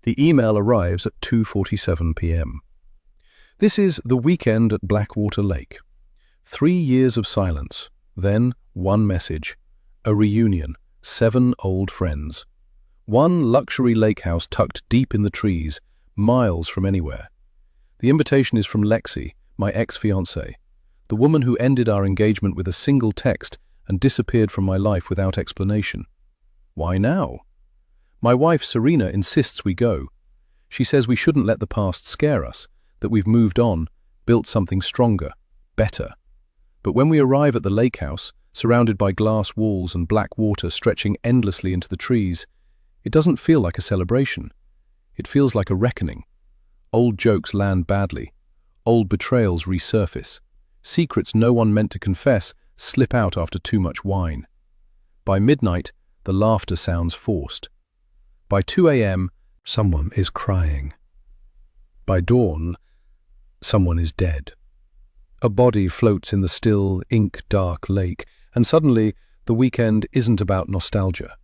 The email arrives at 2:47 p.m. This is the weekend at Blackwater Lake. 3 years of silence, then one message. A reunion, 7 old friends. One luxury lake house tucked deep in the trees, miles from anywhere. The invitation is from Lexi, my ex-fiancée, the woman who ended our engagement with a single text and disappeared from my life without explanation. Why now? My wife, Serena, insists we go. She says we shouldn't let the past scare us, that we've moved on, built something stronger, better. But when we arrive at the lake house, surrounded by glass walls and black water stretching endlessly into the trees, it doesn't feel like a celebration. It feels like a reckoning. Old jokes land badly. Old betrayals resurface. Secrets no one meant to confess slip out after too much wine. By midnight, the laughter sounds forced. By 2 a.m., someone is crying. By dawn, someone is dead. A body floats in the still, ink-dark lake, and suddenly the weekend isn't about nostalgia.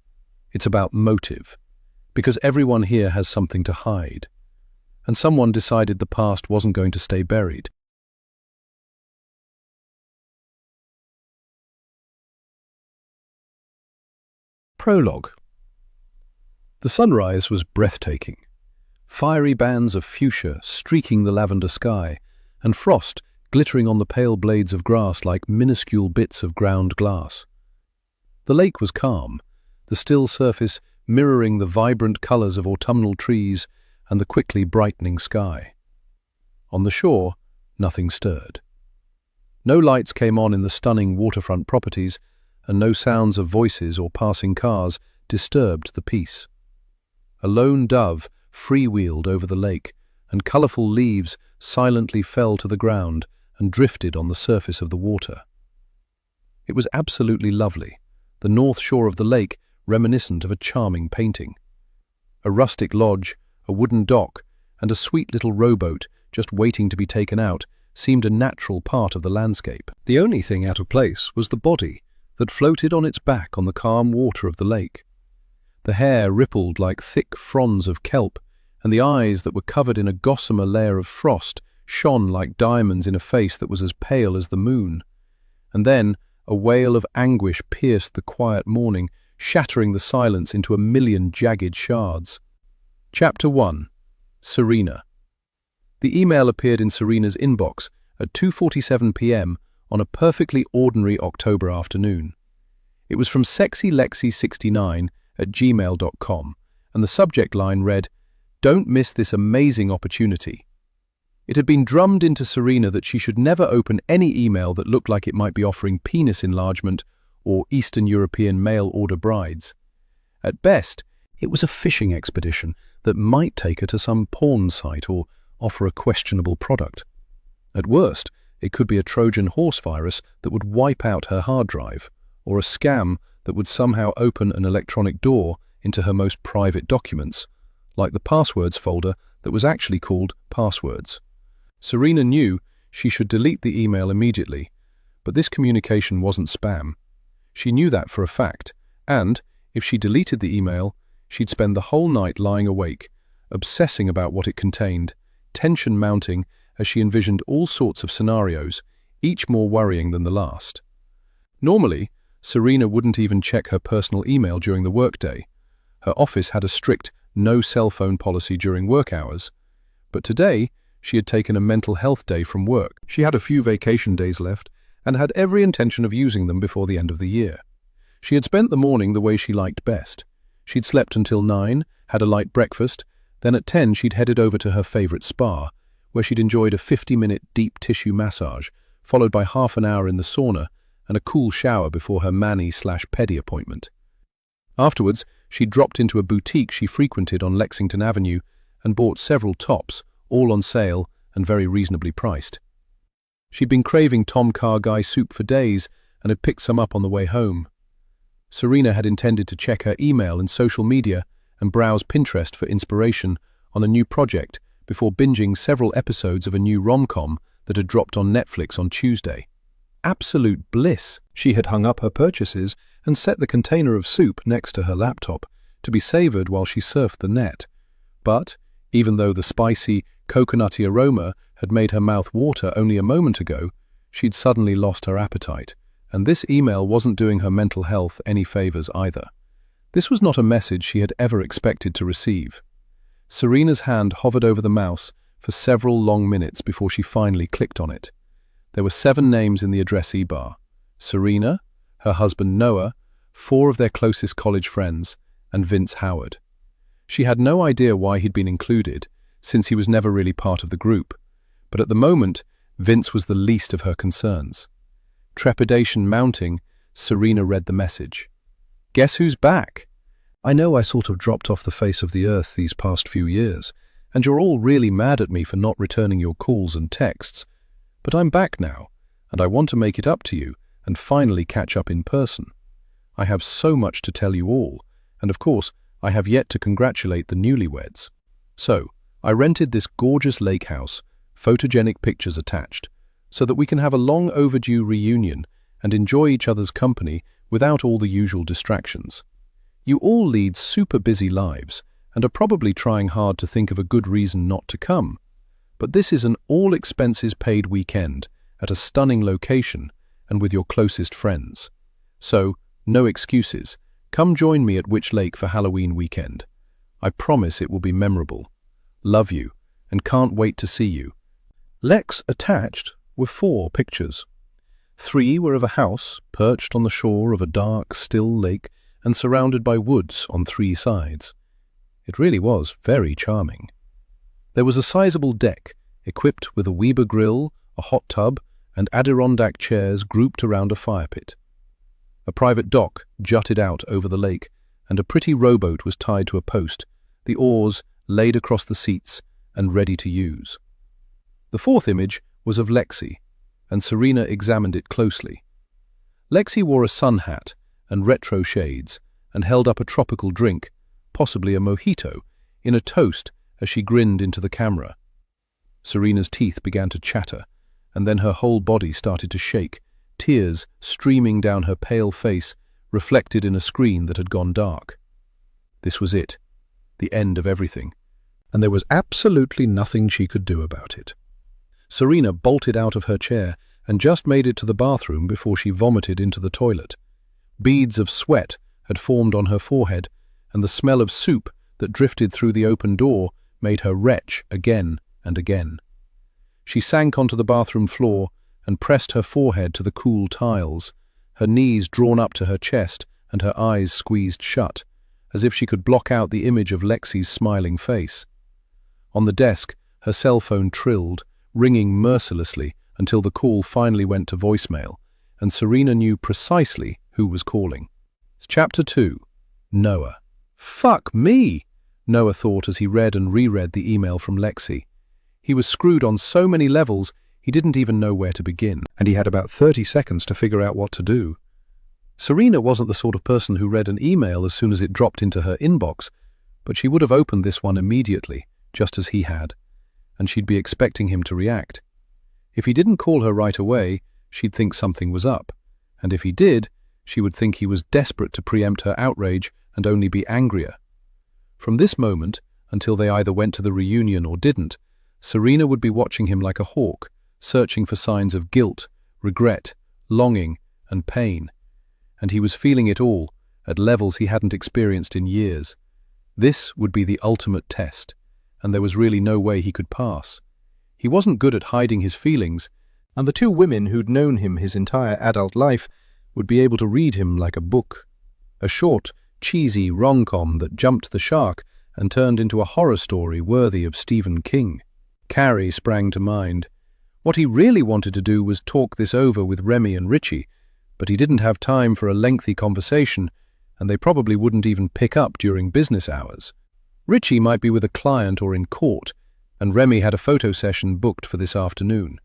It's about motive, because everyone here has something to hide. And someone decided the past wasn't going to stay buried. Prologue. The sunrise was breathtaking. Fiery bands of fuchsia streaking the lavender sky, and frost glittering on the pale blades of grass like minuscule bits of ground glass. The lake was calm, the still surface mirroring the vibrant colors of autumnal trees and the quickly brightening sky. On the shore, nothing stirred. No lights came on in the stunning waterfront properties, and no sounds of voices or passing cars disturbed the peace. A lone dove freewheeled over the lake, and colorful leaves silently fell to the ground and drifted on the surface of the water. It was absolutely lovely, the north shore of the lake reminiscent of a charming painting. A rustic lodge, a wooden dock, and a sweet little rowboat just waiting to be taken out seemed a natural part of the landscape. The only thing out of place was the body that floated on its back on the calm water of the lake. The hair rippled like thick fronds of kelp, and the eyes that were covered in a gossamer layer of frost shone like diamonds in a face that was as pale as the moon. And then a wail of anguish pierced the quiet morning, shattering the silence into a million jagged shards. Chapter 1. Serena. The email appeared in Serena's inbox at 2:47 p.m. on a perfectly ordinary October afternoon. It was from sexylexi69@gmail.com, and the subject line read, "Don't miss this amazing opportunity." It had been drummed into Serena that she should never open any email that looked like it might be offering penis enlargement or Eastern European mail-order brides. At best, it was a fishing expedition that might take her to some porn site or offer a questionable product. At worst, it could be a Trojan horse virus that would wipe out her hard drive, or a scam that would somehow open an electronic door into her most private documents, like the passwords folder that was actually called Passwords. Serena knew she should delete the email immediately, but this communication wasn't spam. She knew that for a fact, and, if she deleted the email, she'd spend the whole night lying awake, obsessing about what it contained, tension mounting as she envisioned all sorts of scenarios, each more worrying than the last. Normally, Serena wouldn't even check her personal email during the workday. Her office had a strict no cell phone policy during work hours, but today she had taken a mental health day from work. She had a few vacation days left and had every intention of using them before the end of the year. She had spent the morning the way she liked best. She'd slept until 9, had a light breakfast, then at 10 she'd headed over to her favorite spa, where she'd enjoyed a 50-minute deep tissue massage, followed by half an hour in the sauna and a cool shower before her mani/pedi appointment. Afterwards, she dropped into a boutique she frequented on Lexington Avenue and bought several tops, all on sale and very reasonably priced. She'd been craving Tom Kha Gai soup for days and had picked some up on the way home. Serena had intended to check her email and social media and browse Pinterest for inspiration on a new project before binging several episodes of a new rom-com that had dropped on Netflix on Tuesday. Absolute bliss! She had hung up her purchases and set the container of soup next to her laptop to be savored while she surfed the net, But, even though the spicy, coconutty aroma had made her mouth water only a moment ago, she'd suddenly lost her appetite, and this email wasn't doing her mental health any favors either. This was not a message she had ever expected to receive. Serena's hand hovered over the mouse for several long minutes before she finally clicked on it. There were 7 names in the addressee bar: Serena, her husband Noah, 4 of their closest college friends, and Vince Howard. She had no idea why he'd been included, since he was never really part of the group, but at the moment, Vince was the least of her concerns. Trepidation mounting, Serena read the message. "Guess who's back? I know I sort of dropped off the face of the earth these past few years, and you're all really mad at me for not returning your calls and texts, but I'm back now, and I want to make it up to you and finally catch up in person. I have so much to tell you all, and of course, I have yet to congratulate the newlyweds. So, I rented this gorgeous lake house, photogenic pictures attached, so that we can have a long overdue reunion and enjoy each other's company without all the usual distractions. You all lead super busy lives and are probably trying hard to think of a good reason not to come. But this is an all-expenses-paid weekend at a stunning location and with your closest friends. So, no excuses. Come join me at Witch Lake for Halloween weekend. I promise it will be memorable. Love you, and can't wait to see you." Lex attached were 4 pictures. 3 were of a house perched on the shore of a dark, still lake and surrounded by woods on 3 sides. It really was very charming. There was a sizable deck, equipped with a Weber grill, a hot tub, and Adirondack chairs grouped around a fire pit. A private dock jutted out over the lake, and a pretty rowboat was tied to a post, the oars laid across the seats and ready to use. The 4th image was of Lexi, and Serena examined it closely. Lexi wore a sun hat and retro shades, and held up a tropical drink, possibly a mojito, in a toast as she grinned into the camera. Serena's teeth began to chatter, and then her whole body started to shake, tears streaming down her pale face, reflected in a screen that had gone dark. This was it, the end of everything, and there was absolutely nothing she could do about it. Serena bolted out of her chair and just made it to the bathroom before she vomited into the toilet. Beads of sweat had formed on her forehead, and the smell of soup that drifted through the open door made her retch again and again. She sank onto the bathroom floor and pressed her forehead to the cool tiles, her knees drawn up to her chest and her eyes squeezed shut, as if she could block out the image of Lexi's smiling face. On the desk, her cell phone trilled, ringing mercilessly until the call finally went to voicemail, and Serena knew precisely who was calling. Chapter 2. Noah. "Fuck me," Noah thought as he read and reread the email from Lexi. He was screwed on so many levels, he didn't even know where to begin, and he had about 30 seconds to figure out what to do. Serena wasn't the sort of person who read an email as soon as it dropped into her inbox, but she would have opened this one immediately, just as he had, and she'd be expecting him to react. If he didn't call her right away, she'd think something was up, and if he did, she would think he was desperate to preempt her outrage and only be angrier. From this moment, until they either went to the reunion or didn't, Serena would be watching him like a hawk, searching for signs of guilt, regret, longing, and pain. And he was feeling it all, at levels he hadn't experienced in years. This would be the ultimate test, and there was really no way he could pass. He wasn't good at hiding his feelings, and the 2 women who'd known him his entire adult life would be able to read him like a book. A short, cheesy rom-com that jumped the shark and turned into a horror story worthy of Stephen King. Carrie sprang to mind. What he really wanted to do was talk this over with Remy and Richie, but he didn't have time for a lengthy conversation, and they probably wouldn't even pick up during business hours. Richie might be with a client or in court, and Remy had a photo session booked for this afternoon.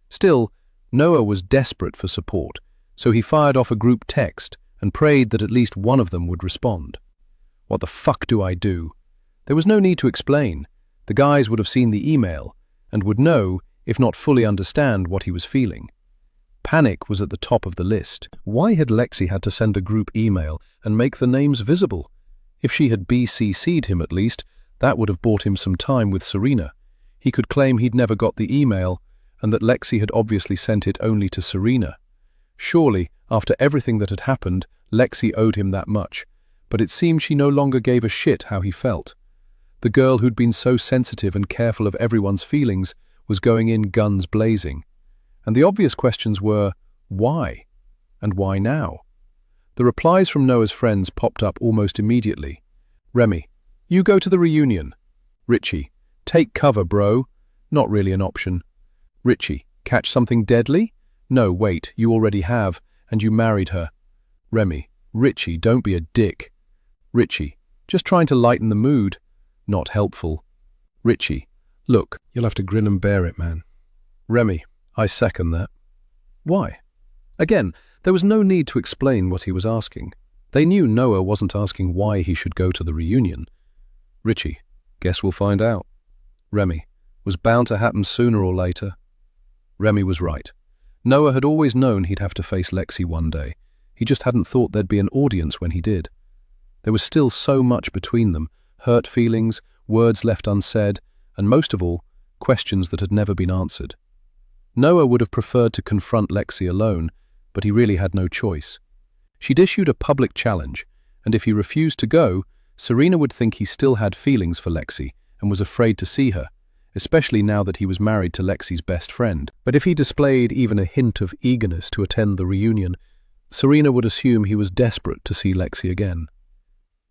Still, Noah was desperate for support, so he fired off a group text and prayed that at least one of them would respond. What the fuck do I do? There was no need to explain. The guys would have seen the email and would know, if not fully understand, what he was feeling. Panic was at the top of the list. Why had Lexi had to send a group email and make the names visible? If she had BCC'd him at least, That would have bought him some time with Serena. He could claim he'd never got the email, and that Lexi had obviously sent it only to Serena. Surely, after everything that had happened, Lexi owed him that much, but it seemed she no longer gave a shit how he felt. The girl who'd been so sensitive and careful of everyone's feelings was going in guns blazing. And the obvious questions were, why? And why now? The replies from Noah's friends popped up almost immediately. Remy, you go to the reunion. Richie, take cover, bro. Not really an option. Richie, catch something deadly? No, wait, you already have, and you married her. Remy, Richie, don't be a dick. Richie, just trying to lighten the mood. Not helpful. Richie, look, you'll have to grin and bear it, man. Remy, I second that. Why? Again, there was no need to explain what he was asking. They knew Noah wasn't asking why he should go to the reunion. Richie, guess we'll find out. Remy, was bound to happen sooner or later. Remy was right. Noah had always known he'd have to face Lexi one day. He just hadn't thought there'd be an audience when he did. There was still so much between them, hurt feelings, words left unsaid, and most of all, questions that had never been answered. Noah would have preferred to confront Lexi alone, but he really had no choice. She'd issued a public challenge, and if he refused to go, Serena would think he still had feelings for Lexi and was afraid to see her, especially now that he was married to Lexi's best friend. But if he displayed even a hint of eagerness to attend the reunion, Serena would assume he was desperate to see Lexi again.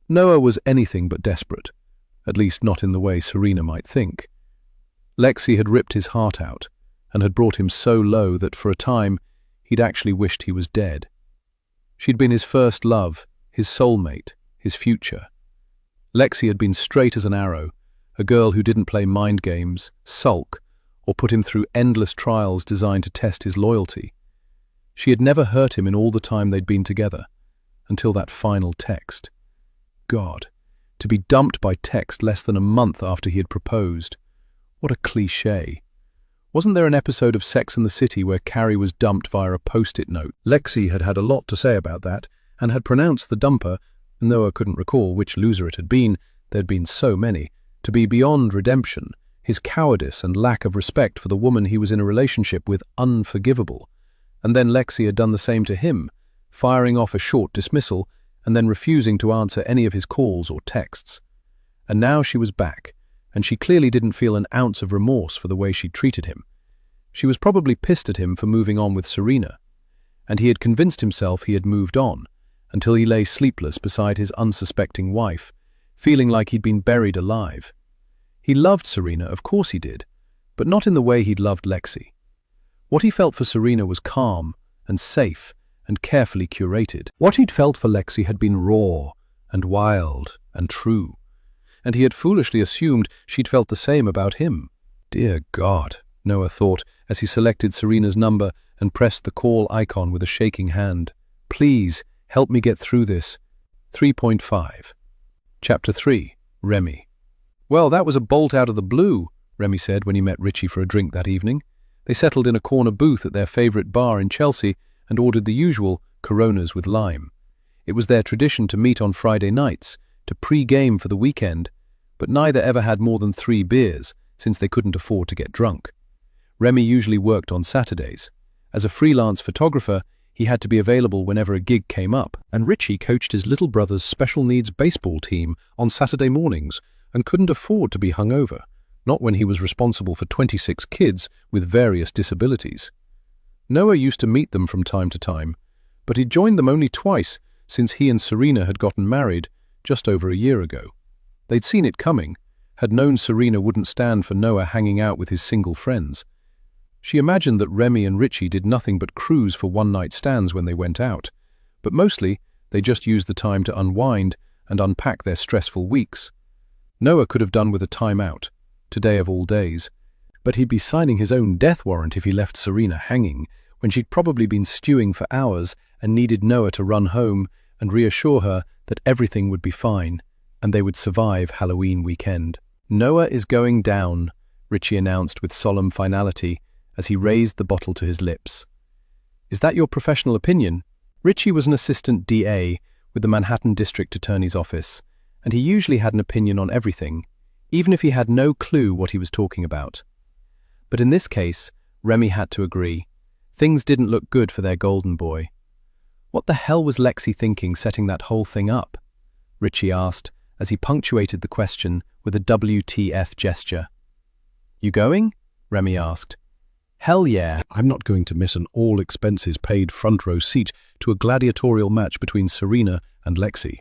Noah was anything but desperate, at least not in the way Serena might think. Lexi had ripped his heart out and had brought him so low that for a time he'd actually wished he was dead. She'd been his first love, his soulmate, his future. Lexi had been straight as an arrow, a girl who didn't play mind games, sulk, or put him through endless trials designed to test his loyalty. She had never hurt him in all the time they'd been together, until that final text. God, to be dumped by text less than a month after he had proposed. What a cliché. Wasn't there an episode of Sex and the City where Carrie was dumped via a post-it note? Lexi had had a lot to say about that, and had pronounced the dumper, and Noah couldn't recall which loser it had been, there'd been so many, to be beyond redemption, his cowardice and lack of respect for the woman he was in a relationship with unforgivable. And then Lexi had done the same to him, firing off a short dismissal and then refusing to answer any of his calls or texts. And now she was back, and she clearly didn't feel an ounce of remorse for the way she'd treated him. She was probably pissed at him for moving on with Serena, and he had convinced himself he had moved on, until he lay sleepless beside his unsuspecting wife, feeling like he'd been buried alive. He loved Serena, of course he did, but not in the way he'd loved Lexi. What he felt for Serena was calm and safe and carefully curated. What he'd felt for Lexi had been raw and wild and true, and he had foolishly assumed she'd felt the same about him. Dear God, Noah thought as he selected Serena's number and pressed the call icon with a shaking hand. Please, help me get through this. 3.5. Chapter 3. Remy. Well, that was a bolt out of the blue, Remy said when he met Richie for a drink that evening. They settled in a corner booth at their favourite bar in Chelsea and ordered the usual Coronas with lime. It was their tradition to meet on Friday nights, to pre-game for the weekend, but neither ever had more than 3 beers, since they couldn't afford to get drunk. Remy usually worked on Saturdays. As a freelance photographer, he had to be available whenever a gig came up, and Richie coached his little brother's special needs baseball team on Saturday mornings and couldn't afford to be hungover, not when he was responsible for 26 kids with various disabilities. Noah used to meet them from time to time, but he'd joined them only twice since he and Serena had gotten married just over a year ago. They'd seen it coming, had known Serena wouldn't stand for Noah hanging out with his single friends. She imagined that Remy and Richie did nothing but cruise for one-night stands when they went out, but mostly they just used the time to unwind and unpack their stressful weeks. Noah could have done with a time out, today of all days, but he'd be signing his own death warrant if he left Serena hanging, when she'd probably been stewing for hours and needed Noah to run home and reassure her that everything would be fine and they would survive Halloween weekend. Noah is going down, Richie announced with solemn finality as he raised the bottle to his lips. Is that your professional opinion? Richie was an assistant DA with the Manhattan District Attorney's Office, and he usually had an opinion on everything, even if he had no clue what he was talking about. But in this case, Remy had to agree. Things didn't look good for their golden boy. What the hell was Lexi thinking setting that whole thing up? Richie asked, as he punctuated the question with a WTF gesture. You going? Remy asked. Hell yeah. I'm not going to miss an all-expenses-paid front-row seat to a gladiatorial match between Serena and Lexi.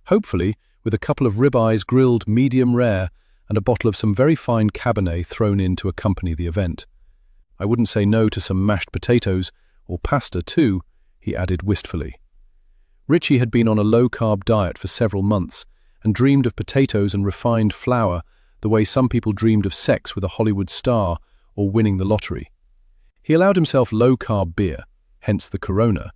Hopefully, with a couple of ribeyes grilled medium rare and a bottle of some very fine Cabernet thrown in to accompany the event. I wouldn't say no to some mashed potatoes, or pasta too, he added wistfully. Richie had been on a low-carb diet for several months and dreamed of potatoes and refined flour the way some people dreamed of sex with a Hollywood star or winning the lottery. He allowed himself low-carb beer, hence the Corona,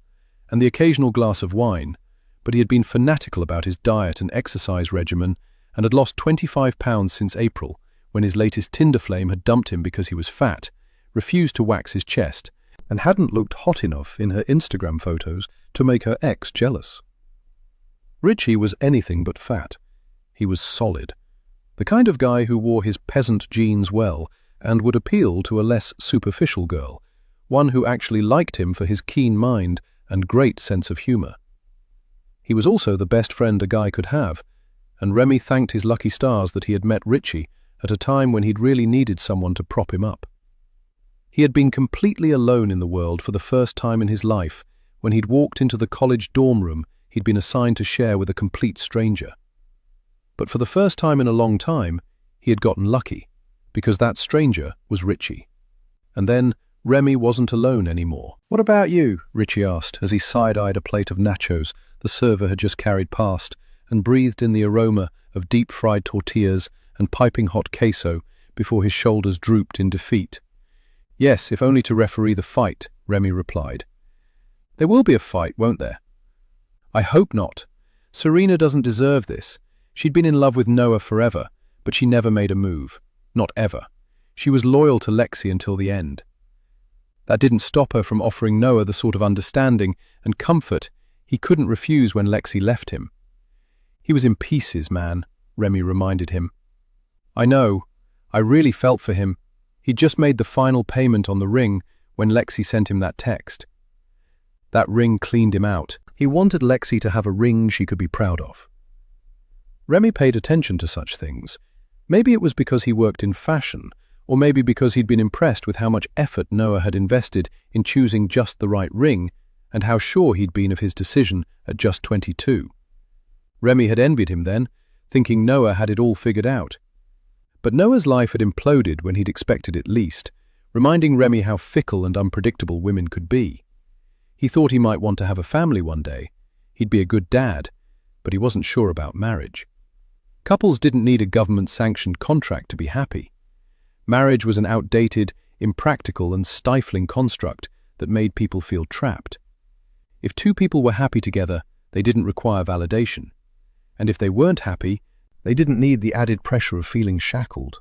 and the occasional glass of wine, but he had been fanatical about his diet and exercise regimen and had lost 25 pounds since April, when his latest Tinder flame had dumped him because he was fat, refused to wax his chest, and hadn't looked hot enough in her Instagram photos to make her ex jealous. Richie was anything but fat. He was solid. The kind of guy who wore his peasant jeans well and would appeal to a less superficial girl, one who actually liked him for his keen mind and great sense of humor. He was also the best friend a guy could have, and Remy thanked his lucky stars that he had met Richie at a time when he'd really needed someone to prop him up. He had been completely alone in the world for the first time in his life when he'd walked into the college dorm room he'd been assigned to share with a complete stranger. But for the first time in a long time, he had gotten lucky, because that stranger was Richie. And then Remy wasn't alone anymore. "What about you?" Richie asked as he side-eyed a plate of nachos the server had just carried past and breathed in the aroma of deep-fried tortillas and piping hot queso before his shoulders drooped in defeat. "Yes, if only to referee the fight," Remy replied. "There will be a fight, won't there?" "I hope not. Serena doesn't deserve this. She'd been in love with Noah forever, but she never made a move. Not ever. She was loyal to Lexi until the end. That didn't stop her from offering Noah the sort of understanding and comfort he couldn't refuse when Lexi left him. He was in pieces, man," Remy reminded him. "I know. I really felt for him. He'd just made the final payment on the ring when Lexi sent him that text. That ring cleaned him out. He wanted Lexi to have a ring she could be proud of." Remy paid attention to such things. Maybe it was because he worked in fashion, or maybe because he'd been impressed with how much effort Noah had invested in choosing just the right ring and how sure he'd been of his decision at just 22. Remy had envied him then, thinking Noah had it all figured out. But Noah's life had imploded when he'd expected it least, reminding Remy how fickle and unpredictable women could be. He thought he might want to have a family one day. He'd be a good dad, but he wasn't sure about marriage. Couples didn't need a government-sanctioned contract to be happy. Marriage was an outdated, impractical and stifling construct that made people feel trapped. If two people were happy together, they didn't require validation. And if they weren't happy, they didn't need the added pressure of feeling shackled.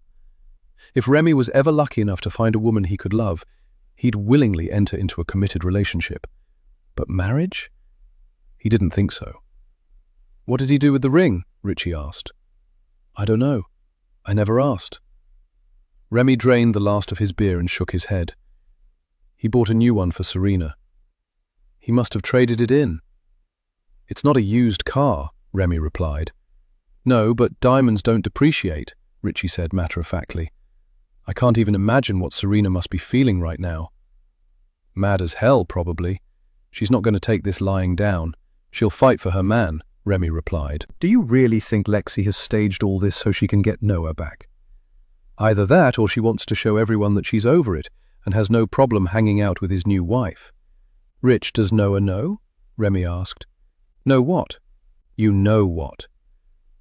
If Remy was ever lucky enough to find a woman he could love, he'd willingly enter into a committed relationship. But marriage? He didn't think so. "What did he do with the ring?" Richie asked. "I don't know. I never asked." Remy drained the last of his beer and shook his head. "He bought a new one for Serena. He must have traded it in." "It's not a used car," Remy replied. "No, but diamonds don't depreciate," Richie said matter-of-factly. "I can't even imagine what Serena must be feeling right now." "Mad as hell, probably. She's not going to take this lying down. She'll fight for her man," Remy replied. "Do you really think Lexi has staged all this so she can get Noah back?" "Either that or she wants to show everyone that she's over it and has no problem hanging out with his new wife." "Rich, does Noah know?" Remy asked. "Know what?" "You know what."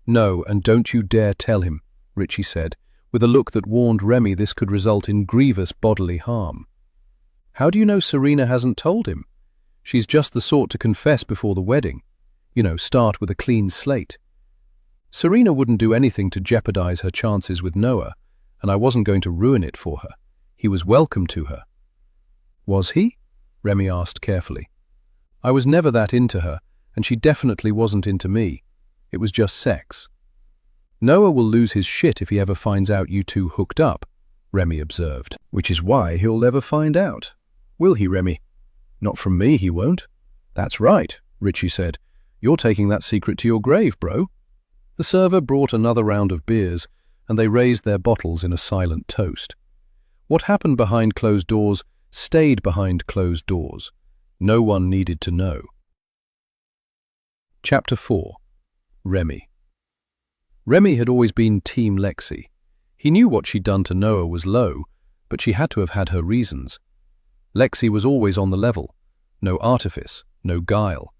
"No, and don't you dare tell him," Richie said, with a look that warned Remy this could result in grievous bodily harm. "How do you know Serena hasn't told him? She's just the sort to confess before the wedding. You know, start with a clean slate. Serena wouldn't do anything to jeopardize her chances with Noah, and I wasn't going to ruin it for her. He was welcome to her." "Was he?" Remy asked carefully. "I was never that into her, and she definitely wasn't into me. It was just sex." Noah will lose his shit if he ever finds out you two hooked up, Remy observed. Which is why he'll never find out. Will he, Remy? Not from me, he won't. That's right, Richie said. You're taking that secret to your grave, bro. The server brought another round of beers, and they raised their bottles in a silent toast. What happened behind closed doors stayed behind closed doors. No one needed to know. Chapter 4. Remy. Remy had always been Team Lexi. He knew what she'd done to Noah was low, but she had to have had her reasons. Lexi was always on the level. No artifice, no guile.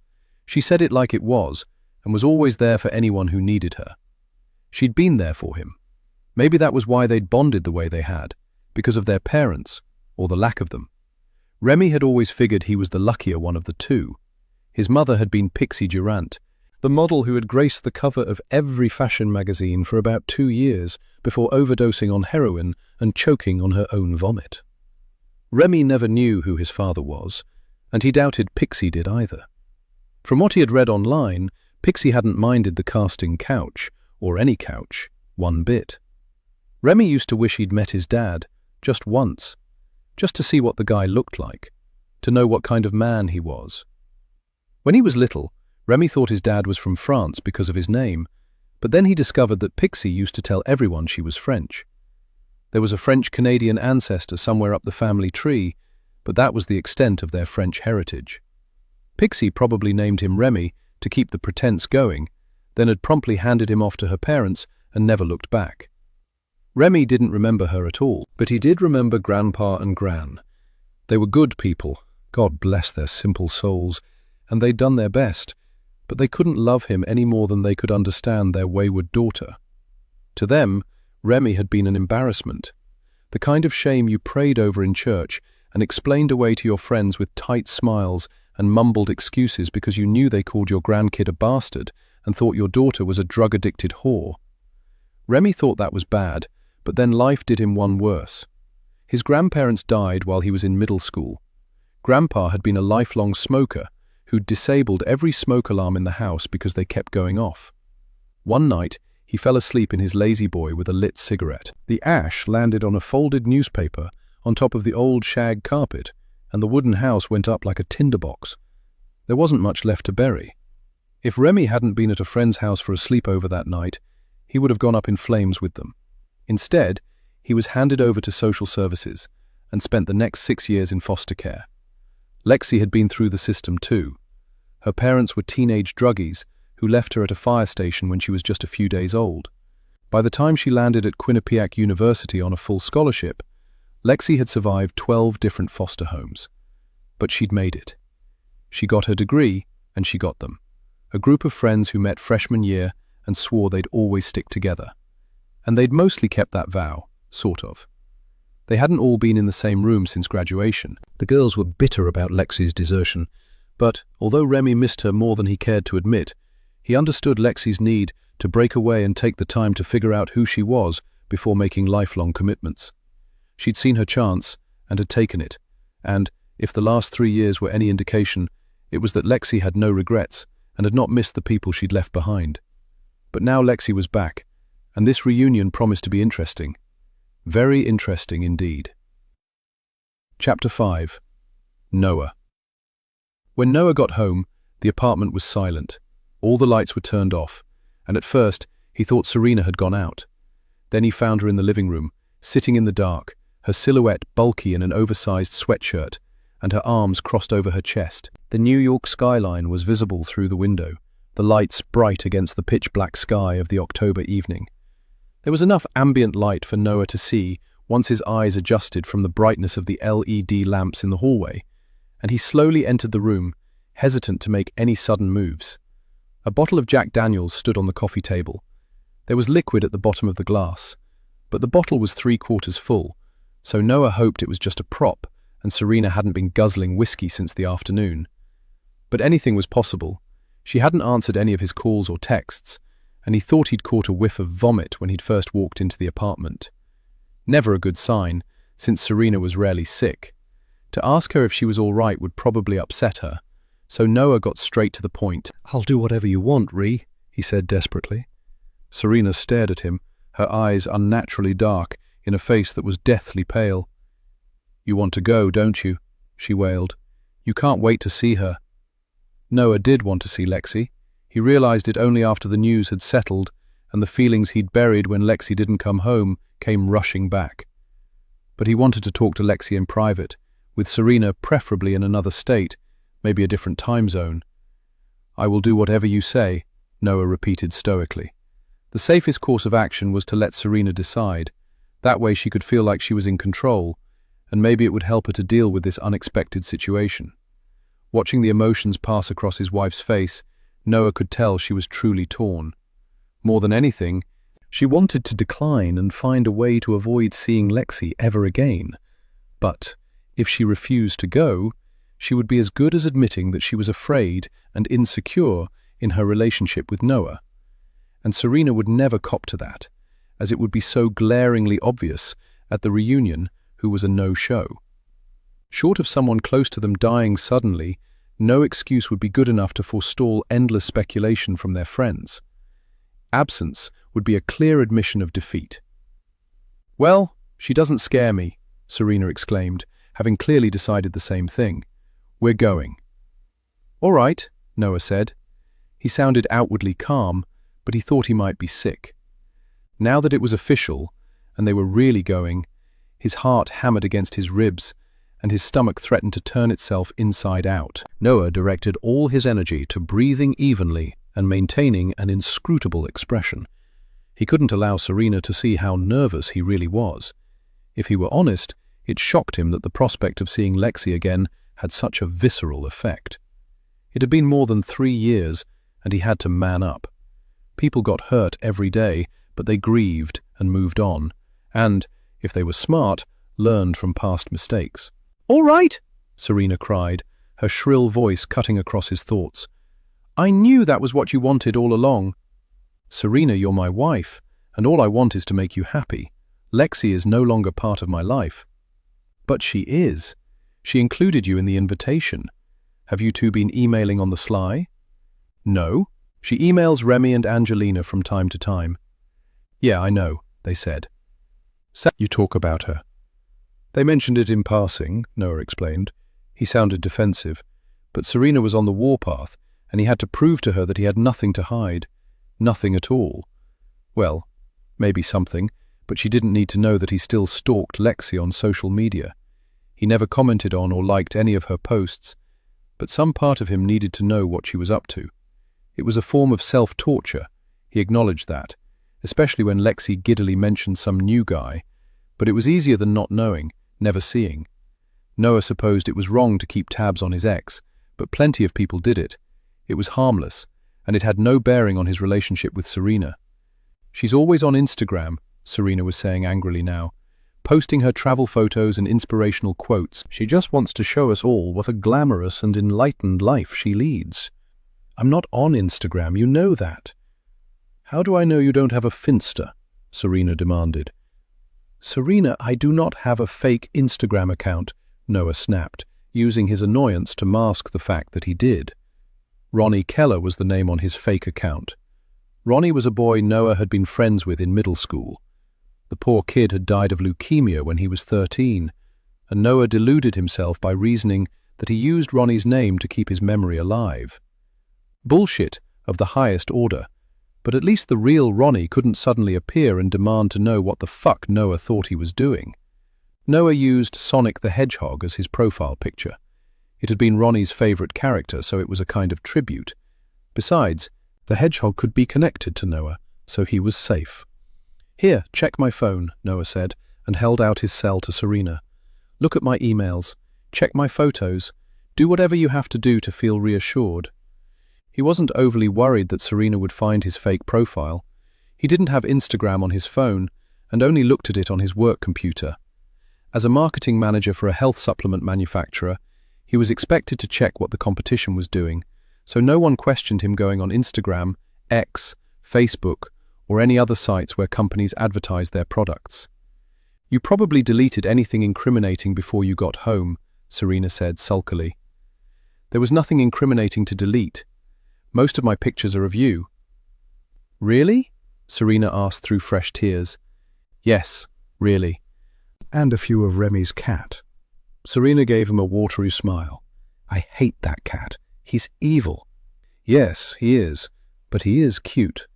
She said it like it was, and was always there for anyone who needed her. She'd been there for him. Maybe that was why they'd bonded the way they had, because of their parents, or the lack of them. Remy had always figured he was the luckier one of the two. His mother had been Pixie Durant, the model who had graced the cover of every fashion magazine for about 2 years before overdosing on heroin and choking on her own vomit. Remy never knew who his father was, and he doubted Pixie did either. From what he had read online, Pixie hadn't minded the casting couch, or any couch, one bit. Remy used to wish he'd met his dad, just once, just to see what the guy looked like, to know what kind of man he was. When he was little, Remy thought his dad was from France because of his name, but then he discovered that Pixie used to tell everyone she was French. There was a French-Canadian ancestor somewhere up the family tree, but that was the extent of their French heritage. Pixie probably named him Remy to keep the pretense going, then had promptly handed him off to her parents and never looked back. Remy didn't remember her at all, but he did remember Grandpa and Gran. They were good people, God bless their simple souls, and they'd done their best, but they couldn't love him any more than they could understand their wayward daughter. To them, Remy had been an embarrassment, the kind of shame you prayed over in church and explained away to your friends with tight smiles and mumbled excuses because you knew they called your grandkid a bastard and thought your daughter was a drug-addicted whore. Remy thought that was bad, but then life did him one worse. His grandparents died while he was in middle school. Grandpa had been a lifelong smoker who'd disabled every smoke alarm in the house because they kept going off. One night, he fell asleep in his lazy boy with a lit cigarette. The ash landed on a folded newspaper on top of the old shag carpet, and the wooden house went up like a tinderbox. There wasn't much left to bury. If Remy hadn't been at a friend's house for a sleepover that night, he would have gone up in flames with them. Instead, he was handed over to social services and spent the next 6 years in foster care. Lexi had been through the system too. Her parents were teenage druggies who left her at a fire station when she was just a few days old. By the time she landed at Quinnipiac University on a full scholarship, Lexi had survived 12 different foster homes. But she'd made it. She got her degree, and she got them. A group of friends who met freshman year and swore they'd always stick together. And they'd mostly kept that vow, sort of. They hadn't all been in the same room since graduation. The girls were bitter about Lexi's desertion, but although Remy missed her more than he cared to admit, he understood Lexi's need to break away and take the time to figure out who she was before making lifelong commitments. She'd seen her chance and had taken it, and, if the last 3 years were any indication, it was that Lexi had no regrets and had not missed the people she'd left behind. But now Lexi was back, and this reunion promised to be interesting. Very interesting indeed. Chapter 5. Noah. When Noah got home, the apartment was silent. All the lights were turned off, and at first he thought Serena had gone out. Then he found her in the living room, sitting in the dark, her silhouette bulky in an oversized sweatshirt, and her arms crossed over her chest. The New York skyline was visible through the window, the lights bright against the pitch-black sky of the October evening. There was enough ambient light for Noah to see once his eyes adjusted from the brightness of the LED lamps in the hallway, and he slowly entered the room, hesitant to make any sudden moves. A bottle of Jack Daniels stood on the coffee table. There was liquid at the bottom of the glass, but the bottle was 3/4 full, so Noah hoped it was just a prop and Serena hadn't been guzzling whiskey since the afternoon. But anything was possible. She hadn't answered any of his calls or texts, and he thought he'd caught a whiff of vomit when he'd first walked into the apartment. Never a good sign, since Serena was rarely sick. To ask her if she was all right would probably upset her, so Noah got straight to the point. "I'll do whatever you want, Ree," he said desperately. Serena stared at him, her eyes unnaturally dark, in a face that was deathly pale. "You want to go, don't you?" she wailed. "You can't wait to see her." Noah did want to see Lexi. He realized it only after the news had settled, and the feelings he'd buried when Lexi didn't come home came rushing back. But he wanted to talk to Lexi in private, with Serena preferably in another state, maybe a different time zone. "I will do whatever you say," Noah repeated stoically. The safest course of action was to let Serena decide. That way she could feel like she was in control, and maybe it would help her to deal with this unexpected situation. Watching the emotions pass across his wife's face, Noah could tell she was truly torn. More than anything, she wanted to decline and find a way to avoid seeing Lexi ever again. But if she refused to go, she would be as good as admitting that she was afraid and insecure in her relationship with Noah. And Serena would never cop to that, as it would be so glaringly obvious at the reunion who was a no-show. Short of someone close to them dying suddenly, no excuse would be good enough to forestall endless speculation from their friends. Absence would be a clear admission of defeat. "Well, she doesn't scare me," Serena exclaimed, having clearly decided the same thing. "We're going." "All right," Noah said. He sounded outwardly calm, but he thought he might be sick. Now that it was official, and they were really going, his heart hammered against his ribs, and his stomach threatened to turn itself inside out. Noah directed all his energy to breathing evenly and maintaining an inscrutable expression. He couldn't allow Serena to see how nervous he really was. If he were honest, it shocked him that the prospect of seeing Lexi again had such a visceral effect. It had been more than 3 years, and he had to man up. People got hurt every day, but they grieved and moved on, and, if they were smart, learned from past mistakes. "All right," Serena cried, her shrill voice cutting across his thoughts. "I knew that was what you wanted all along." "Serena, you're my wife, and all I want is to make you happy. Lexi is no longer part of my life." "But she is. She included you in the invitation. Have you two been emailing on the sly?" "No. She emails Remy and Angelina from time to time." "Yeah, I know," they said. "You talk about her." "They mentioned it in passing," Noah explained. He sounded defensive, but Serena was on the warpath, and he had to prove to her that he had nothing to hide. Nothing at all. Well, maybe something, but she didn't need to know that he still stalked Lexi on social media. He never commented on or liked any of her posts, but some part of him needed to know what she was up to. It was a form of self-torture, he acknowledged that, especially when Lexi giddily mentioned some new guy, but it was easier than not knowing, never seeing. Noah supposed it was wrong to keep tabs on his ex, but plenty of people did it. It was harmless, and it had no bearing on his relationship with Serena. "She's always on Instagram," Serena was saying angrily now, posting her travel photos and inspirational quotes. "She just wants to show us all what a glamorous and enlightened life she leads." "I'm not on Instagram, you know that." "How do I know you don't have a Finsta?" Serena demanded. "Serena, I do not have a fake Instagram account," Noah snapped, using his annoyance to mask the fact that he did. Ronnie Keller was the name on his fake account. Ronnie was a boy Noah had been friends with in middle school. The poor kid had died of leukemia when he was 13, and Noah deluded himself by reasoning that he used Ronnie's name to keep his memory alive. Bullshit of the highest order, but at least the real Ronnie couldn't suddenly appear and demand to know what the fuck Noah thought he was doing. Noah used Sonic the Hedgehog as his profile picture. It had been Ronnie's favorite character, so it was a kind of tribute. Besides, the hedgehog could be connected to Noah, so he was safe. "Here, check my phone," Noah said, and held out his cell to Serena. "Look at my emails. Check my photos. Do whatever you have to do to feel reassured." He wasn't overly worried that Serena would find his fake profile. He didn't have Instagram on his phone, and only looked at it on his work computer. As a marketing manager for a health supplement manufacturer, he was expected to check what the competition was doing, so no one questioned him going on Instagram, X, Facebook, or any other sites where companies advertise their products. "You probably deleted anything incriminating before you got home," Serena said sulkily. "There was nothing incriminating to delete. Most of my pictures are of you." "Really?" Serena asked through fresh tears. Yes, really. And a few of Remy's cat. Serena gave him a watery smile. I hate that cat. He's evil. Yes, he is, but he is cute.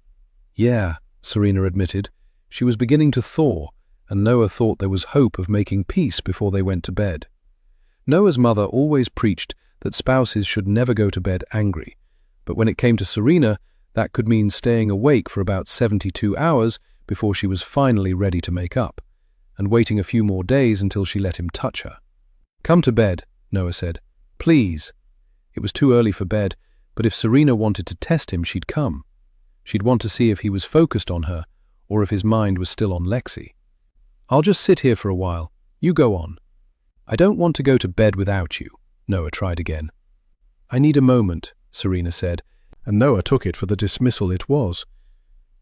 Yeah, Serena admitted. She was beginning to thaw, and Noah thought there was hope of making peace before they went to bed. Noah's mother always preached that spouses should never go to bed angry, but when it came to Serena, that could mean staying awake for about 72 hours before she was finally ready to make up, and waiting a few more days until she let him touch her. Come to bed, Noah said. Please. It was too early for bed, but if Serena wanted to test him, she'd come. She'd want to see if he was focused on her, or if his mind was still on Lexi. I'll just sit here for a while. You go on. I don't want to go to bed without you, Noah tried again. I need a moment, Serena said, and Noah took it for the dismissal it was.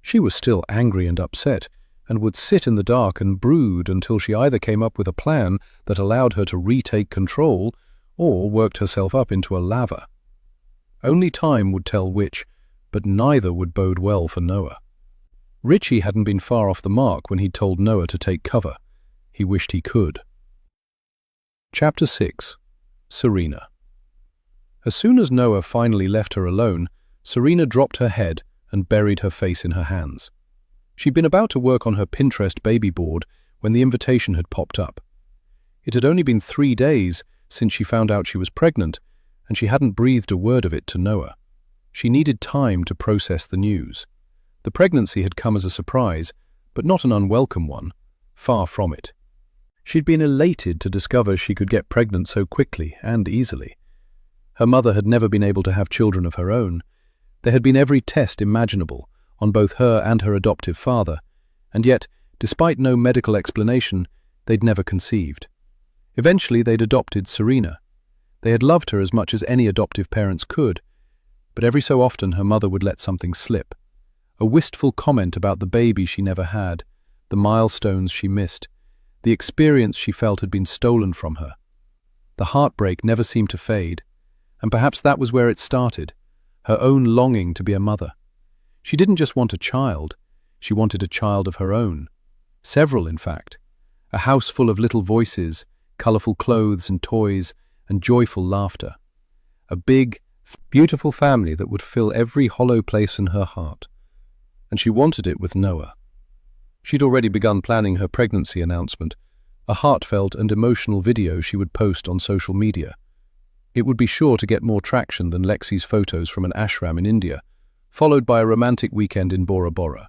She was still angry and upset, and would sit in the dark and brood until she either came up with a plan that allowed her to retake control or worked herself up into a lava. Only time would tell which, but neither would bode well for Noah. Richie hadn't been far off the mark when he'd told Noah to take cover. He wished he could. Chapter 6. Serena. As soon as Noah finally left her alone, Serena dropped her head and buried her face in her hands. She'd been about to work on her Pinterest baby board when the invitation had popped up. It had only been 3 days since she found out she was pregnant, and she hadn't breathed a word of it to Noah. She needed time to process the news. The pregnancy had come as a surprise, but not an unwelcome one. Far from it. She'd been elated to discover she could get pregnant so quickly and easily. Her mother had never been able to have children of her own. There had been every test imaginable on both her and her adoptive father, and yet, despite no medical explanation, they'd never conceived. Eventually, they'd adopted Serena. They had loved her as much as any adoptive parents could, but every so often her mother would let something slip. A wistful comment about the baby she never had, the milestones she missed, the experience she felt had been stolen from her. The heartbreak never seemed to fade, and perhaps that was where it started, her own longing to be a mother. She didn't just want a child, she wanted a child of her own. Several, in fact. A house full of little voices, colourful clothes and toys, and joyful laughter. A big, beautiful family that would fill every hollow place in her heart. And she wanted it with Noah. She'd already begun planning her pregnancy announcement, a heartfelt and emotional video she would post on social media. It would be sure to get more traction than Lexi's photos from an ashram in India, followed by a romantic weekend in Bora Bora.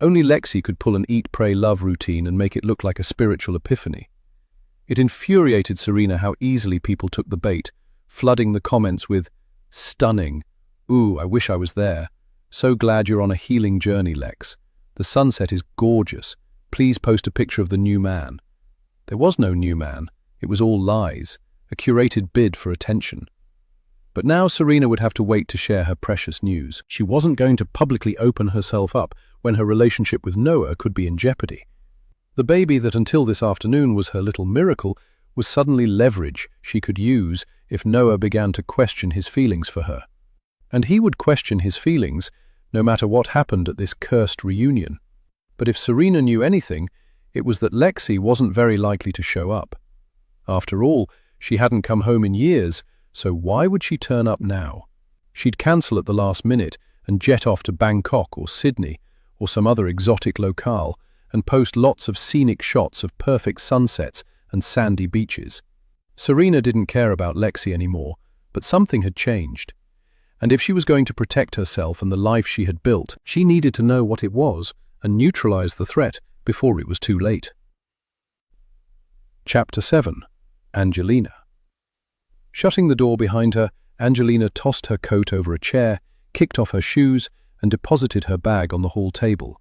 Only Lexi could pull an eat, pray, love routine and make it look like a spiritual epiphany. It infuriated Serena how easily people took the bait, flooding the comments with, "Stunning. Ooh, I wish I was there. So glad you're on a healing journey, Lex. The sunset is gorgeous. Please post a picture of the new man." There was no new man. It was all lies, a curated bid for attention. But now Serena would have to wait to share her precious news. She wasn't going to publicly open herself up when her relationship with Noah could be in jeopardy. The baby that until this afternoon was her little miracle was suddenly leverage she could use if Noah began to question his feelings for her. And he would question his feelings no matter what happened at this cursed reunion. But if Serena knew anything, it was that Lexi wasn't very likely to show up. After all, she hadn't come home in years, so why would she turn up now? She'd cancel at the last minute and jet off to Bangkok or Sydney or some other exotic locale and post lots of scenic shots of perfect sunsets and sandy beaches. Serena didn't care about Lexi anymore, but something had changed. And if she was going to protect herself and the life she had built, she needed to know what it was and neutralize the threat before it was too late. Chapter 7. Angelina. Shutting the door behind her, Angelina tossed her coat over a chair, kicked off her shoes, and deposited her bag on the hall table.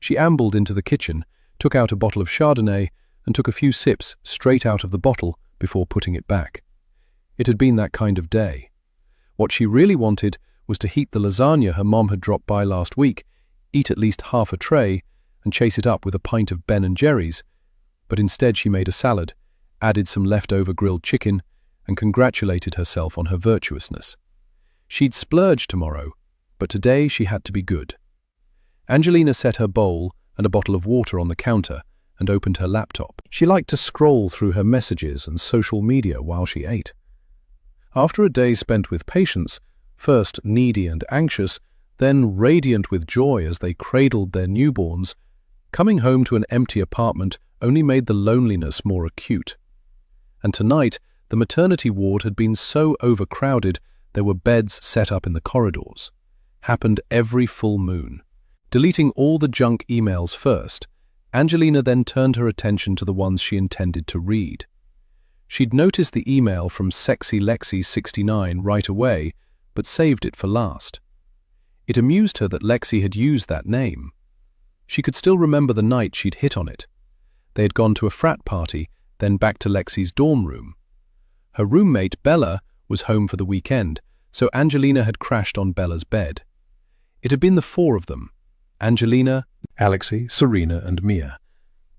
She ambled into the kitchen, took out a bottle of Chardonnay, and took a few sips straight out of the bottle before putting it back. It had been that kind of day. What she really wanted was to heat the lasagna her mom had dropped by last week, eat at least half a tray, and chase it up with a pint of Ben & Jerry's, but instead she made a salad, added some leftover grilled chicken, and congratulated herself on her virtuousness. She'd splurge tomorrow, but today she had to be good. Angelina set her bowl and a bottle of water on the counter and opened her laptop. She liked to scroll through her messages and social media while she ate. After a day spent with patients, first needy and anxious, then radiant with joy as they cradled their newborns, coming home to an empty apartment only made the loneliness more acute. And tonight, the maternity ward had been so overcrowded there were beds set up in the corridors. Happened every full moon. Deleting all the junk emails first, Angelina then turned her attention to the ones she intended to read. She'd noticed the email from Sexy Lexi 69 right away, but saved it for last. It amused her that Lexi had used that name. She could still remember the night she'd hit on it. They had gone to a frat party, then back to Lexi's dorm room. Her roommate, Bella, was home for the weekend, so Angelina had crashed on Bella's bed. It had been the four of them: Angelina, Alexei, Serena, and Mia.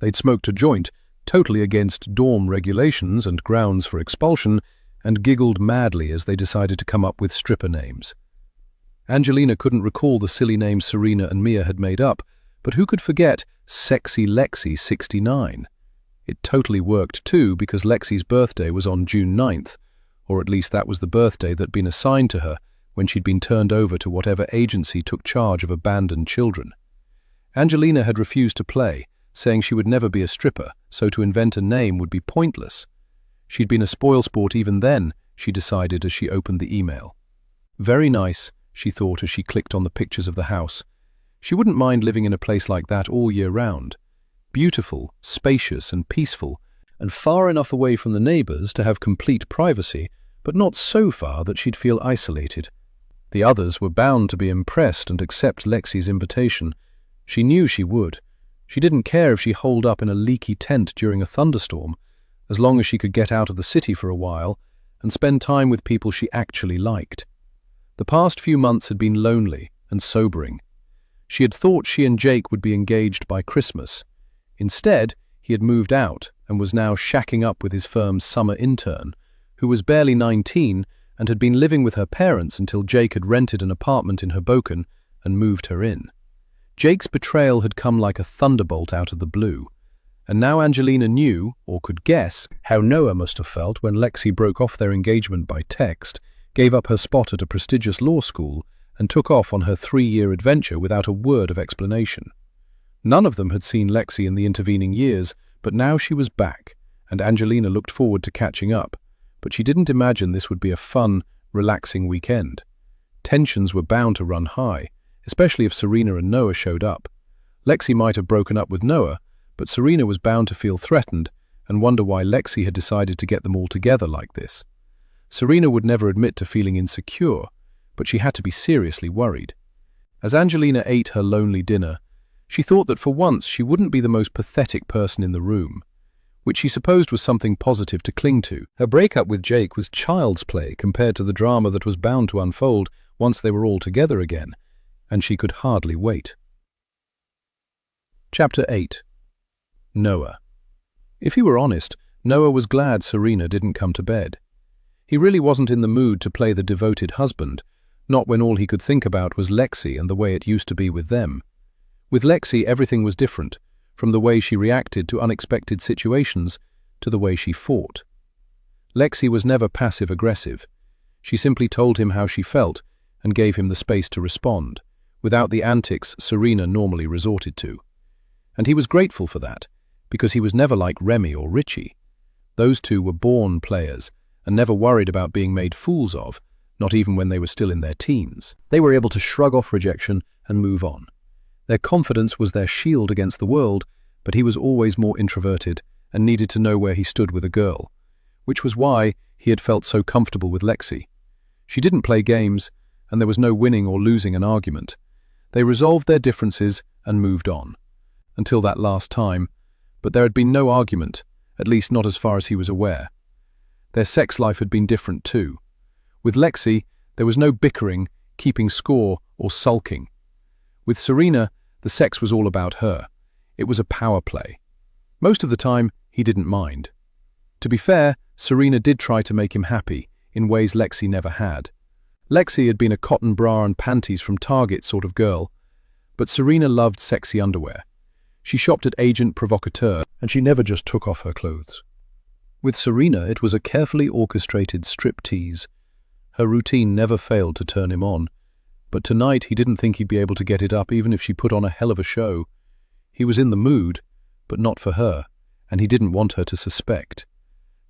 They'd smoked a joint, totally against dorm regulations and grounds for expulsion, and giggled madly as they decided to come up with stripper names. Angelina couldn't recall the silly names Serena and Mia had made up, but who could forget Sexy Lexi 69? It totally worked too, because Lexi's birthday was on June 9th, or at least that was the birthday that'd been assigned to her when she'd been turned over to whatever agency took charge of abandoned children. Angelina had refused to play, saying she would never be a stripper, so to invent a name would be pointless. She'd been a spoilsport even then, she decided as she opened the email. Very nice, she thought as she clicked on the pictures of the house. She wouldn't mind living in a place like that all year round. Beautiful, spacious and peaceful, and far enough away from the neighbors to have complete privacy, but not so far that she'd feel isolated. The others were bound to be impressed and accept Lexi's invitation. She knew she would. She didn't care if she holed up in a leaky tent during a thunderstorm, as long as she could get out of the city for a while and spend time with people she actually liked. The past few months had been lonely and sobering. She had thought she and Jake would be engaged by Christmas. Instead, he had moved out and was now shacking up with his firm's summer intern, who was barely 19 and had been living with her parents until Jake had rented an apartment in Hoboken and moved her in. Jake's betrayal had come like a thunderbolt out of the blue, and now Angelina knew, or could guess, how Noah must have felt when Lexi broke off their engagement by text, gave up her spot at a prestigious law school, and took off on her 3-year adventure without a word of explanation. None of them had seen Lexi in the intervening years, but now she was back, and Angelina looked forward to catching up, but she didn't imagine this would be a fun, relaxing weekend. Tensions were bound to run high, especially if Serena and Noah showed up. Lexi might have broken up with Noah, but Serena was bound to feel threatened and wonder why Lexi had decided to get them all together like this. Serena would never admit to feeling insecure, but she had to be seriously worried. As Angelina ate her lonely dinner, she thought that for once she wouldn't be the most pathetic person in the room, which she supposed was something positive to cling to. Her breakup with Jake was child's play compared to the drama that was bound to unfold once they were all together again, and she could hardly wait. Chapter 8. Noah. If he were honest, Noah was glad Serena didn't come to bed. He really wasn't in the mood to play the devoted husband, not when all he could think about was Lexi and the way it used to be with them. With Lexi, everything was different, from the way she reacted to unexpected situations to the way she fought. Lexi was never passive-aggressive. She simply told him how she felt and gave him the space to respond, without the antics Serena normally resorted to. And he was grateful for that, because he was never like Remy or Richie. Those two were born players and never worried about being made fools of, not even when they were still in their teens. They were able to shrug off rejection and move on. Their confidence was their shield against the world, but he was always more introverted and needed to know where he stood with a girl, which was why he had felt so comfortable with Lexi. She didn't play games, and there was no winning or losing an argument. They resolved their differences and moved on. Until that last time, but there had been no argument, at least not as far as he was aware. Their sex life had been different too. With Lexi, there was no bickering, keeping score, or sulking. With Serena, the sex was all about her. It was a power play. Most of the time, he didn't mind. To be fair, Serena did try to make him happy, in ways Lexi never had. Lexi had been a cotton bra and panties from Target sort of girl, But Serena loved sexy underwear. She shopped at Agent Provocateur, and she never just took off her clothes. With Serena, it was a carefully orchestrated striptease. Her routine never failed to turn him on, but tonight he didn't think he'd be able to get it up even if she put on a hell of a show. He was in the mood, but not for her, and he didn't want her to suspect.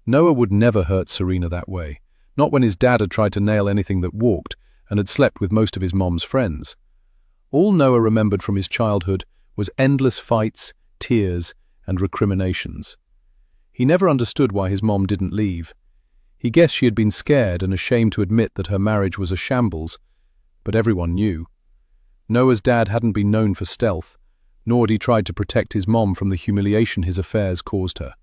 Noah would never hurt Serena that way, not when his dad had tried to nail anything that walked and had slept with most of his mom's friends. All Noah remembered from his childhood was endless fights, tears, and recriminations. He never understood why his mom didn't leave. He guessed she had been scared and ashamed to admit that her marriage was a shambles, but everyone knew. Noah's dad hadn't been known for stealth, nor had he tried to protect his mom from the humiliation his affairs caused her.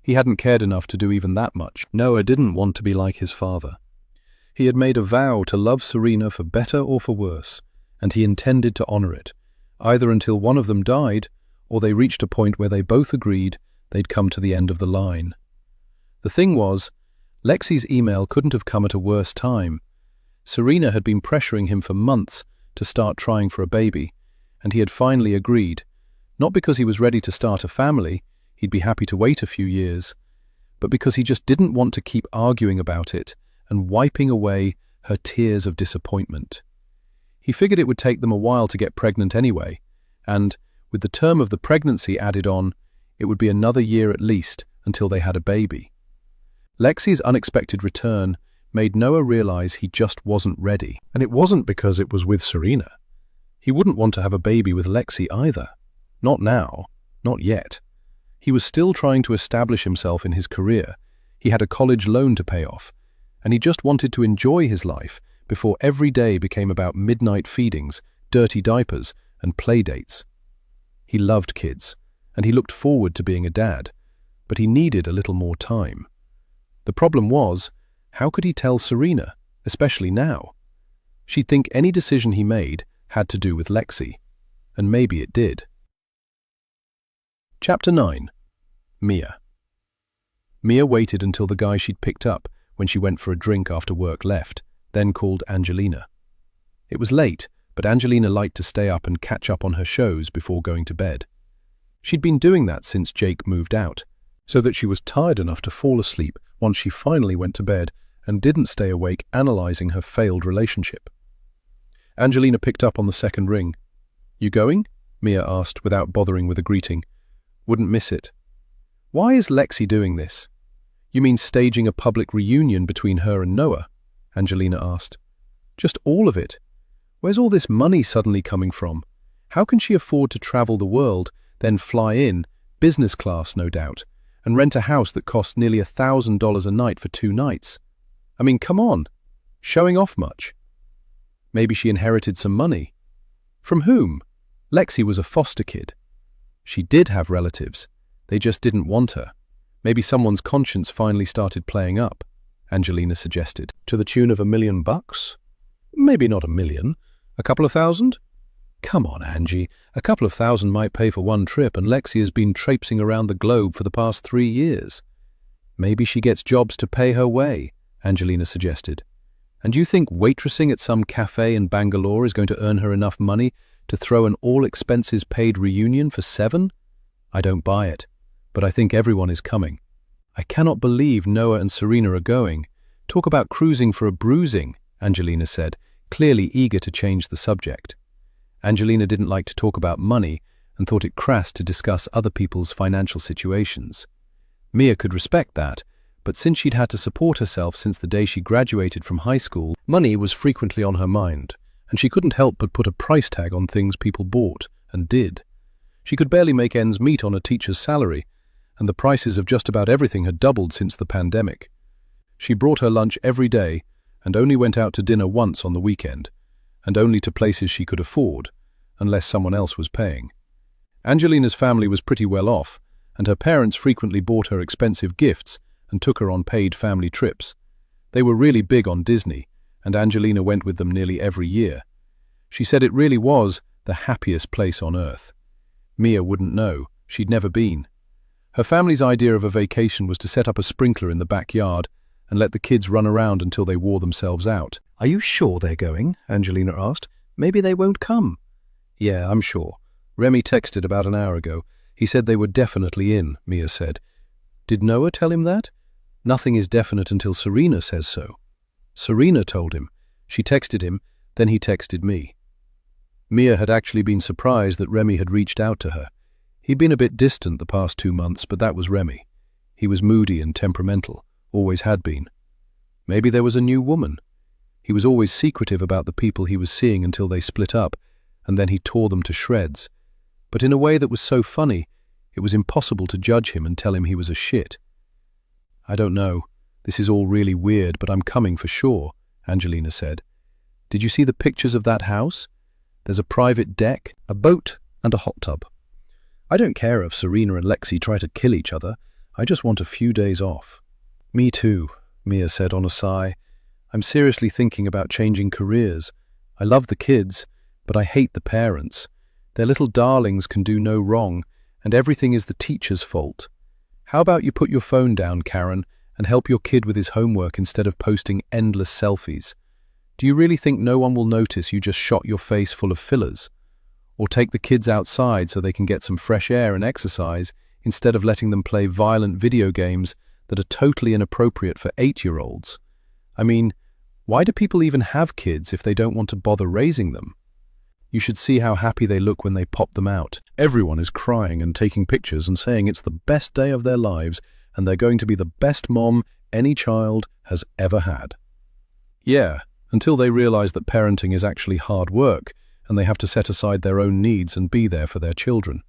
He hadn't cared enough to do even that much. Noah didn't want to be like his father. He had made a vow to love Serena for better or for worse, and he intended to honor it, either until one of them died, or they reached a point where they both agreed they'd come to the end of the line. The thing was, Lexi's email couldn't have come at a worse time. Serena had been pressuring him for months to start trying for a baby, and he had finally agreed, not because he was ready to start a family, he'd be happy to wait a few years, but because he just didn't want to keep arguing about it and wiping away her tears of disappointment. He figured it would take them a while to get pregnant anyway, and, with the term of the pregnancy added on, it would be another year at least until they had a baby. Lexi's unexpected return made Noah realize he just wasn't ready. And it wasn't because it was with Serena. He wouldn't want to have a baby with Lexi either. Not now. Not yet. He was still trying to establish himself in his career. He had a college loan to pay off, and he just wanted to enjoy his life before every day became about midnight feedings, dirty diapers, and play dates. He loved kids, and he looked forward to being a dad, but he needed a little more time. The problem was, how could he tell Serena, especially now? She'd think any decision he made had to do with Lexi, and maybe it did. Chapter 9. Mia. Mia waited until the guy she'd picked up when she went for a drink after work left, then called Angelina. It was late, but Angelina liked to stay up and catch up on her shows before going to bed. She'd been doing that since Jake moved out, so that she was tired enough to fall asleep once she finally went to bed and didn't stay awake analyzing her failed relationship. Angelina picked up on the second ring. "You going?" Mia asked without bothering with a greeting. "Wouldn't miss it." "Why is Lexi doing this?" "You mean staging a public reunion between her and Noah?" Angelina asked. "Just all of it. Where's all this money suddenly coming from? How can she afford to travel the world, then fly in, business class no doubt, and rent a house that costs nearly $1,000 a night for 2 nights? I mean, come on. Showing off much?" "Maybe she inherited some money." "From whom?" "Lexi was a foster kid." "She did have relatives. They just didn't want her. Maybe someone's conscience finally started playing up," Angelina suggested. "To the tune of $1 million? Maybe not 1 million. A couple of thousand?" "Come on, Angie. A couple of thousand might pay for one trip, and Lexi has been traipsing around the globe for the past 3 years." "Maybe she gets jobs to pay her way," Angelina suggested. "And you think waitressing at some cafe in Bangalore is going to earn her enough money to throw an all-expenses-paid reunion for 7? I don't buy it, but I think everyone is coming. I cannot believe Noah and Serena are going. Talk about cruising for a bruising," Angelina said, clearly eager to change the subject. Angelina didn't like to talk about money and thought it crass to discuss other people's financial situations. Mia could respect that, but since she'd had to support herself since the day she graduated from high school, money was frequently on her mind, and she couldn't help but put a price tag on things people bought and did. She could barely make ends meet on a teacher's salary, and the prices of just about everything had doubled since the pandemic. She brought her lunch every day and only went out to dinner once on the weekend, and only to places she could afford, unless someone else was paying. Angelina's family was pretty well off, and her parents frequently bought her expensive gifts and took her on paid family trips. They were really big on Disney, and Angelina went with them nearly every year. She said it really was the happiest place on earth. Mia wouldn't know. She'd never been. Her family's idea of a vacation was to set up a sprinkler in the backyard and let the kids run around until they wore themselves out. "Are you sure they're going?" Angelina asked. "Maybe they won't come." Yeah, I'm sure. Remy texted about an hour ago. He said they were definitely in, Mia said. Did Noah tell him that? Nothing is definite until Serena says so. Serena told him. She texted him, then he texted me. Mia had actually been surprised that Remy had reached out to her. He'd been a bit distant the past 2 months, but that was Remy. He was moody and temperamental, always had been. Maybe there was a new woman. He was always secretive about the people he was seeing until they split up, and then he tore them to shreds. But in a way that was so funny, it was impossible to judge him and tell him he was a shit. I don't know. This is all really weird, but I'm coming for sure, Angelina said. Did you see the pictures of that house? There's a private deck, a boat, and a hot tub. I don't care if Serena and Lexi try to kill each other. I just want a few days off. Me too, Mia said on a sigh. I'm seriously thinking about changing careers. I love the kids, but I hate the parents. Their little darlings can do no wrong, and everything is the teacher's fault. How about you put your phone down, Karen, and help your kid with his homework instead of posting endless selfies? Do you really think no one will notice you just shot your face full of fillers? Or take the kids outside so they can get some fresh air and exercise instead of letting them play violent video games that are totally inappropriate for 8-year-olds? I mean, why do people even have kids if they don't want to bother raising them? You should see how happy they look when they pop them out. Everyone is crying and taking pictures and saying it's the best day of their lives and they're going to be the best mom any child has ever had. Yeah, until they realize that parenting is actually hard work and they have to set aside their own needs and be there for their children.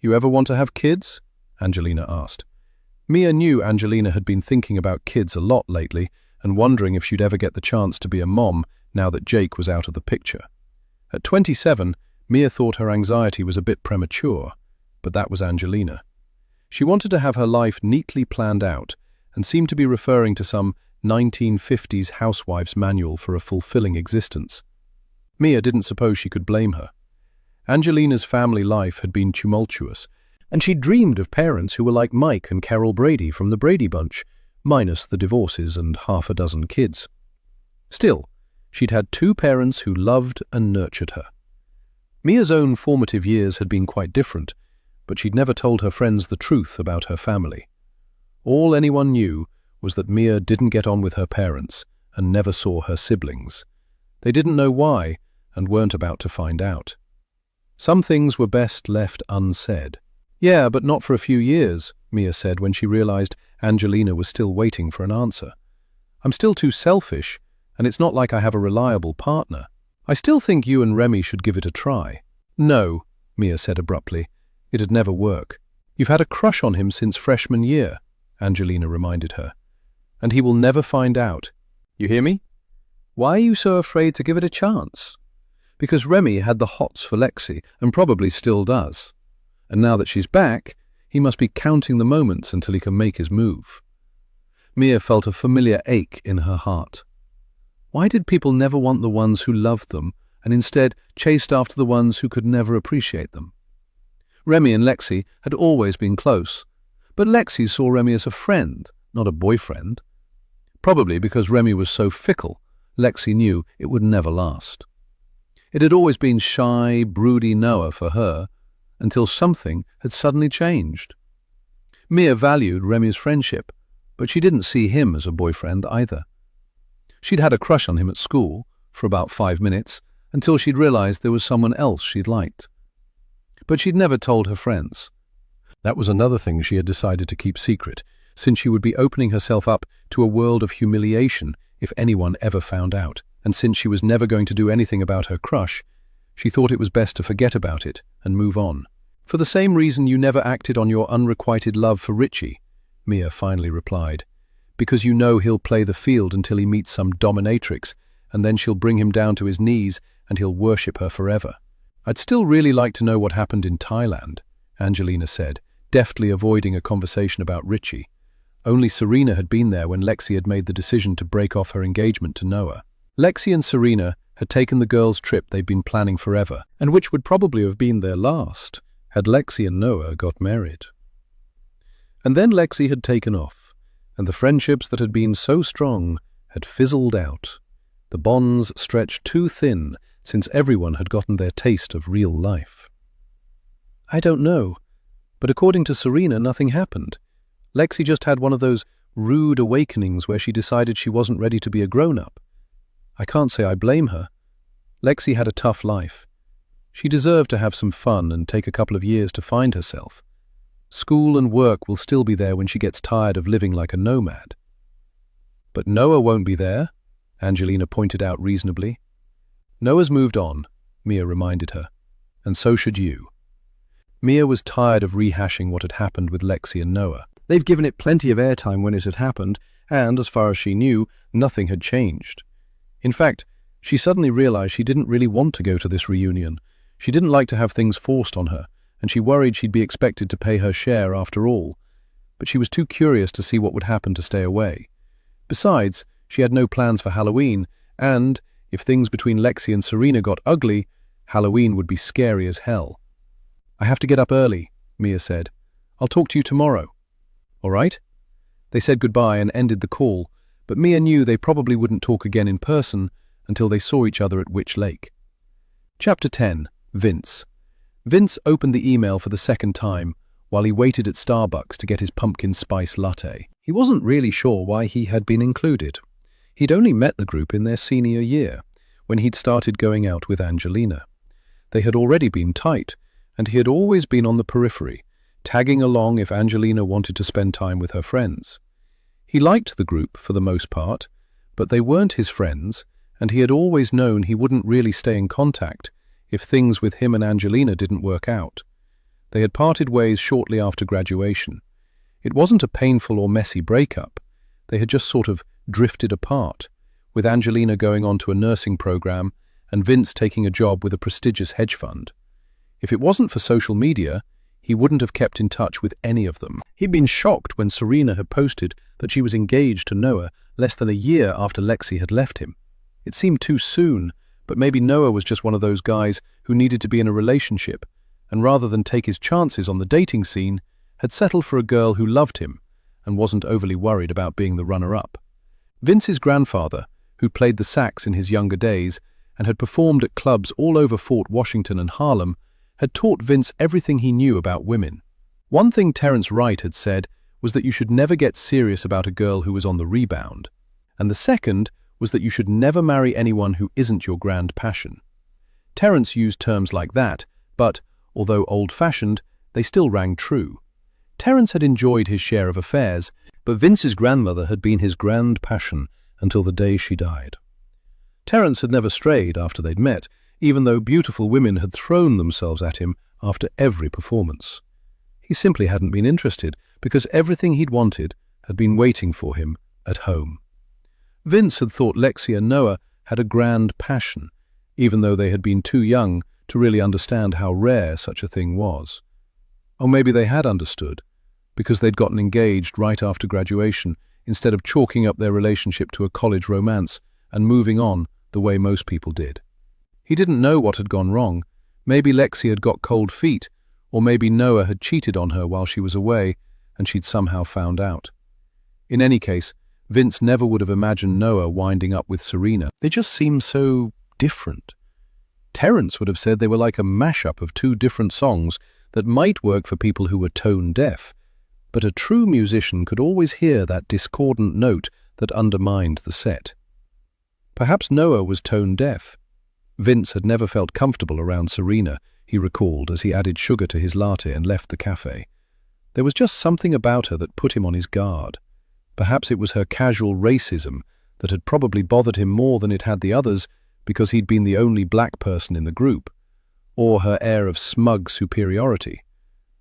You ever want to have kids? Angelina asked. Mia knew Angelina had been thinking about kids a lot lately and wondering if she'd ever get the chance to be a mom now that Jake was out of the picture. At 27, Mia thought her anxiety was a bit premature, but that was Angelina. She wanted to have her life neatly planned out and seemed to be referring to some 1950s housewife's manual for a fulfilling existence. Mia didn't suppose she could blame her. Angelina's family life had been tumultuous, and she dreamed of parents who were like Mike and Carol Brady from the Brady Bunch, minus the divorces and half a dozen kids. Still, she'd had 2 parents who loved and nurtured her. Mia's own formative years had been quite different, but she'd never told her friends the truth about her family. All anyone knew was that Mia didn't get on with her parents and never saw her siblings. They didn't know why and weren't about to find out. Some things were best left unsaid. Yeah, but not for a few years, Mia said when she realized Angelina was still waiting for an answer. I'm still too selfish, and it's not like I have a reliable partner. I still think you and Remy should give it a try. No, Mia said abruptly. It'd never work. You've had a crush on him since freshman year, Angelina reminded her. And he will never find out. You hear me? Why are you so afraid to give it a chance? Because Remy had the hots for Lexi and probably still does. And now that she's back, he must be counting the moments until he can make his move. Mia felt a familiar ache in her heart. Why did people never want the ones who loved them and instead chased after the ones who could never appreciate them? Remy and Lexi had always been close, but Lexi saw Remy as a friend, not a boyfriend. Probably because Remy was so fickle, Lexi knew it would never last. It had always been shy, broody Noah for her, until something had suddenly changed. Mia valued Remy's friendship, but she didn't see him as a boyfriend either. She'd had a crush on him at school for about 5 minutes until she'd realized there was someone else she'd liked. But she'd never told her friends. That was another thing she had decided to keep secret, since she would be opening herself up to a world of humiliation if anyone ever found out, and since she was never going to do anything about her crush, she thought it was best to forget about it and move on. For the same reason you never acted on your unrequited love for Richie, Mia finally replied. Because you know he'll play the field until he meets some dominatrix, and then she'll bring him down to his knees and he'll worship her forever. I'd still really like to know what happened in Thailand, Angelina said, deftly avoiding a conversation about Richie. Only Serena had been there when Lexi had made the decision to break off her engagement to Noah. Lexi and Serena had taken the girls' trip they'd been planning forever, and which would probably have been their last, had Lexi and Noah got married. And then Lexi had taken off, and the friendships that had been so strong had fizzled out. The bonds stretched too thin, since everyone had gotten their taste of real life? I don't know, but according to Serena, nothing happened. Lexi just had one of those rude awakenings where she decided she wasn't ready to be a grown-up. I can't say I blame her. Lexi had a tough life. She deserved to have some fun and take a couple of years to find herself. School and work will still be there when she gets tired of living like a nomad. But Noah won't be there, Angelina pointed out reasonably. Noah's moved on, Mia reminded her, and so should you. Mia was tired of rehashing what had happened with Lexi and Noah. They've given it plenty of airtime when it had happened, and, as far as she knew, nothing had changed. In fact, she suddenly realized she didn't really want to go to this reunion. She didn't like to have things forced on her, and she worried she'd be expected to pay her share after all. But she was too curious to see what would happen to stay away. Besides, she had no plans for Halloween, and, if things between Lexi and Serena got ugly, Halloween would be scary as hell. I have to get up early, Mia said. I'll talk to you tomorrow. All right? They said goodbye and ended the call, but Mia knew they probably wouldn't talk again in person until they saw each other at Witch Lake. Chapter 10. Vince. Vince opened the email for the second time while he waited at Starbucks to get his pumpkin spice latte. He wasn't really sure why he had been included. He'd only met the group in their senior year, when he'd started going out with Angelina. They had already been tight, and he had always been on the periphery, tagging along if Angelina wanted to spend time with her friends. He liked the group for the most part, but they weren't his friends, and he had always known he wouldn't really stay in contact if things with him and Angelina didn't work out. They had parted ways shortly after graduation. It wasn't a painful or messy breakup. They had just sort of drifted apart, with Angelina going on to a nursing program and Vince taking a job with a prestigious hedge fund. If it wasn't for social media, he wouldn't have kept in touch with any of them. He'd been shocked when Serena had posted that she was engaged to Noah less than a year after Lexi had left him. It seemed too soon, but maybe Noah was just one of those guys who needed to be in a relationship, and rather than take his chances on the dating scene, had settled for a girl who loved him and wasn't overly worried about being the runner-up. Vince's grandfather, who played the sax in his younger days and had performed at clubs all over Fort Washington and Harlem, had taught Vince everything he knew about women. One thing Terence Wright had said was that you should never get serious about a girl who was on the rebound, and the second was that you should never marry anyone who isn't your grand passion. Terence used terms like that, but, although old-fashioned, they still rang true. Terence had enjoyed his share of affairs, but Vince's grandmother had been his grand passion until the day she died. Terence had never strayed after they'd met, even though beautiful women had thrown themselves at him after every performance. He simply hadn't been interested, because everything he'd wanted had been waiting for him at home. Vince had thought Lexi and Noah had a grand passion, even though they had been too young to really understand how rare such a thing was. Or maybe they had understood, because they'd gotten engaged right after graduation instead of chalking up their relationship to a college romance and moving on the way most people did. He didn't know what had gone wrong. Maybe Lexi had got cold feet, or maybe Noah had cheated on her while she was away and she'd somehow found out. In any case, Vince never would have imagined Noah winding up with Serena. They just seemed so different. Terence would have said they were like a mashup of two different songs that might work for people who were tone deaf, but a true musician could always hear that discordant note that undermined the set. Perhaps Noah was tone deaf. Vince had never felt comfortable around Serena, he recalled as he added sugar to his latte and left the cafe. There was just something about her that put him on his guard. Perhaps it was her casual racism that had probably bothered him more than it had the others because he'd been the only black person in the group, or her air of smug superiority.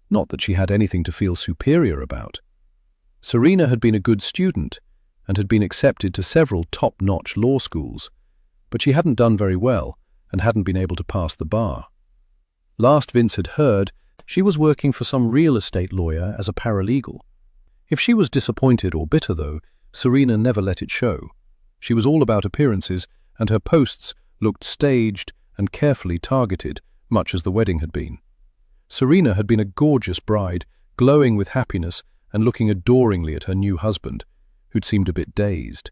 Not that she had anything to feel superior about. Serena had been a good student and had been accepted to several top-notch law schools, but she hadn't done very well and hadn't been able to pass the bar. Last Vince had heard, she was working for some real estate lawyer as a paralegal. If she was disappointed or bitter, though, Serena never let it show. She was all about appearances, and her posts looked staged and carefully targeted, much as the wedding had been. Serena had been a gorgeous bride, glowing with happiness and looking adoringly at her new husband, who'd seemed a bit dazed.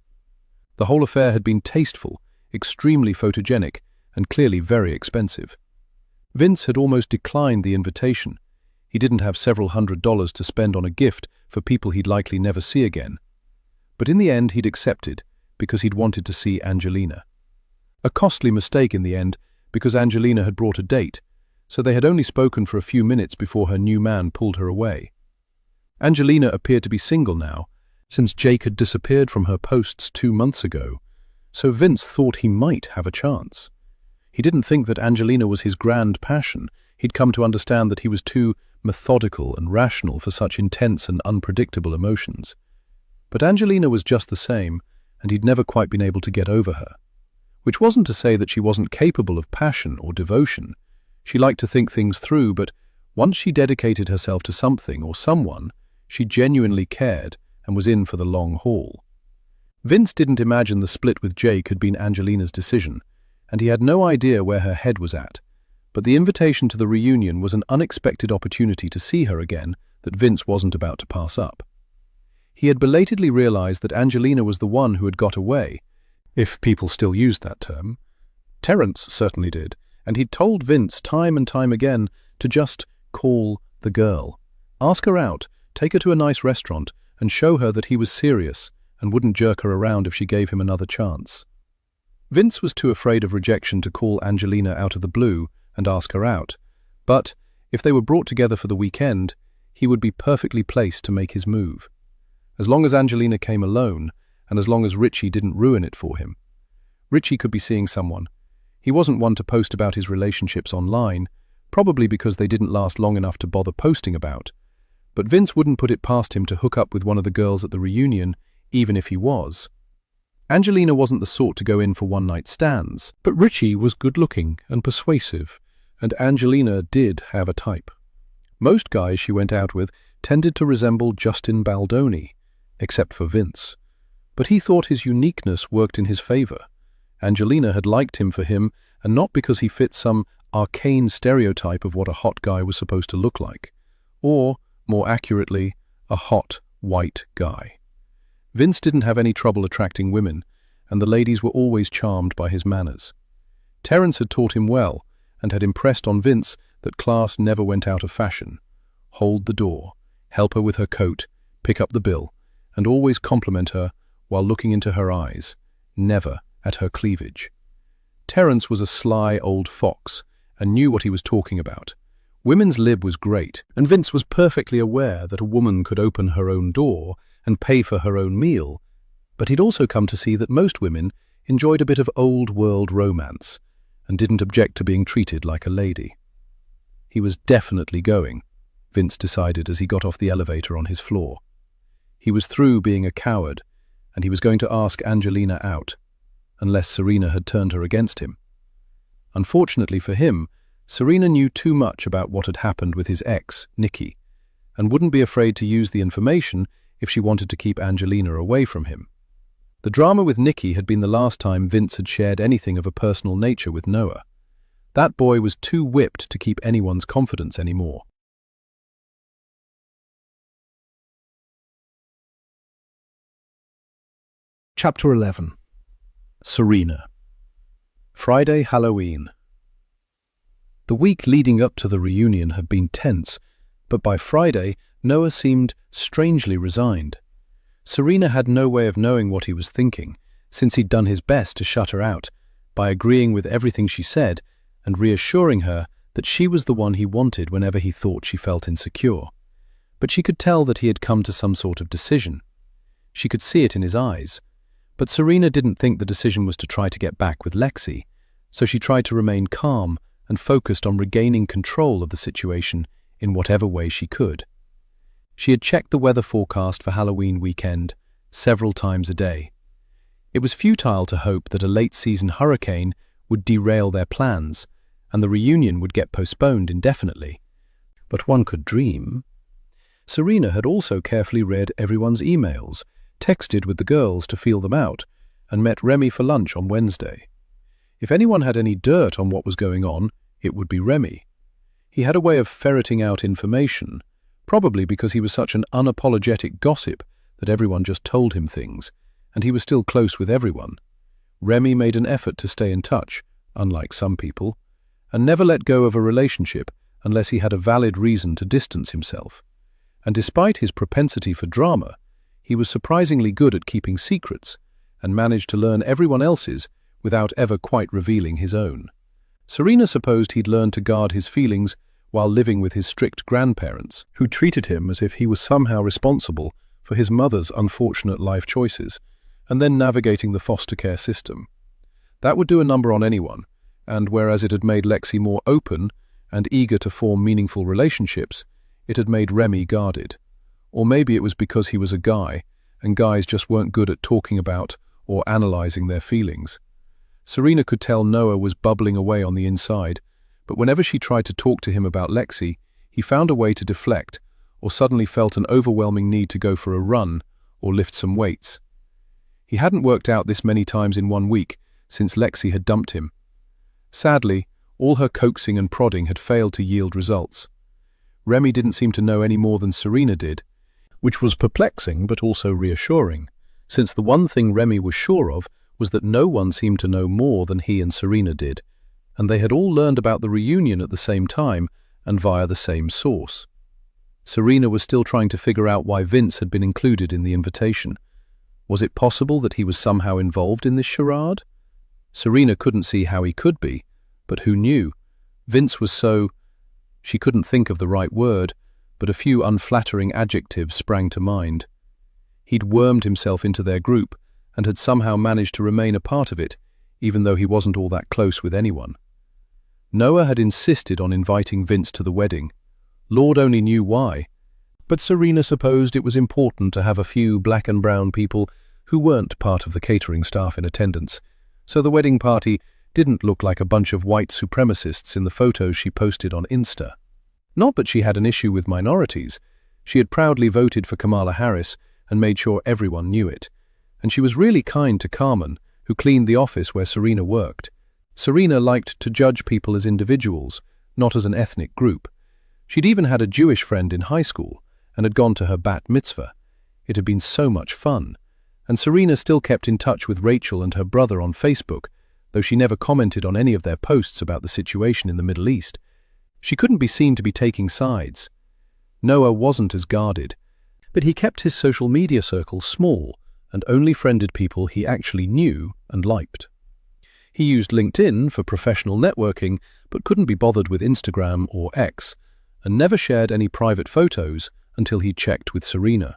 The whole affair had been tasteful, extremely photogenic, and clearly very expensive. Vince had almost declined the invitation. He didn't have several $100s to spend on a gift for people he'd likely never see again. But in the end he'd accepted, because he'd wanted to see Angelina. A costly mistake in the end, because Angelina had brought a date, so they had only spoken for a few minutes before her new man pulled her away. Angelina appeared to be single now, since Jake had disappeared from her posts 2 months ago, so Vince thought he might have a chance. He didn't think that Angelina was his grand passion. He'd come to understand that he was too methodical and rational for such intense and unpredictable emotions. But Angelina was just the same, and he'd never quite been able to get over her. Which wasn't to say that she wasn't capable of passion or devotion. She liked to think things through, but once she dedicated herself to something or someone, she genuinely cared and was in for the long haul. Vince didn't imagine the split with Jake had been Angelina's decision, and he had no idea where her head was at. But the invitation to the reunion was an unexpected opportunity to see her again that Vince wasn't about to pass up. He had belatedly realized that Angelina was the one who had got away, if people still used that term. Terence certainly did, and he'd told Vince time and time again to just call the girl. Ask her out, take her to a nice restaurant, and show her that he was serious and wouldn't jerk her around if she gave him another chance. Vince was too afraid of rejection to call Angelina out of the blue and ask her out, but if they were brought together for the weekend, he would be perfectly placed to make his move. As long as Angelina came alone, and as long as Richie didn't ruin it for him. Richie could be seeing someone. He wasn't one to post about his relationships online, probably because they didn't last long enough to bother posting about. But Vince wouldn't put it past him to hook up with one of the girls at the reunion, even if he was. Angelina wasn't the sort to go in for one-night stands, but Richie was good-looking and persuasive, and Angelina did have a type. Most guys she went out with tended to resemble Justin Baldoni, except for Vince. But he thought his uniqueness worked in his favor. Angelina had liked him for him, and not because he fit some arcane stereotype of what a hot guy was supposed to look like. Or, more accurately, a hot, white guy. Vince didn't have any trouble attracting women, and the ladies were always charmed by his manners. Terence had taught him well, and had impressed on Vince that class never went out of fashion. Hold the door, help her with her coat, pick up the bill, and always compliment her while looking into her eyes, never at her cleavage. Terence was a sly old fox, and knew what he was talking about. Women's lib was great, and Vince was perfectly aware that a woman could open her own door and pay for her own meal, but he'd also come to see that most women enjoyed a bit of old-world romance, and didn't object to being treated like a lady. He was definitely going, Vince decided as he got off the elevator on his floor. He was through being a coward, and he was going to ask Angelina out, unless Serena had turned her against him. Unfortunately for him, Serena knew too much about what had happened with his ex, Nikki, and wouldn't be afraid to use the information if she wanted to keep Angelina away from him. The drama with Nikki had been the last time Vince had shared anything of a personal nature with Noah. That boy was too whipped to keep anyone's confidence anymore. Chapter 11. Serena. Friday, Halloween. The week leading up to the reunion had been tense, but by Friday, Noah seemed strangely resigned. Serena had no way of knowing what he was thinking, since he'd done his best to shut her out, by agreeing with everything she said and reassuring her that she was the one he wanted whenever he thought she felt insecure. But she could tell that he had come to some sort of decision. She could see it in his eyes. But Serena didn't think the decision was to try to get back with Lexi, so she tried to remain calm and focused on regaining control of the situation in whatever way she could. She had checked the weather forecast for Halloween weekend several times a day. It was futile to hope that a late-season hurricane would derail their plans, and the reunion would get postponed indefinitely. But one could dream. Serena had also carefully read everyone's emails, texted with the girls to feel them out, and met Remy for lunch on Wednesday. If anyone had any dirt on what was going on, it would be Remy. He had a way of ferreting out information, probably because he was such an unapologetic gossip that everyone just told him things, and he was still close with everyone. Remy made an effort to stay in touch, unlike some people, and never let go of a relationship unless he had a valid reason to distance himself. And despite his propensity for drama, he was surprisingly good at keeping secrets and managed to learn everyone else's without ever quite revealing his own. Serena supposed he'd learned to guard his feelings while living with his strict grandparents, who treated him as if he was somehow responsible for his mother's unfortunate life choices, and then navigating the foster care system. That would do a number on anyone, and whereas it had made Lexi more open and eager to form meaningful relationships, it had made Remy guarded. Or maybe it was because he was a guy, and guys just weren't good at talking about or analyzing their feelings. Serena could tell Noah was bubbling away on the inside, but whenever she tried to talk to him about Lexi, he found a way to deflect, or suddenly felt an overwhelming need to go for a run or lift some weights. He hadn't worked out this many times in 1 week since Lexi had dumped him. Sadly, all her coaxing and prodding had failed to yield results. Remy didn't seem to know any more than Serena did, which was perplexing but also reassuring, since the one thing Remy was sure of was that no one seemed to know more than he and Serena did, and they had all learned about the reunion at the same time and via the same source. Serena was still trying to figure out why Vince had been included in the invitation. Was it possible that he was somehow involved in this charade? Serena couldn't see how he could be, but who knew? Vince was so... She couldn't think of the right word, but a few unflattering adjectives sprang to mind. He'd wormed himself into their group and had somehow managed to remain a part of it, even though he wasn't all that close with anyone. Noah had insisted on inviting Vince to the wedding. Lord only knew why, but Serena supposed it was important to have a few black and brown people who weren't part of the catering staff in attendance, so the wedding party didn't look like a bunch of white supremacists in the photos she posted on Insta. Not that she had an issue with minorities. She had proudly voted for Kamala Harris and made sure everyone knew it. And she was really kind to Carmen, who cleaned the office where Serena worked. Serena liked to judge people as individuals, not as an ethnic group. She'd even had a Jewish friend in high school and had gone to her bat mitzvah. It had been so much fun. And Serena still kept in touch with Rachel and her brother on Facebook, though she never commented on any of their posts about the situation in the Middle East. She couldn't be seen to be taking sides. Noah wasn't as guarded, but he kept his social media circle small and only friended people he actually knew and liked. He used LinkedIn for professional networking, but couldn't be bothered with Instagram or X, and never shared any private photos until he checked with Serena.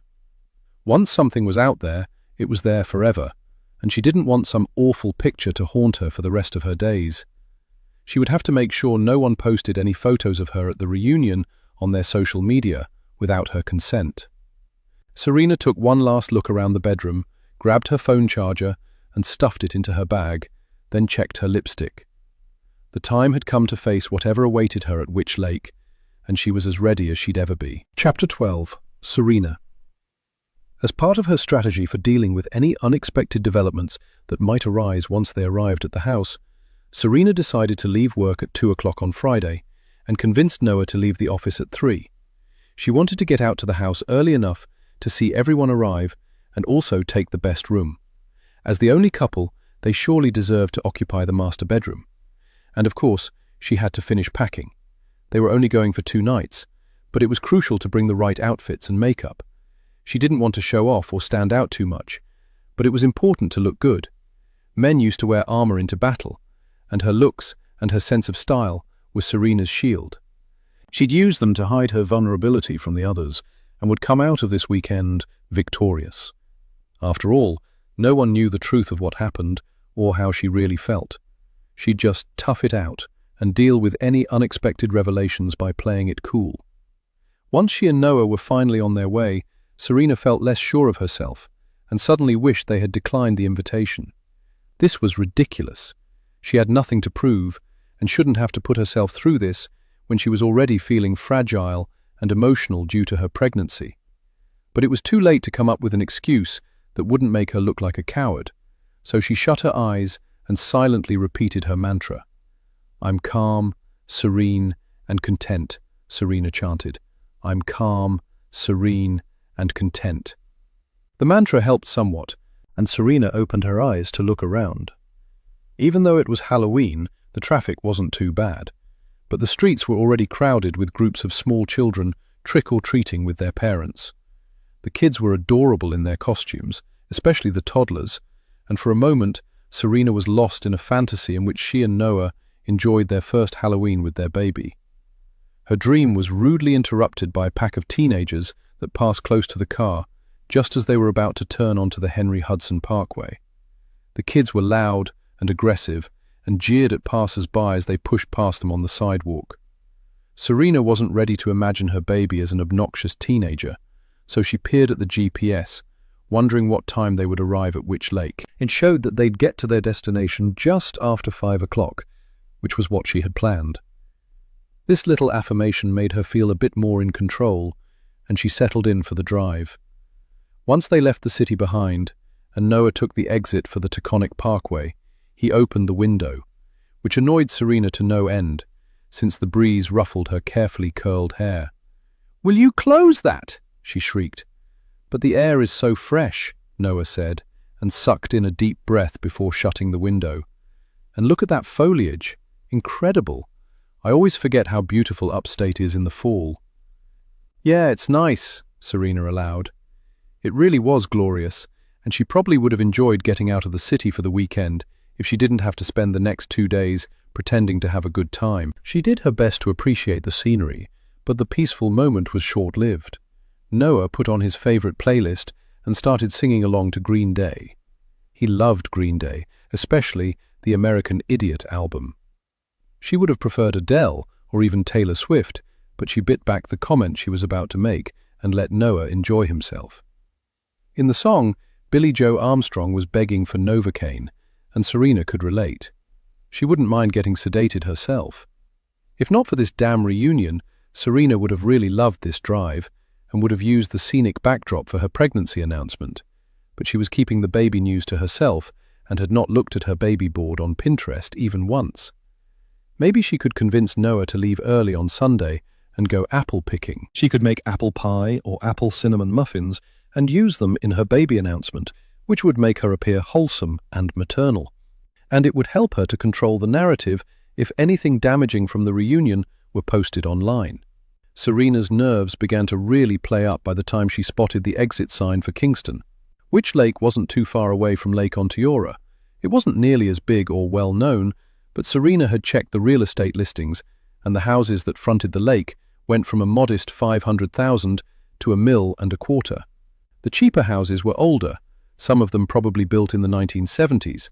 Once something was out there, it was there forever, and she didn't want some awful picture to haunt her for the rest of her days. She would have to make sure no one posted any photos of her at the reunion on their social media without her consent. Serena took one last look around the bedroom, grabbed her phone charger and stuffed it into her bag, then checked her lipstick. The time had come to face whatever awaited her at Witch Lake, and she was as ready as she'd ever be. Chapter 12. Serena. As part of her strategy for dealing with any unexpected developments that might arise once they arrived at the house, Serena decided to leave work at 2 o'clock on Friday and convinced Noah to leave the office at 3. She wanted to get out to the house early enough to see everyone arrive and also take the best room. As the only couple, they surely deserved to occupy the master bedroom. And of course, she had to finish packing. They were only going for 2 nights, but it was crucial to bring the right outfits and makeup. She didn't want to show off or stand out too much, but it was important to look good. Men used to wear armor into battle, and her looks and her sense of style was Serena's shield. She'd use them to hide her vulnerability from the others, and would come out of this weekend victorious. After all, no one knew the truth of what happened or how she really felt. She'd just tough it out and deal with any unexpected revelations by playing it cool. Once she and Noah were finally on their way, Serena felt less sure of herself and suddenly wished they had declined the invitation. This was ridiculous. She had nothing to prove and shouldn't have to put herself through this when she was already feeling fragile and emotional due to her pregnancy. But it was too late to come up with an excuse that wouldn't make her look like a coward, so she shut her eyes and silently repeated her mantra. "I'm calm, serene, and content," Serena chanted. "I'm calm, serene, and content." The mantra helped somewhat, and Serena opened her eyes to look around. Even though it was Halloween, The traffic wasn't too bad, but the streets were already crowded with groups of small children trick-or-treating with their parents. The kids were adorable in their costumes, especially the toddlers, and for a moment Serena was lost in a fantasy in which she and Noah enjoyed their first Halloween with their baby. Her dream was rudely interrupted by a pack of teenagers that passed close to the car, just as they were about to turn onto the Henry Hudson Parkway. The kids were loud and aggressive and jeered at passers-by as they pushed past them on the sidewalk. Serena wasn't ready to imagine her baby as an obnoxious teenager, so she peered at the GPS, wondering what time they would arrive at which lake. It showed that they'd get to their destination just after 5 o'clock, which was what she had planned. This little affirmation made her feel a bit more in control, and she settled in for the drive. Once they left the city behind, and Noah took the exit for the Taconic Parkway, he opened the window, which annoyed Serena to no end, since the breeze ruffled her carefully curled hair. "Will you close that?" she shrieked. "But the air is so fresh," Noah said, and sucked in a deep breath before shutting the window. "And look at that foliage. Incredible. I always forget how beautiful upstate is in the fall." "Yeah, it's nice," Serena allowed. It really was glorious, and she probably would have enjoyed getting out of the city for the weekend if she didn't have to spend the next 2 days pretending to have a good time. She did her best to appreciate the scenery, but the peaceful moment was short-lived. Noah put on his favorite playlist and started singing along to Green Day. He loved Green Day, especially the American Idiot album. She would have preferred Adele or even Taylor Swift, but she bit back the comment she was about to make and let Noah enjoy himself. In the song, Billie Joe Armstrong was begging for Novocaine, and Serena could relate. She wouldn't mind getting sedated herself. If not for this damn reunion, Serena would have really loved this drive and would have used the scenic backdrop for her pregnancy announcement, but she was keeping the baby news to herself and had not looked at her baby board on Pinterest even once. Maybe she could convince Noah to leave early on Sunday and go apple picking. She could make apple pie or apple cinnamon muffins and use them in her baby announcement, which would make her appear wholesome and maternal. And it would help her to control the narrative if anything damaging from the reunion were posted online. Serena's nerves began to really play up by the time she spotted the exit sign for Kingston. Witch Lake wasn't too far away from Lake Onteora. It wasn't nearly as big or well known, but Serena had checked the real estate listings, and the houses that fronted the lake went from a modest 500,000 to $1.25 million. The cheaper houses were older, some of them probably built in the 1970s,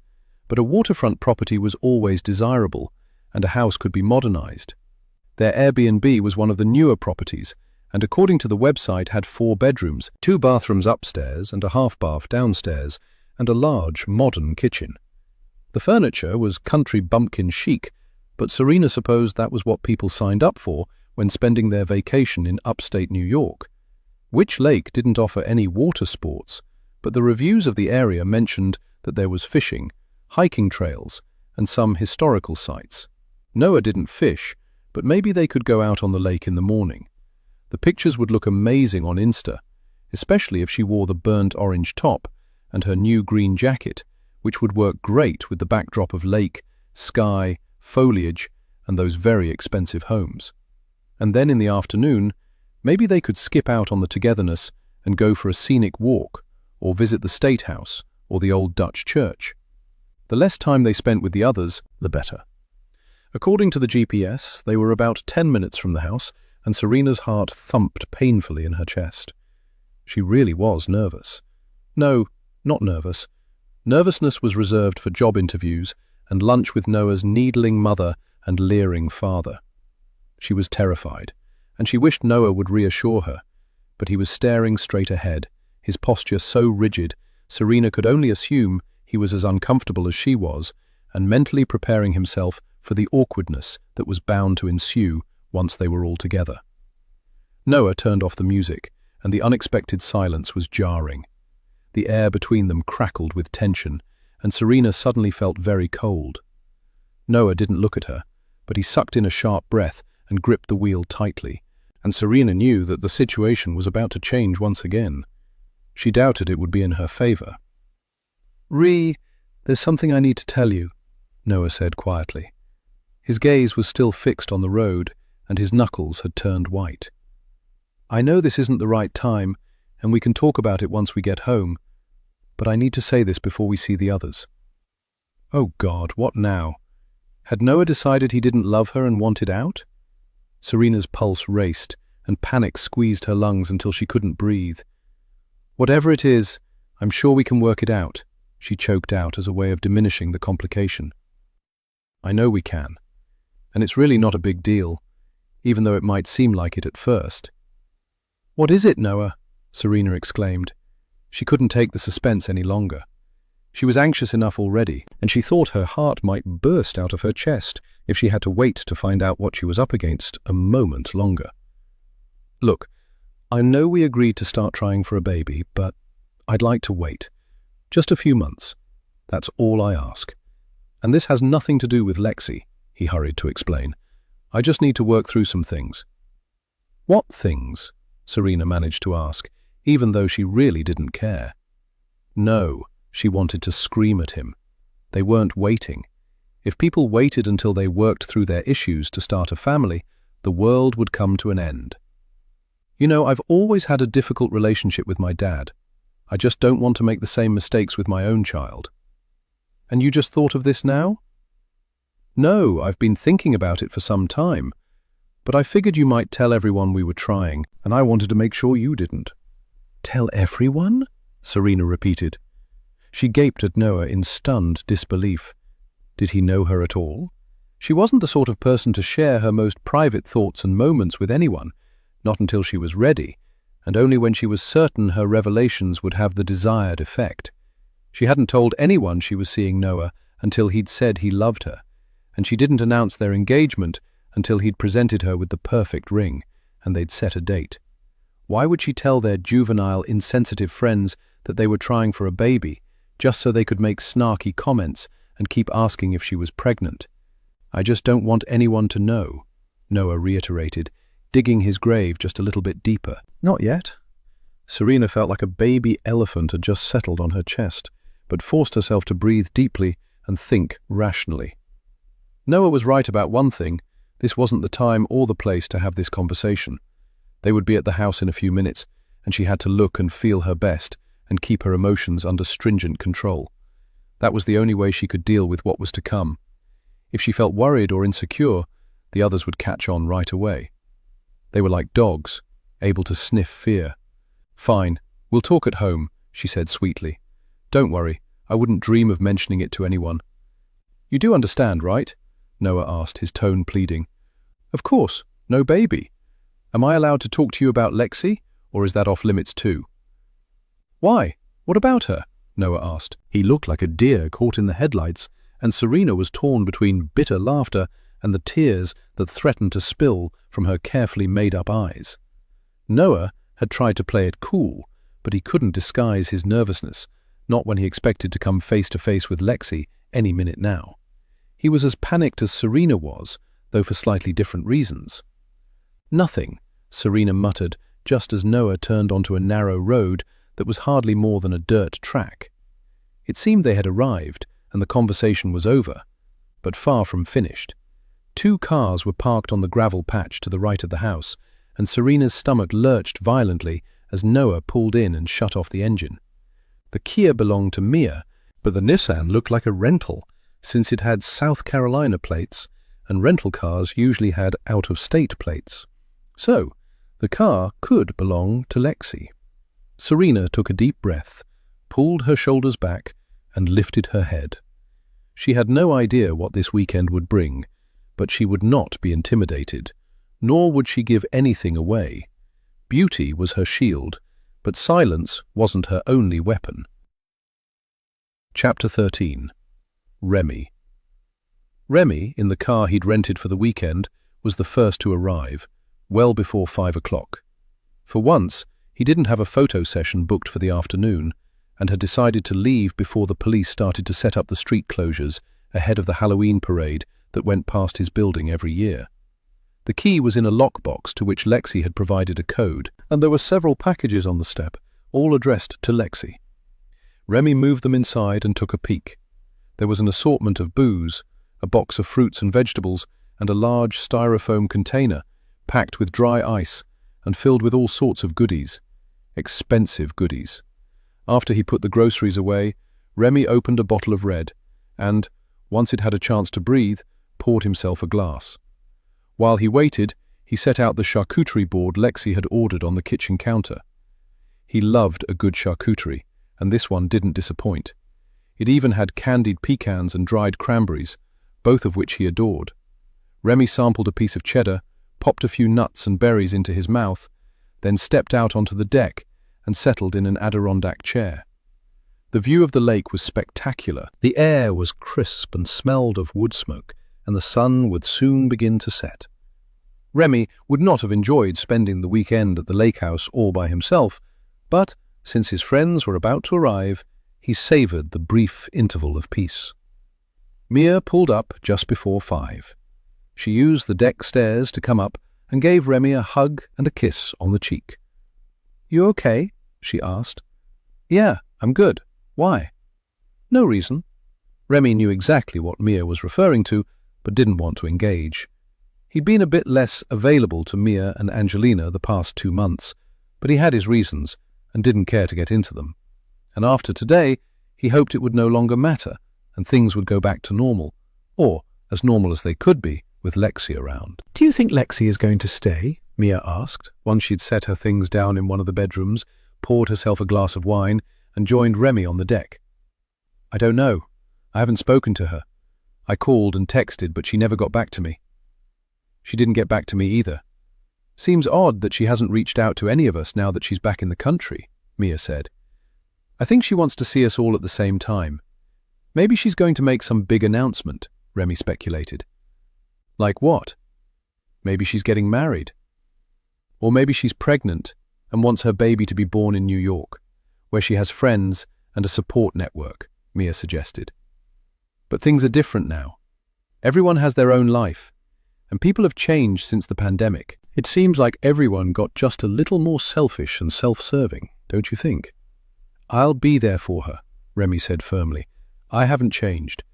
but a waterfront property was always desirable, and a house could be modernized. Their Airbnb was one of the newer properties, and according to the website had 4 bedrooms, 2 bathrooms upstairs and a half-bath downstairs, and a large, modern kitchen. The furniture was country bumpkin chic, but Serena supposed that was what people signed up for when spending their vacation in upstate New York. Witch Lake didn't offer any water sports, but the reviews of the area mentioned that there was fishing, hiking trails, and some historical sites. Noah didn't fish, but maybe they could go out on the lake in the morning. The pictures would look amazing on Insta, especially if she wore the burnt orange top and her new green jacket, which would work great with the backdrop of lake, sky, foliage, and those very expensive homes. And then in the afternoon, maybe they could skip out on the togetherness and go for a scenic walk, or visit the State House or the old Dutch church. The less time they spent with the others, the better. According to the GPS, they were about 10 minutes from the house, and Serena's heart thumped painfully in her chest. She really was nervous. No, not nervous. Nervousness was reserved for job interviews and lunch with Noah's needling mother and leering father. She was terrified, and she wished Noah would reassure her, but he was staring straight ahead, his posture so rigid, Serena could only assume he was as uncomfortable as she was, and mentally preparing himself for the awkwardness that was bound to ensue once they were all together. Noah turned off the music, and the unexpected silence was jarring. The air between them crackled with tension, and Serena suddenly felt very cold. Noah didn't look at her, but he sucked in a sharp breath and gripped the wheel tightly, and Serena knew that the situation was about to change once again. She doubted it would be in her favor. "There's something I need to tell you," Noah said quietly. His gaze was still fixed on the road, and his knuckles had turned white. "I know this isn't the right time, and we can talk about it once we get home, but I need to say this before we see the others." Oh God, what now? Had Noah decided he didn't love her and wanted out? Serena's pulse raced, and panic squeezed her lungs until she couldn't breathe. "Whatever it is, I'm sure we can work it out," she choked out as a way of diminishing the complication. "I know we can. And it's really not a big deal, even though it might seem like it at first." "What is it, Noah?" Serena exclaimed. She couldn't take the suspense any longer. She was anxious enough already, and she thought her heart might burst out of her chest if she had to wait to find out what she was up against a moment longer. "Look, I know we agreed to start trying for a baby, but I'd like to wait. Just a few months. That's all I ask. And this has nothing to do with Lexi," he hurried to explain. "I just need to work through some things." "What things?" Serena managed to ask, even though she really didn't care. No, she wanted to scream at him. They weren't waiting. If people waited until they worked through their issues to start a family, the world would come to an end. "You know, I've always had a difficult relationship with my dad. I just don't want to make the same mistakes with my own child." "And you just thought of this now?" "No, I've been thinking about it for some time. But I figured you might tell everyone we were trying, and I wanted to make sure you didn't." "Tell everyone?" Serena repeated. She gaped at Noah in stunned disbelief. Did he know her at all? She wasn't the sort of person to share her most private thoughts and moments with anyone, not until she was ready, and only when she was certain her revelations would have the desired effect. She hadn't told anyone she was seeing Noah until he'd said he loved her, and she didn't announce their engagement until he'd presented her with the perfect ring, and they'd set a date. Why would she tell their juvenile, insensitive friends that they were trying for a baby, just so they could make snarky comments and keep asking if she was pregnant? "I just don't want anyone to know," Noah reiterated, digging his grave just a little bit deeper. "Not yet." Serena felt like a baby elephant had just settled on her chest, but forced herself to breathe deeply and think rationally. Noah was right about one thing. This wasn't the time or the place to have this conversation. They would be at the house in a few minutes, and she had to look and feel her best and keep her emotions under stringent control. That was the only way she could deal with what was to come. If she felt worried or insecure, the others would catch on right away. They were like dogs, able to sniff fear. "Fine, we'll talk at home," she said sweetly. "Don't worry, I wouldn't dream of mentioning it to anyone." "You do understand, right?" Noah asked, his tone pleading. "Of course, no baby. Am I allowed to talk to you about Lexi, or is that off limits too?" "Why? What about her?" Noah asked. He looked like a deer caught in the headlights, and Serena was torn between bitter laughter and the tears that threatened to spill from her carefully made-up eyes. Noah had tried to play it cool, but he couldn't disguise his nervousness, not when he expected to come face-to-face with Lexi any minute now. He was as panicked as Serena was, though for slightly different reasons. "Nothing," Serena muttered, just as Noah turned onto a narrow road that was hardly more than a dirt track. It seemed they had arrived, and the conversation was over, but far from finished. 2 cars were parked on the gravel patch to the right of the house, and Serena's stomach lurched violently as Noah pulled in and shut off the engine. The Kia belonged to Mia, but the Nissan looked like a rental, since it had South Carolina plates, and rental cars usually had out-of-state plates. So, the car could belong to Lexi. Serena took a deep breath, pulled her shoulders back, and lifted her head. She had no idea what this weekend would bring, but she would not be intimidated, nor would she give anything away. Beauty was her shield, but silence wasn't her only weapon. Chapter 13. Remy. Remy, in the car he'd rented for the weekend, was the first to arrive, well before 5 o'clock. For once, he didn't have a photo session booked for the afternoon, and had decided to leave before the police started to set up the street closures ahead of the Halloween parade that went past his building every year. The key was in a lockbox to which Lexi had provided a code, and there were several packages on the step, all addressed to Lexi. Remy moved them inside and took a peek. There was an assortment of booze, a box of fruits and vegetables, and a large styrofoam container packed with dry ice and filled with all sorts of goodies. Expensive goodies. After he put the groceries away, Remy opened a bottle of red and, once it had a chance to breathe, poured himself a glass. While he waited, he set out the charcuterie board Lexi had ordered on the kitchen counter. He loved a good charcuterie, and this one didn't disappoint. It even had candied pecans and dried cranberries, both of which he adored. Remy sampled a piece of cheddar, popped a few nuts and berries into his mouth, then stepped out onto the deck and settled in an Adirondack chair. The view of the lake was spectacular. The air was crisp and smelled of wood smoke, and the sun would soon begin to set. Remy would not have enjoyed spending the weekend at the lake house all by himself, but since his friends were about to arrive, he savoured the brief interval of peace. Mia pulled up just before 5. She used the deck stairs to come up and gave Remy a hug and a kiss on the cheek. "You okay?" she asked. "Yeah, I'm good. Why?" "No reason." Remy knew exactly what Mia was referring to, but didn't want to engage. He'd been a bit less available to Mia and Angelina the past 2 months, but he had his reasons and didn't care to get into them. And after today, he hoped it would no longer matter and things would go back to normal, or as normal as they could be with Lexi around. "Do you think Lexi is going to stay?" Mia asked, once she'd set her things down in one of the bedrooms, poured herself a glass of wine, and joined Remy on the deck. "I don't know. I haven't spoken to her. I called and texted, but she never got back to me." "She didn't get back to me either. Seems odd that she hasn't reached out to any of us now that she's back in the country," Mia said. "I think she wants to see us all at the same time. Maybe she's going to make some big announcement," Remy speculated. "Like what? Maybe she's getting married. Or maybe she's pregnant and wants her baby to be born in New York, where she has friends and a support network," Mia suggested. "But things are different now. Everyone has their own life, and people have changed since the pandemic." "It seems like everyone got just a little more selfish and self-serving, don't you think?" "I'll be there for her," Remy said firmly. "I haven't changed."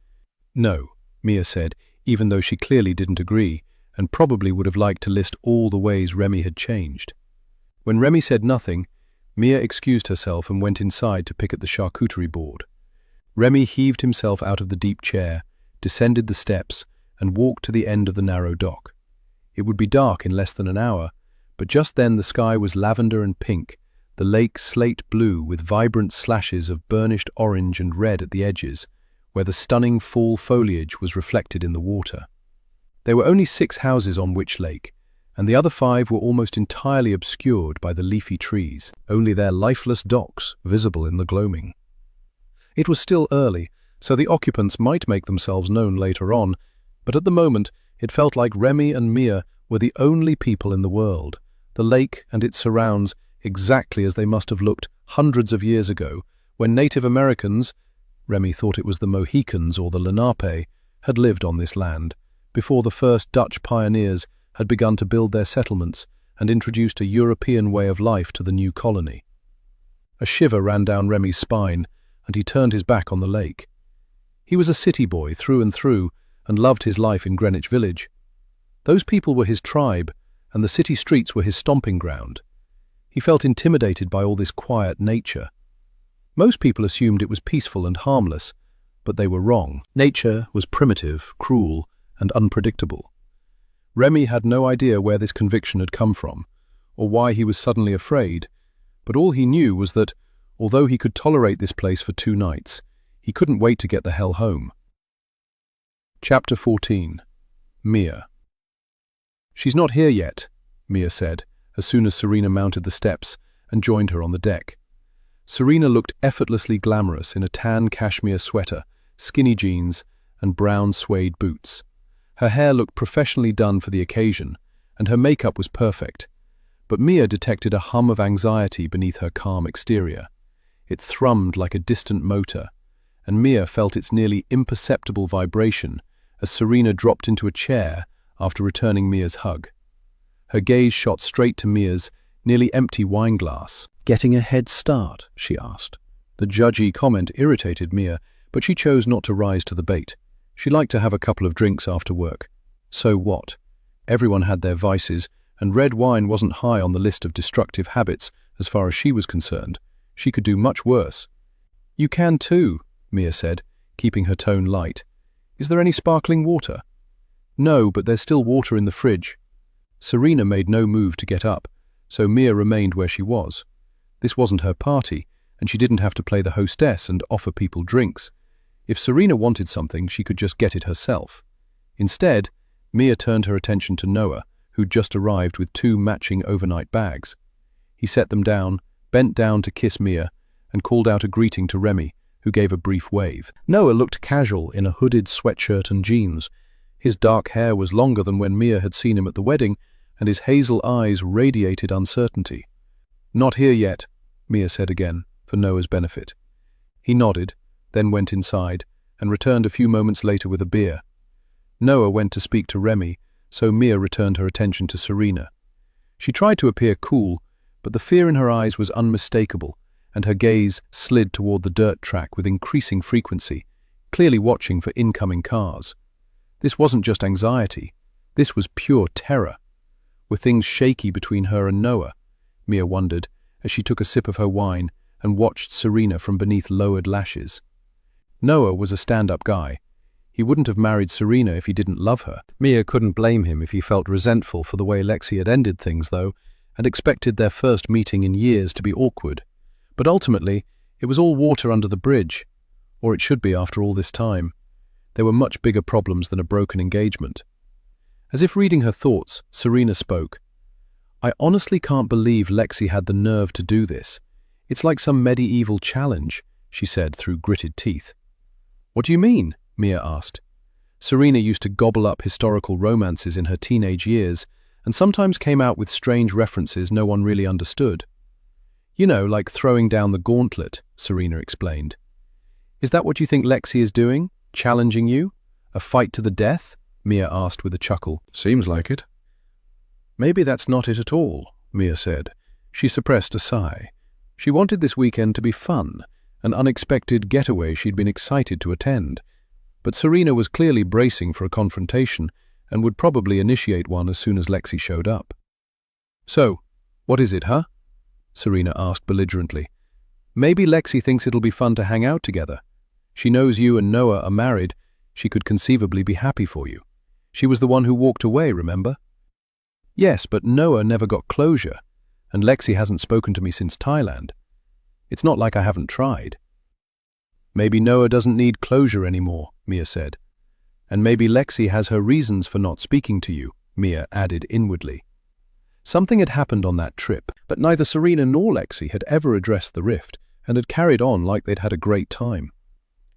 "No," Mia said, even though she clearly didn't agree, and probably would have liked to list all the ways Remy had changed. When Remy said nothing, Mia excused herself and went inside to pick at the charcuterie board. Remy heaved himself out of the deep chair, descended the steps, and walked to the end of the narrow dock. It would be dark in less than an hour, but just then the sky was lavender and pink, the lake slate blue with vibrant slashes of burnished orange and red at the edges, where the stunning fall foliage was reflected in the water. There were only 6 houses on Witch Lake, and the other 5 were almost entirely obscured by the leafy trees, only their lifeless docks visible in the gloaming. It was still early, so the occupants might make themselves known later on, but at the moment it felt like Remy and Mia were the only people in the world, the lake and its surrounds exactly as they must have looked hundreds of years ago, when Native Americans, Remy thought it was the Mohicans or the Lenape, had lived on this land, before the first Dutch pioneers had begun to build their settlements and introduced a European way of life to the new colony. A shiver ran down Remy's spine, and he turned his back on the lake. He was a city boy through and through, and loved his life in Greenwich Village. Those people were his tribe, and the city streets were his stomping ground. He felt intimidated by all this quiet nature. Most people assumed it was peaceful and harmless, but they were wrong. Nature was primitive, cruel, and unpredictable. Remy had no idea where this conviction had come from, or why he was suddenly afraid, but all he knew was that, although he could tolerate this place for 2 nights, he couldn't wait to get the hell home. Chapter 14. Mia. "She's not here yet," Mia said, as soon as Serena mounted the steps and joined her on the deck. Serena looked effortlessly glamorous in a tan cashmere sweater, skinny jeans, and brown suede boots. Her hair looked professionally done for the occasion, and her makeup was perfect. But Mia detected a hum of anxiety beneath her calm exterior. It thrummed like a distant motor, and Mia felt its nearly imperceptible vibration as Serena dropped into a chair after returning Mia's hug. Her gaze shot straight to Mia's nearly empty wine glass. "Getting a head start?" she asked. The judgy comment irritated Mia, but she chose not to rise to the bait. She liked to have a couple of drinks after work. So what? Everyone had their vices, and red wine wasn't high on the list of destructive habits as far as she was concerned. She could do much worse. You can too, Mia said, keeping her tone light. Is there any sparkling water? No, but there's still water in the fridge. Serena made no move to get up, so Mia remained where she was. This wasn't her party, and she didn't have to play the hostess and offer people drinks. If Serena wanted something, she could just get it herself. Instead, Mia turned her attention to Noah, who'd just arrived with 2 matching overnight bags. He set them down, bent down to kiss Mia, and called out a greeting to Remy, who gave a brief wave. Noah looked casual in a hooded sweatshirt and jeans. His dark hair was longer than when Mia had seen him at the wedding, and his hazel eyes radiated uncertainty. "Not here yet," Mia said again, for Noah's benefit. He nodded, then went inside, and returned a few moments later with a beer. Noah went to speak to Remy, so Mia returned her attention to Serena. She tried to appear cool, but the fear in her eyes was unmistakable, and her gaze slid toward the dirt track with increasing frequency, clearly watching for incoming cars. This wasn't just anxiety. This was pure terror. Were things shaky between her and Noah? Mia wondered, as she took a sip of her wine and watched Serena from beneath lowered lashes. Noah was a stand-up guy. He wouldn't have married Serena if he didn't love her. Mia couldn't blame him if he felt resentful for the way Lexi had ended things, though, and expected their first meeting in years to be awkward. But ultimately, it was all water under the bridge, or it should be after all this time. There were much bigger problems than a broken engagement. As if reading her thoughts, Serena spoke. "I honestly can't believe Lexi had the nerve to do this. It's like some medieval challenge," she said through gritted teeth. "What do you mean?" Mia asked. Serena used to gobble up historical romances in her teenage years, and sometimes came out with strange references no one really understood. "You know, like throwing down the gauntlet," Serena explained. "Is that what you think Lexi is doing? Challenging you? A fight to the death?" Mia asked with a chuckle. "Seems like it." "Maybe that's not it at all," Mia said. She suppressed a sigh. She wanted this weekend to be fun, an unexpected getaway she'd been excited to attend. But Serena was clearly bracing for a confrontation and would probably initiate one as soon as Lexi showed up. "So, what is it, huh?" Serena asked belligerently. "Maybe Lexi thinks it'll be fun to hang out together. She knows you and Noah are married. She could conceivably be happy for you. She was the one who walked away, remember?" "Yes, but Noah never got closure, and Lexi hasn't spoken to me since Thailand. It's not like I haven't tried." "Maybe Noah doesn't need closure anymore," Mia said. "And maybe Lexi has her reasons for not speaking to you," Mia added inwardly. Something had happened on that trip, but neither Serena nor Lexi had ever addressed the rift and had carried on like they'd had a great time.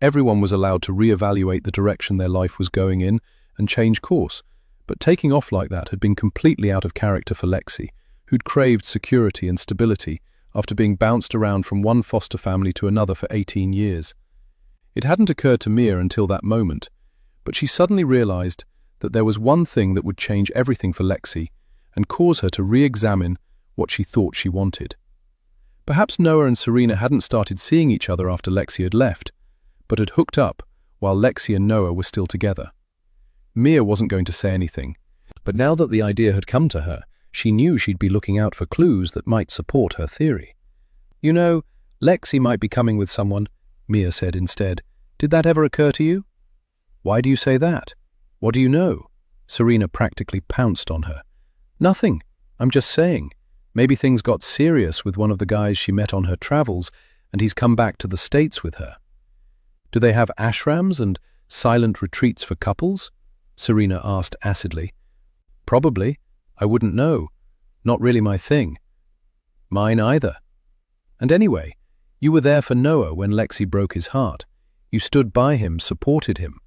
Everyone was allowed to reevaluate the direction their life was going in and change course, but taking off like that had been completely out of character for Lexi, who'd craved security and stability after being bounced around from one foster family to another for 18 years. It hadn't occurred to Mia until that moment, but she suddenly realized that there was one thing that would change everything for Lexi and cause her to re-examine what she thought she wanted. Perhaps Noah and Serena hadn't started seeing each other after Lexi had left, but had hooked up while Lexi and Noah were still together. Mia wasn't going to say anything, but now that the idea had come to her, she knew she'd be looking out for clues that might support her theory. "You know, Lexi might be coming with someone," Mia said instead. "Did that ever occur to you?" "Why do you say that? What do you know?" Serena practically pounced on her. "Nothing. I'm just saying. Maybe things got serious with one of the guys she met on her travels, and he's come back to the States with her." "Do they have ashrams and silent retreats for couples?" Serena asked acidly. "Probably. I wouldn't know. Not really my thing." "Mine either. And anyway, you were there for Noah when Lexi broke his heart. You stood by him, supported him,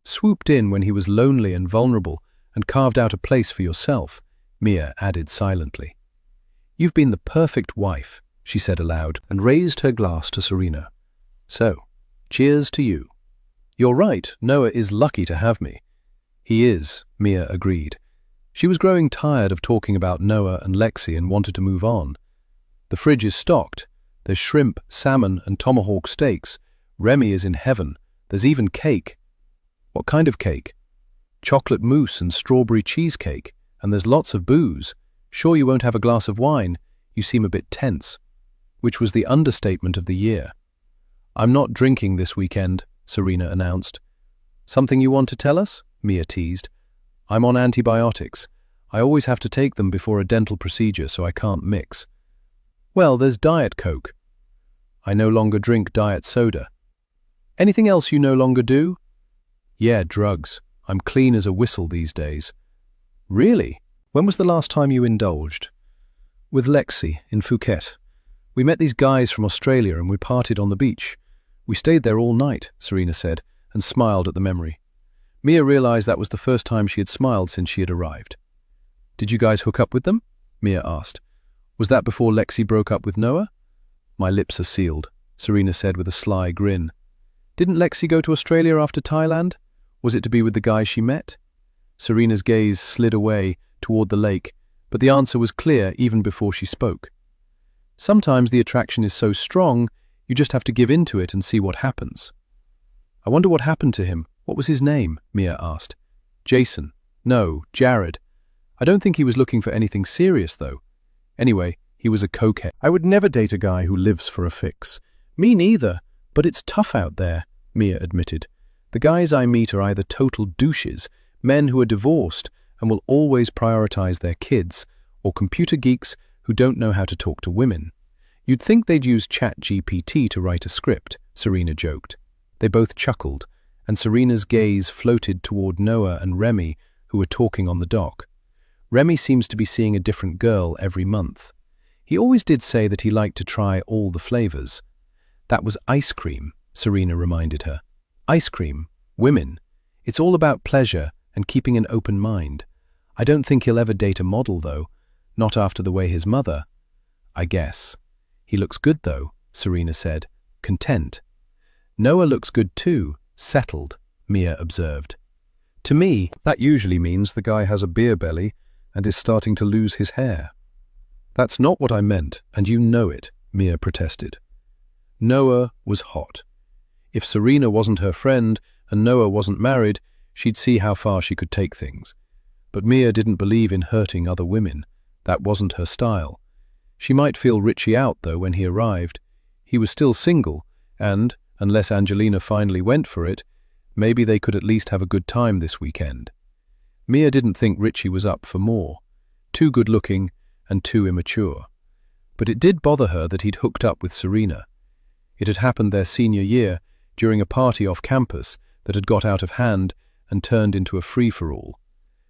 swooped in when he was lonely and vulnerable, and carved out a place for yourself," Mia added silently. "You've been the perfect wife," she said aloud, and raised her glass to Serena. "So, cheers to you." "You're right, Noah is lucky to have me." "He is," Mia agreed. She was growing tired of talking about Noah and Lexi and wanted to move on. "The fridge is stocked. There's shrimp, salmon, and tomahawk steaks. Remy is in heaven. There's even cake." "What kind of cake?" Chocolate mousse and strawberry cheesecake, and there's lots of booze. Sure you won't have a glass of wine? You seem a bit tense. Which was the understatement of the year. I'm not drinking this weekend, Serena announced. Something you want to tell us? Mia teased. I'm on antibiotics. I always have to take them before a dental procedure, so I can't mix. Well, there's Diet Coke. I no longer drink diet soda. Anything else you no longer do? Yeah, drugs. I'm clean as a whistle these days. Really? When was the last time you indulged? With Lexi, in Phuket. We met these guys from Australia and we partied on the beach. We stayed there all night, Serena said, and smiled at the memory. Mia realized that was the first time she had smiled since she had arrived. Did you guys hook up with them? Mia asked. Was that before Lexi broke up with Noah? My lips are sealed, Serena said with a sly grin. Didn't Lexi go to Australia after Thailand? Was it to be with the guy she met? Serena's gaze slid away toward the lake, but the answer was clear even before she spoke. Sometimes the attraction is so strong, you just have to give in to it and see what happens. I wonder what happened to him. What was his name? Mia asked. Jason. No, Jared. I don't think he was looking for anything serious, though. Anyway, he was a cokehead. I would never date a guy who lives for a fix. Me neither, but it's tough out there, Mia admitted. The guys I meet are either total douches, men who are divorced and will always prioritize their kids, or computer geeks who don't know how to talk to women. You'd think they'd use ChatGPT to write a script, Serena joked. They both chuckled, and Serena's gaze floated toward Noah and Remy, who were talking on the dock. Remy seems to be seeing a different girl every month. He always did say that he liked to try all the flavors. That was ice cream, Serena reminded her. Ice cream, women. It's all about pleasure and keeping an open mind. I don't think he'll ever date a model, though. Not after the way his mother. I guess. He looks good, though, Serena said, content. Noah looks good too, settled, Mia observed. To me, that usually means the guy has a beer belly and is starting to lose his hair. That's not what I meant, and you know it, Mia protested. Noah was hot. If Serena wasn't her friend and Noah wasn't married, she'd see how far she could take things. But Mia didn't believe in hurting other women. That wasn't her style. She might feel Richie out, though, when he arrived. He was still single, and, unless Angelina finally went for it, maybe they could at least have a good time this weekend. Mia didn't think Richie was up for more. Too good-looking and too immature. But it did bother her that he'd hooked up with Serena. It had happened their senior year, during a party off campus that had got out of hand and turned into a free-for-all.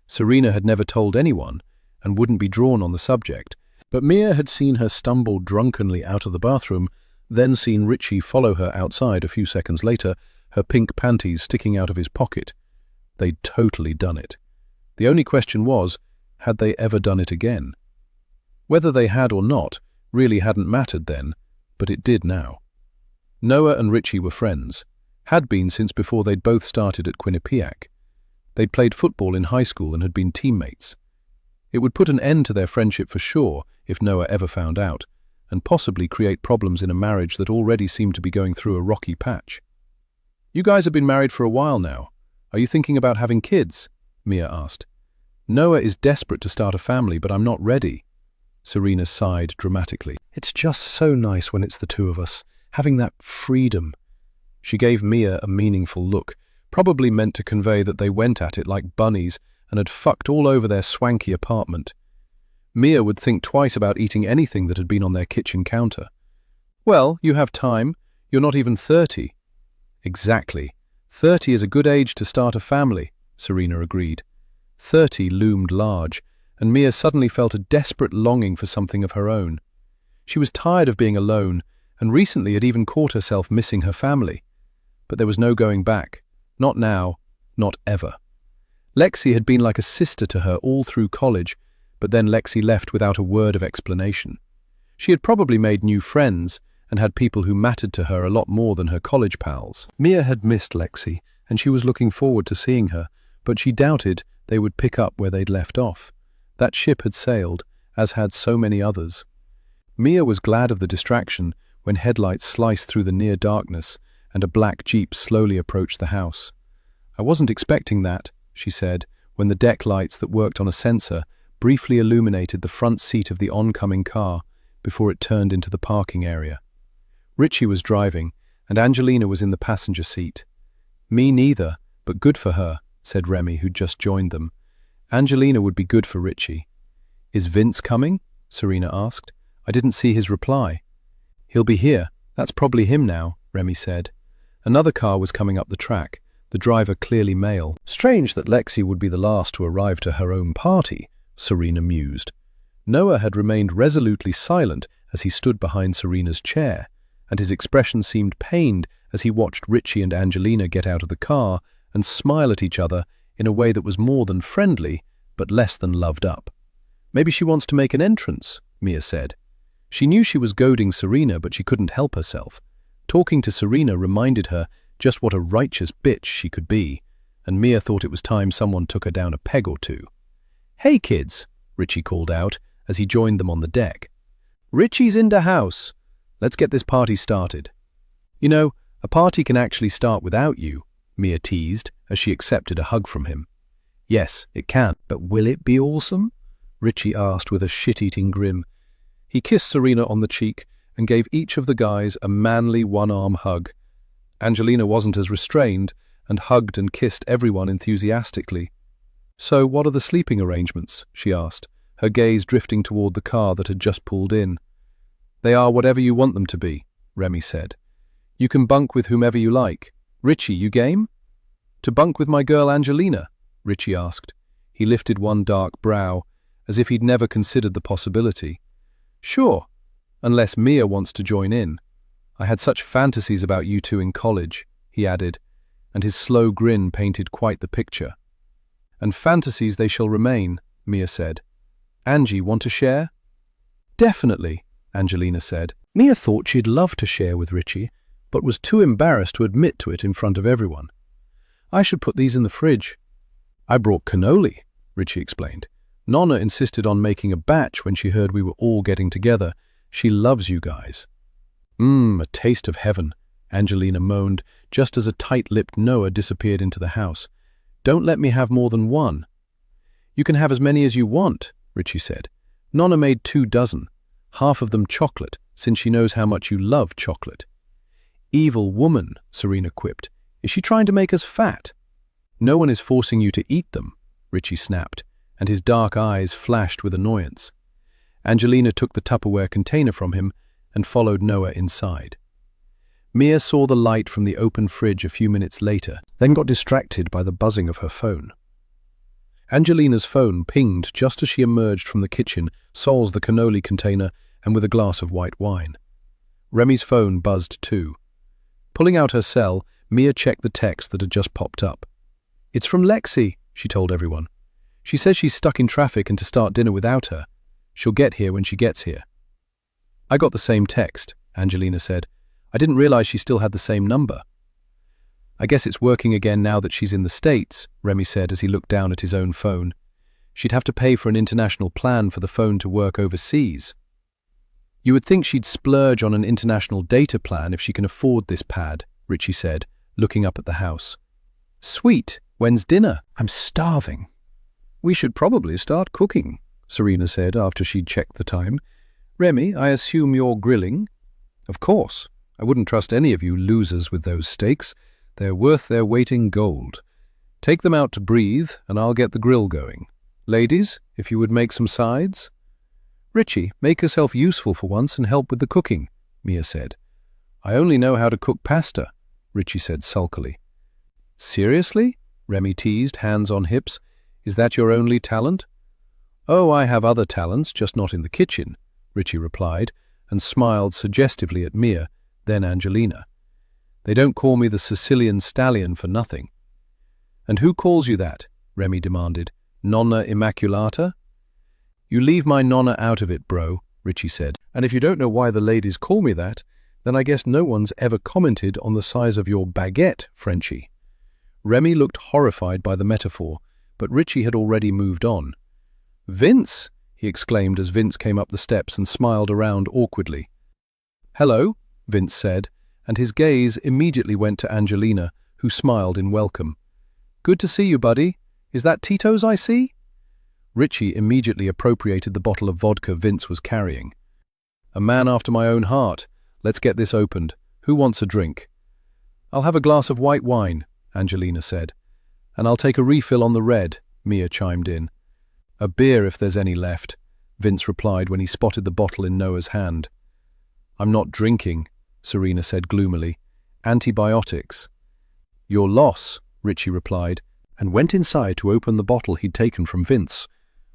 Serena had never told anyone and wouldn't be drawn on the subject, but Mia had seen her stumble drunkenly out of the bathroom, then seen Richie follow her outside a few seconds later, her pink panties sticking out of his pocket. They'd totally done it. The only question was, had they ever done it again? Whether they had or not really hadn't mattered then, but it did now. Noah and Richie were friends, had been since before they'd both started at Quinnipiac. They'd played football in high school and had been teammates. It would put an end to their friendship for sure if Noah ever found out, and possibly create problems in a marriage that already seemed to be going through a rocky patch. You guys have been married for a while now. Are you thinking about having kids? Mia asked. Noah is desperate to start a family, but I'm not ready. Serena sighed dramatically. It's just so nice when it's the two of us, having that freedom. She gave Mia a meaningful look, probably meant to convey that they went at it like bunnies and had fucked all over their swanky apartment. Mia would think twice about eating anything that had been on their kitchen counter. Well, you have time. You're not even 30. Exactly. 30 is a good age to start a family, Serena agreed. 30 loomed large, and Mia suddenly felt a desperate longing for something of her own. She was tired of being alone, and recently had even caught herself missing her family. But there was no going back. Not now, not ever. Lexi had been like a sister to her all through college, but then Lexi left without a word of explanation. She had probably made new friends and had people who mattered to her a lot more than her college pals. Mia had missed Lexi, and she was looking forward to seeing her, but she doubted they would pick up where they'd left off. That ship had sailed, as had so many others. Mia was glad of the distraction when headlights sliced through the near darkness and a black Jeep slowly approached the house. I wasn't expecting that, she said, when the deck lights that worked on a sensor briefly illuminated the front seat of the oncoming car before it turned into the parking area. Richie was driving, and Angelina was in the passenger seat. "Me neither, but good for her," said Remy, who'd just joined them. Angelina would be good for Richie. "Is Vince coming?" Serena asked. "I didn't see his reply." "He'll be here. That's probably him now," Remy said. Another car was coming up the track, the driver clearly male. "Strange that Lexi would be the last to arrive to her own party," Serena mused. Noah had remained resolutely silent as he stood behind Serena's chair, and his expression seemed pained as he watched Richie and Angelina get out of the car and smile at each other in a way that was more than friendly, but less than loved up. "Maybe she wants to make an entrance," Mia said. She knew she was goading Serena, but she couldn't help herself. Talking to Serena reminded her just what a righteous bitch she could be, and Mia thought it was time someone took her down a peg or two. "Hey kids," Richie called out as he joined them on the deck. "Richie's in the house. Let's get this party started." "You know, a party can actually start without you," Mia teased as she accepted a hug from him. "Yes, it can, but will it be awesome?" Richie asked with a shit-eating grin. He kissed Serena on the cheek and gave each of the guys a manly one-arm hug. Angelina wasn't as restrained and hugged and kissed everyone enthusiastically. "So what are the sleeping arrangements?" she asked, her gaze drifting toward the car that had just pulled in. "They are whatever you want them to be," Remy said. "You can bunk with whomever you like. Richie, you game?" "To bunk with my girl Angelina?" Richie asked. He lifted one dark brow, as if he'd never considered the possibility. "Sure, unless Mia wants to join in. I had such fantasies about you two in college," he added, and his slow grin painted quite the picture. "And fantasies they shall remain," Mia said. "Angie, want to share?" "Definitely," Angelina said. Mia thought she'd love to share with Richie, but was too embarrassed to admit to it in front of everyone. "I should put these in the fridge." "I brought cannoli," Richie explained. "Nonna insisted on making a batch when she heard we were all getting together. She loves you guys." A taste of heaven," Angelina moaned, just as a tight-lipped Noah disappeared into the house. "Don't let me have more than one." "You can have as many as you want," Richie said. "Nonna made 2 dozen, half of them chocolate, since she knows how much you love chocolate." "Evil woman," Serena quipped. "Is she trying to make us fat?" "No one is forcing you to eat them," Richie snapped, and his dark eyes flashed with annoyance. Angelina took the Tupperware container from him and followed Noah inside. Mia saw the light from the open fridge a few minutes later, then got distracted by the buzzing of her phone. Angelina's phone pinged just as she emerged from the kitchen, sols the cannoli container, and with a glass of white wine. Remy's phone buzzed too. Pulling out her cell, Mia checked the text that had just popped up. "It's from Lexi," she told everyone. "She says she's stuck in traffic and to start dinner without her. She'll get here when she gets here." "I got the same text," Angelina said. "I didn't realize she still had the same number." "I guess it's working again now that she's in the States," Remy said as he looked down at his own phone. "She'd have to pay for an international plan for the phone to work overseas." "You would think she'd splurge on an international data plan if she can afford this pad," Richie said, looking up at the house. "Sweet, when's dinner? I'm starving." "We should probably start cooking," Serena said after she'd checked the time. "Remy, I assume you're grilling?" "Of course. I wouldn't trust any of you losers with those steaks. They're worth their weight in gold. Take them out to breathe, and I'll get the grill going. Ladies, if you would make some sides." "Richie, make yourself useful for once and help with the cooking," Mia said. "I only know how to cook pasta," Richie said sulkily. "Seriously?" Remy teased, hands on hips. "Is that your only talent?" "Oh, I have other talents, just not in the kitchen," Richie replied, and smiled suggestively at Mia, then Angelina. "They don't call me the Sicilian stallion for nothing." "And who calls you that?" Remy demanded. "Nonna Immaculata?" "You leave my nonna out of it, bro," Richie said. "And if you don't know why the ladies call me that, then I guess no one's ever commented on the size of your baguette, Frenchie." Remy looked horrified by the metaphor, but Richie had already moved on. "Vince!" he exclaimed as Vince came up the steps and smiled around awkwardly. "Hello," Vince said, and his gaze immediately went to Angelina, who smiled in welcome. "Good to see you, buddy. Is that Tito's I see?" Richie immediately appropriated the bottle of vodka Vince was carrying. "A man after my own heart. Let's get this opened. Who wants a drink?" "I'll have a glass of white wine," Angelina said. "And I'll take a refill on the red," Mia chimed in. "A beer if there's any left," Vince replied when he spotted the bottle in Noah's hand. "I'm not drinking," Serena said gloomily. "Antibiotics." "Your loss," Richie replied, and went inside to open the bottle he'd taken from Vince,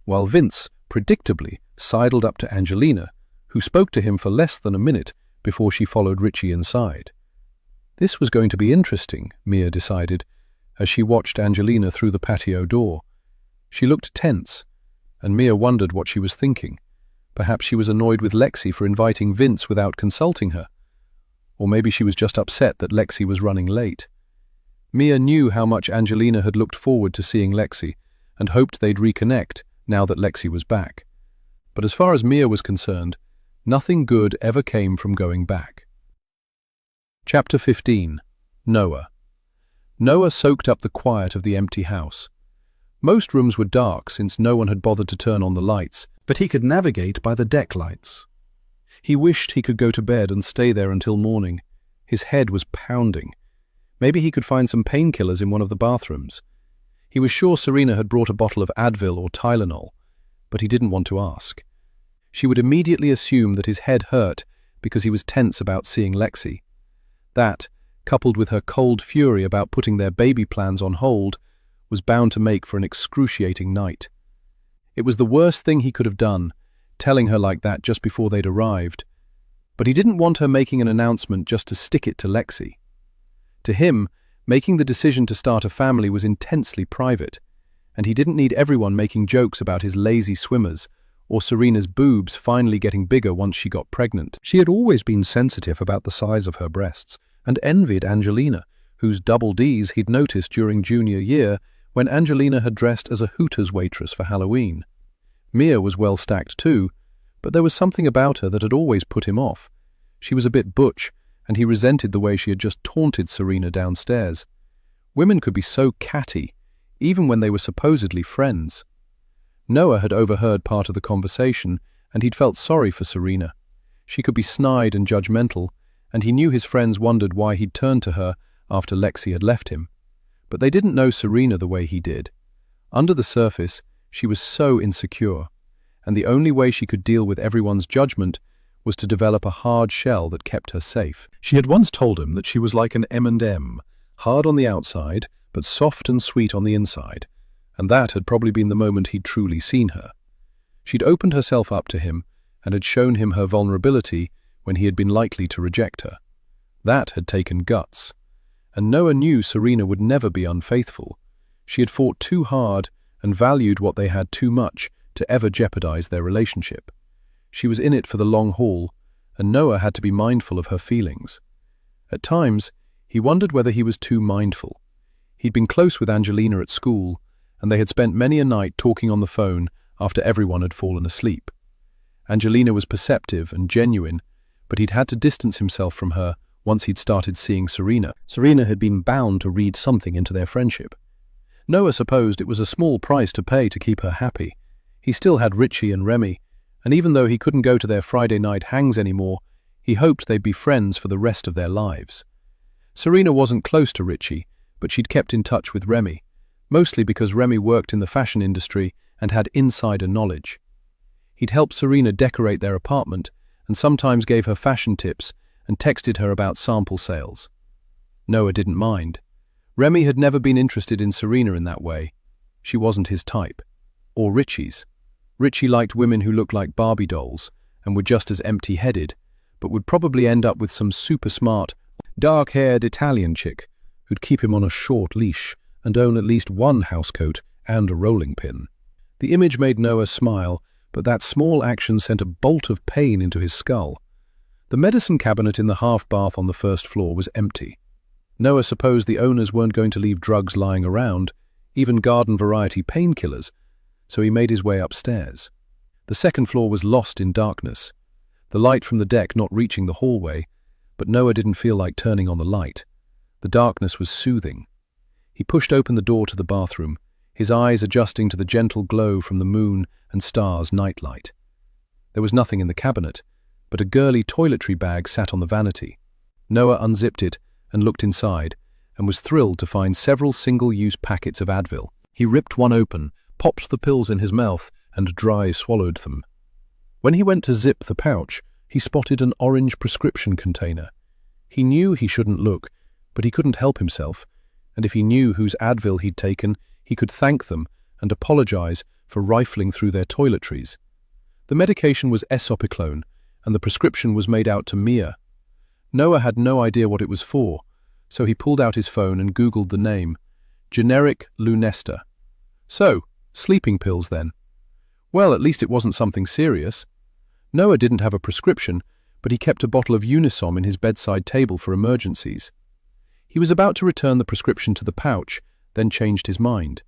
while Vince, predictably, sidled up to Angelina, who spoke to him for less than a minute before she followed Richie inside. This was going to be interesting, Mia decided, as she watched Angelina through the patio door. She looked tense, and Mia wondered what she was thinking. Perhaps she was annoyed with Lexi for inviting Vince without consulting her. Or maybe she was just upset that Lexi was running late. Mia knew how much Angelina had looked forward to seeing Lexi and hoped they'd reconnect now that Lexi was back. But as far as Mia was concerned, nothing good ever came from going back. Chapter 15. Noah. Noah soaked up the quiet of the empty house. Most rooms were dark since no one had bothered to turn on the lights, but he could navigate by the deck lights. He wished he could go to bed and stay there until morning. His head was pounding. Maybe he could find some painkillers in one of the bathrooms. He was sure Serena had brought a bottle of Advil or Tylenol, but he didn't want to ask. She would immediately assume that his head hurt because he was tense about seeing Lexi. That, coupled with her cold fury about putting their baby plans on hold, was bound to make for an excruciating night. It was the worst thing he could have done, telling her like that just before they'd arrived. But he didn't want her making an announcement just to stick it to Lexi. To him, making the decision to start a family was intensely private, and he didn't need everyone making jokes about his lazy swimmers or Serena's boobs finally getting bigger once she got pregnant. She had always been sensitive about the size of her breasts and envied Angelina, whose double Ds he'd noticed during junior year when Angelina had dressed as a Hooters waitress for Halloween. Mia was well stacked too, but there was something about her that had always put him off. She was a bit butch, and he resented the way she had just taunted Serena downstairs. Women could be so catty, even when they were supposedly friends. Noah had overheard part of the conversation, and he'd felt sorry for Serena. She could be snide and judgmental, and he knew his friends wondered why he'd turned to her after Lexi had left him. But they didn't know Serena the way he did. Under the surface, she was so insecure, and the only way she could deal with everyone's judgment was to develop a hard shell that kept her safe. She had once told him that she was like an M&M, hard on the outside, but soft and sweet on the inside, and that had probably been the moment he'd truly seen her. She'd opened herself up to him and had shown him her vulnerability when he had been likely to reject her. That had taken guts, and Noah knew Serena would never be unfaithful. She had fought too hard and valued what they had too much to ever jeopardize their relationship. She was in it for the long haul, and Noah had to be mindful of her feelings. At times, he wondered whether he was too mindful. He'd been close with Angelina at school, and they had spent many a night talking on the phone after everyone had fallen asleep. Angelina was perceptive and genuine, but he'd had to distance himself from her once he'd started seeing Serena. Serena had been bound to read something into their friendship. Noah supposed it was a small price to pay to keep her happy. He still had Richie and Remy, and even though he couldn't go to their Friday night hangs anymore, he hoped they'd be friends for the rest of their lives. Serena wasn't close to Richie, but she'd kept in touch with Remy, mostly because Remy worked in the fashion industry and had insider knowledge. He'd helped Serena decorate their apartment and sometimes gave her fashion tips and texted her about sample sales. Noah didn't mind. Remy had never been interested in Serena in that way. She wasn't his type. Or Richie's. Richie liked women who looked like Barbie dolls and were just as empty-headed, but would probably end up with some super smart, dark-haired Italian chick who'd keep him on a short leash and own at least one housecoat and a rolling pin. The image made Noah smile, but that small action sent a bolt of pain into his skull. The medicine cabinet in the half-bath on the first floor was empty. Noah supposed the owners weren't going to leave drugs lying around, even garden-variety painkillers, so he made his way upstairs. The second floor was lost in darkness, the light from the deck not reaching the hallway, but Noah didn't feel like turning on the light. The darkness was soothing. He pushed open the door to the bathroom, his eyes adjusting to the gentle glow from the moon and stars' nightlight. There was nothing in the cabinet, but a girly toiletry bag sat on the vanity. Noah unzipped it and looked inside, and was thrilled to find several single-use packets of Advil. He ripped one open, popped the pills in his mouth, and dry swallowed them. When he went to zip the pouch, he spotted an orange prescription container. He knew he shouldn't look, but he couldn't help himself, and if he knew whose Advil he'd taken, he could thank them and apologize for rifling through their toiletries. The medication was esopiclone, and the prescription was made out to Mia. Noah had no idea what it was for, so he pulled out his phone and Googled the name. Generic Lunesta. So, sleeping pills then. Well, at least it wasn't something serious. Noah didn't have a prescription, but he kept a bottle of Unisom in his bedside table for emergencies. He was about to return the prescription to the pouch, then changed his mind.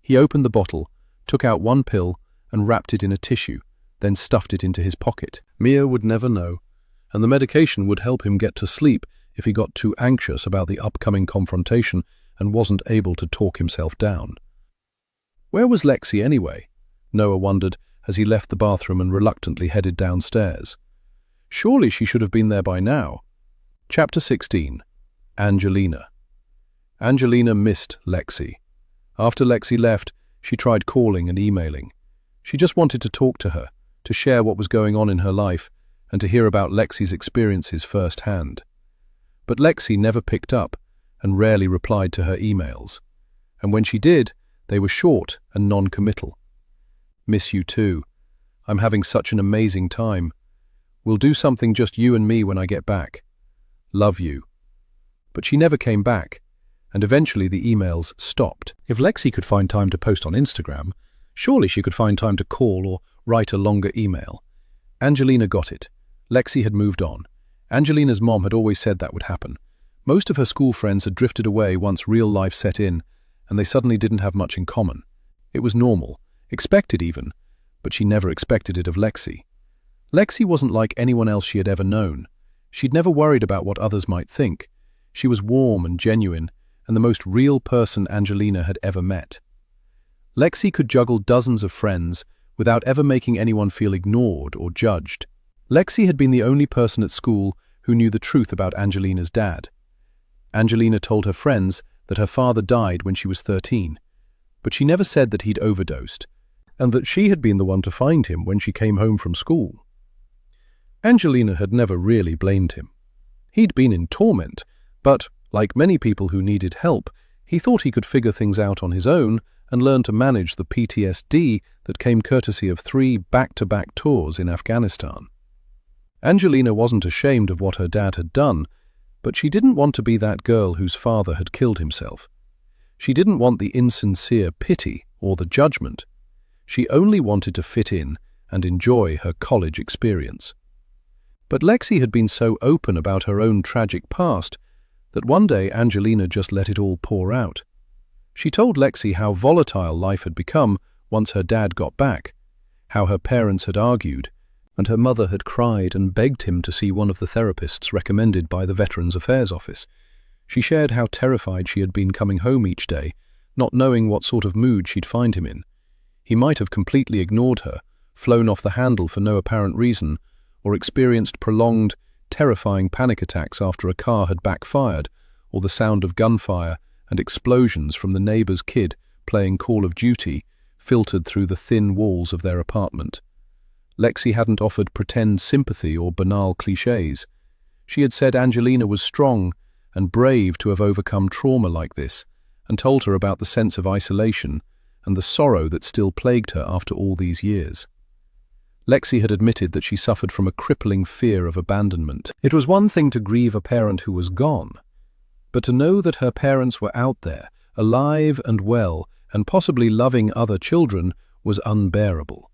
He opened the bottle, took out one pill, and wrapped it in a tissue, then stuffed it into his pocket. Mia would never know, and the medication would help him get to sleep if he got too anxious about the upcoming confrontation and wasn't able to talk himself down. Where was Lexi anyway? Noah wondered as he left the bathroom and reluctantly headed downstairs. Surely she should have been there by now. Chapter 16. Angelina. Angelina missed Lexi. After Lexi left, she tried calling and emailing. She just wanted to talk to her, to share what was going on in her life, and to hear about Lexi's experiences firsthand. But Lexi never picked up and rarely replied to her emails. And when she did, they were short and non-committal. Miss you too. I'm having such an amazing time. We'll do something just you and me when I get back. Love you. But she never came back, and eventually the emails stopped. If Lexi could find time to post on Instagram, surely she could find time to call or write a longer email. Angelina got it. Lexi had moved on. Angelina's mom had always said that would happen. Most of her school friends had drifted away once real life set in, and they suddenly didn't have much in common. It was normal, expected even, but she never expected it of Lexi. Lexi wasn't like anyone else she had ever known. She'd never worried about what others might think. She was warm and genuine, and the most real person Angelina had ever met. Lexi could juggle dozens of friends without ever making anyone feel ignored or judged. Lexi had been the only person at school who knew the truth about Angelina's dad. Angelina told her friends that her father died when she was 13, but she never said that he'd overdosed, and that she had been the one to find him when she came home from school. Angelina had never really blamed him. He'd been in torment, but, like many people who needed help, he thought he could figure things out on his own and learn to manage the PTSD that came courtesy of 3 back-to-back tours in Afghanistan. Angelina wasn't ashamed of what her dad had done, but she didn't want to be that girl whose father had killed himself. She didn't want the insincere pity or the judgment. She only wanted to fit in and enjoy her college experience. But Lexi had been so open about her own tragic past that one day Angelina just let it all pour out. She told Lexi how volatile life had become once her dad got back, how her parents had argued, and her mother had cried and begged him to see one of the therapists recommended by the Veterans Affairs Office. She shared how terrified she had been coming home each day, not knowing what sort of mood she'd find him in. He might have completely ignored her, flown off the handle for no apparent reason, or experienced prolonged, terrifying panic attacks after a car had backfired, or the sound of gunfire and explosions from the neighbor's kid playing Call of Duty filtered through the thin walls of their apartment. Lexi hadn't offered pretend sympathy or banal cliches. She had said Angelina was strong and brave to have overcome trauma like this, and told her about the sense of isolation and the sorrow that still plagued her after all these years. Lexi had admitted that she suffered from a crippling fear of abandonment. It was one thing to grieve a parent who was gone, but to know that her parents were out there, alive and well, and possibly loving other children, was unbearable.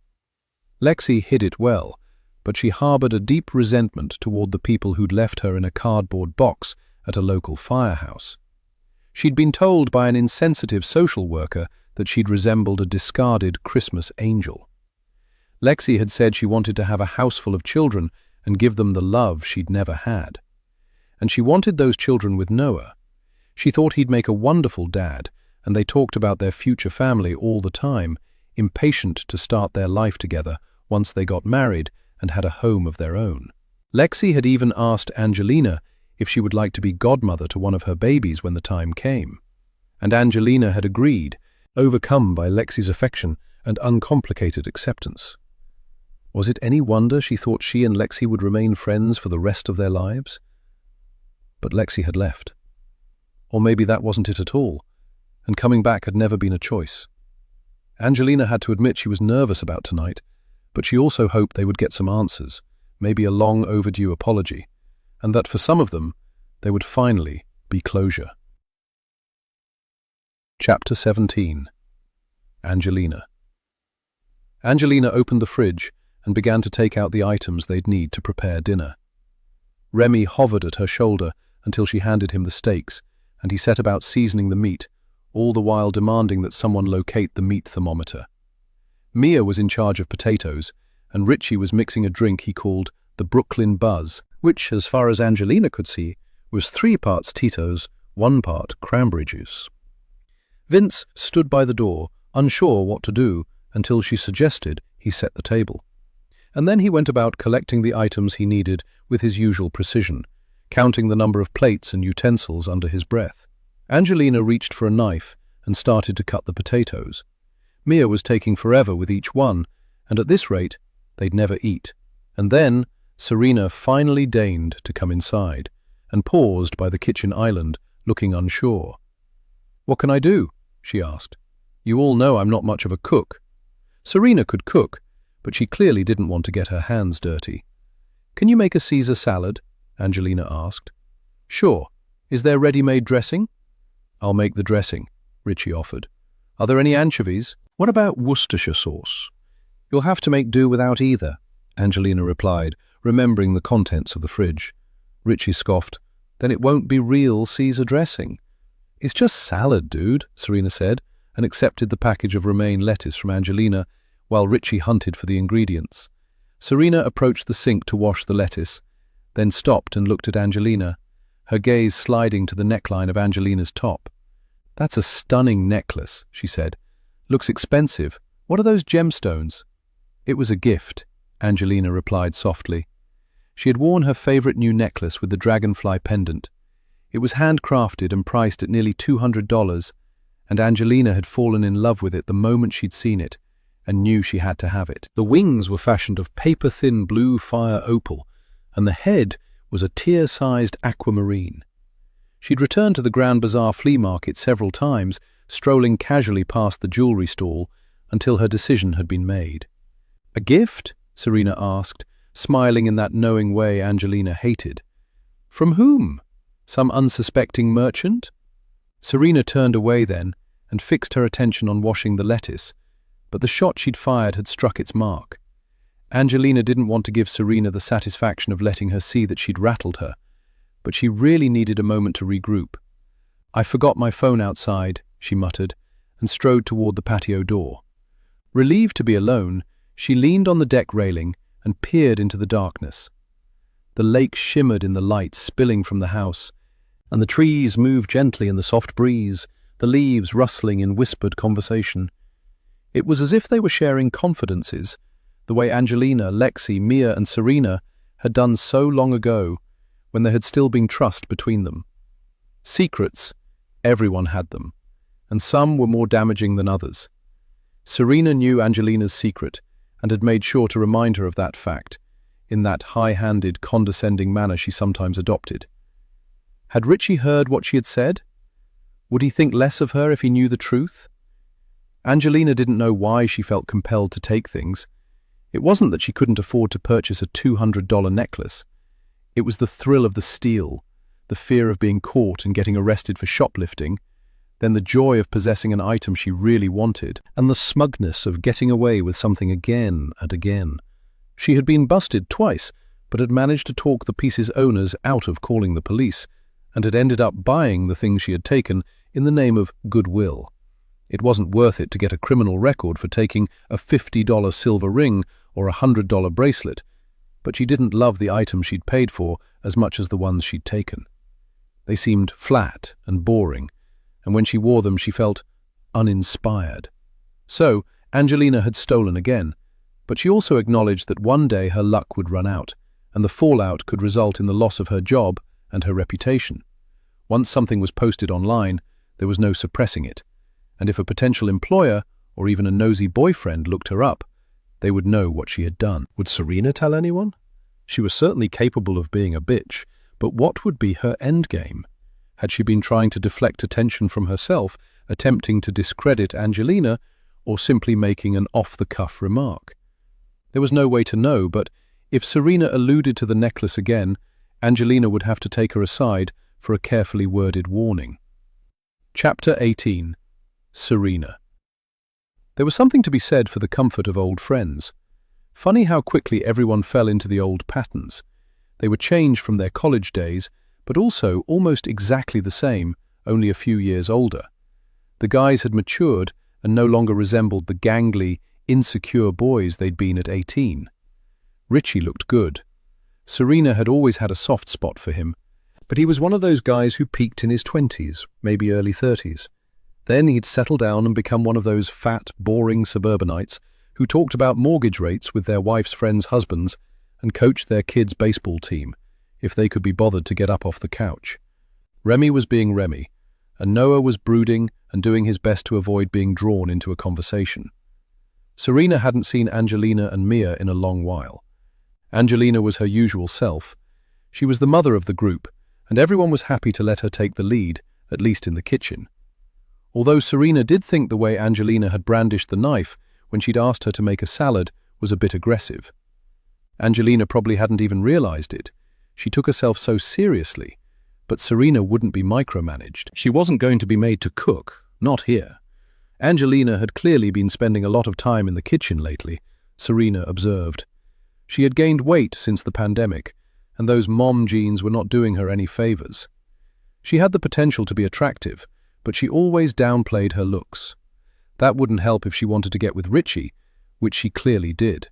Lexi hid it well, but she harbored a deep resentment toward the people who'd left her in a cardboard box at a local firehouse. She'd been told by an insensitive social worker that she'd resembled a discarded Christmas angel. Lexi had said she wanted to have a house full of children and give them the love she'd never had. And she wanted those children with Noah. She thought he'd make a wonderful dad and they talked about their future family all the time, impatient to start their life together once they got married and had a home of their own. Lexi had even asked Angelina if she would like to be godmother to one of her babies when the time came. And Angelina had agreed, overcome by Lexi's affection and uncomplicated acceptance. Was it any wonder she thought she and Lexi would remain friends for the rest of their lives? But Lexi had left. Or maybe that wasn't it at all, and coming back had never been a choice. Angelina had to admit she was nervous about tonight, but she also hoped they would get some answers, maybe a long overdue apology, and that for some of them, there would finally be closure. Chapter 17. Angelina. Angelina opened the fridge and began to take out the items they'd need to prepare dinner. Remy hovered at her shoulder until she handed him the steaks, and he set about seasoning the meat, all the while demanding that someone locate the meat thermometer. Mia was in charge of potatoes, and Richie was mixing a drink he called the Brooklyn Buzz, which, as far as Angelina could see, was 3 parts Tito's, 1 part cranberry juice. Vince stood by the door, unsure what to do, until she suggested he set the table. And then he went about collecting the items he needed with his usual precision, counting the number of plates and utensils under his breath. Angelina reached for a knife and started to cut the potatoes. Mia was taking forever with each one, and at this rate, they'd never eat. And then Serena finally deigned to come inside, and paused by the kitchen island, looking unsure. "What can I do?" she asked. "You all know I'm not much of a cook." Serena could cook, but she clearly didn't want to get her hands dirty. "Can you make a Caesar salad?" Angelina asked. "Sure. Is there ready-made dressing?" "I'll make the dressing," Richie offered. "Are there any anchovies?" What about Worcestershire sauce? You'll have to make do without either, Angelina replied, remembering the contents of the fridge. Richie scoffed. "Then it won't be real Caesar dressing." "It's just salad, dude," Serena said, and accepted the package of romaine lettuce from Angelina, while Richie hunted for the ingredients. Serena approached the sink to wash the lettuce, then stopped and looked at Angelina, her gaze sliding to the neckline of Angelina's top. "That's a stunning necklace," she said. "Looks expensive. What are those gemstones?" "It was a gift," Angelina replied softly. She had worn her favorite new necklace with the dragonfly pendant. It was handcrafted and priced at nearly $200, and Angelina had fallen in love with it the moment she'd seen it, and knew she had to have it. The wings were fashioned of paper-thin blue fire opal, and the head was a tear-sized aquamarine. She'd returned to the Grand Bazaar flea market several times, strolling casually past the jewelry stall until her decision had been made. "A gift?" Serena asked, smiling in that knowing way Angelina hated. "From whom? Some unsuspecting merchant?" Serena turned away then and fixed her attention on washing the lettuce, but the shot she'd fired had struck its mark. Angelina didn't want to give Serena the satisfaction of letting her see that she'd rattled her, but she really needed a moment to regroup. "I forgot my phone outside," she muttered, and strode toward the patio door. Relieved to be alone, she leaned on the deck railing and peered into the darkness. The lake shimmered in the light spilling from the house, and the trees moved gently in the soft breeze, the leaves rustling in whispered conversation. It was as if they were sharing confidences, the way Angelina, Lexi, Mia, and Serena had done so long ago, when there had still been trust between them. Secrets, everyone had them, and some were more damaging than others. Serena knew Angelina's secret, and had made sure to remind her of that fact, in that high-handed, condescending manner she sometimes adopted. Had Richie heard what she had said? Would he think less of her if he knew the truth? Angelina didn't know why she felt compelled to take things. It wasn't that she couldn't afford to purchase a $200 necklace. It was the thrill of the steal, the fear of being caught and getting arrested for shoplifting, then the joy of possessing an item she really wanted, and the smugness of getting away with something again and again. She had been busted twice, but had managed to talk the piece's owners out of calling the police, and had ended up buying the things she had taken in the name of goodwill. It wasn't worth it to get a criminal record for taking a $50 silver ring or a $100 bracelet, but she didn't love the items she'd paid for as much as the ones she'd taken. They seemed flat and boring, and when she wore them she felt uninspired. So, Angelina had stolen again, but she also acknowledged that one day her luck would run out, and the fallout could result in the loss of her job and her reputation. Once something was posted online, there was no suppressing it, and if a potential employer or even a nosy boyfriend looked her up, they would know what she had done. Would Serena tell anyone? She was certainly capable of being a bitch, but what would be her endgame? Had she been trying to deflect attention from herself, attempting to discredit Angelina, or simply making an off-the-cuff remark? There was no way to know, but if Serena alluded to the necklace again, Angelina would have to take her aside for a carefully worded warning. Chapter 18. Serena. There was something to be said for the comfort of old friends. Funny how quickly everyone fell into the old patterns. They were changed from their college days, but also almost exactly the same, only a few years older. The guys had matured and no longer resembled the gangly, insecure boys they'd been at 18. Richie looked good. Serena had always had a soft spot for him, but he was one of those guys who peaked in his 20s, maybe early 30s. Then he'd settle down and become one of those fat, boring suburbanites who talked about mortgage rates with their wife's friends' husbands and coached their kids' baseball team, if they could be bothered to get up off the couch. Remy was being Remy, and Noah was brooding and doing his best to avoid being drawn into a conversation. Serena hadn't seen Angelina and Mia in a long while. Angelina was her usual self. She was the mother of the group, and everyone was happy to let her take the lead, at least in the kitchen. Although Serena did think the way Angelina had brandished the knife when she'd asked her to make a salad was a bit aggressive. Angelina probably hadn't even realized it. She took herself so seriously, but Serena wouldn't be micromanaged. She wasn't going to be made to cook, not here. Angelina had clearly been spending a lot of time in the kitchen lately, Serena observed. She had gained weight since the pandemic, and those mom jeans were not doing her any favors. She had the potential to be attractive, but she always downplayed her looks. That wouldn't help if she wanted to get with Richie, which she clearly did.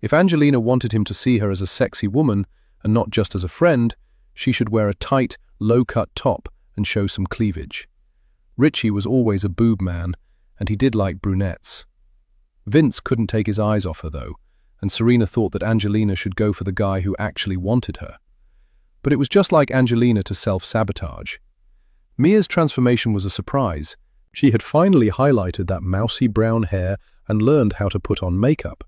If Angelina wanted him to see her as a sexy woman and not just as a friend, she should wear a tight, low-cut top and show some cleavage. Richie was always a boob man, and he did like brunettes. Vince couldn't take his eyes off her, though, and Serena thought that Angelina should go for the guy who actually wanted her. But it was just like Angelina to self-sabotage. Mia's transformation was a surprise. She had finally highlighted that mousy brown hair and learned how to put on makeup.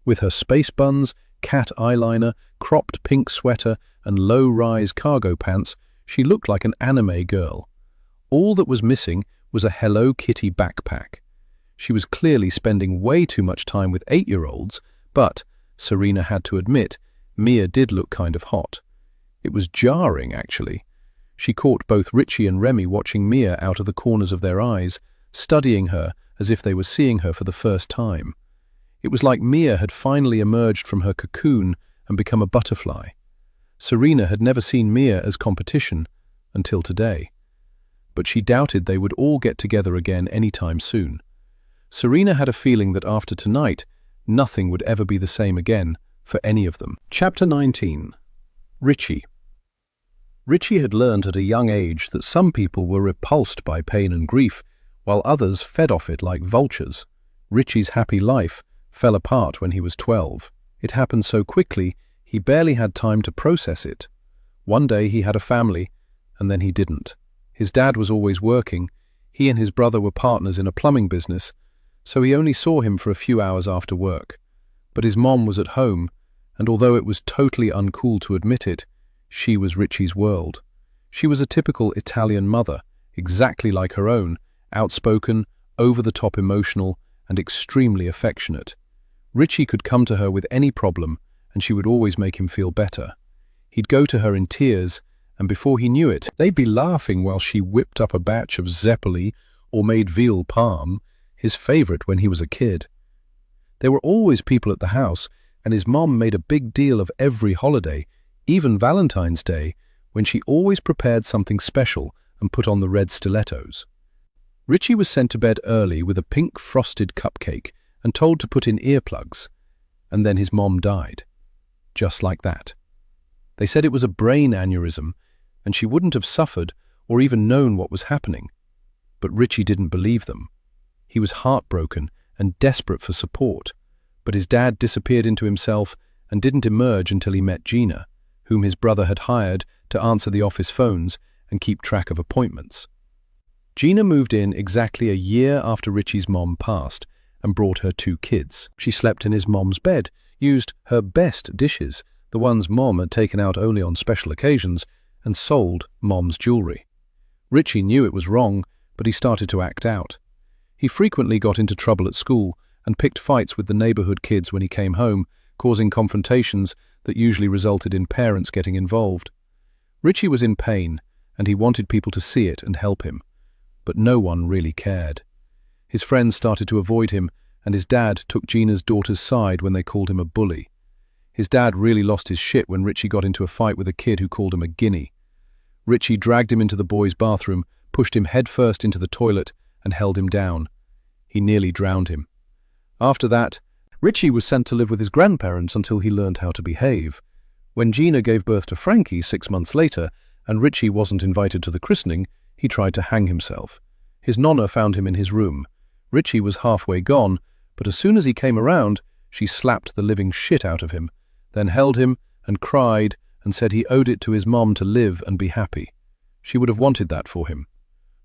With her space buns, cat eyeliner, cropped pink sweater, and low-rise cargo pants, she looked like an anime girl. All that was missing was a Hello Kitty backpack. She was clearly spending way too much time with 8-year-olds, but, Serena had to admit, Mia did look kind of hot. It was jarring, actually. She caught both Richie and Remy watching Mia out of the corners of their eyes, studying her as if they were seeing her for the first time. It was like Mia had finally emerged from her cocoon and become a butterfly. Serena had never seen Mia as competition until today. But she doubted they would all get together again anytime soon. Serena had a feeling that after tonight, nothing would ever be the same again for any of them. Chapter 19. Richie. Richie had learned at a young age that some people were repulsed by pain and grief, while others fed off it like vultures. Richie's happy life fell apart when he was 12. It happened so quickly, he barely had time to process it. One day he had a family, and then he didn't. His dad was always working. He and his brother were partners in a plumbing business, so he only saw him for a few hours after work. But his mom was at home, and although it was totally uncool to admit it, she was Richie's world. She was a typical Italian mother, exactly like her own, outspoken, over-the-top emotional, and extremely affectionate. Richie could come to her with any problem, and she would always make him feel better. He'd go to her in tears, and before he knew it, they'd be laughing while she whipped up a batch of zeppoli or made veal parm, his favorite when he was a kid. There were always people at the house, and his mom made a big deal of every holiday, even Valentine's Day, when she always prepared something special and put on the red stilettos. Richie was sent to bed early with a pink frosted cupcake and told to put in earplugs, and then his mom died. Just like that. They said it was a brain aneurysm, and she wouldn't have suffered or even known what was happening. but Richie didn't believe them. He was heartbroken and desperate for support, but his dad disappeared into himself and didn't emerge until he met Gina, whom his brother had hired to answer the office phones and keep track of appointments. Gina moved in exactly a year after Richie's mom passed and brought her 2 kids. She slept in his mom's bed, used her best dishes, the ones Mom had taken out only on special occasions, and sold Mom's jewelry. Richie knew it was wrong, but he started to act out. He frequently got into trouble at school and picked fights with the neighborhood kids when he came home, causing confrontations that usually resulted in parents getting involved. Richie was in pain, and he wanted people to see it and help him, but no one really cared. His friends started to avoid him, and his dad took Gina's daughter's side when they called him a bully. His dad really lost his shit when Richie got into a fight with a kid who called him a guinea. Richie dragged him into the boys' bathroom, pushed him headfirst into the toilet, and held him down. He nearly drowned him. After that, Richie was sent to live with his grandparents until he learned how to behave. When Gina gave birth to Frankie 6 months later, and Richie wasn't invited to the christening, he tried to hang himself. His nonna found him in his room. Richie was halfway gone, but as soon as he came around, she slapped the living shit out of him, then held him and cried and said he owed it to his mom to live and be happy. She would have wanted that for him.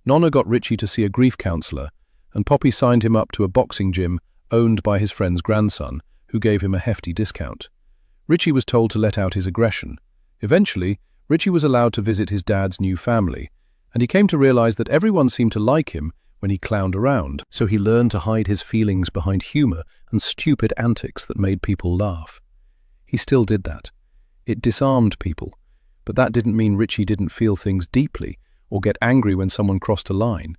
Nonna got Richie to see a grief counselor, and Poppy signed him up to a boxing gym owned by his friend's grandson, who gave him a hefty discount. Richie was told to let out his aggression. Eventually, Richie was allowed to visit his dad's new family, and he came to realize that everyone seemed to like him when he clowned around, so he learned to hide his feelings behind humor and stupid antics that made people laugh. He still did that. It disarmed people, but that didn't mean Richie didn't feel things deeply or get angry when someone crossed a line.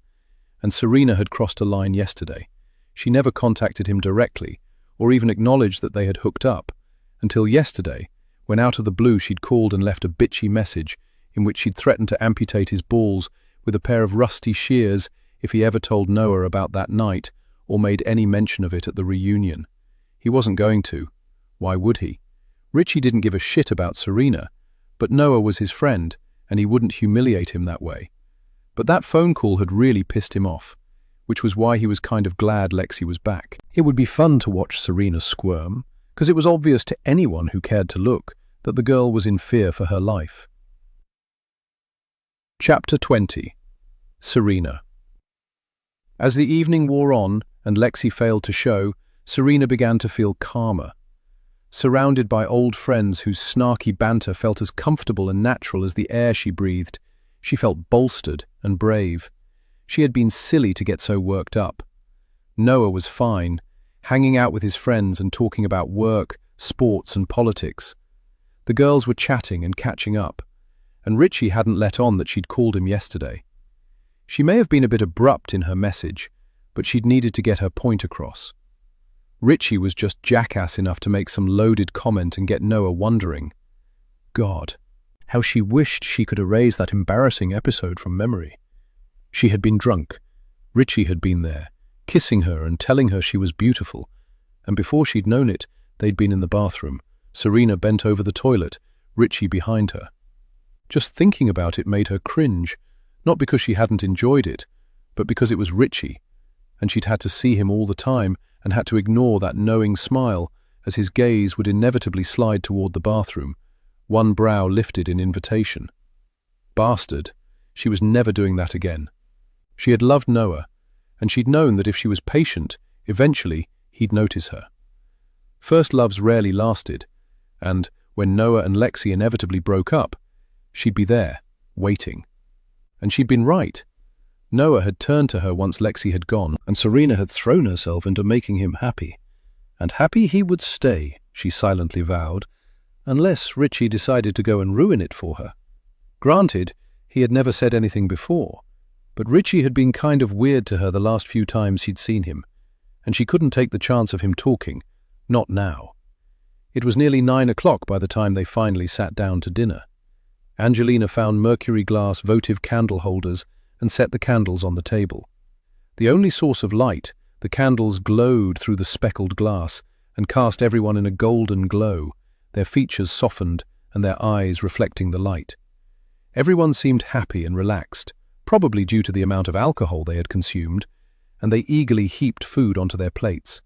And Serena had crossed a line yesterday. She never contacted him directly, or even acknowledged that they had hooked up, until yesterday, when out of the blue she'd called and left a bitchy message in which she'd threatened to amputate his balls with a pair of rusty shears if he ever told Noah about that night or made any mention of it at the reunion. He wasn't going to. Why would he? Richie didn't give a shit about Serena, but Noah was his friend, and he wouldn't humiliate him that way. But that phone call had really pissed him off, which was why he was kind of glad Lexi was back. It would be fun to watch Serena squirm, because it was obvious to anyone who cared to look that the girl was in fear for her life. Chapter 20. Serena. As the evening wore on and Lexi failed to show, Serena began to feel calmer. Surrounded by old friends whose snarky banter felt as comfortable and natural as the air she breathed, she felt bolstered and brave. She had been silly to get so worked up. Noah was fine, hanging out with his friends and talking about work, sports and politics. The girls were chatting and catching up, and Richie hadn't let on that she'd called him yesterday. She may have been a bit abrupt in her message, but she'd needed to get her point across. Richie was just jackass enough to make some loaded comment and get Noah wondering. God, how she wished she could erase that embarrassing episode from memory. She had been drunk. Richie had been there, kissing her and telling her she was beautiful. And before she'd known it, they'd been in the bathroom, Serena bent over the toilet, Richie behind her. Just thinking about it made her cringe, not because she hadn't enjoyed it, but because it was Richie, and she'd had to see him all the time and had to ignore that knowing smile as his gaze would inevitably slide toward the bathroom, one brow lifted in invitation. Bastard, she was never doing that again. She had loved Noah, and she'd known that if she was patient, eventually he'd notice her. First loves rarely lasted, and when Noah and Lexi inevitably broke up, she'd be there, waiting. And she'd been right. Noah had turned to her once Lexi had gone, and Serena had thrown herself into making him happy. And happy he would stay, she silently vowed, unless Richie decided to go and ruin it for her. Granted, he had never said anything before, but Richie had been kind of weird to her the last few times she'd seen him, and she couldn't take the chance of him talking, not now. It was nearly 9 o'clock by the time they finally sat down to dinner. Angelina found mercury glass votive candle holders and set the candles on the table. The only source of light, the candles glowed through the speckled glass and cast everyone in a golden glow, their features softened and their eyes reflecting the light. Everyone seemed happy and relaxed, probably due to the amount of alcohol they had consumed, and they eagerly heaped food onto their plates.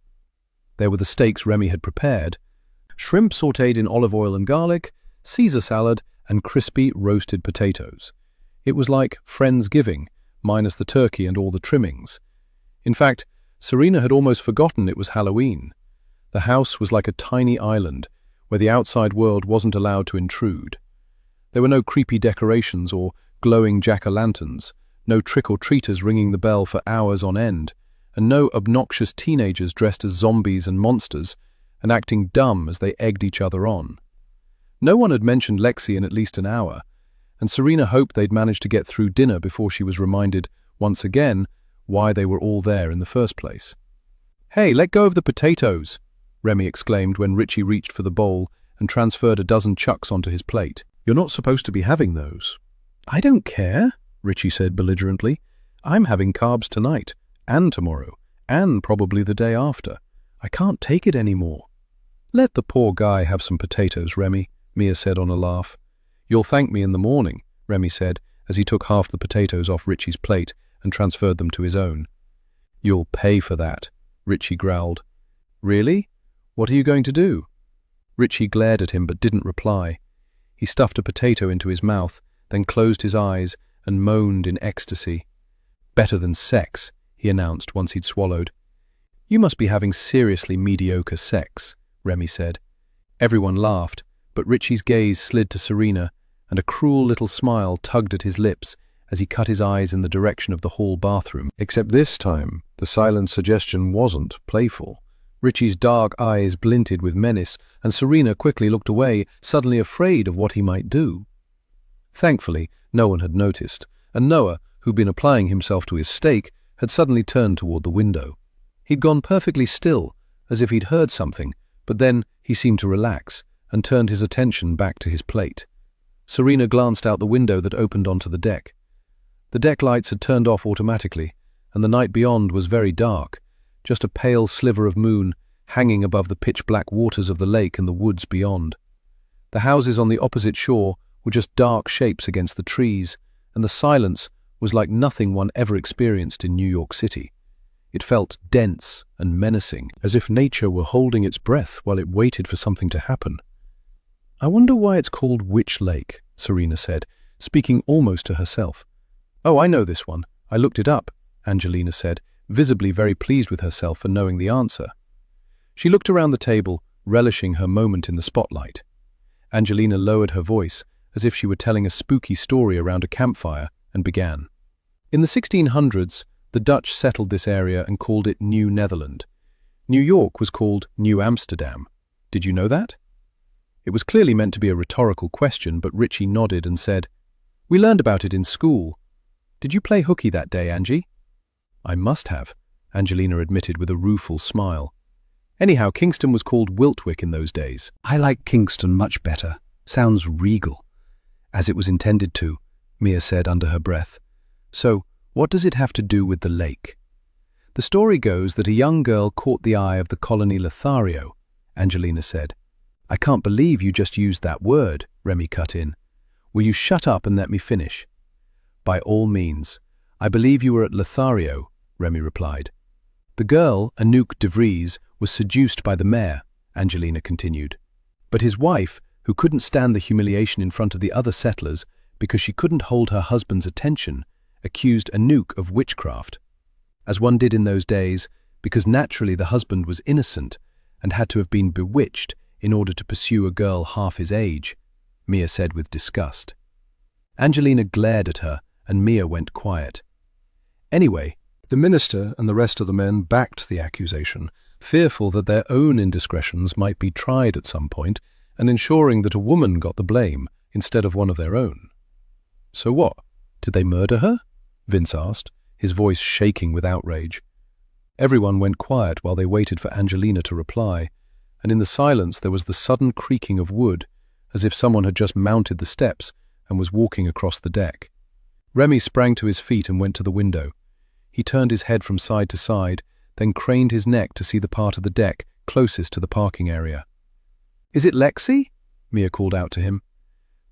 There were the steaks Remy had prepared, shrimp sautéed in olive oil and garlic, Caesar salad, and crispy roasted potatoes. It was like Friendsgiving, minus the turkey and all the trimmings. In fact, Serena had almost forgotten it was Halloween. The house was like a tiny island, where the outside world wasn't allowed to intrude. There were no creepy decorations or glowing jack-o'-lanterns, no trick-or-treaters ringing the bell for hours on end, and no obnoxious teenagers dressed as zombies and monsters and acting dumb as they egged each other on. No one had mentioned Lexi in at least an hour, and Serena hoped they'd managed to get through dinner before she was reminded, once again, why they were all there in the first place. "Hey, let go of the potatoes!" Remy exclaimed when Richie reached for the bowl and transferred a dozen chucks onto his plate. "You're not supposed to be having those." "I don't care," Richie said belligerently. "I'm having carbs tonight, and tomorrow, and probably the day after. I can't take it anymore." "Let the poor guy have some potatoes, Remy," Mia said on a laugh. "You'll thank me in the morning," Remy said as he took half the potatoes off Richie's plate and transferred them to his own. "You'll pay for that," Richie growled. "Really? What are you going to do?" Richie glared at him but didn't reply. He stuffed a potato into his mouth, then closed his eyes and moaned in ecstasy. "Better than sex," he announced once he'd swallowed. "You must be having seriously mediocre sex," Remy said. Everyone laughed, but Richie's gaze slid to Serena, and a cruel little smile tugged at his lips as he cut his eyes in the direction of the hall bathroom. Except this time, the silent suggestion wasn't playful. Richie's dark eyes glinted with menace, and Serena quickly looked away, suddenly afraid of what he might do. Thankfully, no one had noticed, and Noah, who'd been applying himself to his steak, had suddenly turned toward the window. He'd gone perfectly still, as if he'd heard something, but then he seemed to relax and turned his attention back to his plate. Serena glanced out the window that opened onto the deck. The deck lights had turned off automatically, and the night beyond was very dark, just a pale sliver of moon hanging above the pitch-black waters of the lake and the woods beyond. The houses on the opposite shore were just dark shapes against the trees, and the silence was like nothing one ever experienced in New York City. It felt dense and menacing, as if nature were holding its breath while it waited for something to happen. "I wonder why it's called Witch Lake," Serena said, speaking almost to herself. "Oh, I know this one. I looked it up," Angelina said, visibly very pleased with herself for knowing the answer. She looked around the table, relishing her moment in the spotlight. Angelina lowered her voice, as if she were telling a spooky story around a campfire, and began. "In the 1600s, the Dutch settled this area and called it New Netherland. New York was called New Amsterdam. Did you know that?" It was clearly meant to be a rhetorical question, but Richie nodded and said, "We learned about it in school. Did you play hooky that day, Angie?" "I must have," Angelina admitted with a rueful smile. "Anyhow, Kingston was called Wiltwyck in those days." "I like Kingston much better. Sounds regal." "As it was intended to," Mia said under her breath. "So, what does it have to do with the lake?" "The story goes that a young girl caught the eye of the colony Lothario," Angelina said. "I can't believe you just used that word," Remy cut in. "Will you shut up and let me finish?" "By all means. I believe you were at Lothario," Remy replied. "The girl, Anouk de Vries, was seduced by the mayor," Angelina continued. "But his wife, who couldn't stand the humiliation in front of the other settlers because she couldn't hold her husband's attention, accused Anouk of witchcraft. As one did in those days, because naturally the husband was innocent and had to have been bewitched in order to pursue a girl half his age," Mia said with disgust. Angelina glared at her, and Mia went quiet. Anyway, the minister and the rest of the men backed the accusation, fearful that their own indiscretions might be tried at some point, and ensuring that a woman got the blame instead of one of their own. "So what? Did they murder her?" Vince asked, his voice shaking with outrage. Everyone went quiet while they waited for Angelina to reply, and in the silence there was the sudden creaking of wood, as if someone had just mounted the steps and was walking across the deck. Remy sprang to his feet and went to the window. He turned his head from side to side, then craned his neck to see the part of the deck closest to the parking area. "Is it Lexi?" Mia called out to him.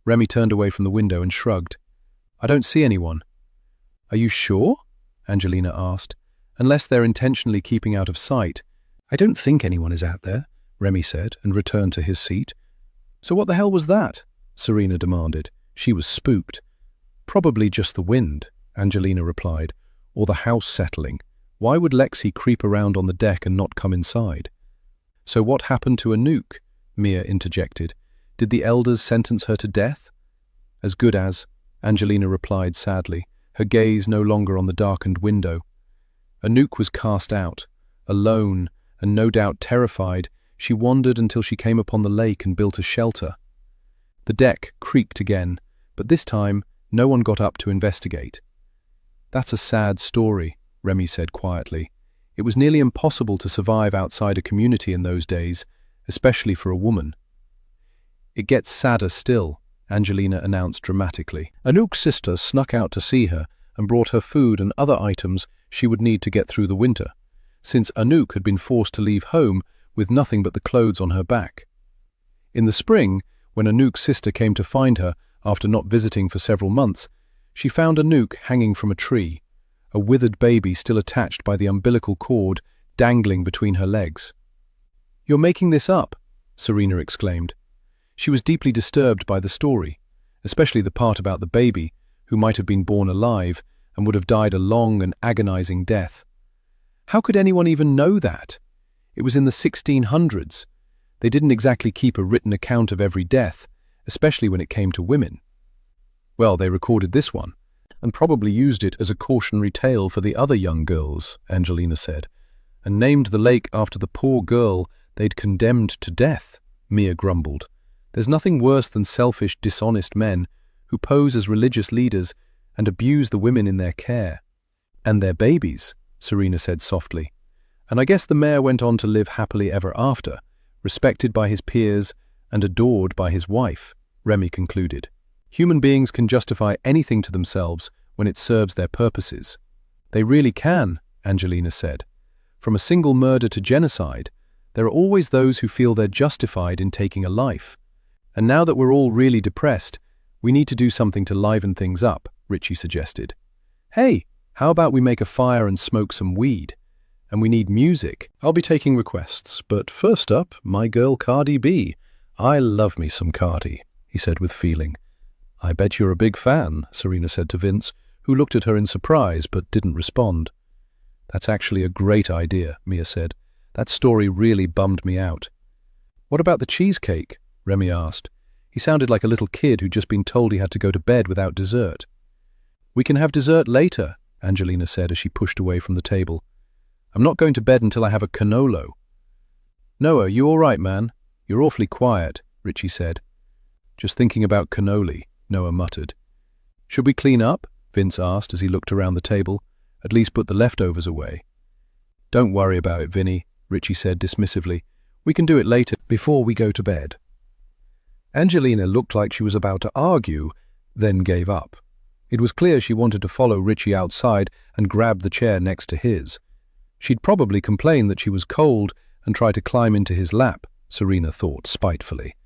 Remy turned away from the window and shrugged. "I don't see anyone." Are you sure? Angelina asked. Unless they're intentionally keeping out of sight. I don't think anyone is out there, Remy said, and returned to his seat. So what the hell was that? Serena demanded. She was spooked. Probably just the wind, Angelina replied, or the house settling. Why would Lexi creep around on the deck and not come inside? So what happened to Anouk? Mia interjected. Did the elders sentence her to death? As good as, Angelina replied sadly, her gaze no longer on the darkened window. Anouk was cast out. Alone, and no doubt terrified, she wandered until she came upon the lake and built a shelter. The deck creaked again, but this time no one got up to investigate. That's a sad story, Remy said quietly. It was nearly impossible to survive outside a community in those days, especially for a woman. It gets sadder still, Angelina announced dramatically. Anouk's sister snuck out to see her and brought her food and other items she would need to get through the winter, since Anouk had been forced to leave home with nothing but the clothes on her back. In the spring, when Anouk's sister came to find her after not visiting for several months, she found Anouk hanging from a tree, a withered baby still attached by the umbilical cord dangling between her legs. "You're making this up," Serena exclaimed. She was deeply disturbed by the story, especially the part about the baby, who might have been born alive and would have died a long and agonizing death. How could anyone even know that? It was in the 1600s. They didn't exactly keep a written account of every death, especially when it came to women. Well, they recorded this one, and probably used it as a cautionary tale for the other young girls, Angelina said, and named the lake after the poor girl they'd condemned to death, Mia grumbled. There's nothing worse than selfish, dishonest men who pose as religious leaders and abuse the women in their care. And their babies, Serena said softly. And I guess the mayor went on to live happily ever after, respected by his peers and adored by his wife, Remy concluded. Human beings can justify anything to themselves when it serves their purposes. They really can, Angelina said. From a single murder to genocide, there are always those who feel they're justified in taking a life. And now that we're all really depressed, we need to do something to liven things up, Richie suggested. Hey, how about we make a fire and smoke some weed? And we need music. I'll be taking requests, but first up, my girl Cardi B. I love me some Cardi, he said with feeling. I bet you're a big fan, Serena said to Vince, who looked at her in surprise but didn't respond. That's actually a great idea, Mia said. That story really bummed me out. What about the cheesecake? Remy asked. He sounded like a little kid who'd just been told he had to go to bed without dessert. We can have dessert later, Angelina said as she pushed away from the table. I'm not going to bed until I have a cannolo. Noah, you all right, man? You're awfully quiet, Richie said. Just thinking about cannoli, Noah muttered. Should we clean up? Vince asked as he looked around the table. At least put the leftovers away. Don't worry about it, Vinny, Richie said dismissively. We can do it later, before we go to bed. Angelina looked like she was about to argue, then gave up. It was clear she wanted to follow Richie outside and grab the chair next to his. She'd probably complain that she was cold and try to climb into his lap, Serena thought spitefully.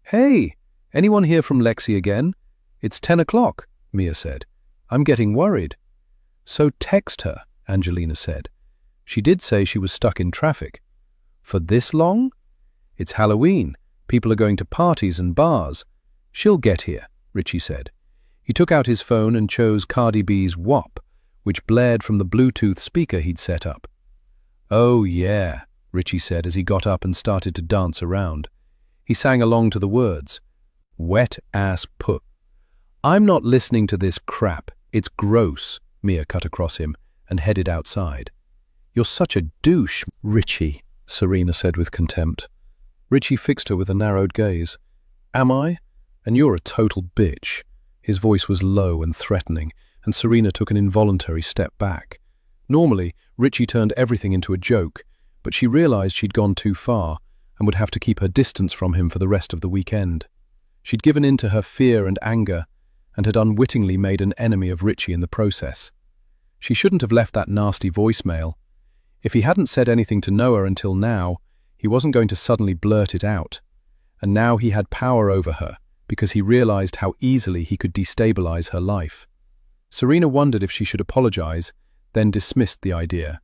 Hey, anyone here from Lexi again? It's 10 o'clock, Mia said. I'm getting worried. So text her, Angelina said. She did say she was stuck in traffic. For this long? It's Halloween. People are going to parties and bars. She'll get here, Richie said. He took out his phone and chose Cardi B's WAP, which blared from the Bluetooth speaker he'd set up. Oh yeah, Richie said as he got up and started to dance around. He sang along to the words. Wet ass put. I'm not listening to this crap. It's gross, Mia cut across him and headed outside. You're such a douche, Richie, Serena said with contempt. Richie fixed her with a narrowed gaze. Am I? And you're a total bitch. His voice was low and threatening, and Serena took an involuntary step back. Normally, Richie turned everything into a joke, but she realized she'd gone too far and would have to keep her distance from him for the rest of the weekend. She'd given in to her fear and anger, and had unwittingly made an enemy of Richie in the process. She shouldn't have left that nasty voicemail. If he hadn't said anything to Noah until now, he wasn't going to suddenly blurt it out. And now he had power over her, because he realized how easily he could destabilize her life. Serena wondered if she should apologize, then dismissed the idea.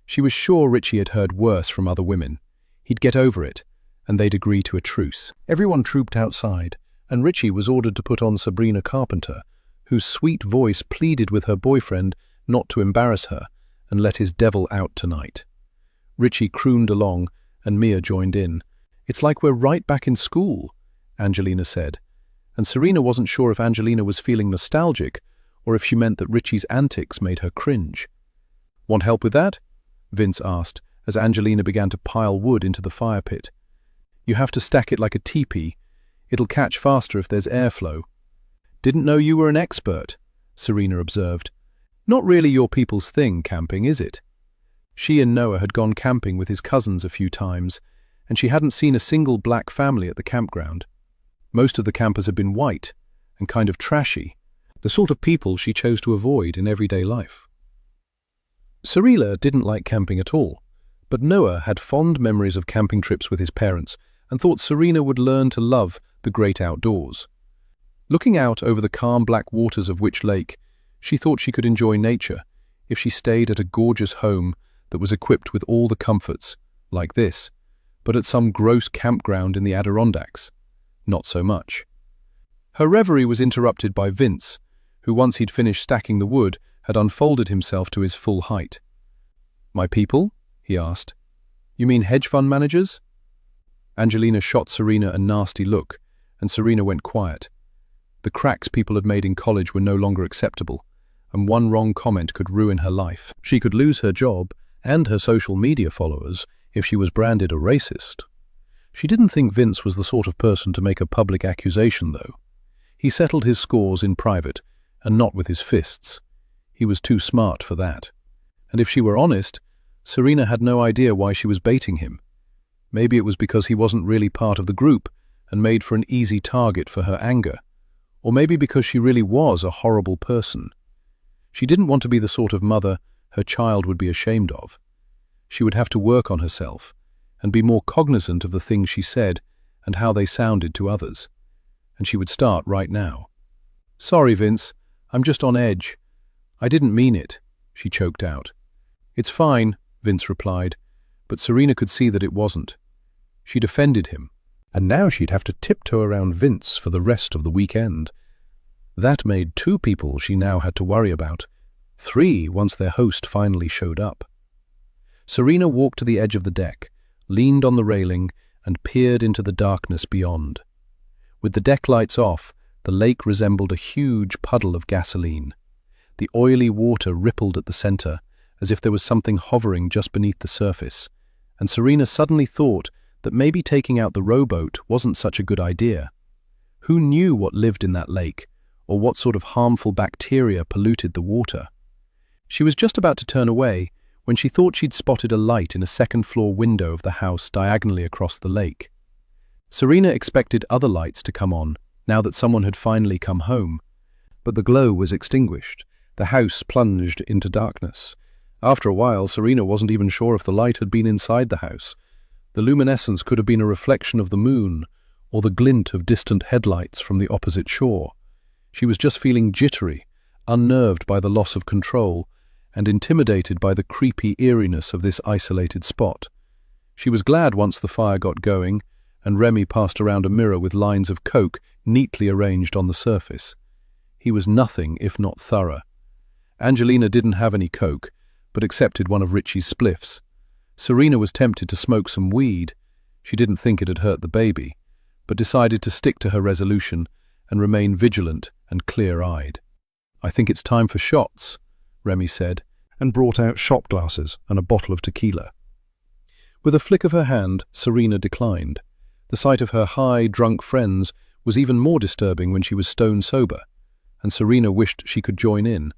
She was sure Richie had heard worse from other women. He'd get over it, and they'd agree to a truce. Everyone trooped outside, and Richie was ordered to put on Sabrina Carpenter, whose sweet voice pleaded with her boyfriend not to embarrass her and let his devil out tonight. Richie crooned along, and Mia joined in. "It's like we're right back in school," Angelina said, and Serena wasn't sure if Angelina was feeling nostalgic or if she meant that Richie's antics made her cringe. "Want help with that?" Vince asked, as Angelina began to pile wood into the fire pit. "You have to stack it like a teepee. It'll catch faster if there's airflow." "Didn't know you were an expert," Serena observed. "Not really your people's thing, camping, is it?" She and Noah had gone camping with his cousins a few times, and she hadn't seen a single black family at the campground. Most of the campers had been white and kind of trashy, the sort of people she chose to avoid in everyday life. Serena didn't like camping at all, but Noah had fond memories of camping trips with his parents and thought Serena would learn to love the great outdoors. Looking out over the calm black waters of Witch Lake, she thought she could enjoy nature if she stayed at a gorgeous home that was equipped with all the comforts, like this, but at some gross campground in the Adirondacks, not so much. Her reverie was interrupted by Vince, who once he'd finished stacking the wood, had unfolded himself to his full height. "My people?" he asked. "You mean hedge fund managers?" Angelina shot Serena a nasty look, and Serena went quiet. The cracks people had made in college were no longer acceptable, and one wrong comment could ruin her life. She could lose her job and her social media followers if she was branded a racist. She didn't think Vince was the sort of person to make a public accusation, though. He settled his scores in private, and not with his fists. He was too smart for that. And if she were honest, Serena had no idea why she was baiting him. Maybe it was because he wasn't really part of the group and made for an easy target for her anger. Or maybe because she really was a horrible person. She didn't want to be the sort of mother her child would be ashamed of. She would have to work on herself and be more cognizant of the things she said and how they sounded to others. And she would start right now. "Sorry, Vince, I'm just on edge. I didn't mean it," she choked out. "It's fine," Vince replied, but Serena could see that it wasn't. She'd offended him, and now she'd have to tiptoe around Vince for the rest of the weekend. That made 2 people she now had to worry about, 3 once their host finally showed up. Serena walked to the edge of the deck, leaned on the railing, and peered into the darkness beyond. With the deck lights off, the lake resembled a huge puddle of gasoline. The oily water rippled at the center, as if there was something hovering just beneath the surface, and Serena suddenly thought that maybe taking out the rowboat wasn't such a good idea. Who knew what lived in that lake, or what sort of harmful bacteria polluted the water? She was just about to turn away when she thought she'd spotted a light in a second-floor window of the house diagonally across the lake. Serena expected other lights to come on, now that someone had finally come home. But the glow was extinguished. The house plunged into darkness. After a while, Serena wasn't even sure if the light had been inside the house. The luminescence could have been a reflection of the moon, or the glint of distant headlights from the opposite shore. She was just feeling jittery, unnerved by the loss of control, and intimidated by the creepy eeriness of this isolated spot. She was glad once the fire got going, and Remy passed around a mirror with lines of coke neatly arranged on the surface. He was nothing if not thorough. Angelina didn't have any coke, but accepted one of Richie's spliffs. Serena was tempted to smoke some weed. She didn't think it had hurt the baby, but decided to stick to her resolution and remain vigilant and clear-eyed. "I think it's time for shots," Remy said, and brought out shot glasses and a bottle of tequila. With a flick of her hand, Serena declined. The sight of her high, drunk friends was even more disturbing when she was stone sober, and Serena wished she could join in,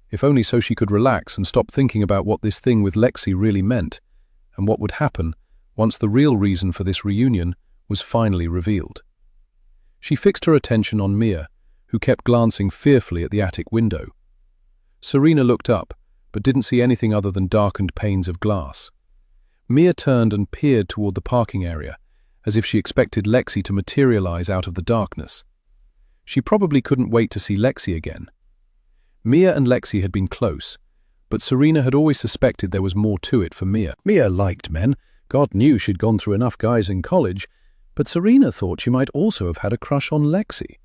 if only so she could relax and stop thinking about what this thing with Lexi really meant, and what would happen once the real reason for this reunion was finally revealed. She fixed her attention on Mia, who kept glancing fearfully at the attic window. Serena looked up, but didn't see anything other than darkened panes of glass. Mia turned and peered toward the parking area, as if she expected Lexi to materialize out of the darkness. She probably couldn't wait to see Lexi again. Mia and Lexi had been close, but Serena had always suspected there was more to it for Mia. Mia liked men. God knew she'd gone through enough guys in college, but Serena thought she might also have had a crush on Lexi.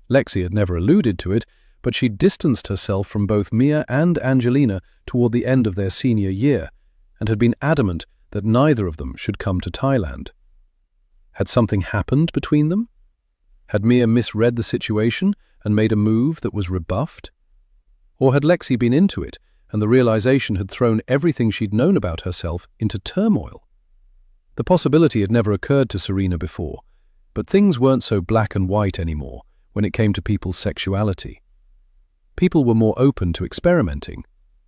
Lexi had never alluded to it, but she'd distanced herself from both Mia and Angelina toward the end of their senior year, and had been adamant that neither of them should come to Thailand. Had something happened between them? Had Mia misread the situation and made a move that was rebuffed? Or had Lexi been into it, and the realization had thrown everything she'd known about herself into turmoil? The possibility had never occurred to Serena before, but things weren't so black and white anymore when it came to people's sexuality. People were more open to experimenting,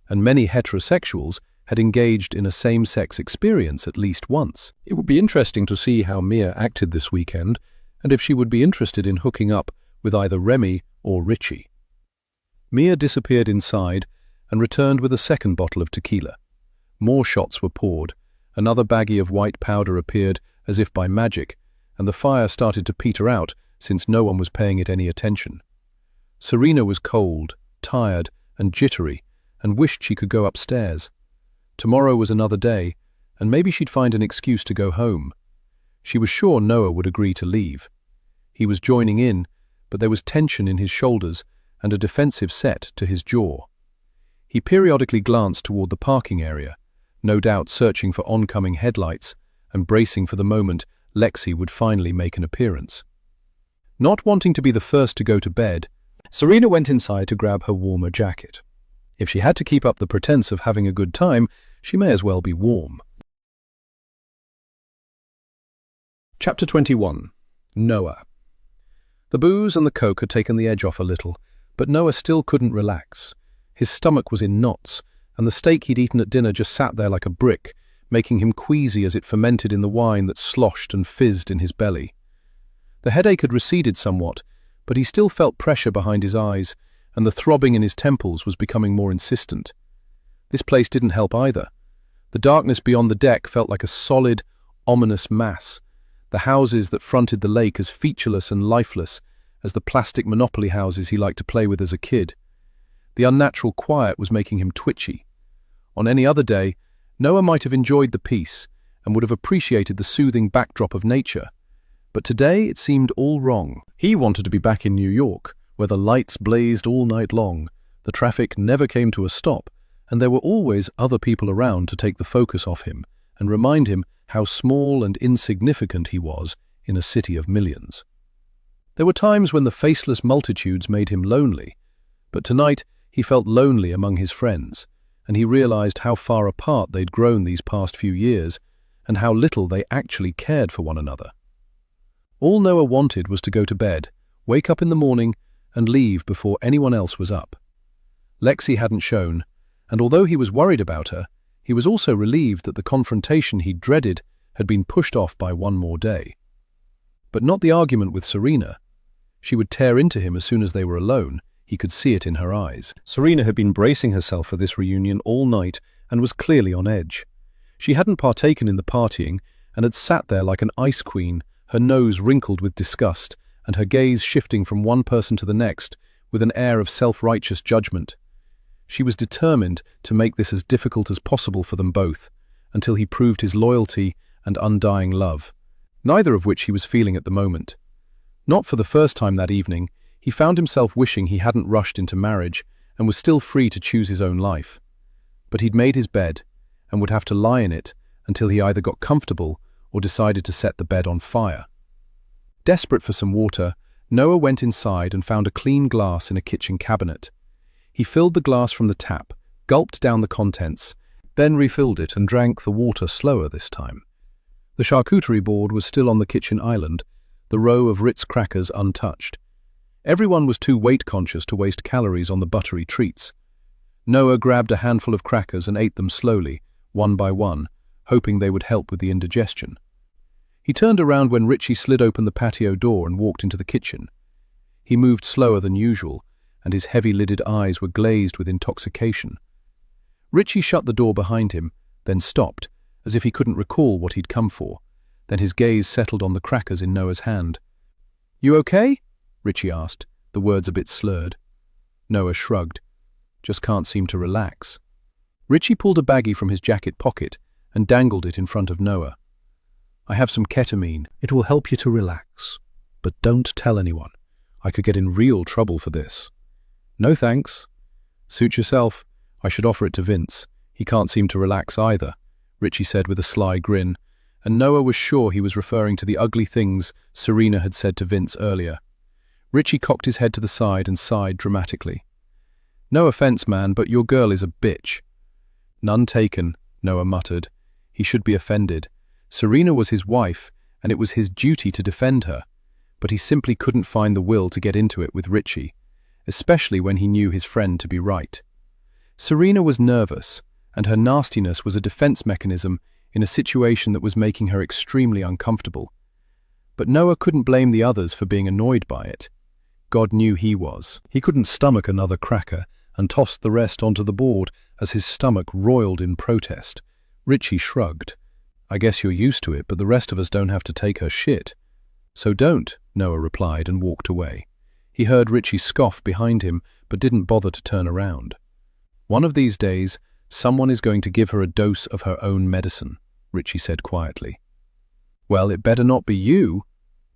and many heterosexuals had engaged in a same-sex experience at least once. It would be interesting to see how Mia acted this weekend, and if she would be interested in hooking up with either Remy or Richie. Mia disappeared inside and returned with a second bottle of tequila. More shots were poured, another baggie of white powder appeared as if by magic, and the fire started to peter out since no one was paying it any attention. Serena was cold, tired, and jittery, and wished she could go upstairs. Tomorrow was another day, and maybe she'd find an excuse to go home. She was sure Noah would agree to leave. He was joining in, but there was tension in his shoulders and a defensive set to his jaw. He periodically glanced toward the parking area, no doubt searching for oncoming headlights and bracing for the moment Lexi would finally make an appearance. Not wanting to be the first to go to bed, Serena went inside to grab her warmer jacket. If she had to keep up the pretense of having a good time, she may as well be warm. Chapter 21. Noah. The booze and the coke had taken the edge off a little, but Noah still couldn't relax. His stomach was in knots, and the steak he'd eaten at dinner just sat there like a brick, making him queasy as it fermented in the wine that sloshed and fizzed in his belly. The headache had receded somewhat, but he still felt pressure behind his eyes, and the throbbing in his temples was becoming more insistent. This place didn't help either. The darkness beyond the deck felt like a solid, ominous mass, the houses that fronted the lake as featureless and lifeless as the plastic Monopoly houses he liked to play with as a kid. The unnatural quiet was making him twitchy. On any other day, Noah might have enjoyed the peace and would have appreciated the soothing backdrop of nature. But today it seemed all wrong. He wanted to be back in New York, where the lights blazed all night long, the traffic never came to a stop, and there were always other people around to take the focus off him and remind him how small and insignificant he was in a city of millions. There were times when the faceless multitudes made him lonely, but tonight he felt lonely among his friends, and he realized how far apart they'd grown these past few years, and how little they actually cared for one another. All Noah wanted was to go to bed, wake up in the morning, and leave before anyone else was up. Lexi hadn't shown, and although he was worried about her, he was also relieved that the confrontation he dreaded had been pushed off by one more day. But not the argument with Serena. She would tear into him as soon as they were alone. He could see it in her eyes. Serena had been bracing herself for this reunion all night and was clearly on edge. She hadn't partaken in the partying and had sat there like an ice queen, her nose wrinkled with disgust and her gaze shifting from one person to the next with an air of self-righteous judgment. She was determined to make this as difficult as possible for them both, until he proved his loyalty and undying love, neither of which he was feeling at the moment. Not for the first time that evening, he found himself wishing he hadn't rushed into marriage and was still free to choose his own life. But he'd made his bed and would have to lie in it until he either got comfortable or decided to set the bed on fire. Desperate for some water, Noah went inside and found a clean glass in a kitchen cabinet. He filled the glass from the tap, gulped down the contents, then refilled it and drank the water slower this time. The charcuterie board was still on the kitchen island, the row of Ritz crackers untouched. Everyone was too weight-conscious to waste calories on the buttery treats. Noah grabbed a handful of crackers and ate them slowly, one by one, hoping they would help with the indigestion. He turned around when Richie slid open the patio door and walked into the kitchen. He moved slower than usual, and his heavy-lidded eyes were glazed with intoxication. Richie shut the door behind him, then stopped, as if he couldn't recall what he'd come for. Then his gaze settled on the crackers in Noah's hand. "You okay?" Richie asked, the words a bit slurred. Noah shrugged. Just can't seem to relax. Richie pulled a baggie from his jacket pocket and dangled it in front of Noah. I have some ketamine. It will help you to relax. But don't tell anyone. I could get in real trouble for this. No thanks. Suit yourself. I should offer it to Vince. He can't seem to relax either, Richie said with a sly grin, and Noah was sure he was referring to the ugly things Serena had said to Vince earlier. Richie cocked his head to the side and sighed dramatically. No offense, man, but your girl is a bitch. None taken, Noah muttered. He should be offended. Serena was his wife, and it was his duty to defend her, but he simply couldn't find the will to get into it with Richie, especially when he knew his friend to be right. Serena was nervous, and her nastiness was a defense mechanism in a situation that was making her extremely uncomfortable. But Noah couldn't blame the others for being annoyed by it. God knew he was. He couldn't stomach another cracker and tossed the rest onto the board as his stomach roiled in protest. Richie shrugged. I guess you're used to it, but the rest of us don't have to take her shit. So don't, Noah replied and walked away. He heard Richie scoff behind him, but didn't bother to turn around. One of these days, someone is going to give her a dose of her own medicine, Richie said quietly. Well, it better not be you,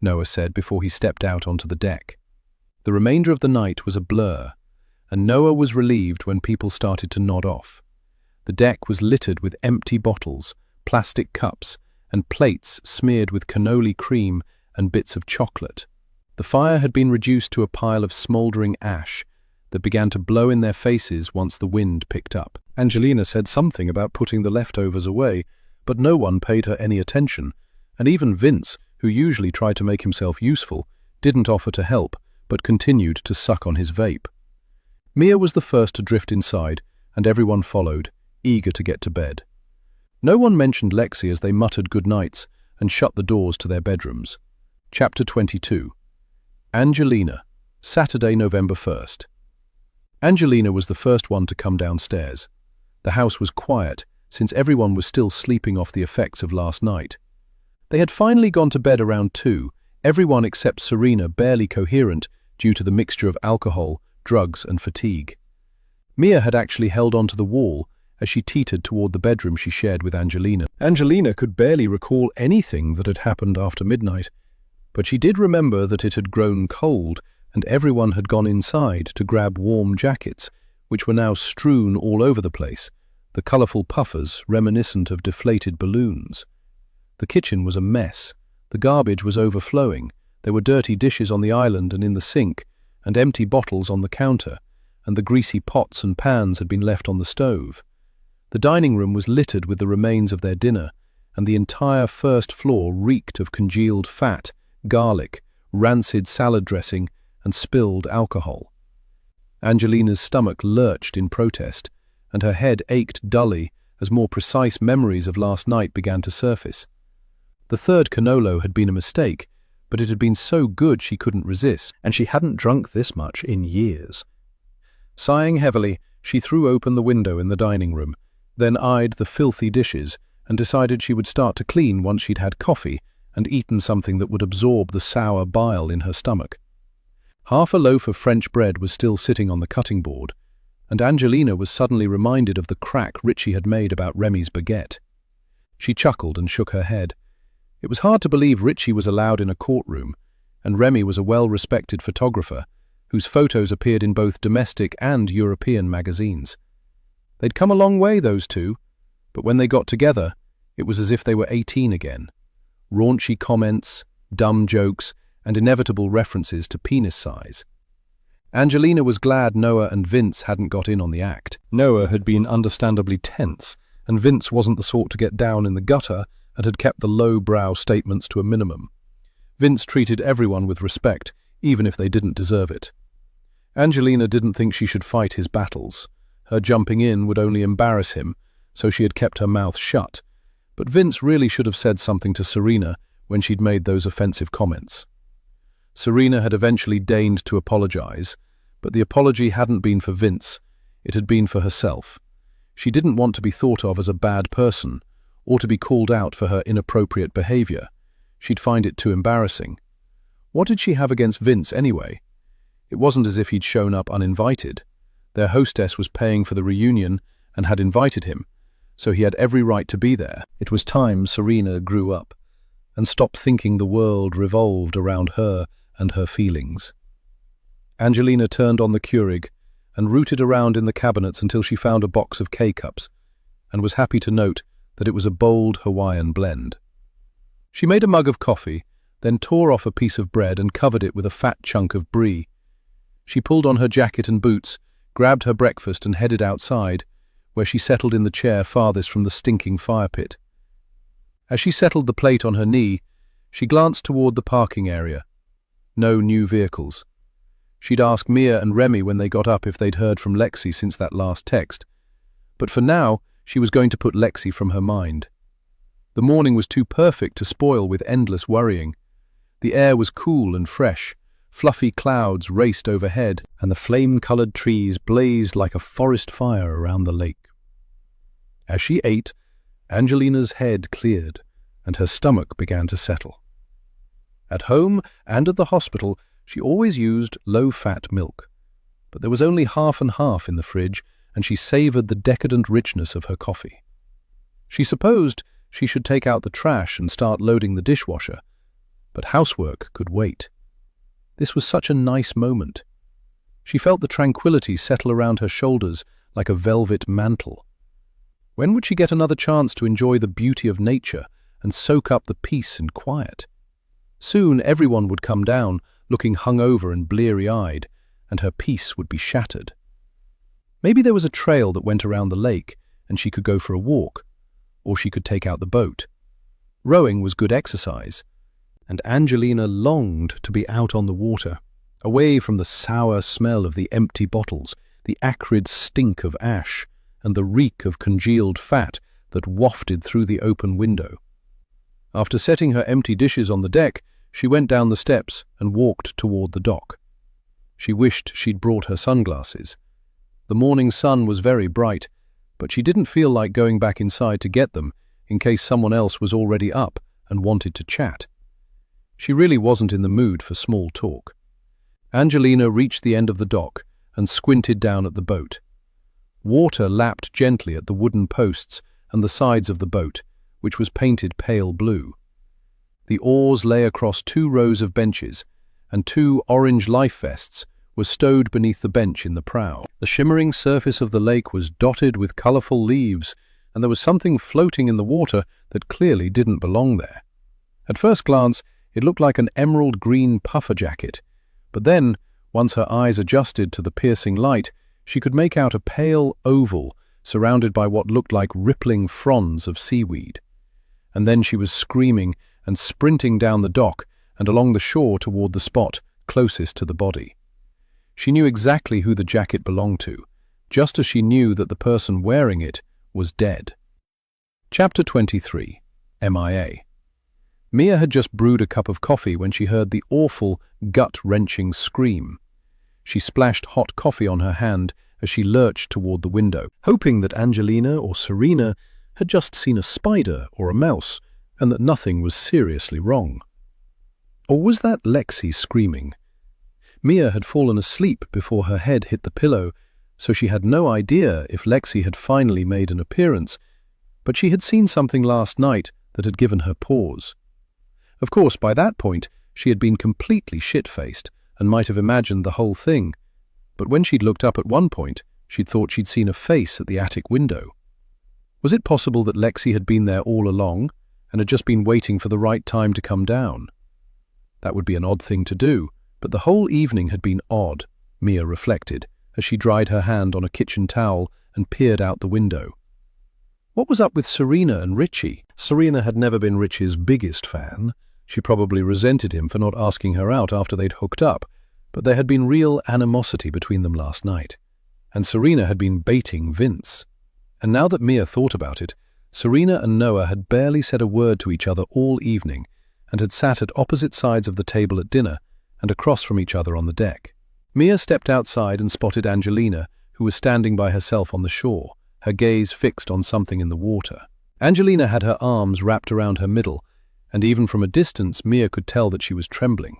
Noah said before he stepped out onto the deck. The remainder of the night was a blur, and Noah was relieved when people started to nod off. The deck was littered with empty bottles, plastic cups, and plates smeared with cannoli cream and bits of chocolate. The fire had been reduced to a pile of smouldering ash that began to blow in their faces once the wind picked up. Angelina said something about putting the leftovers away, but no one paid her any attention, and even Vince, who usually tried to make himself useful, didn't offer to help, but continued to suck on his vape. Mia was the first to drift inside, and everyone followed, eager to get to bed. No one mentioned Lexi as they muttered goodnights and shut the doors to their bedrooms. Chapter 22. Angelina, Saturday, November 1st. Angelina was the first one to come downstairs. The house was quiet, since everyone was still sleeping off the effects of last night. They had finally gone to bed around 2, everyone except Serena barely coherent due to the mixture of alcohol, drugs and fatigue. Mia had actually held onto the wall as she teetered toward the bedroom she shared with Angelina. Angelina could barely recall anything that had happened after midnight, but she did remember that it had grown cold and everyone had gone inside to grab warm jackets, which were now strewn all over the place, the colourful puffers reminiscent of deflated balloons. The kitchen was a mess. The garbage was overflowing. There were dirty dishes on the island and in the sink, and empty bottles on the counter, and the greasy pots and pans had been left on the stove. The dining room was littered with the remains of their dinner, and the entire first floor reeked of congealed fat, garlic, rancid salad dressing, and spilled alcohol. Angelina's stomach lurched in protest, and her head ached dully as more precise memories of last night began to surface. The third cannolo had been a mistake, but it had been so good she couldn't resist, and she hadn't drunk this much in years. Sighing heavily, she threw open the window in the dining room, then eyed the filthy dishes and decided she would start to clean once she'd had coffee and eaten something that would absorb the sour bile in her stomach. Half a loaf of French bread was still sitting on the cutting board, and Angelina was suddenly reminded of the crack Richie had made about Remy's baguette. She chuckled and shook her head. It was hard to believe Richie was allowed in a courtroom, and Remy was a well-respected photographer whose photos appeared in both domestic and European magazines. They'd come a long way, those two, but when they got together, it was as if they were 18 again. Raunchy comments, dumb jokes, and inevitable references to penis size. Angelina was glad Noah and Vince hadn't got in on the act. Noah had been understandably tense, and Vince wasn't the sort to get down in the gutter and had kept the low-brow statements to a minimum. Vince treated everyone with respect, even if they didn't deserve it. Angelina didn't think she should fight his battles. Her jumping in would only embarrass him, so she had kept her mouth shut. But Vince really should have said something to Serena when she'd made those offensive comments. Serena had eventually deigned to apologize, but the apology hadn't been for Vince, it had been for herself. She didn't want to be thought of as a bad person, or to be called out for her inappropriate behavior. She'd find it too embarrassing. What did she have against Vince anyway? It wasn't as if he'd shown up uninvited. Their hostess was paying for the reunion and had invited him, so he had every right to be there. It was time Serena grew up and stopped thinking the world revolved around her and her feelings. Angelina turned on the Keurig and rooted around in the cabinets until she found a box of K-cups, and was happy to note that it was a bold Hawaiian blend. She made a mug of coffee, then tore off a piece of bread and covered it with a fat chunk of brie. She pulled on her jacket and boots, grabbed her breakfast and headed outside, where she settled in the chair farthest from the stinking fire pit. As she settled the plate on her knee, she glanced toward the parking area. No new vehicles. She'd ask Mia and Remy when they got up if they'd heard from Lexi since that last text. But for now, she was going to put Lexi from her mind. The morning was too perfect to spoil with endless worrying. The air was cool and fresh, fluffy clouds raced overhead, and the flame-colored trees blazed like a forest fire around the lake. As she ate, Angelina's head cleared, and her stomach began to settle. At home and at the hospital, she always used low-fat milk, but there was only half and half in the fridge, and she savored the decadent richness of her coffee. She supposed she should take out the trash and start loading the dishwasher, but housework could wait. This was such a nice moment. She felt the tranquility settle around her shoulders like a velvet mantle. When would she get another chance to enjoy the beauty of nature and soak up the peace and quiet? Soon everyone would come down, looking hungover and bleary-eyed, and her peace would be shattered. Maybe there was a trail that went around the lake, and she could go for a walk, or she could take out the boat. Rowing was good exercise, and Angelina longed to be out on the water, away from the sour smell of the empty bottles, the acrid stink of ash, and the reek of congealed fat that wafted through the open window. After setting her empty dishes on the deck, she went down the steps and walked toward the dock. She wished she'd brought her sunglasses. The morning sun was very bright, but she didn't feel like going back inside to get them in case someone else was already up and wanted to chat. She really wasn't in the mood for small talk. Angelina reached the end of the dock and squinted down at the boat. Water lapped gently at the wooden posts and the sides of the boat, which was painted pale blue. The oars lay across 2 rows of benches, and 2 orange life vests were stowed beneath the bench in the prow. The shimmering surface of the lake was dotted with colorful leaves, and there was something floating in the water that clearly didn't belong there. At first glance, it looked like an emerald green puffer jacket, but then, once her eyes adjusted to the piercing light, she could make out a pale oval surrounded by what looked like rippling fronds of seaweed. And then she was screaming and sprinting down the dock and along the shore toward the spot closest to the body. She knew exactly who the jacket belonged to, just as she knew that the person wearing it was dead. Chapter 23. MIA. Mia had just brewed a cup of coffee when she heard the awful, gut-wrenching scream. She splashed hot coffee on her hand as she lurched toward the window, hoping that Angelina or Serena had just seen a spider or a mouse and that nothing was seriously wrong. Or was that Lexi screaming? Mia had fallen asleep before her head hit the pillow, so she had no idea if Lexi had finally made an appearance, but she had seen something last night that had given her pause. Of course, by that point, she had been completely shit-faced and might have imagined the whole thing, but when she'd looked up at one point, she'd thought she'd seen a face at the attic window. Was it possible that Lexi had been there all along and had just been waiting for the right time to come down? That would be an odd thing to do, but the whole evening had been odd, Mia reflected, as she dried her hand on a kitchen towel and peered out the window. What was up with Serena and Richie? Serena had never been Richie's biggest fan. She probably resented him for not asking her out after they'd hooked up, but there had been real animosity between them last night, and Serena had been baiting Vince. And now that Mia thought about it, Serena and Noah had barely said a word to each other all evening and had sat at opposite sides of the table at dinner and across from each other on the deck. Mia stepped outside and spotted Angelina, who was standing by herself on the shore, her gaze fixed on something in the water. Angelina had her arms wrapped around her middle, and even from a distance Mia could tell that she was trembling.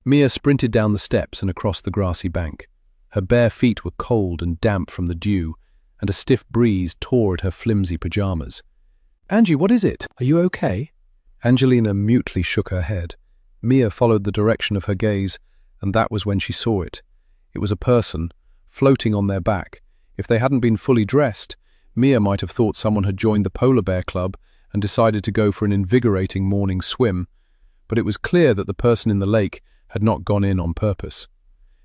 Mia sprinted down the steps and across the grassy bank. Her bare feet were cold and damp from the dew, and a stiff breeze tore at her flimsy pajamas. "Angie, what is it? Are you okay?" Angelina mutely shook her head. Mia followed the direction of her gaze, and that was when she saw it. It was a person, floating on their back. If they hadn't been fully dressed, Mia might have thought someone had joined the Polar Bear Club and decided to go for an invigorating morning swim, but it was clear that the person in the lake had not gone in on purpose.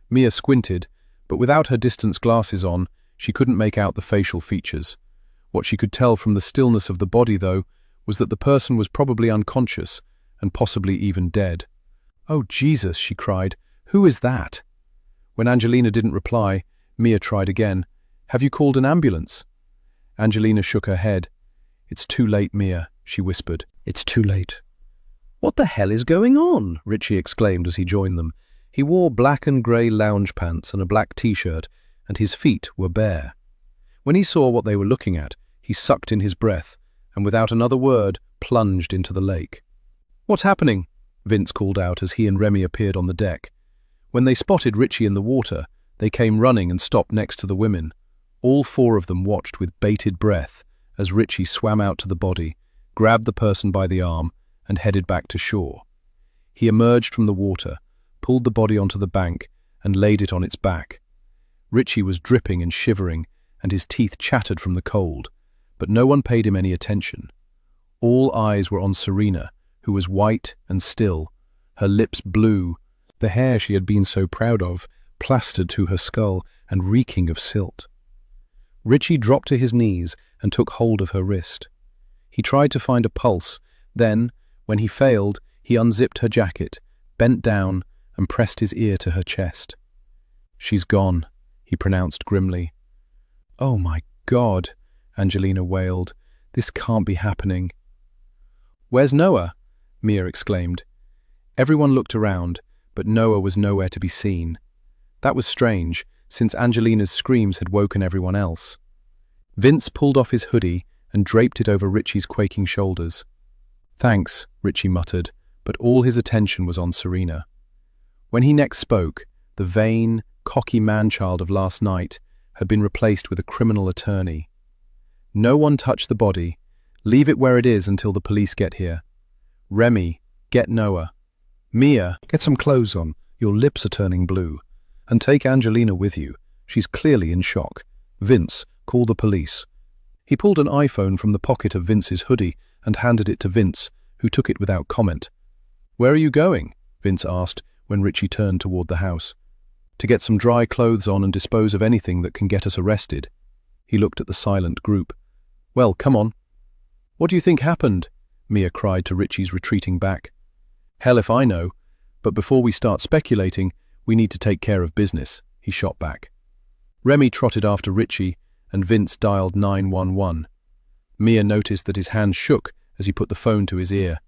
Mia squinted, but without her distance glasses on, she couldn't make out the facial features. What she could tell from the stillness of the body, though, was that the person was probably unconscious and possibly even dead. "Oh, Jesus," she cried. "Who is that?" When Angelina didn't reply, Mia tried again. "Have you called an ambulance?" Angelina shook her head. "It's too late, Mia," she whispered. "It's too late." "What the hell is going on?" Richie exclaimed as he joined them. He wore black and grey lounge pants and a black t-shirt, and his feet were bare. When he saw what they were looking at, he sucked in his breath, and without another word, plunged into the lake. "What's happening?" Vince called out as he and Remy appeared on the deck. When they spotted Richie in the water, they came running and stopped next to the women. All four of them watched with bated breath as Richie swam out to the body, grabbed the person by the arm, and headed back to shore. He emerged from the water, pulled the body onto the bank, and laid it on its back. Richie was dripping and shivering, and his teeth chattered from the cold, but no one paid him any attention. All eyes were on Serena, who was white and still, her lips blue, the hair she had been so proud of plastered to her skull and reeking of silt. Richie dropped to his knees and took hold of her wrist. He tried to find a pulse, then, when he failed, he unzipped her jacket, bent down, and pressed his ear to her chest. "She's gone," he pronounced grimly. "Oh my God," Angelina wailed. "This can't be happening." "Where's Noah?" Mia exclaimed. Everyone looked around, but Noah was nowhere to be seen. That was strange, since Angelina's screams had woken everyone else. Vince pulled off his hoodie and draped it over Richie's quaking shoulders. "Thanks," Richie muttered, but all his attention was on Serena. When he next spoke, the vain, cocky man-child of last night had been replaced with a criminal attorney. "No one touch the body. Leave it where it is until the police get here. Remy, get Noah. Mia, get some clothes on. Your lips are turning blue. And take Angelina with you. She's clearly in shock. Vince, call the police." He pulled an iPhone from the pocket of Vince's hoodie and handed it to Vince, who took it without comment. "Where are you going?" Vince asked when Richie turned toward the house. "To get some dry clothes on and dispose of anything that can get us arrested." He looked at the silent group. "Well, come on." "What do you think happened?" Mia cried to Richie's retreating back. "Hell if I know, but before we start speculating, we need to take care of business," he shot back. Remy trotted after Richie, and Vince dialed 911. Mia noticed that his hand shook as he put the phone to his ear.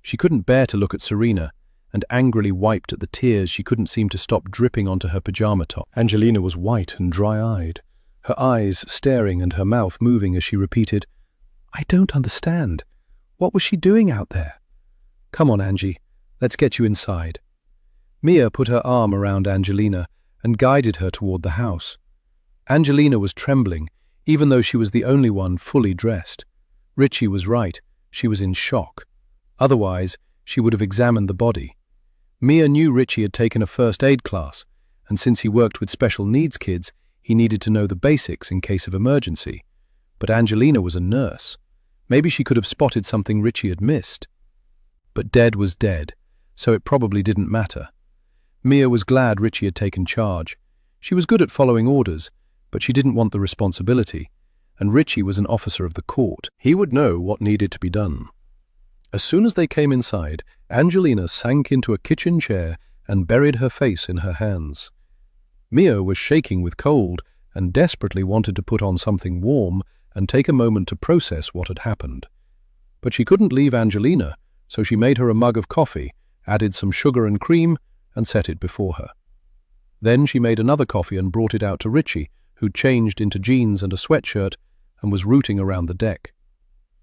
She couldn't bear to look at Serena, and angrily wiped at the tears she couldn't seem to stop dripping onto her pajama top. Angelina was white and dry-eyed, her eyes staring and her mouth moving as she repeated, "I don't understand. What was she doing out there?" "Come on, Angie. Let's get you inside." Mia put her arm around Angelina and guided her toward the house. Angelina was trembling, even though she was the only one fully dressed. Richie was right. She was in shock. Otherwise, she would have examined the body. Mia knew Richie had taken a first aid class, and since he worked with special needs kids, he needed to know the basics in case of emergency. But Angelina was a nurse. Maybe she could have spotted something Richie had missed. But dead was dead, so it probably didn't matter. Mia was glad Richie had taken charge. She was good at following orders, but she didn't want the responsibility, and Richie was an officer of the court. He would know what needed to be done. As soon as they came inside, Angelina sank into a kitchen chair and buried her face in her hands. Mia was shaking with cold and desperately wanted to put on something warm and take a moment to process what had happened. But she couldn't leave Angelina, so she made her a mug of coffee, added some sugar and cream, and set it before her. Then she made another coffee and brought it out to Richie, who changed into jeans and a sweatshirt and was rooting around the deck.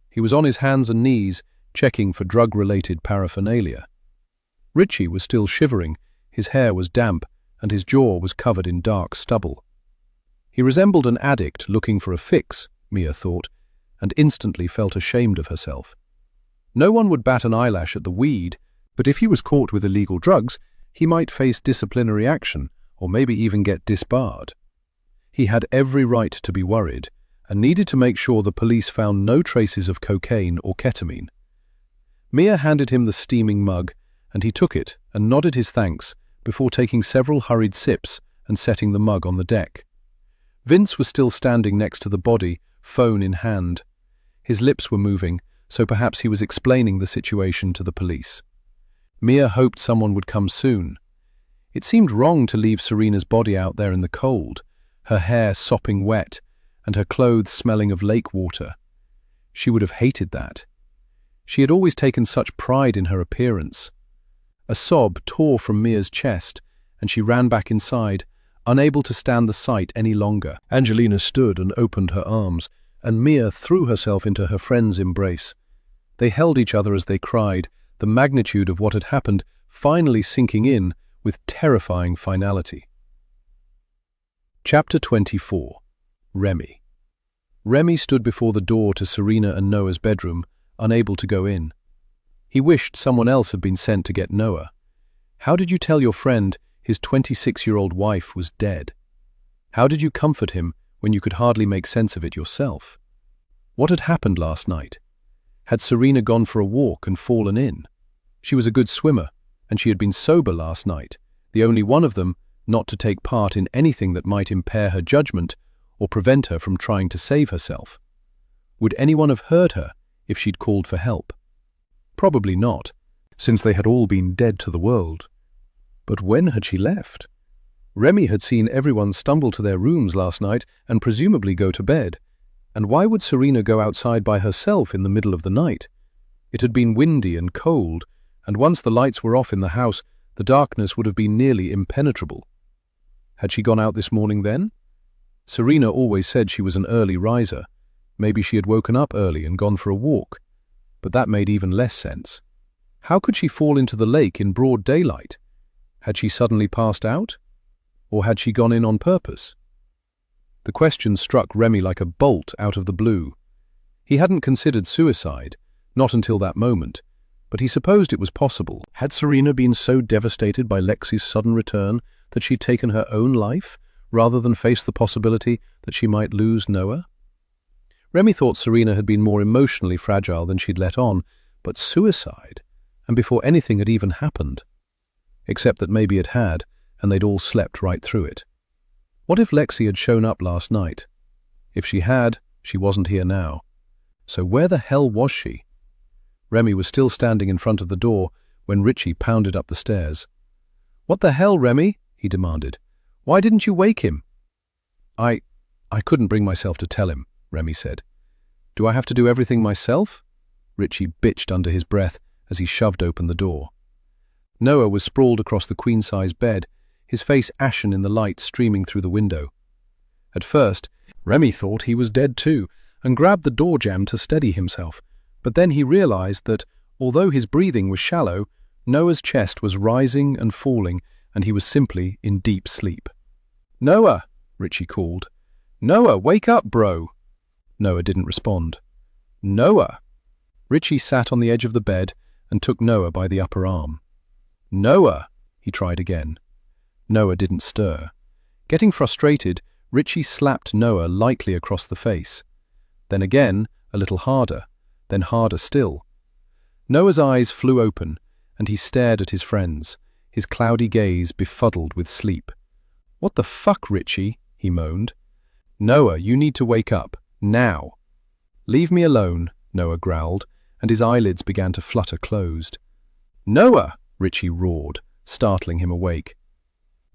He was on his hands and knees, checking for drug-related paraphernalia. Richie was still shivering, his hair was damp, and his jaw was covered in dark stubble. He resembled an addict looking for a fix, Mia thought, and instantly felt ashamed of herself. No one would bat an eyelash at the weed, but if he was caught with illegal drugs, he might face disciplinary action, or maybe even get disbarred. He had every right to be worried, and needed to make sure the police found no traces of cocaine or ketamine. Mia handed him the steaming mug, and he took it and nodded his thanks before taking several hurried sips and setting the mug on the deck. Vince was still standing next to the body, phone in hand. His lips were moving, so perhaps he was explaining the situation to the police. Mia hoped someone would come soon. It seemed wrong to leave Serena's body out there in the cold, her hair sopping wet, and her clothes smelling of lake water. She would have hated that. She had always taken such pride in her appearance. A sob tore from Mia's chest, and she ran back inside, unable to stand the sight any longer. Angelina stood and opened her arms, and Mia threw herself into her friend's embrace. They held each other as they cried, the magnitude of what had happened finally sinking in with terrifying finality. Chapter 24. Remy. Remy stood before the door to Serena and Noah's bedroom, unable to go in. He wished someone else had been sent to get Noah. How did you tell your friend his 26-year-old wife was dead? How did you comfort him when you could hardly make sense of it yourself? What had happened last night? Had Serena gone for a walk and fallen in? She was a good swimmer, and she had been sober last night, the only one of them not to take part in anything that might impair her judgment or prevent her from trying to save herself. Would anyone have heard her if she'd called for help? Probably not, since they had all been dead to the world. But when had she left? Remy had seen everyone stumble to their rooms last night and presumably go to bed. And why would Serena go outside by herself in the middle of the night? It had been windy and cold, and once the lights were off in the house, the darkness would have been nearly impenetrable. Had she gone out this morning then? Serena always said she was an early riser. Maybe she had woken up early and gone for a walk. But that made even less sense. How could she fall into the lake in broad daylight? Had she suddenly passed out? Or had she gone in on purpose? The question struck Remy like a bolt out of the blue. He hadn't considered suicide, not until that moment, but he supposed it was possible. Had Serena been so devastated by Lexi's sudden return that she'd taken her own life, rather than face the possibility that she might lose Noah? Remy thought Serena had been more emotionally fragile than she'd let on, but suicide, and before anything had even happened. Except that maybe it had, and they'd all slept right through it. What if Lexi had shown up last night? If she had, she wasn't here now. So where the hell was she? Remy was still standing in front of the door when Richie pounded up the stairs. "What the hell, Remy?" he demanded. "Why didn't you wake him?" I couldn't bring myself to tell him," Remy said. "Do I have to do everything myself?" Richie bitched under his breath as he shoved open the door. Noah was sprawled across the queen-size bed, his face ashen in the light streaming through the window. At first, Remy thought he was dead too, and grabbed the door jamb to steady himself, but then he realized that, although his breathing was shallow, Noah's chest was rising and falling, and he was simply in deep sleep. "Noah!" Richie called. "Noah, wake up, bro!" Noah didn't respond. "Noah!" Richie sat on the edge of the bed and took Noah by the upper arm. "Noah!" he tried again. Noah didn't stir. Getting frustrated, Richie slapped Noah lightly across the face. Then again, a little harder, then harder still. Noah's eyes flew open, and he stared at his friends, his cloudy gaze befuddled with sleep. "What the fuck, Richie?" he moaned. "Noah, you need to wake up, now." "Leave me alone," Noah growled, and his eyelids began to flutter closed. "Noah!" Richie roared, startling him awake.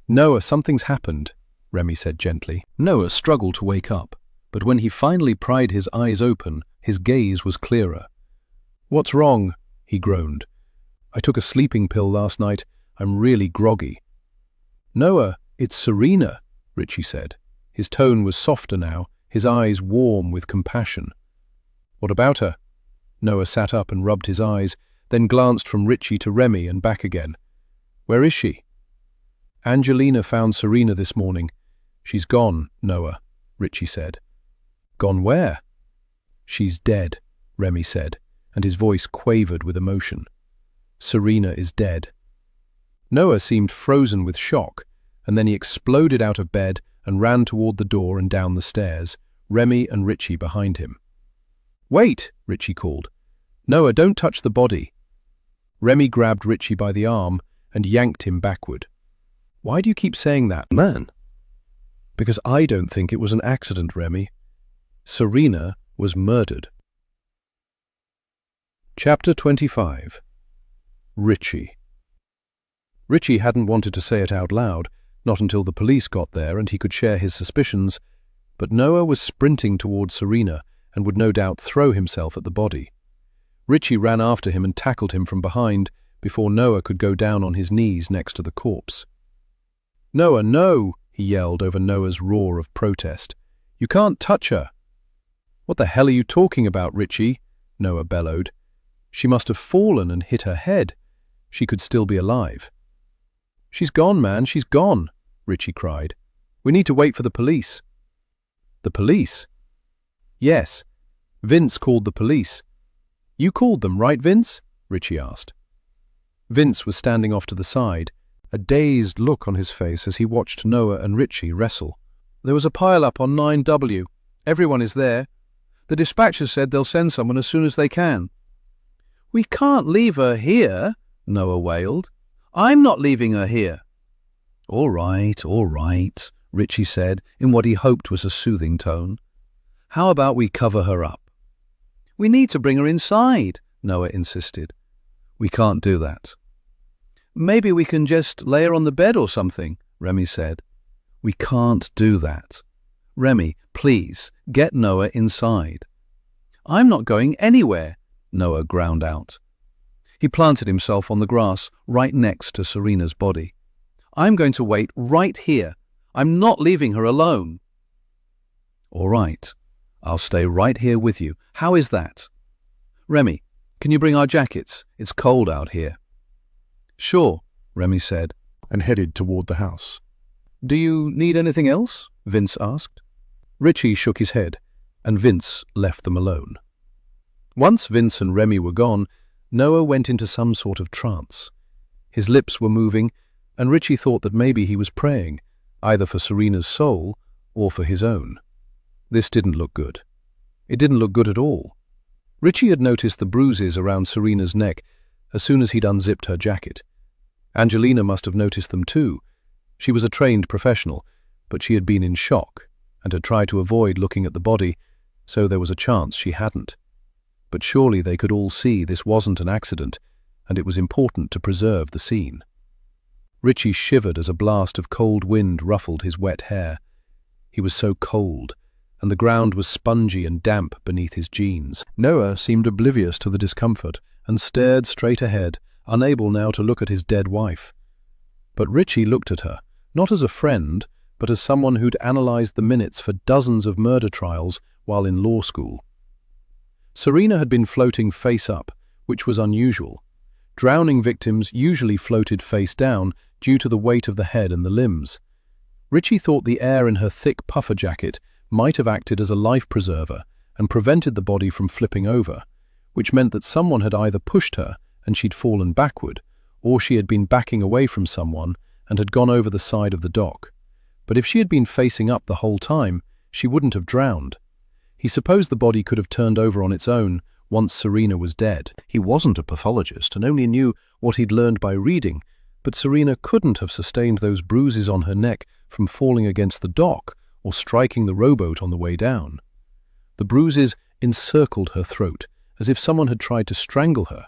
"Noah, something's happened," Remy said gently. Noah struggled to wake up, but when he finally pried his eyes open, his gaze was clearer. "What's wrong?" he groaned. "I took a sleeping pill last night. I'm really groggy." "Noah, it's Serena," Richie said. His tone was softer now, his eyes warm with compassion. "What about her?" Noah sat up and rubbed his eyes, then glanced from Richie to Remy and back again. Where is she? Angelina found Serena this morning. She's gone, Noah, Richie said. Gone where? She's dead, Remy said, and his voice quavered with emotion. Serena is dead. Noah seemed frozen with shock, and then he exploded out of bed and ran toward the door and down the stairs, Remy and Richie behind him. Wait, Richie called. Noah, don't touch the body. Remy grabbed Richie by the arm and yanked him backward. Why do you keep saying that, man? Because I don't think it was an accident, Remy. Serena was murdered. Chapter 25. Richie. Richie hadn't wanted to say it out loud, not until the police got there and he could share his suspicions, but Noah was sprinting towards Serena and would no doubt throw himself at the body. Richie ran after him and tackled him from behind before Noah could go down on his knees next to the corpse. Noah, no, he yelled over Noah's roar of protest. You can't touch her. What the hell are you talking about, Richie? Noah bellowed. She must have fallen and hit her head. She could still be alive. She's gone, man, she's gone, Richie cried. We need to wait for the police. The police? Yes. Vince called the police. You called them, right, Vince? Richie asked. Vince was standing off to the side, a dazed look on his face as he watched Noah and Richie wrestle. There was a pile-up on 9W. Everyone is there. The dispatcher said they'll send someone as soon as they can. We can't leave her here, Noah wailed. I'm not leaving her here. All right, Richie said in what he hoped was a soothing tone. How about we cover her up? We need to bring her inside, Noah insisted. We can't do that. Maybe we can just lay her on the bed or something, Remy said. We can't do that. Remy, please, get Noah inside. I'm not going anywhere, Noah ground out. He planted himself on the grass right next to Serena's body. I'm going to wait right here. I'm not leaving her alone. All right. I'll stay right here with you. How is that? Remy, can you bring our jackets? It's cold out here. Sure, Remy said, and headed toward the house. Do you need anything else? Vince asked. Richie shook his head, and Vince left them alone. Once Vince and Remy were gone, Noah went into some sort of trance. His lips were moving, and Richie thought that maybe he was praying, either for Serena's soul or for his own. This didn't look good. It didn't look good at all. Richie had noticed the bruises around Serena's neck as soon as he'd unzipped her jacket. Angelina must have noticed them too. She was a trained professional, but she had been in shock and had tried to avoid looking at the body, so there was a chance she hadn't. But surely they could all see this wasn't an accident, and it was important to preserve the scene. Richie shivered as a blast of cold wind ruffled his wet hair. He was so cold, and the ground was spongy and damp beneath his jeans. Noah seemed oblivious to the discomfort and stared straight ahead, unable now to look at his dead wife. But Richie looked at her, not as a friend, but as someone who'd analyzed the minutes for dozens of murder trials while in law school. Serena had been floating face up, which was unusual. Drowning victims usually floated face down due to the weight of the head and the limbs. Richie thought the air in her thick puffer jacket might have acted as a life preserver and prevented the body from flipping over, which meant that someone had either pushed her and she'd fallen backward, or she had been backing away from someone and had gone over the side of the dock. But if she had been facing up the whole time, she wouldn't have drowned. He supposed the body could have turned over on its own once Serena was dead. He wasn't a pathologist and only knew what he'd learned by reading, but Serena couldn't have sustained those bruises on her neck from falling against the dock or striking the rowboat on the way down. The bruises encircled her throat, as if someone had tried to strangle her,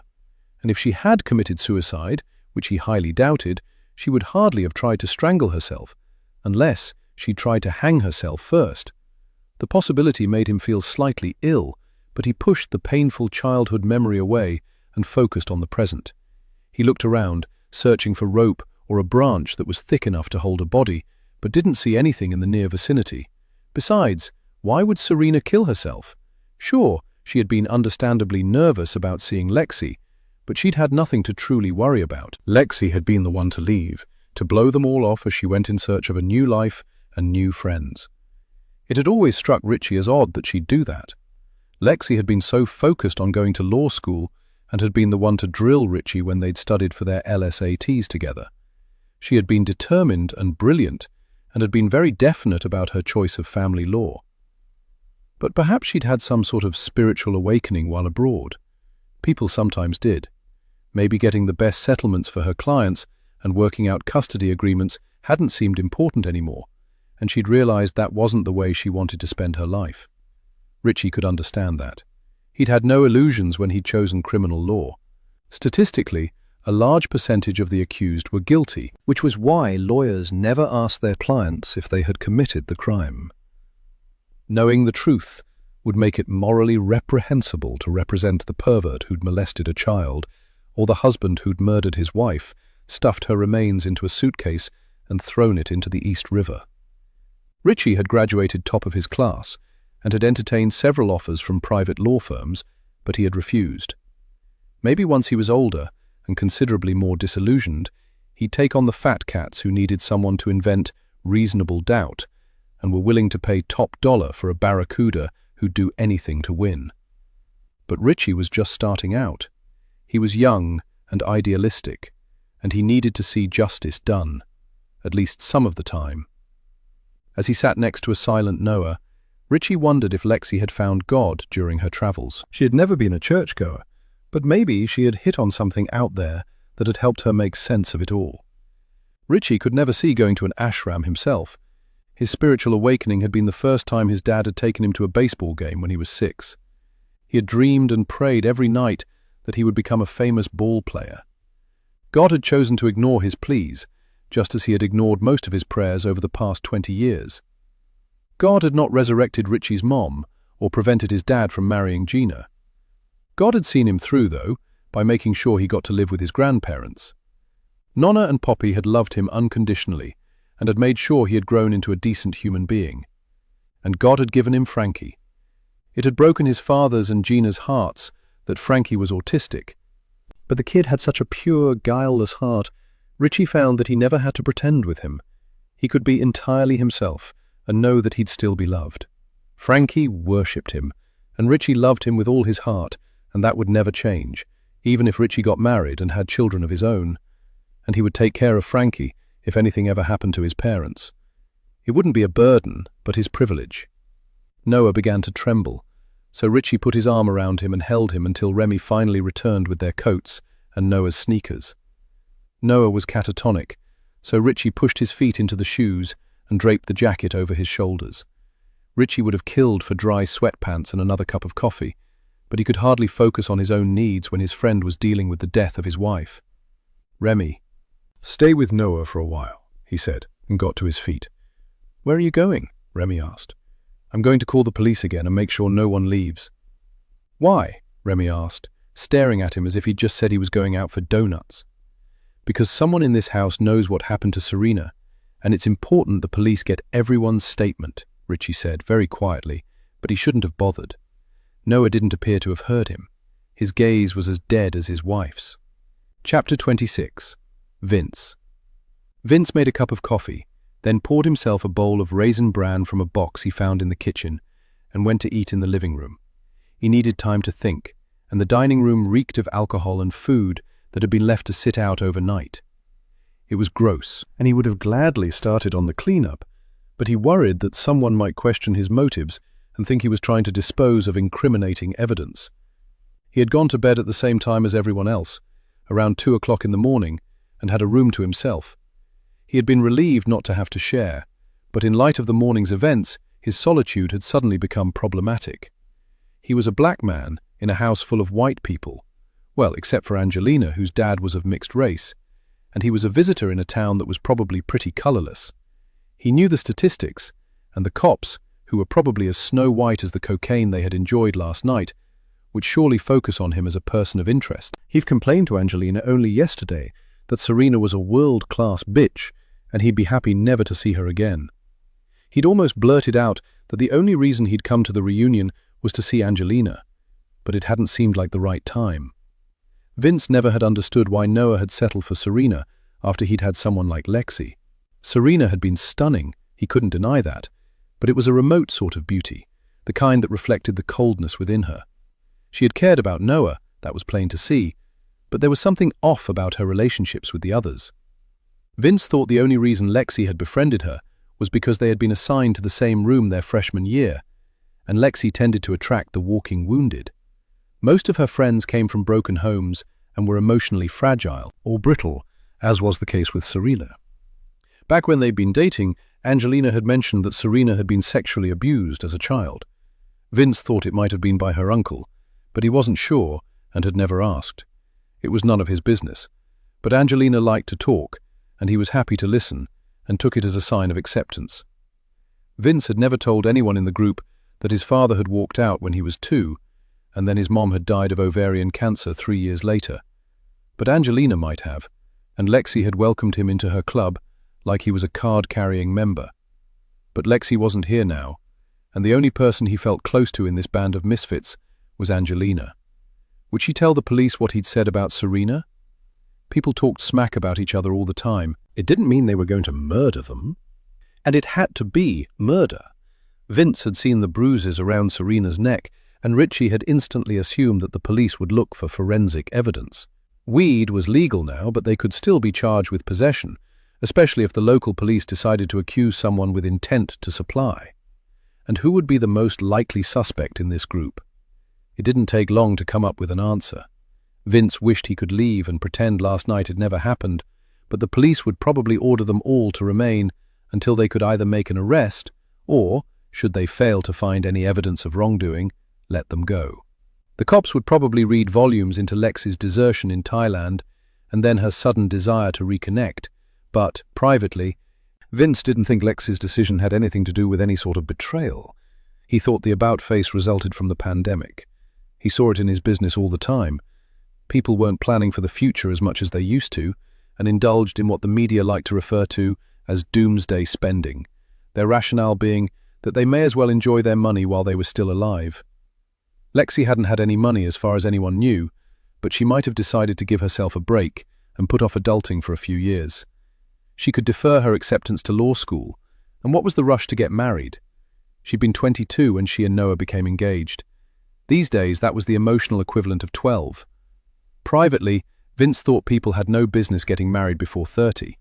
and if she had committed suicide, which he highly doubted, she would hardly have tried to strangle herself, unless she tried to hang herself first. The possibility made him feel slightly ill, but he pushed the painful childhood memory away and focused on the present. He looked around, searching for rope or a branch that was thick enough to hold a body, but didn't see anything in the near vicinity. Besides, why would Serena kill herself? Sure, she had been understandably nervous about seeing Lexi, but she'd had nothing to truly worry about. Lexi had been the one to leave, to blow them all off as she went in search of a new life and new friends. It had always struck Richie as odd that she'd do that. Lexi had been so focused on going to law school and had been the one to drill Richie when they'd studied for their LSATs together. She had been determined and brilliant and had been very definite about her choice of family law. But perhaps she'd had some sort of spiritual awakening while abroad. People sometimes did. Maybe getting the best settlements for her clients and working out custody agreements hadn't seemed important anymore, and she'd realized that wasn't the way she wanted to spend her life. Richie could understand that. He'd had no illusions when he'd chosen criminal law. Statistically, a large percentage of the accused were guilty, which was why lawyers never asked their clients if they had committed the crime. Knowing the truth would make it morally reprehensible to represent the pervert who'd molested a child, or the husband who'd murdered his wife, stuffed her remains into a suitcase and thrown it into the East River. Richie had graduated top of his class and had entertained several offers from private law firms, but he had refused. Maybe once he was older and considerably more disillusioned, he'd take on the fat cats who needed someone to invent reasonable doubt and were willing to pay top dollar for a barracuda who'd do anything to win. But Richie was just starting out. He was young and idealistic, and he needed to see justice done, at least some of the time. As he sat next to a silent Noah, Richie wondered if Lexi had found God during her travels. She had never been a churchgoer, but maybe she had hit on something out there that had helped her make sense of it all. Richie could never see going to an ashram himself. His spiritual awakening had been the first time his dad had taken him to a baseball game when he was 6. He had dreamed and prayed every night that he would become a famous ball player. God had chosen to ignore his pleas, just as he had ignored most of his prayers over the past 20 years. God had not resurrected Richie's mom or prevented his dad from marrying Gina. God had seen him through, though, by making sure he got to live with his grandparents. Nonna and Poppy had loved him unconditionally and had made sure he had grown into a decent human being. And God had given him Frankie. It had broken his father's and Gina's hearts that Frankie was autistic. But the kid had such a pure, guileless heart, Richie found that he never had to pretend with him. He could be entirely himself and know that he'd still be loved. Frankie worshipped him, and Richie loved him with all his heart, and that would never change, even if Richie got married and had children of his own. And he would take care of Frankie if anything ever happened to his parents. It wouldn't be a burden, but his privilege. Noah began to tremble, so Richie put his arm around him and held him until Remy finally returned with their coats and Noah's sneakers. Noah was catatonic, so Richie pushed his feet into the shoes and draped the jacket over his shoulders. Richie would have killed for dry sweatpants and another cup of coffee, but he could hardly focus on his own needs when his friend was dealing with the death of his wife. Remy. "Stay with Noah for a while," he said, and got to his feet. "Where are you going?" Remy asked. "I'm going to call the police again and make sure no one leaves." "Why?" Remy asked, staring at him as if he'd just said he was going out for donuts. "Because someone in this house knows what happened to Serena, and it's important the police get everyone's statement," Richie said, very quietly, but he shouldn't have bothered. Noah didn't appear to have heard him. His gaze was as dead as his wife's. Chapter 26. Vince. Vince made a cup of coffee, then poured himself a bowl of raisin bran from a box he found in the kitchen, and went to eat in the living room. He needed time to think, and the dining room reeked of alcohol and food that had been left to sit out overnight. It was gross, and he would have gladly started on the cleanup, but he worried that someone might question his motives and think he was trying to dispose of incriminating evidence. He had gone to bed at the same time as everyone else, around 2 o'clock in the morning, and had a room to himself. He had been relieved not to have to share, but in light of the morning's events, his solitude had suddenly become problematic. He was a black man in a house full of white people, well, except for Angelina, whose dad was of mixed race, and he was a visitor in a town that was probably pretty colorless. He knew the statistics, and the cops, who were probably as snow-white as the cocaine they had enjoyed last night, would surely focus on him as a person of interest. He'd complained to Angelina only yesterday that Serena was a world-class bitch, and he'd be happy never to see her again. He'd almost blurted out that the only reason he'd come to the reunion was to see Angelina, but it hadn't seemed like the right time. Vince never had understood why Noah had settled for Serena after he'd had someone like Lexi. Serena had been stunning, he couldn't deny that, but it was a remote sort of beauty, the kind that reflected the coldness within her. She had cared about Noah, that was plain to see, but there was something off about her relationships with the others. Vince thought the only reason Lexi had befriended her was because they had been assigned to the same room their freshman year, and Lexi tended to attract the walking wounded. Most of her friends came from broken homes and were emotionally fragile or brittle, as was the case with Serena. Back when they'd been dating, Angelina had mentioned that Serena had been sexually abused as a child. Vince thought it might have been by her uncle, but he wasn't sure and had never asked. It was none of his business, but Angelina liked to talk, and he was happy to listen and took it as a sign of acceptance. Vince had never told anyone in the group that his father had walked out when he was 2, and then his mom had died of ovarian cancer 3 years later. But Angelina might have, and Lexi had welcomed him into her club like he was a card-carrying member. But Lexi wasn't here now, and the only person he felt close to in this band of misfits was Angelina. Would she tell the police what he'd said about Serena? People talked smack about each other all the time. It didn't mean they were going to murder them. And it had to be murder. Vince had seen the bruises around Serena's neck, and Richie had instantly assumed that the police would look for forensic evidence. Weed was legal now, but they could still be charged with possession, especially if the local police decided to accuse someone with intent to supply. And who would be the most likely suspect in this group? It didn't take long to come up with an answer. Vince wished he could leave and pretend last night had never happened, but the police would probably order them all to remain until they could either make an arrest or, should they fail to find any evidence of wrongdoing, let them go. The cops would probably read volumes into Lexi's desertion in Thailand and then her sudden desire to reconnect, but, privately, Vince didn't think Lexi's decision had anything to do with any sort of betrayal. He thought the about-face resulted from the pandemic. He saw it in his business all the time. People weren't planning for the future as much as they used to, and indulged in what the media like to refer to as doomsday spending, their rationale being that they may as well enjoy their money while they were still alive. Lexi hadn't had any money as far as anyone knew, but she might have decided to give herself a break and put off adulting for a few years. She could defer her acceptance to law school, and what was the rush to get married? She'd been 22 when she and Noah became engaged. These days, that was the emotional equivalent of 12. Privately, Vince thought people had no business getting married before 30,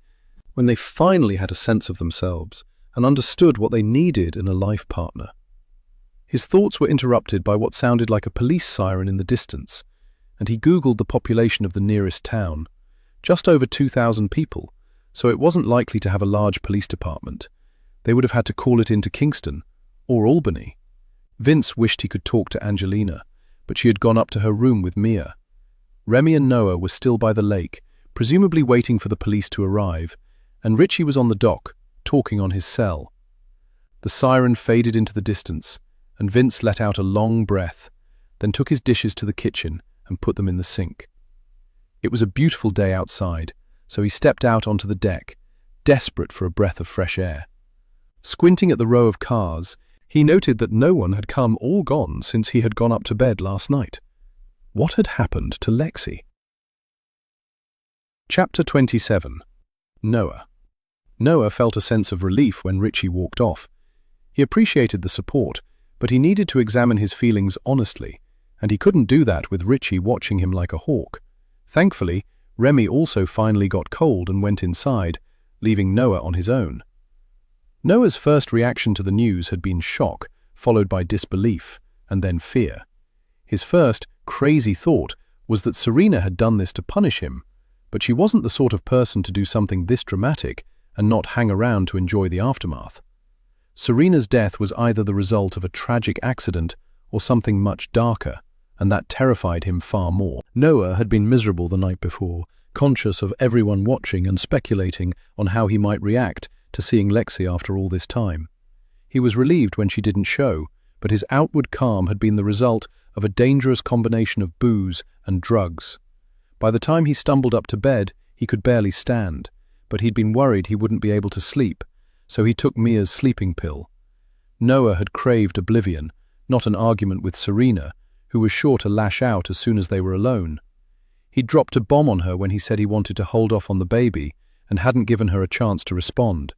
when they finally had a sense of themselves and understood what they needed in a life partner. His thoughts were interrupted by what sounded like a police siren in the distance, and he Googled the population of the nearest town. Just over 2,000 people, so it wasn't likely to have a large police department. They would have had to call it into Kingston or Albany. Vince wished he could talk to Angelina, but she had gone up to her room with Mia. Remy and Noah were still by the lake, presumably waiting for the police to arrive, and Richie was on the dock, talking on his cell. The siren faded into the distance, and Vince let out a long breath, then took his dishes to the kitchen and put them in the sink. It was a beautiful day outside, so he stepped out onto the deck, desperate for a breath of fresh air. Squinting at the row of cars, he noted that no one had come or gone since he had gone up to bed last night. What had happened to Lexi? Chapter 27. Noah. Noah felt a sense of relief when Richie walked off. He appreciated the support, but he needed to examine his feelings honestly, and he couldn't do that with Richie watching him like a hawk. Thankfully, Remy also finally got cold and went inside, leaving Noah on his own. Noah's first reaction to the news had been shock, followed by disbelief, and then fear. His first, crazy thought was that Serena had done this to punish him, but she wasn't the sort of person to do something this dramatic and not hang around to enjoy the aftermath. Serena's death was either the result of a tragic accident or something much darker, and that terrified him far more. Noah had been miserable the night before, conscious of everyone watching and speculating on how he might react to seeing Lexi after all this time. He was relieved when she didn't show, but his outward calm had been the result of a dangerous combination of booze and drugs. By the time he stumbled up to bed, he could barely stand, but he'd been worried he wouldn't be able to sleep, so he took Mia's sleeping pill. Noah had craved oblivion, not an argument with Serena, who was sure to lash out as soon as they were alone. He'd dropped a bomb on her when he said he wanted to hold off on the baby and hadn't given her a chance to respond.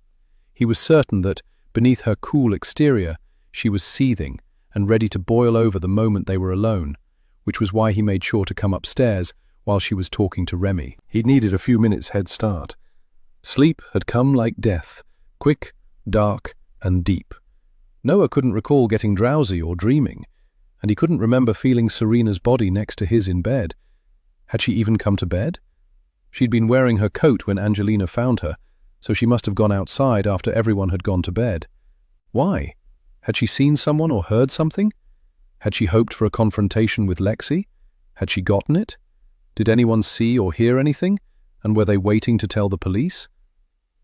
He was certain that, beneath her cool exterior, she was seething and ready to boil over the moment they were alone, which was why he made sure to come upstairs while she was talking to Remy. He'd needed a few minutes' head start. Sleep had come like death, quick, dark, and deep. Noah couldn't recall getting drowsy or dreaming, and he couldn't remember feeling Serena's body next to his in bed. Had she even come to bed? She'd been wearing her coat when Angelina found her, so she must have gone outside after everyone had gone to bed. Why? Had she seen someone or heard something? Had she hoped for a confrontation with Lexi? Had she gotten it? Did anyone see or hear anything? And were they waiting to tell the police?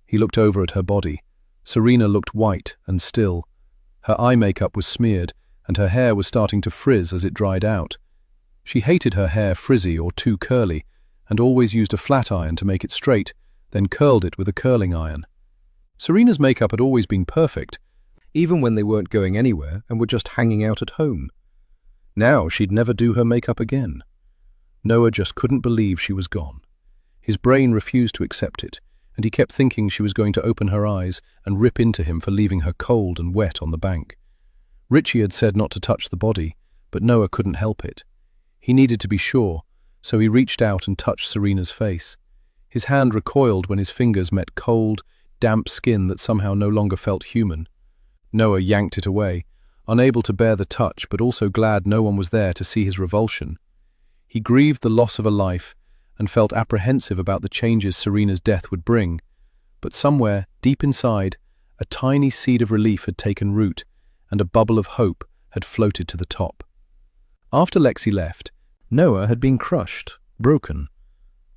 He looked over at her body. Serena looked white and still. Her eye makeup was smeared, and her hair was starting to frizz as it dried out. She hated her hair frizzy or too curly, and always used a flat iron to make it straight, then curled it with a curling iron. Serena's makeup had always been perfect, even when they weren't going anywhere and were just hanging out at home. Now she'd never do her makeup again. Noah just couldn't believe she was gone. His brain refused to accept it, and he kept thinking she was going to open her eyes and rip into him for leaving her cold and wet on the bank. Richie had said not to touch the body, but Noah couldn't help it. He needed to be sure, so he reached out and touched Serena's face. His hand recoiled when his fingers met cold, damp skin that somehow no longer felt human. Noah yanked it away, unable to bear the touch but also glad no one was there to see his revulsion. He grieved the loss of a life and felt apprehensive about the changes Serena's death would bring, but somewhere, deep inside, a tiny seed of relief had taken root and a bubble of hope had floated to the top. After Lexi left, Noah had been crushed, broken.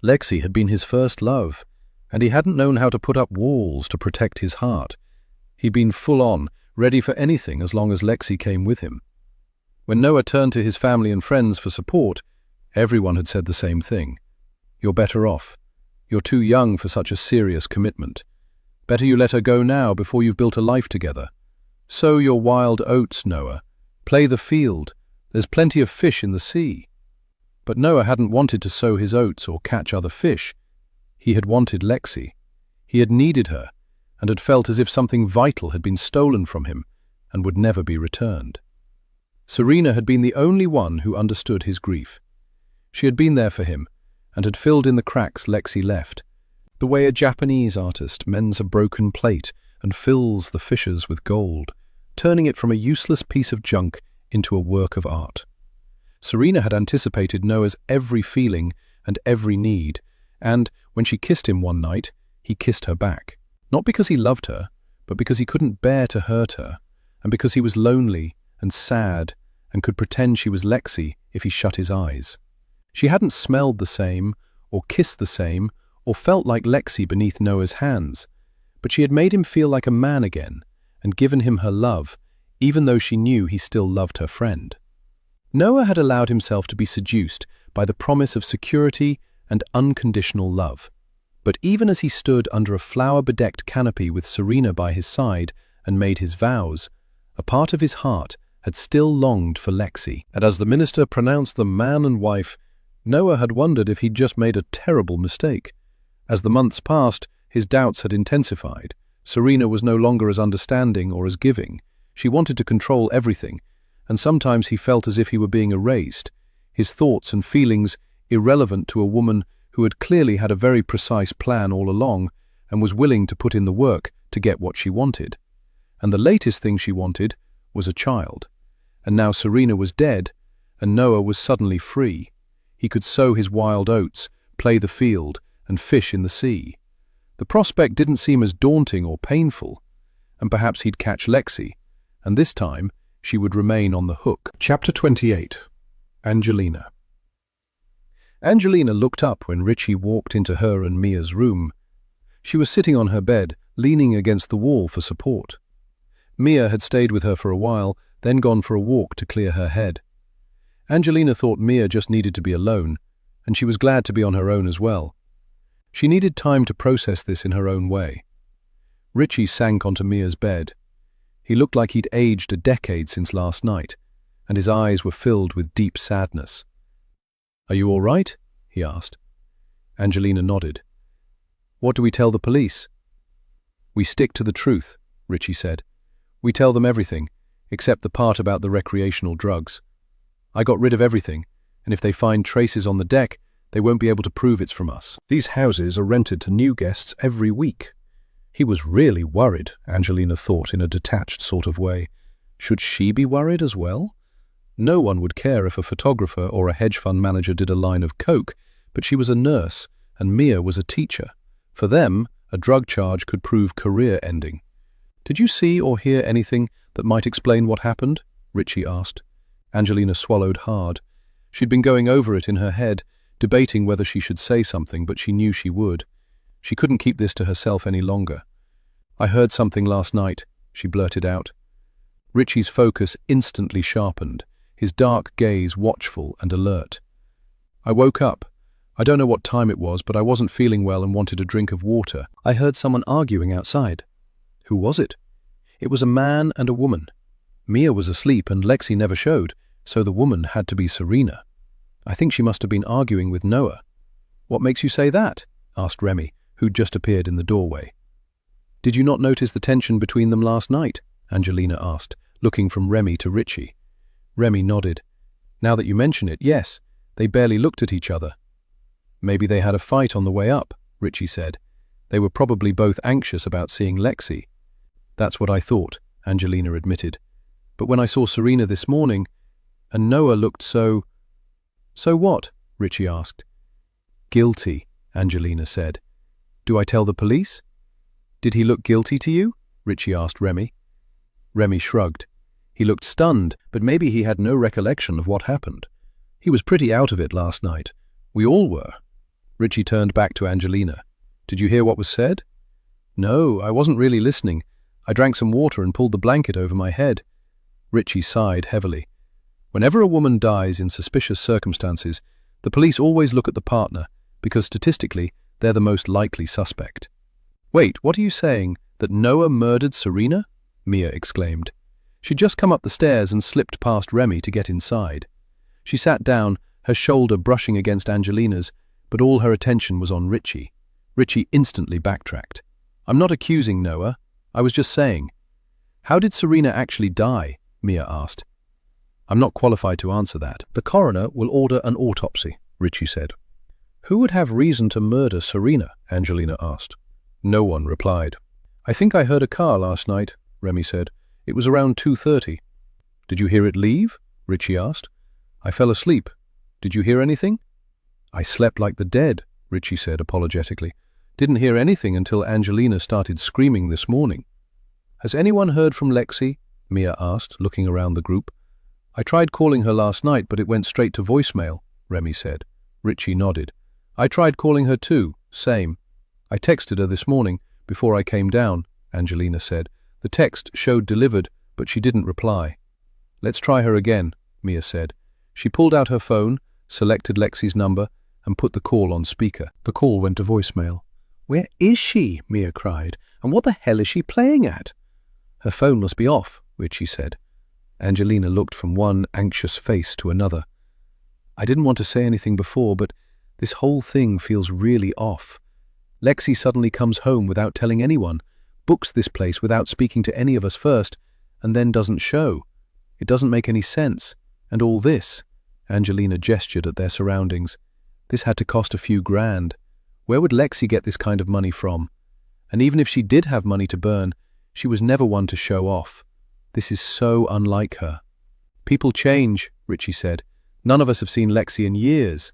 Lexi had been his first love, and he hadn't known how to put up walls to protect his heart. He'd been full on, ready for anything as long as Lexi came with him. When Noah turned to his family and friends for support, everyone had said the same thing. You're better off. You're too young for such a serious commitment. Better you let her go now before you've built a life together. Sow your wild oats, Noah. Play the field. There's plenty of fish in the sea. But Noah hadn't wanted to sow his oats or catch other fish. He had wanted Lexi. He had needed her, and had felt as if something vital had been stolen from him and would never be returned. Serena had been the only one who understood his grief. She had been there for him, and had filled in the cracks Lexi left, the way a Japanese artist mends a broken plate and fills the fissures with gold, turning it from a useless piece of junk into a work of art. Serena had anticipated Noah's every feeling and every need, and, when she kissed him one night, he kissed her back. Not because he loved her, but because he couldn't bear to hurt her, and because he was lonely and sad and could pretend she was Lexi if he shut his eyes. She hadn't smelled the same, or kissed the same, or felt like Lexi beneath Noah's hands, but she had made him feel like a man again, and given him her love, even though she knew he still loved her friend. Noah had allowed himself to be seduced by the promise of security and unconditional love. But even as he stood under a flower-bedecked canopy with Serena by his side and made his vows, a part of his heart had still longed for Lexi. And as the minister pronounced them man and wife, Noah had wondered if he'd just made a terrible mistake. As the months passed, his doubts had intensified. Serena was no longer as understanding or as giving. She wanted to control everything, and sometimes he felt as if he were being erased, his thoughts and feelings irrelevant to a woman who had clearly had a very precise plan all along and was willing to put in the work to get what she wanted. And the latest thing she wanted was a child. And now Serena was dead, and Noah was suddenly free. He could sow his wild oats, play the field, and fish in the sea. The prospect didn't seem as daunting or painful, and perhaps he'd catch Lexi, and this time she would remain on the hook. Chapter 28. Angelina. Angelina looked up when Richie walked into her and Mia's room. She was sitting on her bed, leaning against the wall for support. Mia had stayed with her for a while, then gone for a walk to clear her head. Angelina thought Mia just needed to be alone, and she was glad to be on her own as well. She needed time to process this in her own way. Richie sank onto Mia's bed. He looked like he'd aged a decade since last night, and his eyes were filled with deep sadness. "Are you all right?" he asked. Angelina nodded. What do we tell the police? We stick to the truth, Richie said. We tell them everything, except the part about the recreational drugs. I got rid of everything, and if they find traces on the deck, they won't be able to prove it's from us. These houses are rented to new guests every week. He was really worried, Angelina thought in a detached sort of way. Should she be worried as well? No one would care if a photographer or a hedge fund manager did a line of coke, but she was a nurse, and Mia was a teacher. For them, a drug charge could prove career-ending. Did you see or hear anything that might explain what happened? Richie asked. Angelina swallowed hard. She'd been going over it in her head, debating whether she should say something, but she knew she would. She couldn't keep this to herself any longer. I heard something last night, she blurted out. Richie's focus instantly sharpened, his dark gaze watchful and alert. I woke up. I don't know what time it was, but I wasn't feeling well and wanted a drink of water. I heard someone arguing outside. Who was it? It was a man and a woman. Mia was asleep and Lexi never showed, so the woman had to be Serena. I think she must have been arguing with Noah. What makes you say that? Asked Remy, who'd just appeared in the doorway. Did you not notice the tension between them last night? Angelina asked, looking from Remy to Richie. Remy nodded. Now that you mention it, yes, they barely looked at each other. Maybe they had a fight on the way up, Richie said. They were probably both anxious about seeing Lexi. That's what I thought, Angelina admitted. But when I saw Serena this morning, and Noah looked so... So what? Richie asked. Guilty, Angelina said. Do I tell the police? Did he look guilty to you? Richie asked Remy. Remy shrugged. He looked stunned, but maybe he had no recollection of what happened. He was pretty out of it last night. We all were. Richie turned back to Angelina. Did you hear what was said? No, I wasn't really listening. I drank some water and pulled the blanket over my head. Richie sighed heavily. Whenever a woman dies in suspicious circumstances, the police always look at the partner, because statistically, they're the most likely suspect. Wait, what are you saying? That Noah murdered Serena? Mia exclaimed. She'd just come up the stairs and slipped past Remy to get inside. She sat down, her shoulder brushing against Angelina's, but all her attention was on Richie. Richie instantly backtracked. I'm not accusing Noah. I was just saying. How did Serena actually die? Mia asked. I'm not qualified to answer that. The coroner will order an autopsy, Richie said. Who would have reason to murder Serena? Angelina asked. No one replied. I think I heard a car last night, Remy said. It was around 2:30. Did you hear it leave? Richie asked. I fell asleep. Did you hear anything? I slept like the dead, Richie said apologetically. Didn't hear anything until Angelina started screaming this morning. Has anyone heard from Lexi? Mia asked, looking around the group. I tried calling her last night, but it went straight to voicemail, Remy said. Richie nodded. I tried calling her too, same. I texted her this morning, before I came down, Angelina said. The text showed delivered, but she didn't reply. Let's try her again, Mia said. She pulled out her phone, selected Lexi's number, and put the call on speaker. The call went to voicemail. Where is she? Mia cried. And what the hell is she playing at? Her phone must be off, Richie said. Angelina looked from one anxious face to another. I didn't want to say anything before, but this whole thing feels really off. Lexi suddenly comes home without telling anyone, books this place without speaking to any of us first, and then doesn't show. It doesn't make any sense. And all this, Angelina gestured at their surroundings. This had to cost a few grand. Where would Lexi get this kind of money from? And even if she did have money to burn, she was never one to show off. This is so unlike her. People change, Richie said. None of us have seen Lexi in years.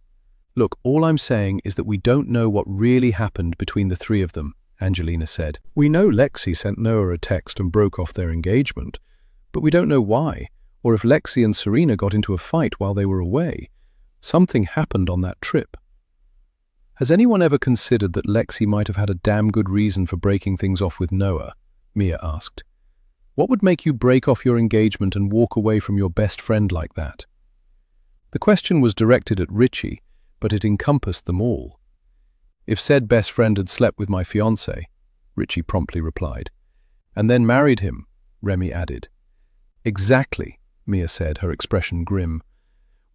Look, all I'm saying is that we don't know what really happened between the three of them, Angelina said. We know Lexi sent Noah a text and broke off their engagement, but we don't know why, or if Lexi and Serena got into a fight while they were away. Something happened on that trip. Has anyone ever considered that Lexi might have had a damn good reason for breaking things off with Noah? Mia asked. What would make you break off your engagement and walk away from your best friend like that? The question was directed at Richie, but it encompassed them all. If said best friend had slept with my fiancé, Richie promptly replied. And then married him, Remy added. Exactly, Mia said, her expression grim.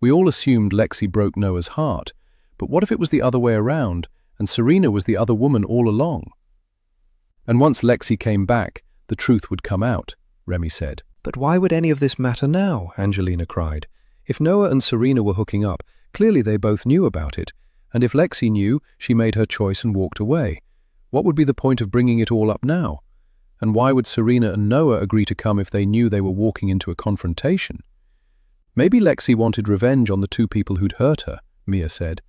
We all assumed Lexi broke Noah's heart, But what if it was the other way around, and Serena was the other woman all along? And once Lexi came back, the truth would come out, Remy said. But why would any of this matter now? Angelina cried. If Noah and Serena were hooking up, clearly they both knew about it, and if Lexi knew, she made her choice and walked away. What would be the point of bringing it all up now? And why would Serena and Noah agree to come if they knew they were walking into a confrontation? Maybe Lexi wanted revenge on the two people who'd hurt her, Mia said.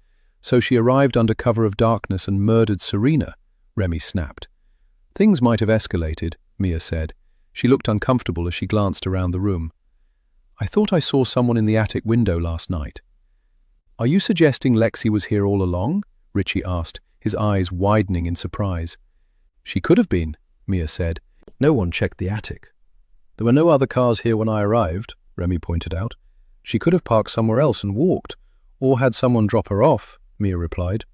So she arrived under cover of darkness and murdered Serena, Remy snapped. Things might have escalated, Mia said. She looked uncomfortable as she glanced around the room. I thought I saw someone in the attic window last night. Are you suggesting Lexi was here all along? Richie asked, his eyes widening in surprise. She could have been, Mia said. No one checked the attic. There were no other cars here when I arrived, Remy pointed out. She could have parked somewhere else and walked, or had someone drop her off, Mia replied.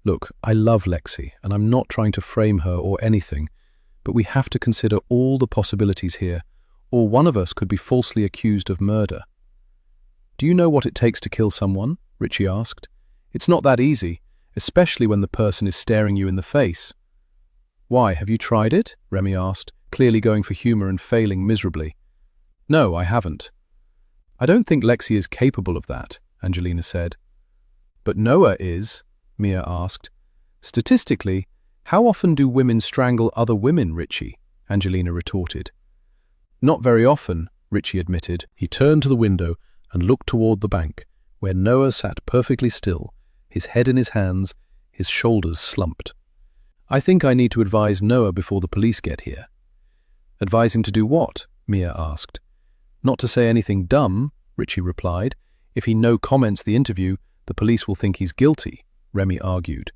Look, I love Lexi, and I'm not trying to frame her or anything, but we have to consider all the possibilities here, or one of us could be falsely accused of murder. Do you know what it takes to kill someone? Richie asked. It's not that easy, especially when the person is staring you in the face. Why, have you tried it? Remy asked, clearly going for humor and failing miserably. No, I haven't. I don't think Lexi is capable of that, Angelina said. But Noah is, Mia asked. Statistically, how often do women strangle other women, Richie? Angelina retorted. Not very often, Richie admitted. He turned to the window and looked toward the bank, where Noah sat perfectly still, his head in his hands, his shoulders slumped. I think I need to advise Noah before the police get here. Advise him to do what? Mia asked. Not to say anything dumb, Richie replied. If he no comments the interview, the police will think he's guilty, Remy argued.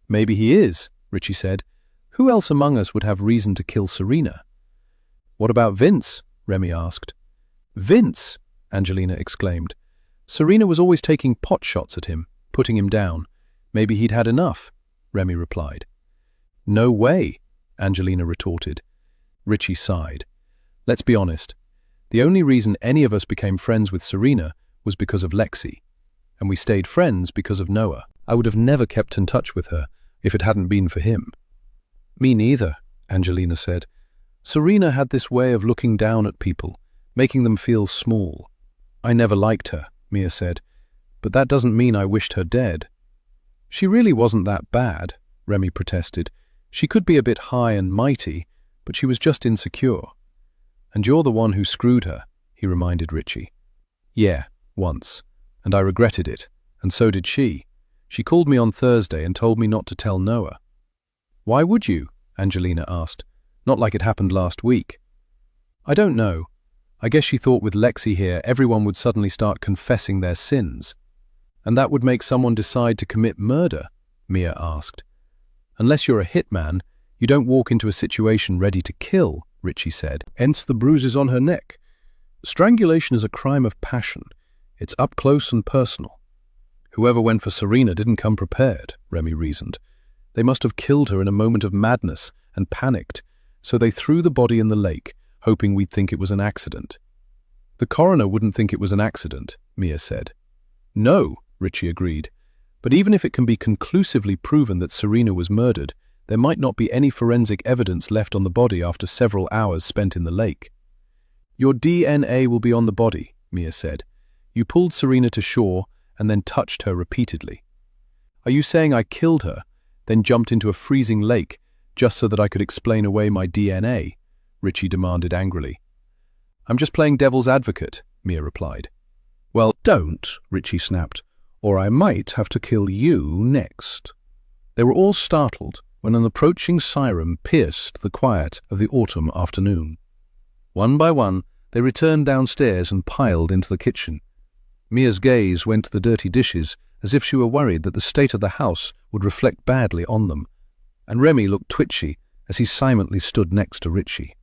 Maybe he is, Richie said. Who else among us would have reason to kill Serena? What about Vince? Remy asked. Vince? Angelina exclaimed. Serena was always taking pot shots at him, putting him down. Maybe he'd had enough, Remy replied. No way, Angelina retorted. Richie sighed. Let's be honest. The only reason any of us became friends with Serena was because of Lexi, and we stayed friends because of Noah. I would have never kept in touch with her if it hadn't been for him. Me neither, Angelina said. Serena had this way of looking down at people, making them feel small. I never liked her, Mia said, but that doesn't mean I wished her dead. She really wasn't that bad, Remy protested. She could be a bit high and mighty, but she was just insecure. And you're the one who screwed her, he reminded Richie. Yeah, once, and I regretted it, and so did she. She called me on Thursday and told me not to tell Noah. Why would you? Angelina asked. Not like it happened last week. I don't know. I guess she thought with Lexi here everyone would suddenly start confessing their sins. And that would make someone decide to commit murder, Mia asked. Unless you're a hitman, you don't walk into a situation ready to kill, Richie said. Hence the bruises on her neck. Strangulation is a crime of passion. It's up close and personal. Whoever went for Serena didn't come prepared, Remy reasoned. They must have killed her in a moment of madness and panicked, so they threw the body in the lake, hoping we'd think it was an accident. The coroner wouldn't think it was an accident, Mia said. No, Richie agreed. But even if it can be conclusively proven that Serena was murdered, there might not be any forensic evidence left on the body after several hours spent in the lake. Your DNA will be on the body, Mia said. You pulled Serena to shore and then touched her repeatedly. Are you saying I killed her, then jumped into a freezing lake just so that I could explain away my DNA? Richie demanded angrily. I'm just playing devil's advocate, Mia replied. Well, don't, Richie snapped, or I might have to kill you next. They were all startled when an approaching siren pierced the quiet of the autumn afternoon. One by one, they returned downstairs and piled into the kitchen. Mia's gaze went to the dirty dishes as if she were worried that the state of the house would reflect badly on them, and Remy looked twitchy as he silently stood next to Richie.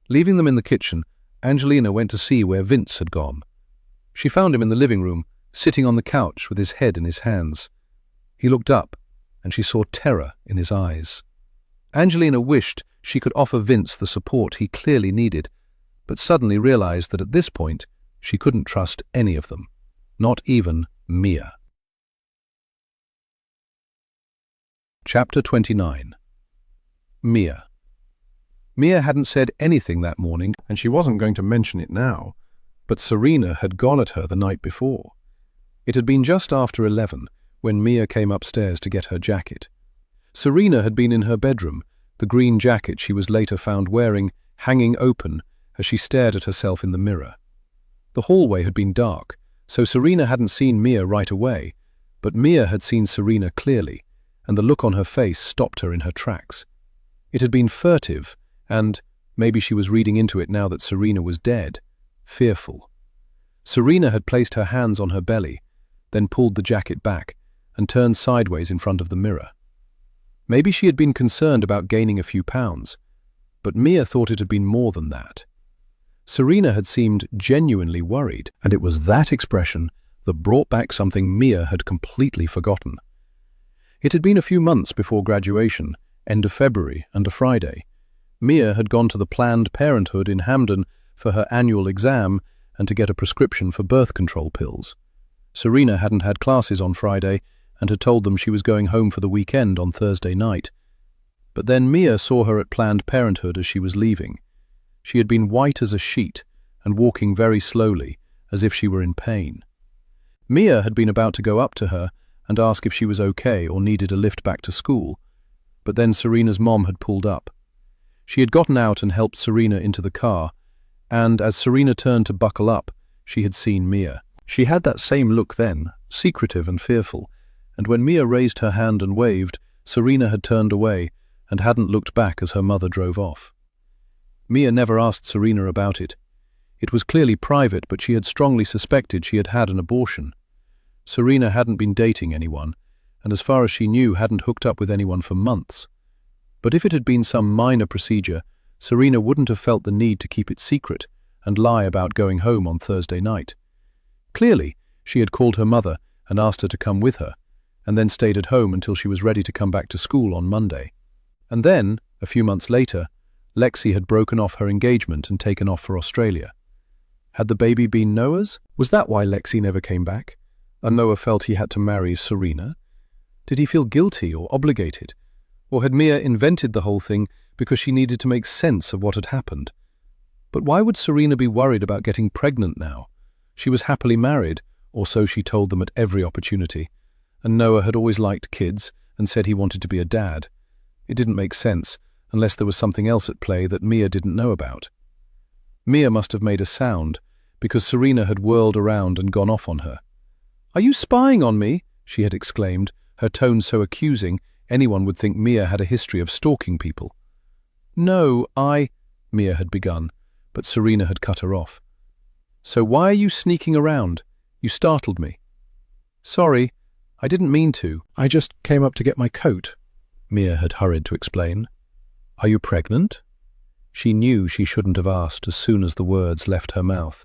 Leaving them in the kitchen, Angelina went to see where Vince had gone. She found him in the living room, sitting on the couch with his head in his hands. He looked up, and she saw terror in his eyes. Angelina wished she could offer Vince the support he clearly needed, but suddenly realized that at this point she couldn't trust any of them, not even Mia. Chapter 29. Mia. Mia hadn't said anything that morning, And she wasn't going to mention it now, but Serena had gone at her the night before. It had been just after 11 when Mia came upstairs to get her jacket. Serena had been in her bedroom, the green jacket she was later found wearing hanging open as she stared at herself in the mirror. The hallway had been dark, so Serena hadn't seen Mia right away, but Mia had seen Serena clearly, and the look on her face stopped her in her tracks. It had been furtive, and maybe she was reading into it now that Serena was dead, fearful. Serena had placed her hands on her belly, then pulled the jacket back and turned sideways in front of the mirror. Maybe she had been concerned about gaining a few pounds, but Mia thought it had been more than that. Serena had seemed genuinely worried, And it was that expression that brought back something Mia had completely forgotten. It had been a few months before graduation, end of February and a Friday. Mia had gone to the Planned Parenthood in Hamden for her annual exam and to get a prescription for birth control pills. Serena hadn't had classes on Friday and had told them she was going home for the weekend on Thursday night. But then Mia saw her at Planned Parenthood as she was leaving. She had been white as a sheet and walking very slowly, as if she were in pain. Mia had been about to go up to her and ask if she was okay or needed a lift back to school, but then Serena's mom had pulled up. She had gotten out and helped Serena into the car, and as Serena turned to buckle up, she had seen Mia. She had that same look then, secretive and fearful, and when Mia raised her hand and waved, Serena had turned away and hadn't looked back as her mother drove off. Mia never asked Serena about it. It was clearly private, but she had strongly suspected she had had an abortion. Serena hadn't been dating anyone, and as far as she knew hadn't hooked up with anyone for months. But if it had been some minor procedure, Serena wouldn't have felt the need to keep it secret and lie about going home on Thursday night. Clearly, she had called her mother and asked her to come with her, and then stayed at home until she was ready to come back to school on Monday. And then, a few months later, Lexi had broken off her engagement and taken off for Australia. Had the baby been Noah's? Was that why Lexi never came back? And Noah felt he had to marry Serena? Did he feel guilty or obligated? Or had Mia invented the whole thing because she needed to make sense of what had happened? But why would Serena be worried about getting pregnant now? She was happily married, or so she told them at every opportunity, and Noah had always liked kids and said he wanted to be a dad. It didn't make sense, unless there was something else at play that Mia didn't know about. Mia must have made a sound, because Serena had whirled around and gone off on her. "Are you spying on me?" she had exclaimed, her tone so accusing anyone would think Mia had a history of stalking people. "No, Mia had begun, but Serena had cut her off. "So why are you sneaking around? You startled me." "Sorry, I didn't mean to. I just came up to get my coat," Mia had hurried to explain. "Are you pregnant?" She knew she shouldn't have asked as soon as the words left her mouth.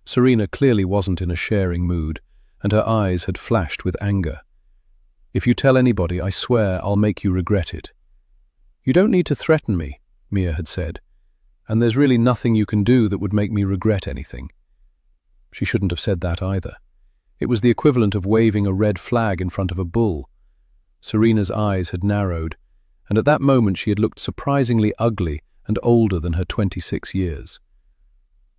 Serena clearly wasn't in a sharing mood, and her eyes had flashed with anger. "If you tell anybody, I swear I'll make you regret it." "You don't need to threaten me," Mia had said, "and there's really nothing you can do that would make me regret anything." She shouldn't have said that either. It was the equivalent of waving a red flag in front of a bull. Serena's eyes had narrowed, and at that moment she had looked surprisingly ugly and older than her 26 years.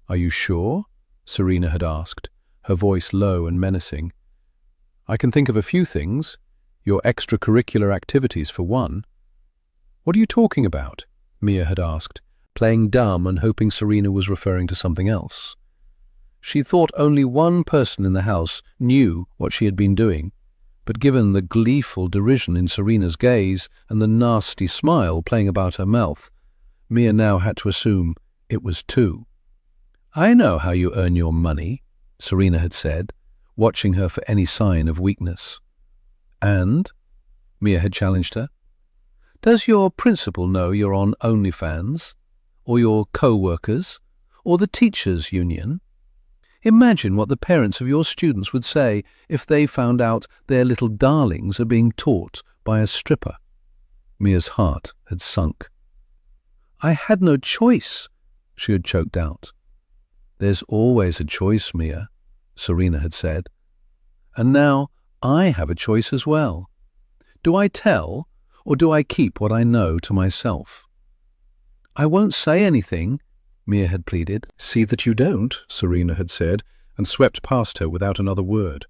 "Are you sure?" Serena had asked, her voice low and menacing. "I can think of a few things. Your extracurricular activities, for one." "What are you talking about?" Mia had asked, playing dumb and hoping Serena was referring to something else. She thought only one person in the house knew what she had been doing, but given the gleeful derision in Serena's gaze and the nasty smile playing about her mouth, Mia now had to assume it was two. "I know how you earn your money," Serena had said, watching her for any sign of weakness. "And?" Mia had challenged her. "Does your principal know you're on OnlyFans? Or your co-workers? Or the teachers' union? Imagine what the parents of your students would say if they found out their little darlings are being taught by a stripper." Mia's heart had sunk. "I had no choice," she had choked out. "There's always a choice, Mia," Serena had said. "And now I have a choice as well. Do I tell, or do I keep what I know to myself? I won't say anything, Mia had pleaded. See that you don't, Serena had said, and swept past her without another word.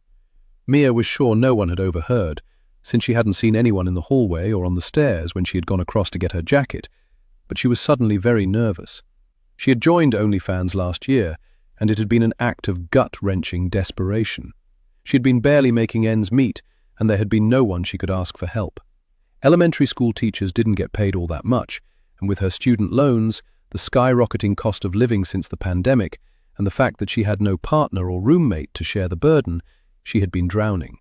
Mia was sure no one had overheard, since she hadn't seen anyone in the hallway or on the stairs when she had gone across to get her jacket, but she was suddenly very nervous. She had joined OnlyFans last year, and it had been an act of gut-wrenching desperation. She had been barely making ends meet, and there had been no one she could ask for help. Elementary school teachers didn't get paid all that much, and with her student loans, the skyrocketing cost of living since the pandemic, and the fact that she had no partner or roommate to share the burden, she had been drowning.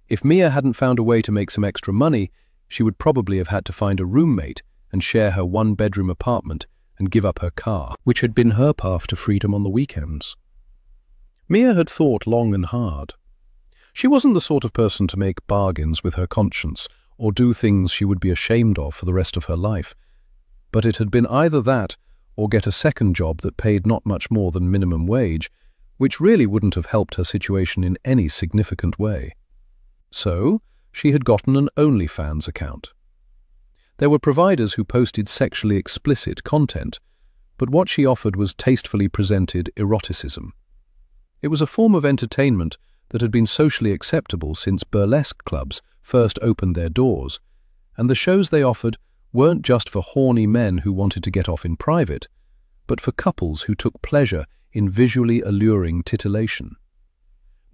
If Mia hadn't found a way to make some extra money, she would probably have had to find a roommate and share her one-bedroom apartment and give up her car, which had been her path to freedom on the weekends. Mia had thought long and hard. She wasn't the sort of person to make bargains with her conscience or do things she would be ashamed of for the rest of her life, but it had been either that or get a second job that paid not much more than minimum wage, which really wouldn't have helped her situation in any significant way. So, she had gotten an OnlyFans account. There were providers who posted sexually explicit content, but what she offered was tastefully presented eroticism. It was a form of entertainment that had been socially acceptable since burlesque clubs first opened their doors, and the shows they offered weren't just for horny men who wanted to get off in private, but for couples who took pleasure in visually alluring titillation.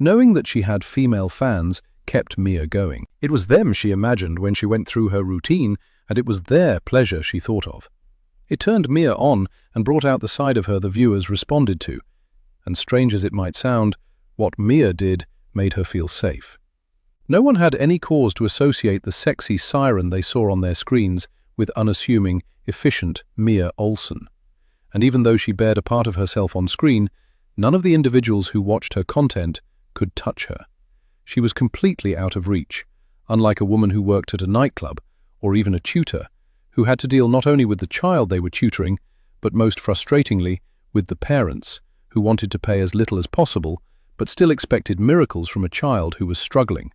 Knowing that she had female fans kept Mia going. It was them she imagined when she went through her routine, and it was their pleasure she thought of. It turned Mia on and brought out the side of her the viewers responded to, and strange as it might sound, what Mia did made her feel safe. No one had any cause to associate the sexy siren they saw on their screens with unassuming, efficient Mia Olsen. And even though she bared a part of herself on screen, none of the individuals who watched her content could touch her. She was completely out of reach, unlike a woman who worked at a nightclub, or even a tutor, who had to deal not only with the child they were tutoring, but most frustratingly, with the parents, who wanted to pay as little as possible, but still expected miracles from a child who was struggling.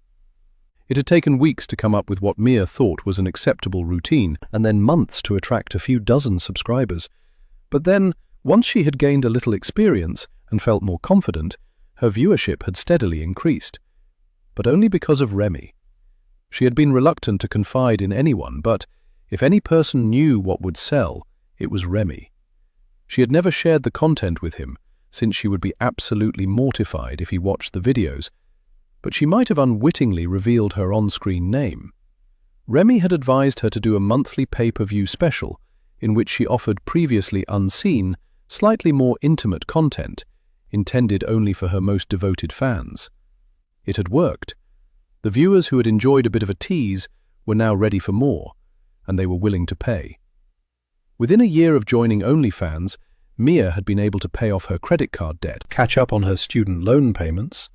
It had taken weeks to come up with what Mia thought was an acceptable routine, and then months to attract a few dozen subscribers. But then, once she had gained a little experience and felt more confident, her viewership had steadily increased. But only because of Remy. She had been reluctant to confide in anyone, but if any person knew what would sell, it was Remy. She had never shared the content with him, since she would be absolutely mortified if he watched the videos, but she might have unwittingly revealed her on-screen name. Remy had advised her to do a monthly pay-per-view special, in which she offered previously unseen, slightly more intimate content, intended only for her most devoted fans. It had worked. The viewers who had enjoyed a bit of a tease were now ready for more, and they were willing to pay. Within a year of joining OnlyFans, Mia had been able to pay off her credit card debt, catch up on her student loan payments,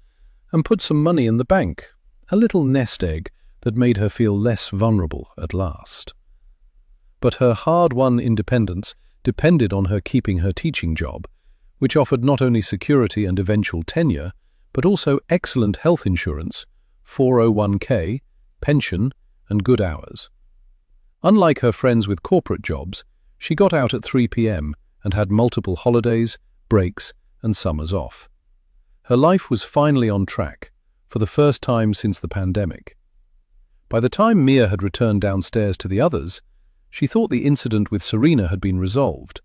and put some money in the bank, a little nest egg that made her feel less vulnerable at last. But her hard-won independence depended on her keeping her teaching job, which offered not only security and eventual tenure, but also excellent health insurance, 401k, pension, and good hours. Unlike her friends with corporate jobs, she got out at 3 p.m. and had multiple holidays, breaks, and summers off. Her life was finally on track, for the first time since the pandemic. By the time Mia had returned downstairs to the others, she thought the incident with Serena had been resolved.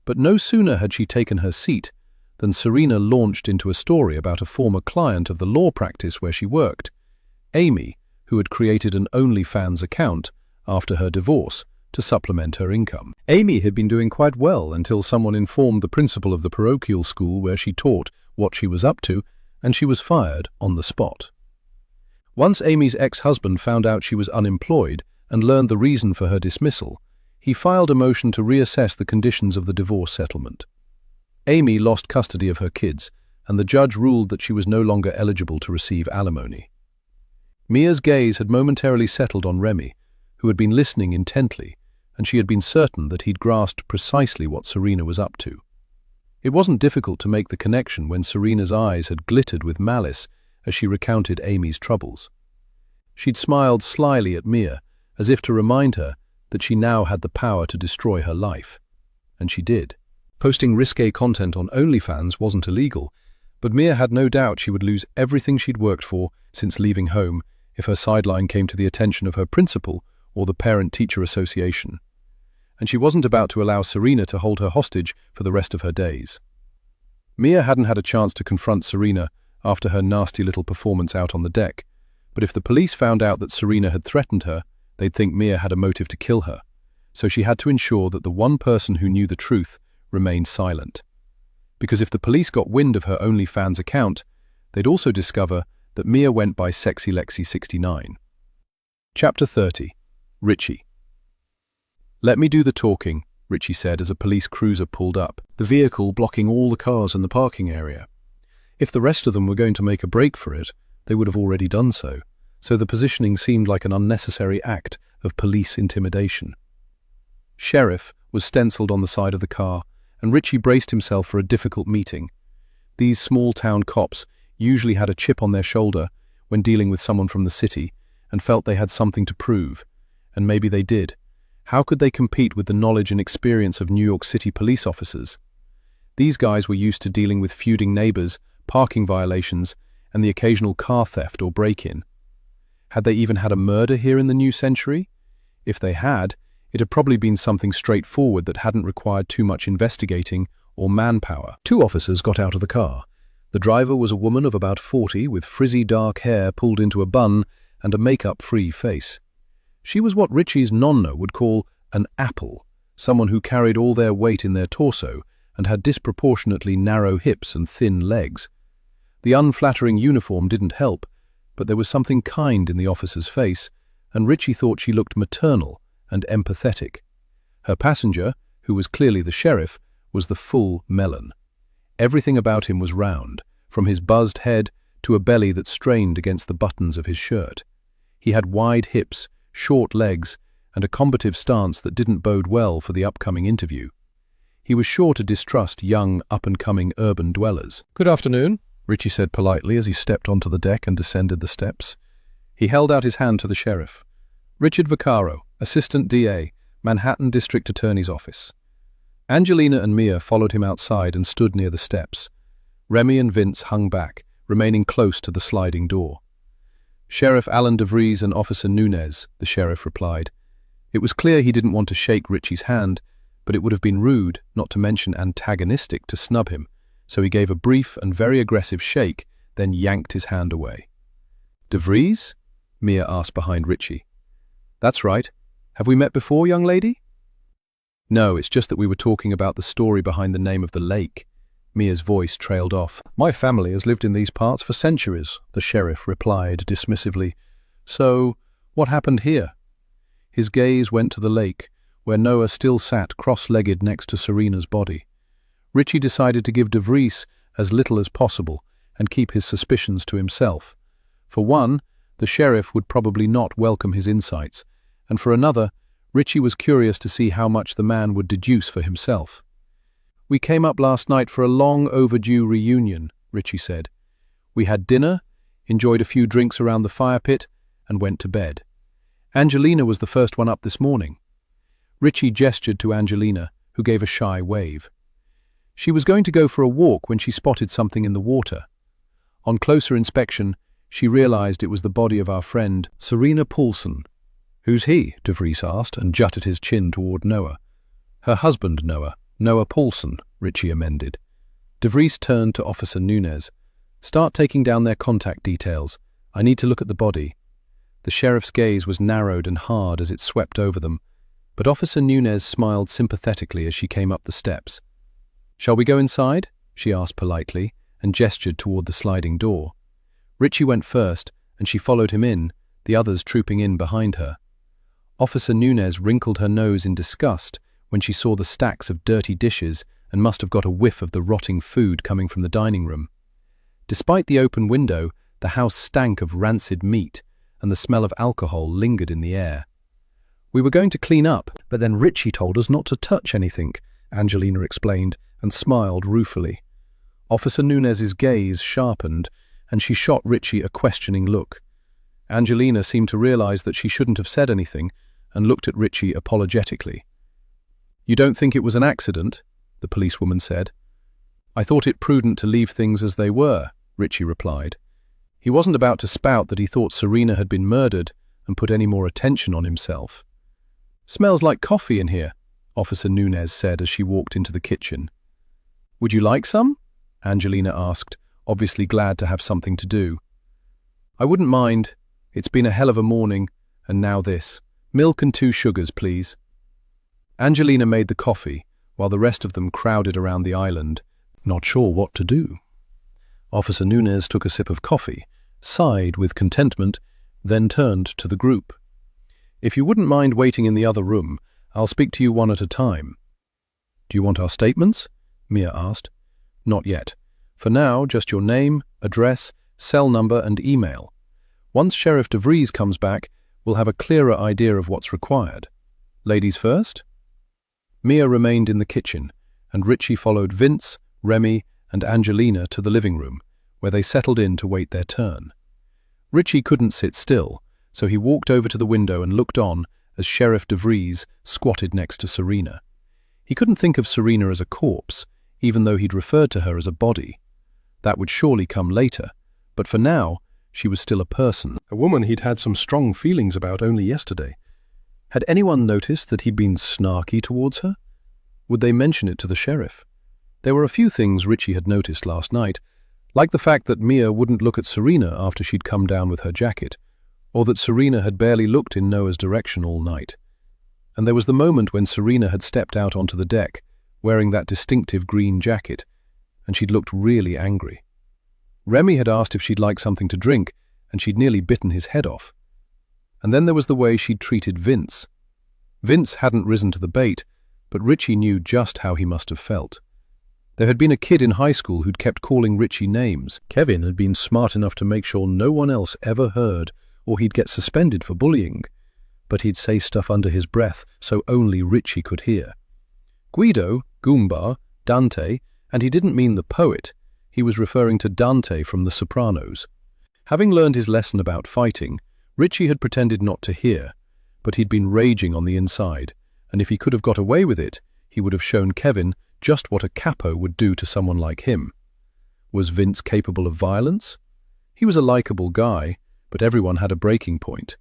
But no sooner had she taken her seat than Serena launched into a story about a former client of the law practice where she worked, Amy, who had created an OnlyFans account after her divorce to supplement her income. Amy had been doing quite well until someone informed the principal of the parochial school where she taught what she was up to, and she was fired on the spot. Once Amy's ex-husband found out she was unemployed and learned the reason for her dismissal, he filed a motion to reassess the conditions of the divorce settlement. Amy lost custody of her kids, and the judge ruled that she was no longer eligible to receive alimony. Mia's gaze had momentarily settled on Remy, who had been listening intently, and she had been certain that he'd grasped precisely what Serena was up to. It wasn't difficult to make the connection when Serena's eyes had glittered with malice as she recounted Amy's troubles. She'd smiled slyly at Mia as if to remind her that she now had the power to destroy her life. And she did. Posting risque content on OnlyFans wasn't illegal, but Mia had no doubt she would lose everything she'd worked for since leaving home if her sideline came to the attention of her principal or the Parent-Teacher Association. And she wasn't about to allow Serena to hold her hostage for the rest of her days. Mia hadn't had a chance to confront Serena after her nasty little performance out on the deck, but if the police found out that Serena had threatened her, they'd think Mia had a motive to kill her, so she had to ensure that the one person who knew the truth remained silent. Because if the police got wind of her OnlyFans account, they'd also discover that Mia went by Sexy Lexi 69. Chapter 30. Richie. "Let me do the talking," Richie said as a police cruiser pulled up, the vehicle blocking all the cars in the parking area. If the rest of them were going to make a break for it, they would have already done so the positioning seemed like an unnecessary act of police intimidation. Sheriff was stenciled on the side of the car, and Richie braced himself for a difficult meeting. These small-town cops usually had a chip on their shoulder when dealing with someone from the city and felt they had something to prove, and maybe they did. How could they compete with the knowledge and experience of New York City police officers? These guys were used to dealing with feuding neighbors, parking violations, and the occasional car theft or break-in. Had they even had a murder here in the new century? If they had, it had probably been something straightforward that hadn't required too much investigating or manpower. Two officers got out of the car. The driver was a woman of about 40 with frizzy dark hair pulled into a bun and a makeup-free face. She was what Richie's nonna would call an apple, someone who carried all their weight in their torso and had disproportionately narrow hips and thin legs. The unflattering uniform didn't help, but there was something kind in the officer's face, and Richie thought she looked maternal and empathetic. Her passenger, who was clearly the sheriff, was the full melon. Everything about him was round, from his buzzed head to a belly that strained against the buttons of his shirt. He had wide hips, short legs, and a combative stance that didn't bode well for the upcoming interview. He was sure to distrust young, up-and-coming urban dwellers. "Good afternoon," Richie said politely as he stepped onto the deck and descended the steps. He held out his hand to the sheriff. "Richard Vaccaro, Assistant DA, Manhattan District Attorney's Office." Angelina and Mia followed him outside and stood near the steps. Remy and Vince hung back, remaining close to the sliding door. "Sheriff Alan DeVries and Officer Nunez," the sheriff replied. It was clear he didn't want to shake Richie's hand, but it would have been rude, not to mention antagonistic, to snub him, so he gave a brief and very aggressive shake, then yanked his hand away. "DeVries?" Mia asked behind Richie. "That's right. Have we met before, young lady?" "No, it's just that we were talking about the story behind the name of the lake." Mia's voice trailed off. "My family has lived in these parts for centuries," the sheriff replied dismissively. "So, what happened here?" His gaze went to the lake, where Noah still sat cross-legged next to Serena's body. Richie decided to give DeVries as little as possible and keep his suspicions to himself. For one, the sheriff would probably not welcome his insights, and for another, Richie was curious to see how much the man would deduce for himself. "We came up last night for a long overdue reunion," Richie said. "We had dinner, enjoyed a few drinks around the fire pit, and went to bed. Angelina was the first one up this morning." Richie gestured to Angelina, who gave a shy wave. "She was going to go for a walk when she spotted something in the water. On closer inspection, she realized it was the body of our friend, Serena Paulson." "Who's he?" DeVries asked and jutted his chin toward Noah. "Her husband, Noah Paulson," Richie amended. DeVries turned to Officer Nunez. "Start taking down their contact details. I need to look at the body." The sheriff's gaze was narrowed and hard as it swept over them, but Officer Nunez smiled sympathetically as she came up the steps. "Shall we go inside?" she asked politely, and gestured toward the sliding door. Richie went first, and she followed him in, the others trooping in behind her. Officer Nunez wrinkled her nose in disgust when she saw the stacks of dirty dishes and must have got a whiff of the rotting food coming from the dining room. Despite the open window, the house stank of rancid meat, and the smell of alcohol lingered in the air. "We were going to clean up, but then Richie told us not to touch anything," Angelina explained, and smiled ruefully. Officer Nunez's gaze sharpened, and she shot Richie a questioning look. Angelina seemed to realize that she shouldn't have said anything, and looked at Richie apologetically. "You don't think it was an accident?" the policewoman said. "I thought it prudent to leave things as they were," Richie replied. He wasn't about to spout that he thought Serena had been murdered and put any more attention on himself. "Smells like coffee in here," Officer Nunez said as she walked into the kitchen. "Would you like some?" Angelina asked, obviously glad to have something to do. "I wouldn't mind. It's been a hell of a morning, and now this. Milk and 2 sugars, please." Angelina made the coffee, while the rest of them crowded around the island, not sure what to do. Officer Nunez took a sip of coffee, sighed with contentment, then turned to the group. "If you wouldn't mind waiting in the other room, I'll speak to you one at a time." "Do you want our statements?" Mia asked. "Not yet. For now, just your name, address, cell number and email. Once Sheriff DeVries comes back, we'll have a clearer idea of what's required. Ladies first?" Mia remained in the kitchen, and Richie followed Vince, Remy and Angelina to the living room, where they settled in to wait their turn. Richie couldn't sit still, so he walked over to the window and looked on as Sheriff DeVries squatted next to Serena. He couldn't think of Serena as a corpse, even though he'd referred to her as a body. That would surely come later, but for now, she was still a person, a woman he'd had some strong feelings about only yesterday. Had anyone noticed that he'd been snarky towards her? Would they mention it to the sheriff? There were a few things Richie had noticed last night, like the fact that Mia wouldn't look at Serena after she'd come down with her jacket, or that Serena had barely looked in Noah's direction all night. And there was the moment when Serena had stepped out onto the deck, wearing that distinctive green jacket, and she'd looked really angry. Remy had asked if she'd like something to drink, and she'd nearly bitten his head off. And then there was the way she'd treated Vince. Vince hadn't risen to the bait, but Richie knew just how he must have felt. There had been a kid in high school who'd kept calling Richie names. Kevin had been smart enough to make sure no one else ever heard, or he'd get suspended for bullying. But he'd say stuff under his breath so only Richie could hear. Guido, Goomba, Dante, and he didn't mean the poet. He was referring to Dante from The Sopranos. Having learned his lesson about fighting, Richie had pretended not to hear, but he'd been raging on the inside, and if he could have got away with it, he would have shown Kevin just what a capo would do to someone like him. Was Vince capable of violence? He was a likable guy, but everyone had a breaking point.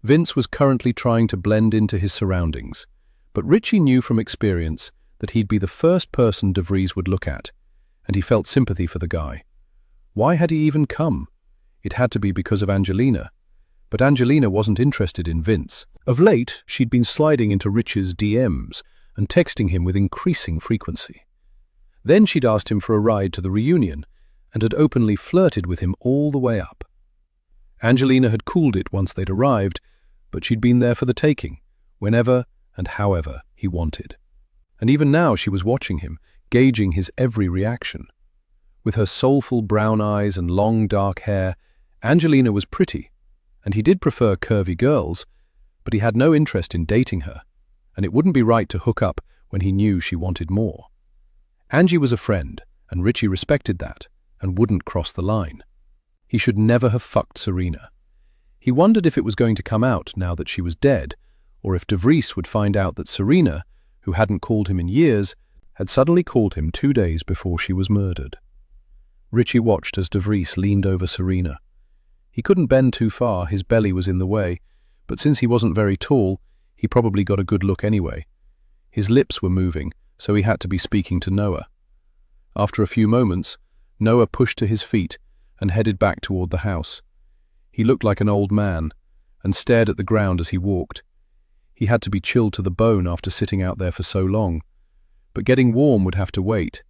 Vince was currently trying to blend into his surroundings, but Richie knew from experience that he'd be the first person DeVries would look at, and he felt sympathy for the guy. Why had he even come? It had to be because of Angelina. But Angelina wasn't interested in Vince. Of late, she'd been sliding into Rich's DMs and texting him with increasing frequency. Then she'd asked him for a ride to the reunion and had openly flirted with him all the way up. Angelina had cooled it once they'd arrived, but she'd been there for the taking, whenever and however he wanted. And even now she was watching him, gauging his every reaction. With her soulful brown eyes and long dark hair, Angelina was pretty, and he did prefer curvy girls, but he had no interest in dating her, and it wouldn't be right to hook up when he knew she wanted more. Angie was a friend, and Richie respected that, and wouldn't cross the line. He should never have fucked Serena. He wondered if it was going to come out now that she was dead, or if DeVries would find out that Serena, who hadn't called him in years, had suddenly called him 2 days before she was murdered. Richie watched as DeVries leaned over Serena. He couldn't bend too far, his belly was in the way, but since he wasn't very tall, he probably got a good look anyway. His lips were moving, so he had to be speaking to Noah. After a few moments, Noah pushed to his feet and headed back toward the house. He looked like an old man, and stared at the ground as he walked. He had to be chilled to the bone after sitting out there for so long, but getting warm would have to wait,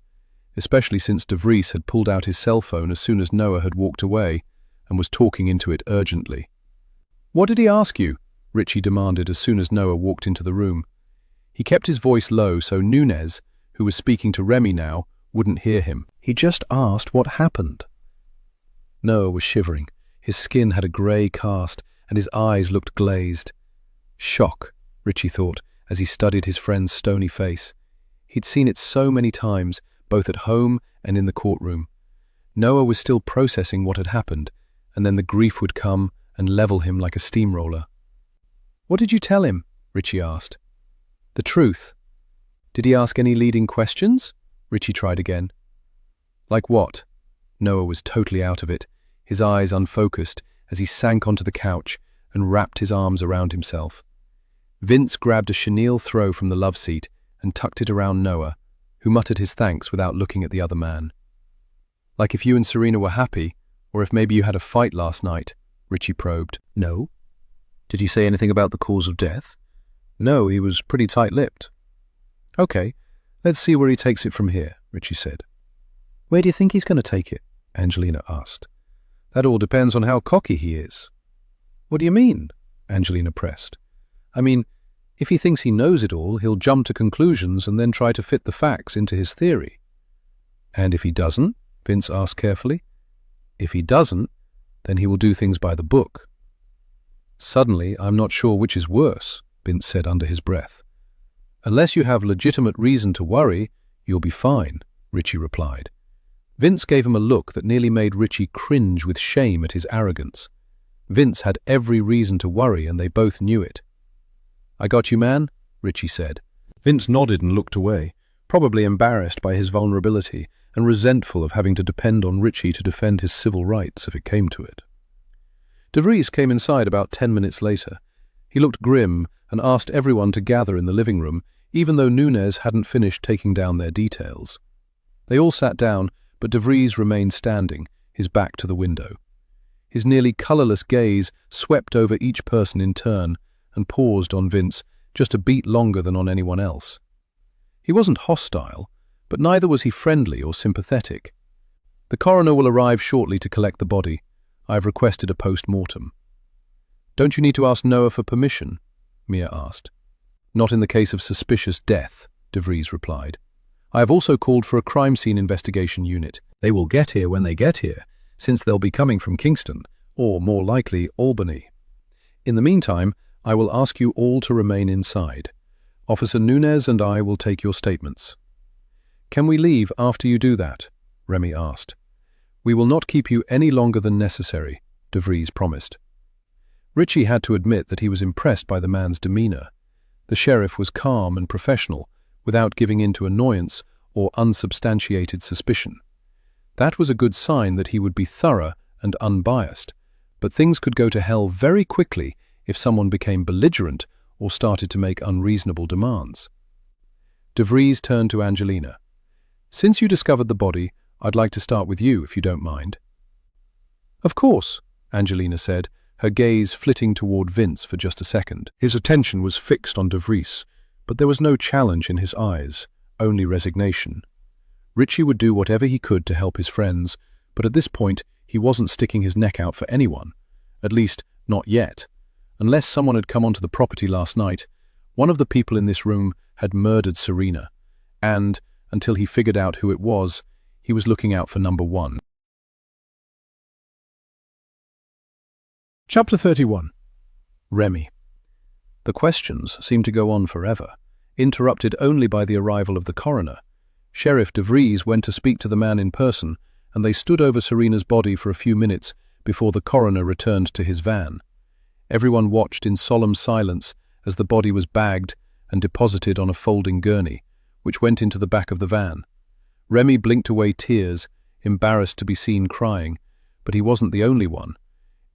especially since DeVries had pulled out his cell phone as soon as Noah had walked away and was talking into it urgently. "What did he ask you?" Richie demanded as soon as Noah walked into the room. He kept his voice low so Nunez, who was speaking to Remy now, wouldn't hear him. "He just asked what happened." Noah was shivering. His skin had a grey cast and his eyes looked glazed. Shock, Richie thought, as he studied his friend's stony face. He'd seen it so many times, both at home and in the courtroom. Noah was still processing what had happened, and then the grief would come and level him like a steamroller. "What did you tell him?" Richie asked. The truth. Did he ask any leading questions? Richie tried again. Like what? Noah was totally out of it, his eyes unfocused as he sank onto the couch and wrapped his arms around himself. Vince grabbed a chenille throw from the love seat and tucked it around Noah, who muttered his thanks without looking at the other man. Like if you and Serena were happy, or if maybe you had a fight last night, Richie probed. No. Did he say anything about the cause of death? No, he was pretty tight-lipped. Okay, let's see where he takes it from here, Richie said. Where do you think he's going to take it? Angelina asked. That all depends on how cocky he is. What do you mean? Angelina pressed. I mean, if he thinks he knows it all, he'll jump to conclusions and then try to fit the facts into his theory. And if he doesn't? Vince asked carefully. If he doesn't, then he will do things by the book. Suddenly, I'm not sure which is worse, Vince said under his breath. Unless you have legitimate reason to worry, you'll be fine, Richie replied. Vince gave him a look that nearly made Richie cringe with shame at his arrogance. Vince had every reason to worry, and they both knew it. I got you, man, Richie said. Vince nodded and looked away, probably embarrassed by his vulnerability and resentful of having to depend on Richie to defend his civil rights if it came to it. De Vries came inside about 10 minutes later. He looked grim and asked everyone to gather in the living room, even though Nunez hadn't finished taking down their details. They all sat down, but De Vries remained standing, his back to the window. His nearly colourless gaze swept over each person in turn and paused on Vince just a beat longer than on anyone else. He wasn't hostile, but neither was he friendly or sympathetic. The coroner will arrive shortly to collect the body. I have requested a post-mortem. Don't you need to ask Noah for permission? Mia asked. Not in the case of suspicious death, De Vries replied. I have also called for a crime scene investigation unit. They will get here when they get here, since they'll be coming from Kingston, or more likely Albany. In the meantime, I will ask you all to remain inside. Officer Nunez and I will take your statements. Can we leave after you do that? Remy asked. We will not keep you any longer than necessary, De Vries promised. Richie had to admit that he was impressed by the man's demeanour. The sheriff was calm and professional, without giving in to annoyance or unsubstantiated suspicion. That was a good sign that he would be thorough and unbiased, but things could go to hell very quickly if someone became belligerent or started to make unreasonable demands. De Vries turned to Angelina. Since you discovered the body, I'd like to start with you, if you don't mind. Of course, Angelina said, her gaze flitting toward Vince for just a second. His attention was fixed on De Vries, but there was no challenge in his eyes, only resignation. Richie would do whatever he could to help his friends, but at this point he wasn't sticking his neck out for anyone. At least, not yet. Unless someone had come onto the property last night, one of the people in this room had murdered Serena, and, until he figured out who it was, he was looking out for number one. Chapter 31. Remy. The questions seemed to go on forever, interrupted only by the arrival of the coroner. Sheriff De Vries went to speak to the man in person, and they stood over Serena's body for a few minutes before the coroner returned to his van. Everyone watched in solemn silence as the body was bagged and deposited on a folding gurney, which went into the back of the van. Remy blinked away tears, embarrassed to be seen crying, but he wasn't the only one.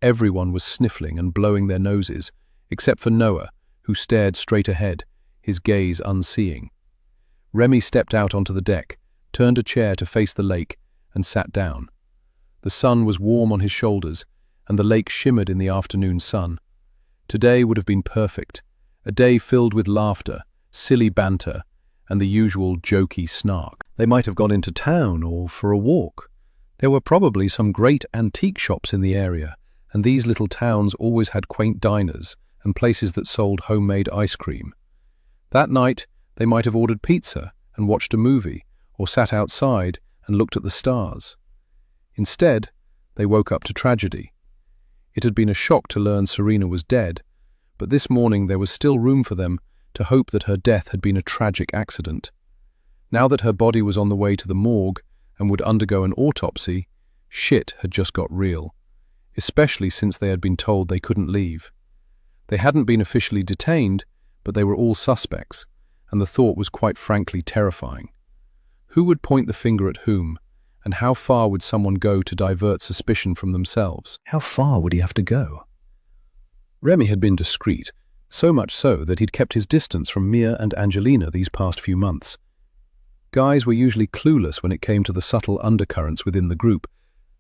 Everyone was sniffling and blowing their noses, except for Noah, who stared straight ahead, his gaze unseeing. Remy stepped out onto the deck, turned a chair to face the lake, and sat down. The sun was warm on his shoulders, and the lake shimmered in the afternoon sun. Today would have been perfect, a day filled with laughter, silly banter, and the usual jokey snark. They might have gone into town or for a walk. There were probably some great antique shops in the area, and these little towns always had quaint diners and places that sold homemade ice cream. That night, they might have ordered pizza and watched a movie, or sat outside and looked at the stars. Instead, they woke up to tragedy. It had been a shock to learn Serena was dead, but this morning there was still room for them to hope that her death had been a tragic accident. Now that her body was on the way to the morgue and would undergo an autopsy, shit had just got real, especially since they had been told they couldn't leave. They hadn't been officially detained, but they were all suspects, and the thought was quite frankly terrifying. Who would point the finger at whom, and how far would someone go to divert suspicion from themselves? How far would he have to go? Remy had been discreet, so much so that he'd kept his distance from Mia and Angelina these past few months. Guys were usually clueless when it came to the subtle undercurrents within the group,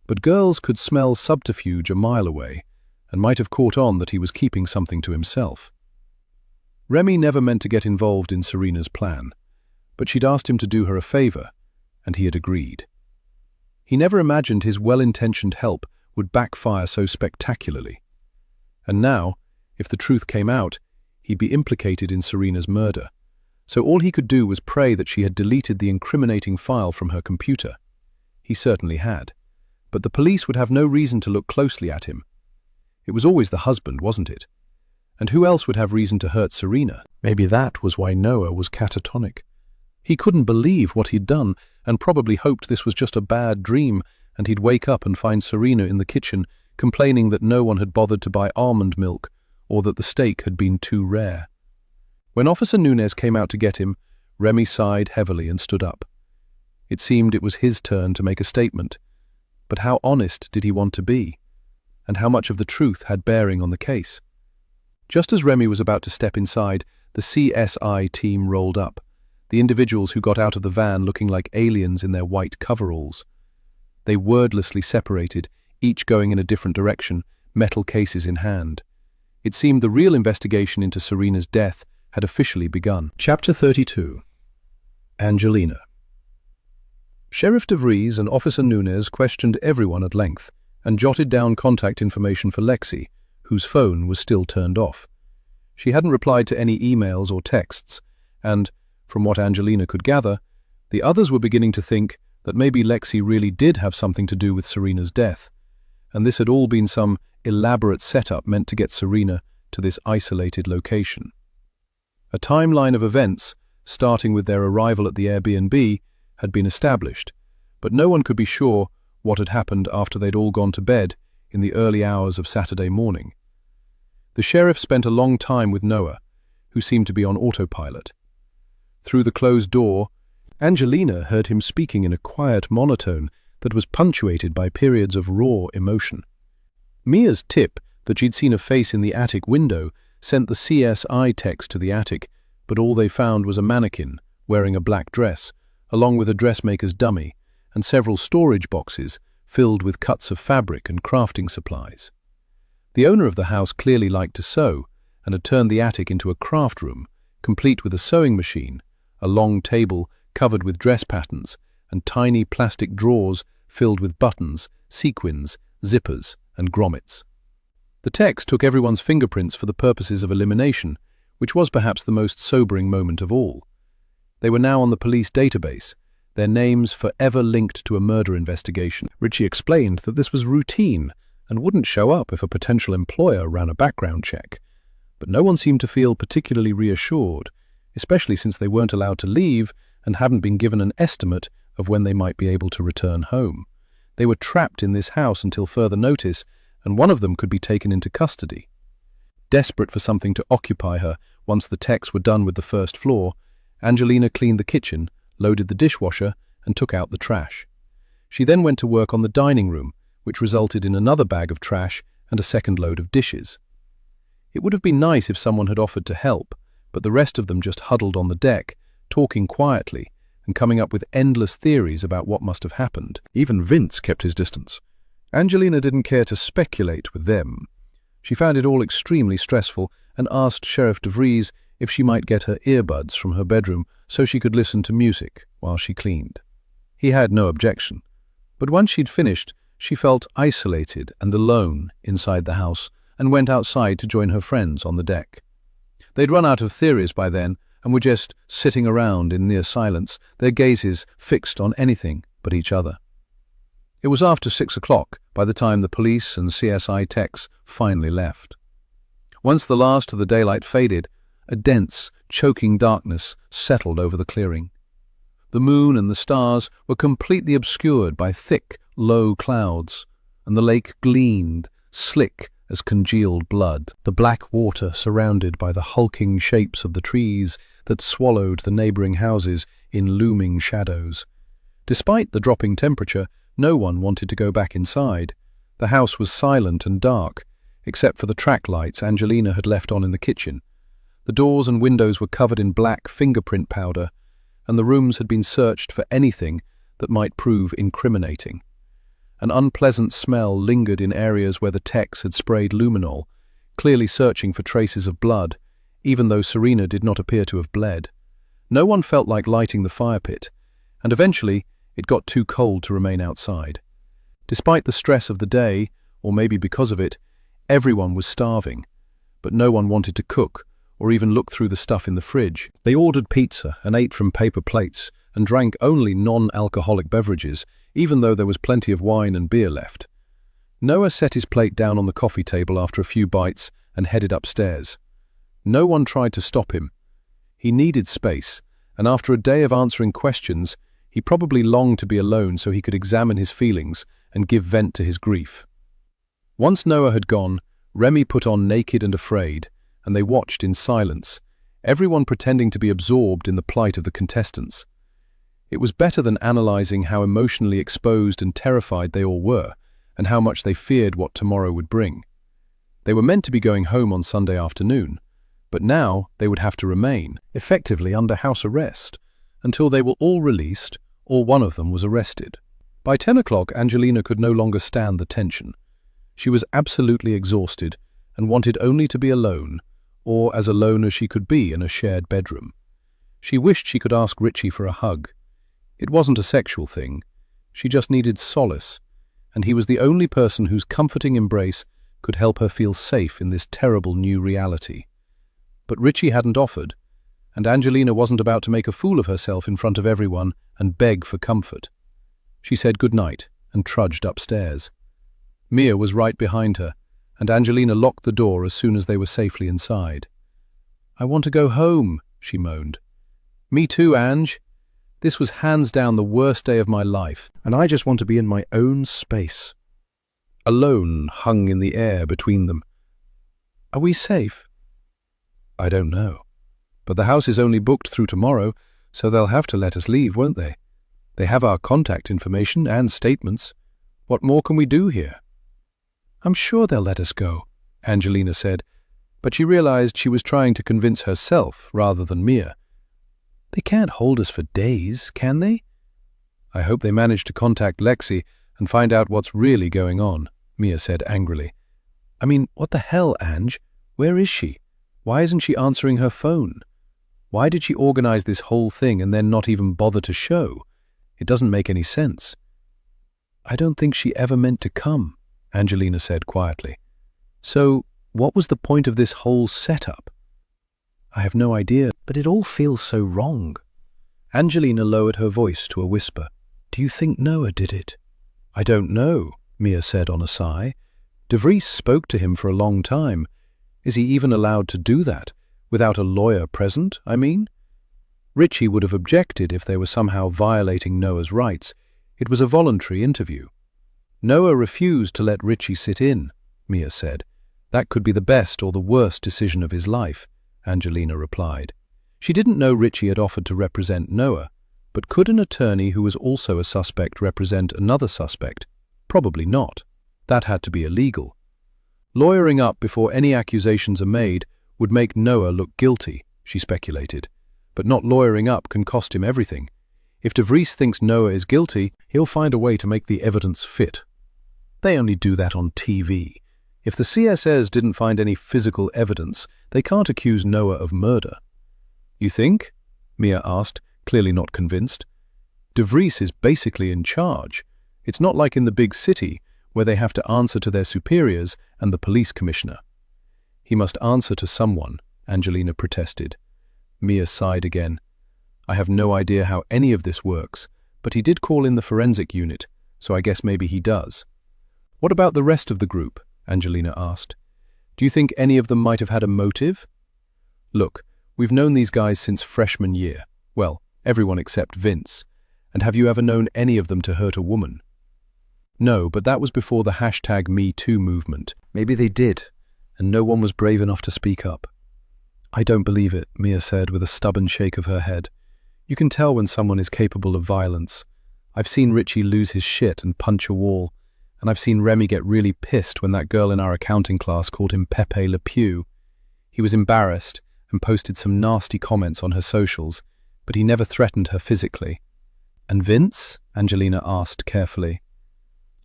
but girls could smell subterfuge a mile away and might have caught on that he was keeping something to himself. Remy never meant to get involved in Serena's plan, but she'd asked him to do her a favor, and he had agreed. He never imagined his well-intentioned help would backfire so spectacularly. And now, if the truth came out, he'd be implicated in Serena's murder. So all he could do was pray that she had deleted the incriminating file from her computer. He certainly had. But the police would have no reason to look closely at him. It was always the husband, wasn't it? And who else would have reason to hurt Serena? Maybe that was why Noah was catatonic. He couldn't believe what he'd done and probably hoped this was just a bad dream and he'd wake up and find Serena in the kitchen complaining that no one had bothered to buy almond milk or that the steak had been too rare. When Officer Nunez came out to get him, Remy sighed heavily and stood up. It seemed it was his turn to make a statement. But how honest did he want to be? And how much of the truth had bearing on the case? Just as Remy was about to step inside, the CSI team rolled up, the individuals who got out of the van looking like aliens in their white coveralls. They wordlessly separated, each going in a different direction, metal cases in hand. It seemed the real investigation into Serena's death had officially begun. Chapter 32. Angelina. Sheriff DeVries and Officer Nunez questioned everyone at length and jotted down contact information for Lexi, whose phone was still turned off. She hadn't replied to any emails or texts, and, from what Angelina could gather, the others were beginning to think that maybe Lexi really did have something to do with Serena's death, and this had all been some elaborate setup meant to get Serena to this isolated location. A timeline of events, starting with their arrival at the Airbnb, had been established, but no one could be sure what had happened after they'd all gone to bed in the early hours of Saturday morning. The sheriff spent a long time with Noah, who seemed to be on autopilot. Through the closed door, Angelina heard him speaking in a quiet monotone that was punctuated by periods of raw emotion. Mia's tip that she'd seen a face in the attic window sent the CSI techs to the attic, but all they found was a mannequin wearing a black dress, along with a dressmaker's dummy, and several storage boxes filled with cuts of fabric and crafting supplies. The owner of the house clearly liked to sew, and had turned the attic into a craft room, complete with a sewing machine, a long table covered with dress patterns, and tiny plastic drawers filled with buttons, sequins, zippers, and grommets. The techs took everyone's fingerprints for the purposes of elimination, which was perhaps the most sobering moment of all. They were now on the police database, their names forever linked to a murder investigation. Richie explained that this was routine and wouldn't show up if a potential employer ran a background check. But no one seemed to feel particularly reassured, especially since they weren't allowed to leave and hadn't been given an estimate of when they might be able to return home. They were trapped in this house until further notice, and one of them could be taken into custody. Desperate for something to occupy her once the techs were done with the first floor, Angelina cleaned the kitchen, loaded the dishwasher, and took out the trash. She then went to work on the dining room, which resulted in another bag of trash and a second load of dishes. It would have been nice if someone had offered to help, but the rest of them just huddled on the deck, talking quietly and coming up with endless theories about what must have happened. Even Vince kept his distance. Angelina didn't care to speculate with them. She found it all extremely stressful and asked Sheriff DeVries if she might get her earbuds from her bedroom so she could listen to music while she cleaned. He had no objection, but once she'd finished, she felt isolated and alone inside the house and went outside to join her friends on the deck. They'd run out of theories by then and were just sitting around in near silence, their gazes fixed on anything but each other. It was after 6 o'clock by the time the police and CSI techs finally left. Once the last of the daylight faded, a dense, choking darkness settled over the clearing. The moon and the stars were completely obscured by thick, low clouds, and the lake gleamed, slick as congealed blood, the black water surrounded by the hulking shapes of the trees that swallowed the neighboring houses in looming shadows. Despite the dropping temperature, no one wanted to go back inside. The house was silent and dark, except for the track lights Angelina had left on in the kitchen. The doors and windows were covered in black fingerprint powder, and the rooms had been searched for anything that might prove incriminating. An unpleasant smell lingered in areas where the techs had sprayed luminol, clearly searching for traces of blood, even though Serena did not appear to have bled. No one felt like lighting the fire pit, and eventually it got too cold to remain outside. Despite the stress of the day, or maybe because of it, everyone was starving, but no one wanted to cook or even look through the stuff in the fridge. They ordered pizza and ate from paper plates and drank only non-alcoholic beverages, even though there was plenty of wine and beer left. Noah set his plate down on the coffee table after a few bites and headed upstairs. No one tried to stop him. He needed space, and after a day of answering questions, he probably longed to be alone so he could examine his feelings and give vent to his grief. Once Noah had gone, Remy put on Naked and Afraid, and they watched in silence, everyone pretending to be absorbed in the plight of the contestants. It was better than analyzing how emotionally exposed and terrified they all were, and how much they feared what tomorrow would bring. They were meant to be going home on Sunday afternoon, but now they would have to remain, effectively under house arrest, until they were all released or one of them was arrested. By 10 o'clock, Angelina could no longer stand the tension. She was absolutely exhausted and wanted only to be alone, or as alone as she could be in a shared bedroom. She wished she could ask Richie for a hug. It wasn't a sexual thing. She just needed solace, and he was the only person whose comforting embrace could help her feel safe in this terrible new reality. But Richie hadn't offered, and Angelina wasn't about to make a fool of herself in front of everyone and beg for comfort. She said goodnight and trudged upstairs. Mia was right behind her, and Angelina locked the door as soon as they were safely inside. "I want to go home," she moaned. "Me too, Ange. This was hands down the worst day of my life, and I just want to be in my own space." Alone hung in the air between them. "Are we safe?" "I don't know. But the house is only booked through tomorrow, so they'll have to let us leave, won't they? They have our contact information and statements. What more can we do here?" "I'm sure they'll let us go," Angelina said, but she realized she was trying to convince herself rather than Mia. "They can't hold us for days, can they?" "I hope they manage to contact Lexi and find out what's really going on," Mia said angrily. "I mean, what the hell, Ange? Where is she? Why isn't she answering her phone? Why did she organize this whole thing and then not even bother to show? It doesn't make any sense." "I don't think she ever meant to come," Angelina said quietly. "So, what was the point of this whole setup?" "I have no idea, but it all feels so wrong." Angelina lowered her voice to a whisper. "Do you think Noah did it?" "I don't know," Mia said on a sigh. "De Vries spoke to him for a long time. Is he even allowed to do that? Without a lawyer present, I mean? Richie would have objected if they were somehow violating Noah's rights. It was a voluntary interview." "Noah refused to let Richie sit in," Mia said. "That could be the best or the worst decision of his life," Angelina replied. She didn't know Richie had offered to represent Noah, but could an attorney who was also a suspect represent another suspect? Probably not. That had to be illegal. Lawyering up before any accusations are made would make Noah look guilty, she speculated. But not lawyering up can cost him everything. If De Vries thinks Noah is guilty, he'll find a way to make the evidence fit. They only do that on TV. If the CSS didn't find any physical evidence, they can't accuse Noah of murder. "You think?" Mia asked, clearly not convinced. De Vries is basically in charge. It's not like in the big city, where they have to answer to their superiors and the police commissioner. "He must answer to someone," Angelina protested. Mia sighed again. "I have no idea how any of this works, but he did call in the forensic unit, so I guess maybe he does." "What about the rest of the group?" Angelina asked. "Do you think any of them might have had a motive?" "Look, we've known these guys since freshman year. Well, everyone except Vince. And have you ever known any of them to hurt a woman?" "No, but that was before the #MeToo movement. Maybe they did, and no one was brave enough to speak up. I don't believe it, Mia said with a stubborn shake of her head. You can tell when someone is capable of violence. I've seen Richie lose his shit and punch a wall, and I've seen Remy get really pissed when that girl in our accounting class called him Pepe Le Pew. He was embarrassed and posted some nasty comments on her socials, but he never threatened her physically. And Vince? Angelina asked carefully.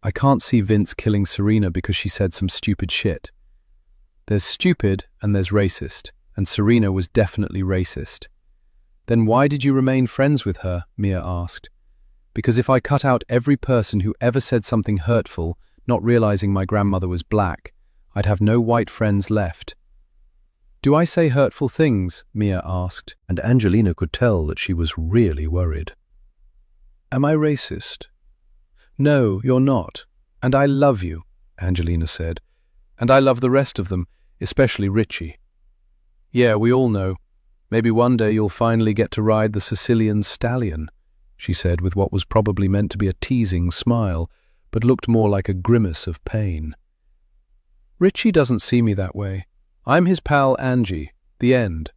I can't see Vince killing Serena because she said some stupid shit. There's stupid and there's racist, and Serena was definitely racist. Then why did you remain friends with her? Mia asked. Because if I cut out every person who ever said something hurtful, not realizing my grandmother was black, I'd have no white friends left. Do I say hurtful things? Mia asked, and Angelina could tell that she was really worried. Am I racist? No, you're not. And I love you, Angelina said. And I love the rest of them, especially Richie. Yeah, we all know. Maybe one day you'll finally get to ride the Sicilian stallion, she said with what was probably meant to be a teasing smile, but looked more like a grimace of pain. Richie doesn't see me that way. I'm his pal Angie. The end.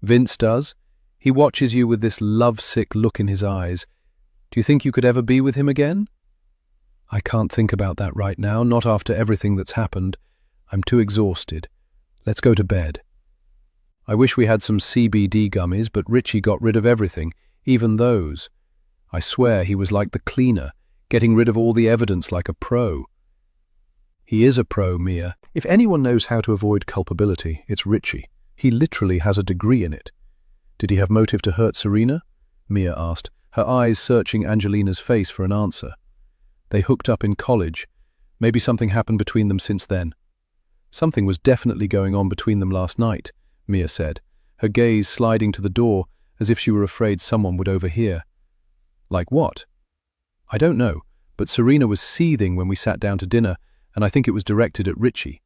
Vince does. He watches you with this lovesick look in his eyes. Do you think you could ever be with him again? I can't think about that right now, not after everything that's happened. I'm too exhausted. Let's go to bed. I wish we had some CBD gummies, but Richie got rid of everything, even those. I swear he was like the cleaner, getting rid of all the evidence like a pro. He is a pro, Mia. If anyone knows how to avoid culpability, it's Richie. He literally has a degree in it. Did he have motive to hurt Serena? Mia asked, her eyes searching Angelina's face for an answer. They hooked up in college. Maybe something happened between them since then. Something was definitely going on between them last night, Mia said, her gaze sliding to the door as if she were afraid someone would overhear. Like what? I don't know, but Serena was seething when we sat down to dinner, and I think it was directed at Richie.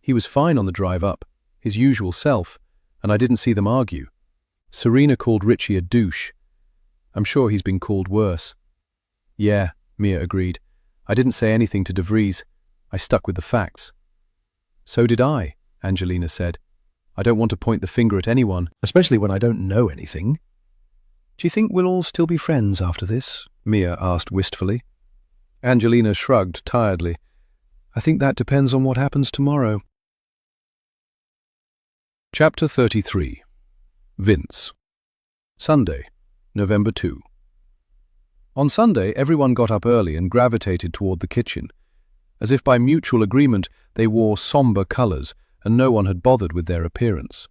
He was fine on the drive up, his usual self, and I didn't see them argue. Serena called Richie a douche. I'm sure he's been called worse. Yeah, Mia agreed. I didn't say anything to DeVries. I stuck with the facts. So did I, Angelina said. I don't want to point the finger at anyone, especially when I don't know anything. Do you think we'll all still be friends after this? Mia asked wistfully. Angelina shrugged tiredly. I think that depends on what happens tomorrow. Chapter 33. Vince. Sunday, November 2. On Sunday, everyone got up early and gravitated toward the kitchen. As if by mutual agreement, they wore somber colors, and no one had bothered with their appearance.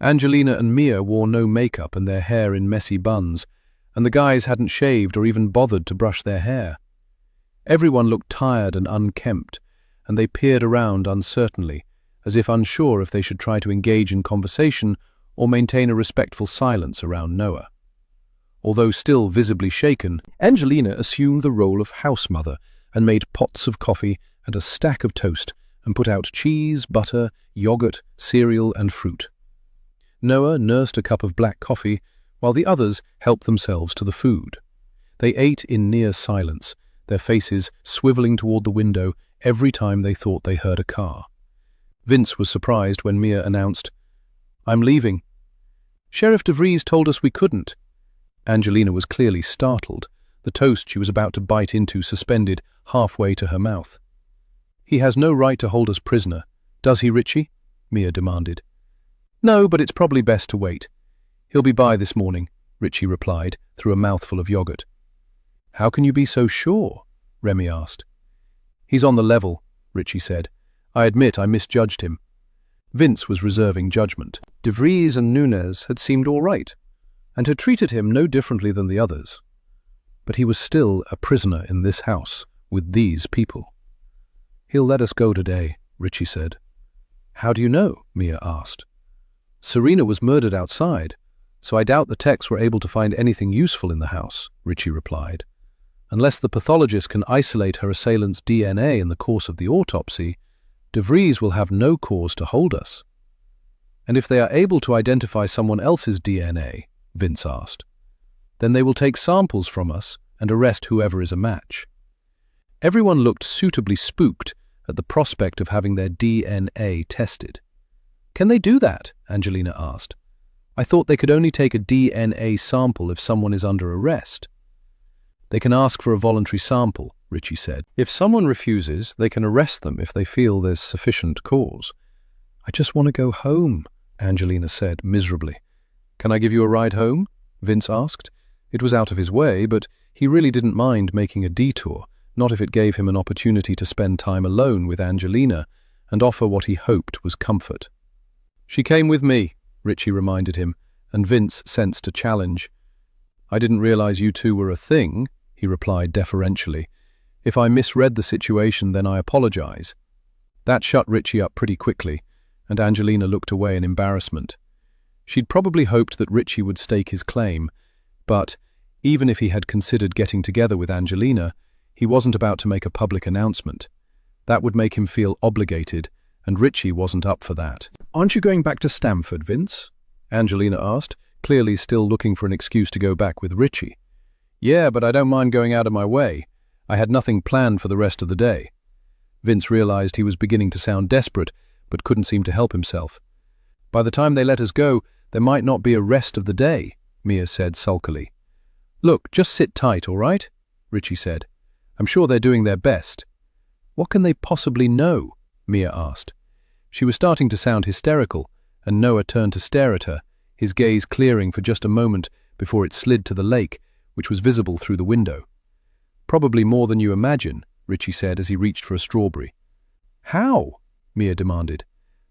Angelina and Mia wore no makeup and their hair in messy buns, and the guys hadn't shaved or even bothered to brush their hair. Everyone looked tired and unkempt, and they peered around uncertainly, as if unsure if they should try to engage in conversation or maintain a respectful silence around Noah. Although still visibly shaken, Angelina assumed the role of house mother and made pots of coffee and a stack of toast and put out cheese, butter, yogurt, cereal and fruit. Noah nursed a cup of black coffee while the others helped themselves to the food. They ate in near silence, their faces swiveling toward the window every time they thought they heard a car. Vince was surprised when Mia announced, I'm leaving. Sheriff DeVries told us we couldn't. Angelina was clearly startled, the toast she was about to bite into suspended halfway to her mouth. He has no right to hold us prisoner, does he, Richie? Mia demanded. No, but it's probably best to wait. He'll be by this morning, Richie replied, through a mouthful of yogurt. How can you be so sure? Remy asked. He's on the level, Richie said. I admit I misjudged him. Vince was reserving judgment. DeVries and Nunez had seemed all right, and had treated him no differently than the others. But he was still a prisoner in this house, with these people. He'll let us go today, Richie said. How do you know? Mia asked. Serena was murdered outside, so I doubt the techs were able to find anything useful in the house, Richie replied. Unless the pathologist can isolate her assailant's DNA in the course of the autopsy, DeVries will have no cause to hold us. And if they are able to identify someone else's DNA, Vince asked, then they will take samples from us and arrest whoever is a match. Everyone looked suitably spooked at the prospect of having their DNA tested. "Can they do that?" Angelina asked. "I thought they could only take a DNA sample if someone is under arrest." "They can ask for a voluntary sample," Richie said. If someone refuses, they can arrest them if they feel there's sufficient cause. "I just want to go home," Angelina said miserably. "Can I give you a ride home?" Vince asked. It was out of his way, but he really didn't mind making a detour, not if it gave him an opportunity to spend time alone with Angelina and offer what he hoped was comfort. "She came with me," Richie reminded him, and Vince sensed a challenge. "I didn't realize you two were a thing," he replied deferentially. "If I misread the situation, then I apologize." That shut Richie up pretty quickly, and Angelina looked away in embarrassment. She'd probably hoped that Richie would stake his claim, but even if he had considered getting together with Angelina, he wasn't about to make a public announcement. That would make him feel obligated, and Richie wasn't up for that. "Aren't you going back to Stamford, Vince?" Angelina asked, clearly still looking for an excuse to go back with Richie. "Yeah, but I don't mind going out of my way. I had nothing planned for the rest of the day." Vince realized he was beginning to sound desperate, but couldn't seem to help himself. "By the time they let us go, there might not be a rest of the day," Mia said sulkily. "Look, just sit tight, all right?" Richie said. "I'm sure they're doing their best." "What can they possibly know?" Mia asked. She was starting to sound hysterical, and Noah turned to stare at her, his gaze clearing for just a moment before it slid to the lake, which was visible through the window. "Probably more than you imagine," Richie said as he reached for a strawberry. "How?" Mia demanded.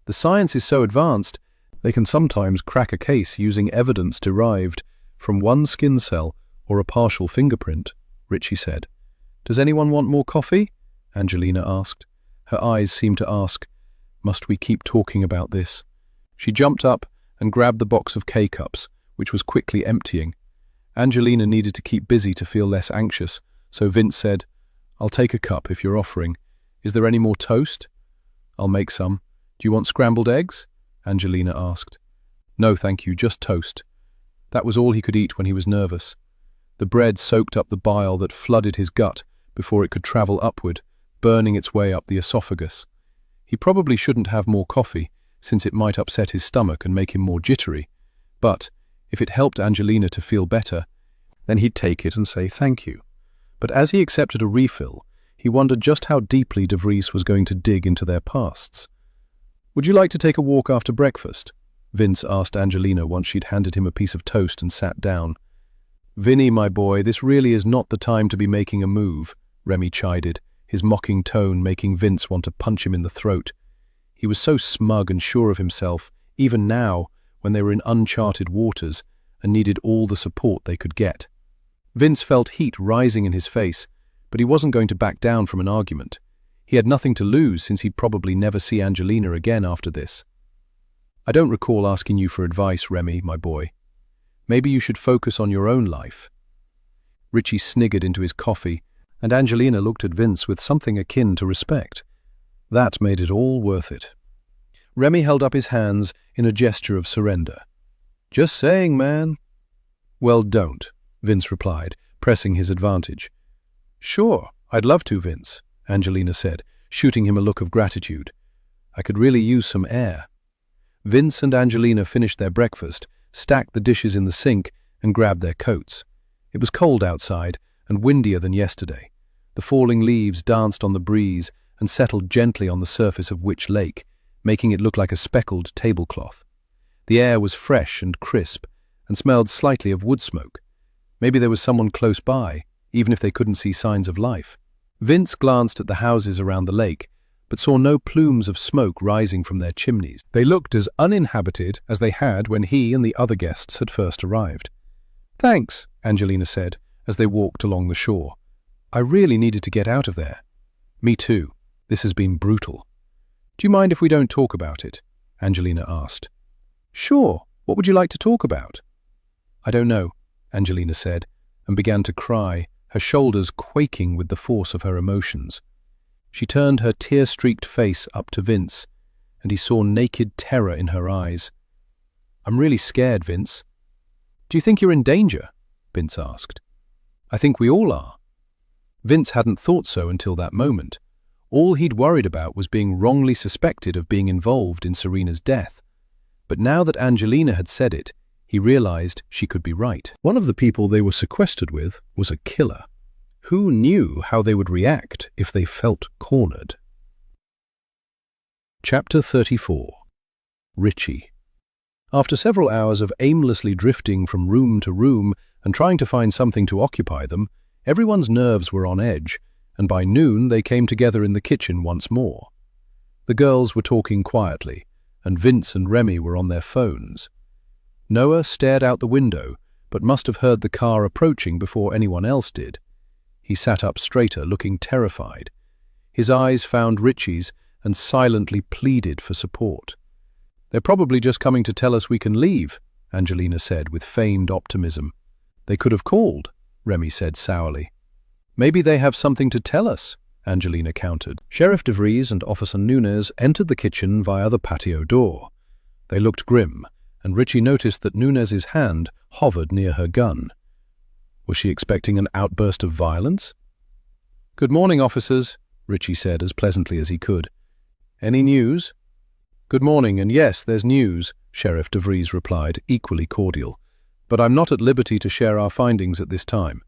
"The science is so advanced, They can sometimes crack a case using evidence derived from one skin cell or a partial fingerprint," Richie said. "Does anyone want more coffee?" Angelina asked. Her eyes seemed to ask, "Must we keep talking about this?" She jumped up and grabbed the box of K-cups, which was quickly emptying. Angelina needed to keep busy to feel less anxious, so Vince said, "I'll take a cup if you're offering. Is there any more toast?" "I'll make some. Do you want scrambled eggs?" Angelina asked. "No, thank you, just toast." That was all he could eat when he was nervous. The bread soaked up the bile that flooded his gut before it could travel upward, burning its way up the esophagus. He probably shouldn't have more coffee, since it might upset his stomach and make him more jittery. But if it helped Angelina to feel better, then he'd take it and say thank you. But as he accepted a refill, he wondered just how deeply De Vries was going to dig into their pasts. "Would you like to take a walk after breakfast?" Vince asked Angelina once she'd handed him a piece of toast and sat down. "Vinny, my boy, this really is not the time to be making a move," Remy chided, his mocking tone making Vince want to punch him in the throat. He was so smug and sure of himself, even now, when they were in uncharted waters and needed all the support they could get. Vince felt heat rising in his face, but he wasn't going to back down from an argument. He had nothing to lose since he'd probably never see Angelina again after this. "I don't recall asking you for advice, Remy, my boy. Maybe you should focus on your own life." Richie sniggered into his coffee, and Angelina looked at Vince with something akin to respect. That made it all worth it. Remy held up his hands in a gesture of surrender. "Just saying, man." "Well, don't," Vince replied, pressing his advantage. "Sure, I'd love to, Vince," Angelina said, shooting him a look of gratitude. "I could really use some air." Vince and Angelina finished their breakfast, stacked the dishes in the sink, and grabbed their coats. It was cold outside and windier than yesterday. The falling leaves danced on the breeze and settled gently on the surface of Witch Lake, making it look like a speckled tablecloth. The air was fresh and crisp and smelled slightly of wood smoke. Maybe there was someone close by, even if they couldn't see signs of life. Vince glanced at the houses around the lake, but saw no plumes of smoke rising from their chimneys. They looked as uninhabited as they had when he and the other guests had first arrived. "Thanks," Angelina said, as they walked along the shore. "I really needed to get out of there." "Me too. This has been brutal." "Do you mind if we don't talk about it?" Angelina asked. "Sure. What would you like to talk about?" "I don't know," Angelina said, and began to cry, her shoulders quaking with the force of her emotions. She turned her tear-streaked face up to Vince, and he saw naked terror in her eyes. "I'm really scared, Vince." "Do you think you're in danger?" Vince asked. "I think we all are." Vince hadn't thought so until that moment. All he'd worried about was being wrongly suspected of being involved in Serena's death. But now that Angelina had said it, he realized she could be right. One of the people they were sequestered with was a killer. Who knew how they would react if they felt cornered? Chapter 34. Richie. After several hours of aimlessly drifting from room to room and trying to find something to occupy them, everyone's nerves were on edge, and by noon they came together in the kitchen once more. The girls were talking quietly, and Vince and Remy were on their phones. Noah stared out the window, but must have heard the car approaching before anyone else did. He sat up straighter, looking terrified. His eyes found Richie's and silently pleaded for support. "They're probably just coming to tell us we can leave," Angelina said with feigned optimism. "They could have called," Remy said sourly. "Maybe they have something to tell us," Angelina countered. Sheriff DeVries and Officer Nunez entered the kitchen via the patio door. They looked grim, and Richie noticed that Nunez's hand hovered near her gun. Was she expecting an outburst of violence? "Good morning, officers," Richie said as pleasantly as he could. "Any news?" "Good morning, and yes, there's news," Sheriff DeVries replied, equally cordial. "But I'm not at liberty to share our findings at this time."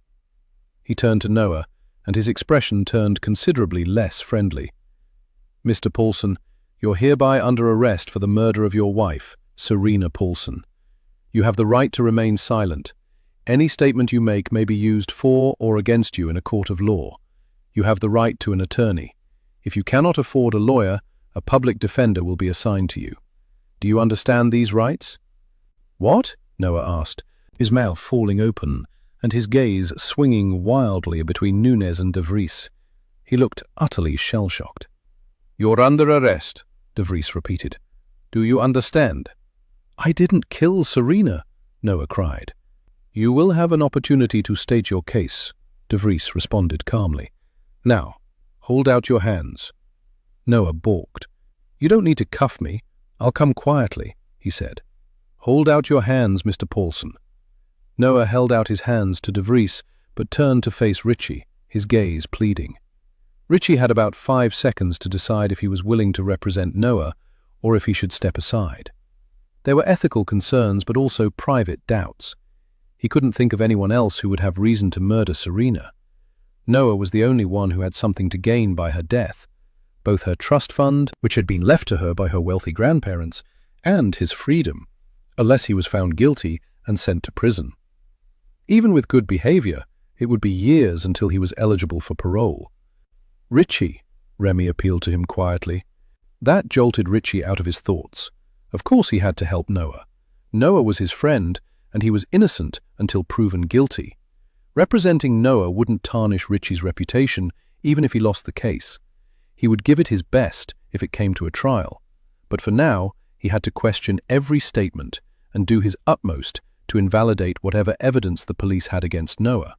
He turned to Noah, and his expression turned considerably less friendly. "Mr. Paulson, you're hereby under arrest for the murder of your wife, Serena Paulson. You have the right to remain silent. Any statement you make may be used for or against you in a court of law. You have the right to an attorney. If you cannot afford a lawyer, a public defender will be assigned to you. Do you understand these rights?" "What?" Noah asked, his mouth falling open and his gaze swinging wildly between Nunez and DeVries. He looked utterly shell-shocked. "You're under arrest," DeVries repeated. "Do you understand?" "I didn't kill Serena," Noah cried. "You will have an opportunity to state your case," DeVries responded calmly. "Now, hold out your hands." Noah balked. "You don't need to cuff me. I'll come quietly," he said. "Hold out your hands, Mr. Paulson." Noah held out his hands to DeVries, but turned to face Richie, his gaze pleading. Richie had about 5 seconds to decide if he was willing to represent Noah or if he should step aside. There were ethical concerns, but also private doubts. He couldn't think of anyone else who would have reason to murder Serena. Noah was the only one who had something to gain by her death, both her trust fund, which had been left to her by her wealthy grandparents, and his freedom, unless he was found guilty and sent to prison. Even with good behavior, it would be years until he was eligible for parole. "Richie," Remy appealed to him quietly. That jolted Richie out of his thoughts. Of course he had to help Noah. Noah was his friend, and he was innocent until proven guilty. Representing Noah wouldn't tarnish Richie's reputation, even if he lost the case. He would give it his best if it came to a trial. But for now, he had to question every statement and do his utmost to invalidate whatever evidence the police had against Noah.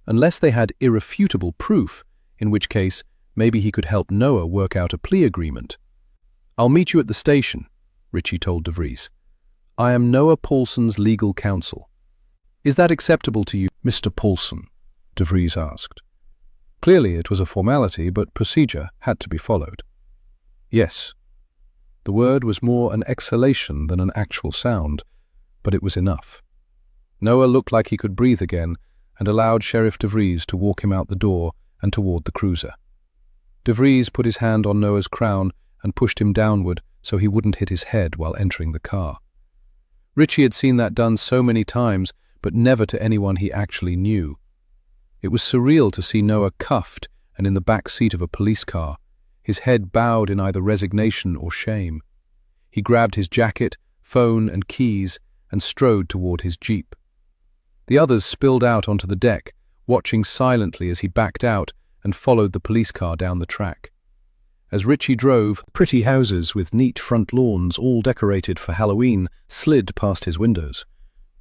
Unless they had irrefutable proof, in which case maybe he could help Noah work out a plea agreement. "I'll meet you at the station," Richie told DeVries. "I am Noah Paulson's legal counsel." "Is that acceptable to you, Mr. Paulson?" DeVries asked. Clearly it was a formality, but procedure had to be followed. "Yes." The word was more an exhalation than an actual sound, but it was enough. Noah looked like he could breathe again and allowed Sheriff DeVries to walk him out the door and toward the cruiser. DeVries put his hand on Noah's crown and pushed him downward so he wouldn't hit his head while entering the car. Richie had seen that done so many times, but never to anyone he actually knew. It was surreal to see Noah cuffed and in the back seat of a police car, his head bowed in either resignation or shame. He grabbed his jacket, phone, and keys and strode toward his jeep. The others spilled out onto the deck, watching silently as he backed out and followed the police car down the track. As Richie drove, pretty houses with neat front lawns, all decorated for Halloween, slid past his windows.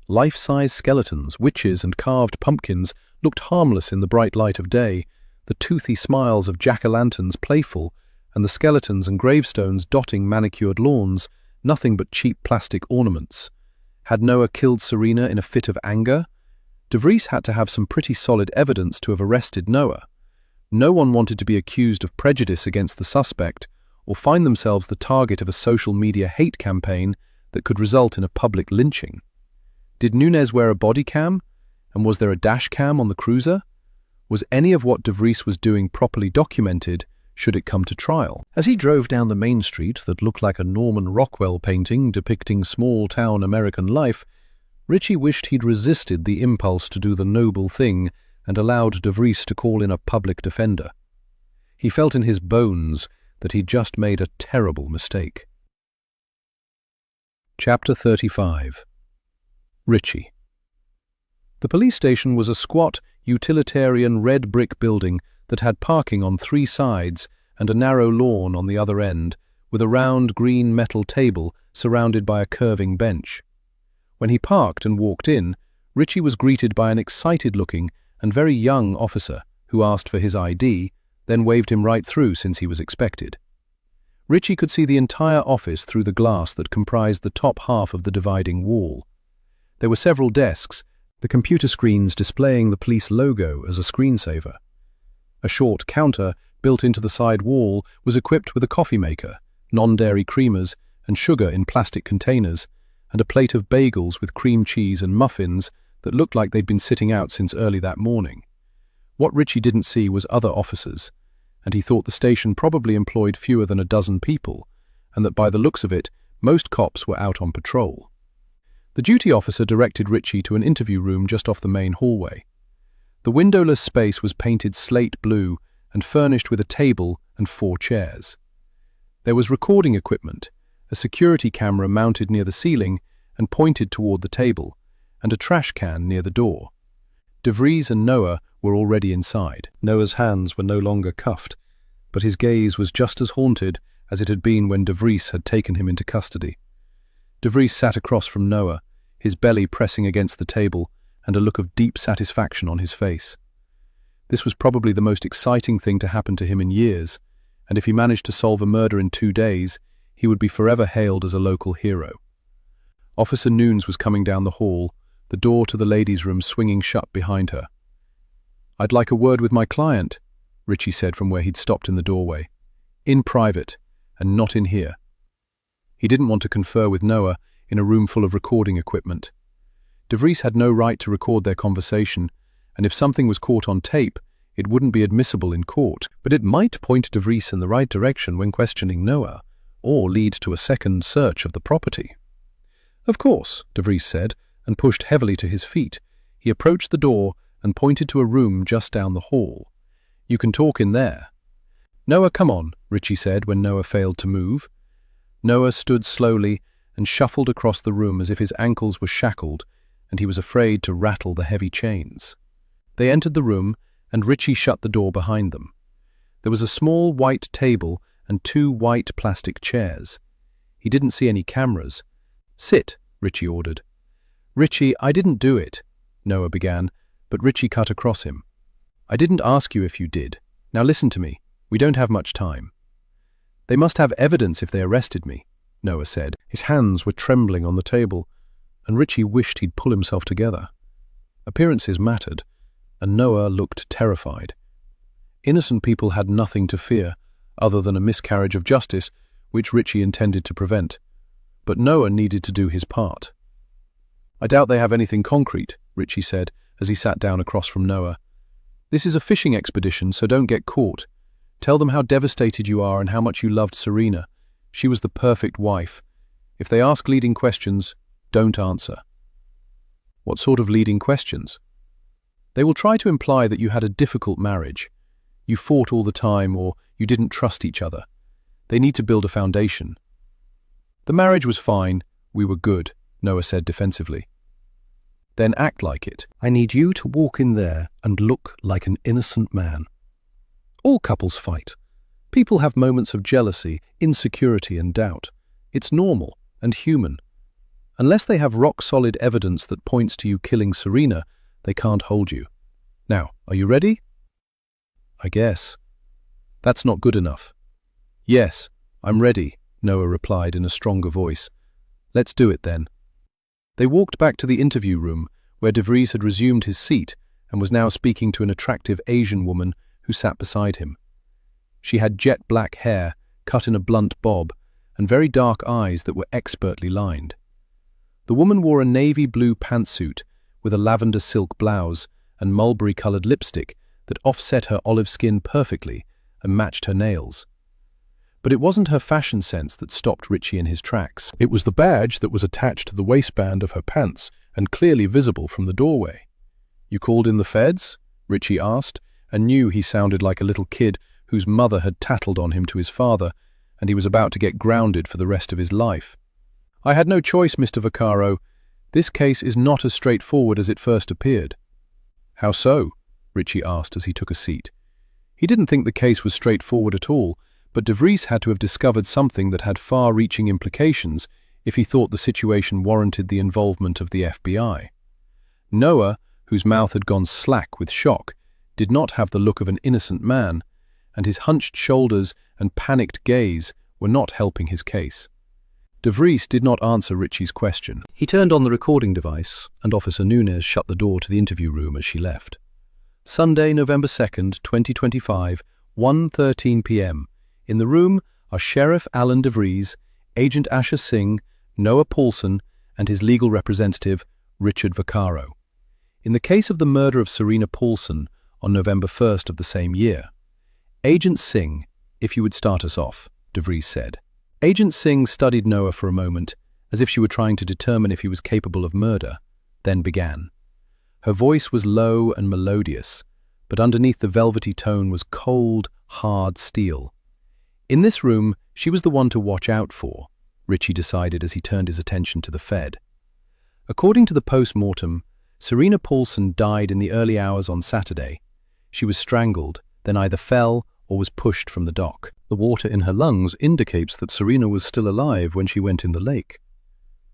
Life-size skeletons, witches, and carved pumpkins looked harmless in the bright light of day, the toothy smiles of jack-o'-lanterns playful, and the skeletons and gravestones dotting manicured lawns, nothing but cheap plastic ornaments. Had Noah killed Serena in a fit of anger? DeVries had to have some pretty solid evidence to have arrested Noah. No one wanted to be accused of prejudice against the suspect or find themselves the target of a social media hate campaign that could result in a public lynching. Did Nunez wear a body cam? And was there a dash cam on the cruiser? Was any of what De Vries was doing properly documented should it come to trial? As he drove down the main street that looked like a Norman Rockwell painting depicting small-town American life, Richie wished he'd resisted the impulse to do the noble thing and allowed De Vries to call in a public defender. He felt in his bones that he'd just made a terrible mistake. Chapter 35. Richie. The police station was a squat, utilitarian red brick building that had parking on 3 sides and a narrow lawn on the other end, with a round green metal table surrounded by a curving bench. When he parked and walked in, Richie was greeted by an excited-looking and very young officer who asked for his ID, then waved him right through since he was expected. Richie could see the entire office through the glass that comprised the top half of the dividing wall. There were several desks, the computer screens displaying the police logo as a screensaver. A short counter built into the side wall was equipped with a coffee maker, non-dairy creamers and sugar in plastic containers, and a plate of bagels with cream cheese and muffins that looked like they'd been sitting out since early that morning. What Richie didn't see was other officers, and he thought the station probably employed fewer than a dozen people, and that by the looks of it, most cops were out on patrol. The duty officer directed Richie to an interview room just off the main hallway. The windowless space was painted slate blue and furnished with a table and 4 chairs. There was recording equipment, a security camera mounted near the ceiling and pointed toward the table, and a trash can near the door. De Vries and Noah were already inside. Noah's hands were no longer cuffed, but his gaze was just as haunted as it had been when De Vries had taken him into custody. De Vries sat across from Noah, his belly pressing against the table and a look of deep satisfaction on his face. This was probably the most exciting thing to happen to him in years, and if he managed to solve a murder in 2 days, he would be forever hailed as a local hero. Officer Nunes was coming down the hall, the door to the ladies' room swinging shut behind her. "I'd like a word with my client," Richie said from where he'd stopped in the doorway. "In private, and not in here." He didn't want to confer with Noah in a room full of recording equipment. De Vries had no right to record their conversation, and if something was caught on tape, it wouldn't be admissible in court. But it might point De Vries in the right direction when questioning Noah, or lead to a second search of the property. "Of course," De Vries said, and pushed heavily to his feet. He approached the door and pointed to a room just down the hall. "You can talk in there." "Noah, come on," Richie said when Noah failed to move. Noah stood slowly and shuffled across the room as if his ankles were shackled and he was afraid to rattle the heavy chains. They entered the room, and Richie shut the door behind them. There was a small white table and 2 white plastic chairs. He didn't see any cameras. "Sit," Richie ordered. "Richie, I didn't do it," Noah began, but Richie cut across him. "I didn't ask you if you did. Now listen to me. We don't have much time." "They must have evidence if they arrested me," Noah said. His hands were trembling on the table, and Richie wished he'd pull himself together. Appearances mattered, and Noah looked terrified. Innocent people had nothing to fear, other than a miscarriage of justice, which Richie intended to prevent. But Noah needed to do his part. "I doubt they have anything concrete," Richie said, as he sat down across from Noah. "This is a fishing expedition, so don't get caught. Tell them how devastated you are and how much you loved Serena. She was the perfect wife. If they ask leading questions, don't answer." "What sort of leading questions?" "They will try to imply that you had a difficult marriage. You fought all the time, or you didn't trust each other. They need to build a foundation." "The marriage was fine. We were good," Noah said defensively. "Then act like it. I need you to walk in there and look like an innocent man." All couples fight. People have moments of jealousy, insecurity, and doubt. It's normal and human. Unless they have rock-solid evidence that points to you killing Serena, they can't hold you. Now, are you ready? "I guess." "That's not good enough." "Yes, I'm ready," Noah replied in a stronger voice. "Let's do it then." They walked back to the interview room, where De Vries had resumed his seat and was now speaking to an attractive Asian woman who sat beside him. She had jet black hair, cut in a blunt bob, and very dark eyes that were expertly lined. The woman wore a navy blue pantsuit with a lavender silk blouse and mulberry-colored lipstick that offset her olive skin perfectly and matched her nails. But it wasn't her fashion sense that stopped Richie in his tracks. It was the badge that was attached to the waistband of her pants and clearly visible from the doorway. "You called in the feds?" Richie asked, and knew he sounded like a little kid whose mother had tattled on him to his father, and he was about to get grounded for the rest of his life. "I had no choice, Mr. Vaccaro. This case is not as straightforward as it first appeared." "How so?" Richie asked as he took a seat. He didn't think the case was straightforward at all, but De Vries had to have discovered something that had far-reaching implications if he thought the situation warranted the involvement of the FBI. Noah, whose mouth had gone slack with shock, did not have the look of an innocent man, and his hunched shoulders and panicked gaze were not helping his case. De Vries did not answer Richie's question. He turned on the recording device, and Officer Nunez shut the door to the interview room as she left. Sunday, November 2nd, 2025, 1:13 p.m. In the room are Sheriff Alan De Vries, Agent Asher Singh, Noah Paulson, and his legal representative, Richard Vaccaro. In the case of the murder of Serena Paulson on November 1st of the same year. "Agent Singh, if you would start us off," De Vries said. Agent Singh studied Noah for a moment, as if she were trying to determine if he was capable of murder, then began. Her voice was low and melodious, but underneath the velvety tone was cold, hard steel. In this room, she was the one to watch out for, Richie decided as he turned his attention to the Fed. According to the post-mortem, Serena Paulson died in the early hours on Saturday. She was strangled, then either fell or was pushed from the dock. The water in her lungs indicates that Serena was still alive when she went in the lake.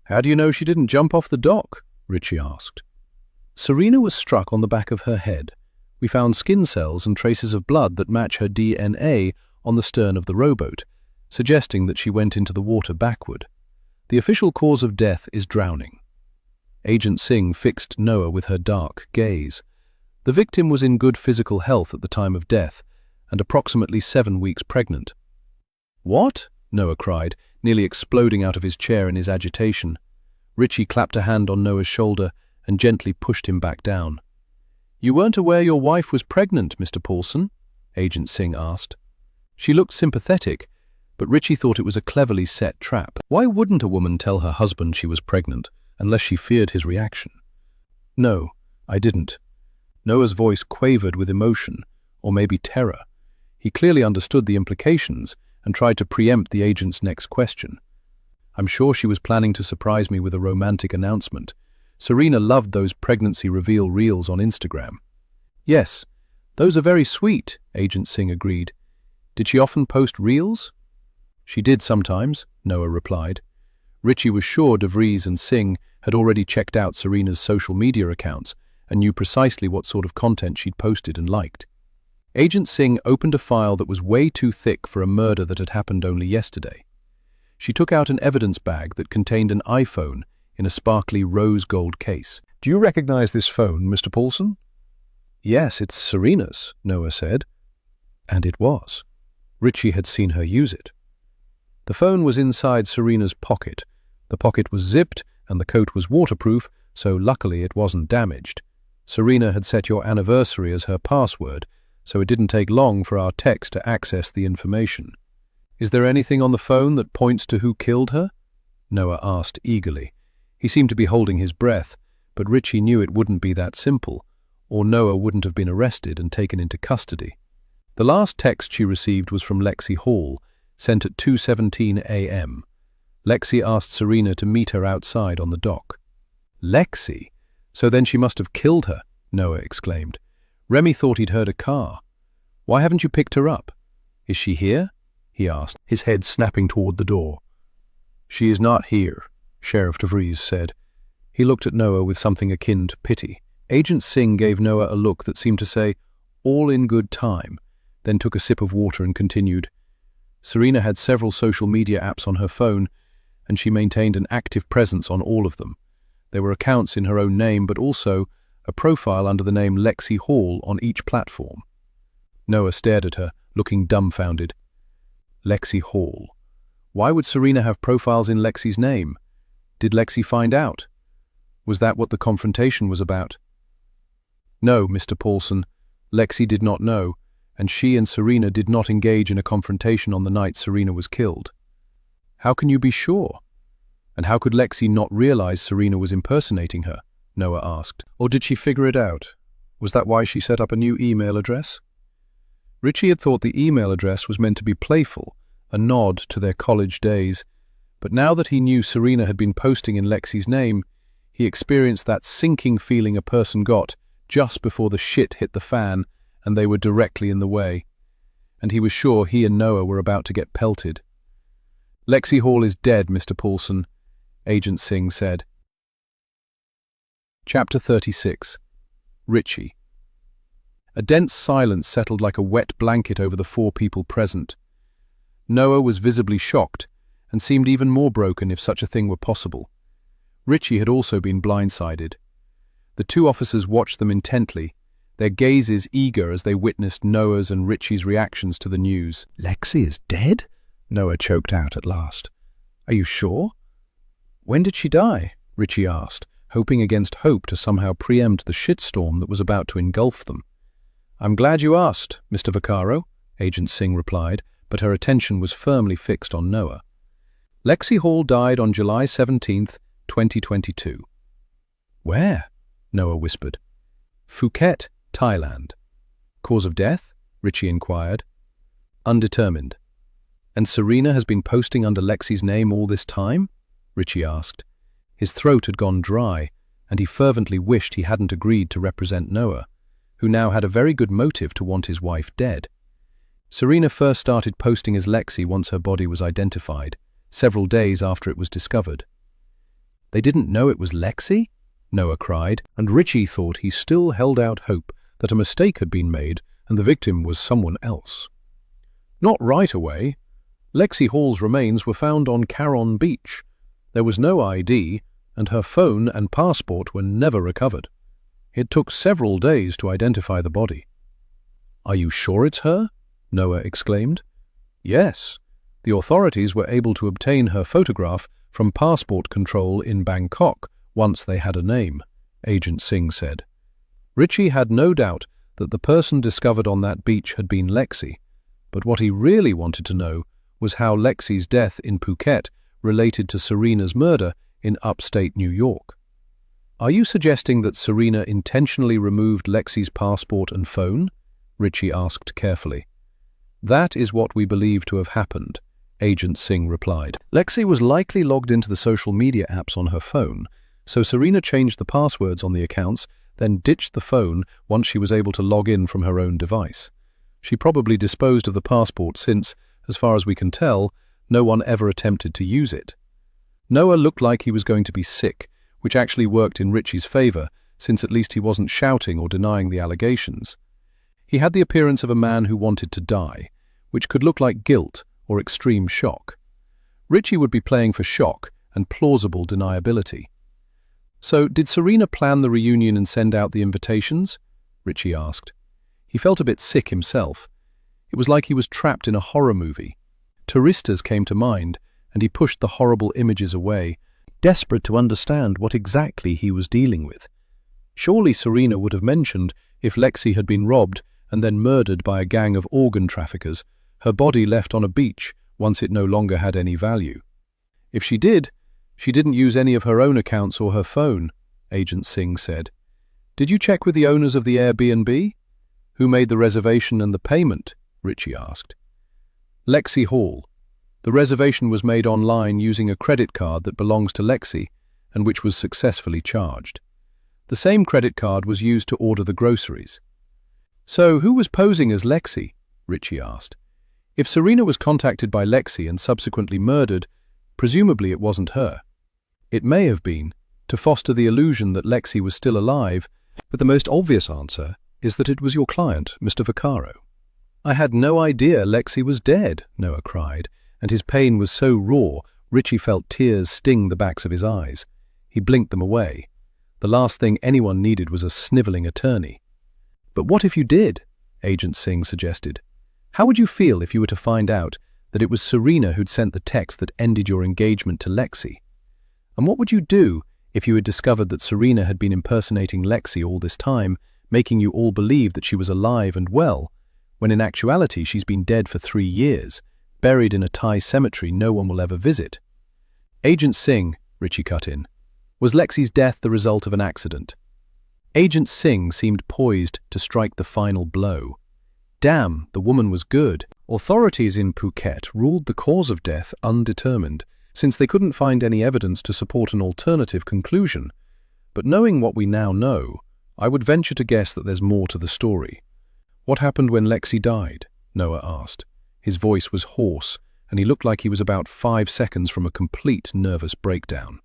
"How do you know she didn't jump off the dock?" Richie asked. "Serena was struck on the back of her head. We found skin cells and traces of blood that match her DNA on the stern of the rowboat, suggesting that she went into the water backward. The official cause of death is drowning." Agent Singh fixed Noah with her dark gaze. The victim was in good physical health at the time of death, and approximately 7 weeks pregnant. "What?" Noah cried, nearly exploding out of his chair in his agitation. Richie clapped a hand on Noah's shoulder and gently pushed him back down. "You weren't aware your wife was pregnant, Mr. Paulson?" Agent Singh asked. She looked sympathetic, but Richie thought it was a cleverly set trap. Why wouldn't a woman tell her husband she was pregnant, unless she feared his reaction? "No, I didn't." Noah's voice quavered with emotion, or maybe terror. He clearly understood the implications and tried to preempt the agent's next question. "I'm sure she was planning to surprise me with a romantic announcement. Serena loved those pregnancy reveal reels on Instagram." "Yes, those are very sweet," Agent Singh agreed. "Did she often post reels?" "She did sometimes," Noah replied. Richie was sure De Vries and Singh had already checked out Serena's social media accounts and knew precisely what sort of content she'd posted and liked. Agent Singh opened a file that was way too thick for a murder that had happened only yesterday. She took out an evidence bag that contained an iPhone in a sparkly rose gold case. "Do you recognize this phone, Mr. Paulson?" "Yes, it's Serena's," Noah said. And it was. Richie had seen her use it. The phone was inside Serena's pocket. The pocket was zipped and the coat was waterproof, so luckily it wasn't damaged. Serena had set your anniversary as her password, so it didn't take long for our techs to access the information. "Is there anything on the phone that points to who killed her?" Noah asked eagerly. He seemed to be holding his breath, but Richie knew it wouldn't be that simple, or Noah wouldn't have been arrested and taken into custody. The last text she received was from Lexi Hall, sent at 2:17 a.m. Lexi asked Serena to meet her outside on the dock. "Lexi? So then she must have killed her," Noah exclaimed. "Remy thought he'd heard a car. Why haven't you picked her up? Is she here?" he asked, his head snapping toward the door. "She is not here," Sheriff De Vries said. He looked at Noah with something akin to pity. Agent Singh gave Noah a look that seemed to say, "All in good time," then took a sip of water and continued. Serena had several social media apps on her phone, and she maintained an active presence on all of them. There were accounts in her own name, but also a profile under the name Lexi Hall on each platform. Noah stared at her, looking dumbfounded. Lexi Hall. Why would Serena have profiles in Lexi's name? Did Lexi find out? Was that what the confrontation was about? No, Mr. Paulson, Lexi did not know, and she and Serena did not engage in a confrontation on the night Serena was killed. How can you be sure? And how could Lexi not realize Serena was impersonating her? Noah asked. Or did she figure it out? Was that why she set up a new email address? Richie had thought the email address was meant to be playful, a nod to their college days, but now that he knew Serena had been posting in Lexi's name, he experienced that sinking feeling a person got just before the shit hit the fan and they were directly in the way. And he was sure he and Noah were about to get pelted. Lexi Hall is dead, Mr. Paulson, Agent Singh said. Chapter 36. Richie. A dense silence settled like a wet blanket over the four people present. Noah was visibly shocked and seemed even more broken if such a thing were possible. Richie had also been blindsided. The two officers watched them intently, their gazes eager as they witnessed Noah's and Richie's reactions to the news. Lexi is dead? Noah choked out at last. Are you sure? When did she die? Richie asked, hoping against hope to somehow preempt the shitstorm that was about to engulf them. I'm glad you asked, Mr. Vaccaro, Agent Singh replied, but her attention was firmly fixed on Noah. Lexi Hall died on July 17th, 2022. Where? Noah whispered. Phuket, Thailand. Cause of death? Richie inquired. Undetermined. And Serena has been posting under Lexi's name all this time? Richie asked. His throat had gone dry, and he fervently wished he hadn't agreed to represent Noah, who now had a very good motive to want his wife dead. Serena first started posting as Lexi once her body was identified, several days after it was discovered. They didn't know it was Lexi? Noah cried, and Richie thought he still held out hope that a mistake had been made and the victim was someone else. Not right away. Lexi Hall's remains were found on Caron Beach. There was no ID, and her phone and passport were never recovered. It took several days to identify the body. Are you sure it's her? Noah exclaimed. Yes. The authorities were able to obtain her photograph from passport control in Bangkok once they had a name, Agent Singh said. Richie had no doubt that the person discovered on that beach had been Lexi, but what he really wanted to know was how Lexi's death in Phuket related to Serena's murder in upstate New York. Are you suggesting that Serena intentionally removed Lexi's passport and phone? Richie asked carefully. That is what we believe to have happened, Agent Singh replied. Lexi was likely logged into the social media apps on her phone, so Serena changed the passwords on the accounts, then ditched the phone once she was able to log in from her own device. She probably disposed of the passport since, as far as we can tell, no one ever attempted to use it. Noah looked like he was going to be sick, which actually worked in Richie's favor, since at least he wasn't shouting or denying the allegations. He had the appearance of a man who wanted to die, which could look like guilt or extreme shock. Richie would be playing for shock and plausible deniability. So, did Serena plan the reunion and send out the invitations? Richie asked. He felt a bit sick himself. It was like he was trapped in a horror movie. Touristas came to mind, and he pushed the horrible images away, desperate to understand what exactly he was dealing with. Surely Serena would have mentioned if Lexi had been robbed and then murdered by a gang of organ traffickers, her body left on a beach once it no longer had any value. If she did, she didn't use any of her own accounts or her phone, Agent Singh said. Did you check with the owners of the Airbnb? Who made the reservation and the payment? Richie asked. Lexi Hall. The reservation was made online using a credit card that belongs to Lexi and which was successfully charged. The same credit card was used to order the groceries. So, who was posing as Lexi? Richie asked. If Serena was contacted by Lexi and subsequently murdered, presumably it wasn't her. It may have been, to foster the illusion that Lexi was still alive, but the most obvious answer is that it was your client, Mr. Vaccaro. I had no idea Lexi was dead, Noah cried, and his pain was so raw, Richie felt tears sting the backs of his eyes. He blinked them away. The last thing anyone needed was a snivelling attorney. But what if you did? Agent Singh suggested. How would you feel if you were to find out that it was Serena who'd sent the text that ended your engagement to Lexi? And what would you do if you had discovered that Serena had been impersonating Lexi all this time, making you all believe that she was alive and well, when in actuality she's been dead for 3 years, buried in a Thai cemetery no one will ever visit? Agent Singh, Richie cut in, was Lexi's death the result of an accident? Agent Singh seemed poised to strike the final blow. Damn, the woman was good. Authorities in Phuket ruled the cause of death undetermined, since they couldn't find any evidence to support an alternative conclusion. But knowing what we now know, I would venture to guess that there's more to the story. What happened when Lexi died? Noah asked. His voice was hoarse, and he looked like he was about 5 seconds from a complete nervous breakdown.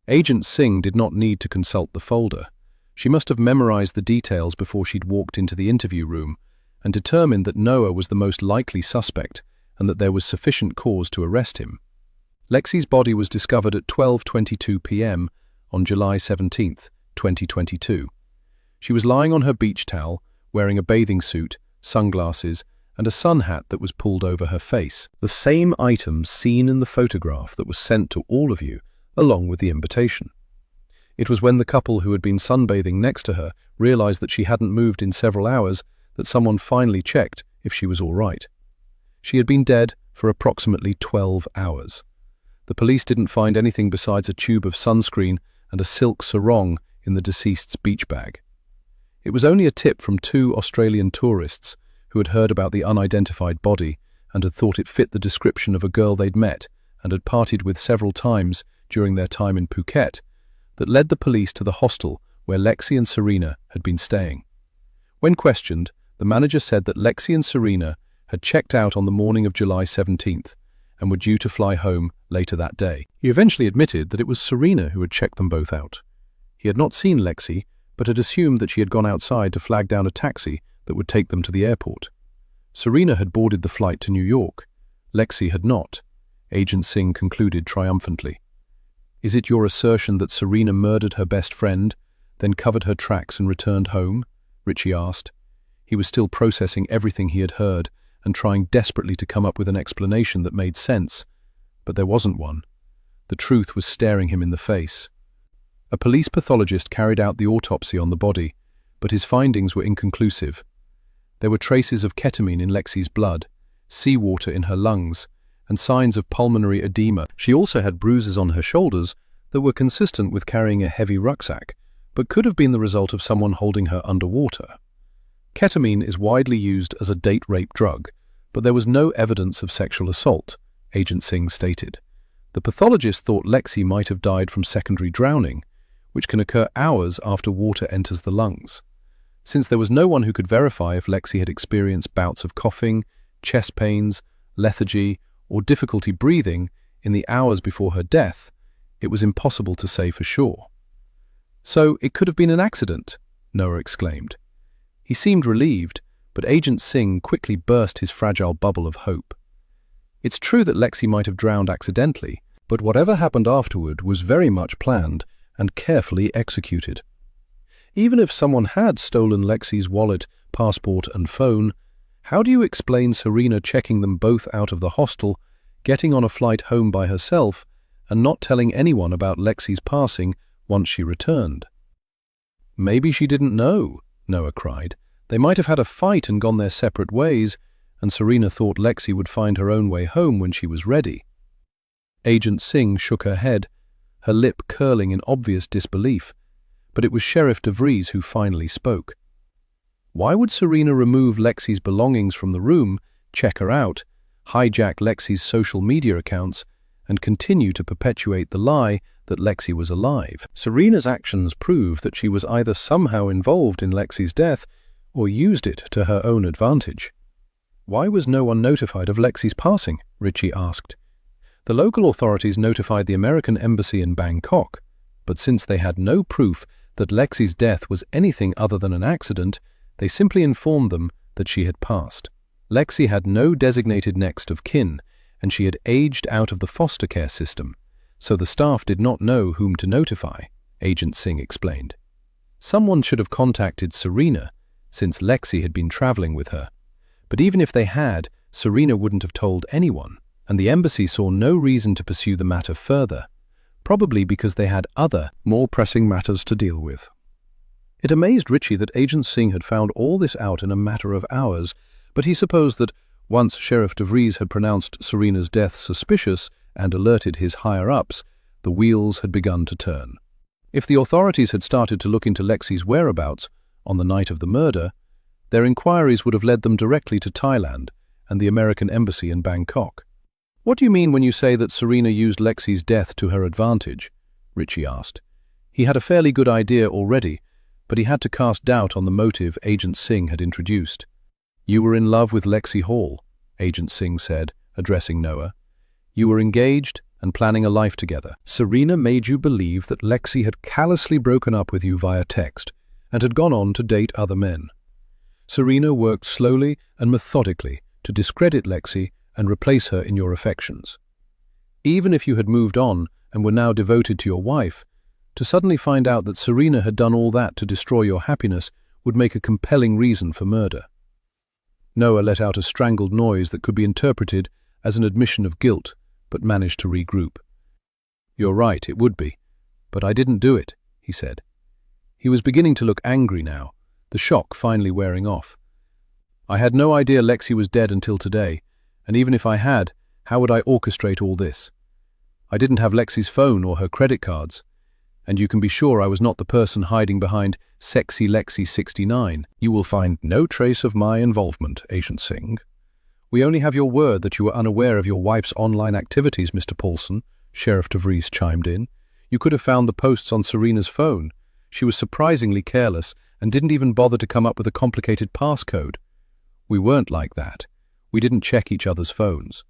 Agent Singh did not need to consult the folder. She must have memorized the details before she'd walked into the interview room and determined that Noah was the most likely suspect and that there was sufficient cause to arrest him. Lexi's body was discovered at 12:22 p.m. on July 17, 2022. She was lying on her beach towel, wearing a bathing suit, sunglasses, and a sun hat that was pulled over her face. The same items seen in the photograph that was sent to all of you, along with the invitation. It was when the couple who had been sunbathing next to her realized that she hadn't moved in several hours that someone finally checked if she was all right. She had been dead for approximately 12 hours. The police didn't find anything besides a tube of sunscreen and a silk sarong in the deceased's beach bag. It was only a tip from 2 Australian tourists who had heard about the unidentified body and had thought it fit the description of a girl they'd met and had partied with several times during their time in Phuket that led the police to the hostel where Lexi and Serena had been staying. When questioned, the manager said that Lexi and Serena had checked out on the morning of July 17th and were due to fly home later that day. He eventually admitted that it was Serena who had checked them both out. He had not seen Lexi, but had assumed that she had gone outside to flag down a taxi that would take them to the airport. Serena had boarded the flight to New York. Lexi had not, Agent Singh concluded triumphantly. Is it your assertion that Serena murdered her best friend, then covered her tracks and returned home? Richie asked. He was still processing everything he had heard and trying desperately to come up with an explanation that made sense, but there wasn't one. The truth was staring him in the face. A police pathologist carried out the autopsy on the body, but his findings were inconclusive. There were traces of ketamine in Lexi's blood, seawater in her lungs, and signs of pulmonary edema. She also had bruises on her shoulders that were consistent with carrying a heavy rucksack, but could have been the result of someone holding her underwater. Ketamine is widely used as a date rape drug, but there was no evidence of sexual assault, Agent Singh stated. The pathologist thought Lexi might have died from secondary drowning, which can occur hours after water enters the lungs. Since there was no one who could verify if Lexi had experienced bouts of coughing, chest pains, lethargy, or difficulty breathing in the hours before her death, it was impossible to say for sure. So it could have been an accident, Noah exclaimed. He seemed relieved, but Agent Singh quickly burst his fragile bubble of hope. It's true that Lexi might have drowned accidentally, but whatever happened afterward was very much planned and carefully executed. Even if someone had stolen Lexi's wallet, passport and phone, how do you explain Serena checking them both out of the hostel, getting on a flight home by herself, and not telling anyone about Lexi's passing once she returned? Maybe she didn't know, Noah cried. They might have had a fight and gone their separate ways, and Serena thought Lexi would find her own way home when she was ready. Agent Singh shook her head, her lip curling in obvious disbelief, but it was Sheriff DeVries who finally spoke. Why would Serena remove Lexi's belongings from the room, check her out, hijack Lexi's social media accounts, and continue to perpetuate the lie that Lexi was alive? Serena's actions prove that she was either somehow involved in Lexi's death or used it to her own advantage. Why was no one notified of Lexi's passing? Richie asked. The local authorities notified the American embassy in Bangkok, but since they had no proof that Lexi's death was anything other than an accident, they simply informed them that she had passed. Lexi had no designated next of kin, and she had aged out of the foster care system, so the staff did not know whom to notify, Agent Singh explained. Someone should have contacted Serena, since Lexi had been traveling with her. But even if they had, Serena wouldn't have told anyone, and the embassy saw no reason to pursue the matter further, probably because they had other, more pressing matters to deal with. It amazed Richie that Agent Singh had found all this out in a matter of hours, but he supposed that once Sheriff de Vries had pronounced Serena's death suspicious and alerted his higher-ups, the wheels had begun to turn. If the authorities had started to look into Lexi's whereabouts on the night of the murder, their inquiries would have led them directly to Thailand and the American embassy in Bangkok. "What do you mean when you say that Serena used Lexi's death to her advantage?" Richie asked. He had a fairly good idea already, but he had to cast doubt on the motive Agent Singh had introduced. "You were in love with Lexi Hall," Agent Singh said, addressing Noah. "You were engaged and planning a life together. Serena made you believe that Lexi had callously broken up with you via text and had gone on to date other men. Serena worked slowly and methodically to discredit Lexi and replace her in your affections. Even if you had moved on and were now devoted to your wife, to suddenly find out that Serena had done all that to destroy your happiness would make a compelling reason for murder." Noah let out a strangled noise that could be interpreted as an admission of guilt, but managed to regroup. "You're right, it would be. But I didn't do it," he said. He was beginning to look angry now, the shock finally wearing off. "I had no idea Lexi was dead until today, and even if I had, how would I orchestrate all this? I didn't have Lexi's phone or her credit cards, and you can be sure I was not the person hiding behind Sexy Lexi 69. "You will find no trace of my involvement, Agent Singh. We only have your word that you were unaware of your wife's online activities, Mr. Paulson," Sheriff de Vries chimed in. "You could have found the posts on Serena's phone. She was surprisingly careless and didn't even bother to come up with a complicated passcode. We weren't like that. We didn't check each other's phones.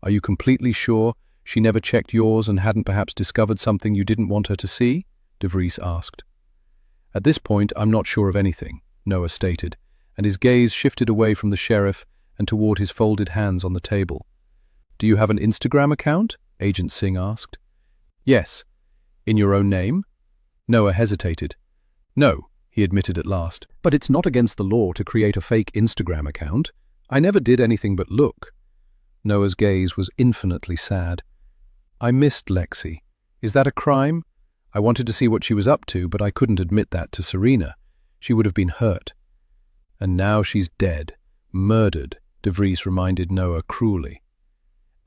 Are you completely sure she never checked yours and hadn't perhaps discovered something you didn't want her to see?" de Vries asked. "At this point, I'm not sure of anything," Noah stated, and his gaze shifted away from the sheriff and toward his folded hands on the table. "Do you have an Instagram account?" Agent Singh asked. "Yes." "In your own name?" Noah hesitated. "No," he admitted at last. "But it's not against the law to create a fake Instagram account. I never did anything but look." Noah's gaze was infinitely sad. "I missed Lexi. Is that a crime? I wanted to see what she was up to, but I couldn't admit that to Serena. She would have been hurt. And now she's dead, murdered," de Vries reminded Noah cruelly.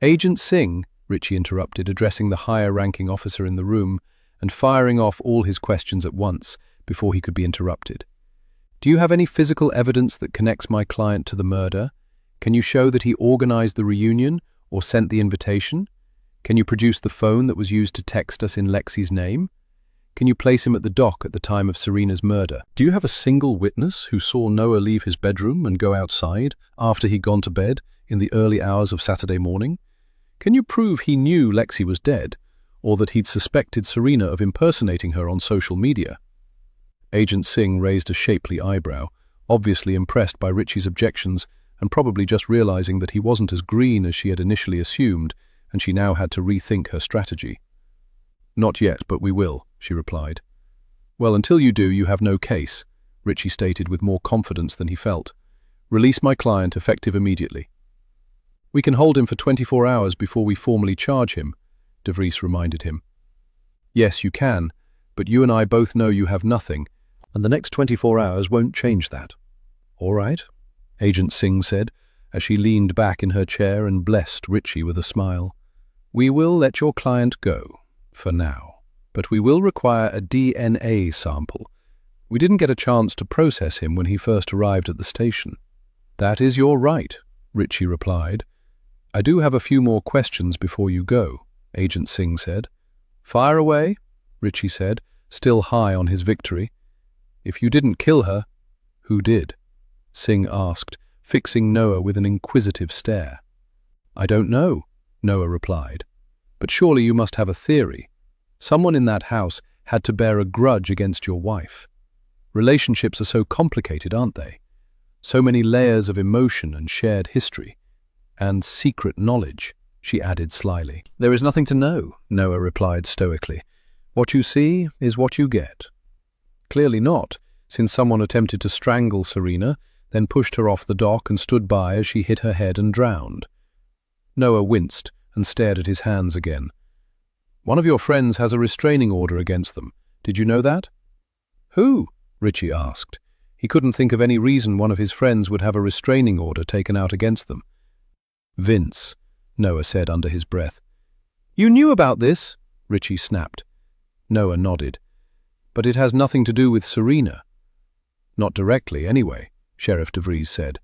"Agent Singh," Richie interrupted, addressing the higher-ranking officer in the room and firing off all his questions at once before he could be interrupted. "Do you have any physical evidence that connects my client to the murder? Can you show that he organized the reunion or sent the invitation? Can you produce the phone that was used to text us in Lexi's name? Can you place him at the dock at the time of Serena's murder? Do you have a single witness who saw Noah leave his bedroom and go outside after he'd gone to bed in the early hours of Saturday morning? Can you prove he knew Lexi was dead, or that he'd suspected Serena of impersonating her on social media?" Agent Singh raised a shapely eyebrow, obviously impressed by Richie's objections and probably just realizing that he wasn't as green as she had initially assumed, and she now had to rethink her strategy. "Not yet, but we will," she replied. "Well, until you do, you have no case," Richie stated with more confidence than he felt. "Release my client effective immediately." "We can hold him for 24 hours before we formally charge him," de Vries reminded him. "Yes, you can, but you and I both know you have nothing, and the next 24 hours won't change that." "All right," Agent Singh said, as she leaned back in her chair and blessed Richie with a smile. "We will let your client go, for now, but we will require a DNA sample. We didn't get a chance to process him when he first arrived at the station." "That is your right," Richie replied. "I do have a few more questions before you go," Agent Singh said. "Fire away," Richie said, still high on his victory. "If you didn't kill her, who did?" Singh asked, fixing Noah with an inquisitive stare. "I don't know," Noah replied. "But surely you must have a theory. Someone in that house had to bear a grudge against your wife. Relationships are so complicated, aren't they? So many layers of emotion and shared history. And secret knowledge," she added slyly. "There is nothing to know," Noah replied stoically. "What you see is what you get." "Clearly not, since someone attempted to strangle Serena, then pushed her off the dock and stood by as she hit her head and drowned. Noah winced and stared at his hands again. One of your friends has a restraining order against them. Did you know that? Who? Richie asked. He couldn't think of any reason one of his friends would have a restraining order taken out against them. Vince, Noah said under his breath. You knew about this? Richie snapped. Noah nodded. But it has nothing to do with Serena. Not directly, anyway, Sheriff DeVries said.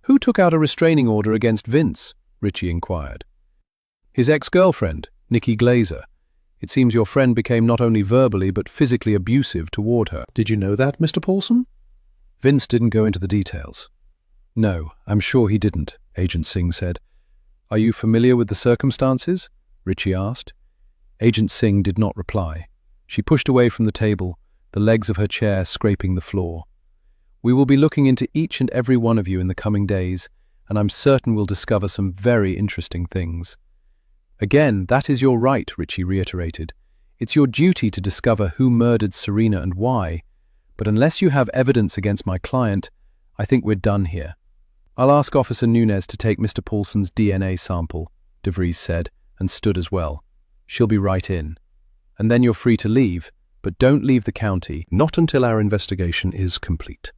Who took out a restraining order against Vince? Richie inquired. His ex-girlfriend, Nikki Glazer. It seems your friend became not only verbally but physically abusive toward her. Did you know that, Mr. Paulson? Vince didn't go into the details. No, I'm sure he didn't, Agent Singh said. Are you familiar with the circumstances? Richie asked. Agent Singh did not reply. She pushed away from the table, the legs of her chair scraping the floor. We will be looking into each and every one of you in the coming days, and I'm certain we'll discover some very interesting things. Again, that is your right, Richie reiterated. It's your duty to discover who murdered Serena and why, but unless you have evidence against my client, I think we're done here. I'll ask Officer Nunez to take Mr. Paulson's DNA sample, DeVries said, and stood as well. She'll be right in. And then you're free to leave, but don't leave the county. Not until our investigation is complete.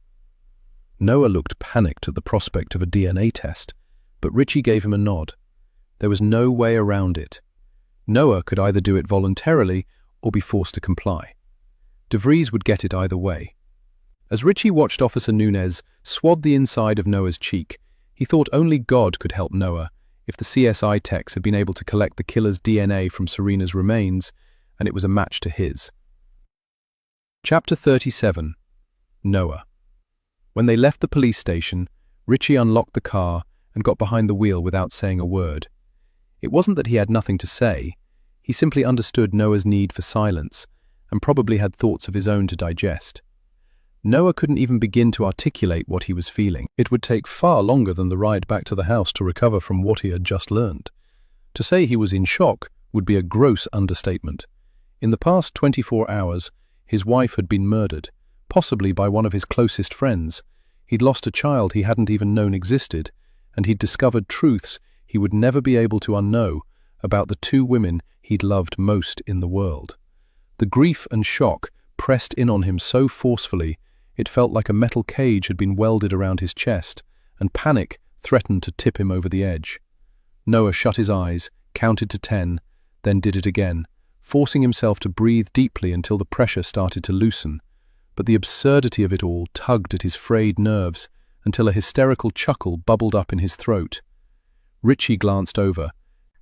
Noah looked panicked at the prospect of a DNA test, but Richie gave him a nod. There was no way around it. Noah could either do it voluntarily or be forced to comply. DeVries would get it either way. As Richie watched Officer Nunez swab the inside of Noah's cheek, he thought only God could help Noah if the CSI techs had been able to collect the killer's DNA from Serena's remains, and it was a match to his. Chapter 37. Noah. When they left the police station, Richie unlocked the car and got behind the wheel without saying a word. It wasn't that he had nothing to say. He simply understood Noah's need for silence and probably had thoughts of his own to digest. Noah couldn't even begin to articulate what he was feeling. It would take far longer than the ride back to the house to recover from what he had just learned. To say he was in shock would be a gross understatement. In the past 24 hours, his wife had been murdered, possibly by one of his closest friends. He'd lost a child he hadn't even known existed, and he'd discovered truths he would never be able to unknow about the two women he'd loved most in the world. The grief and shock pressed in on him so forcefully it felt like a metal cage had been welded around his chest, and panic threatened to tip him over the edge. Noah shut his eyes, counted to 10, then did it again, forcing himself to breathe deeply until the pressure started to loosen. But the absurdity of it all tugged at his frayed nerves until a hysterical chuckle bubbled up in his throat. Richie glanced over,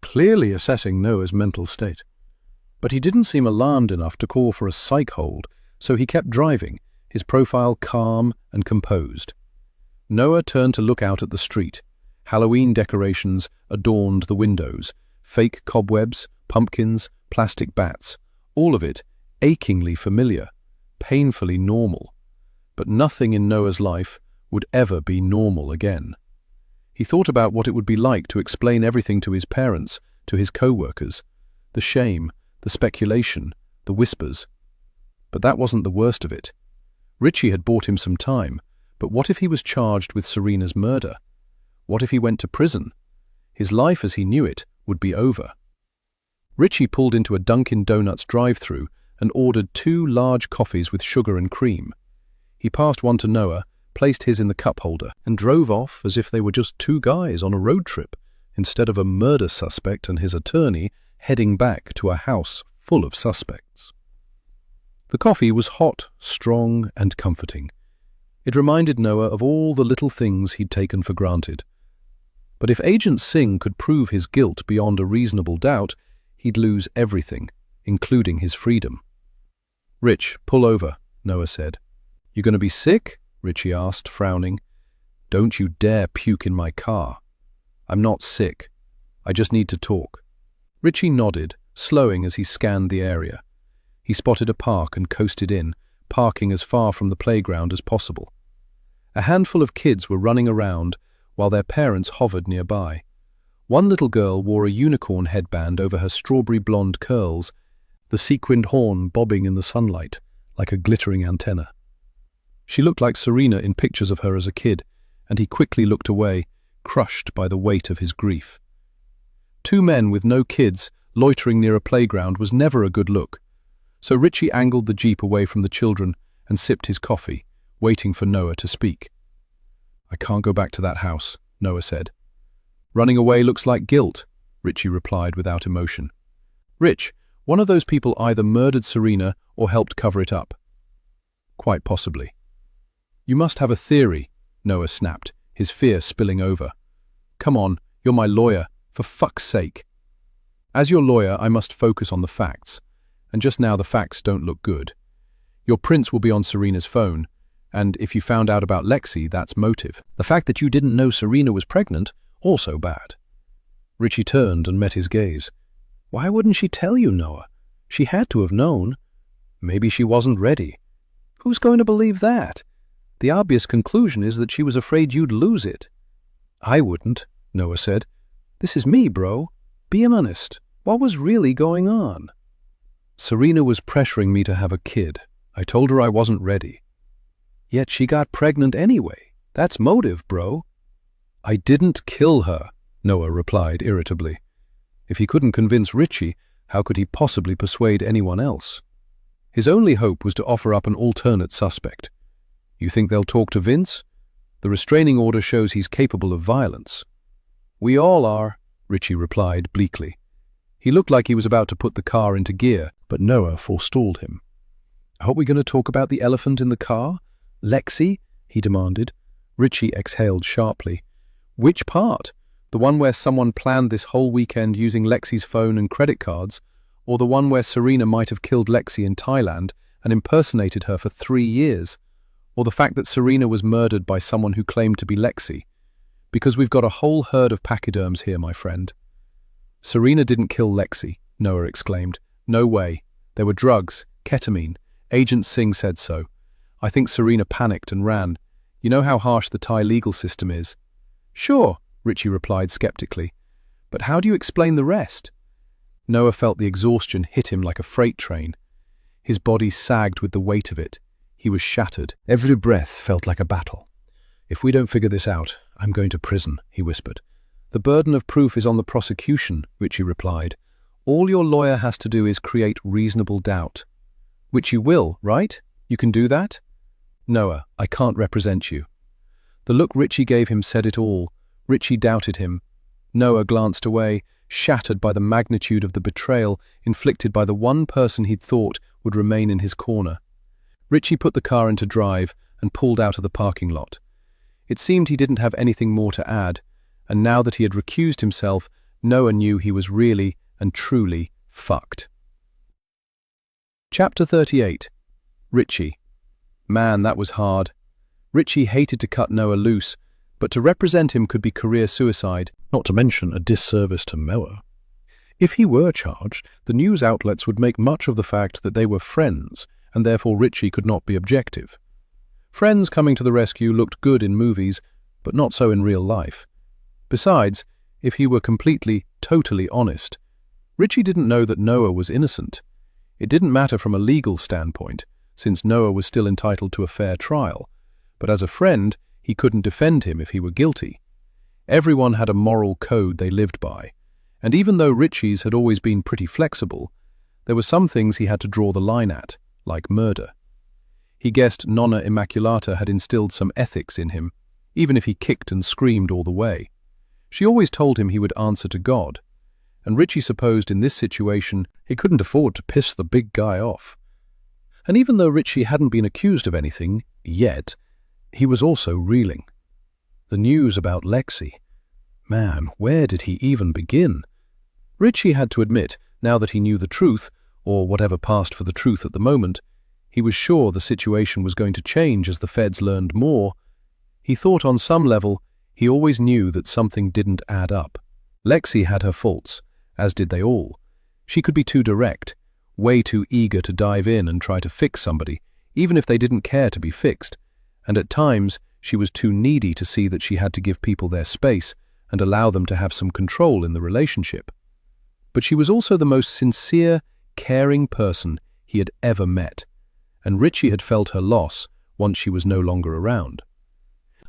clearly assessing Noah's mental state. But he didn't seem alarmed enough to call for a psych hold, so he kept driving, his profile calm and composed. Noah turned to look out at the street. Halloween decorations adorned the windows, fake cobwebs, pumpkins, plastic bats, all of it achingly familiar, painfully normal. But nothing in Noah's life would ever be normal again. He thought about what it would be like to explain everything to his parents, to his co-workers, the shame, the speculation, the whispers. But that wasn't the worst of it. Richie had bought him some time, but what if he was charged with Serena's murder? What if he went to prison? His life as he knew it would be over. Richie pulled into a Dunkin' Donuts drive-thru and ordered 2 large coffees with sugar and cream. He passed one to Noah, placed his in the cup holder, and drove off as if they were just 2 guys on a road trip, instead of a murder suspect and his attorney heading back to a house full of suspects. The coffee was hot, strong, and comforting. It reminded Noah of all the little things he'd taken for granted. But if Agent Singh could prove his guilt beyond a reasonable doubt, he'd lose everything, including his freedom. "Rich, pull over," Noah said. "You going to be sick?" Richie asked, frowning. "Don't you dare puke in my car." "I'm not sick. I just need to talk." Richie nodded, slowing as he scanned the area. He spotted a park and coasted in, parking as far from the playground as possible. A handful of kids were running around while their parents hovered nearby. One little girl wore a unicorn headband over her strawberry blonde curls, the sequined horn bobbing in the sunlight like a glittering antenna. She looked like Serena in pictures of her as a kid, and he quickly looked away, crushed by the weight of his grief. Two men with no kids loitering near a playground was never a good look, so Richie angled the jeep away from the children and sipped his coffee, waiting for Noah to speak. "I can't go back to that house," Noah said. "Running away looks like guilt," Richie replied without emotion. "Rich, one of those people either murdered Serena or helped cover it up." "Quite possibly." "You must have a theory," Noah snapped, his fear spilling over. "Come on, you're my lawyer, for fuck's sake." "As your lawyer, I must focus on the facts, and just now the facts don't look good. Your prints will be on Serena's phone, and if you found out about Lexi, that's motive. The fact that you didn't know Serena was pregnant, also bad." Richie turned and met his gaze. "Why wouldn't she tell you, Noah? She had to have known. Maybe she wasn't ready." "Who's going to believe that? The obvious conclusion is that she was afraid you'd lose it." "I wouldn't," Noah said. "This is me, bro. Be honest. What was really going on?" "Serena was pressuring me to have a kid. I told her I wasn't ready." "Yet she got pregnant anyway. That's motive, bro." "I didn't kill her," Noah replied irritably. If he couldn't convince Richie, how could he possibly persuade anyone else? His only hope was to offer up an alternate suspect. "You think they'll talk to Vince? The restraining order shows he's capable of violence." "We all are," Richie replied bleakly. He looked like he was about to put the car into gear, but Noah forestalled him. "Aren't we going to talk about the elephant in the car? Lexi?" he demanded. Richie exhaled sharply. "Which part? The one where someone planned this whole weekend using Lexi's phone and credit cards, or the one where Serena might have killed Lexi in Thailand and impersonated her for 3 years, or the fact that Serena was murdered by someone who claimed to be Lexi? Because we've got a whole herd of pachyderms here, my friend." "Serena didn't kill Lexi," Noah exclaimed. "No way. There were drugs, ketamine. Agent Singh said so. I think Serena panicked and ran. You know how harsh the Thai legal system is." "Sure," Richie replied skeptically. "But how do you explain the rest?" Noah felt the exhaustion hit him like a freight train. His body sagged with the weight of it. He was shattered. Every breath felt like a battle. "If we don't figure this out, I'm going to prison," he whispered. "The burden of proof is on the prosecution," Richie replied. "All your lawyer has to do is create reasonable doubt." "Which you will, right? You can do that?" "Noah, I can't represent you." The look Richie gave him said it all. Richie doubted him. Noah glanced away, shattered by the magnitude of the betrayal inflicted by the one person he'd thought would remain in his corner. Richie put the car into drive and pulled out of the parking lot. It seemed he didn't have anything more to add, and now that he had recused himself, Noah knew he was really and truly fucked. Chapter 38. Richie. Man, that was hard. Richie hated to cut Noah loose, but to represent him could be career suicide, not to mention a disservice to Noah. If he were charged, the news outlets would make much of the fact that they were friends, and therefore Richie could not be objective. Friends coming to the rescue looked good in movies, but not so in real life. Besides, if he were completely, totally honest, Richie didn't know that Noah was innocent. It didn't matter from a legal standpoint, since Noah was still entitled to a fair trial, but as a friend, he couldn't defend him if he were guilty. Everyone had a moral code they lived by, and even though Richie's had always been pretty flexible, there were some things he had to draw the line at, like murder. He guessed Nonna Immaculata had instilled some ethics in him, even if he kicked and screamed all the way. She always told him he would answer to God, and Richie supposed in this situation he couldn't afford to piss the big guy off. And even though Richie hadn't been accused of anything, yet, he was also reeling. The news about Lexi. Man, where did he even begin? Richie had to admit, now that he knew the truth, or whatever passed for the truth at the moment, he was sure the situation was going to change as the feds learned more. He thought on some level, he always knew that something didn't add up. Lexi had her faults, as did they all. She could be too direct, way too eager to dive in and try to fix somebody, even if they didn't care to be fixed, and at times she was too needy to see that she had to give people their space and allow them to have some control in the relationship. But she was also the most sincere, caring person he had ever met, and Richie had felt her loss once she was no longer around.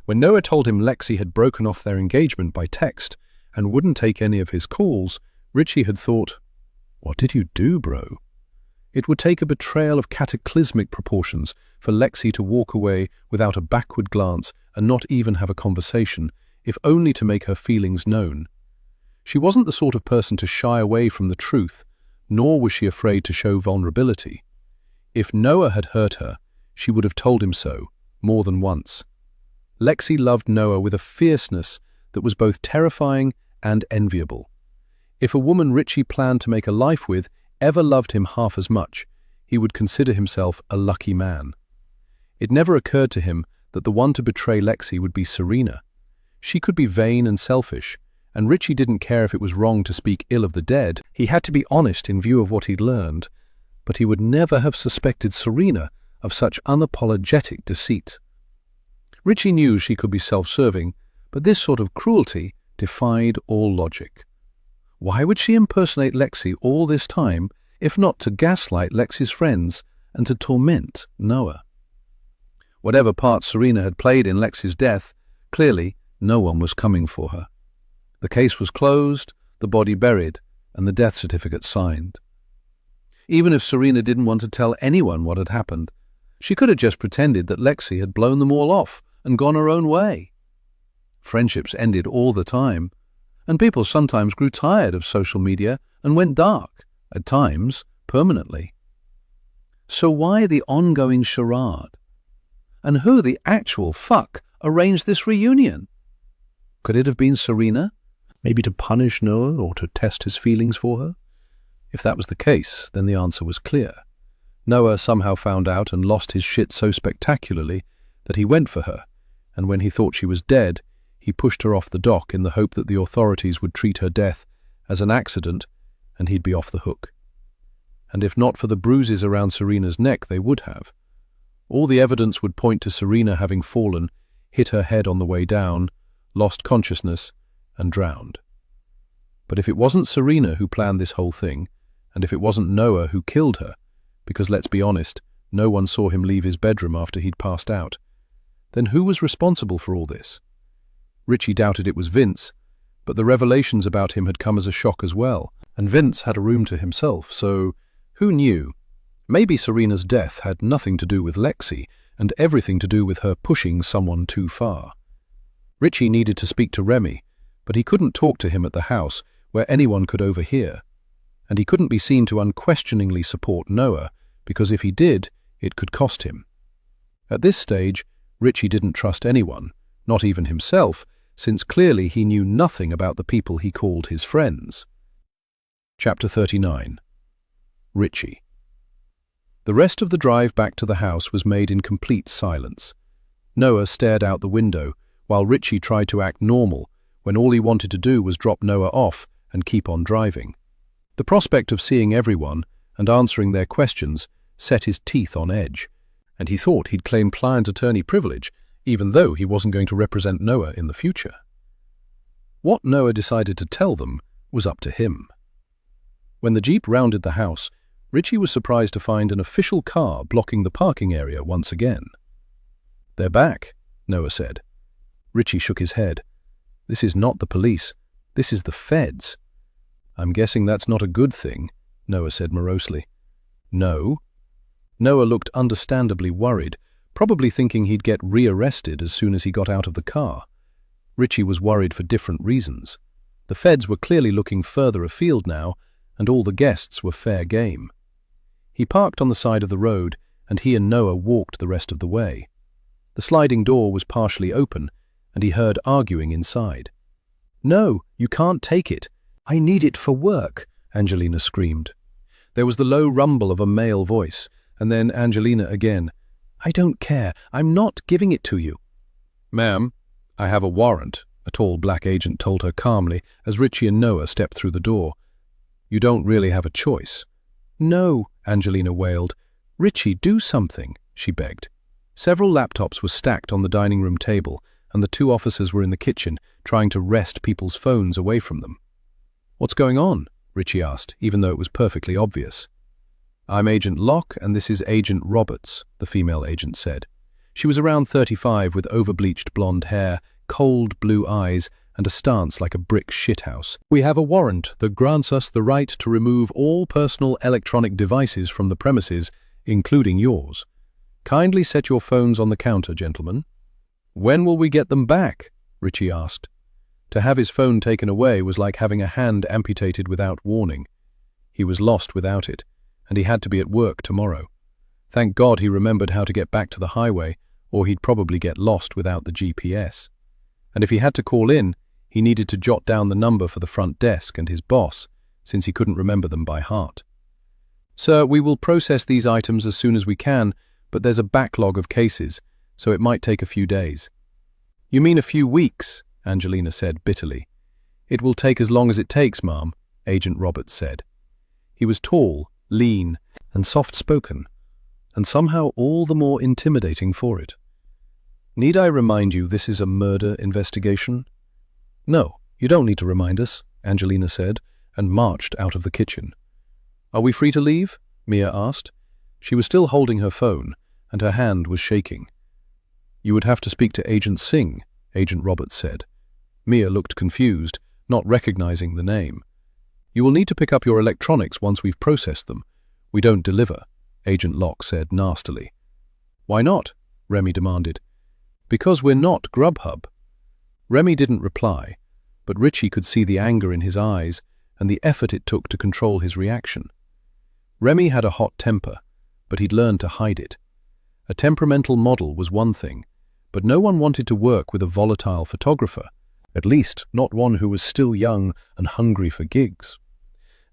When Noah told him Lexi had broken off their engagement by text and wouldn't take any of his calls, Richie had thought, "What did you do, bro?" It would take a betrayal of cataclysmic proportions for Lexi to walk away without a backward glance and not even have a conversation, if only to make her feelings known. She wasn't the sort of person to shy away from the truth, nor was she afraid to show vulnerability. If Noah had hurt her, she would have told him so, more than once. Lexi loved Noah with a fierceness that was both terrifying and enviable. If a woman Richie planned to make a life with ever loved him half as much, he would consider himself a lucky man. It never occurred to him that the one to betray Lexi would be Serena. She could be vain and selfish, and Richie didn't care if it was wrong to speak ill of the dead. He had to be honest in view of what he'd learned, but he would never have suspected Serena of such unapologetic deceit. Richie knew she could be self-serving, but this sort of cruelty defied all logic. Why would she impersonate Lexi all this time, if not to gaslight Lexi's friends and to torment Noah? Whatever part Serena had played in Lexi's death, clearly no one was coming for her. The case was closed, the body buried, and the death certificate signed. Even if Serena didn't want to tell anyone what had happened, she could have just pretended that Lexi had blown them all off and gone her own way. Friendships ended all the time, and people sometimes grew tired of social media and went dark, at times permanently. So why the ongoing charade? And who the actual fuck arranged this reunion? Could it have been Serena? Maybe to punish Noah or to test his feelings for her? If that was the case, then the answer was clear. Noah somehow found out and lost his shit so spectacularly that he went for her, and when he thought she was dead, he pushed her off the dock in the hope that the authorities would treat her death as an accident and he'd be off the hook. And if not for the bruises around Serena's neck, they would have. All the evidence would point to Serena having fallen, hit her head on the way down, lost consciousness, and drowned. But if it wasn't Serena who planned this whole thing, and if it wasn't Noah who killed her, because let's be honest, no one saw him leave his bedroom after he'd passed out, then who was responsible for all this? Richie doubted it was Vince, but the revelations about him had come as a shock as well, and Vince had a room to himself, so who knew? Maybe Serena's death had nothing to do with Lexi, and everything to do with her pushing someone too far. Richie needed to speak to Remy, but he couldn't talk to him at the house where anyone could overhear, and he couldn't be seen to unquestioningly support Noah, because if he did, it could cost him. At this stage, Richie didn't trust anyone, not even himself, since clearly he knew nothing about the people he called his friends. Chapter 39. Richie. The rest of the drive back to the house was made in complete silence. Noah stared out the window, while Richie tried to act normal, when all he wanted to do was drop Noah off and keep on driving. The prospect of seeing everyone and answering their questions set his teeth on edge, and he thought he'd claim client attorney privilege, even though he wasn't going to represent Noah in the future. What Noah decided to tell them was up to him. When the Jeep rounded the house, Richie was surprised to find an official car blocking the parking area once again. "They're back," Noah said. Richie shook his head. "This is not the police. This is the feds." "I'm guessing that's not a good thing," Noah said morosely. "No." Noah looked understandably worried, probably thinking he'd get rearrested as soon as he got out of the car. Richie was worried for different reasons. The feds were clearly looking further afield now, and all the guests were fair game. He parked on the side of the road, and he and Noah walked the rest of the way. The sliding door was partially open, and he heard arguing inside. "No, you can't take it. I need it for work," Angelina screamed. There was the low rumble of a male voice, and then Angelina again. "I don't care. I'm not giving it to you." "Ma'am, I have a warrant," a tall black agent told her calmly as Richie and Noah stepped through the door. "You don't really have a choice." "No," Angelina wailed. "Richie, do something," she begged. Several laptops were stacked on the dining room table, and the two officers were in the kitchen, trying to wrest people's phones away from them. "What's going on?" Richie asked, even though it was perfectly obvious. "I'm Agent Locke, and this is Agent Roberts," the female agent said. She was around 35 with overbleached blonde hair, cold blue eyes, and a stance like a brick shithouse. "We have a warrant that grants us the right to remove all personal electronic devices from the premises, including yours. Kindly set your phones on the counter, gentlemen." "When will we get them back?" Richie asked. To have his phone taken away was like having a hand amputated without warning. He was lost without it, and he had to be at work tomorrow. Thank God he remembered how to get back to the highway, or he'd probably get lost without the GPS. And if he had to call in, he needed to jot down the number for the front desk and his boss, since he couldn't remember them by heart. "Sir, we will process these items as soon as we can, but there's a backlog of cases, so it might take a few days." "You mean a few weeks?" Angelina said bitterly. "It will take as long as it takes, ma'am," Agent Roberts said. He was tall, lean, And soft-spoken, and somehow all the more intimidating for it. "Need I remind you this is a murder investigation?" "No, you don't need to remind us," Angelina said, and marched out of the kitchen. "Are we free to leave?" Mia asked. She was still holding her phone, and her hand was shaking. "You would have to speak to Agent Singh," Agent Roberts said. Mia looked confused, not recognizing the name. "You will need to pick up your electronics once we've processed them. We don't deliver," Agent Locke said nastily. "Why not?" Remy demanded. "Because we're not Grubhub." Remy didn't reply, but Richie could see the anger in his eyes and the effort it took to control his reaction. Remy had a hot temper, but he'd learned to hide it. A temperamental model was one thing, but no one wanted to work with a volatile photographer, at least not one who was still young and hungry for gigs.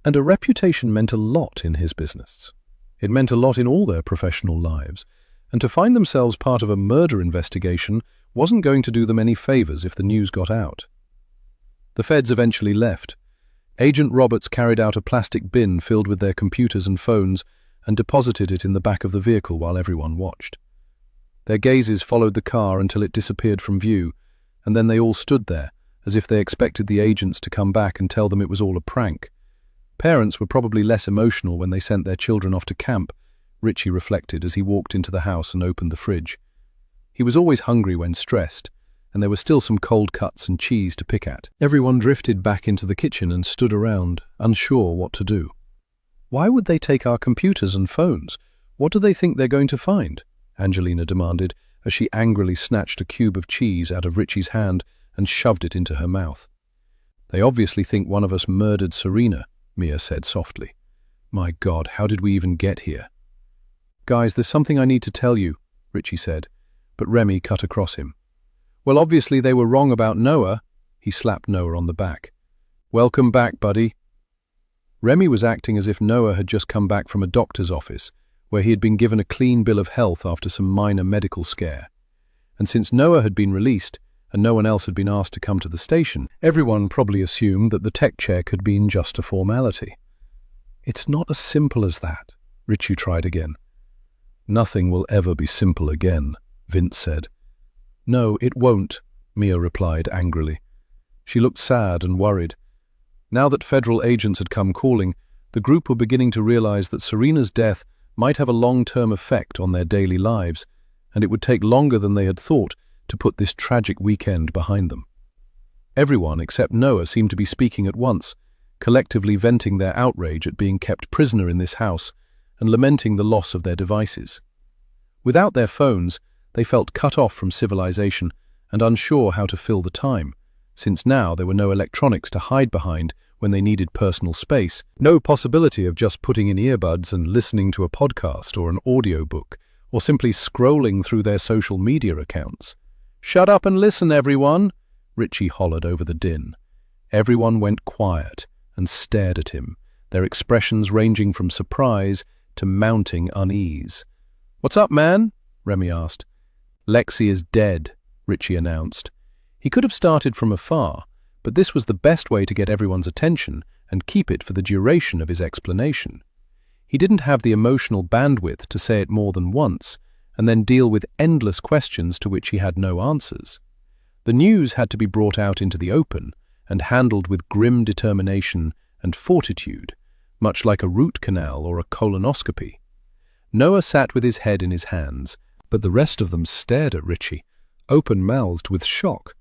And a reputation meant a lot in his business. It meant a lot in all their professional lives, and to find themselves part of a murder investigation wasn't going to do them any favors if the news got out. The feds eventually left. Agent Roberts carried out a plastic bin filled with their computers and phones and deposited it in the back of the vehicle while everyone watched. Their gazes followed the car until it disappeared from view, and then they all stood there, as if they expected the agents to come back and tell them it was all a prank. Parents were probably less emotional when they sent their children off to camp, Richie reflected as he walked into the house and opened the fridge. He was always hungry when stressed, and there were still some cold cuts and cheese to pick at. Everyone drifted back into the kitchen and stood around, unsure what to do. "Why would they take our computers and phones? What do they think they're going to find?" Angelina demanded, as she angrily snatched a cube of cheese out of Richie's hand and shoved it into her mouth. "They obviously think one of us murdered Serena," Mia said softly. "My God, how did we even get here?" "Guys, there's something I need to tell you," Richie said, but Remy cut across him. "Well, obviously they were wrong about Noah." He slapped Noah on the back. "Welcome back, buddy." Remy was acting as if Noah had just come back from a doctor's office, where he had been given a clean bill of health after some minor medical scare. And since Noah had been released, and no one else had been asked to come to the station, everyone probably assumed that the tech check had been just a formality. "It's not as simple as that," Richie tried again. "Nothing will ever be simple again," Vince said. "No, it won't," Mia replied angrily. She looked sad and worried. Now that federal agents had come calling, the group were beginning to realize that Serena's death might have a long-term effect on their daily lives, and it would take longer than they had thought to put this tragic weekend behind them. Everyone except Noah seemed to be speaking at once, collectively venting their outrage at being kept prisoner in this house and lamenting the loss of their devices. Without their phones, they felt cut off from civilization and unsure how to fill the time, since now there were no electronics to hide behind when they needed personal space. No possibility of just putting in earbuds and listening to a podcast or an audiobook, or simply scrolling through their social media accounts. "Shut up and listen, everyone," Richie hollered over the din. Everyone went quiet and stared at him, their expressions ranging from surprise to mounting unease. "What's up, man?" Remy asked. "Lexi is dead," Richie announced. He could have started from afar, but this was the best way to get everyone's attention and keep it for the duration of his explanation. He didn't have the emotional bandwidth to say it more than once, and then deal with endless questions to which he had no answers. The news had to be brought out into the open and handled with grim determination and fortitude, much like a root canal or a colonoscopy. Noah sat with his head in his hands, but the rest of them stared at Richie, open-mouthed with shock.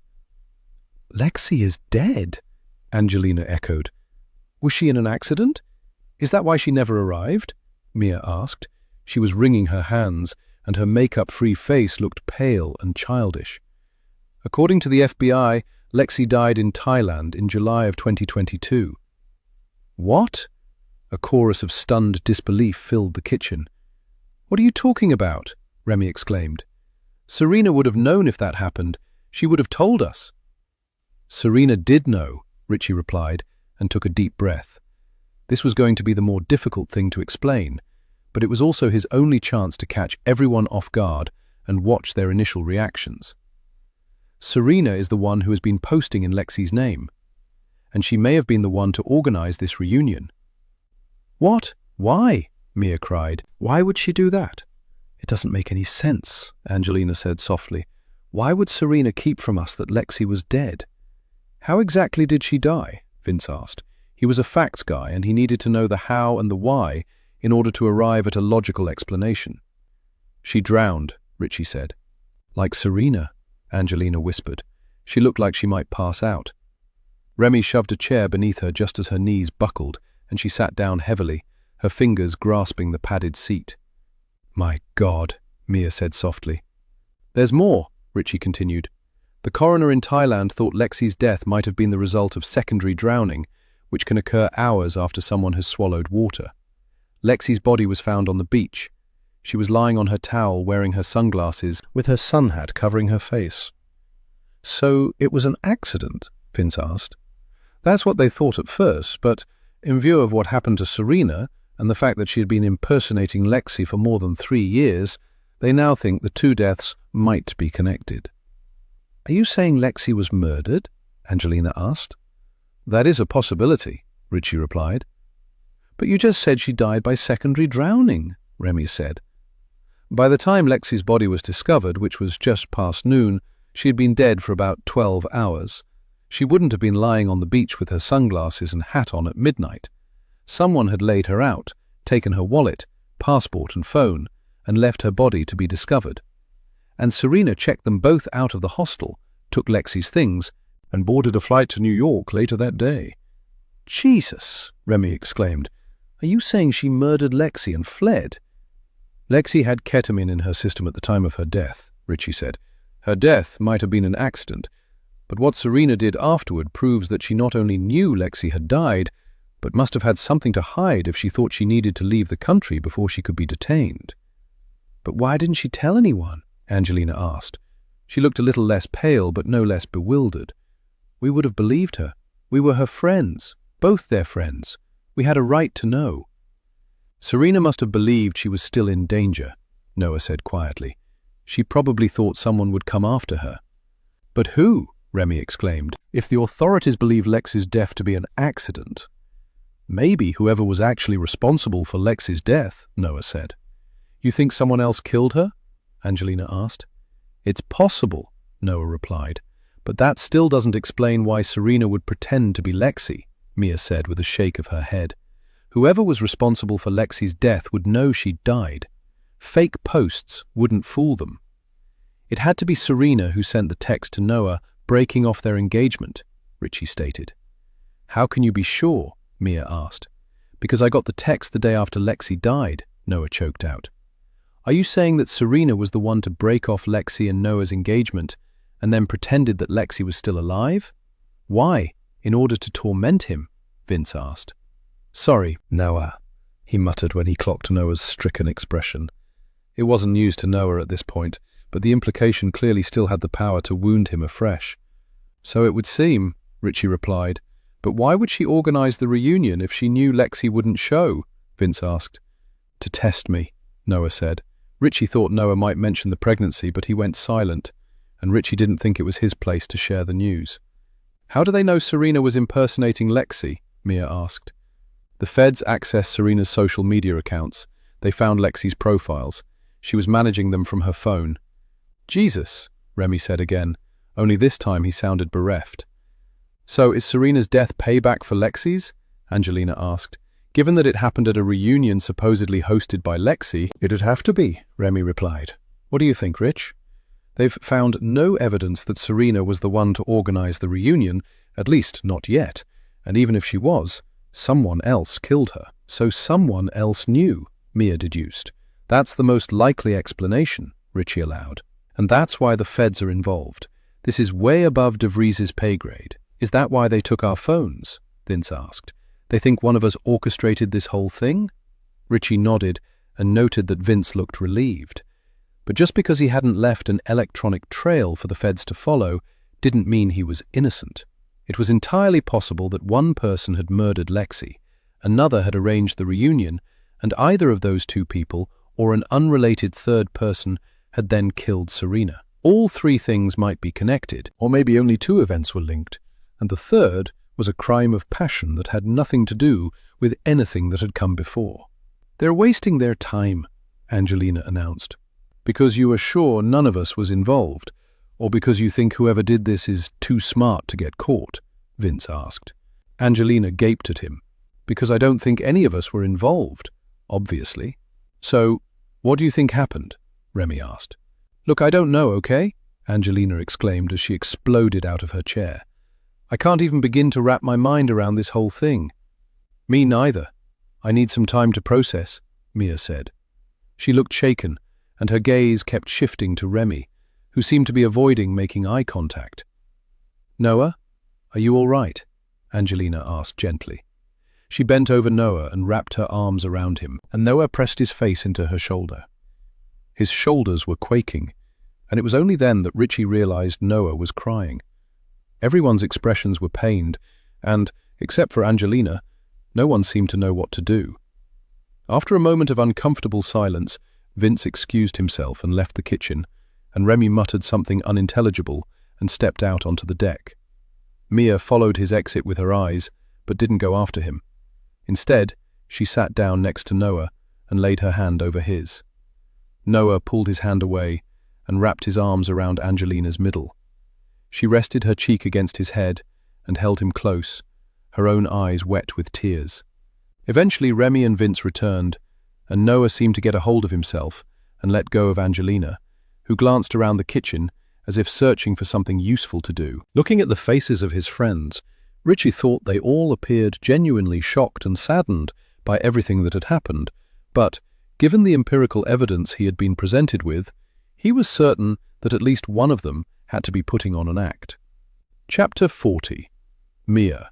"Lexi is dead," Angelina echoed. "Was she in an accident? Is that why she never arrived?" Mia asked. She was wringing her hands, and her makeup-free face looked pale and childish. According to the FBI, Lexi died in Thailand in July of 2022. "What?" A chorus of stunned disbelief filled the kitchen. "What are you talking about?" Remy exclaimed. "Serena would have known if that happened. She would have told us." "Serena did know," Richie replied, and took a deep breath. This was going to be the more difficult thing to explain, but it was also his only chance to catch everyone off guard and watch their initial reactions. Serena is the one who has been posting in Lexi's name, and she may have been the one to organize this reunion. "What? Why?" Mia cried. "Why would she do that?" "It doesn't make any sense," Angelina said softly. "Why would Serena keep from us that Lexi was dead?" "How exactly did she die?" Vince asked. He was a facts guy, and he needed to know the how and the why in order to arrive at a logical explanation. "She drowned," Richie said. "Like Serena," Angelina whispered. "She looked like she might pass out." Remy shoved a chair beneath her just as her knees buckled, and she sat down heavily, her fingers grasping the padded seat. "My God," Mia said softly. "There's more," Richie continued. "The coroner in Thailand thought Lexi's death might have been the result of secondary drowning, which can occur hours after someone has swallowed water. Lexi's body was found on the beach. She was lying on her towel wearing her sunglasses, with her sun hat covering her face." "So it was an accident?" Vince asked. "That's what they thought at first, but in view of what happened to Serena and the fact that she had been impersonating Lexi for more than 3 years, they now think the two deaths might be connected." "Are you saying Lexi was murdered?" Angelina asked. "That is a possibility," Richie replied. "But you just said she died by secondary drowning," Remy said. "By the time Lexi's body was discovered, which was just past noon, she had been dead for about 12 hours. She wouldn't have been lying on the beach with her sunglasses and hat on at midnight. Someone had laid her out, taken her wallet, passport and phone, and left her body to be discovered. And Serena checked them both out of the hostel, took Lexi's things, and boarded a flight to New York later that day. "Jesus!" Remy exclaimed. "Are you saying she murdered Lexi and fled?" "Lexi had ketamine in her system at the time of her death," Richie said. "Her death might have been an accident, but what Serena did afterward proves that she not only knew Lexi had died, but must have had something to hide if she thought she needed to leave the country before she could be detained." "But why didn't she tell anyone?" Angelina asked. She looked a little less pale, but no less bewildered. "We would have believed her. We were her friends, both their friends. We had a right to know." "Serena must have believed she was still in danger," Noah said quietly. "She probably thought someone would come after her." "But who?" Remy exclaimed. "If the authorities believe Lexi's death to be an accident, maybe whoever was actually responsible for Lexi's death," Noah said. "You think someone else killed her?" Angelina asked. "It's possible," Noah replied, "but that still doesn't explain why Serena would pretend to be Lexi," Mia said with a shake of her head. "Whoever was responsible for Lexi's death would know she died. Fake posts wouldn't fool them. It had to be Serena who sent the text to Noah breaking off their engagement," Richie stated. "How can you be sure?" Mia asked. "Because I got the text the day after Lexi died," Noah choked out. "Are you saying that Serena was the one to break off Lexi and Noah's engagement and then pretended that Lexi was still alive? Why? In order to torment him?" Vince asked. "Sorry, "Noah," he muttered when he clocked Noah's stricken expression. It wasn't news to Noah at this point, but the implication clearly still had the power to wound him afresh. "So it would seem," Richie replied. "But why would she organize the reunion if she knew Lexi wouldn't show?" Vince asked. "To test me," Noah said. Richie thought Noah might mention the pregnancy, but he went silent, and Richie didn't think it was his place to share the news. "How do they know Serena was impersonating Lexi?" Mia asked. "The feds accessed Serena's social media accounts. They found Lexi's profiles. She was managing them from her phone." "Jesus," Remy said again, only this time he sounded bereft. "So is Serena's death payback for Lexi's?" Angelina asked. "Given that it happened at a reunion supposedly hosted by Lexi." "It'd have to be," Remy replied. What do you think, Rich? They've found no evidence that Serena was the one to organize the reunion, at least not yet. And even if she was, someone else killed her. So someone else knew, Mia deduced. That's the most likely explanation, Richie allowed. And that's why the feds are involved. This is way above De Vries's pay grade. Is that why they took our phones? Vince asked. They think one of us orchestrated this whole thing? Richie nodded and noted that Vince looked relieved. But just because he hadn't left an electronic trail for the feds to follow didn't mean he was innocent. It was entirely possible that one person had murdered Lexi, another had arranged the reunion, and either of those two people or an unrelated third person had then killed Serena. All three things might be connected, or maybe only two events were linked, and the third was a crime of passion that had nothing to do with anything that had come before. "They're wasting their time," Angelina announced. "Because you are sure none of us was involved, or because you think whoever did this is too smart to get caught?" Vince asked. Angelina gaped at him. "Because I don't think any of us were involved, obviously." "So, what do you think happened?" Remy asked. "Look, I don't know, okay?" Angelina exclaimed as she exploded out of her chair. "I can't even begin to wrap my mind around this whole thing." "Me neither. I need some time to process," Mia said. She looked shaken, and her gaze kept shifting to Remy, who seemed to be avoiding making eye contact. "Noah, are you all right?" Angelina asked gently. She bent over Noah and wrapped her arms around him, and Noah pressed his face into her shoulder. His shoulders were quaking, and it was only then that Richie realized Noah was crying. Everyone's expressions were pained, and, except for Angelina, no one seemed to know what to do. After a moment of uncomfortable silence, Vince excused himself and left the kitchen, and Remy muttered something unintelligible and stepped out onto the deck. Mia followed his exit with her eyes, but didn't go after him. Instead, she sat down next to Noah and laid her hand over his. Noah pulled his hand away and wrapped his arms around Angelina's middle. She rested her cheek against his head and held him close, her own eyes wet with tears. Eventually, Remy and Vince returned, and Noah seemed to get a hold of himself and let go of Angelina, who glanced around the kitchen as if searching for something useful to do. Looking at the faces of his friends, Richie thought they all appeared genuinely shocked and saddened by everything that had happened, but, given the empirical evidence he had been presented with, he was certain that at least one of them had to be putting on an act. Chapter 40. Mia.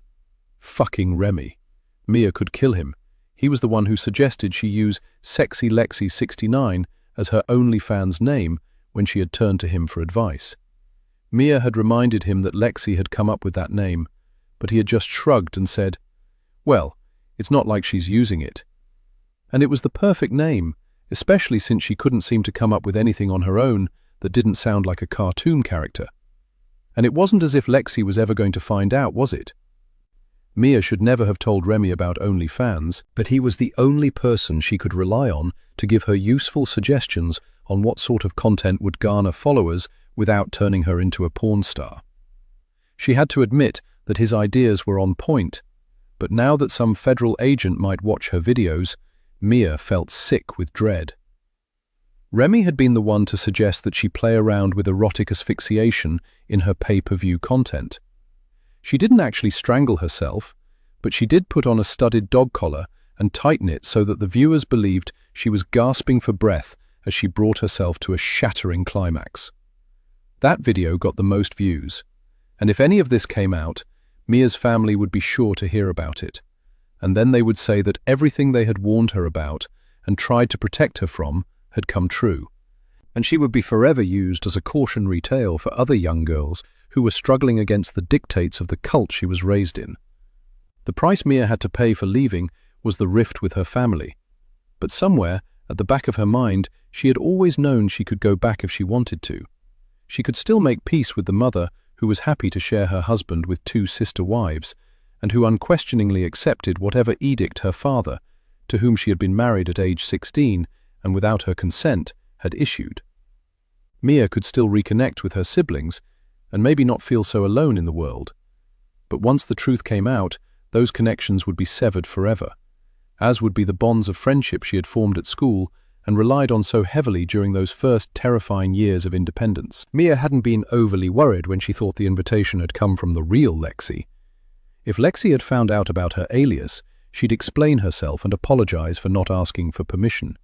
Fucking Remy. Mia could kill him. He was the one who suggested she use Sexy Lexi 69 as her OnlyFans name when she had turned to him for advice. Mia had reminded him that Lexi had come up with that name, but he had just shrugged and said, "Well, it's not like she's using it." And it was the perfect name, especially since she couldn't seem to come up with anything on her own that didn't sound like a cartoon character. And it wasn't as if Lexi was ever going to find out, was it? Mia should never have told Remy about OnlyFans, but he was the only person she could rely on to give her useful suggestions on what sort of content would garner followers without turning her into a porn star. She had to admit that his ideas were on point, but now that some federal agent might watch her videos, Mia felt sick with dread. Remy had been the one to suggest that she play around with erotic asphyxiation in her pay-per-view content. She didn't actually strangle herself, but she did put on a studded dog collar and tighten it so that the viewers believed she was gasping for breath as she brought herself to a shattering climax. That video got the most views, and if any of this came out, Mia's family would be sure to hear about it, and then they would say that everything they had warned her about and tried to protect her from had come true, and she would be forever used as a cautionary tale for other young girls who were struggling against the dictates of the cult she was raised in. The price Mia had to pay for leaving was the rift with her family, but somewhere, at the back of her mind, she had always known she could go back if she wanted to. She could still make peace with the mother who was happy to share her husband with 2 sister wives, and who unquestioningly accepted whatever edict her father, to whom she had been married at age 16 and without her consent, had issued. Mia could still reconnect with her siblings, and maybe not feel so alone in the world. But once the truth came out, those connections would be severed forever, as would be the bonds of friendship she had formed at school and relied on so heavily during those first terrifying years of independence. Mia hadn't been overly worried when she thought the invitation had come from the real Lexi. If Lexi had found out about her alias, she'd explain herself and apologize for not asking for permission.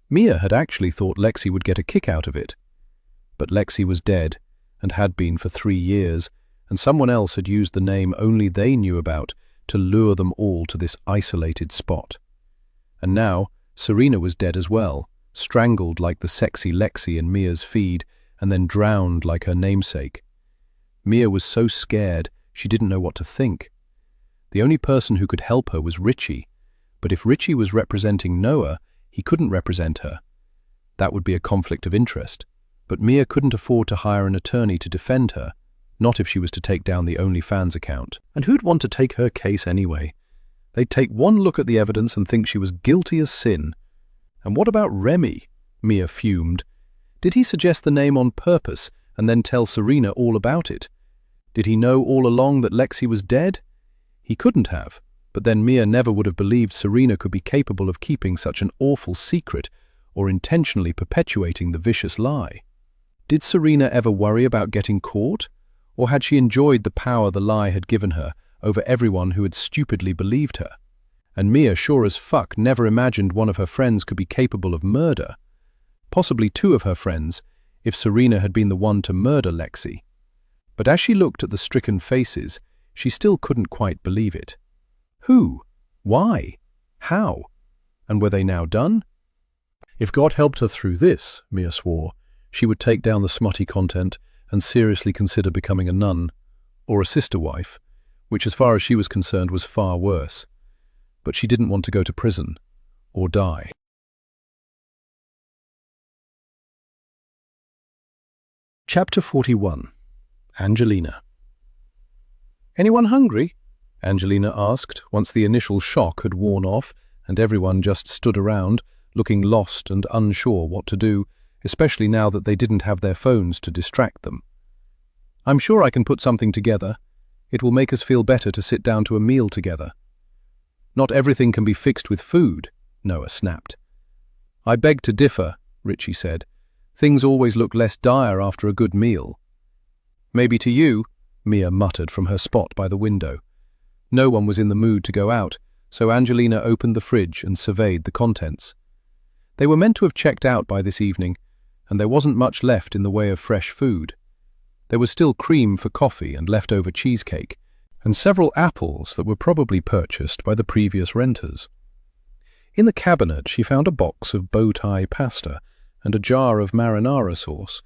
Mia had actually thought Lexi would get a kick out of it. But Lexi was dead, and had been for 3 years, and someone else had used the name only they knew about to lure them all to this isolated spot. And now, Serena was dead as well, strangled like the sexy Lexi in Mia's feed, and then drowned like her namesake. Mia was so scared she didn't know what to think. The only person who could help her was Richie, but if Richie was representing Noah, he couldn't represent her. That would be a conflict of interest, but Mia couldn't afford to hire an attorney to defend her, not if she was to take down the OnlyFans account. And who'd want to take her case anyway? They'd take one look at the evidence and think she was guilty as sin. And what about Remy? Mia fumed. Did he suggest the name on purpose and then tell Serena all about it? Did he know all along that Lexi was dead? He couldn't have, but then Mia never would have believed Serena could be capable of keeping such an awful secret or intentionally perpetuating the vicious lie. Did Serena ever worry about getting caught? Or had she enjoyed the power the lie had given her over everyone who had stupidly believed her? And Mia sure as fuck never imagined one of her friends could be capable of murder. Possibly 2 of her friends, if Serena had been the one to murder Lexi. But as she looked at the stricken faces, she still couldn't quite believe it. Who? Why? How? And were they now done? If God helped her through this, Mia swore, she would take down the smutty content and seriously consider becoming a nun, or a sister wife, which as far as she was concerned was far worse. But she didn't want to go to prison, or die. Chapter 41. Angelina. "Anyone hungry?" Angelina asked, once the initial shock had worn off and everyone just stood around, looking lost and unsure what to do, especially now that they didn't have their phones to distract them. "I'm sure I can put something together. It will make us feel better to sit down to a meal together." "Not everything can be fixed with food," Noah snapped. "I beg to differ," Richie said. "Things always look less dire after a good meal." "Maybe to you," Mia muttered from her spot by the window. No one was in the mood to go out, so Angelina opened the fridge and surveyed the contents. They were meant to have checked out by this evening, and there wasn't much left in the way of fresh food. There was still cream for coffee and leftover cheesecake, and several apples that were probably purchased by the previous renters. In the cabinet she found a box of bow-tie pasta and a jar of marinara sauce,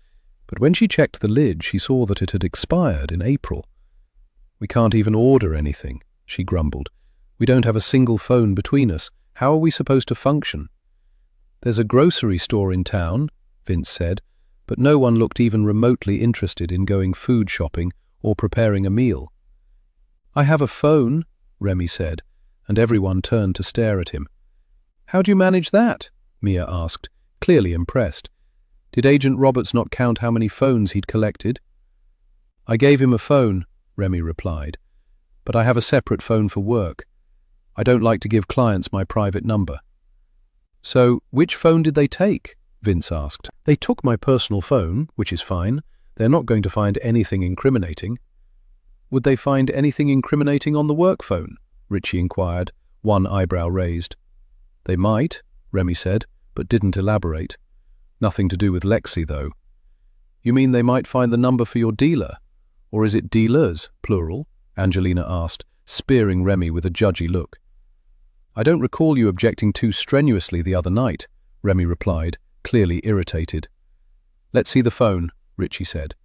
but when she checked the lid she saw that it had expired in April. "We can't even order anything," she grumbled. "We don't have a single phone between us. How are we supposed to function?" "There's a grocery store in town," Vince said, but no one looked even remotely interested in going food shopping or preparing a meal. "I have a phone," Remy said, and everyone turned to stare at him. "How do you manage that?" Mia asked, clearly impressed. Did Agent Roberts not count how many phones he'd collected? "I gave him a phone," Remy replied, "but I have a separate phone for work. I don't like to give clients my private number." "So, which phone did they take?" Vince asked. "They took my personal phone, which is fine. They're not going to find anything incriminating." "Would they find anything incriminating on the work phone?" Richie inquired, one eyebrow raised. "They might," Remy said, but didn't elaborate. "Nothing to do with Lexi, though." "You mean they might find the number for your dealer? Or is it dealers, plural?" Angelina asked, spearing Remy with a judgy look. "I don't recall you objecting too strenuously the other night," Remy replied, clearly irritated. "Let's see the phone," Richie said.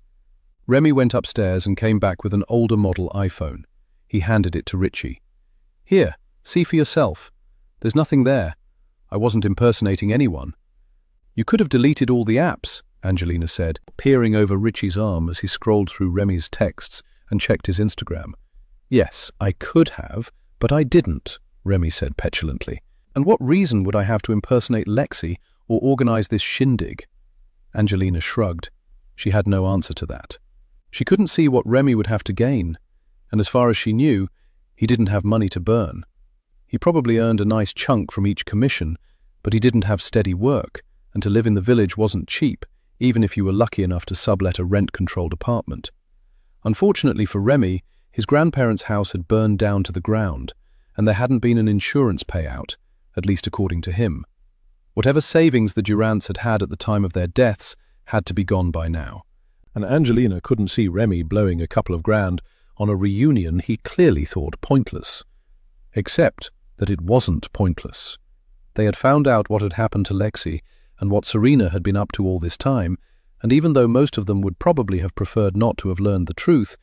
Remy went upstairs and came back with an older model iPhone. He handed it to Richie. "Here, see for yourself. There's nothing there. I wasn't impersonating anyone." "You could have deleted all the apps," Angelina said, peering over Richie's arm as he scrolled through Remy's texts and checked his Instagram. "Yes, I could have, but I didn't," Remy said petulantly. "And what reason would I have to impersonate Lexi or organize this shindig?" Angelina shrugged. She had no answer to that. She couldn't see what Remy would have to gain, and as far as she knew, he didn't have money to burn. He probably earned a nice chunk from each commission, But he didn't have steady work, and to live in the village wasn't cheap, even if you were lucky enough to sublet a rent-controlled apartment. Unfortunately for Remy, his grandparents' house had burned down to the ground, and there hadn't been an insurance payout, at least according to him. Whatever savings the Durants had had at the time of their deaths had to be gone by now. And Angelina couldn't see Remy blowing a couple of grand on a reunion he clearly thought pointless. Except that it wasn't pointless. They had found out what had happened to Lexi and what Serena had been up to all this time, and even though most of them would probably have preferred not to have learned the truth,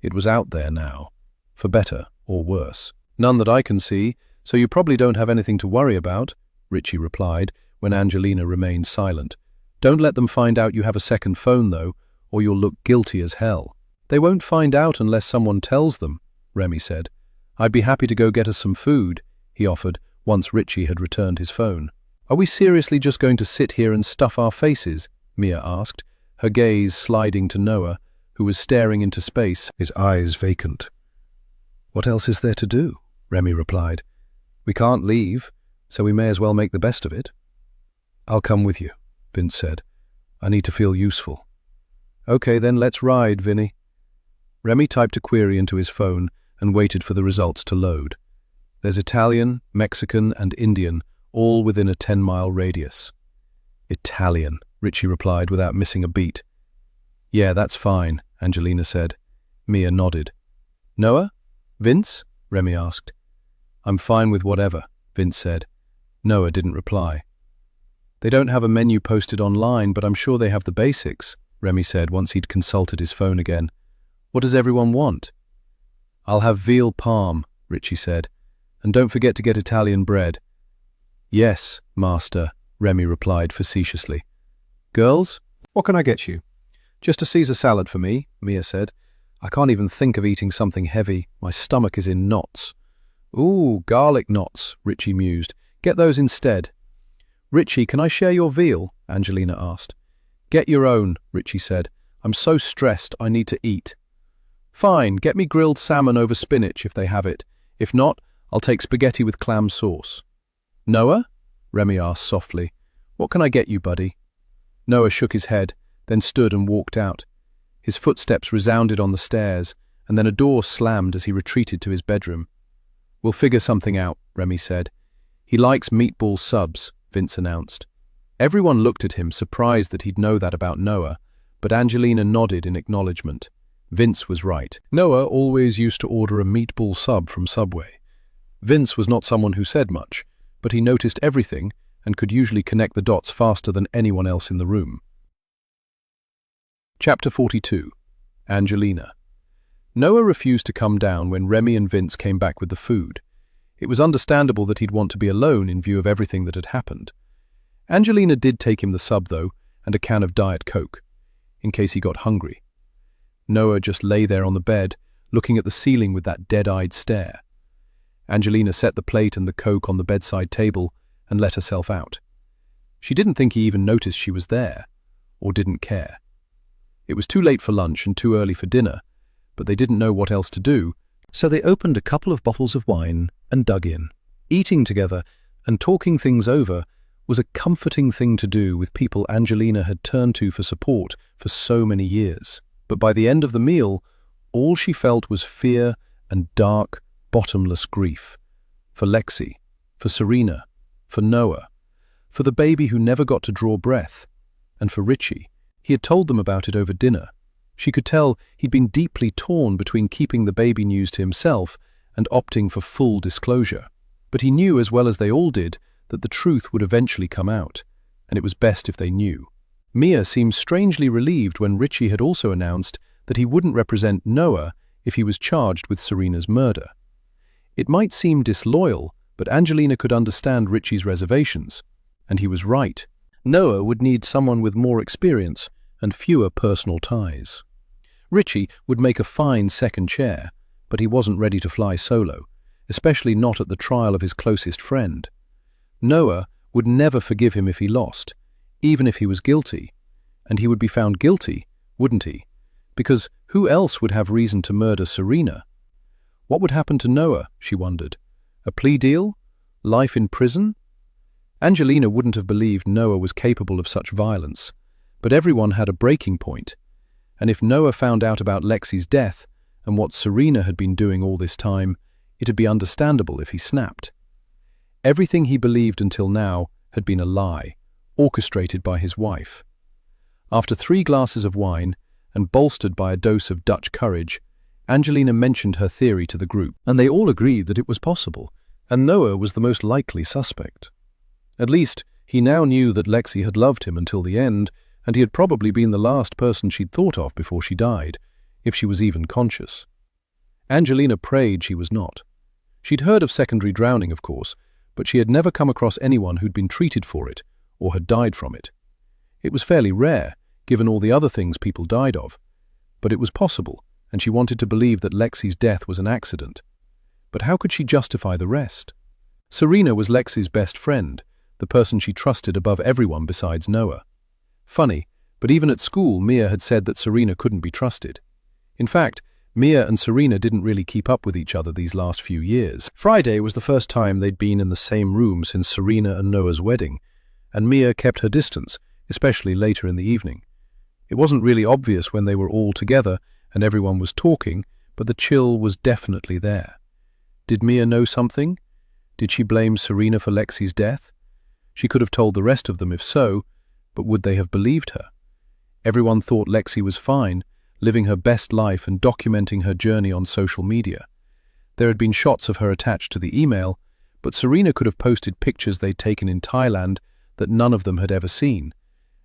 it was out there now, for better or worse. "None that I can see, so you probably don't have anything to worry about," Richie replied when Angelina remained silent. "Don't let them find out you have a second phone, though, or you'll look guilty as hell." "They won't find out unless someone tells them," Remy said. "I'd be happy to go get us some food," he offered once Richie had returned his phone. "Are we seriously just going to sit here and stuff our faces?" Mia asked, her gaze sliding to Noah, who was staring into space, his eyes vacant. "What else is there to do?" Remy replied. "We can't leave, so we may as well make the best of it." "I'll come with you," Vince said. "I need to feel useful." "Okay, then let's ride, Vinny." Remy typed a query into his phone and waited for the results to load. "There's Italian, Mexican, and Indian, all within a 10-mile radius." "Italian," Richie replied without missing a beat. "Yeah, that's fine," Angelina said. Mia nodded. "Noah? Vince?" Remy asked. "I'm fine with whatever," Vince said. Noah didn't reply. "They don't have a menu posted online, but I'm sure they have the basics," Remy said once he'd consulted his phone again. "What does everyone want?" "I'll have veal parm," Richie said. "And don't forget to get Italian bread." "Yes, master," Remy replied facetiously. "Girls?" "What can I get you?" "Just a Caesar salad for me," Mia said. "I can't even think of eating something heavy. My stomach is in knots." "Ooh, garlic knots," Richie mused. "Get those instead." "Richie, can I share your veal?" Angelina asked. "Get your own," Richie said. "I'm so stressed I need to eat." "Fine, get me grilled salmon over spinach if they have it. If not, I'll take spaghetti with clam sauce." "Noah?" Remy asked softly. "What can I get you, buddy?" Noah shook his head, then stood and walked out. His footsteps resounded on the stairs, and then a door slammed as he retreated to his bedroom. "We'll figure something out," Remy said. "He likes meatball subs," Vince announced. Everyone looked at him, surprised that he'd know that about Noah, but Angelina nodded in acknowledgement. Vince was right. Noah always used to order a meatball sub from Subway. Vince was not someone who said much, but he noticed everything and could usually connect the dots faster than anyone else in the room. Chapter 42. Angelina. Noah refused to come down when Remy and Vince came back with the food. It was understandable that he'd want to be alone in view of everything that had happened. Angelina did take him the sub, though, and a can of Diet Coke, in case he got hungry. Noah just lay there on the bed, looking at the ceiling with that dead-eyed stare. Angelina set the plate and the Coke on the bedside table and let herself out. She didn't think he even noticed she was there, or didn't care. It was too late for lunch and too early for dinner, but they didn't know what else to do, so they opened a couple of bottles of wine and dug in. Eating together and talking things over was a comforting thing to do with people Angelina had turned to for support for so many years. But by the end of the meal, all she felt was fear and dark, bottomless grief. For Lexi, for Serena, for Noah, for the baby who never got to draw breath, and for Richie. He had told them about it over dinner. She could tell he'd been deeply torn between keeping the baby news to himself and opting for full disclosure. But he knew, as well as they all did, that the truth would eventually come out, and it was best if they knew. Mia seemed strangely relieved when Richie had also announced that he wouldn't represent Noah if he was charged with Serena's murder. It might seem disloyal, but Angelina could understand Richie's reservations, and he was right. Noah would need someone with more experience and fewer personal ties. Richie would make a fine second chair, but he wasn't ready to fly solo, especially not at the trial of his closest friend. Noah would never forgive him if he lost, even if he was guilty, and he would be found guilty, wouldn't he? Because who else would have reason to murder Serena? What would happen to Noah, she wondered? A plea deal? Life in prison? Angelina wouldn't have believed Noah was capable of such violence, but everyone had a breaking point, and if Noah found out about Lexi's death and what Serena had been doing all this time, it'd be understandable if he snapped. Everything he believed until now had been a lie, orchestrated by his wife. After 3 glasses of wine, and bolstered by a dose of Dutch courage, Angelina mentioned her theory to the group, and they all agreed that it was possible, and Noah was the most likely suspect. At least, he now knew that Lexi had loved him until the end, and he had probably been the last person she'd thought of before she died, if she was even conscious. Angelina prayed she was not. She'd heard of secondary drowning, of course, but she had never come across anyone who'd been treated for it, or had died from it. It was fairly rare, given all the other things people died of, but it was possible, and she wanted to believe that Lexi's death was an accident. But how could she justify the rest? Serena was Lexi's best friend, the person she trusted above everyone besides Noah. Funny, but even at school Mia had said that Serena couldn't be trusted. In fact, Mia and Serena didn't really keep up with each other these last few years. Friday was the first time they'd been in the same room since Serena and Noah's wedding, and Mia kept her distance, especially later in the evening. It wasn't really obvious when they were all together and everyone was talking, but the chill was definitely there. Did Mia know something? Did she blame Serena for Lexi's death? She could have told the rest of them if so, but would they have believed her? Everyone thought Lexi was fine, living her best life and documenting her journey on social media. There had been shots of her attached to the email, but Serena could have posted pictures they'd taken in Thailand that none of them had ever seen,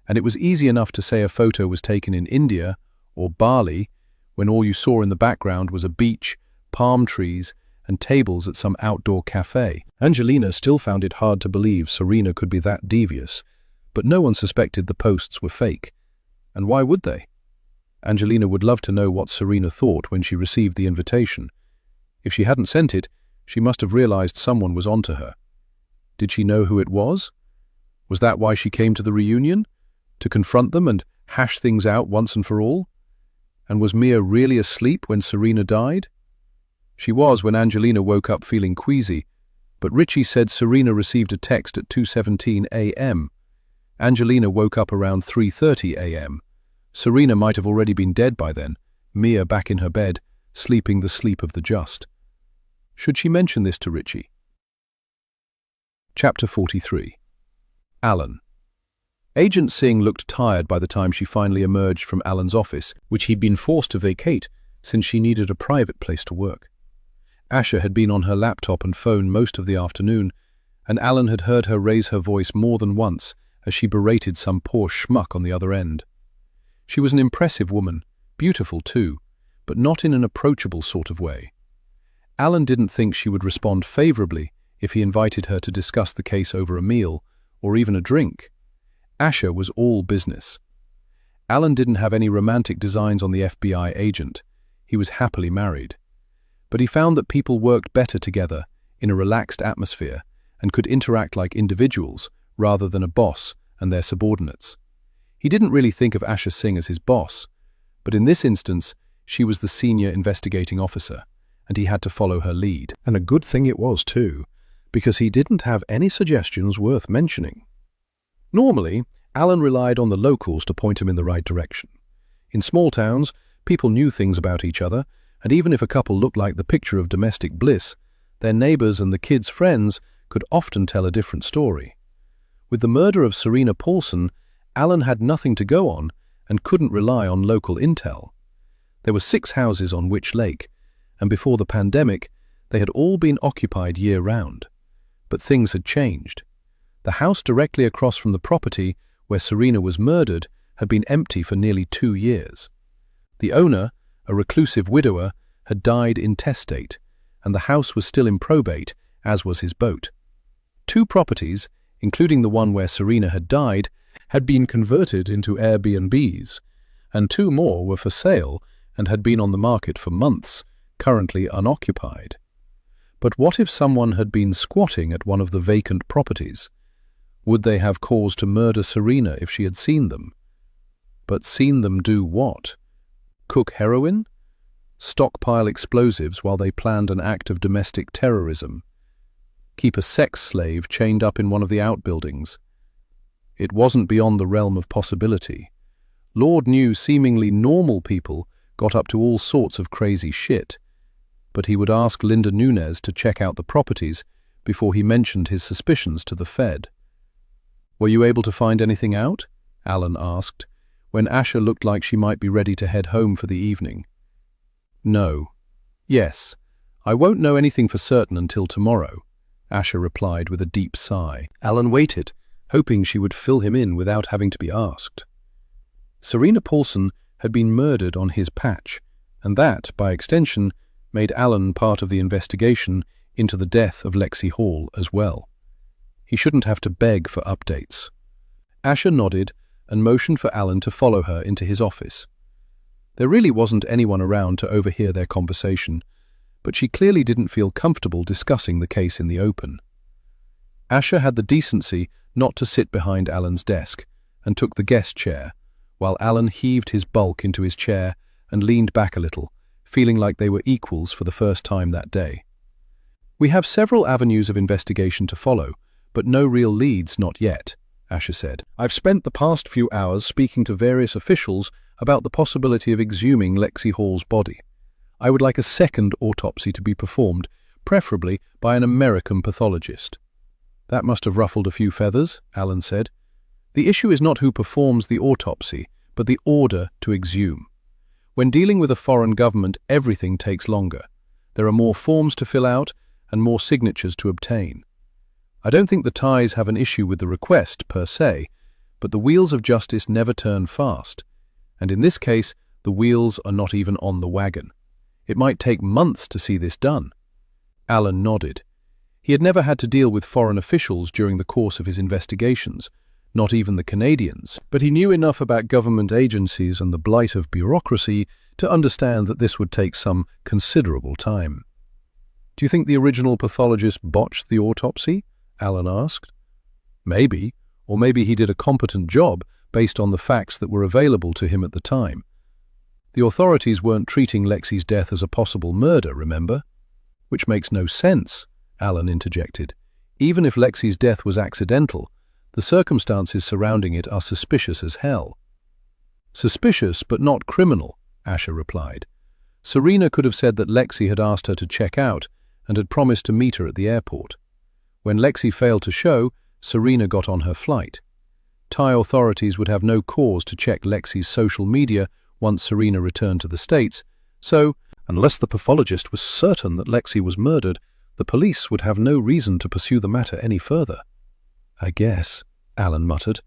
and it was easy enough to say a photo was taken in India or Bali when all you saw in the background was a beach, palm trees, and tables at some outdoor cafe. Angelina still found it hard to believe Serena could be that devious, but no one suspected the posts were fake. And why would they? Angelina would love to know what Serena thought when she received the invitation. If she hadn't sent it, she must have realized someone was onto her. Did she know who it was? Was that why she came to the reunion? To confront them and hash things out once and for all? And was Mia really asleep when Serena died? She was when Angelina woke up feeling queasy, but Richie said Serena received a text at 2:17 a.m. Angelina woke up around 3:30 a.m. Serena might have already been dead by then, Mia back in her bed, sleeping the sleep of the just. Should she mention this to Richie? Chapter 43. Alan. Agent Singh looked tired by the time she finally emerged from Alan's office, which he'd been forced to vacate since she needed a private place to work. Asha had been on her laptop and phone most of the afternoon, and Alan had heard her raise her voice more than once as she berated some poor schmuck on the other end. She was an impressive woman, beautiful too, but not in an approachable sort of way. Alan didn't think she would respond favorably if he invited her to discuss the case over a meal, or even a drink. Asha was all business. Alan didn't have any romantic designs on the FBI agent. He was happily married. But he found that people worked better together in a relaxed atmosphere and could interact like individuals rather than a boss and their subordinates. He didn't really think of Asha Singh as his boss, but in this instance, she was the senior investigating officer, and he had to follow her lead. And a good thing it was too, because he didn't have any suggestions worth mentioning. Normally, Alan relied on the locals to point him in the right direction. In small towns, people knew things about each other, and even if a couple looked like the picture of domestic bliss, their neighbors and the kids' friends could often tell a different story. With the murder of Serena Paulson, Alan had nothing to go on and couldn't rely on local intel. There were 6 houses on Witch Lake, and before the pandemic, they had all been occupied year-round. But things had changed. The house directly across from the property where Serena was murdered had been empty for nearly 2 years. The owner, a reclusive widower, had died intestate, and the house was still in probate, as was his boat. 2 properties, including the one where Serena had died, had been converted into Airbnbs, and 2 more were for sale and had been on the market for months, currently unoccupied. But what if someone had been squatting at one of the vacant properties? Would they have cause to murder Serena if she had seen them? But seen them do what? Cook heroin? Stockpile explosives while they planned an act of domestic terrorism? keep a sex slave chained up in one of the outbuildings. It wasn't beyond the realm of possibility. Lord knew seemingly normal people got up to all sorts of crazy shit, but he would ask Linda Nunez to check out the properties before he mentioned his suspicions to the Fed. "Were you able to find anything out?" Alan asked, when Asha looked like she might be ready to head home for the evening. "No. Yes. I won't know anything for certain until tomorrow," Asha replied with a deep sigh. Alan waited, hoping she would fill him in without having to be asked. Serena Paulson had been murdered on his patch, and that, by extension, made Alan part of the investigation into the death of Lexi Hall as well. He shouldn't have to beg for updates. Asha nodded and motioned for Alan to follow her into his office. There really wasn't anyone around to overhear their conversation, but she clearly didn't feel comfortable discussing the case in the open. Asha had the decency not to sit behind Alan's desk and took the guest chair, while Alan heaved his bulk into his chair and leaned back a little, feeling like they were equals for the first time that day. "We have several avenues of investigation to follow, but no real leads not yet," Asha said. "I've spent the past few hours speaking to various officials about the possibility of exhuming Lexi Hall's body. I would like a second autopsy to be performed, preferably by an American pathologist." "That must have ruffled a few feathers," Alan said. "The issue is not who performs the autopsy, but the order to exhume. When dealing with a foreign government, everything takes longer. There are more forms to fill out and more signatures to obtain. I don't think the Thais have an issue with the request, per se, but the wheels of justice never turn fast. And in this case, the wheels are not even on the wagon. It might take months to see this done." Alan nodded. He had never had to deal with foreign officials during the course of his investigations, not even the Canadians, but he knew enough about government agencies and the blight of bureaucracy to understand that this would take some considerable time. "Do you think the original pathologist botched the autopsy?" Alan asked. "Maybe, or maybe he did a competent job based on the facts that were available to him at the time. The authorities weren't treating Lexi's death as a possible murder, remember?" "Which makes no sense," Alan interjected. "Even if Lexi's death was accidental, the circumstances surrounding it are suspicious as hell." "Suspicious, but not criminal," Asha replied. "Serena could have said that Lexi had asked her to check out and had promised to meet her at the airport. When Lexi failed to show, Serena got on her flight. Thai authorities would have no cause to check Lexi's social media once Serena returned to the States, so, unless the pathologist was certain that Lexi was murdered, the police would have no reason to pursue the matter any further." "I guess," Alan muttered.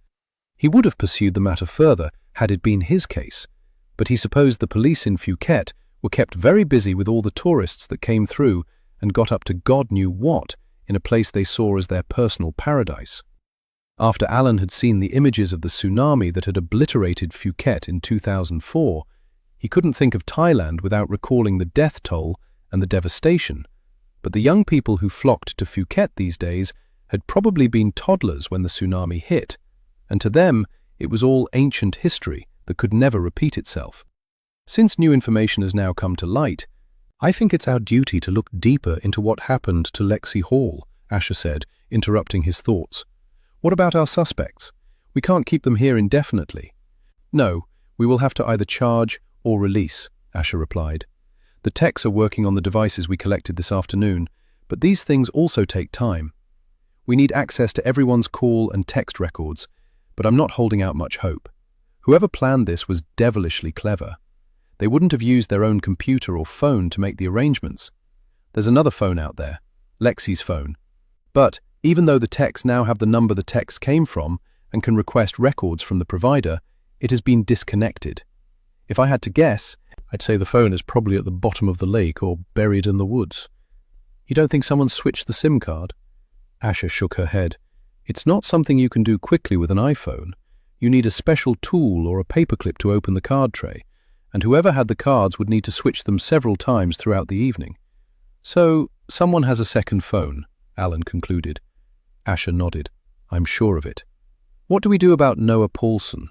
He would have pursued the matter further had it been his case, but he supposed the police in Phuket were kept very busy with all the tourists that came through and got up to God knew what in a place they saw as their personal paradise. After Alan had seen the images of the tsunami that had obliterated Phuket in 2004, he couldn't think of Thailand without recalling the death toll and the devastation. But the young people who flocked to Phuket these days had probably been toddlers when the tsunami hit, and to them it was all ancient history that could never repeat itself. Since new information has now come to light, "I think it's our duty to look deeper into what happened to Lexi Hall," Asha said, interrupting his thoughts. "What about our suspects? We can't keep them here indefinitely." "No, we will have to either charge or release," Asha replied. "The techs are working on the devices we collected this afternoon, but these things also take time. We need access to everyone's call and text records, but I'm not holding out much hope. Whoever planned this was devilishly clever. They wouldn't have used their own computer or phone to make the arrangements. There's another phone out there, Lexi's phone. But even though the techs now have the number the text came from and can request records from the provider, it has been disconnected. If I had to guess, I'd say the phone is probably at the bottom of the lake or buried in the woods." "You don't think someone switched the SIM card?" Asha shook her head. "It's not something you can do quickly with an iPhone. You need a special tool or a paperclip to open the card tray, and whoever had the cards would need to switch them several times throughout the evening. So, someone has a second phone," Alan concluded. Asha nodded. "I'm sure of it. What do we do about Noah Paulson?"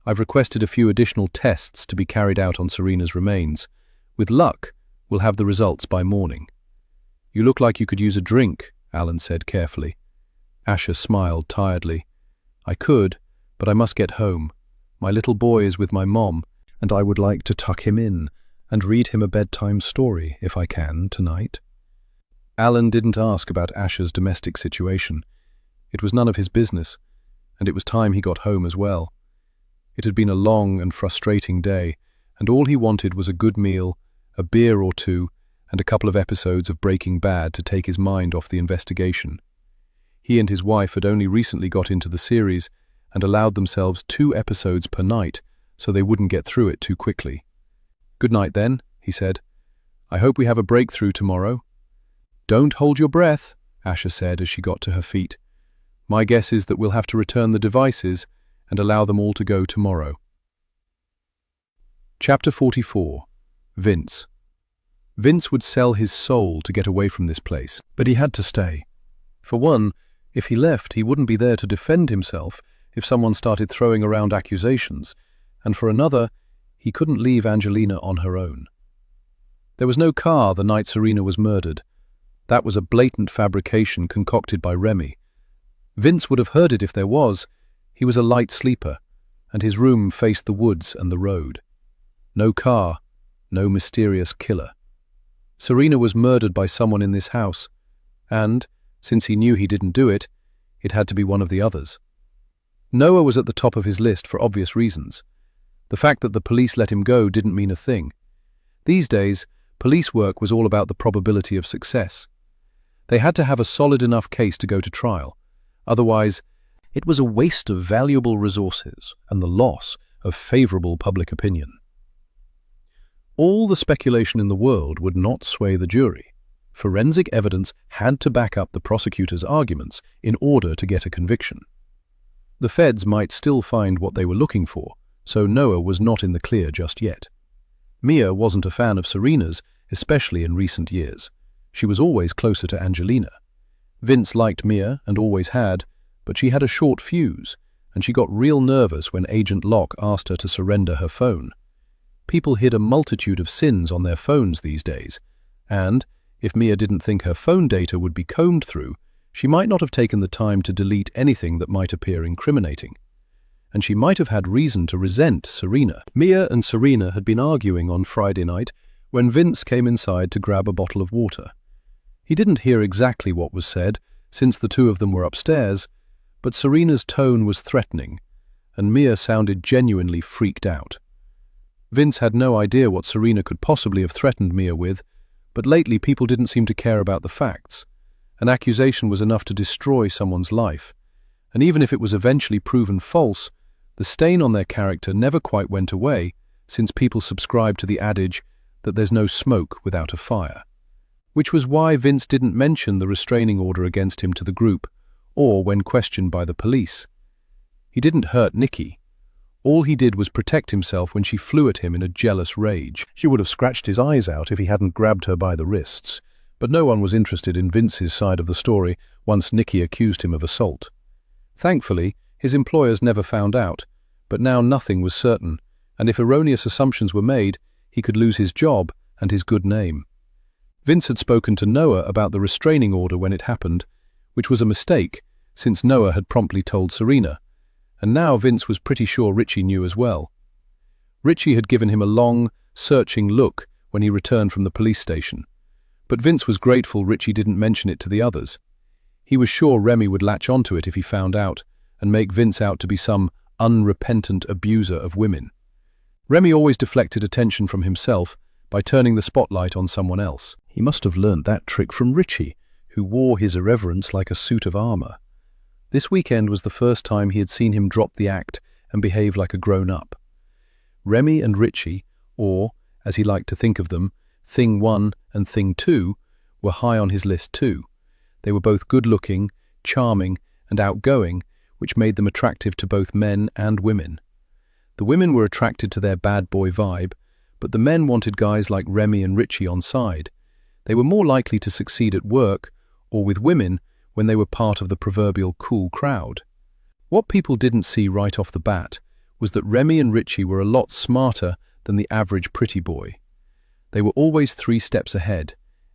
"I've requested a few additional tests to be carried out on Serena's remains. With luck, we'll have the results by morning." "You look like you could use a drink," Alan said carefully. Asher smiled tiredly. I could, but I must get home. My little boy is with my mom, And I would like to tuck him in and read him a bedtime story, if I can, tonight. Alan didn't ask about Asher's domestic situation. It was none of his business, and it was time he got home as well. It had been a long and frustrating day, and all he wanted was a good meal, a beer or two, and a couple of episodes of Breaking Bad to take his mind off the investigation. He and his wife had only recently got into the series and allowed themselves 2 episodes per night so they wouldn't get through it too quickly. Good night then, he said. I hope we have a breakthrough tomorrow. Don't hold your breath, Asher said as she got to her feet. My guess is that we'll have to return the devices and allow them all to go tomorrow. Chapter 44. Vince. Vince would sell his soul to get away from this place, but he had to stay. For one, if he left, he wouldn't be there to defend himself if someone started throwing around accusations, and for another, he couldn't leave Angelina on her own. There was no car the night Serena was murdered. That was a blatant fabrication concocted by Remy. Vince would have heard it if there was. He was a light sleeper, and his room faced the woods and the road. No car, no mysterious killer. Serena was murdered by someone in this house, and, since he knew he didn't do it, it had to be one of the others. Noah was at the top of his list for obvious reasons. The fact that the police let him go didn't mean a thing. These days, police work was all about the probability of success. They had to have a solid enough case to go to trial. Otherwise, it was a waste of valuable resources and the loss of favorable public opinion. All the speculation in the world would not sway the jury. Forensic evidence had to back up the prosecutor's arguments in order to get a conviction. The feds might still find what they were looking for, so Noah was not in the clear just yet. Mia wasn't a fan of Serena's, especially in recent years. She was always closer to Angelina. Vince liked Mia and always had, but she had a short fuse, and she got real nervous when Agent Locke asked her to surrender her phone. People hid a multitude of sins on their phones these days, and, if Mia didn't think her phone data would be combed through, she might not have taken the time to delete anything that might appear incriminating. And she might have had reason to resent Serena. Mia and Serena had been arguing on Friday night when Vince came inside to grab a bottle of water. He didn't hear exactly what was said, since the two of them were upstairs, but Serena's tone was threatening, and Mia sounded genuinely freaked out. Vince had no idea what Serena could possibly have threatened Mia with, but lately people didn't seem to care about the facts. An accusation was enough to destroy someone's life, and even if it was eventually proven false, the stain on their character never quite went away, since people subscribed to the adage that there's no smoke without a fire. Which was why Vince didn't mention the restraining order against him to the group, or when questioned by the police. He didn't hurt Nikki. All he did was protect himself when she flew at him in a jealous rage. She would have scratched his eyes out if he hadn't grabbed her by the wrists, but no one was interested in Vince's side of the story once Nikki accused him of assault. Thankfully, his employers never found out, but now nothing was certain, and if erroneous assumptions were made, he could lose his job and his good name. Vince had spoken to Noah about the restraining order when it happened, which was a mistake, since Noah had promptly told Serena, and now Vince was pretty sure Richie knew as well. Richie had given him a long, searching look when he returned from the police station, but Vince was grateful Richie didn't mention it to the others. He was sure Remy would latch onto it if he found out, and make Vince out to be some unrepentant abuser of women. Remy always deflected attention from himself by turning the spotlight on someone else. He must have learnt that trick from Richie, who wore his irreverence like a suit of armor. This weekend was the first time he had seen him drop the act and behave like a grown-up. Remy and Richie, or, as he liked to think of them, Thing 1 and Thing 2, were high on his list too. They were both good-looking, charming, and outgoing, which made them attractive to both men and women. The women were attracted to their bad boy vibe, but the men wanted guys like Remy and Richie on side. They were more likely to succeed at work, or with women, when they were part of the proverbial cool crowd. What people didn't see right off the bat was that Remy and Richie were a lot smarter than the average pretty boy. They were always 3 steps ahead,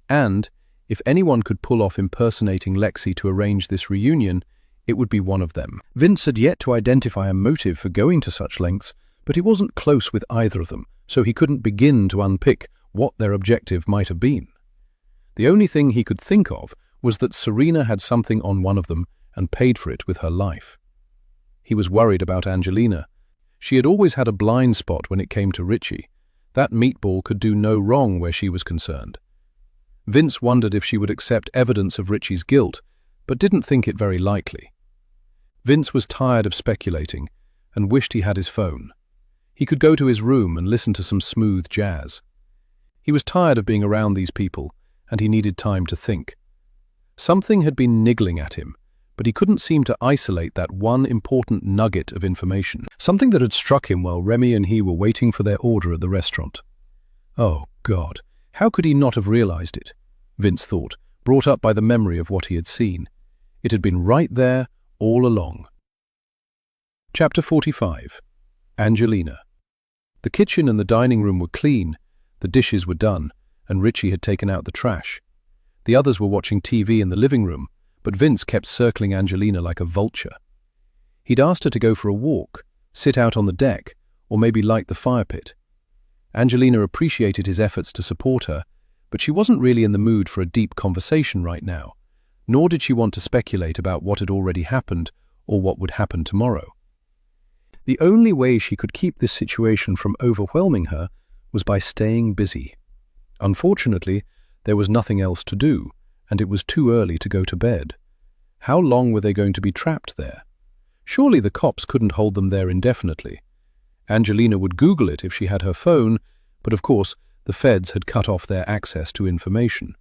and, If anyone could pull off impersonating Lexi to arrange this reunion, it would be one of them. Vince had yet to identify a motive for going to such lengths, but he wasn't close with either of them, so he couldn't begin to unpick what their objective might have been. The only thing he could think of was that Serena had something on one of them and paid for it with her life. He was worried about Angelina. She had always had a blind spot when it came to Richie. That meatball could do no wrong where she was concerned. Vince wondered if she would accept evidence of Richie's guilt, but didn't think it very likely. Vince was tired of speculating and wished he had his phone. He could go to his room and listen to some smooth jazz. He was tired of being around these people, and he needed time to think. Something had been niggling at him, but he couldn't seem to isolate that one important nugget of information. Something that had struck him while Remy and he were waiting for their order at the restaurant. Oh, God, how could he not have realized it? Vince thought, brought up by the memory of what he had seen. It had been right there all along. Chapter 45. Angelina. The kitchen and the dining room were clean, the dishes were done, and Richie had taken out the trash. The others were watching TV in the living room, but Vince kept circling Angelina like a vulture. He'd asked her to go for a walk, sit out on the deck, or maybe light the fire pit. Angelina appreciated his efforts to support her, but she wasn't really in the mood for a deep conversation right now, nor did she want to speculate about what had already happened or what would happen tomorrow. The only way she could keep this situation from overwhelming her was by staying busy. Unfortunately, there was nothing else to do, and it was too early to go to bed. How long were they going to be trapped there? Surely the cops couldn't hold them there indefinitely. Angelina would Google it if she had her phone, but of course the feds had cut off their access to information.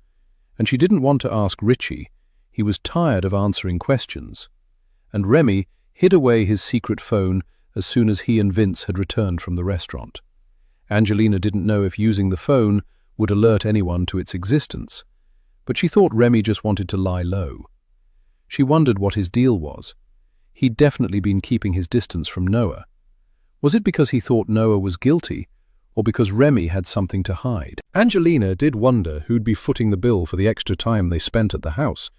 And she didn't want to ask Richie. He was tired of answering questions. And Remy hid away his secret phone as soon as he and Vince had returned from the restaurant. Angelina didn't know if using the phone would alert anyone to its existence, but she thought Remy just wanted to lie low. She wondered what his deal was. He'd definitely been keeping his distance from Noah. Was it because he thought Noah was guilty, or because Remy had something to hide? Angelina did wonder who'd be footing the bill for the extra time they spent at the house.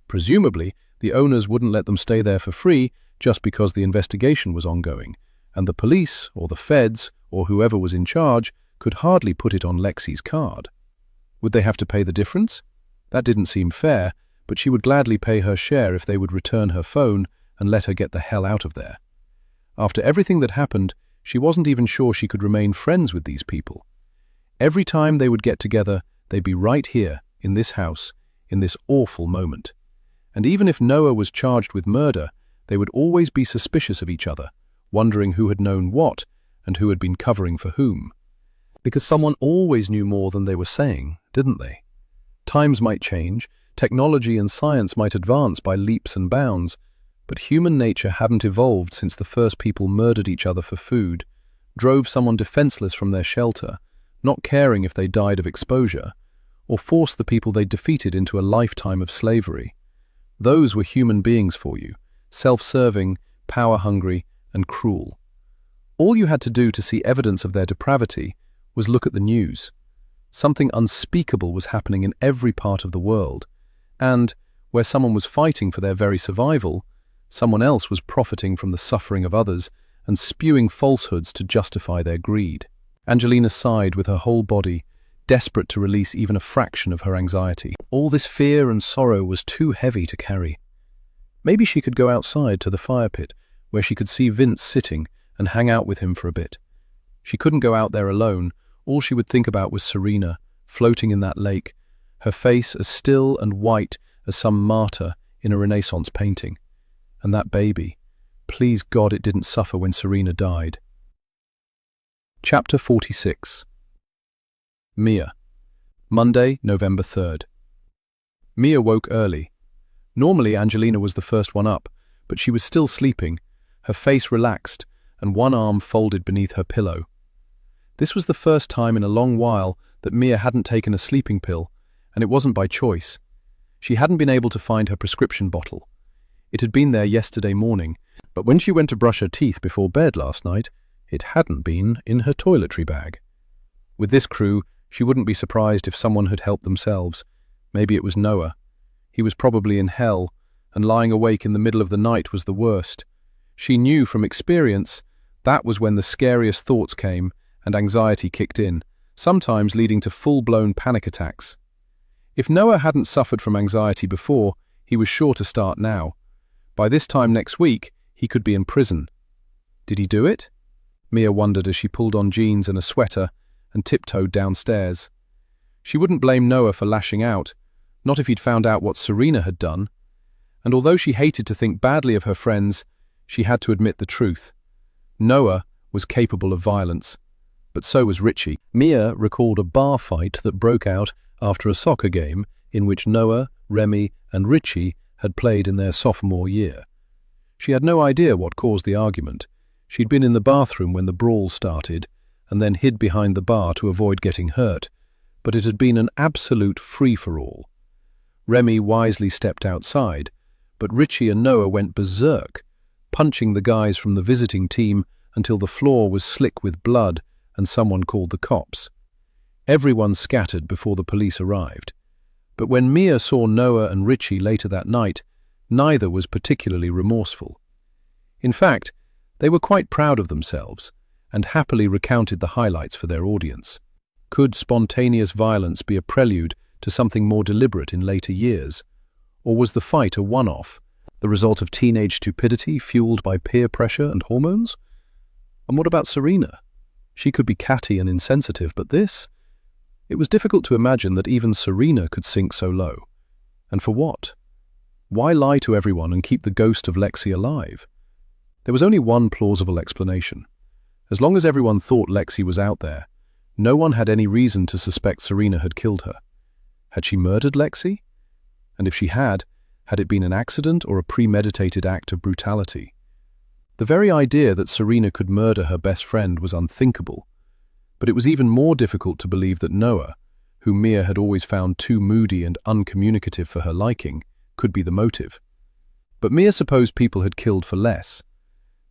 Presumably, the owners wouldn't let them stay there for free just because the investigation was ongoing, and the police, or the feds, or whoever was in charge, could hardly put it on Lexi's card. Would they have to pay the difference? That didn't seem fair, but she would gladly pay her share if they would return her phone and let her get the hell out of there. After everything that happened, she wasn't even sure she could remain friends with these people. Every time they would get together, they'd be right here, in this house, in this awful moment. And even if Noah was charged with murder, they would always be suspicious of each other, wondering who had known what and who had been covering for whom. Because someone always knew more than they were saying, didn't they? Times might change, technology and science might advance by leaps and bounds, but human nature hadn't evolved since the first people murdered each other for food, drove someone defenseless from their shelter, not caring if they died of exposure, or forced the people they defeated into a lifetime of slavery. Those were human beings for you, self-serving, power-hungry, and cruel. All you had to do to see evidence of their depravity was look at the news. Something unspeakable was happening in every part of the world, and, where someone was fighting for their very survival, someone else was profiting from the suffering of others and spewing falsehoods to justify their greed. Angelina sighed with her whole body, desperate to release even a fraction of her anxiety. All this fear and sorrow was too heavy to carry. Maybe she could go outside to the fire pit, where she could see Vince sitting and hang out with him for a bit. She couldn't go out there alone. All she would think about was Serena, floating in that lake, her face as still and white as some martyr in a Renaissance painting. And that baby, please God it didn't suffer when Serena died. Chapter 46. Mia. Monday, November 3rd. Mia woke early. Normally Angelina was the first one up, but she was still sleeping, her face relaxed and one arm folded beneath her pillow. This was the first time in a long while that Mia hadn't taken a sleeping pill, and it wasn't by choice. She hadn't been able to find her prescription bottle. It had been there yesterday morning, but when she went to brush her teeth before bed last night, it hadn't been in her toiletry bag. With this crew, she wouldn't be surprised if someone had helped themselves. Maybe it was Noah. He was probably in hell, and lying awake in the middle of the night was the worst. She knew from experience that was when the scariest thoughts came and anxiety kicked in, sometimes leading to full-blown panic attacks. If Noah hadn't suffered from anxiety before, he was sure to start now. By this time next week, he could be in prison. Did he do it? Mia wondered as she pulled on jeans and a sweater and tiptoed downstairs. She wouldn't blame Noah for lashing out, not if he'd found out what Serena had done. And although she hated to think badly of her friends, she had to admit the truth. Noah was capable of violence, but so was Richie. Mia recalled a bar fight that broke out after a soccer game in which Noah, Remy, and Richie had played in their sophomore year. She had no idea what caused the argument. She'd been in the bathroom when the brawl started and then hid behind the bar to avoid getting hurt, but it had been an absolute free-for-all. Remy wisely stepped outside, but Richie and Noah went berserk, punching the guys from the visiting team until the floor was slick with blood and someone called the cops. Everyone scattered before the police arrived. But when Mia saw Noah and Richie later that night, neither was particularly remorseful. In fact, they were quite proud of themselves and happily recounted the highlights for their audience. Could spontaneous violence be a prelude to something more deliberate in later years? Or was the fight a one-off, the result of teenage stupidity fueled by peer pressure and hormones? And what about Serena? She could be catty and insensitive, but this? It was difficult to imagine that even Serena could sink so low. And for what? Why lie to everyone and keep the ghost of Lexi alive? There was only one plausible explanation. As long as everyone thought Lexi was out there, no one had any reason to suspect Serena had killed her. Had she murdered Lexi? And if she had it been an accident or a premeditated act of brutality? The very idea that Serena could murder her best friend was unthinkable. But it was even more difficult to believe that Noah, whom Mia had always found too moody and uncommunicative for her liking, could be the motive. But Mia supposed people had killed for less.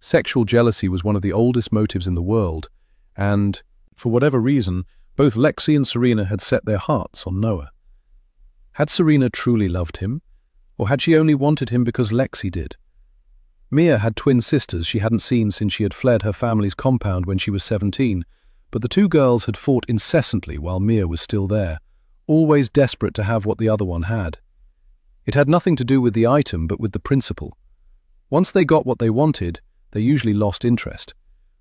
Sexual jealousy was one of the oldest motives in the world, and, for whatever reason, both Lexi and Serena had set their hearts on Noah. Had Serena truly loved him, or had she only wanted him because Lexi did? Mia had twin sisters she hadn't seen since she had fled her family's compound when she was 17, but the two girls had fought incessantly while Mia was still there, always desperate to have what the other one had. It had nothing to do with the item, but with the principle. Once they got what they wanted, they usually lost interest.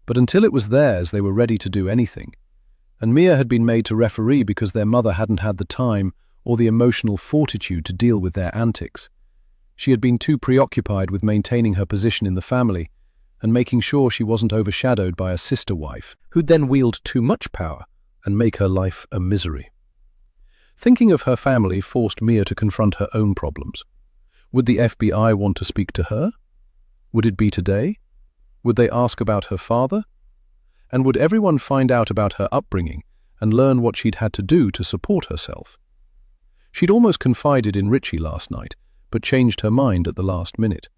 But until it was theirs, they were ready to do anything. And Mia had been made to referee because their mother hadn't had the time or the emotional fortitude to deal with their antics. She had been too preoccupied with maintaining her position in the family and making sure she wasn't overshadowed by a sister wife who'd then wield too much power and make her life a misery. Thinking of her family forced Mia to confront her own problems. Would the FBI want to speak to her? Would it be today? Would they ask about her father? And would everyone find out about her upbringing and learn what she'd had to do to support herself? She'd almost confided in Richie last night, but changed her mind at the last minute.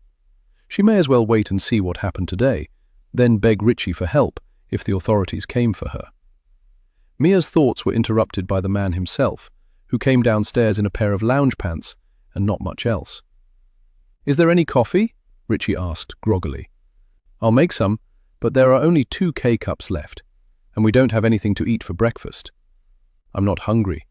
She may as well wait and see what happened today, then beg Richie for help if the authorities came for her. Mia's thoughts were interrupted by the man himself, who came downstairs in a pair of lounge pants and not much else. "Is there any coffee?" Richie asked groggily. "I'll make some, but there are only 2 K-cups left, and we don't have anything to eat for breakfast." "I'm not hungry."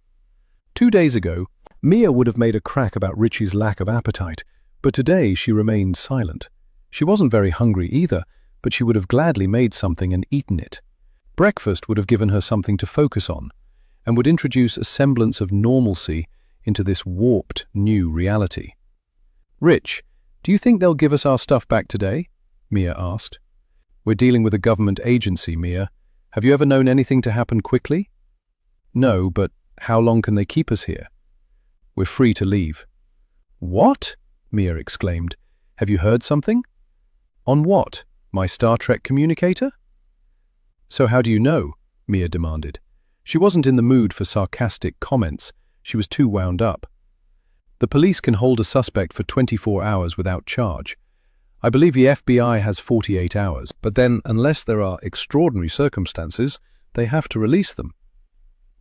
2 days ago, Mia would have made a crack about Richie's lack of appetite, but today she remained silent. She wasn't very hungry either, but she would have gladly made something and eaten it. Breakfast would have given her something to focus on, and would introduce a semblance of normalcy into this warped new reality. "Rich, do you think they'll give us our stuff back today?" Mia asked. "We're dealing with a government agency, Mia. Have you ever known anything to happen quickly?" "No, but how long can they keep us here?" "We're free to leave." "What?" Mia exclaimed. "Have you heard something?" "On what? My Star Trek communicator?" "So how do you know?" Mia demanded. She wasn't in the mood for sarcastic comments. She was too wound up. "The police can hold a suspect for 24 hours without charge. I believe the FBI has 48 hours, but then, unless there are extraordinary circumstances, they have to release them."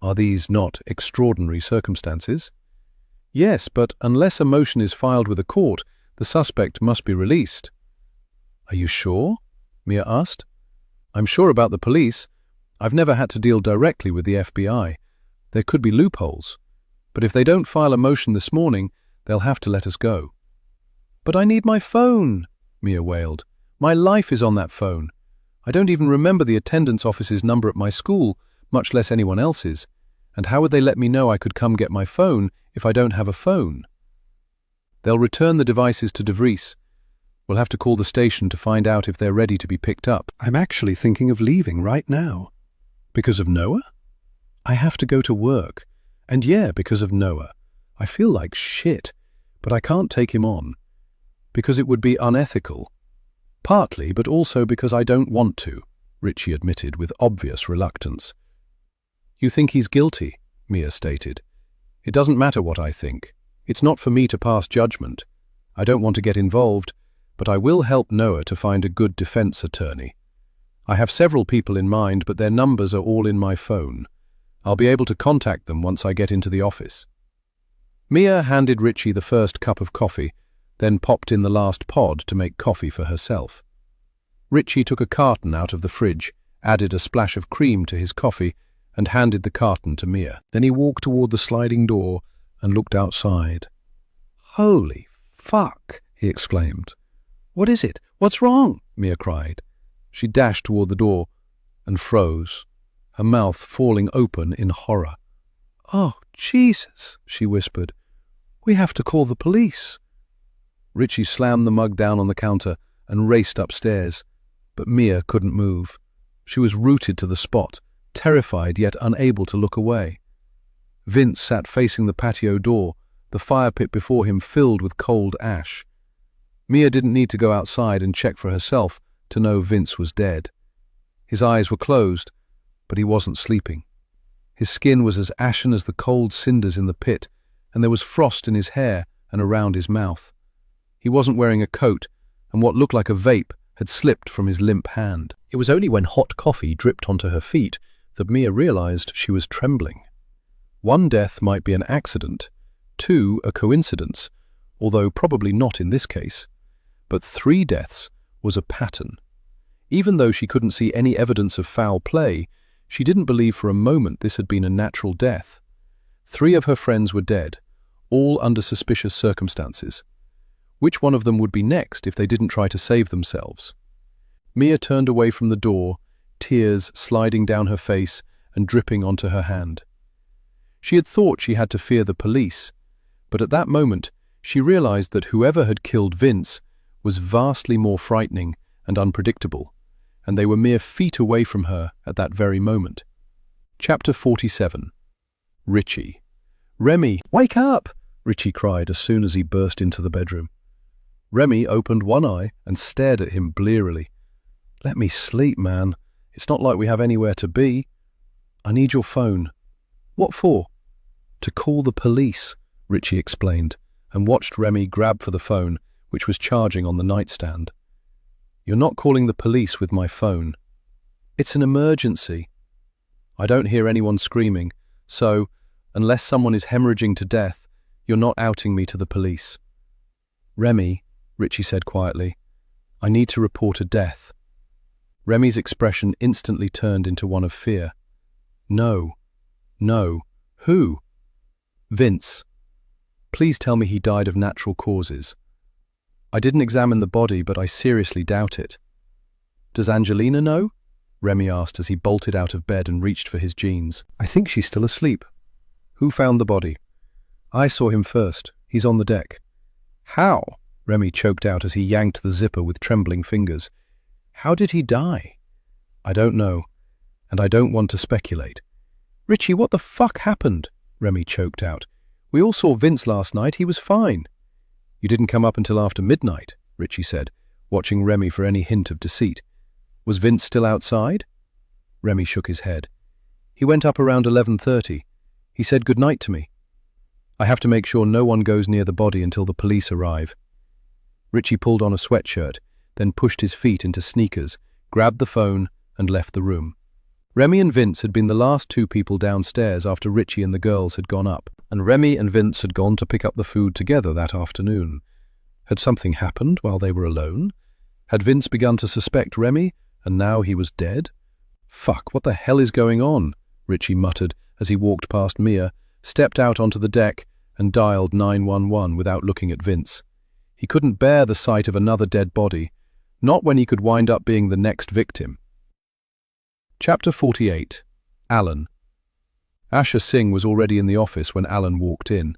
"Are these not extraordinary circumstances?" Yes, but unless a motion is filed with a court, the suspect must be released. Are you sure? Mia asked. I'm sure about the police. I've never had to deal directly with the FBI. There could be loopholes. But if they don't file a motion this morning, they'll have to let us go. But I need my phone, Mia wailed. My life is on that phone. I don't even remember the attendance office's number at my school, much less anyone else's. And how would they let me know I could come get my phone if I don't have a phone? They'll return the devices to De Vries. We'll have to call the station to find out if they're ready to be picked up. I'm actually thinking of leaving right now. Because of Noah? I have to go to work. And yeah, because of Noah. I feel like shit, but I can't take him on. Because it would be unethical. Partly, but also because I don't want to, Richie admitted with obvious reluctance. You think he's guilty, Mia stated. It doesn't matter what I think. It's not for me to pass judgment. I don't want to get involved, but I will help Noah to find a good defense attorney. I have several people in mind, but their numbers are all in my phone. I'll be able to contact them once I get into the office. Mia handed Richie the first cup of coffee, then popped in the last pod to make coffee for herself. Richie took a carton out of the fridge, added a splash of cream to his coffee, and handed the carton to Mia. Then he walked toward the sliding door and looked outside. Holy fuck, he exclaimed. What is it? What's wrong? Mia cried. She dashed toward the door and froze, her mouth falling open in horror. Oh, Jesus, she whispered. We have to call the police. Richie slammed the mug down on the counter and raced upstairs, but Mia couldn't move. She was rooted to the spot, terrified yet unable to look away. Vince sat facing the patio door, the fire pit before him filled with cold ash. Mia didn't need to go outside and check for herself to know Vince was dead. His eyes were closed, but he wasn't sleeping. His skin was as ashen as the cold cinders in the pit, and there was frost in his hair and around his mouth. He wasn't wearing a coat, and what looked like a vape had slipped from his limp hand. It was only when hot coffee dripped onto her feet that Mia realized she was trembling. One death might be an accident, two a coincidence, although probably not in this case. But 3 deaths was a pattern. Even though she couldn't see any evidence of foul play, she didn't believe for a moment this had been a natural death. 3 of her friends were dead, all under suspicious circumstances. Which one of them would be next if they didn't try to save themselves? Mia turned away from the door, tears sliding down her face and dripping onto her hand. She had thought she had to fear the police, but at that moment she realized that whoever had killed Vince was vastly more frightening and unpredictable, and they were mere feet away from her at that very moment. Chapter 47. Richie. Remy, wake up! Richie cried as soon as he burst into the bedroom. Remy opened one eye and stared at him blearily. Let me sleep, man. It's not like we have anywhere to be. I need your phone. What for? To call the police, Richie explained, and watched Remy grab for the phone, which was charging on the nightstand. You're not calling the police with my phone. It's an emergency. I don't hear anyone screaming, so, unless someone is hemorrhaging to death, you're not outing me to the police. Remy, Richie said quietly, I need to report a death. Remy's expression instantly turned into one of fear. No. Who? Vince. Please tell me he died of natural causes. I didn't examine the body, but I seriously doubt it. Does Angelina know? Remy asked as he bolted out of bed and reached for his jeans. I think she's still asleep. Who found the body? I saw him first. He's on the deck. How? Remy choked out as he yanked the zipper with trembling fingers. How did he die? I don't know, and I don't want to speculate. Richie, what the fuck happened? Remy choked out. We all saw Vince last night. He was fine. You didn't come up until after midnight, Richie said, watching Remy for any hint of deceit. Was Vince still outside? Remy shook his head. He went up around 11:30. He said goodnight to me. I have to make sure no one goes near the body until the police arrive. Richie pulled on a sweatshirt, then pushed his feet into sneakers, grabbed the phone, and left the room. Remy and Vince had been the last two people downstairs after Richie and the girls had gone up, and Remy and Vince had gone to pick up the food together that afternoon. Had something happened while they were alone? Had Vince begun to suspect Remy, and now he was dead? Fuck, what the hell is going on? Richie muttered as he walked past Mia, stepped out onto the deck, and dialed 911 without looking at Vince. He couldn't bear the sight of another dead body, not when he could wind up being the next victim. Chapter 48. Alan. Asha Singh was already in the office when Alan walked in.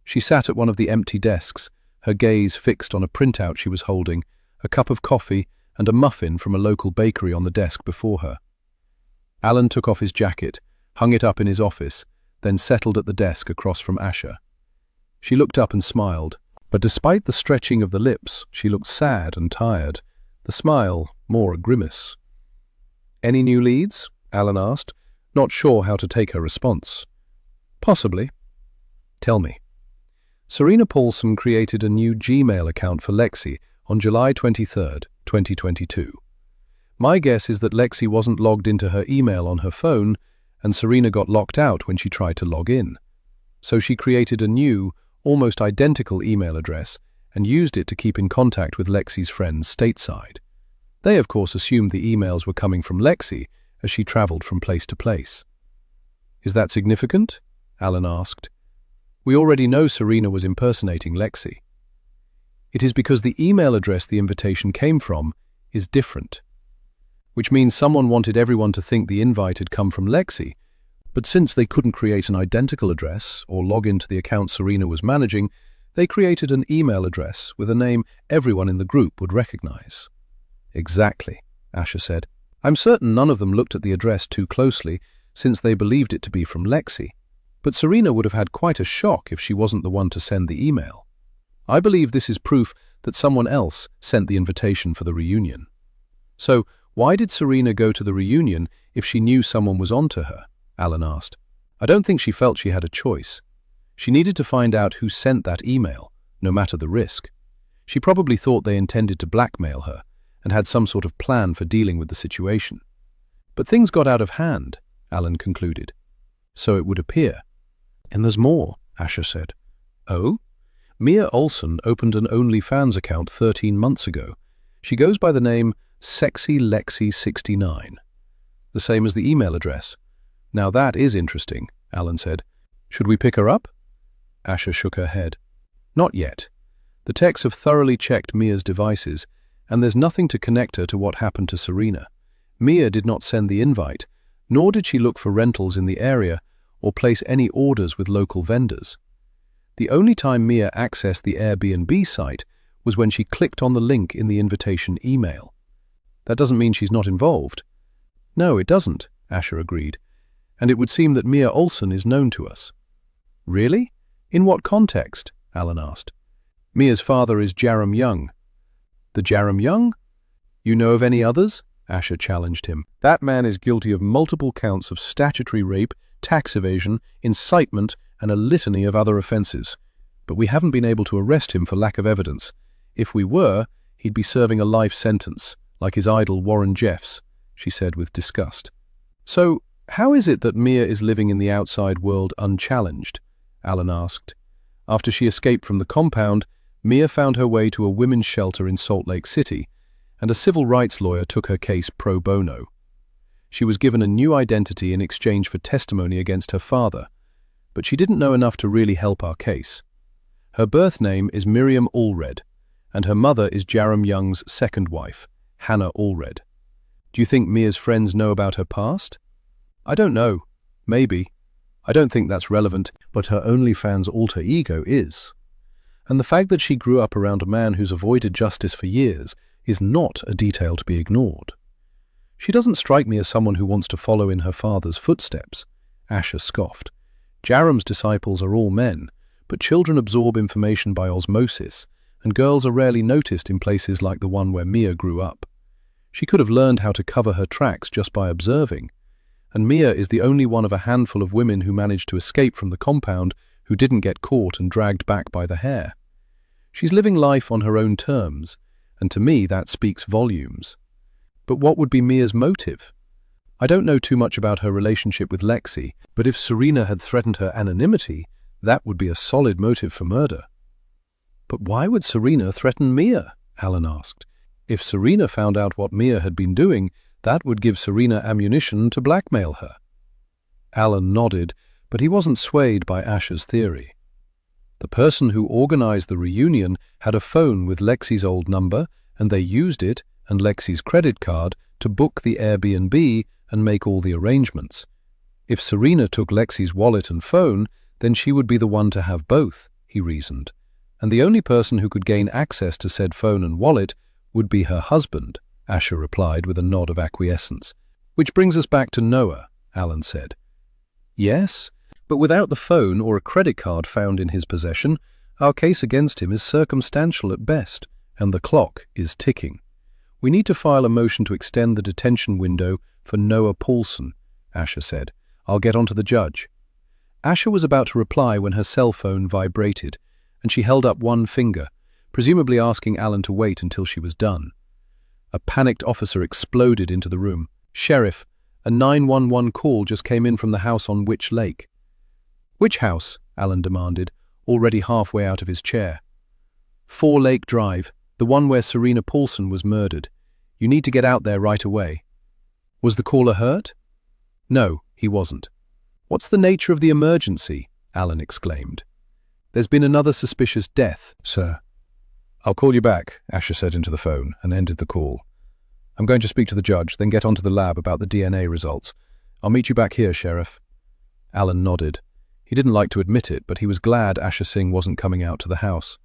She sat at one of the empty desks, her gaze fixed on a printout she was holding, a cup of coffee and a muffin from a local bakery on the desk before her. Alan took off his jacket, hung it up in his office, then settled at the desk across from Asha. She looked up and smiled, but despite the stretching of the lips, she looked sad and tired, the smile more a grimace. "Any new leads?" Alan asked, not sure how to take her response. "Possibly." "Tell me." Serena Paulson created a new Gmail account for Lexi on July 23rd, 2022. My guess is that Lexi wasn't logged into her email on her phone, and Serena got locked out when she tried to log in. So she created a new, almost identical email address and used it to keep in contact with Lexi's friends stateside. They, of course, assumed the emails were coming from Lexi as she traveled from place to place. "Is that significant?" Alan asked. "We already know Serena was impersonating Lexi." "It is because the email address the invitation came from is different. Which means someone wanted everyone to think the invite had come from Lexi, but since they couldn't create an identical address or log into the account Serena was managing, they created an email address with a name everyone in the group would recognize." "Exactly," Asha said. "I'm certain none of them looked at the address too closely since they believed it to be from Lexi, but Serena would have had quite a shock if she wasn't the one to send the email. I believe this is proof that someone else sent the invitation for the reunion." "So, why did Serena go to the reunion if she knew someone was onto her?" Alan asked. "I don't think she felt she had a choice. She needed to find out who sent that email, no matter the risk. She probably thought they intended to blackmail her and had some sort of plan for dealing with the situation. But things got out of hand," Alan concluded. "So it would appear." "And there's more," Asha said. "Oh?" "Mia Olsen opened an OnlyFans account 13 months ago. She goes by the name Sexy Lexi 69. The same as the email address. Now that is interesting," Alan said. "Should we pick her up?" Asha shook her head. "Not yet. The techs have thoroughly checked Mia's devices, and there's nothing to connect her to what happened to Serena. Mia did not send the invite, nor did she look for rentals in the area or place any orders with local vendors. The only time Mia accessed the Airbnb site was when she clicked on the link in the invitation email. That doesn't mean she's not involved." "No, it doesn't," Asha agreed. "And it would seem that Mia Olsen is known to us." "Really? In what context?" Alan asked. "Mia's father is Jaram Young." "The Jaram Young? You know of any others?" Asha challenged him. "That man is guilty of multiple counts of statutory rape, tax evasion, incitement, and a litany of other offenses. But we haven't been able to arrest him for lack of evidence. If we were, he'd be serving a life sentence, like his idol Warren Jeffs," she said with disgust. "So, how is it that Mia is living in the outside world unchallenged?" Alan asked. "After she escaped from the compound, Mia found her way to a women's shelter in Salt Lake City, and a civil rights lawyer took her case pro bono. She was given a new identity in exchange for testimony against her father, but she didn't know enough to really help our case. Her birth name is Miriam Allred, and her mother is Jaram Young's second wife, Hannah Allred. Do you think Mia's friends know about her past?" "I don't know. Maybe. I don't think that's relevant, but her OnlyFans alter ego is. And the fact that she grew up around a man who's avoided justice for years is not a detail to be ignored. She doesn't strike me as someone who wants to follow in her father's footsteps," Asha scoffed. "Jaram's disciples are all men, but children absorb information by osmosis, and girls are rarely noticed in places like the one where Mia grew up. She could have learned how to cover her tracks just by observing, and Mia is the only one of a handful of women who managed to escape from the compound who didn't get caught and dragged back by the hair. She's living life on her own terms, and to me that speaks volumes. But what would be Mia's motive? I don't know too much about her relationship with Lexi, but if Serena had threatened her anonymity, that would be a solid motive for murder. But why would Serena threaten Mia? Alan asked. If Serena found out what Mia had been doing, that would give Serena ammunition to blackmail her. Alan nodded, but he wasn't swayed by Asher's theory. The person who organized the reunion had a phone with Lexi's old number, and they used it and Lexi's credit card to book the Airbnb and make all the arrangements. If Serena took Lexi's wallet and phone, then she would be the one to have both, he reasoned, and the only person who could gain access to said phone and wallet would be her husband, Asher replied with a nod of acquiescence. Which brings us back to Noah, Alan said. Yes, but without the phone or a credit card found in his possession, our case against him is circumstantial at best, and the clock is ticking. We need to file a motion to extend the detention window for Noah Paulson, Asher said. I'll get on to the judge. Asher was about to reply when her cell phone vibrated, and she held up one finger, presumably asking Alan to wait until she was done. A panicked officer exploded into the room. Sheriff, a 911 call just came in from the house on Witch Lake. Which house? Alan demanded, already halfway out of his chair. 4 Lake Drive, the one where Serena Paulson was murdered. You need to get out there right away. Was the caller hurt? No, he wasn't. What's the nature of the emergency? Alan exclaimed. There's been another suspicious death, sir. I'll call you back, Asher said into the phone and ended the call. I'm going to speak to the judge, then get onto the lab about the DNA results. I'll meet you back here, Sheriff. Alan nodded. He didn't like to admit it, but he was glad Asher Singh wasn't coming out to the house.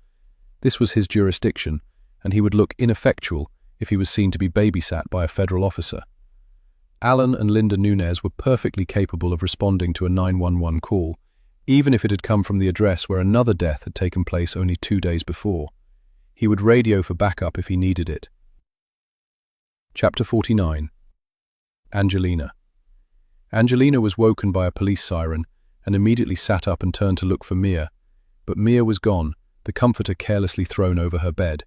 This was his jurisdiction, and he would look ineffectual if he was seen to be babysat by a federal officer. Alan and Linda Nunez were perfectly capable of responding to a 911 call, even if it had come from the address where another death had taken place only 2 days before. He would radio for backup if he needed it. Chapter 49. Angelina. Angelina was woken by a police siren and immediately sat up and turned to look for Mia. But Mia was gone, the comforter carelessly thrown over her bed.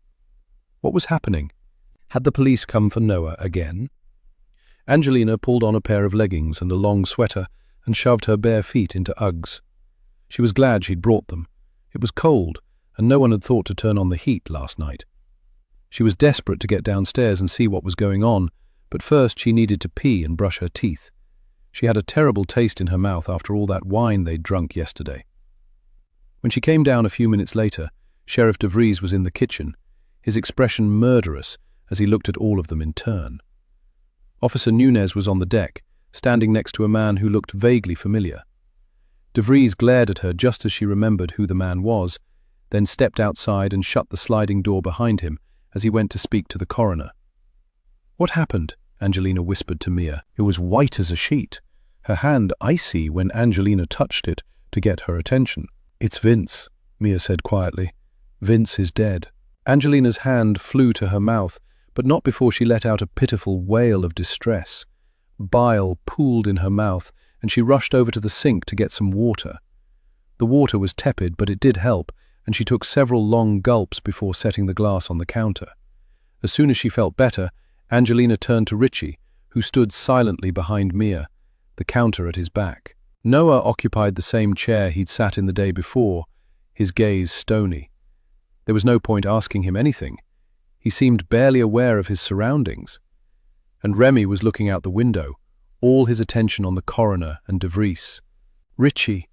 What was happening? Had the police come for Noah again? Angelina pulled on a pair of leggings and a long sweater and shoved her bare feet into Uggs. She was glad she'd brought them. It was cold, and no one had thought to turn on the heat last night. She was desperate to get downstairs and see what was going on, but first she needed to pee and brush her teeth. She had a terrible taste in her mouth after all that wine they'd drunk yesterday. When she came down a few minutes later, Sheriff DeVries was in the kitchen, his expression murderous as he looked at all of them in turn. Officer Nunez was on the deck, standing next to a man who looked vaguely familiar. DeVries glared at her just as she remembered who the man was, then stepped outside and shut the sliding door behind him as he went to speak to the coroner. What happened? Angelina whispered to Mia. It was white as a sheet, her hand icy when Angelina touched it to get her attention. It's Vince, Mia said quietly. Vince is dead. Angelina's hand flew to her mouth, but not before she let out a pitiful wail of distress. Bile pooled in her mouth, and she rushed over to the sink to get some water. The water was tepid, but it did help, and she took several long gulps before setting the glass on the counter. As soon as she felt better, Angelina turned to Richie, who stood silently behind Mia, the counter at his back. Noah occupied the same chair he'd sat in the day before, his gaze stony. There was no point asking him anything. He seemed barely aware of his surroundings. And Remy was looking out the window, all his attention on the coroner and DeVries. Richie,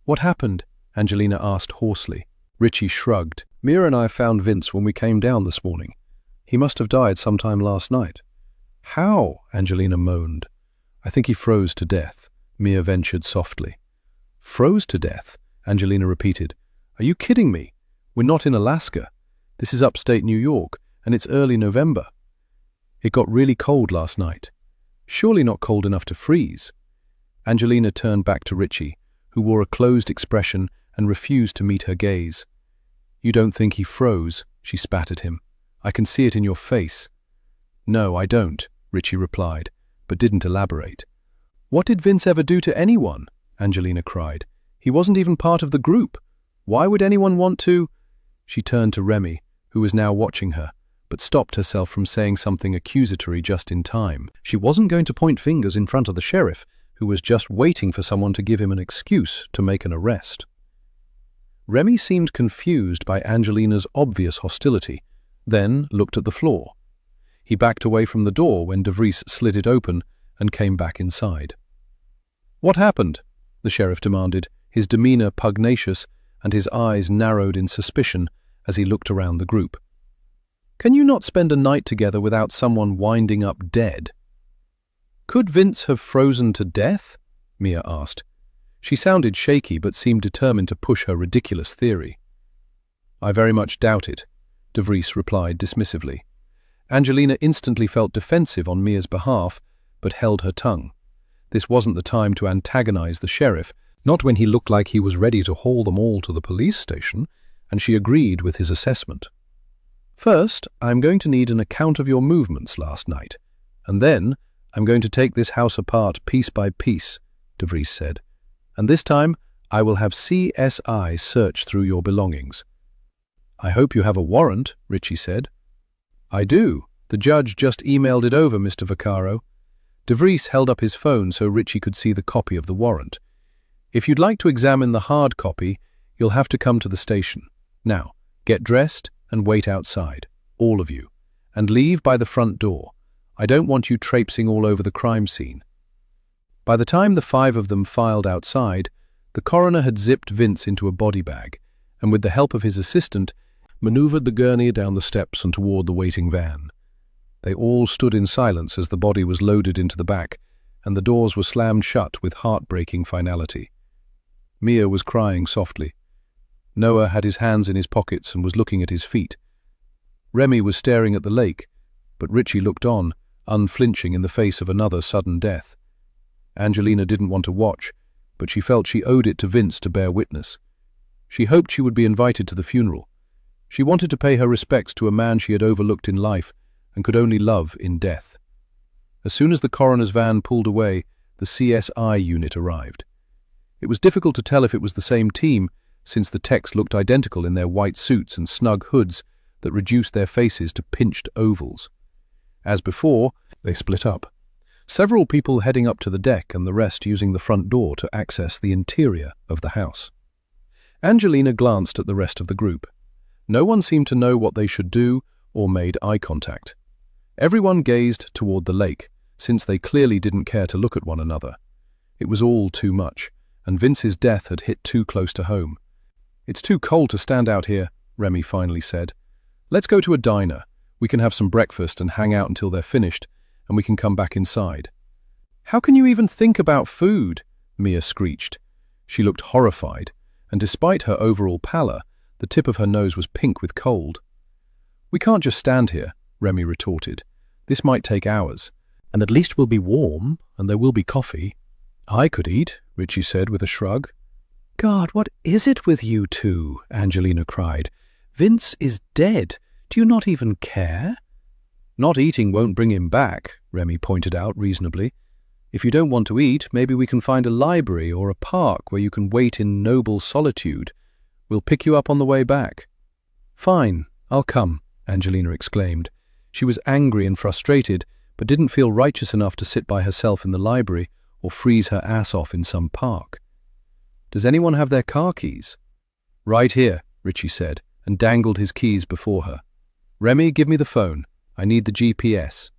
what happened? Angelina asked hoarsely. Richie shrugged. Mia and I found Vince when we came down this morning. He must have died sometime last night. How? Angelina moaned. I think he froze to death, Mia ventured softly. Froze to death? Angelina repeated. Are you kidding me? We're not in Alaska. This is upstate New York, and it's early November. It got really cold last night. Surely not cold enough to freeze. Angelina turned back to Richie, who wore a closed expression and refused to meet her gaze. You don't think he froze? She spat at him. I can see it in your face. No, I don't, Richie replied, but didn't elaborate. What did Vince ever do to anyone? Angelina cried. He wasn't even part of the group. Why would anyone want to? She turned to Remy, who was now watching her, but stopped herself from saying something accusatory just in time. She wasn't going to point fingers in front of the sheriff, who was just waiting for someone to give him an excuse to make an arrest. Remy seemed confused by Angelina's obvious hostility, then looked at the floor. He backed away from the door when De Vries slid it open and came back inside. "What happened?" the sheriff demanded, his demeanor pugnacious and his eyes narrowed in suspicion as he looked around the group. "Can you not spend a night together without someone winding up dead?" "Could Vince have frozen to death?" Mia asked. She sounded shaky but seemed determined to push her ridiculous theory. "I very much doubt it," De Vries replied dismissively. Angelina instantly felt defensive on Mia's behalf, but held her tongue. This wasn't the time to antagonize the sheriff, not when he looked like he was ready to haul them all to the police station, and she agreed with his assessment. "First, I'm going to need an account of your movements last night, and then I'm going to take this house apart piece by piece," De Vries said. "And this time, I will have CSI search through your belongings." "I hope you have a warrant," Richie said. "I do. The judge just emailed it over, Mr. Vaccaro." De Vries held up his phone so Richie could see the copy of the warrant. "If you'd like to examine the hard copy, you'll have to come to the station. Now, get dressed and wait outside, all of you, and leave by the front door. I don't want you traipsing all over the crime scene." By the time the 5 of them filed outside, the coroner had zipped Vince into a body bag, and with the help of his assistant, maneuvered the gurney down the steps and toward the waiting van. They all stood in silence as the body was loaded into the back, and the doors were slammed shut with heartbreaking finality. Mia was crying softly. Noah had his hands in his pockets and was looking at his feet. Remy was staring at the lake, but Richie looked on, unflinching in the face of another sudden death. Angelina didn't want to watch, but she felt she owed it to Vince to bear witness. She hoped she would be invited to the funeral. She wanted to pay her respects to a man she had overlooked in life and could only love in death. As soon as the coroner's van pulled away, the CSI unit arrived. It was difficult to tell if it was the same team, since the techs looked identical in their white suits and snug hoods that reduced their faces to pinched ovals. As before, they split up. Several people heading up to the deck and the rest using the front door to access the interior of the house. Angelina glanced at the rest of the group. No one seemed to know what they should do or made eye contact. Everyone gazed toward the lake, since they clearly didn't care to look at one another. It was all too much, and Vince's death had hit too close to home. "It's too cold to stand out here," Remy finally said. "Let's go to a diner. We can have some breakfast and hang out until they're finished, and we can come back inside." "How can you even think about food?" Mia screeched. She looked horrified, and despite her overall pallor, the tip of her nose was pink with cold. "We can't just stand here," Remy retorted. "This might take hours." "And at least we'll be warm, and there will be coffee." "I could eat," Richie said with a shrug. "God, what is it with you two?" Angelina cried. "Vince is dead. Do you not even care?" "Not eating won't bring him back," Remy pointed out reasonably. "If you don't want to eat, maybe we can find a library or a park where you can wait in noble solitude. We'll pick you up on the way back." "Fine, I'll come," Angelina exclaimed. She was angry and frustrated, but didn't feel righteous enough to sit by herself in the library or freeze her ass off in some park. "Does anyone have their car keys?" "Right here," Richie said, and dangled his keys before her. "Remy, give me the phone. I need the GPS."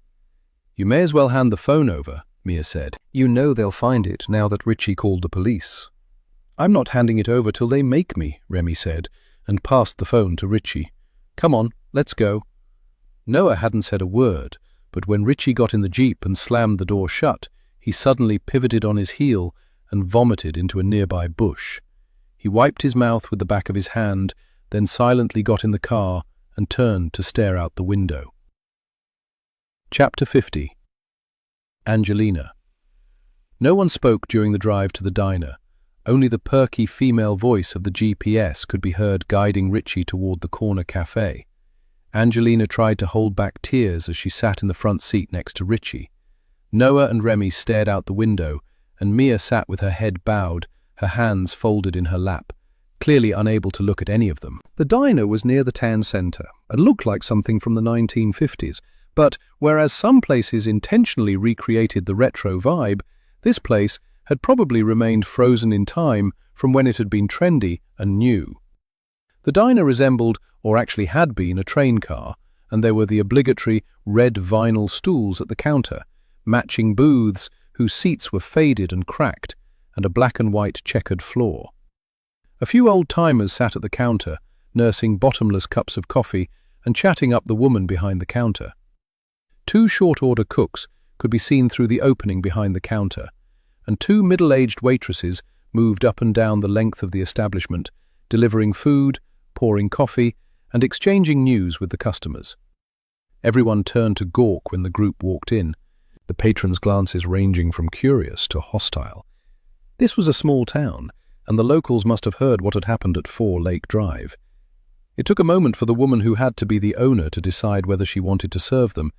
"You may as well hand the phone over," Mia said. "You know they'll find it now that Richie called the police." "I'm not handing it over till they make me," Remy said, and passed the phone to Richie. "Come on, let's go." Noah hadn't said a word, but when Richie got in the Jeep and slammed the door shut, he suddenly pivoted on his heel and vomited into a nearby bush. He wiped his mouth with the back of his hand, then silently got in the car and turned to stare out the window. Chapter 50. Angelina. No one spoke during the drive to the diner. Only the perky female voice of the GPS could be heard guiding Richie toward the corner cafe. Angelina tried to hold back tears as she sat in the front seat next to Richie. Noah and Remy stared out the window, and Mia sat with her head bowed, her hands folded in her lap, clearly unable to look at any of them. The diner was near the town centre and looked like something from the 1950s, but whereas some places intentionally recreated the retro vibe, this place had probably remained frozen in time from when it had been trendy and new. The diner resembled, or actually had been, a train car, and there were the obligatory red vinyl stools at the counter, matching booths whose seats were faded and cracked, and a black and white checkered floor. A few old-timers sat at the counter, nursing bottomless cups of coffee and chatting up the woman behind the counter. 2 short-order cooks could be seen through the opening behind the counter, and 2 middle-aged waitresses moved up and down the length of the establishment, delivering food, pouring coffee, and exchanging news with the customers. Everyone turned to gawk when the group walked in, the patrons' glances ranging from curious to hostile. This was a small town, and the locals must have heard what had happened at 4 Lake Drive. It took a moment for the woman who had to be the owner to decide whether she wanted to serve them,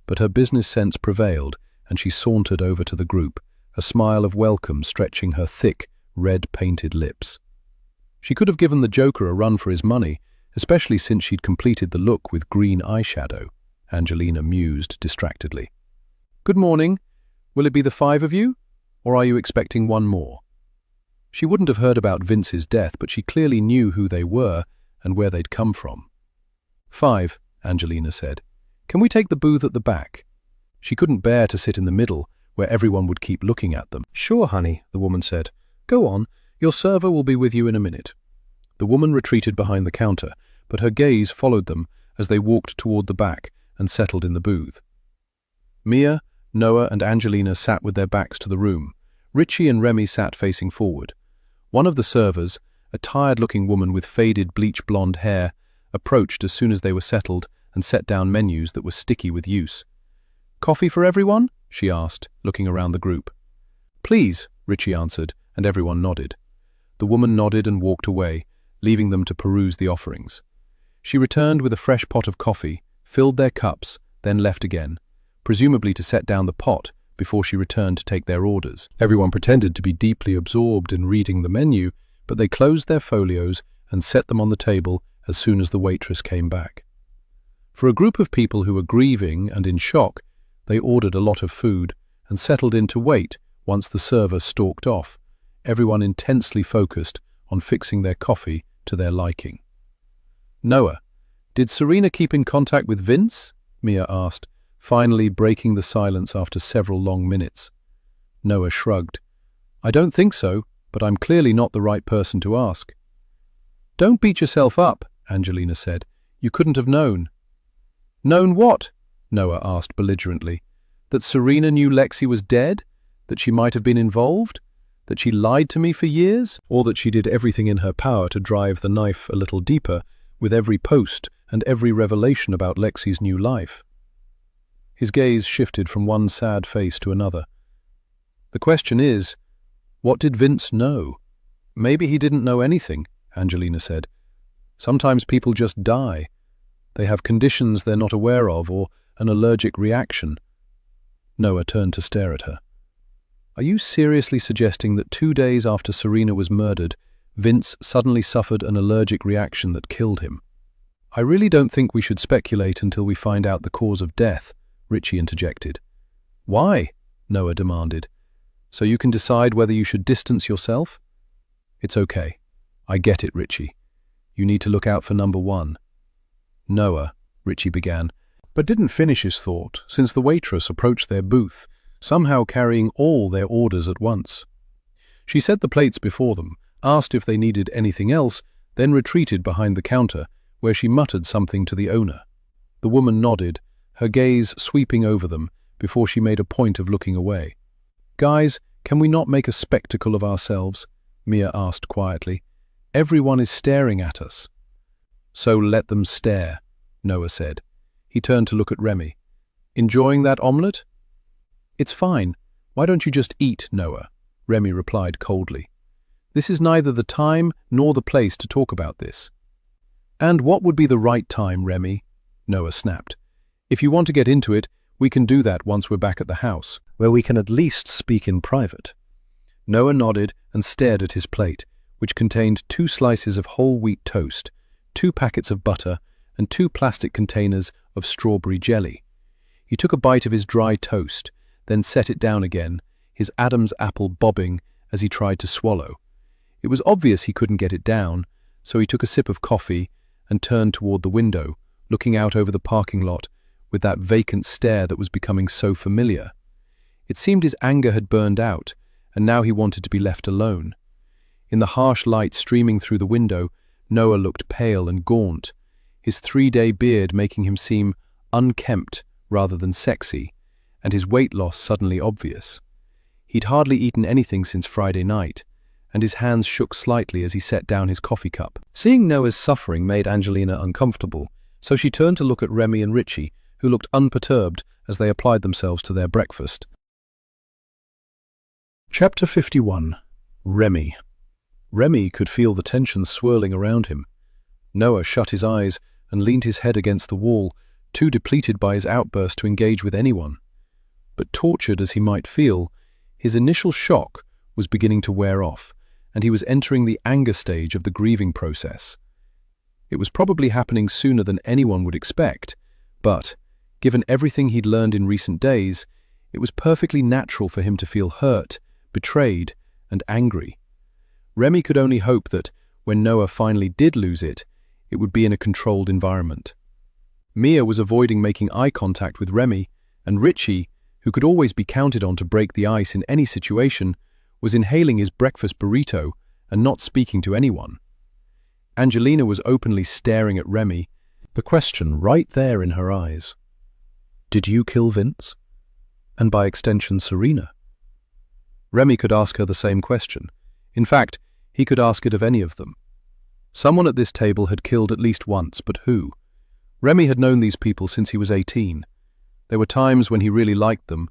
but her business sense prevailed, and she sauntered over to the group, a smile of welcome stretching her thick, red-painted lips. She could have given the Joker a run for his money, especially since she'd completed the look with green eyeshadow, Angelina mused distractedly. "Good morning. Will it be the 5 of you, or are you expecting one more?" She wouldn't have heard about Vince's death, but she clearly knew who they were and where they'd come from. 5, Angelina said. "Can we take the booth at the back?" She couldn't bear to sit in the middle, where everyone would keep looking at them. "Sure, honey," the woman said. "Go on. Your server will be with you in a minute." The woman retreated behind the counter, but her gaze followed them as they walked toward the back and settled in the booth. Mia, Noah, and Angelina sat with their backs to the room. Richie and Remy sat facing forward. One of the servers, a tired-looking woman with faded bleach-blonde hair, approached as soon as they were settled and set down menus that were sticky with use. "Coffee for everyone?" she asked, looking around the group. "Please," Richie answered, and everyone nodded. The woman nodded and walked away, leaving them to peruse the offerings. She returned with a fresh pot of coffee, filled their cups, then left again, presumably to set down the pot before she returned to take their orders. Everyone pretended to be deeply absorbed in reading the menu, but they closed their folios and set them on the table as soon as the waitress came back. For a group of people who were grieving and in shock, they ordered a lot of food and settled in to wait once the server stalked off, everyone intensely focused on fixing their coffee to their liking. "Noah, did Serena keep in contact with Vince?" Mia asked, finally breaking the silence after several long minutes. Noah shrugged. "I don't think so, but I'm clearly not the right person to ask." "Don't beat yourself up," Angelina said. "You couldn't have known." "Known what?" Noah asked belligerently. "That Serena knew Lexi was dead? That she might have been involved? That she lied to me for years? Or that she did everything in her power to drive the knife a little deeper with every post and every revelation about Lexi's new life?" His gaze shifted from one sad face to another. "The question is, what did Vince know?" "Maybe he didn't know anything," Angelina said. "Sometimes people just die. They have conditions they're not aware of or an allergic reaction." Noah turned to stare at her. "Are you seriously suggesting that 2 days after Serena was murdered, Vince suddenly suffered an allergic reaction that killed him?" "I really don't think we should speculate until we find out the cause of death," Richie interjected. "Why?" Noah demanded. "So you can decide whether you should distance yourself?" "It's okay. I get it, Richie. You need to look out for number 1. "Noah," Richie began, but didn't finish his thought since the waitress approached their booth, somehow carrying all their orders at once. She set the plates before them, asked if they needed anything else, then retreated behind the counter, where she muttered something to the owner. The woman nodded, her gaze sweeping over them, before she made a point of looking away. "Guys, can we not make a spectacle of ourselves?" Mia asked quietly. "Everyone is staring at us." "So let them stare," Noah said. He turned to look at Remy. "Enjoying that omelette?" "It's fine. Why don't you just eat, Noah?" Remy replied coldly. "This is neither the time nor the place to talk about this." "And what would be the right time, Remy?" Noah snapped. "If you want to get into it, we can do that once we're back at the house, where we can at least speak in private." Noah nodded and stared at his plate, which contained 2 slices of whole wheat toast, 2 packets of butter, and 2 plastic containers of strawberry jelly. He took a bite of his dry toast, then set it down again, his Adam's apple bobbing as he tried to swallow. It was obvious he couldn't get it down, so he took a sip of coffee and turned toward the window, looking out over the parking lot with that vacant stare that was becoming so familiar. It seemed his anger had burned out, and now he wanted to be left alone. In the harsh light streaming through the window, Noah looked pale and gaunt, his 3-day beard making him seem unkempt rather than sexy, and his weight loss suddenly obvious. He'd hardly eaten anything since Friday night, and his hands shook slightly as he set down his coffee cup. Seeing Noah's suffering made Angelina uncomfortable, so she turned to look at Remy and Richie, who looked unperturbed as they applied themselves to their breakfast. Chapter 51. Remy. Remy could feel the tension swirling around him. Noah shut his eyes and leaned his head against the wall, too depleted by his outburst to engage with anyone. But tortured as he might feel, his initial shock was beginning to wear off, and he was entering the anger stage of the grieving process. It was probably happening sooner than anyone would expect, but, given everything he'd learned in recent days, it was perfectly natural for him to feel hurt, betrayed, and angry. Remy could only hope that, when Noah finally did lose it, it would be in a controlled environment. Mia was avoiding making eye contact with Remy, and Richie, who could always be counted on to break the ice in any situation, was inhaling his breakfast burrito and not speaking to anyone. Angelina was openly staring at Remy, the question right there in her eyes. Did you kill Vince? And by extension, Serena? Remy could ask her the same question. In fact, he could ask it of any of them. Someone at this table had killed at least once, but who? Remy had known these people since he was 18. There were times when he really liked them,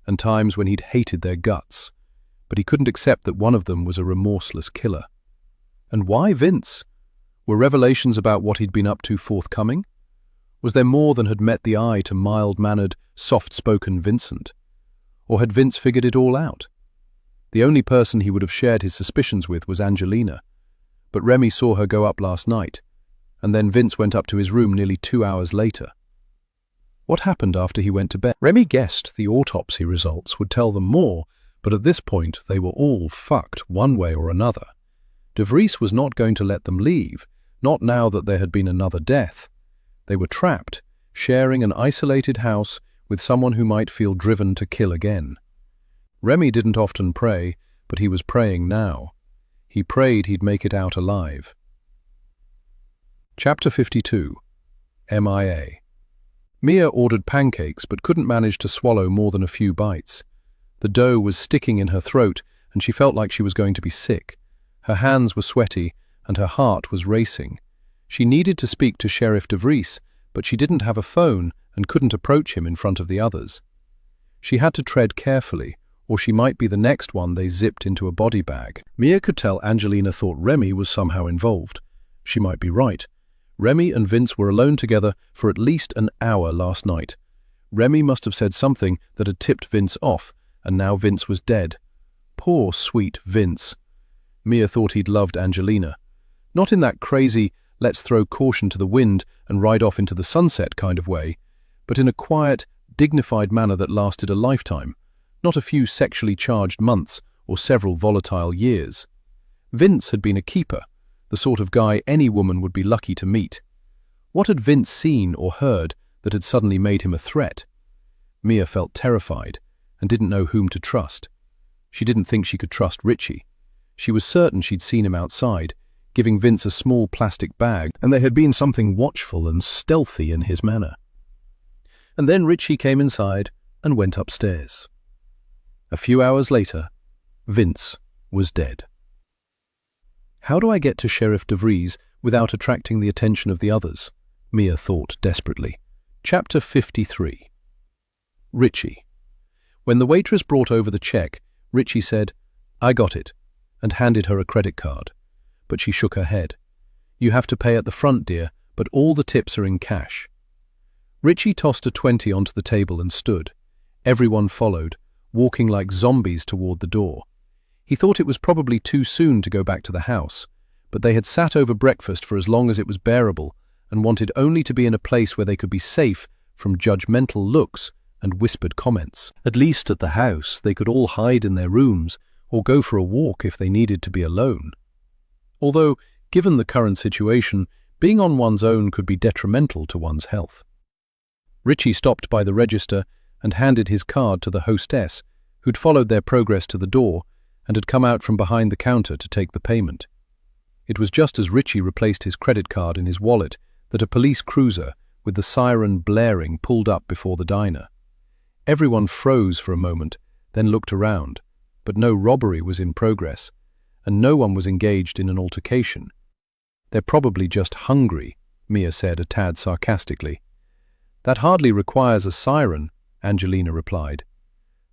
and times when he'd hated their guts, but he couldn't accept that one of them was a remorseless killer. And why Vince? Were revelations about what he'd been up to forthcoming? Was there more than had met the eye to mild-mannered, soft-spoken Vincent? Or had Vince figured it all out? The only person he would have shared his suspicions with was Angelina, but Remy saw her go up last night, and then Vince went up to his room nearly 2 hours later. What happened after he went to bed? Remy guessed the autopsy results would tell them more, but at this point they were all fucked one way or another. De Vries was not going to let them leave, not now that there had been another death. They were trapped, sharing an isolated house with someone who might feel driven to kill again. Remy didn't often pray, but he was praying now. He prayed he'd make it out alive. Chapter 52. MIA. Mia ordered pancakes but couldn't manage to swallow more than a few bites. The dough was sticking in her throat and she felt like she was going to be sick. Her hands were sweaty and her heart was racing. She needed to speak to Sheriff De Vries, but she didn't have a phone and couldn't approach him in front of the others. She had to tread carefully, or she might be the next one they zipped into a body bag. Mia could tell Angelina thought Remy was somehow involved. She might be right. Remy and Vince were alone together for at least an hour last night. Remy must have said something that had tipped Vince off, and now Vince was dead. Poor, sweet Vince. Mia thought he'd loved Angelina. Not in that crazy, let's throw caution to the wind and ride off into the sunset kind of way, but in a quiet, dignified manner that lasted a lifetime, not a few sexually charged months or several volatile years. Vince had been a keeper, the sort of guy any woman would be lucky to meet. What had Vince seen or heard that had suddenly made him a threat? Mia felt terrified and didn't know whom to trust. She didn't think she could trust Richie. She was certain she'd seen him outside, giving Vince a small plastic bag, and there had been something watchful and stealthy in his manner. And then Richie came inside and went upstairs. A few hours later, Vince was dead. How do I get to Sheriff De Vries without attracting the attention of the others? Mia thought desperately. Chapter 53. Richie. When the waitress brought over the check, Richie said, "I got it," and handed her a credit card. But she shook her head. "You have to pay at the front, dear, but all the tips are in cash." Richie tossed a 20 onto the table and stood. Everyone followed, walking like zombies toward the door. He thought it was probably too soon to go back to the house, but they had sat over breakfast for as long as it was bearable and wanted only to be in a place where they could be safe from judgmental looks and whispered comments. At least at the house, they could all hide in their rooms or go for a walk if they needed to be alone. Although, given the current situation, being on one's own could be detrimental to one's health. Richie stopped by the register and handed his card to the hostess, who'd followed their progress to the door and had come out from behind the counter to take the payment. It was just as Richie replaced his credit card in his wallet that a police cruiser, with the siren blaring, pulled up before the diner. Everyone froze for a moment, then looked around, but no robbery was in progress, and no one was engaged in an altercation. "They're probably just hungry," Mia said a tad sarcastically. "That hardly requires a siren," Angelina replied.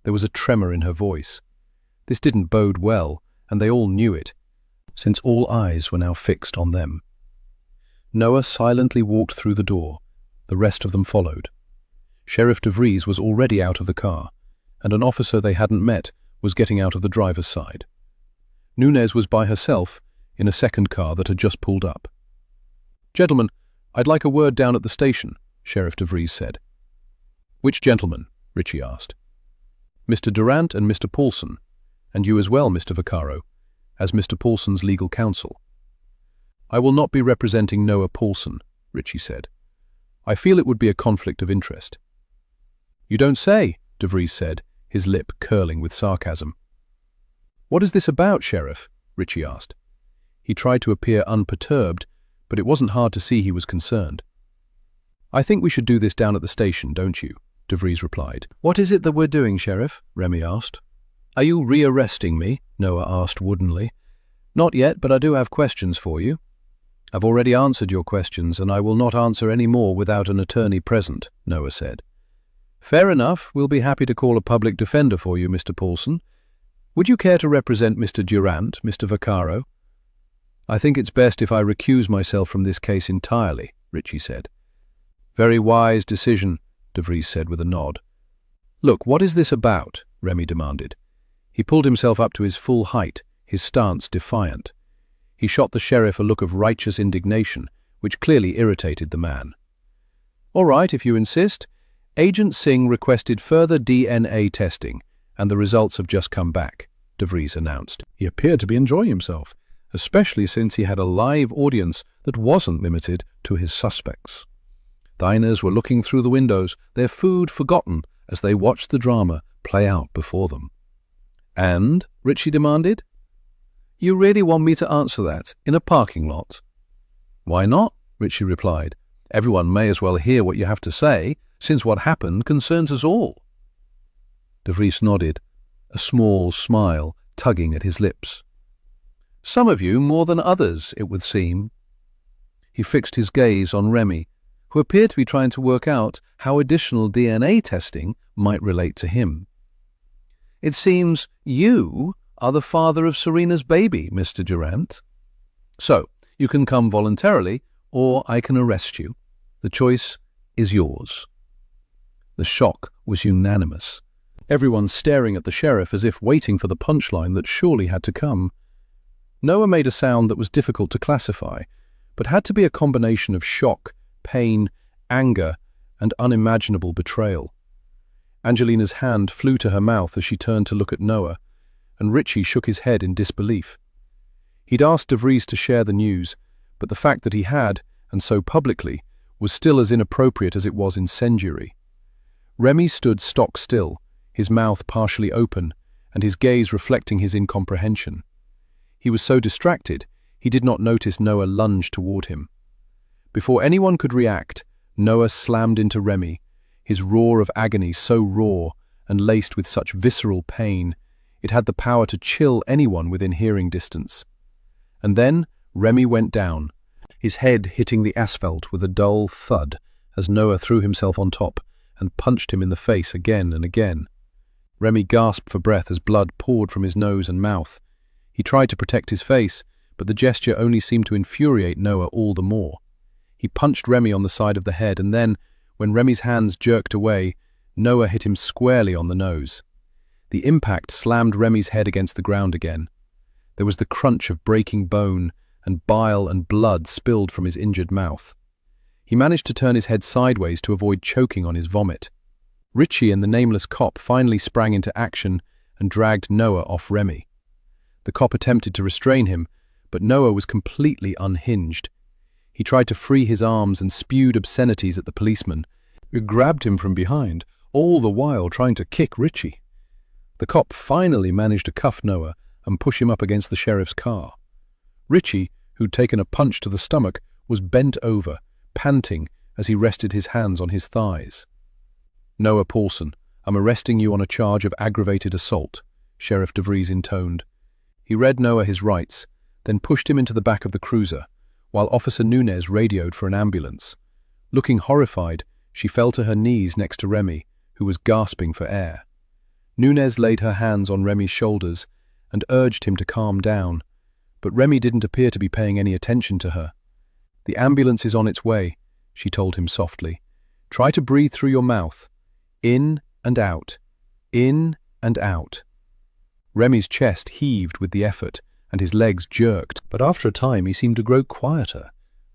There was a tremor in her voice. This didn't bode well, and they all knew it, since all eyes were now fixed on them. Noah silently walked through the door. The rest of them followed. Sheriff DeVries was already out of the car, and an officer they hadn't met was getting out of the driver's side. Nunez was by herself in a second car that had just pulled up. "Gentlemen, I'd like a word down at the station," Sheriff DeVries said. "Which gentleman?" Richie asked. "Mr. Durant and Mr. Paulson, and you as well, Mr. Vaccaro, as Mr. Paulson's legal counsel." "I will not be representing Noah Paulson," Richie said. "I feel it would be a conflict of interest." "You don't say," DeVries said, his lip curling with sarcasm. "What is this about, Sheriff?" Richie asked. He tried to appear unperturbed, but it wasn't hard to see he was concerned. "I think we should do this down at the station, don't you?" DeVries replied. "What is it that we're doing, Sheriff?" Remy asked. "Are you rearresting me?" Noah asked woodenly. "Not yet, but I do have questions for you." "I've already answered your questions, and I will not answer any more without an attorney present," Noah said. "Fair enough. We'll be happy to call a public defender for you, Mr. Paulson. Would you care to represent Mr. Durant, Mr. Vaccaro?" "I think it's best if I recuse myself from this case entirely," Richie said. "Very wise decision," DeVries said with a nod. "Look, what is this about?" Remy demanded. He pulled himself up to his full height, his stance defiant. He shot the sheriff a look of righteous indignation, which clearly irritated the man. "All right, if you insist. Agent Singh requested further DNA testing, and the results have just come back," DeVries announced. He appeared to be enjoying himself, especially since he had a live audience that wasn't limited to his suspects. Diners were looking through the windows, their food forgotten as they watched the drama play out before them. "And?" Richie demanded. "You really want me to answer that in a parking lot?" "Why not?" Richie replied. "Everyone may as well hear what you have to say, since what happened concerns us all." DeVries nodded, a small smile tugging at his lips. "Some of you more than others, it would seem." He fixed his gaze on Remy, who appeared to be trying to work out how additional DNA testing might relate to him. "It seems you are the father of Serena's baby, Mr. Durant. So, you can come voluntarily, or I can arrest you. The choice is yours." The shock was unanimous. Everyone staring at the sheriff as if waiting for the punchline that surely had to come. Noah made a sound that was difficult to classify, but had to be a combination of shock, pain, anger, and unimaginable betrayal. Angelina's hand flew to her mouth as she turned to look at Noah, and Richie shook his head in disbelief. He'd asked DeVries to share the news, but the fact that he had, and so publicly, was still as inappropriate as it was incendiary. Remy stood stock still, his mouth partially open, and his gaze reflecting his incomprehension. He was so distracted, he did not notice Noah lunge toward him. Before anyone could react, Noah slammed into Remy, his roar of agony so raw and laced with such visceral pain, it had the power to chill anyone within hearing distance. And then Remy went down, his head hitting the asphalt with a dull thud as Noah threw himself on top and punched him in the face again and again. Remy gasped for breath as blood poured from his nose and mouth. He tried to protect his face, but the gesture only seemed to infuriate Noah all the more. He punched Remy on the side of the head, and then, when Remy's hands jerked away, Noah hit him squarely on the nose. The impact slammed Remy's head against the ground again. There was the crunch of breaking bone, and bile and blood spilled from his injured mouth. He managed to turn his head sideways to avoid choking on his vomit. Richie and the nameless cop finally sprang into action and dragged Noah off Remy. The cop attempted to restrain him, but Noah was completely unhinged. He tried to free his arms and spewed obscenities at the policeman, who grabbed him from behind, all the while trying to kick Richie. The cop finally managed to cuff Noah and push him up against the sheriff's car. Richie, who'd taken a punch to the stomach, was bent over, panting as he rested his hands on his thighs. "Noah Paulson, I'm arresting you on a charge of aggravated assault," Sheriff DeVries intoned. He read Noah his rights, then pushed him into the back of the cruiser, while Officer Nunez radioed for an ambulance. Looking horrified, she fell to her knees next to Remy, who was gasping for air. Nunez laid her hands on Remy's shoulders and urged him to calm down, but Remy didn't appear to be paying any attention to her. "The ambulance is on its way," she told him softly. "Try to breathe through your mouth. In and out. In and out." Remy's chest heaved with the effort, and his legs jerked, but after a time he seemed to grow quieter,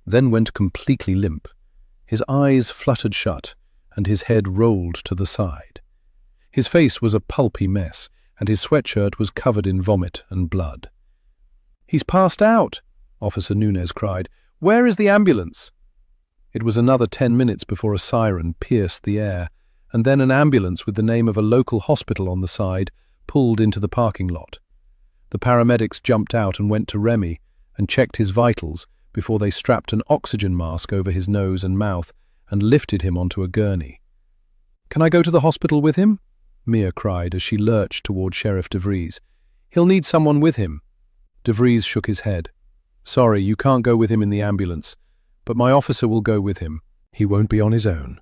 then went completely limp. His eyes fluttered shut, and his head rolled to the side. His face was a pulpy mess, and his sweatshirt was covered in vomit and blood. "He's passed out," Officer Nunez cried. "Where is the ambulance?" It was another 10 minutes before a siren pierced the air, and then an ambulance with the name of a local hospital on the side pulled into the parking lot. The paramedics jumped out and went to Remy and checked his vitals before they strapped an oxygen mask over his nose and mouth and lifted him onto a gurney. "Can I go to the hospital with him?" Mia cried as she lurched toward Sheriff DeVries. "He'll need someone with him." DeVries shook his head. "Sorry, you can't go with him in the ambulance, but my officer will go with him. He won't be on his own."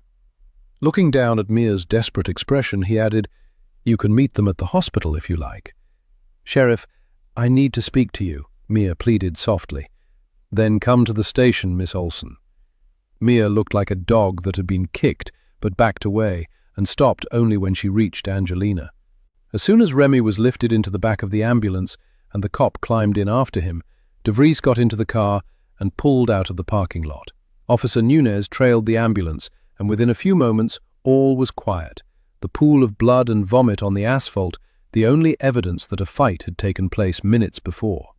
Looking down at Mia's desperate expression, he added, "You can meet them at the hospital if you like." "Sheriff, I need to speak to you," Mia pleaded softly. "Then come to the station, Miss Olson." Mia looked like a dog that had been kicked, but backed away, and stopped only when she reached Angelina. As soon as Remy was lifted into the back of the ambulance and the cop climbed in after him, DeVries got into the car and pulled out of the parking lot. Officer Nunez trailed the ambulance, and within a few moments all was quiet, the pool of blood and vomit on the asphalt the only evidence that a fight had taken place minutes before.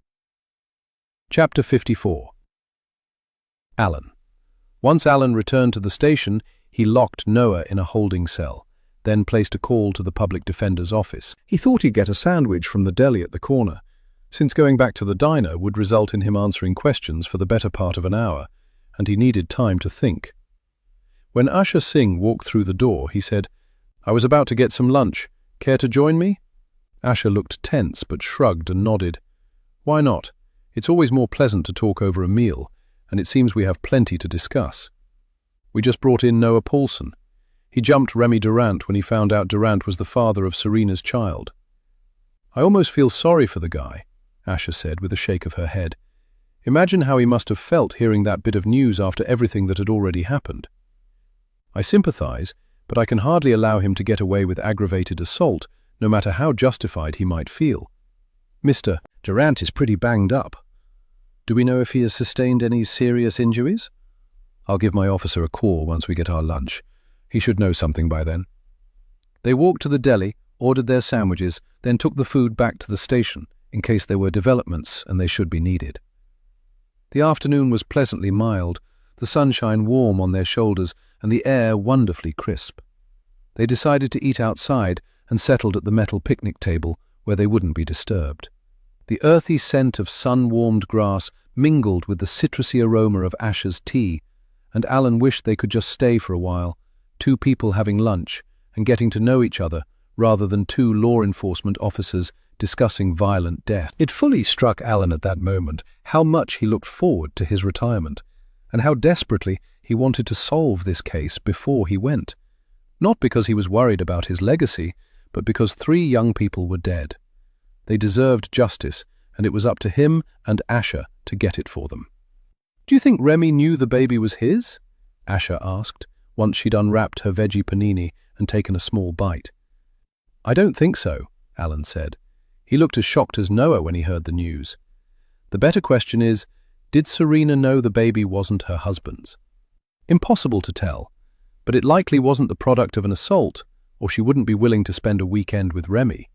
Chapter 54. Alan. Once Alan returned to the station, he locked Noah in a holding cell, then placed a call to the public defender's office. He thought he'd get a sandwich from the deli at the corner, since going back to the diner would result in him answering questions for the better part of an hour, and he needed time to think. When Asher Singh walked through the door, he said, "I was about to get some lunch. Care to join me?" Asher looked tense but shrugged and nodded. "Why not? It's always more pleasant to talk over a meal, and it seems we have plenty to discuss. We just brought in Noah Paulson. He jumped Remy Durant when he found out Durant was the father of Serena's child." "I almost feel sorry for the guy," Asher said with a shake of her head. "Imagine how he must have felt hearing that bit of news after everything that had already happened. I sympathize, but I can hardly allow him to get away with aggravated assault, no matter how justified he might feel. Mr. Durant is pretty banged up. Do we know if he has sustained any serious injuries? I'll give my officer a call once we get our lunch. He should know something by then." They walked to the deli, ordered their sandwiches, then took the food back to the station, in case there were developments and they should be needed. The afternoon was pleasantly mild, the sunshine warm on their shoulders and the air wonderfully crisp. They decided to eat outside and settled at the metal picnic table where they wouldn't be disturbed. The earthy scent of sun-warmed grass mingled with the citrusy aroma of Asher's tea, and Alan wished they could just stay for a while, two people having lunch and getting to know each other rather than two law enforcement officers discussing violent death. It fully struck Alan at that moment how much he looked forward to his retirement, and how desperately he wanted to solve this case before he went. Not because he was worried about his legacy, but because 3 young people were dead. They deserved justice, and it was up to him and Asher to get it for them. "Do you think Remy knew the baby was his?" Asher asked, once she'd unwrapped her veggie panini and taken a small bite. "I don't think so," Alan said. He looked as shocked as Noah when he heard the news. The better question is, did Serena know the baby wasn't her husband's? Impossible to tell, but it likely wasn't the product of an assault, or she wouldn't be willing to spend a weekend with Remy.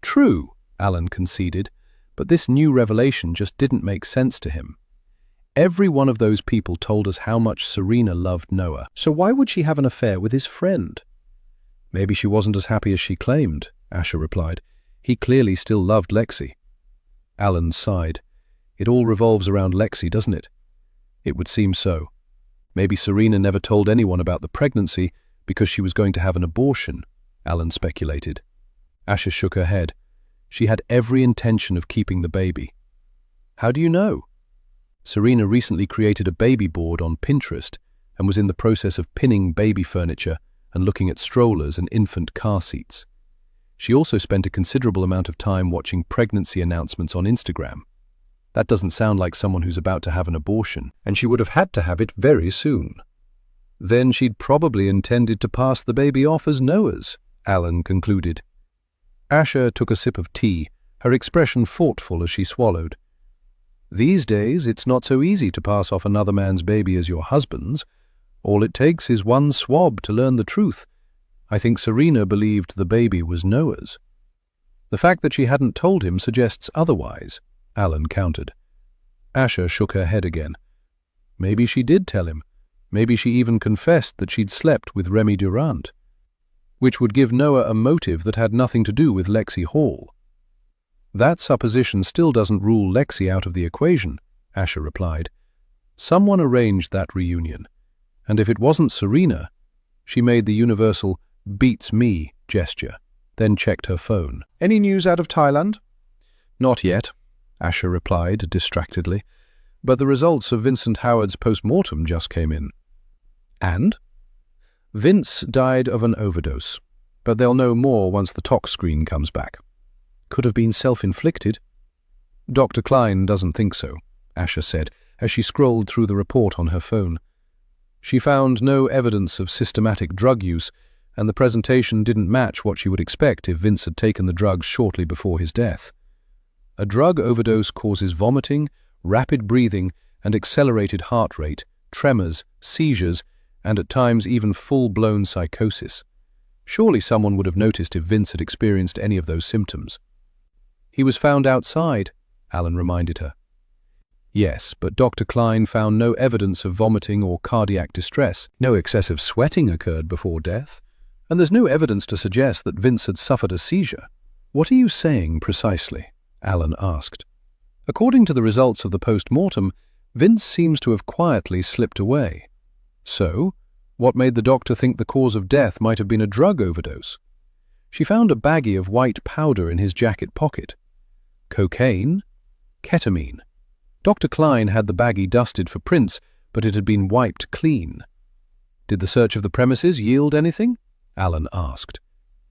True, Alan conceded, but this new revelation just didn't make sense to him. Every one of those people told us how much Serena loved Noah. So why would she have an affair with his friend? Maybe she wasn't as happy as she claimed, Asher replied. He clearly still loved Lexi. Alan sighed. It all revolves around Lexi, doesn't it? It would seem so. Maybe Serena never told anyone about the pregnancy because she was going to have an abortion, Alan speculated. Asher shook her head. She had every intention of keeping the baby. How do you know? Serena recently created a baby board on Pinterest and was in the process of pinning baby furniture and looking at strollers and infant car seats. She also spent a considerable amount of time watching pregnancy announcements on Instagram. That doesn't sound like someone who's about to have an abortion. And she would have had to have it very soon. Then she'd probably intended to pass the baby off as Noah's, Alan concluded. Asher took a sip of tea, her expression thoughtful as she swallowed. These days, it's not so easy to pass off another man's baby as your husband's. All it takes is one swab to learn the truth. I think Serena believed the baby was Noah's. The fact that she hadn't told him suggests otherwise, Alan countered. Asher shook her head again. Maybe she did tell him. Maybe she even confessed that she'd slept with Remy Durant, which would give Noah a motive that had nothing to do with Lexi Hall. That supposition still doesn't rule Lexi out of the equation, Asher replied. Someone arranged that reunion, and if it wasn't Serena, she made the universal "beats me" gesture, then checked her phone. Any news out of Thailand? Not yet, Asher replied distractedly, but the results of Vincent Howard's post-mortem just came in. And? Vince died of an overdose, but they'll know more once the tox screen comes back. Could have been self-inflicted. Dr. Klein doesn't think so, Asher said, as she scrolled through the report on her phone. She found no evidence of systematic drug use, and the presentation didn't match what she would expect if Vince had taken the drugs shortly before his death. A drug overdose causes vomiting, rapid breathing, and accelerated heart rate, tremors, seizures, and at times even full-blown psychosis. Surely someone would have noticed if Vince had experienced any of those symptoms. He was found outside, Alan reminded her. Yes, but Dr. Klein found no evidence of vomiting or cardiac distress. No excessive sweating occurred before death. And there's no evidence to suggest that Vince had suffered a seizure. What are you saying precisely? Alan asked. According to the results of the post-mortem, Vince seems to have quietly slipped away. So, what made the doctor think the cause of death might have been a drug overdose? She found a baggie of white powder in his jacket pocket. Cocaine? Ketamine. Dr. Klein had the baggie dusted for prints, but it had been wiped clean. Did the search of the premises yield anything? Alan asked.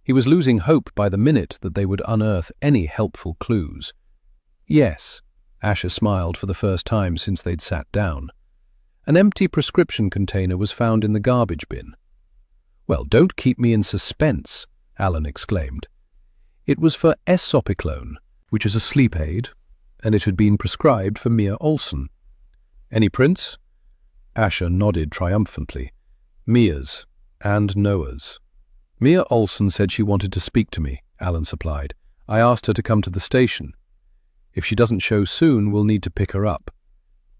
He was losing hope by the minute that they would unearth any helpful clues. Yes, Asher smiled for the first time since they'd sat down. An empty prescription container was found in the garbage bin. Well, don't keep me in suspense, Alan exclaimed. It was for esopiclone, which is a sleep aid, and it had been prescribed for Mia Olsen. Any prints? Asher nodded triumphantly. Mia's and Noah's. Mia Olsen said she wanted to speak to me, Alan supplied. I asked her to come to the station. If she doesn't show soon, we'll need to pick her up.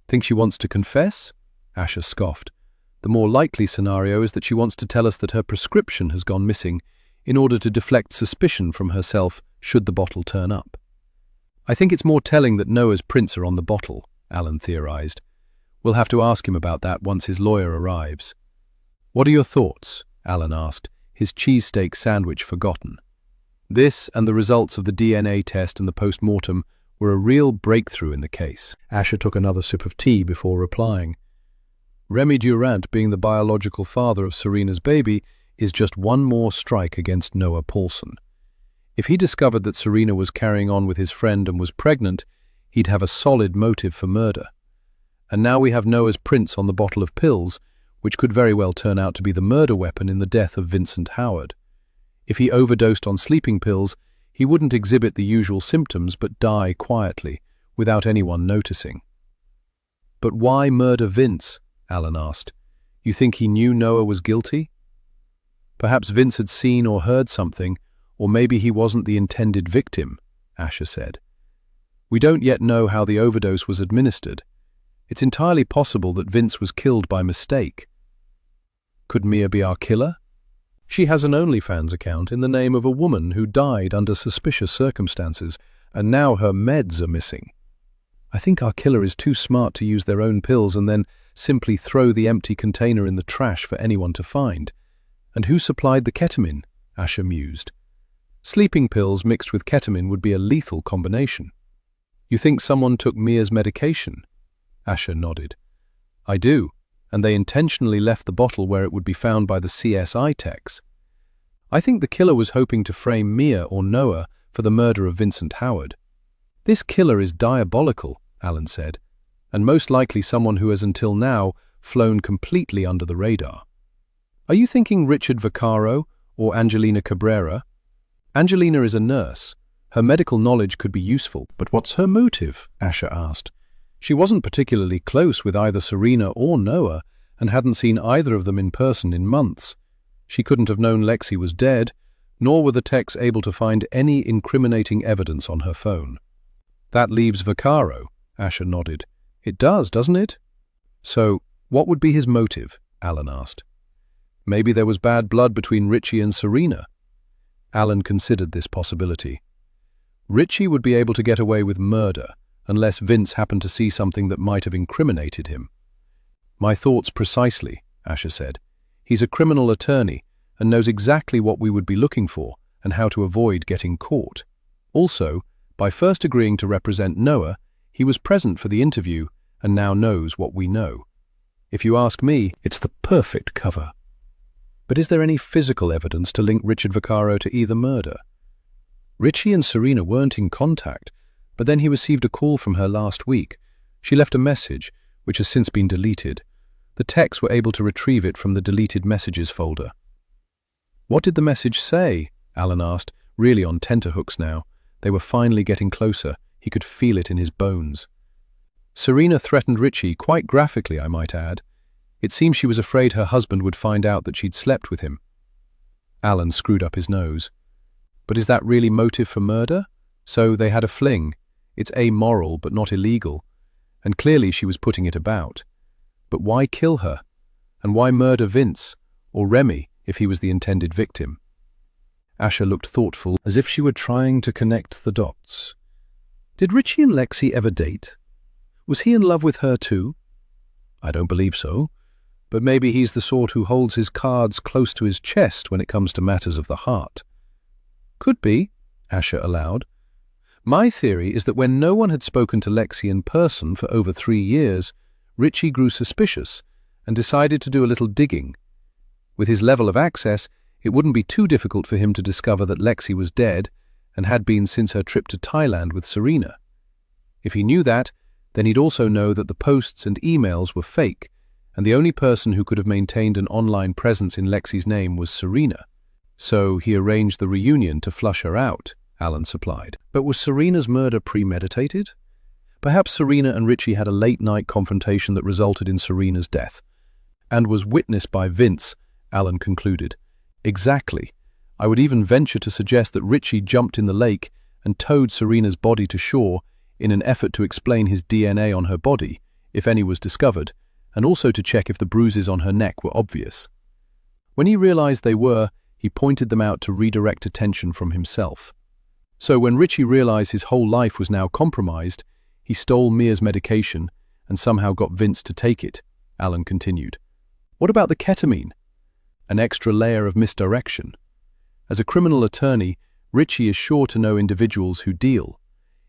Think she wants to confess? Asher scoffed. The more likely scenario is that she wants to tell us that her prescription has gone missing in order to deflect suspicion from herself should the bottle turn up. I think it's more telling that Noah's prints are on the bottle, Alan theorized. We'll have to ask him about that once his lawyer arrives. What are your thoughts? Alan asked, his cheesesteak sandwich forgotten. This and the results of the DNA test and the post-mortem were a real breakthrough in the case. Asher took another sip of tea before replying. Remy Durant being the biological father of Serena's baby is just one more strike against Noah Paulson. If he discovered that Serena was carrying on with his friend and was pregnant, he'd have a solid motive for murder. And now we have Noah's prints on the bottle of pills, which could very well turn out to be the murder weapon in the death of Vincent Howard. If he overdosed on sleeping pills, He wouldn't exhibit the usual symptoms but die quietly, without anyone noticing. "But why murder Vince?" Alan asked. "You think he knew Noah was guilty?" "Perhaps Vince had seen or heard something, or maybe he wasn't the intended victim," Asher said. "We don't yet know how the overdose was administered. It's entirely possible that Vince was killed by mistake." "Could Mia be our killer?" "She has an OnlyFans account in the name of a woman who died under suspicious circumstances, and now her meds are missing. I think our killer is too smart to use their own pills and then simply throw the empty container in the trash for anyone to find. And who supplied the ketamine?" Asher mused. "Sleeping pills mixed with ketamine would be a lethal combination." "You think someone took Mia's medication?" Asher nodded. "I do, and they intentionally left the bottle where it would be found by the CSI techs. I think the killer was hoping to frame Mia or Noah for the murder of Vincent Howard." "This killer is diabolical," Alan said, "and most likely someone who has until now flown completely under the radar. Are you thinking Richard Vaccaro or Angelina Cabrera? Angelina is a nurse. Her medical knowledge could be useful." "But what's her motive?" Asher asked. "She wasn't particularly close with either Serena or Noah and hadn't seen either of them in person in months. She couldn't have known Lexi was dead, nor were the techs able to find any incriminating evidence on her phone." "That leaves Vaccaro," Asher nodded. "It does, doesn't it?" "So, what would be his motive?" Alan asked. "Maybe there was bad blood between Richie and Serena." Alan considered this possibility. "Richie would be able to get away with murder, unless Vince happened to see something that might have incriminated him." "My thoughts precisely," Asher said. "He's a criminal attorney and knows exactly what we would be looking for and how to avoid getting caught. Also, by first agreeing to represent Noah, he was present for the interview and now knows what we know. If you ask me, It's the perfect cover. But is there any physical evidence to link Richard Vaccaro to either murder? Richie and Serena weren't in contact, but then he received a call from her last week. She left a message, which has since been deleted. The techs were able to retrieve it from the deleted messages folder." "What did the message say?" Alan asked, really on tenterhooks now. They were finally getting closer. He could feel it in his bones. "Serena threatened Richie, quite graphically, I might add. It seems she was afraid her husband would find out that she'd slept with him." Alan screwed up his nose. "But is that really motive for murder? So they had a fling. It's amoral, but not illegal. And clearly she was putting it about. But why kill her? And why murder Vince, or Remy, if he was the intended victim?" Asher looked thoughtful, as if she were trying to connect the dots. "Did Richie and Lexi ever date? Was he in love with her too?" "I don't believe so. But maybe he's the sort who holds his cards close to his chest when it comes to matters of the heart." "Could be," Asher allowed. "My theory is that when no one had spoken to Lexi in person for over 3 years, Richie grew suspicious and decided to do a little digging. With his level of access, it wouldn't be too difficult for him to discover that Lexi was dead and had been since her trip to Thailand with Serena. If he knew that, then he'd also know that the posts and emails were fake, and the only person who could have maintained an online presence in Lexi's name was Serena. So he arranged the reunion to flush her out," Alan supplied. "But was Serena's murder premeditated? Perhaps Serena and Richie had a late-night confrontation that resulted in Serena's death, and was witnessed by Vince," Alan concluded. "Exactly. I would even venture to suggest that Richie jumped in the lake and towed Serena's body to shore in an effort to explain his DNA on her body, if any was discovered, and also to check if the bruises on her neck were obvious. When he realized they were, he pointed them out to redirect attention from himself. So when Richie realized his whole life was now compromised, he stole Mia's medication and somehow got Vince to take it," Alan continued. "What about the ketamine? An extra layer of misdirection. As a criminal attorney, Richie is sure to know individuals who deal.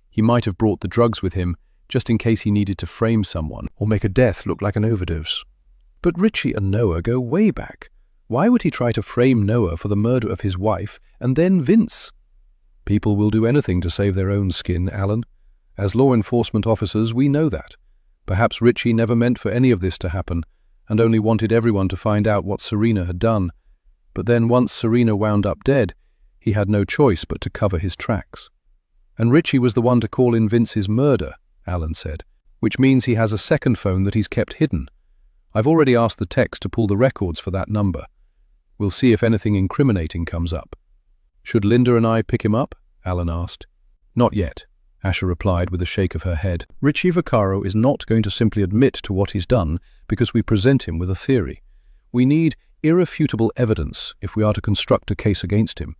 He might have brought the drugs with him, just in case he needed to frame someone, or make a death look like an overdose. But Richie and Noah go way back. Why would he try to frame Noah for the murder of his wife and then Vince?" "People will do anything to save their own skin, Alan. As law enforcement officers, we know that. Perhaps Richie never meant for any of this to happen, and only wanted everyone to find out what Serena had done. But then once Serena wound up dead, He had no choice but to cover his tracks. And Richie was the one to call in Vince's murder, Alan said, which means he has a second phone that he's kept hidden. I've already asked the techs to pull the records for that number. We'll see if anything incriminating comes up. Should Linda and I pick him up? Alan asked. Not yet, Asha replied with a shake of her head. Richie Vaccaro is not going to simply admit to what he's done because we present him with a theory. We need irrefutable evidence if we are to construct a case against him.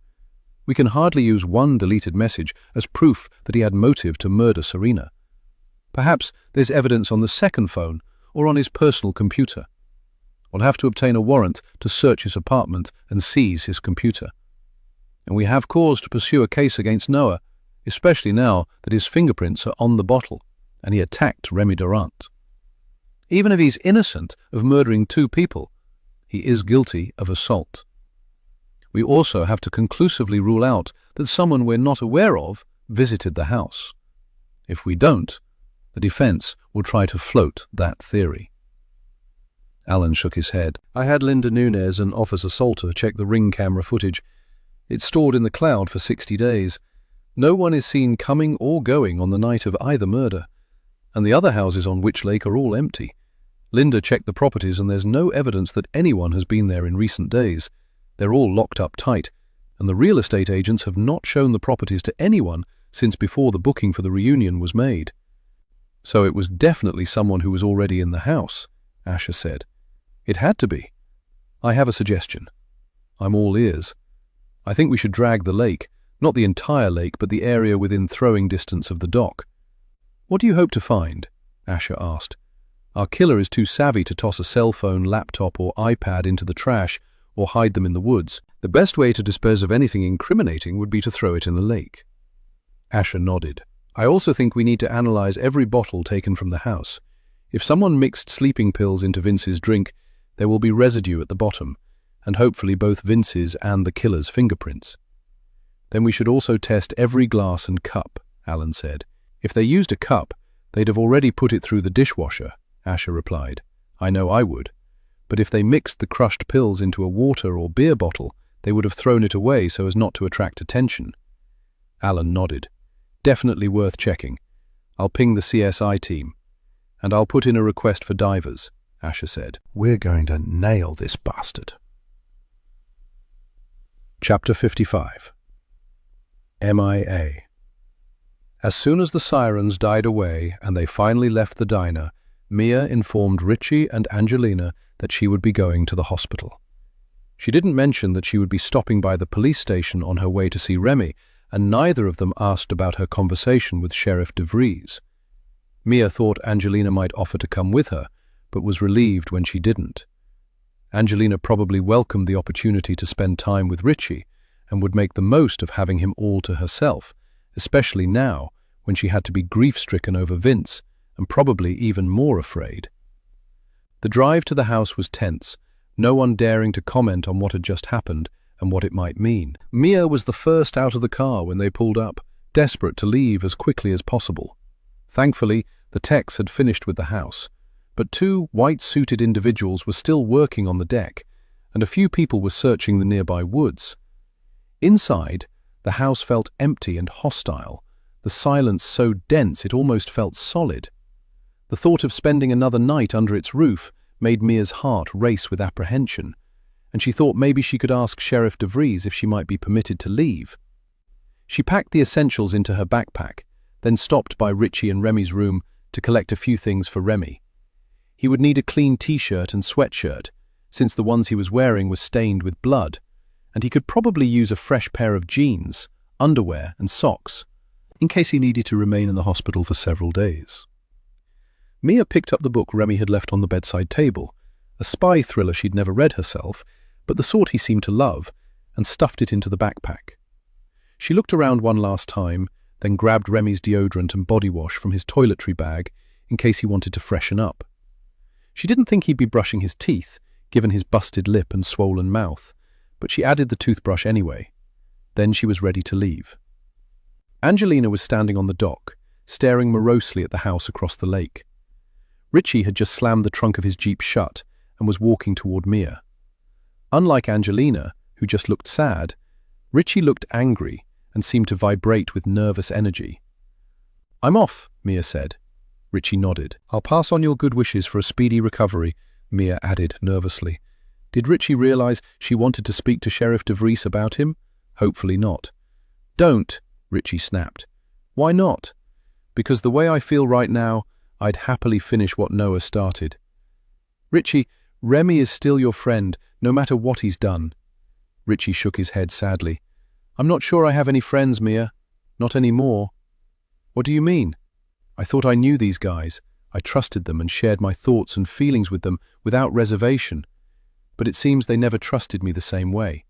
We can hardly use one deleted message as proof that he had motive to murder Serena. Perhaps there's evidence on the second phone or on his personal computer. We'll have to obtain a warrant to search his apartment and seize his computer. And we have cause to pursue a case against Noah, especially now that his fingerprints are on the bottle and he attacked Remy Durant. Even if he's innocent of murdering 2 people, he is guilty of assault. We also have to conclusively rule out that someone we're not aware of visited the house. If we don't, the defense will try to float that theory. Alan shook his head. I had Linda Nunez and Officer Salter check the ring camera footage. It's stored in the cloud for 60 days. No one is seen coming or going on the night of either murder, and the other houses on Witch Lake are all empty. Linda checked the properties and there's no evidence that anyone has been there in recent days. They're all locked up tight, and the real estate agents have not shown the properties to anyone since before the booking for the reunion was made. So it was definitely someone who was already in the house, Asha said. It had to be. I have a suggestion. I'm all ears. I think we should drag the lake, not the entire lake, but the area within throwing distance of the dock. What do you hope to find? Asha asked. Our killer is too savvy to toss a cell phone, laptop, or iPad into the trash or hide them in the woods. The best way to dispose of anything incriminating would be to throw it in the lake. Asha nodded. I also think we need to analyze every bottle taken from the house. If someone mixed sleeping pills into Vince's drink, there will be residue at the bottom, and hopefully both Vince's and the killer's fingerprints. Then we should also test every glass and cup, Alan said. If they used a cup, they'd have already put it through the dishwasher, Asha replied. I know I would. But if they mixed the crushed pills into a water or beer bottle, they would have thrown it away so as not to attract attention. Alan nodded. Definitely worth checking. I'll ping the CSI team. And I'll put in a request for divers, Asha said. We're going to nail this bastard. Chapter 55. MIA. As soon as the sirens died away and they finally left the diner, Mia informed Richie and Angelina that she would be going to the hospital. She didn't mention that she would be stopping by the police station on her way to see Remy, and neither of them asked about her conversation with Sheriff DeVries. Mia thought Angelina might offer to come with her, but was relieved when she didn't. Angelina probably welcomed the opportunity to spend time with Richie and would make the most of having him all to herself, especially now when she had to be grief-stricken over Vince and probably even more afraid. The drive to the house was tense, no one daring to comment on what had just happened and what it might mean. Mia was the first out of the car when they pulled up, desperate to leave as quickly as possible. Thankfully, the techs had finished with the house, but 2 white-suited individuals were still working on the deck, and a few people were searching the nearby woods. Inside, the house felt empty and hostile, the silence so dense it almost felt solid. The thought of spending another night under its roof made Mia's heart race with apprehension, and she thought maybe she could ask Sheriff DeVries if she might be permitted to leave. She packed the essentials into her backpack, then stopped by Richie and Remy's room to collect a few things for Remy. He would need a clean t-shirt and sweatshirt, since the ones he was wearing were stained with blood, and he could probably use a fresh pair of jeans, underwear and socks, in case he needed to remain in the hospital for several days. Mia picked up the book Remy had left on the bedside table, a spy thriller she'd never read herself, but the sort he seemed to love, and stuffed it into the backpack. She looked around one last time, then grabbed Remy's deodorant and body wash from his toiletry bag in case he wanted to freshen up. She didn't think he'd be brushing his teeth, given his busted lip and swollen mouth, but she added the toothbrush anyway. Then she was ready to leave. Angelina was standing on the dock, staring morosely at the house across the lake. Richie had just slammed the trunk of his Jeep shut and was walking toward Mia. Unlike Angelina, who just looked sad, Richie looked angry and seemed to vibrate with nervous energy. "I'm off," Mia said. Richie nodded. "I'll pass on your good wishes for a speedy recovery," Mia added nervously. Did Richie realize she wanted to speak to Sheriff DeVries about him? Hopefully not. "Don't," Richie snapped. "Why not?" "Because the way I feel right now, I'd happily finish what Noah started." "Richie, Remy is still your friend, no matter what he's done." Richie shook his head sadly. "I'm not sure I have any friends, Mia. Not anymore." "What do you mean?" "I thought I knew these guys. I trusted them and shared my thoughts and feelings with them without reservation. But it seems they never trusted me the same way.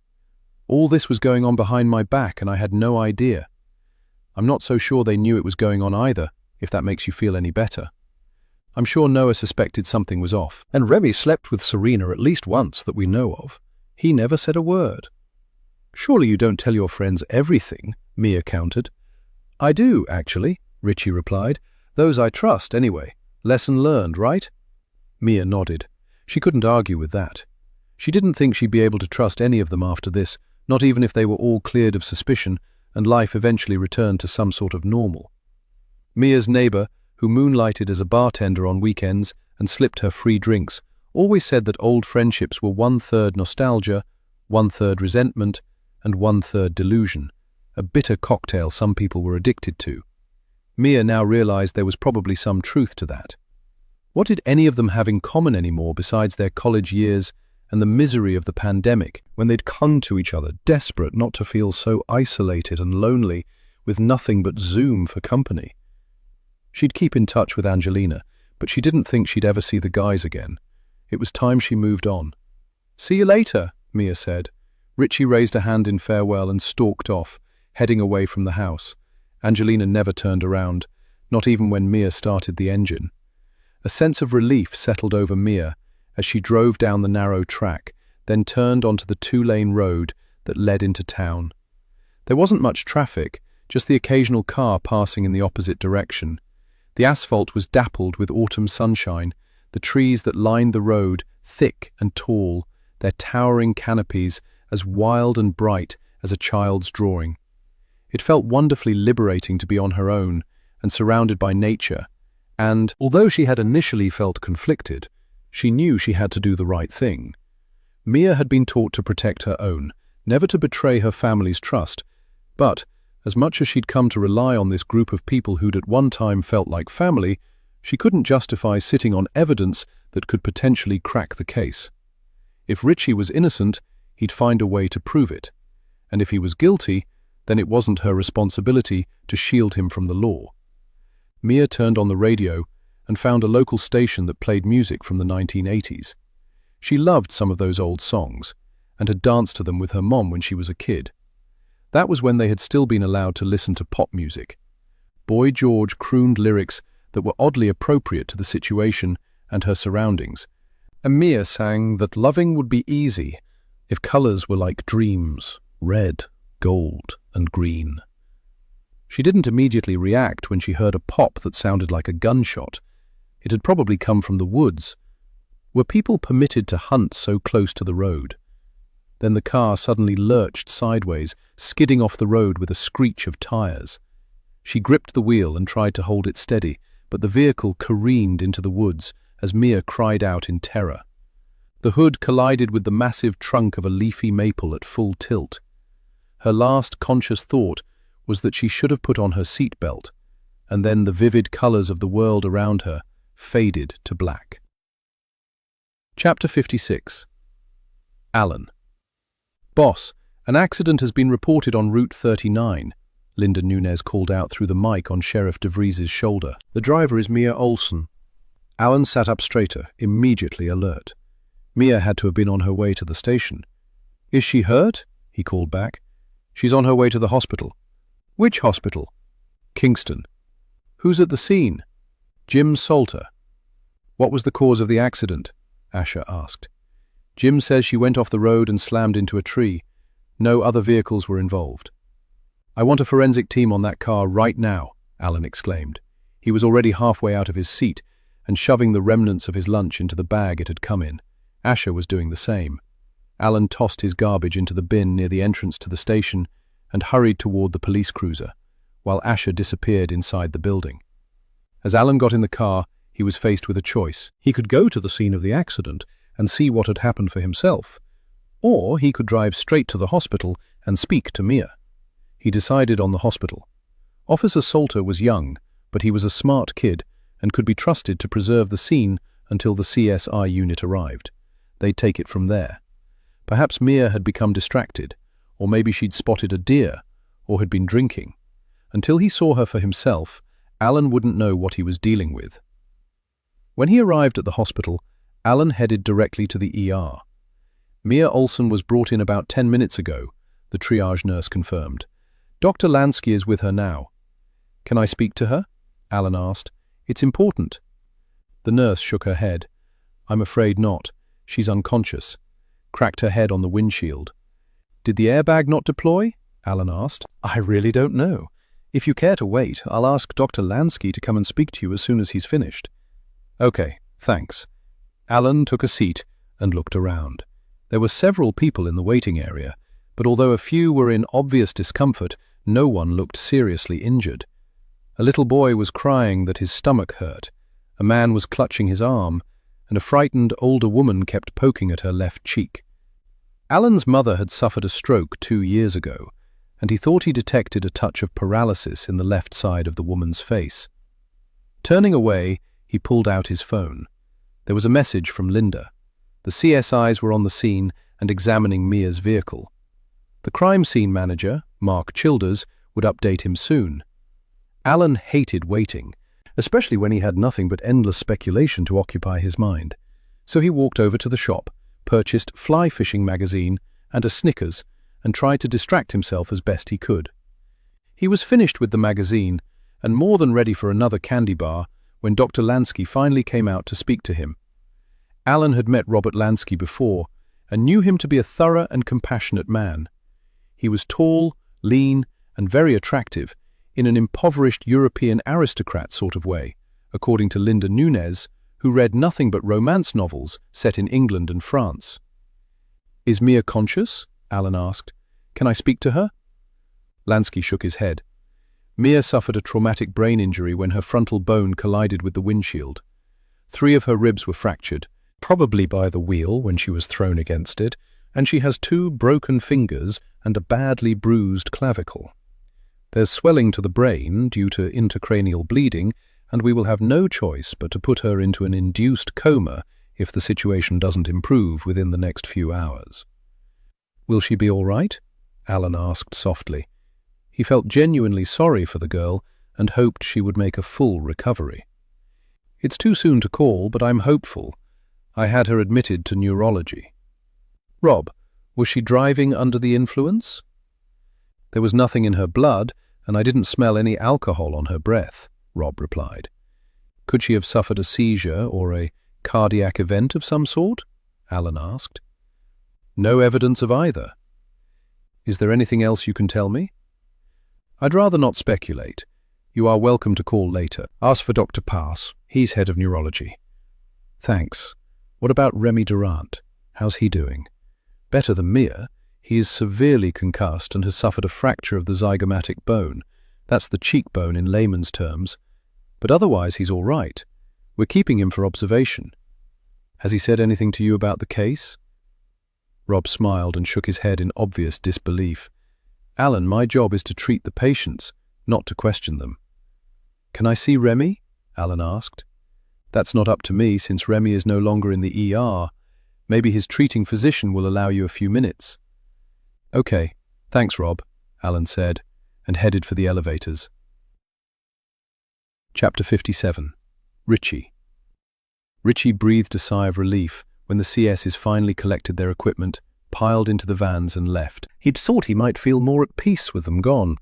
All this was going on behind my back and I had no idea. I'm not so sure they knew it was going on either, if that makes you feel any better. I'm sure Noah suspected something was off." "And Remy slept with Serena at least once that we know of. He never said a word." "Surely you don't tell your friends everything," Mia countered. "I do, actually," Richie replied. "Those I trust, anyway. Lesson learned, right?" Mia nodded. She couldn't argue with that. She didn't think she'd be able to trust any of them after this, not even if they were all cleared of suspicion and life eventually returned to some sort of normal. Mia's neighbor, who moonlighted as a bartender on weekends and slipped her free drinks, always said that old friendships were 1/3 nostalgia, 1/3 resentment, and 1/3 delusion, a bitter cocktail some people were addicted to. Mia now realized there was probably some truth to that. What did any of them have in common anymore besides their college years and the misery of the pandemic, when they'd clung to each other, desperate not to feel so isolated and lonely, with nothing but Zoom for company? She'd keep in touch with Angelina, but she didn't think she'd ever see the guys again. It was time she moved on. "See you later," Mia said. Richie raised a hand in farewell and stalked off, heading away from the house. Angelina never turned around, not even when Mia started the engine. A sense of relief settled over Mia as she drove down the narrow track, then turned onto the 2-lane road that led into town. There wasn't much traffic, just the occasional car passing in the opposite direction. The asphalt was dappled with autumn sunshine, the trees that lined the road thick and tall, their towering canopies as wild and bright as a child's drawing. It felt wonderfully liberating to be on her own and surrounded by nature, and, although she had initially felt conflicted, she knew she had to do the right thing. Mia had been taught to protect her own, never to betray her family's trust, but, as much as she'd come to rely on this group of people who'd at one time felt like family, she couldn't justify sitting on evidence that could potentially crack the case. If Richie was innocent, he'd find a way to prove it, and if he was guilty, then it wasn't her responsibility to shield him from the law. Mia turned on the radio and found a local station that played music from the 1980s. She loved some of those old songs, and had danced to them with her mom when she was a kid. That was when they had still been allowed to listen to pop music. Boy George crooned lyrics that were oddly appropriate to the situation and her surroundings, and Mia sang that loving would be easy if colors were like dreams, red, gold, and green. She didn't immediately react when she heard a pop that sounded like a gunshot. It had probably come from the woods. Were people permitted to hunt so close to the road? Then the car suddenly lurched sideways, skidding off the road with a screech of tires. She gripped the wheel and tried to hold it steady, but the vehicle careened into the woods as Mia cried out in terror. The hood collided with the massive trunk of a leafy maple at full tilt. Her last conscious thought was that she should have put on her seatbelt, and then the vivid colors of the world around her faded to black. Chapter 56. Alan. "Boss, an accident has been reported on Route 39, Linda Nunez called out through the mic on Sheriff DeVries' shoulder. "The driver is Mia Olsen." Alan sat up straighter, immediately alert. Mia had to have been on her way to the station. "Is she hurt?" he called back. "She's on her way to the hospital." "Which hospital?" "Kingston." "Who's at the scene?" "Jim Salter." "What was the cause of the accident?" Asher asked. "Jim says she went off the road and slammed into a tree. No other vehicles were involved." "I want a forensic team on that car right now," Alan exclaimed. He was already halfway out of his seat and shoving the remnants of his lunch into the bag it had come in. Asher was doing the same. Alan tossed his garbage into the bin near the entrance to the station and hurried toward the police cruiser, while Asher disappeared inside the building. As Alan got in the car, he was faced with a choice. He could go to the scene of the accident and see what had happened for himself, or he could drive straight to the hospital and speak to Mia. He decided on the hospital. Officer Salter was young, but he was a smart kid and could be trusted to preserve the scene until the CSI unit arrived. They'd take it from there. Perhaps Mia had become distracted, or maybe she'd spotted a deer, or had been drinking. Until he saw her for himself, Alan wouldn't know what he was dealing with. When he arrived at the hospital, Alan headed directly to the ER. Mia Olsen was brought in about 10 minutes ago, the triage nurse confirmed. Dr. Lansky is with her now. Can I speak to her? Alan asked. It's important. The nurse shook her head. I'm afraid not. She's unconscious. Cracked her head on the windshield. Did the airbag not deploy? Alan asked. I really don't know. If you care to wait, I'll ask Dr. Lansky to come and speak to you as soon as he's finished. Okay, thanks. Alan took a seat and looked around. There were several people in the waiting area, but although a few were in obvious discomfort, no one looked seriously injured. A little boy was crying that his stomach hurt, a man was clutching his arm, and a frightened older woman kept poking at her left cheek. Alan's mother had suffered a stroke 2 years ago, and he thought he detected a touch of paralysis in the left side of the woman's face. Turning away, he pulled out his phone. There was a message from Linda. The CSIs were on the scene and examining Mia's vehicle. The crime scene manager, Mark Childers, would update him soon. Alan hated waiting, especially when he had nothing but endless speculation to occupy his mind. So he walked over to the shop, purchased Fly Fishing magazine and a Snickers, and tried to distract himself as best he could. He was finished with the magazine and more than ready for another candy bar when Dr. Lansky finally came out to speak to him. Alan had met Robert Lansky before and knew him to be a thorough and compassionate man. He was tall, lean, and very attractive, in an impoverished European aristocrat sort of way, according to Linda Nunez, who read nothing but romance novels set in England and France. Is Mia conscious? Alan asked. Can I speak to her? Lansky shook his head. Mia suffered a traumatic brain injury when her frontal bone collided with the windshield. 3 of her ribs were fractured, probably by the wheel when she was thrown against it, and she has 2 broken fingers and a badly bruised clavicle. There's swelling to the brain due to intracranial bleeding, and we will have no choice but to put her into an induced coma if the situation doesn't improve within the next few hours. Will she be all right? Alan asked softly. He felt genuinely sorry for the girl and hoped she would make a full recovery. It's too soon to call, but I'm hopeful. I had her admitted to neurology. Rob, was she driving under the influence? There was nothing in her blood, and I didn't smell any alcohol on her breath, Rob replied. Could she have suffered a seizure or a cardiac event of some sort? Alan asked. No evidence of either. Is there anything else you can tell me? I'd rather not speculate. You are welcome to call later. Ask for Dr. Pass. He's head of neurology. Thanks. What about Remy Durant? How's he doing? Better than Mia. He is severely concussed and has suffered a fracture of the zygomatic bone. That's the cheekbone in layman's terms. But otherwise he's all right. We're keeping him for observation. Has he said anything to you about the case? Rob smiled and shook his head in obvious disbelief. Alan, my job is to treat the patients, not to question them. Can I see Remy? Alan asked. That's not up to me since Remy is no longer in the ER. Maybe his treating physician will allow you a few minutes. Okay, thanks, Rob, Alan said, and headed for the elevators. Chapter 57. Richie. Richie breathed a sigh of relief when the CSs finally collected their equipment, piled into the vans and left. He'd thought he might feel more at peace with them gone,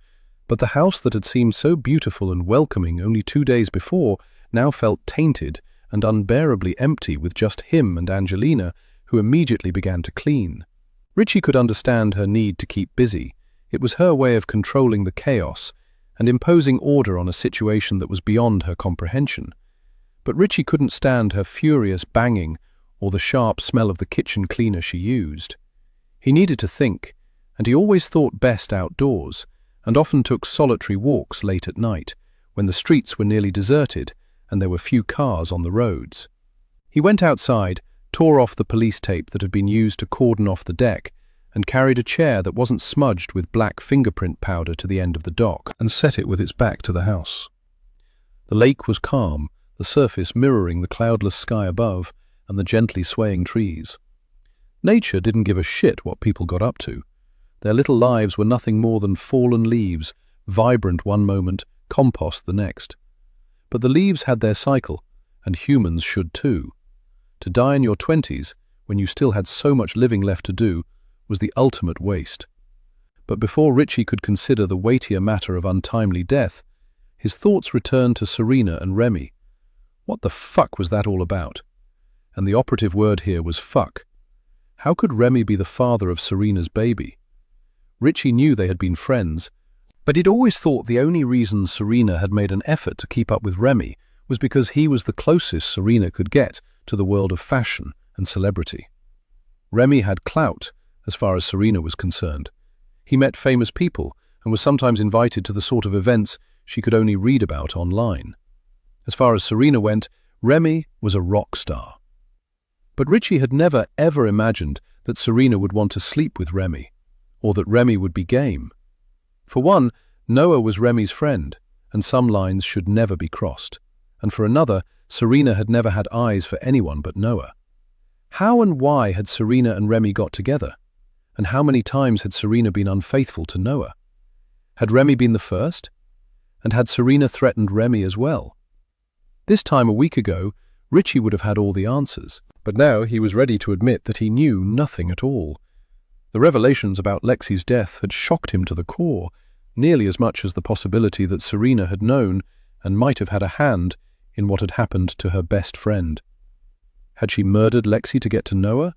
but the house that had seemed so beautiful and welcoming only 2 days before now felt tainted and unbearably empty with just him and Angelina, who immediately began to clean. Richie could understand her need to keep busy. It was her way of controlling the chaos and imposing order on a situation that was beyond her comprehension. But Richie couldn't stand her furious banging or the sharp smell of the kitchen cleaner she used. He needed to think, and he always thought best outdoors, and often took solitary walks late at night, when the streets were nearly deserted and there were few cars on the roads. He went outside, tore off the police tape that had been used to cordon off the deck, and carried a chair that wasn't smudged with black fingerprint powder to the end of the dock, and set it with its back to the house. The lake was calm, the surface mirroring the cloudless sky above and the gently swaying trees. Nature didn't give a shit what people got up to. Their little lives were nothing more than fallen leaves, vibrant one moment, compost the next. But the leaves had their cycle, and humans should too. To die in your 20s, when you still had so much living left to do, was the ultimate waste. But before Richie could consider the weightier matter of untimely death, his thoughts returned to Serena and Remy. What the fuck was that all about? And the operative word here was fuck. How could Remy be the father of Serena's baby? Richie knew they had been friends, but he'd always thought the only reason Serena had made an effort to keep up with Remy was because he was the closest Serena could get to the world of fashion and celebrity. Remy had clout, as far as Serena was concerned. He met famous people and was sometimes invited to the sort of events she could only read about online. As far as Serena went, Remy was a rock star. But Richie had never ever imagined that Serena would want to sleep with Remy, or that Remy would be game. For one, Noah was Remy's friend, and some lines should never be crossed. And for another, Serena had never had eyes for anyone but Noah. How and why had Serena and Remy got together? And how many times had Serena been unfaithful to Noah? Had Remy been the first? And had Serena threatened Remy as well? This time a week ago, Richie would have had all the answers. But now he was ready to admit that he knew nothing at all. The revelations about Lexi's death had shocked him to the core, nearly as much as the possibility that Serena had known and might have had a hand in what had happened to her best friend. Had she murdered Lexi to get to Noah?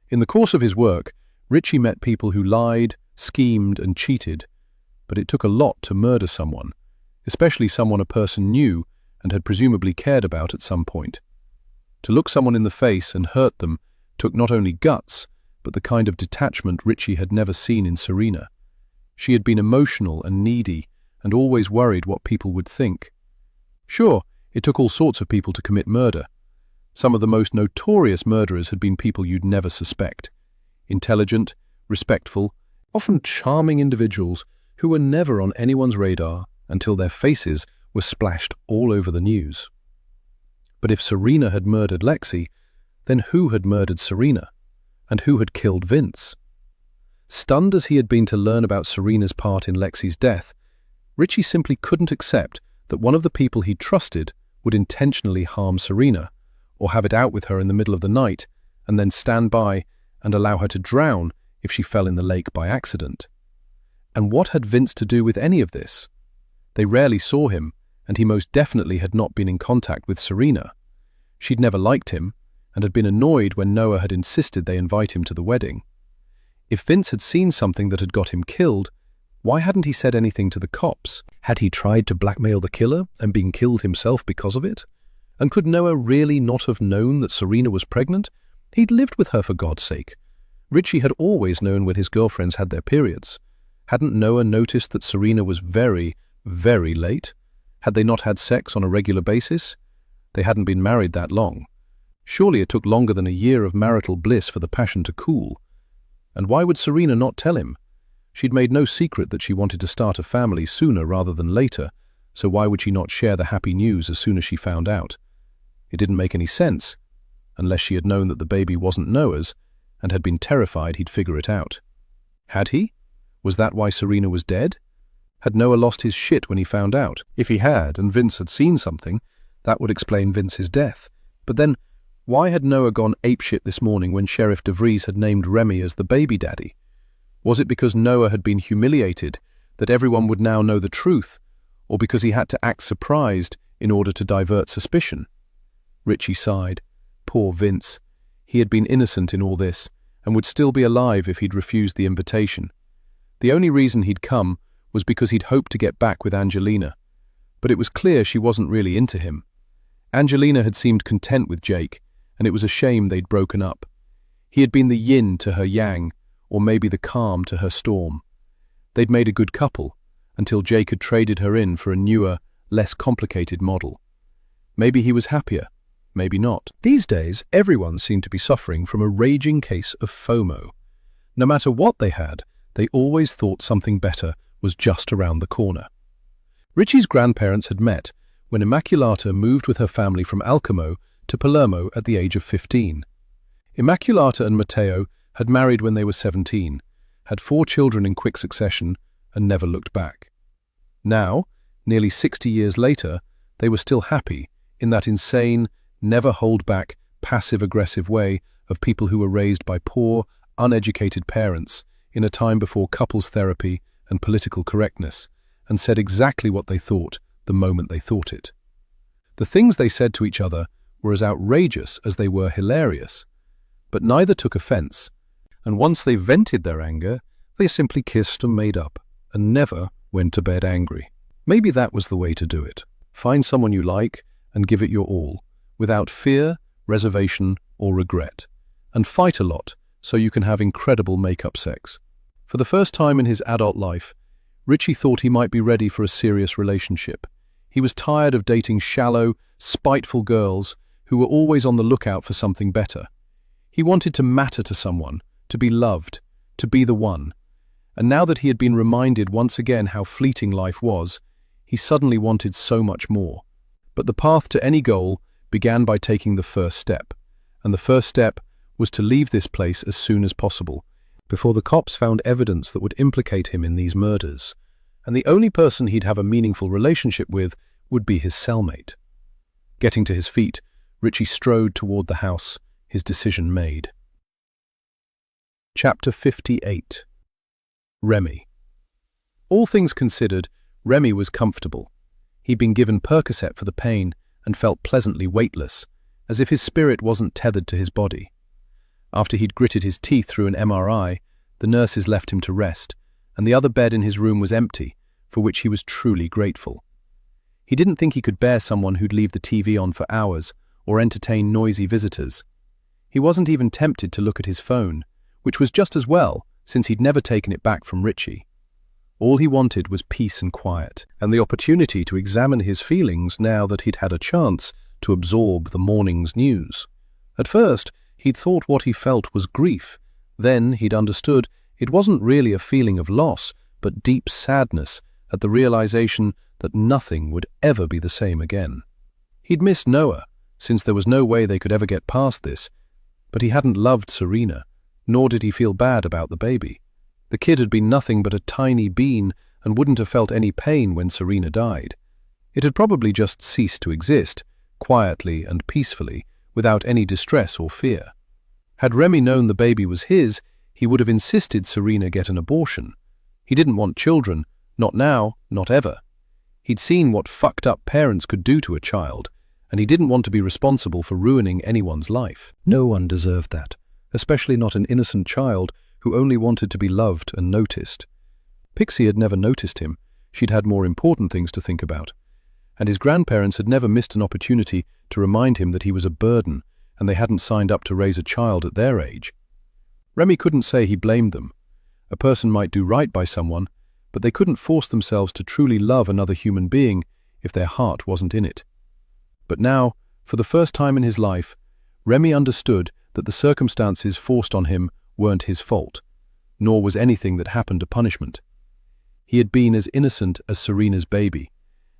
In the course of his work, Richie met people who lied, schemed, and cheated, but it took a lot to murder someone, especially someone a person knew and had presumably cared about at some point. To look someone in the face and hurt them took not only guts, but the kind of detachment Richie had never seen in Serena. She had been emotional and needy, and always worried what people would think. Sure, it took all sorts of people to commit murder. Some of the most notorious murderers had been people you'd never suspect. Intelligent, respectful, often charming individuals who were never on anyone's radar until their faces were splashed all over the news. But if Serena had murdered Lexi, then who had murdered Serena? And who had killed Vince? Stunned as he had been to learn about Serena's part in Lexi's death, Richie simply couldn't accept that one of the people he trusted would intentionally harm Serena, or have it out with her in the middle of the night, and then stand by and allow her to drown if she fell in the lake by accident. And what had Vince to do with any of this? They rarely saw him, and he most definitely had not been in contact with Serena. She'd never liked him, and had been annoyed when Noah had insisted they invite him to the wedding. If Vince had seen something that had got him killed, why hadn't he said anything to the cops? Had he tried to blackmail the killer and been killed himself because of it? And could Noah really not have known that Serena was pregnant? He'd lived with her for God's sake. Richie had always known when his girlfriends had their periods. Hadn't Noah noticed that Serena was very, very late? Had they not had sex on a regular basis? They hadn't been married that long. Surely it took longer than a year of marital bliss for the passion to cool. And why would Serena not tell him? She'd made no secret that she wanted to start a family sooner rather than later, so why would she not share the happy news as soon as she found out? It didn't make any sense, unless she had known that the baby wasn't Noah's and had been terrified he'd figure it out. Had he? Was that why Serena was dead? Had Noah lost his shit when he found out? If he had, and Vince had seen something, that would explain Vince's death. But then, why had Noah gone apeshit this morning when Sheriff DeVries had named Remy as the baby daddy? Was it because Noah had been humiliated that everyone would now know the truth, or because he had to act surprised in order to divert suspicion? Richie sighed. Poor Vince. He had been innocent in all this, and would still be alive if he'd refused the invitation. The only reason he'd come was because he'd hoped to get back with Angelina. But it was clear she wasn't really into him. Angelina had seemed content with Jake, and it was a shame they'd broken up. He had been the yin to her yang, or maybe the calm to her storm. They'd made a good couple, until Jake had traded her in for a newer, less complicated model. Maybe he was happier, maybe not. These days, everyone seemed to be suffering from a raging case of FOMO. No matter what they had, they always thought something better was just around the corner. Richie's grandparents had met when Immaculata moved with her family from Alcamo to Palermo at the age of 15. Immaculata and Matteo had married when they were 17, had 4 children in quick succession, and never looked back. Now, nearly 60 years later, they were still happy in that insane, never-hold-back, passive-aggressive way of people who were raised by poor, uneducated parents in a time before couples therapy and political correctness, and said exactly what they thought the moment they thought it. The things they said to each other were as outrageous as they were hilarious, but neither took offense, and once they vented their anger, they simply kissed and made up, and never went to bed angry. Maybe that was the way to do it. Find someone you like and give it your all, without fear, reservation, or regret, and fight a lot so you can have incredible make-up sex. For the first time in his adult life, Richie thought he might be ready for a serious relationship. He was tired of dating shallow, spiteful girls who were always on the lookout for something better. He wanted to matter to someone, to be loved, to be the one. And now that he had been reminded once again how fleeting life was, he suddenly wanted so much more. But the path to any goal began by taking the first step, and the first step was to leave this place as soon as possible, before the cops found evidence that would implicate him in these murders, and the only person he'd have a meaningful relationship with would be his cellmate. Getting to his feet, Richie strode toward the house, his decision made. Chapter 58. Remy. All things considered, Remy was comfortable. He'd been given Percocet for the pain and felt pleasantly weightless, as if his spirit wasn't tethered to his body. After he'd gritted his teeth through an MRI, the nurses left him to rest, and the other bed in his room was empty, for which he was truly grateful. He didn't think he could bear someone who'd leave the TV on for hours or entertain noisy visitors. He wasn't even tempted to look at his phone, which was just as well, since he'd never taken it back from Richie. All he wanted was peace and quiet, and the opportunity to examine his feelings now that he'd had a chance to absorb the morning's news. At first, he'd thought what he felt was grief. Then he'd understood it wasn't really a feeling of loss, but deep sadness at the realization that nothing would ever be the same again. He'd missed Noah, since there was no way they could ever get past this, but he hadn't loved Serena, nor did he feel bad about the baby. The kid had been nothing but a tiny bean and wouldn't have felt any pain when Serena died. It had probably just ceased to exist, quietly and peacefully, without any distress or fear. Had Remy known the baby was his, he would have insisted Serena get an abortion. He didn't want children, not now, not ever. He'd seen what fucked up parents could do to a child, and he didn't want to be responsible for ruining anyone's life. No one deserved that, especially not an innocent child who only wanted to be loved and noticed. Pixie had never noticed him. She'd had more important things to think about. And his grandparents had never missed an opportunity to remind him that he was a burden, and they hadn't signed up to raise a child at their age. Remy couldn't say he blamed them. A person might do right by someone, but they couldn't force themselves to truly love another human being if their heart wasn't in it. But now, for the first time in his life, Remy understood that the circumstances forced on him weren't his fault, nor was anything that happened a punishment. He had been as innocent as Serena's baby,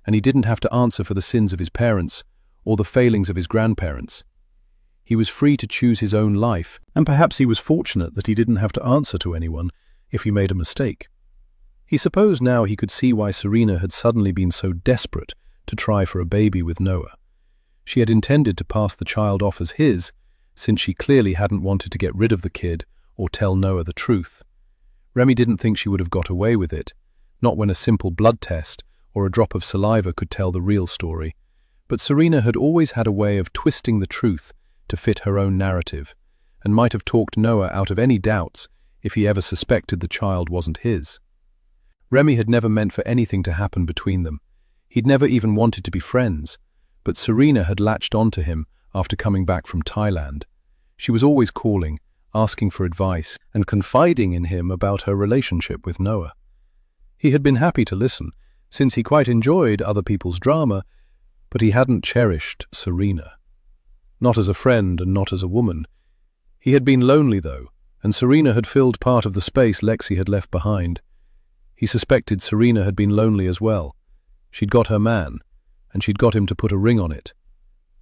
and he didn't have to answer for the sins of his parents or the failings of his grandparents. He was free to choose his own life, and perhaps he was fortunate that he didn't have to answer to anyone if he made a mistake. He supposed now he could see why Serena had suddenly been so desperate to try for a baby with Noah. She had intended to pass the child off as his, since she clearly hadn't wanted to get rid of the kid or tell Noah the truth. Remy didn't think she would have got away with it, not when a simple blood test or a drop of saliva could tell the real story. But Serena had always had a way of twisting the truth to fit her own narrative, and might have talked Noah out of any doubts if he ever suspected the child wasn't his. Remy had never meant for anything to happen between them. He'd never even wanted to be friends, but Serena had latched onto him after coming back from Thailand. She was always calling, asking for advice and confiding in him about her relationship with Noah. He had been happy to listen, since he quite enjoyed other people's drama, but he hadn't cherished Serena. Not as a friend and not as a woman. He had been lonely, though, and Serena had filled part of the space Lexi had left behind. He suspected Serena had been lonely as well. She'd got her man, and she'd got him to put a ring on it.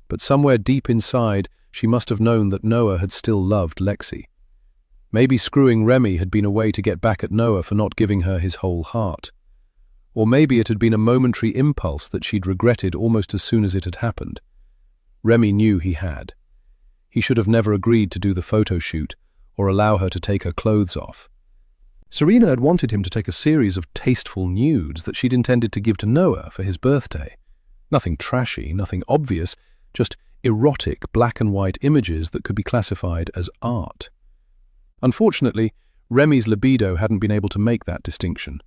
But somewhere deep inside, she must have known that Noah had still loved Lexi. Maybe screwing Remy had been a way to get back at Noah for not giving her his whole heart. Or maybe it had been a momentary impulse that she'd regretted almost as soon as it had happened. Remy knew he had. He should have never agreed to do the photo shoot or allow her to take her clothes off. Serena had wanted him to take a series of tasteful nudes that she'd intended to give to Noah for his birthday. Nothing trashy, nothing obvious, just erotic black and white images that could be classified as art. Unfortunately, Remy's libido hadn't been able to make that distinction,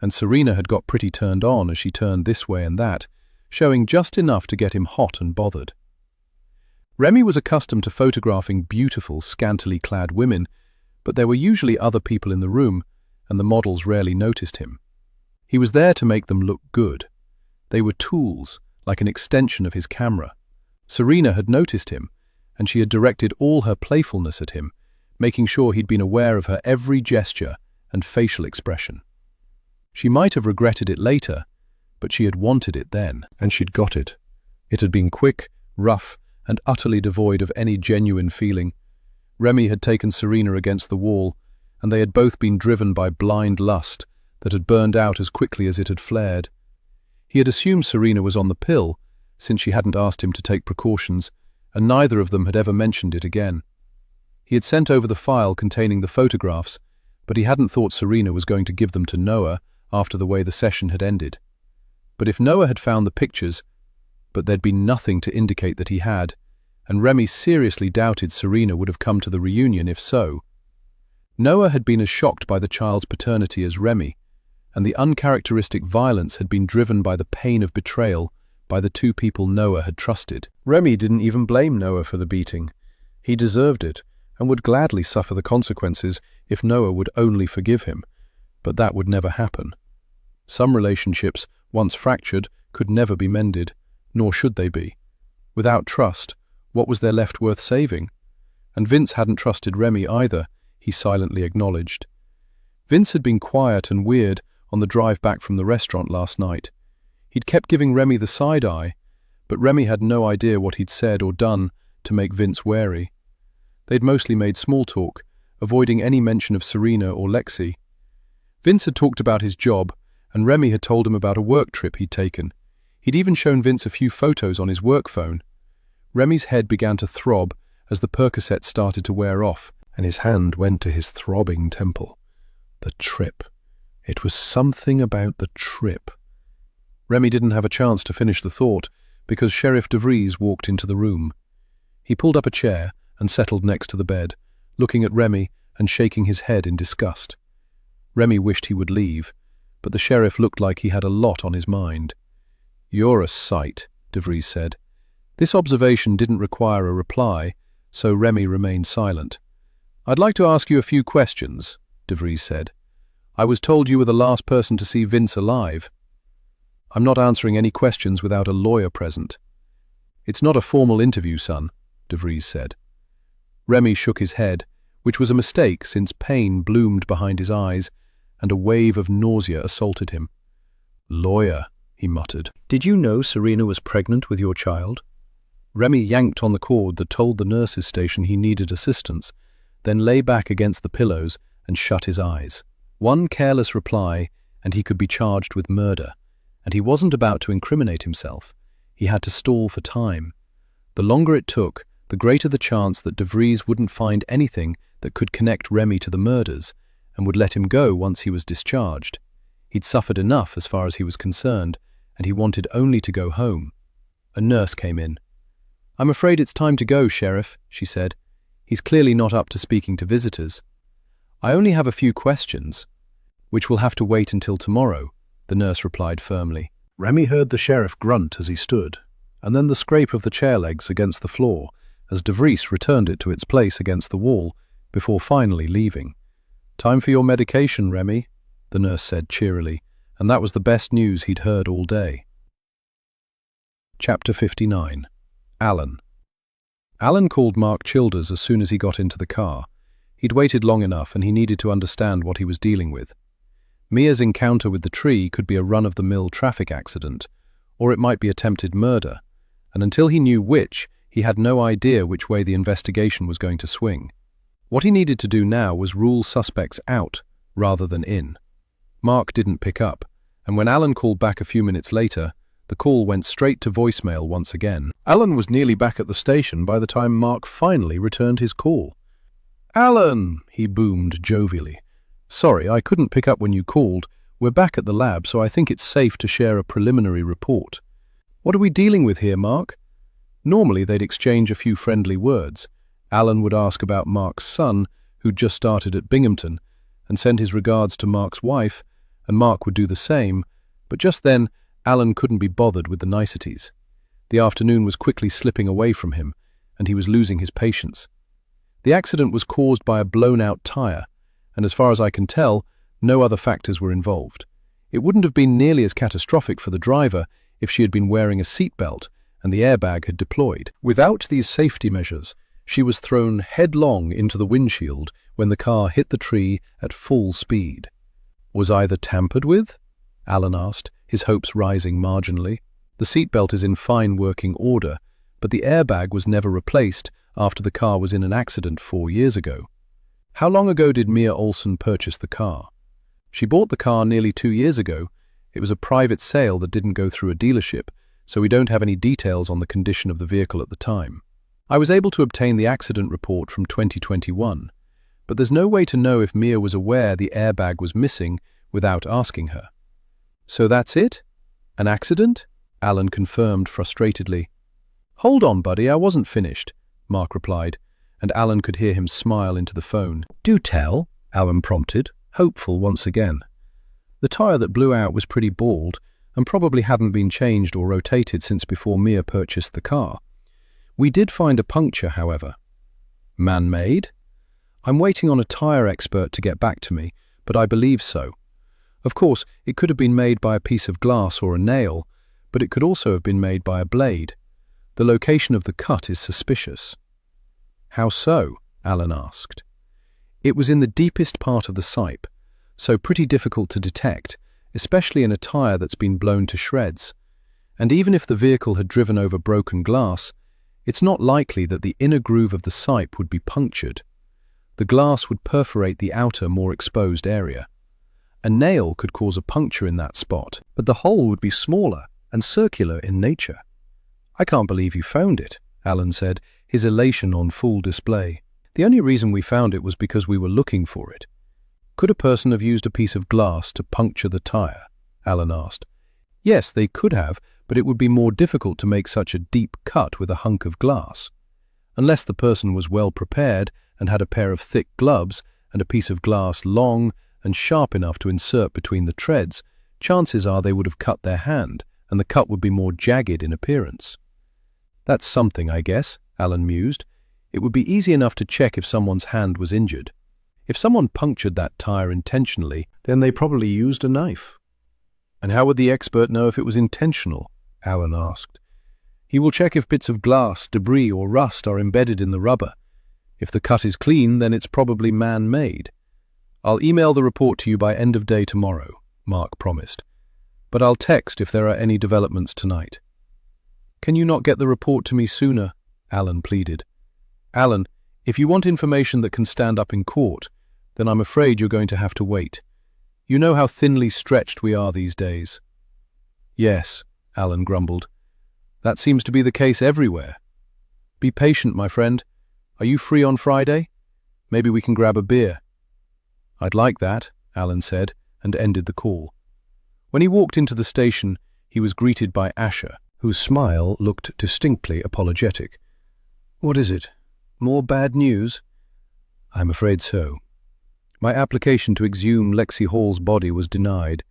and Serena had got pretty turned on as she turned this way and that, showing just enough to get him hot and bothered. Remy was accustomed to photographing beautiful, scantily clad women, but there were usually other people in the room, and the models rarely noticed him. He was there to make them look good. They were tools, like an extension of his camera. Serena had noticed him, and she had directed all her playfulness at him, making sure he'd been aware of her every gesture and facial expression. She might have regretted it later, but she had wanted it then, and she'd got it. It had been quick, rough, and utterly devoid of any genuine feeling. Remy had taken Serena against the wall, and they had both been driven by blind lust that had burned out as quickly as it had flared. He had assumed Serena was on the pill, since she hadn't asked him to take precautions, and neither of them had ever mentioned it again. He had sent over the file containing the photographs, but he hadn't thought Serena was going to give them to Noah after the way the session had ended. But if Noah had found the pictures, but there'd been nothing to indicate that he had, and Remy seriously doubted Serena would have come to the reunion if so. Noah had been as shocked by the child's paternity as Remy, and the uncharacteristic violence had been driven by the pain of betrayal by the two people Noah had trusted. Remy didn't even blame Noah for the beating. He deserved it, and would gladly suffer the consequences if Noah would only forgive him, but that would never happen. Some relationships, once fractured, could never be mended, nor should they be. Without trust, what was there left worth saving? And Vince hadn't trusted Remy either, he silently acknowledged. Vince had been quiet and weird on the drive back from the restaurant last night. He'd kept giving Remy the side eye, but Remy had no idea what he'd said or done to make Vince wary. They'd mostly made small talk, avoiding any mention of Serena or Lexi. Vince had talked about his job, and Remy had told him about a work trip he'd taken. He'd even shown Vince a few photos on his work phone. Remy's head began to throb as the Percocet started to wear off, and his hand went to his throbbing temple. The trip. It was something about the trip. Remy didn't have a chance to finish the thought, because Sheriff DeVries walked into the room. He pulled up a chair and settled next to the bed, looking at Remy and shaking his head in disgust. Remy wished he would leave, but the sheriff looked like he had a lot on his mind. "You're a sight," DeVries said. This observation didn't require a reply, so Remy remained silent. "I'd like to ask you a few questions," DeVries said. "I was told you were the last person to see Vince alive." "I'm not answering any questions without a lawyer present." "It's not a formal interview, son," DeVries said. Remy shook his head, which was a mistake since pain bloomed behind his eyes and a wave of nausea assaulted him. "Lawyer," he muttered. "Did you know Serena was pregnant with your child?" Remy yanked on the cord that told the nurse's station he needed assistance, then lay back against the pillows and shut his eyes. One careless reply, and he could be charged with murder, and he wasn't about to incriminate himself. He had to stall for time. The longer it took, the greater the chance that DeVries wouldn't find anything that could connect Remy to the murders, and would let him go once he was discharged. He'd suffered enough as far as he was concerned, and he wanted only to go home. A nurse came in. "I'm afraid it's time to go, Sheriff," she said. "He's clearly not up to speaking to visitors." "I only have a few questions." "Which will have to wait until tomorrow," the nurse replied firmly. Remy heard the sheriff grunt as he stood, and then the scrape of the chair legs against the floor as DeVries returned it to its place against the wall, before finally leaving. "Time for your medication, Remy," the nurse said cheerily, and that was the best news he'd heard all day. Chapter 59. Alan. Alan called Mark Childers as soon as he got into the car. He'd waited long enough and he needed to understand what he was dealing with. Mia's encounter with the tree could be a run-of-the-mill traffic accident, or it might be attempted murder, and until he knew which, he had no idea which way the investigation was going to swing. What he needed to do now was rule suspects out rather than in. Mark didn't pick up, and when Alan called back a few minutes later, the call went straight to voicemail once again. Alan was nearly back at the station by the time Mark finally returned his call. "Alan," he boomed jovially. "Sorry, I couldn't pick up when you called. We're back at the lab, so I think it's safe to share a preliminary report." "What are we dealing with here, Mark?" Normally they'd exchange a few friendly words. Alan would ask about Mark's son, who'd just started at Binghamton, and send his regards to Mark's wife, and Mark would do the same, but just then Alan couldn't be bothered with the niceties. The afternoon was quickly slipping away from him, and he was losing his patience. The accident was caused by a blown-out tire, and as far as I can tell, no other factors were involved. It wouldn't have been nearly as catastrophic for the driver if she had been wearing a seatbelt and the airbag had deployed. Without these safety measures, she was thrown headlong into the windshield when the car hit the tree at full speed. "Was either tampered with?" Alan asked, his hopes rising marginally. "The seatbelt is in fine working order, but the airbag was never replaced after the car was in an accident 4 years ago." "How long ago did Mia Olsen purchase the car?" "She bought the car nearly 2 years ago. It was a private sale that didn't go through a dealership, so we don't have any details on the condition of the vehicle at the time. I was able to obtain the accident report from 2021, but there's no way to know if Mia was aware the airbag was missing without asking her." "So that's it? An accident?" Alan confirmed frustratedly. "Hold on, buddy, I wasn't finished," Mark replied, and Alan could hear him smile into the phone. "Do tell," Alan prompted, hopeful once again. The tire that blew out was pretty bald and probably hadn't been changed or rotated since before Mia purchased the car. "We did find a puncture, however." "Man-made?" "I'm waiting on a tire expert to get back to me, but I believe so. Of course, it could have been made by a piece of glass or a nail, but it could also have been made by a blade. The location of the cut is suspicious." "How so?" Alan asked. "It was in the deepest part of the sipe, so pretty difficult to detect, especially in a tire that's been blown to shreds. And even if the vehicle had driven over broken glass, it's not likely that the inner groove of the sipe would be punctured. The glass would perforate the outer, more exposed area. A nail could cause a puncture in that spot, but the hole would be smaller and circular in nature." "I can't believe you found it," Alan said, his elation on full display. "The only reason we found it was because we were looking for it." "Could a person have used a piece of glass to puncture the tire?" Alan asked. "Yes, they could have, but it would be more difficult to make such a deep cut with a hunk of glass. Unless the person was well prepared and had a pair of thick gloves and a piece of glass long and sharp enough to insert between the treads, chances are they would have cut their hand, and the cut would be more jagged in appearance." "That's something, I guess," Alan mused. "It would be easy enough to check if someone's hand was injured. If someone punctured that tire intentionally, then they probably used a knife." "And how would the expert know if it was intentional?" Alan asked. "He will check if bits of glass, debris, or rust are embedded in the rubber. If the cut is clean, then it's probably man-made. I'll email the report to you by end of day tomorrow," Mark promised. "But I'll text if there are any developments tonight." "Can you not get the report to me sooner?" Alan pleaded. "Alan, if you want information that can stand up in court, then I'm afraid you're going to have to wait. You know how thinly stretched we are these days." "Yes," Alan grumbled. "That seems to be the case everywhere. Be patient, my friend. Are you free on Friday? Maybe we can grab a beer." "I'd like that," Alan said, and ended the call. When he walked into the station, he was greeted by Asher, whose smile looked distinctly apologetic. "What is it? More bad news?" "I'm afraid so. My application to exhume Lexi Hall's body was denied.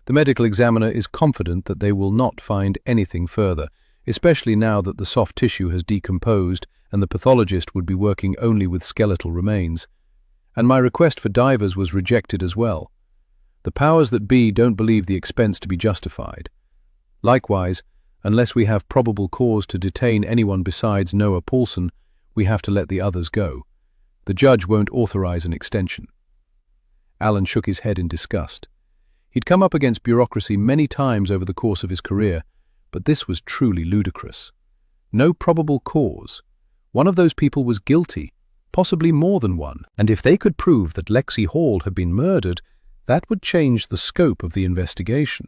The medical examiner is confident that they will not find anything further, especially now that the soft tissue has decomposed and the pathologist would be working only with skeletal remains. And my request for divers was rejected as well. The powers that be don't believe the expense to be justified. Likewise, unless we have probable cause to detain anyone besides Noah Paulson, we have to let the others go. The judge won't authorize an extension." Alan shook his head in disgust. He'd come up against bureaucracy many times over the course of his career, but this was truly ludicrous. No probable cause. One of those people was guilty, possibly more than one. And if they could prove that Lexi Hall had been murdered, that would change the scope of the investigation.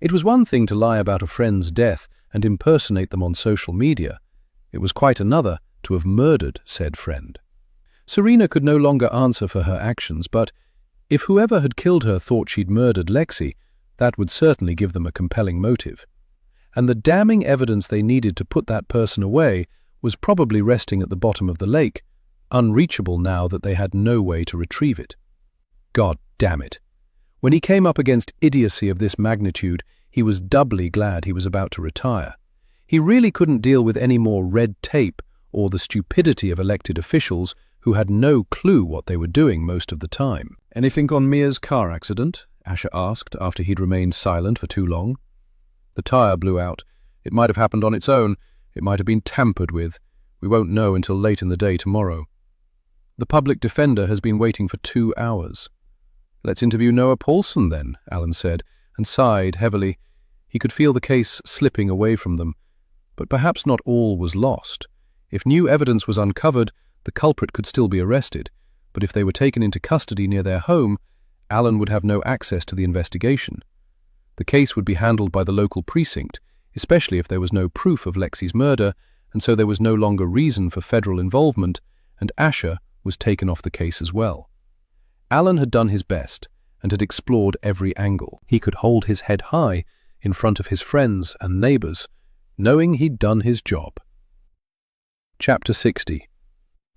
It was one thing to lie about a friend's death and impersonate them on social media. It was quite another to have murdered said friend. Serena could no longer answer for her actions, but if whoever had killed her thought she'd murdered Lexi, that would certainly give them a compelling motive. And the damning evidence they needed to put that person away was probably resting at the bottom of the lake, unreachable now that they had no way to retrieve it. God damn it. When he came up against idiocy of this magnitude, he was doubly glad he was about to retire. He really couldn't deal with any more red tape or the stupidity of elected officials who had no clue what they were doing most of the time. "Anything on Mia's car accident?" Asher asked after he'd remained silent for too long. "The tire blew out. It might have happened on its own. It might have been tampered with. We won't know until late in the day tomorrow." "The public defender has been waiting for 2 hours. "Let's interview Noah Paulson then," Alan said, and sighed heavily. He could feel the case slipping away from them. But perhaps not all was lost. If new evidence was uncovered, the culprit could still be arrested, but if they were taken into custody near their home, Alan would have no access to the investigation. The case would be handled by the local precinct, especially if there was no proof of Lexi's murder, and so there was no longer reason for federal involvement, and Asher was taken off the case as well. Alan had done his best and had explored every angle. He could hold his head high in front of his friends and neighbors, knowing he'd done his job. Chapter 60.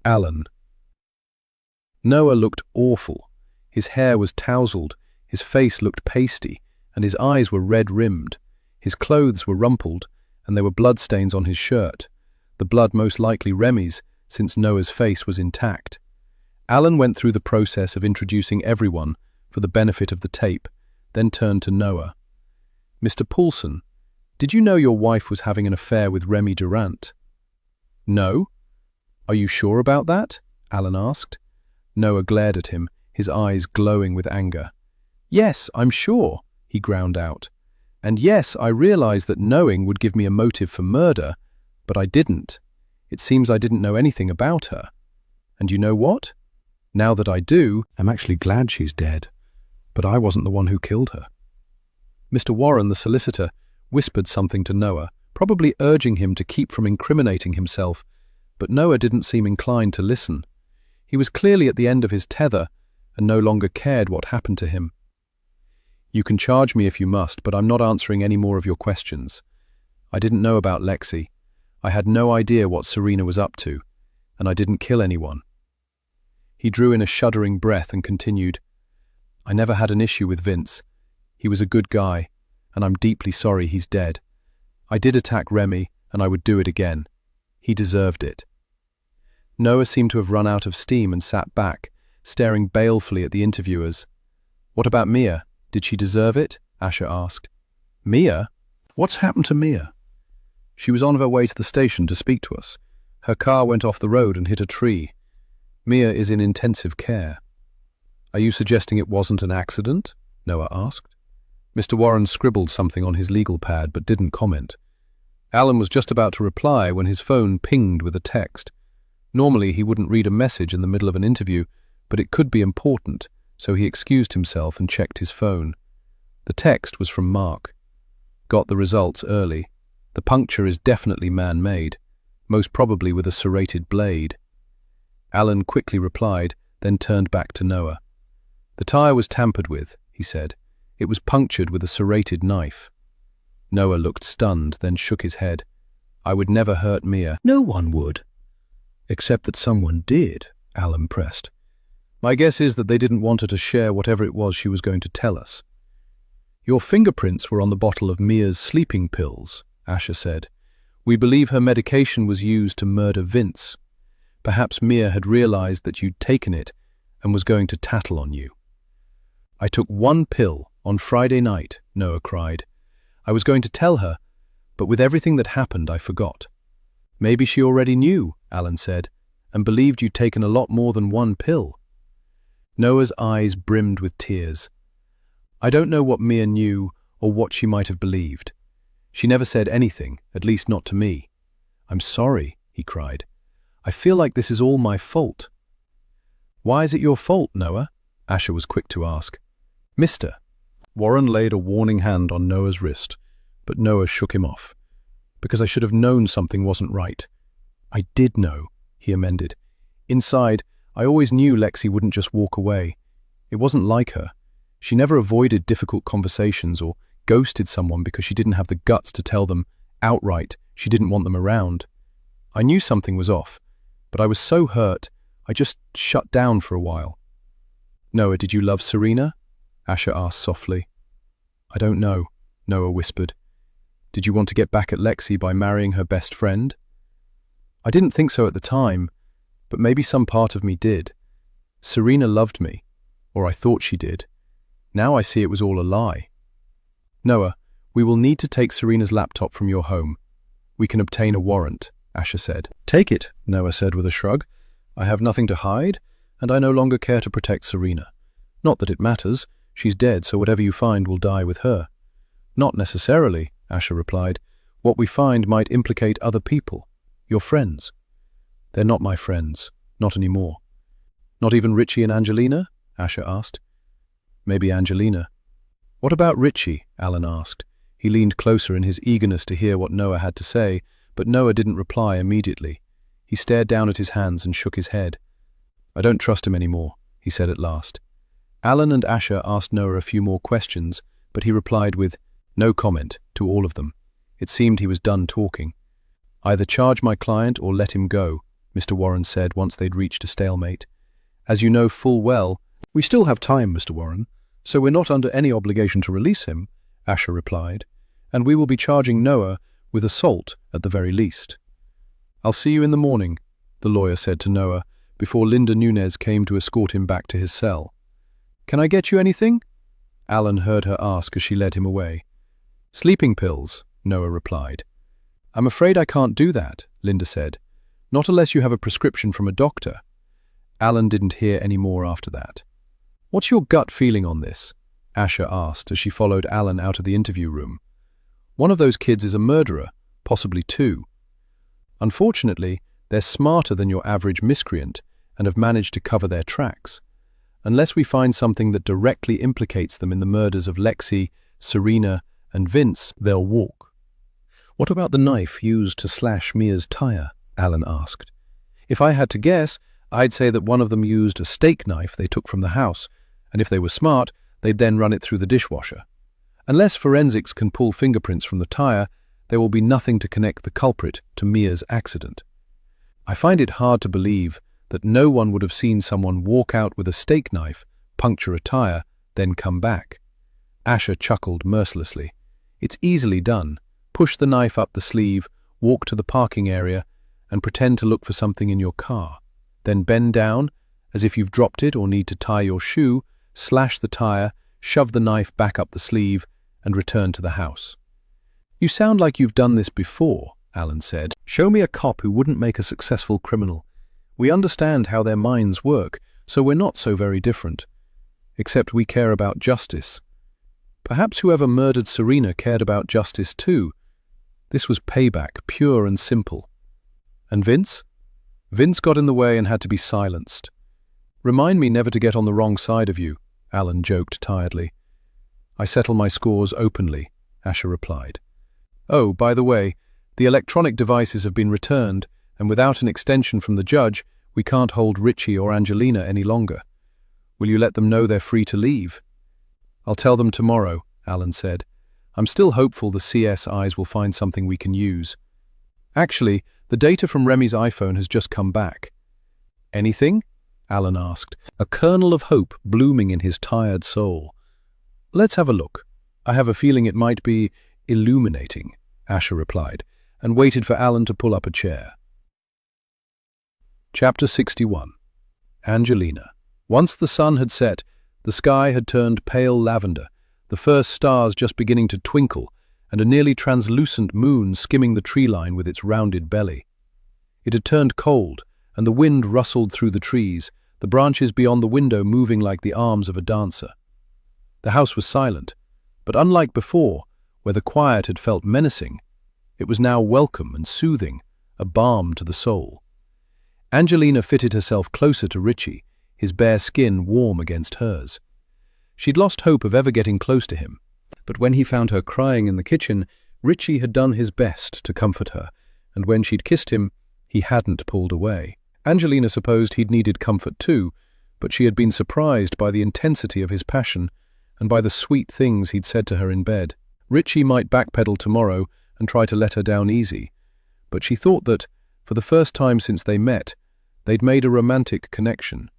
Alan. Noah looked awful. His hair was tousled, his face looked pasty, and his eyes were red-rimmed. His clothes were rumpled, and there were bloodstains on his shirt. The blood most likely Remy's, since Noah's face was intact. Alan went through the process of introducing everyone for the benefit of the tape, then turned to Noah. "Mr. Paulson, did you know your wife was having an affair with Remy Durant?" "No." "Are you sure about that?" Alan asked. Noah glared at him, his eyes glowing with anger. "Yes, I'm sure," he ground out. "And yes, I realize that knowing would give me a motive for murder, but I didn't. It seems I didn't know anything about her. And you know what? Now that I do, I'm actually glad she's dead. But I wasn't the one who killed her." Mr. Warren, the solicitor, whispered something to Noah, probably urging him to keep from incriminating himself, but Noah didn't seem inclined to listen. He was clearly at the end of his tether and no longer cared what happened to him. "You can charge me if you must, but I'm not answering any more of your questions. I didn't know about Lexi. I had no idea what Serena was up to, and I didn't kill anyone." He drew in a shuddering breath and continued, "I never had an issue with Vince. He was a good guy, and I'm deeply sorry he's dead. I did attack Remy, and I would do it again. He deserved it." Noah seemed to have run out of steam and sat back, staring balefully at the interviewers. "What about Mia? Did she deserve it?" Asher asked. "Mia? What's happened to Mia?" "She was on her way to the station to speak to us. Her car went off the road and hit a tree. Mia is in intensive care." "Are you suggesting it wasn't an accident?" Noah asked. Mr. Warren scribbled something on his legal pad but didn't comment. Alan was just about to reply when his phone pinged with a text. Normally he wouldn't read a message in the middle of an interview, but it could be important, so he excused himself and checked his phone. The text was from Mark. "Got the results early. The puncture is definitely man-made, most probably with a serrated blade." Alan quickly replied, then turned back to Noah. "The tire was tampered with," he said. "It was punctured with a serrated knife." Noah looked stunned, then shook his head. "I would never hurt Mia." "No one would." "Except that someone did," Alan pressed. "My guess is that they didn't want her to share whatever it was she was going to tell us." "Your fingerprints were on the bottle of Mia's sleeping pills," Asher said. We believe her medication was used to murder Vince. Perhaps Mia had realized that you'd taken it and was going to tattle on you. I took one pill on Friday night, Noah cried. I was going to tell her, but with everything that happened, I forgot. Maybe she already knew, Alan said, and believed you'd taken a lot more than one pill. Noah's eyes brimmed with tears. I don't know what Mia knew or what she might have believed. She never said anything, at least not to me. I'm sorry, he cried. I feel like this is all my fault. Why is it your fault, Noah? Asher was quick to ask. Mister. Warren laid a warning hand on Noah's wrist, but Noah shook him off. Because I should have known something wasn't right. I did know, he amended. Inside, I always knew Lexi wouldn't just walk away. It wasn't like her. She never avoided difficult conversations or ghosted someone because she didn't have the guts to tell them outright she didn't want them around. I knew something was off, but I was so hurt, I just shut down for a while. Noah, did you love Serena? Asher asked softly. I don't know, Noah whispered. Did you want to get back at Lexi by marrying her best friend? I didn't think so at the time, but maybe some part of me did. Serena loved me, or I thought she did. Now I see it was all a lie. Noah, we will need to take Serena's laptop from your home. We can obtain a warrant, Asher said. Take it, Noah said with a shrug. I have nothing to hide, and I no longer care to protect Serena. Not that it matters. She's dead, so whatever you find will die with her. Not necessarily, Asher replied. What we find might implicate other people, your friends. They're not my friends, not anymore. Not even Richie and Angelina? Asher asked. Maybe Angelina. What about Richie? Alan asked. He leaned closer in his eagerness to hear what Noah had to say, but Noah didn't reply immediately. He stared down at his hands and shook his head. I don't trust him anymore, he said at last. Alan and Asher asked Noah a few more questions, but he replied with no comment to all of them. It seemed he was done talking. Either charge my client or let him go, Mr. Warren said once they'd reached a stalemate. As you know full well, we still have time, Mr. Warren, so we're not under any obligation to release him, Asher replied, and we will be charging Noah with assault at the very least. I'll see you in the morning, the lawyer said to Noah before Linda Nunez came to escort him back to his cell. Can I get you anything? Alan heard her ask as she led him away. Sleeping pills, Noah replied. I'm afraid I can't do that, Linda said. Not unless you have a prescription from a doctor. Alan didn't hear any more after that. What's your gut feeling on this? Asher asked as she followed Alan out of the interview room. One of those kids is a murderer, possibly two. Unfortunately, they're smarter than your average miscreant and have managed to cover their tracks. Unless we find something that directly implicates them in the murders of Lexi, Serena, and Vince, they'll walk. What about the knife used to slash Mia's tire? Alan asked. If I had to guess, I'd say that one of them used a steak knife they took from the house, and if they were smart, they'd then run it through the dishwasher. Unless forensics can pull fingerprints from the tire, there will be nothing to connect the culprit to Mia's accident. I find it hard to believe that no one would have seen someone walk out with a steak knife, puncture a tire, then come back. Asher chuckled mercilessly. It's easily done. Push the knife up the sleeve, walk to the parking area, and pretend to look for something in your car. Then bend down, as if you've dropped it or need to tie your shoe, slash the tire, shove the knife back up the sleeve, and return to the house. You sound like you've done this before, Alan said. Show me a cop who wouldn't make a successful criminal. We understand how their minds work, so we're not so very different. Except we care about justice. Perhaps whoever murdered Serena cared about justice too. This was payback, pure and simple. And Vince? Vince got in the way and had to be silenced. Remind me never to get on the wrong side of you, Alan joked tiredly. I settle my scores openly, Asher replied. Oh, by the way, the electronic devices have been returned, and without an extension from the judge, we can't hold Richie or Angelina any longer. Will you let them know they're free to leave? I'll tell them tomorrow, Alan said. I'm still hopeful the CS eyes will find something we can use. Actually, the data from Remy's iPhone has just come back. Anything? Alan asked, a kernel of hope blooming in his tired soul. Let's have a look. I have a feeling it might be illuminating, Asher replied, and waited for Alan to pull up a chair. Chapter 61. Angelina. Once the sun had set, the sky had turned pale lavender, the first stars just beginning to twinkle, and a nearly translucent moon skimming the tree line with its rounded belly. It had turned cold, and the wind rustled through the trees, the branches beyond the window moving like the arms of a dancer. The house was silent, but unlike before, where the quiet had felt menacing, it was now welcome and soothing, a balm to the soul. Angelina fitted herself closer to Richie, his bare skin warm against hers. She'd lost hope of ever getting close to him, but when he found her crying in the kitchen, Richie had done his best to comfort her, and when she'd kissed him, he hadn't pulled away. Angelina supposed he'd needed comfort too, but she had been surprised by the intensity of his passion and by the sweet things he'd said to her in bed. Richie might backpedal tomorrow and try to let her down easy, but she thought that, for the first time since they met, they'd made a romantic connection.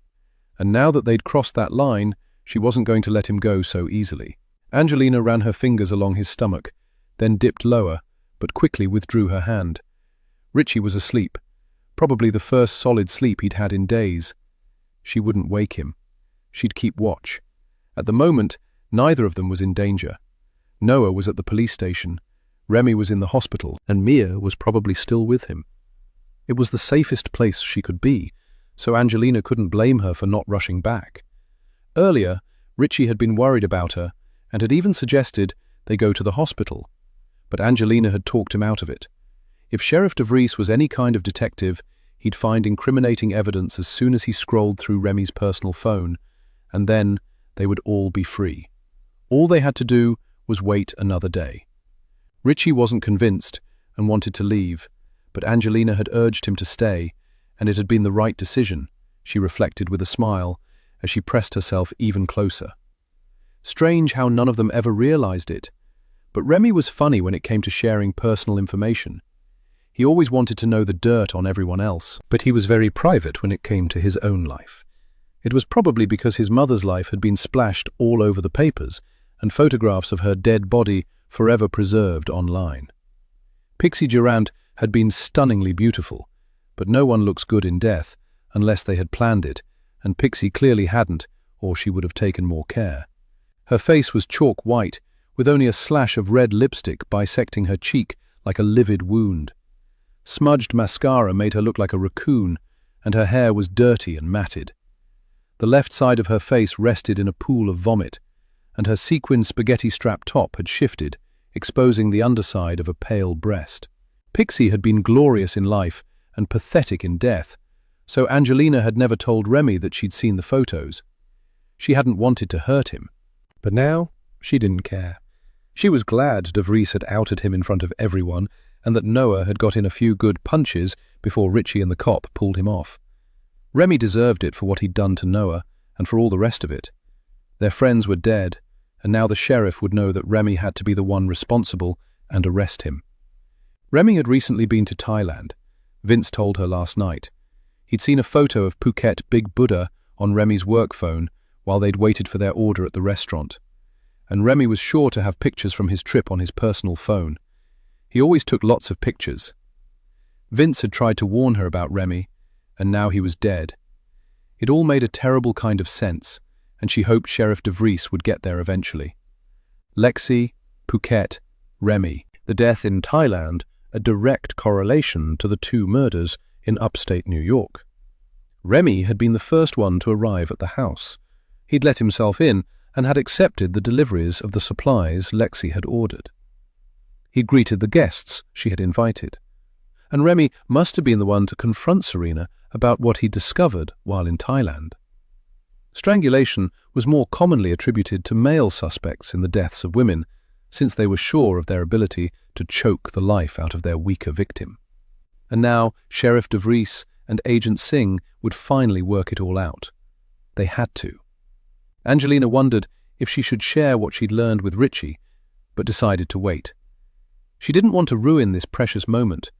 And now that they'd crossed that line, she wasn't going to let him go so easily. Angelina ran her fingers along his stomach, then dipped lower, but quickly withdrew her hand. Richie was asleep, probably the first solid sleep he'd had in days. She wouldn't wake him. She'd keep watch. At the moment, neither of them was in danger. Noah was at the police station, Remy was in the hospital, and Mia was probably still with him. It was the safest place she could be, so Angelina couldn't blame her for not rushing back. Earlier, Richie had been worried about her and had even suggested they go to the hospital, but Angelina had talked him out of it. If Sheriff DeVries was any kind of detective, he'd find incriminating evidence as soon as he scrolled through Remy's personal phone, and then they would all be free. All they had to do was wait another day. Richie wasn't convinced and wanted to leave, but Angelina had urged him to stay, and it had been the right decision, she reflected with a smile as she pressed herself even closer. Strange how none of them ever realized it, but Remy was funny when it came to sharing personal information. He always wanted to know the dirt on everyone else, but he was very private when it came to his own life. It was probably because his mother's life had been splashed all over the papers, and photographs of her dead body forever preserved online. Pixie Durant had been stunningly beautiful, but no one looks good in death unless they had planned it, and Pixie clearly hadn't, or she would have taken more care. Her face was chalk white, with only a slash of red lipstick bisecting her cheek like a livid wound. Smudged mascara made her look like a raccoon, and her hair was dirty and matted. The left side of her face rested in a pool of vomit, and her sequin spaghetti-strap top had shifted, exposing the underside of a pale breast. Pixie had been glorious in life and pathetic in death, so Angelina had never told Remy that she'd seen the photos. She hadn't wanted to hurt him, but now she didn't care. She was glad DeVries had outed him in front of everyone and that Noah had got in a few good punches before Richie and the cop pulled him off. Remy deserved it for what he'd done to Noah and for all the rest of it. Their friends were dead, and now the sheriff would know that Remy had to be the one responsible and arrest him. Remy had recently been to Thailand, Vince told her last night. He'd seen a photo of Phuket Big Buddha on Remy's work phone while they'd waited for their order at the restaurant, and Remy was sure to have pictures from his trip on his personal phone. He always took lots of pictures. Vince had tried to warn her about Remy, and now he was dead. It all made a terrible kind of sense, and she hoped Sheriff DeVries would get there eventually. Lexi, Phuket, Remy. The death in Thailand, a direct correlation to the two murders in upstate New York. Remy had been the first one to arrive at the house. He'd let himself in and had accepted the deliveries of the supplies Lexi had ordered. He greeted the guests she had invited, and Remy must have been the one to confront Serena about what he'd discovered while in Thailand. Strangulation was more commonly attributed to male suspects in the deaths of women, since they were sure of their ability to choke the life out of their weaker victim. And now Sheriff DeVries and Agent Singh would finally work it all out. They had to. Angelina wondered if she should share what she'd learned with Richie, but decided to wait. She didn't want to ruin this precious moment,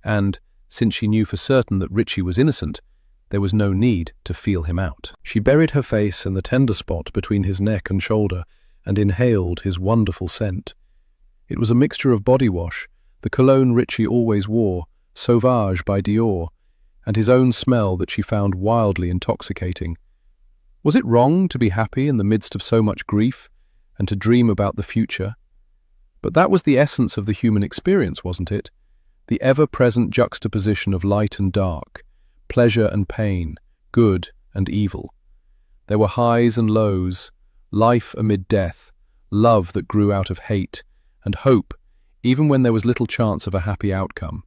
and, since she knew for certain that Richie was innocent, there was no need to feel him out. She buried her face in the tender spot between his neck and shoulder and inhaled his wonderful scent. It was a mixture of body wash, the cologne Richie always wore, Sauvage by Dior, and his own smell that she found wildly intoxicating. Was it wrong to be happy in the midst of so much grief, and to dream about the future? But that was the essence of the human experience, wasn't it? The ever-present juxtaposition of light and dark, pleasure and pain, good and evil. There were highs and lows, life amid death, love that grew out of hate, and hope, even when there was little chance of a happy outcome.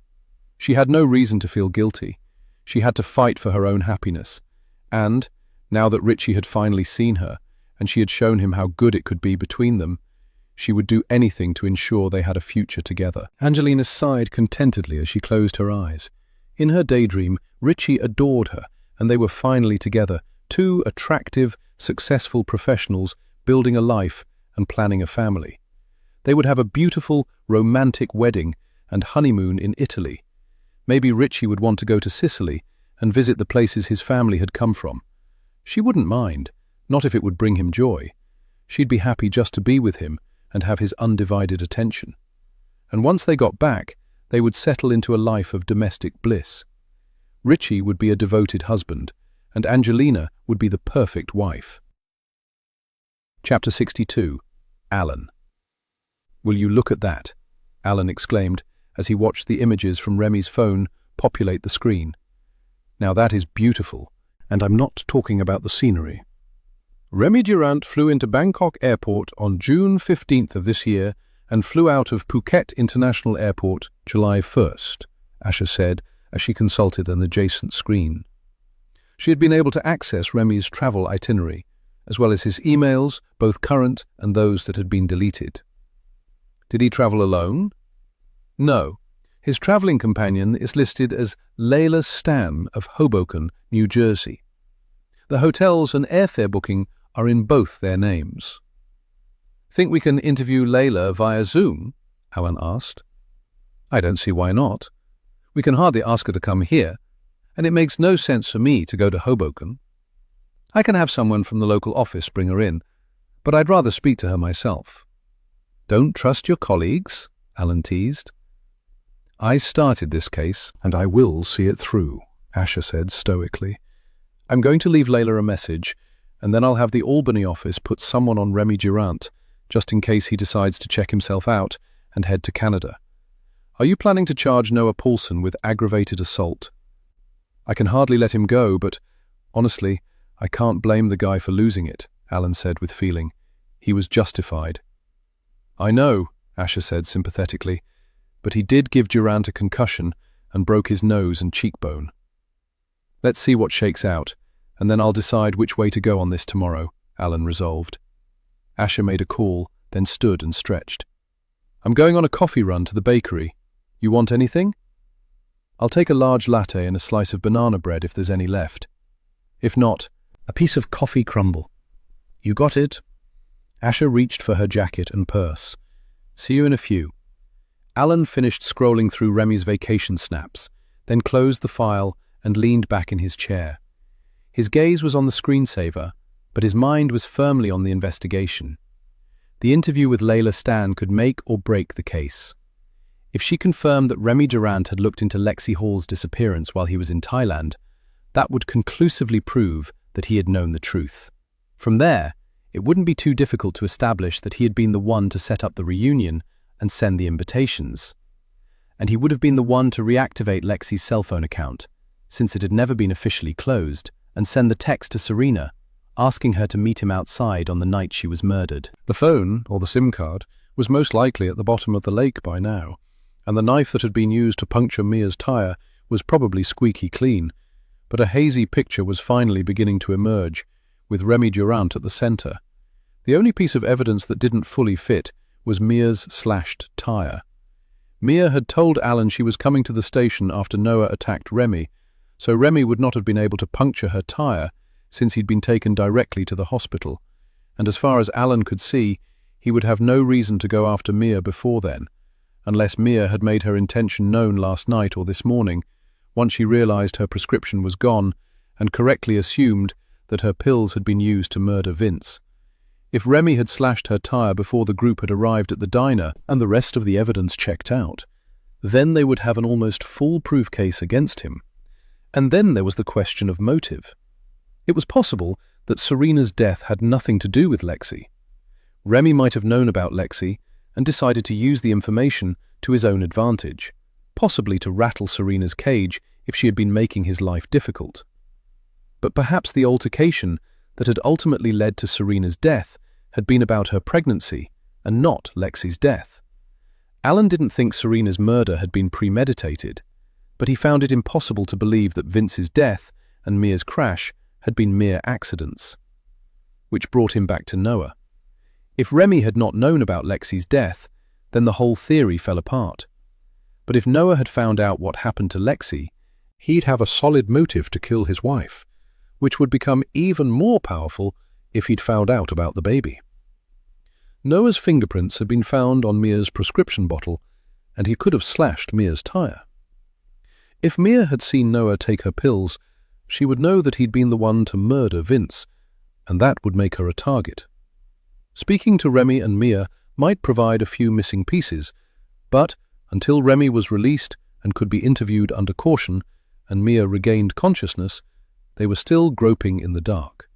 She had no reason to feel guilty. She had to fight for her own happiness. And, now that Richie had finally seen her, and she had shown him how good it could be between them, she would do anything to ensure they had a future together. Angelina sighed contentedly as she closed her eyes. In her daydream, Richie adored her, and they were finally together, two attractive, successful professionals building a life and planning a family. They would have a beautiful, romantic wedding and honeymoon in Italy. Maybe Richie would want to go to Sicily and visit the places his family had come from. She wouldn't mind, not if it would bring him joy. She'd be happy just to be with him and have his undivided attention. And once they got back, they would settle into a life of domestic bliss. Richie would be a devoted husband, and Angelina would be the perfect wife. Chapter 62. Alan. "Will you look at that?" Alan exclaimed as he watched the images from Remy's phone populate the screen. "Now that is beautiful, and I'm not talking about the scenery." Remy Durant flew into Bangkok Airport on June 15th of this year and flew out of Phuket International Airport July 1st, Asha said as she consulted an adjacent screen. She had been able to access Remy's travel itinerary, as well as his emails, both current and those that had been deleted. Did he travel alone? No. His traveling companion is listed as Layla Stan of Hoboken, New Jersey. The hotels and airfare booking are in both their names. "Think we can interview Layla via Zoom?" Alan asked. "I don't see why not. We can hardly ask her to come here, and it makes no sense for me to go to Hoboken. I can have someone from the local office bring her in, but I'd rather speak to her myself." "Don't trust your colleagues?" Alan teased. "I started this case, and I will see it through," Asha said stoically. "I'm going to leave Layla a message, and then I'll have the Albany office put someone on Remy Durant, just in case he decides to check himself out and head to Canada. Are you planning to charge Noah Paulson with aggravated assault? I can hardly let him go, but honestly, I can't blame the guy for losing it," Alan said with feeling. "He was justified." "I know," Asha said sympathetically, "but he did give Durant a concussion and broke his nose and cheekbone. Let's see what shakes out, and then I'll decide which way to go on this tomorrow," Alan resolved. Asha made a call, then stood and stretched. "I'm going on a coffee run to the bakery. You want anything?" "I'll take a large latte and a slice of banana bread if there's any left. If not, a piece of coffee crumble." "You got it." Asha reached for her jacket and purse. "See you in a few." Alan finished scrolling through Remy's vacation snaps, then closed the file and leaned back in his chair. His gaze was on the screensaver, but his mind was firmly on the investigation. The interview with Layla Stan could make or break the case. If she confirmed that Remy Durant had looked into Lexi Hall's disappearance while he was in Thailand, that would conclusively prove that he had known the truth. From there, it wouldn't be too difficult to establish that he had been the one to set up the reunion and send the invitations. And he would have been the one to reactivate Lexi's cell phone account, since it had never been officially closed, and send the text to Serena, asking her to meet him outside on the night she was murdered. The phone, or the SIM card, was most likely at the bottom of the lake by now, and the knife that had been used to puncture Mia's tire was probably squeaky clean, but a hazy picture was finally beginning to emerge, with Remy Durant at the center. The only piece of evidence that didn't fully fit was Mia's slashed tire. Mia had told Alan she was coming to the station after Noah attacked Remy, so Remy would not have been able to puncture her tire since he'd been taken directly to the hospital, and as far as Alan could see, he would have no reason to go after Mia before then, unless Mia had made her intention known last night or this morning, once she realized her prescription was gone and correctly assumed that her pills had been used to murder Vince. If Remy had slashed her tire before the group had arrived at the diner and the rest of the evidence checked out, Then they would have an almost foolproof case against him. And then there was the question of motive. It was possible that Serena's death had nothing to do with Lexi. Remy might have known about Lexi and decided to use the information to his own advantage, possibly to rattle Serena's cage if she had been making his life difficult. But perhaps the altercation that had ultimately led to Serena's death had been about her pregnancy and not Lexi's death. Alan didn't think Serena's murder had been premeditated, but he found it impossible to believe that Vince's death and Mia's crash had been mere accidents. Which brought him back to Noah. If Remy had not known about Lexi's death, then the whole theory fell apart. But if Noah had found out what happened to Lexi, he'd have a solid motive to kill his wife, which would become even more powerful if he'd found out about the baby. Noah's fingerprints had been found on Mia's prescription bottle, and he could have slashed Mia's tire. If Mia had seen Noah take her pills, she would know that he'd been the one to murder Vince, and that would make her a target. Speaking to Remy and Mia might provide a few missing pieces, but until Remy was released and could be interviewed under caution, and Mia regained consciousness, they were still groping in the dark.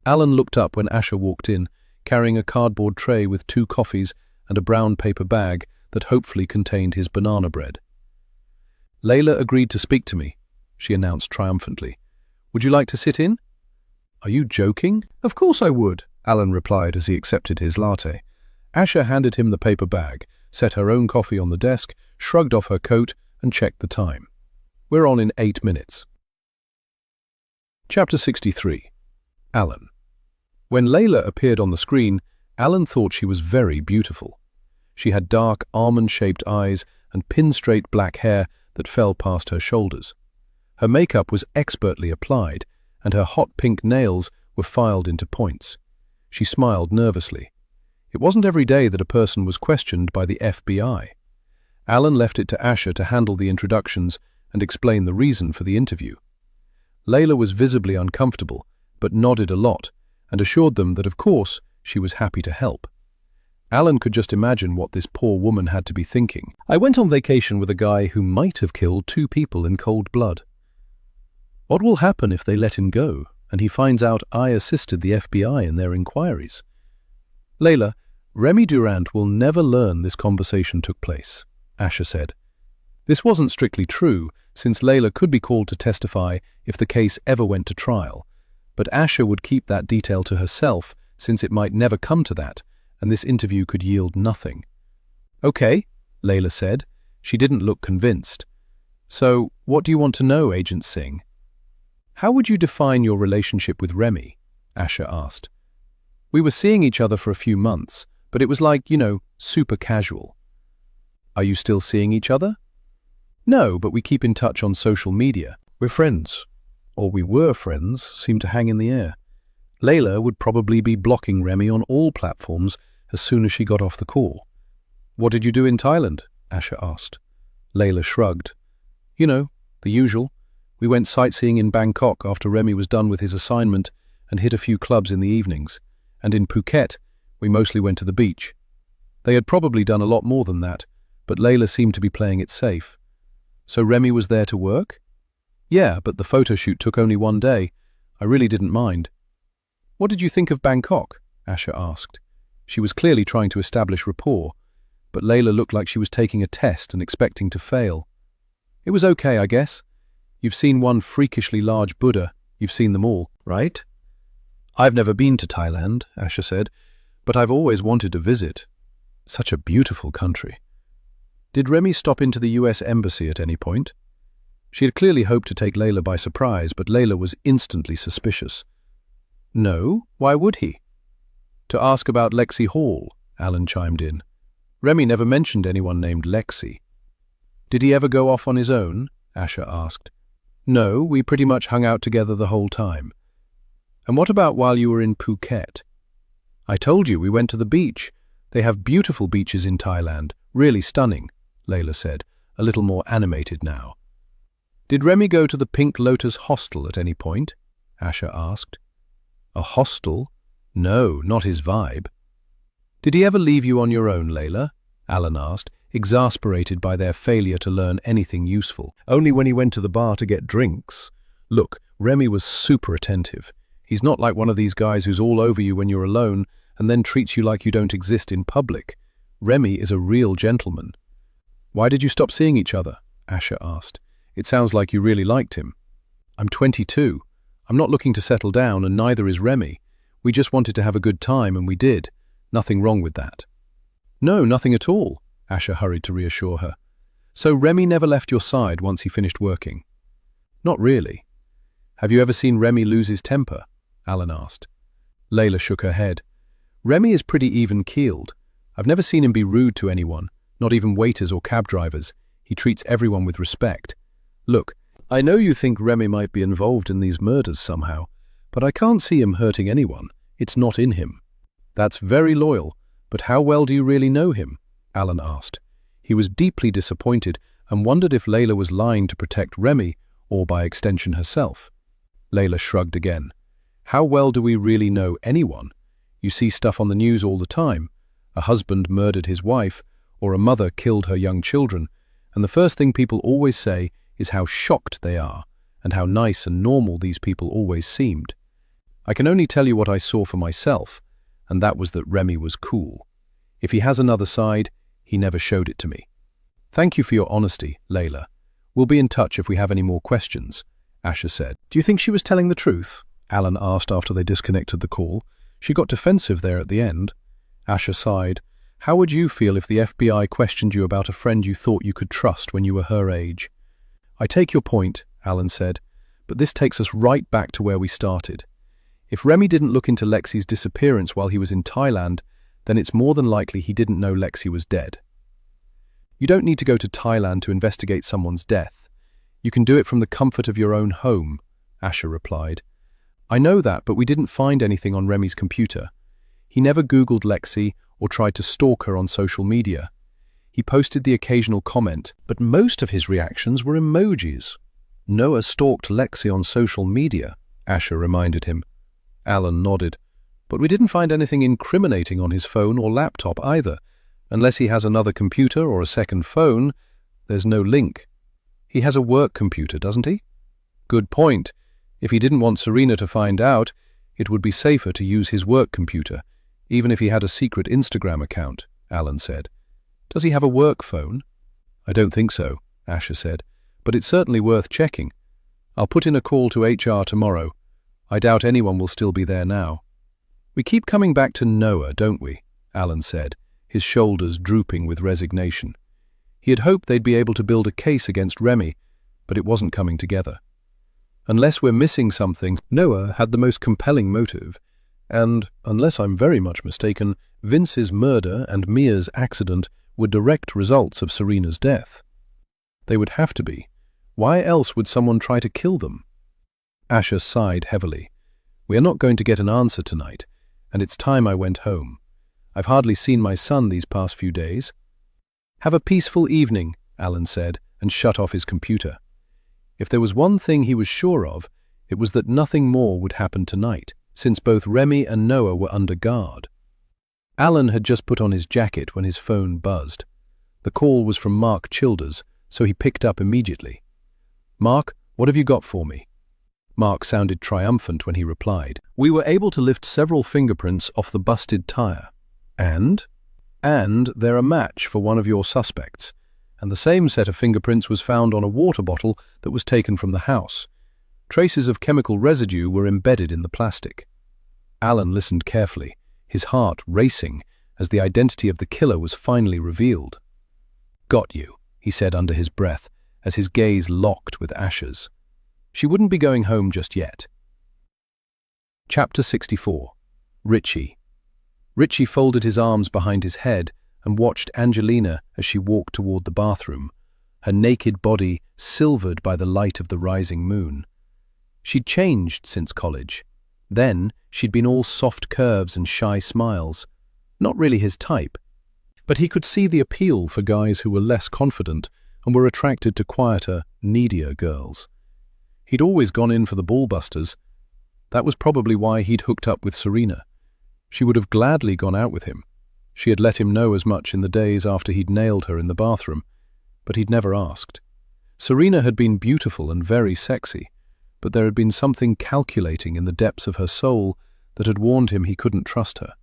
Alan looked up when Asher walked in, carrying a cardboard tray with 2 coffees and a brown paper bag that hopefully contained his banana bread. "Layla agreed to speak to me," she announced triumphantly. "Would you like to sit in?" "Are you joking?" "Of course I would," Alan replied as he accepted his latte. Asher handed him the paper bag, set her own coffee on the desk, shrugged off her coat, and checked the time. "We're on in 8 minutes. Chapter 63. Alan. When Layla appeared on the screen, Alan thought she was very beautiful. She had dark, almond-shaped eyes and pin-straight black hair that fell past her shoulders. Her makeup was expertly applied, and her hot pink nails were filed into points. She smiled nervously. It wasn't every day that a person was questioned by the FBI. Alan left it to Asher to handle the introductions and explain the reason for the interview. Layla was visibly uncomfortable, but nodded a lot, and assured them that of course she was happy to help. Alan could just imagine what this poor woman had to be thinking. "I went on vacation with a guy who might have killed 2 people in cold blood. What will happen if they let him go, and he finds out I assisted the FBI in their inquiries?" "Layla, Remy Durant will never learn this conversation took place," Asher said. This wasn't strictly true, since Layla could be called to testify if the case ever went to trial, but Asher would keep that detail to herself since it might never come to that, and this interview could yield nothing. "Okay," Layla said. She didn't look convinced. "So, what do you want to know, Agent Singh?" "How would you define your relationship with Remy?" Asher asked. "We were seeing each other for a few months, but it was like, super casual." "Are you still seeing each other?" "No, but we keep in touch on social media." "We're friends. Or we were friends," seemed to hang in the air. Layla would probably be blocking Remy on all platforms as soon as she got off the call. "What did you do in Thailand?" Asher asked. Layla shrugged. The usual. We went sightseeing in Bangkok after Remy was done with his assignment and hit a few clubs in the evenings. And in Phuket, we mostly went to the beach. They had probably done a lot more than that, but Layla seemed to be playing it safe. "So Remy was there to work?" "Yeah, but the photo shoot took only 1 day. I really didn't mind." "What did you think of Bangkok?" Asher asked. She was clearly trying to establish rapport, but Layla looked like she was taking a test and expecting to fail. "It was okay, I guess. You've seen one freakishly large Buddha. You've seen them all, right?" "I've never been to Thailand," Asher said, "but I've always wanted to visit. Such a beautiful country." "Did Remy stop into the US Embassy at any point?" She had clearly hoped to take Layla by surprise, but Layla was instantly suspicious. "No, why would he?" "To ask about Lexi Hall," Alan chimed in. "Remy never mentioned anyone named Lexi." "Did he ever go off on his own?" Asher asked. "No, we pretty much hung out together the whole time." "And what about while you were in Phuket?" "I told you we went to the beach. They have beautiful beaches in Thailand, really stunning," Layla said, a little more animated now. "Did Remy go to the Pink Lotus hostel at any point?" Asher asked. "A hostel? No, not his vibe." "Did he ever leave you on your own, Layla?" Alan asked, exasperated by their failure to learn anything useful. Only when he went to the bar to get drinks. Look, Remy was super attentive. He's not like one of these guys who's all over you when you're alone and then treats you like you don't exist in public. Remy is a real gentleman. Why did you stop seeing each other? Asher asked. It sounds like you really liked him. I'm 22. I'm not looking to settle down, and neither is Remy. We just wanted to have a good time, and we did. Nothing wrong with that. No, nothing at all, Asher hurried to reassure her. So Remy never left your side once he finished working? Not really. Have you ever seen Remy lose his temper? Alan asked. Layla shook her head. Remy is pretty even-keeled. I've never seen him be rude to anyone, not even waiters or cab drivers. He treats everyone with respect. Look, I know you think Remy might be involved in these murders somehow, but I can't see him hurting anyone. It's not in him. That's very loyal, but how well do you really know him? Alan asked. He was deeply disappointed and wondered if Layla was lying to protect Remy, or by extension herself. Layla shrugged again. How well do we really know anyone? You see stuff on the news all the time. A husband murdered his wife, or a mother killed her young children, and the first thing people always say is how shocked they are, and how nice and normal these people always seemed. I can only tell you what I saw for myself, and that was that Remy was cool. If he has another side, he never showed it to me. Thank you for your honesty, Layla. We'll be in touch if we have any more questions, Asher said. Do you think she was telling the truth? Alan asked after they disconnected the call. She got defensive there at the end. Asher sighed. How would you feel if the FBI questioned you about a friend you thought you could trust when you were her age? I take your point, Alan said, but this takes us right back to where we started. If Remy didn't look into Lexi's disappearance while he was in Thailand, then it's more than likely he didn't know Lexi was dead. You don't need to go to Thailand to investigate someone's death. You can do it from the comfort of your own home, Asher replied. I know that, but we didn't find anything on Remy's computer. He never Googled Lexi or tried to stalk her on social media. He posted the occasional comment, but most of his reactions were emojis. Noah stalked Lexi on social media, Asher reminded him. Alan nodded. But we didn't find anything incriminating on his phone or laptop either. Unless he has another computer or a second phone, there's no link. He has a work computer, doesn't he? Good point. If he didn't want Serena to find out, it would be safer to use his work computer, even if he had a secret Instagram account, Alan said. Does he have a work phone? I don't think so, Asher said, but it's certainly worth checking. I'll put in a call to HR tomorrow. I doubt anyone will still be there now. We keep coming back to Noah, don't we? Alan said, his shoulders drooping with resignation. He had hoped they'd be able to build a case against Remy, but it wasn't coming together. Unless we're missing something, Noah had the most compelling motive, and, unless I'm very much mistaken, Vince's murder and Mia's accident were direct results of Serena's death. They would have to be. Why else would someone try to kill them? Asher sighed heavily. We are not going to get an answer tonight, and it's time I went home. I've hardly seen my son these past few days. Have a peaceful evening, Alan said, and shut off his computer. If there was one thing he was sure of, it was that nothing more would happen tonight, since both Remy and Noah were under guard. Alan had just put on his jacket when his phone buzzed. The call was from Mark Childers, so he picked up immediately. Mark, what have you got for me? Mark sounded triumphant when he replied. We were able to lift several fingerprints off the busted tire. And they're a match for one of your suspects. And the same set of fingerprints was found on a water bottle that was taken from the house. Traces of chemical residue were embedded in the plastic. Alan listened carefully, his heart racing as the identity of the killer was finally revealed. Got you, he said under his breath, as his gaze locked with Asher's. She wouldn't be going home just yet. Chapter 64. Richie. Richie folded his arms behind his head and watched Angelina as she walked toward the bathroom, her naked body silvered by the light of the rising moon. She'd changed since college. Then she'd been all soft curves and shy smiles. Not really his type. But he could see the appeal for guys who were less confident and were attracted to quieter, needier girls. He'd always gone in for the ballbusters. That was probably why he'd hooked up with Serena. She would have gladly gone out with him. She had let him know as much in the days after he'd nailed her in the bathroom, but he'd never asked. Serena had been beautiful and very sexy, but there had been something calculating in the depths of her soul that had warned him he couldn't trust her.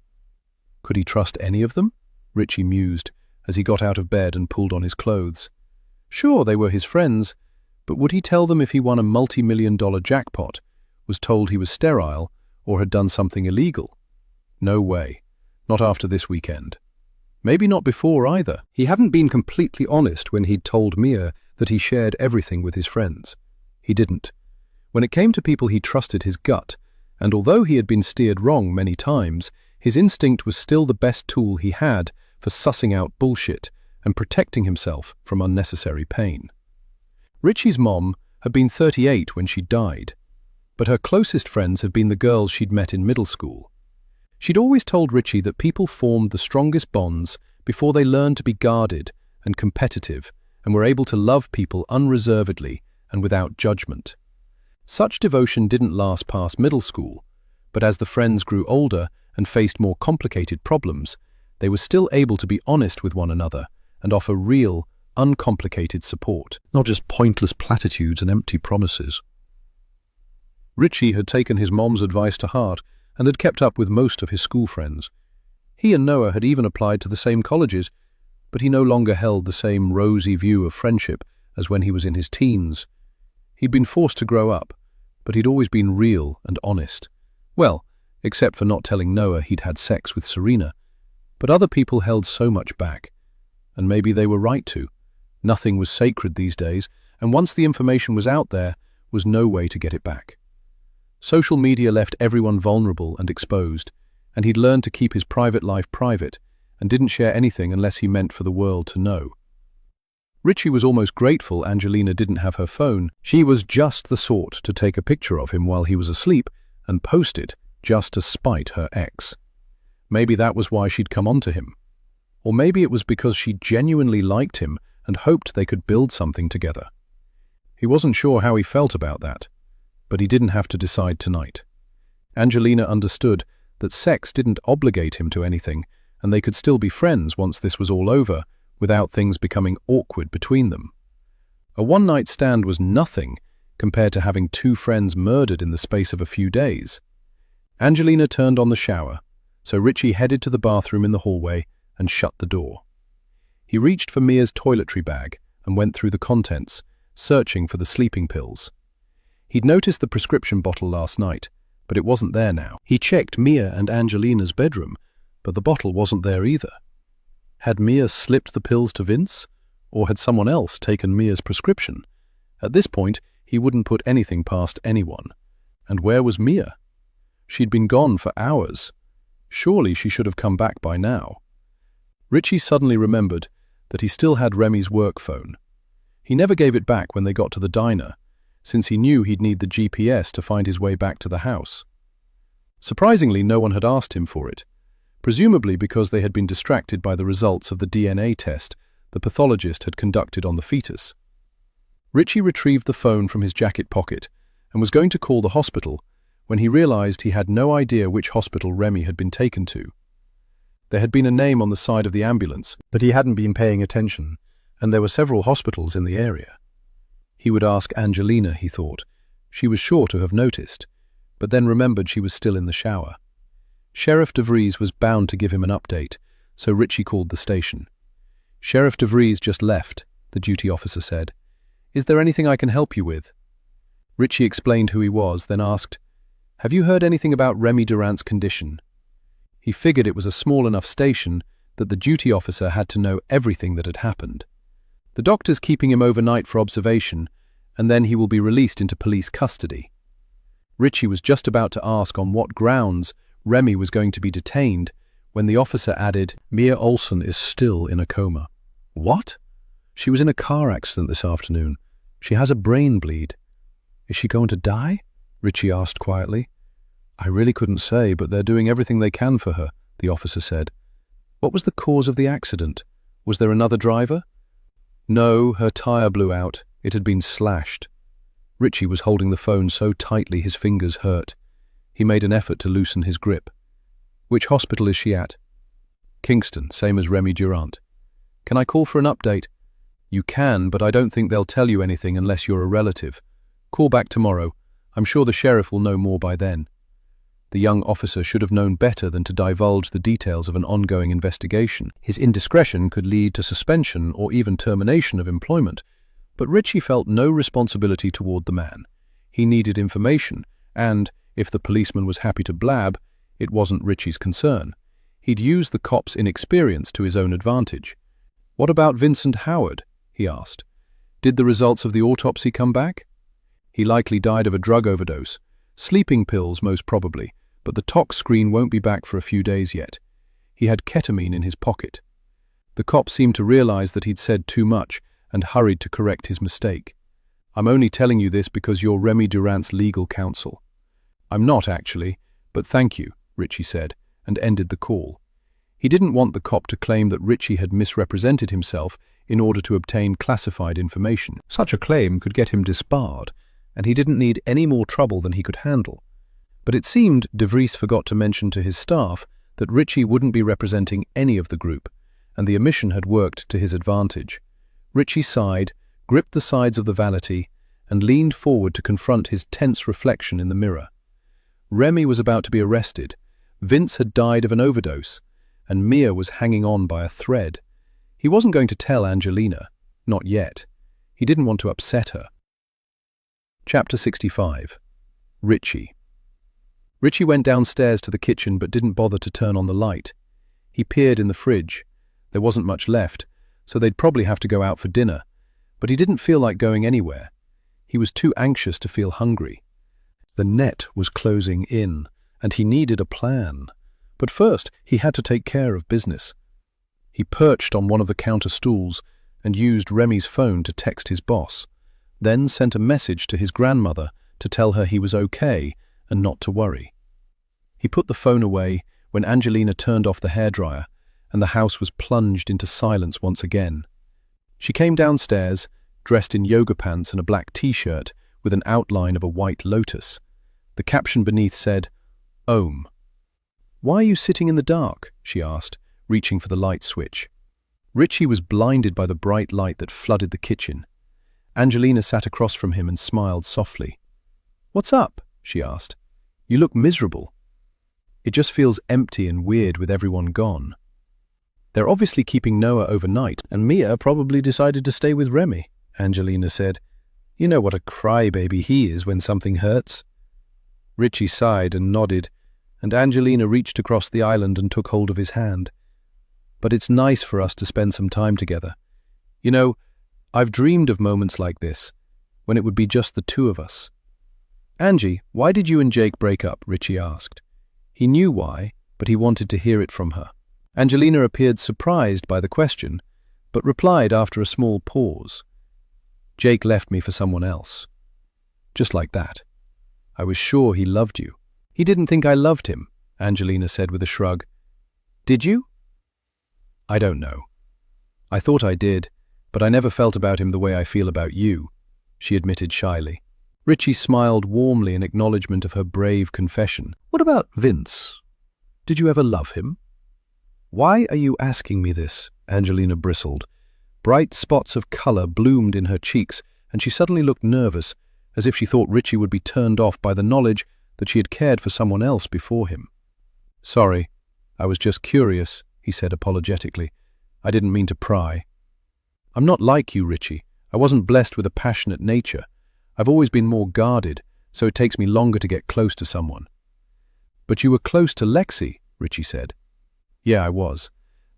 Could he trust any of them? Richie mused as he got out of bed and pulled on his clothes. Sure, they were his friends, but would he tell them if he won a multi-million-dollar jackpot, was told he was sterile, or had done something illegal? No way. Not after this weekend. Maybe not before either. He hadn't been completely honest when he'd told Mia that he shared everything with his friends. He didn't. When it came to people he trusted his gut, and although he had been steered wrong many times, his instinct was still the best tool he had for sussing out bullshit and protecting himself from unnecessary pain. Richie's mom had been 38 when she died, but her closest friends had been the girls she'd met in middle school. She'd always told Richie that people formed the strongest bonds before they learned to be guarded and competitive and were able to love people unreservedly and without judgment. Such devotion didn't last past middle school, but as the friends grew older and faced more complicated problems, they were still able to be honest with one another and offer real, uncomplicated support. Not just pointless platitudes and empty promises. Richie had taken his mom's advice to heart and had kept up with most of his school friends. He and Noah had even applied to the same colleges, but he no longer held the same rosy view of friendship as when he was in his teens. He'd been forced to grow up, but he'd always been real and honest. Well, except for not telling Noah he'd had sex with Serena. But other people held so much back, and maybe they were right to. Nothing was sacred these days, and once the information was out there, was no way to get it back. Social media left everyone vulnerable and exposed, and he'd learned to keep his private life private and didn't share anything unless he meant for the world to know. Richie was almost grateful Angelina didn't have her phone. She was just the sort to take a picture of him while he was asleep and post it just to spite her ex. Maybe that was why she'd come on to him. Or maybe it was because she genuinely liked him and hoped they could build something together. He wasn't sure how he felt about that, but he didn't have to decide tonight. Angelina understood that sex didn't obligate him to anything, and they could still be friends once this was all over, without things becoming awkward between them. A one-night stand was nothing compared to having two friends murdered in the space of a few days. Angelina turned on the shower, so Richie headed to the bathroom in the hallway and shut the door. He reached for Mia's toiletry bag and went through the contents, searching for the sleeping pills. He'd noticed the prescription bottle last night, but it wasn't there now. He checked Mia and Angelina's bedroom, but the bottle wasn't there either. Had Mia slipped the pills to Vince, or had someone else taken Mia's prescription? At this point, he wouldn't put anything past anyone. And where was Mia? She'd been gone for hours. Surely she should have come back by now. Richie suddenly remembered that he still had Remy's work phone. He never gave it back when they got to the diner, since he knew he'd need the GPS to find his way back to the house. Surprisingly, no one had asked him for it, presumably because they had been distracted by the results of the DNA test the pathologist had conducted on the fetus. Richie retrieved the phone from his jacket pocket and was going to call the hospital when he realized he had no idea which hospital Remy had been taken to. There had been a name on the side of the ambulance, but he hadn't been paying attention, and there were several hospitals in the area. He would ask Angelina, he thought. She was sure to have noticed, but then remembered she was still in the shower. Sheriff DeVries was bound to give him an update, so Richie called the station. "Sheriff DeVries just left," the duty officer said. "Is there anything I can help you with?" Richie explained who he was, then asked, "Have you heard anything about Remy Durant's condition?" He figured it was a small enough station that the duty officer had to know everything that had happened. "The doctor's keeping him overnight for observation, and then he will be released into police custody." Richie was just about to ask on what grounds Remy was going to be detained when the officer added, "Mia Olsen is still in a coma." "What?" "She was in a car accident this afternoon. She has a brain bleed." "Is she going to die?" Richie asked quietly. "I really couldn't say, but they're doing everything they can for her," the officer said. "What was the cause of the accident? Was there another driver?" "No, her tire blew out. It had been slashed." Richie was holding the phone so tightly his fingers hurt. He made an effort to loosen his grip. "Which hospital is she at?" Kingston, same as Remy Durant. Can I call for an update? You can, but I don't think they'll tell you anything unless you're a relative. Call back tomorrow. I'm sure the sheriff will know more by then. The young officer should have known better than to divulge the details of an ongoing investigation. His indiscretion could lead to suspension or even termination of employment. But Richie felt no responsibility toward the man. He needed information, and, if the policeman was happy to blab, it wasn't Richie's concern. He'd used the cop's inexperience to his own advantage. "What about Vincent Howard?" he asked. "Did the results of the autopsy come back?" "He likely died of a drug overdose. Sleeping pills, most probably, but the tox screen won't be back for a few days yet. He had ketamine in his pocket." The cop seemed to realize that he'd said too much and hurried to correct his mistake. "I'm only telling you this because you're Remy Durant's legal counsel." "I'm not, actually, but thank you," Richie said, and ended the call. He didn't want the cop to claim that Richie had misrepresented himself in order to obtain classified information. Such a claim could get him disbarred, and he didn't need any more trouble than he could handle. But it seemed De Vries forgot to mention to his staff that Richie wouldn't be representing any of the group, and the omission had worked to his advantage. Richie sighed, gripped the sides of the vanity, and leaned forward to confront his tense reflection in the mirror. Remy was about to be arrested, Vince had died of an overdose, and Mia was hanging on by a thread. He wasn't going to tell Angelina, not yet. He didn't want to upset her. Chapter 65. Richie. Richie went downstairs to the kitchen but didn't bother to turn on the light. He peered in the fridge. There wasn't much left, so they'd probably have to go out for dinner, but he didn't feel like going anywhere. He was too anxious to feel hungry. The net was closing in, and he needed a plan. But first, he had to take care of business. He perched on one of the counter stools and used Remy's phone to text his boss, then sent a message to his grandmother to tell her he was okay and not to worry. He put the phone away when Angelina turned off the hairdryer, and the house was plunged into silence once again. She came downstairs, dressed in yoga pants and a black t-shirt with an outline of a white lotus. The caption beneath said, "Om." "Why are you sitting in the dark?" she asked, reaching for the light switch. Richie was blinded by the bright light that flooded the kitchen. Angelina sat across from him and smiled softly. "What's up?" she asked. "You look miserable." "It just feels empty and weird with everyone gone." "They're obviously keeping Noah overnight, and Mia probably decided to stay with Remy," Angelina said. "You know what a crybaby he is when something hurts." Richie sighed and nodded, and Angelina reached across the island and took hold of his hand. "But it's nice for us to spend some time together. You know, I've dreamed of moments like this, when it would be just the two of us." "Angie, why did you and Jake break up?" Richie asked. He knew why, but he wanted to hear it from her. Angelina appeared surprised by the question, but replied after a small pause. "Jake left me for someone else." Just like that. "I was sure he loved you." "He didn't think I loved him," Angelina said with a shrug. "Did you?" "I don't know. I thought I did, but I never felt about him the way I feel about you," she admitted shyly. Richie smiled warmly in acknowledgement of her brave confession. "What about Vince? Did you ever love him?" "Why are you asking me this?" Angelina bristled. Bright spots of color bloomed in her cheeks, and she suddenly looked nervous, as if she thought Richie would be turned off by the knowledge that she had cared for someone else before him. "Sorry, I was just curious," he said apologetically. "I didn't mean to pry." "I'm not like you, Richie. I wasn't blessed with a passionate nature. I've always been more guarded, so it takes me longer to get close to someone." "But you were close to Lexi," Richie said. "Yeah, I was.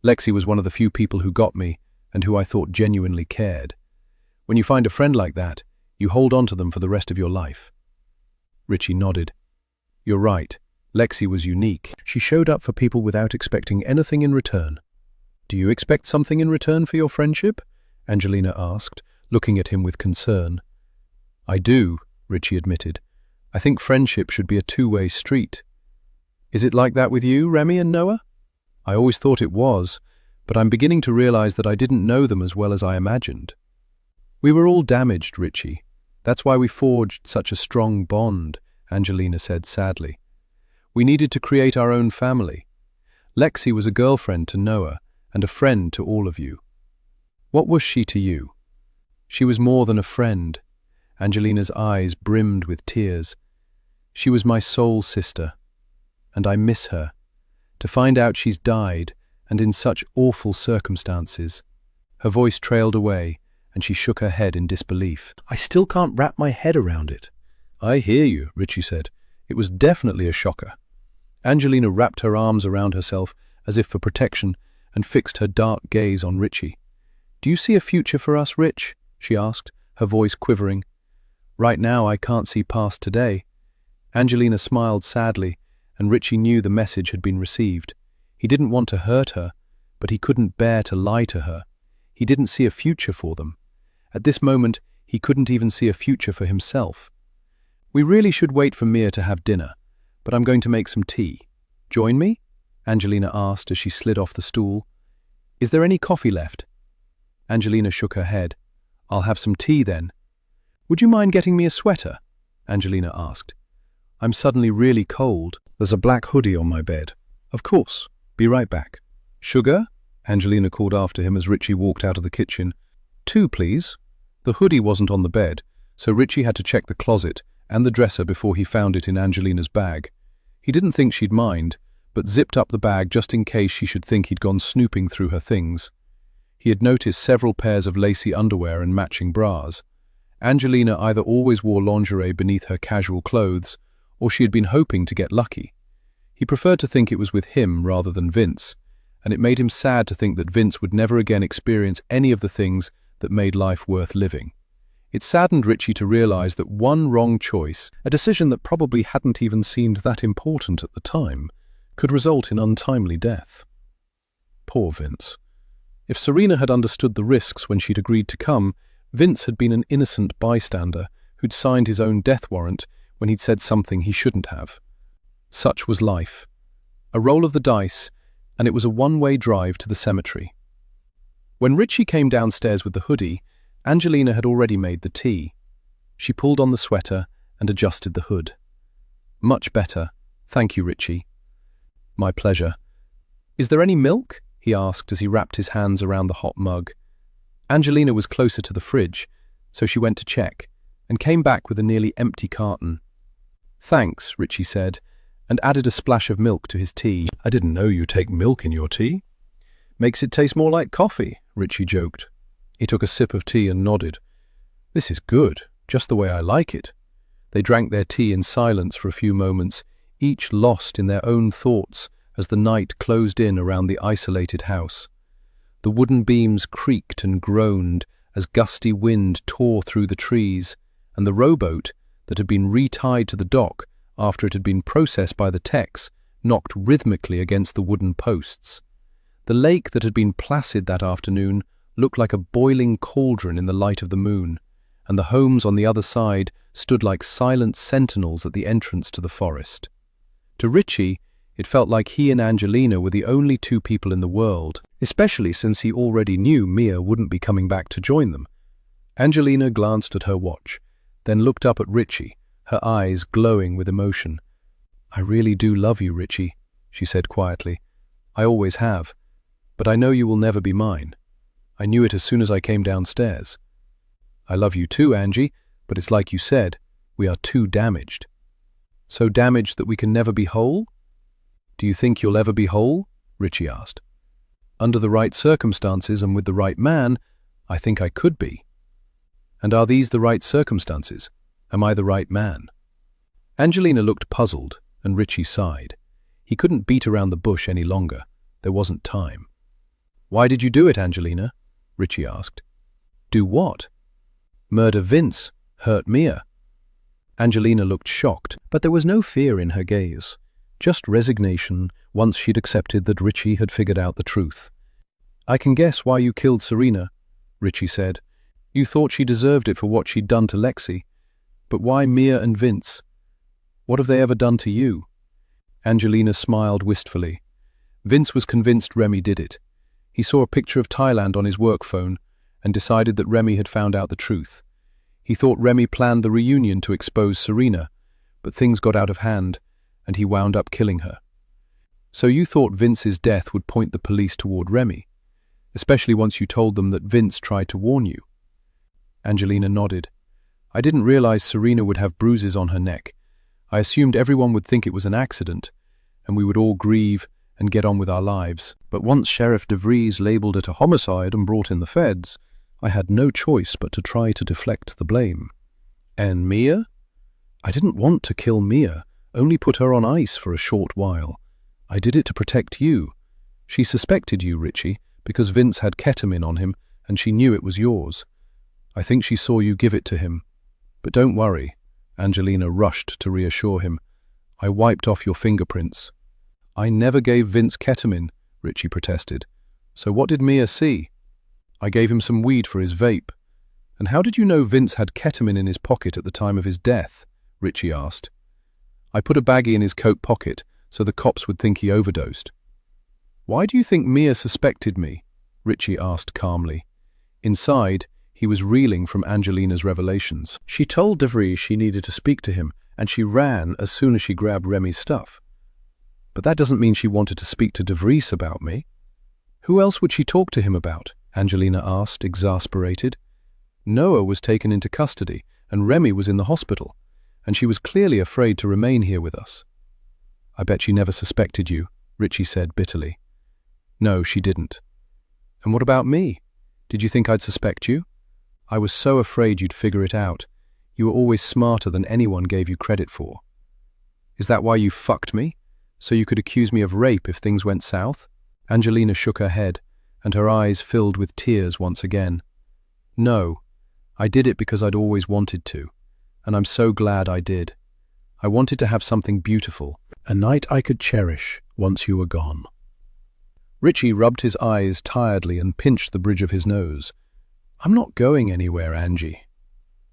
Lexi was one of the few people who got me and who I thought genuinely cared. When you find a friend like that, you hold on to them for the rest of your life." Richie nodded. "You're right. Lexi was unique. She showed up for people without expecting anything in return." "Do you expect something in return for your friendship?" Angelina asked, looking at him with concern. "I do," Richie admitted. "I think friendship should be a two-way street." "Is it like that with you, Remy and Noah?" "I always thought it was, but I'm beginning to realize that I didn't know them as well as I imagined." "We were all damaged, Richie. That's why we forged such a strong bond," Angelina said sadly. "We needed to create our own family. Lexi was a girlfriend to Noah and a friend to all of you. What was she to you? She was more than a friend. Angelina's eyes brimmed with tears. She was my soul sister, and I miss her. To find out she's died, and in such awful circumstances. Her voice trailed away, and she shook her head in disbelief. I still can't wrap my head around it. I hear you, Richie said. It was definitely a shocker. Angelina wrapped her arms around herself as if for protection and fixed her dark gaze on Richie. Do you see a future for us, Rich? She asked, her voice quivering. Right now I can't see past today. Angelina smiled sadly, and Richie knew the message had been received. He didn't want to hurt her, but he couldn't bear to lie to her. He didn't see a future for them. At this moment, he couldn't even see a future for himself. We really should wait for Mia to have dinner, but I'm going to make some tea. Join me? Angelina asked as she slid off the stool. Is there any coffee left? Angelina shook her head. I'll have some tea then. Would you mind getting me a sweater? Angelina asked. I'm suddenly really cold. There's a black hoodie on my bed. Of course. Be right back. Sugar? Angelina called after him as Richie walked out of the kitchen. 2, please. The hoodie wasn't on the bed, so Richie had to check the closet and the dresser before he found it in Angelina's bag. He didn't think she'd mind, but zipped up the bag just in case she should think he'd gone snooping through her things. He had noticed several pairs of lacy underwear and matching bras. Angelina either always wore lingerie beneath her casual clothes, or she had been hoping to get lucky. He preferred to think it was with him rather than Vince, and it made him sad to think that Vince would never again experience any of the things that made life worth living. It saddened Richie to realize that one wrong choice, a decision that probably hadn't even seemed that important at the time, could result in untimely death. Poor Vince. If Serena had understood the risks when she'd agreed to come, Vince had been an innocent bystander who'd signed his own death warrant when he'd said something he shouldn't have. Such was life. A roll of the dice, and it was a one-way drive to the cemetery. When Richie came downstairs with the hoodie, Angelina had already made the tea. She pulled on the sweater and adjusted the hood. Much better. Thank you, Richie. My pleasure. Is there any milk? He asked as he wrapped his hands around the hot mug. Angelina was closer to the fridge, so she went to check, and came back with a nearly empty carton. Thanks, Richie said, and added a splash of milk to his tea. I didn't know you take milk in your tea. Makes it taste more like coffee, Richie joked. He took a sip of tea and nodded. This is good, just the way I like it. They drank their tea in silence for a few moments, each lost in their own thoughts as the night closed in around the isolated house. The wooden beams creaked and groaned as gusty wind tore through the trees, and the rowboat, that had been retied to the dock after it had been processed by the techs, knocked rhythmically against the wooden posts. The lake that had been placid that afternoon looked like a boiling cauldron in the light of the moon, and the homes on the other side stood like silent sentinels at the entrance to the forest. To Richie, it felt like he and Angelina were the only 2 people in the world, especially since he already knew Mia wouldn't be coming back to join them. Angelina glanced at her watch, then looked up at Richie, her eyes glowing with emotion. I really do love you, Richie, she said quietly. I always have, but I know you will never be mine. I knew it as soon as I came downstairs. I love you too, Angie, but it's like you said, we are too damaged. So damaged that we can never be whole? Do you think you'll ever be whole? Richie asked. Under the right circumstances and with the right man, I think I could be. And are these the right circumstances? Am I the right man? Angelina looked puzzled, and Richie sighed. He couldn't beat around the bush any longer. There wasn't time. Why did you do it, Angelina? Richie asked. Do what? Murder Vince, hurt Mia. Angelina looked shocked, but there was no fear in her gaze. Just resignation once she'd accepted that Richie had figured out the truth. I can guess why you killed Serena, Richie said. You thought she deserved it for what she'd done to Lexi. But why Mia and Vince? What have they ever done to you? Angelina smiled wistfully. Vince was convinced Remy did it. He saw a picture of Thailand on his work phone and decided that Remy had found out the truth. He thought Remy planned the reunion to expose Serena, but things got out of hand, and he wound up killing her. So you thought Vince's death would point the police toward Remy, especially once you told them that Vince tried to warn you. Angelina nodded. I didn't realize Serena would have bruises on her neck. I assumed everyone would think it was an accident, and we would all grieve and get on with our lives. But once Sheriff DeVries labeled it a homicide and brought in the feds, I had no choice but to try to deflect the blame. And Mia? I didn't want to kill Mia, only put her on ice for a short while. I did it to protect you. She suspected you, Richie, because Vince had ketamine on him, and she knew it was yours. I think she saw you give it to him. But don't worry, Angelina rushed to reassure him. I wiped off your fingerprints. I never gave Vince ketamine, Richie protested. So what did Mia see? I gave him some weed for his vape. And how did you know Vince had ketamine in his pocket at the time of his death? Richie asked. I put a baggie in his coat pocket so the cops would think he overdosed. Why do you think Mia suspected me? Richie asked calmly. Inside, he was reeling from Angelina's revelations. She told DeVries she needed to speak to him, and she ran as soon as she grabbed Remy's stuff. But that doesn't mean she wanted to speak to DeVries about me. Who else would she talk to him about? Angelina asked, exasperated. Noah was taken into custody, and Remy was in the hospital, and she was clearly afraid to remain here with us. I bet she never suspected you, Richie said bitterly. No, she didn't. And what about me? Did you think I'd suspect you? I was so afraid you'd figure it out. You were always smarter than anyone gave you credit for. Is that why you fucked me? So you could accuse me of rape if things went south? Angelina shook her head, and her eyes filled with tears once again. No, I did it because I'd always wanted to, and I'm so glad I did. I wanted to have something beautiful, a night I could cherish once you were gone. Richie rubbed his eyes tiredly and pinched the bridge of his nose. I'm not going anywhere, Angie.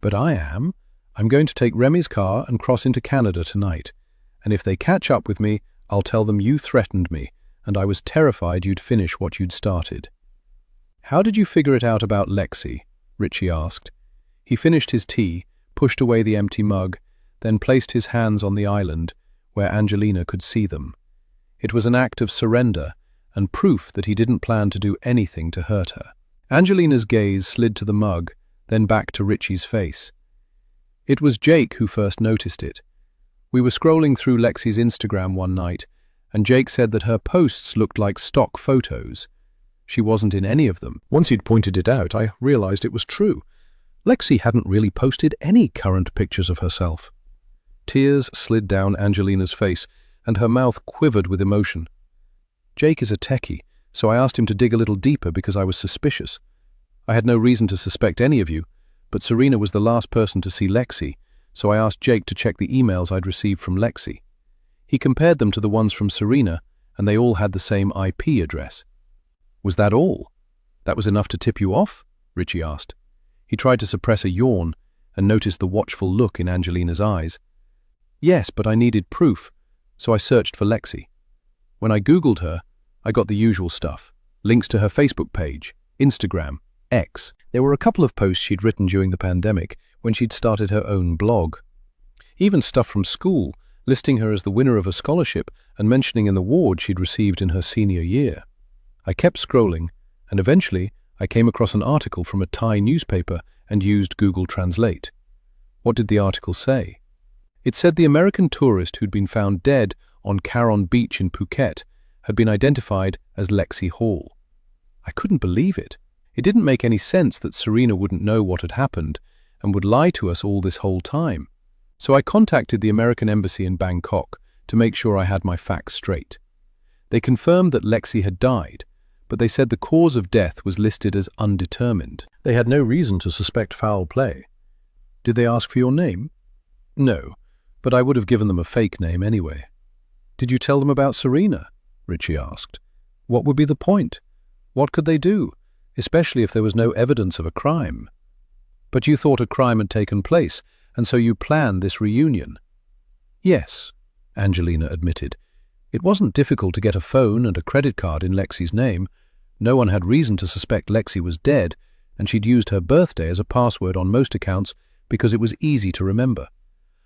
But I am. I'm going to take Remy's car and cross into Canada tonight, and if they catch up with me, I'll tell them you threatened me, and I was terrified you'd finish what you'd started. How did you figure it out about Lexi? Richie asked. He finished his tea, pushed away the empty mug, then placed his hands on the island, where Angelina could see them. It was an act of surrender, and proof that he didn't plan to do anything to hurt her. Angelina's gaze slid to the mug, then back to Richie's face. It was Jake who first noticed it. We were scrolling through Lexi's Instagram one night, and Jake said that her posts looked like stock photos. She wasn't in any of them. Once he'd pointed it out, I realized it was true. Lexi hadn't really posted any current pictures of herself. Tears slid down Angelina's face, and her mouth quivered with emotion. Jake is a techie, so I asked him to dig a little deeper because I was suspicious. I had no reason to suspect any of you, but Serena was the last person to see Lexi, so I asked Jake to check the emails I'd received from Lexi. He compared them to the ones from Serena, and they all had the same IP address. Was that all? That was enough to tip you off? Richie asked. He tried to suppress a yawn and noticed the watchful look in Angelina's eyes. Yes, but I needed proof, so I searched for Lexi. When I Googled her, I got the usual stuff. Links to her Facebook page, Instagram, X. There were a couple of posts she'd written during the pandemic when she'd started her own blog. Even stuff from school, listing her as the winner of a scholarship and mentioning an award she'd received in her senior year. I kept scrolling, and eventually I came across an article from a Thai newspaper and used Google Translate. What did the article say? It said the American tourist who'd been found dead on Caron Beach in Phuket had been identified as Lexi Hall. I couldn't believe it. It didn't make any sense that Serena wouldn't know what had happened and would lie to us all this whole time. So I contacted the American embassy in Bangkok to make sure I had my facts straight. They confirmed that Lexi had died, but they said the cause of death was listed as undetermined. They had no reason to suspect foul play. Did they ask for your name? No, but I would have given them a fake name anyway. Did you tell them about Serena? Richie asked. What would be the point? What could they do, especially if there was no evidence of a crime? But you thought a crime had taken place, and so you planned this reunion. Yes, Angelina admitted. It wasn't difficult to get a phone and a credit card in Lexi's name. No one had reason to suspect Lexi was dead, and she'd used her birthday as a password on most accounts because it was easy to remember.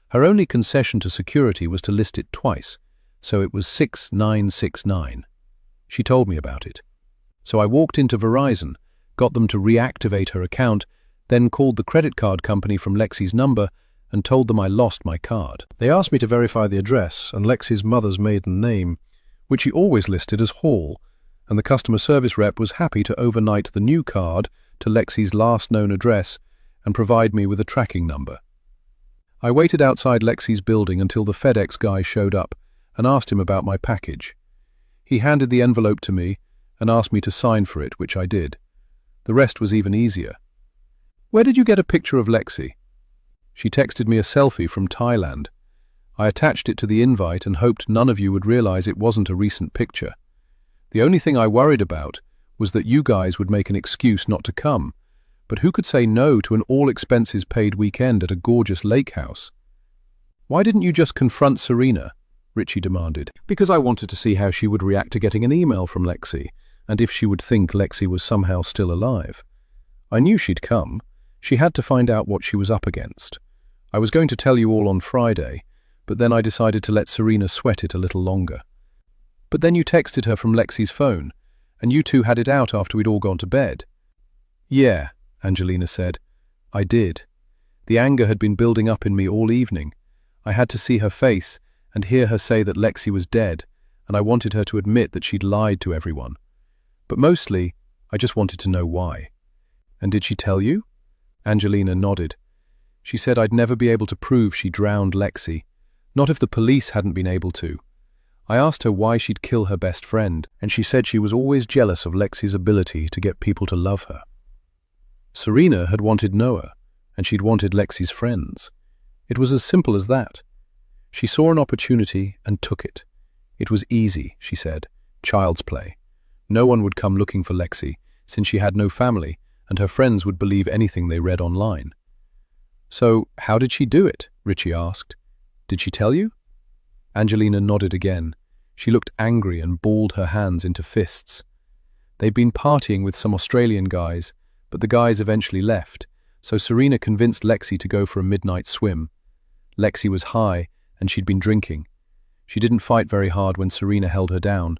Her only concession to security was to list it twice, so it was 6969. She told me about it. So I walked into Verizon, got them to reactivate her account, then called the credit card company from Lexi's number and told them I lost my card. They asked me to verify the address and Lexi's mother's maiden name, which he always listed as Hall, and the customer service rep was happy to overnight the new card to Lexi's last known address and provide me with a tracking number. I waited outside Lexi's building until the FedEx guy showed up and asked him about my package. He handed the envelope to me and asked me to sign for it, which I did. The rest was even easier. "Where did you get a picture of Lexi?" She texted me a selfie from Thailand. I attached it to the invite and hoped none of you would realize it wasn't a recent picture. The only thing I worried about was that you guys would make an excuse not to come, but who could say no to an all-expenses-paid weekend at a gorgeous lake house? "Why didn't you just confront Serena?" Richie demanded. "Because I wanted to see how she would react to getting an email from Lexi, and if she would think Lexi was somehow still alive. I knew she'd come. She had to find out what she was up against. I was going to tell you all on Friday, but then I decided to let Serena sweat it a little longer. But then you texted her from Lexi's phone, and you two had it out after we'd all gone to bed." "Yeah," Angelina said. "I did. The anger had been building up in me all evening. I had to see her face and hear her say that Lexi was dead, and I wanted her to admit that she'd lied to everyone. But mostly, I just wanted to know why." "And did she tell you?" Angelina nodded. "She said I'd never be able to prove she drowned Lexi, not if the police hadn't been able to. I asked her why she'd kill her best friend, and she said she was always jealous of Lexi's ability to get people to love her. Serena had wanted Noah, and she'd wanted Lexi's friends. It was as simple as that. She saw an opportunity and took it. It was easy, she said, child's play. No one would come looking for Lexi, since she had no family, and her friends would believe anything they read online." "So, how did she do it?" Richie asked. "Did she tell you?" Angelina nodded again. She looked angry and balled her hands into fists. They'd been partying with some Australian guys, but the guys eventually left, so Serena convinced Lexi to go for a midnight swim. Lexi was high, and she'd been drinking. She didn't fight very hard when Serena held her down,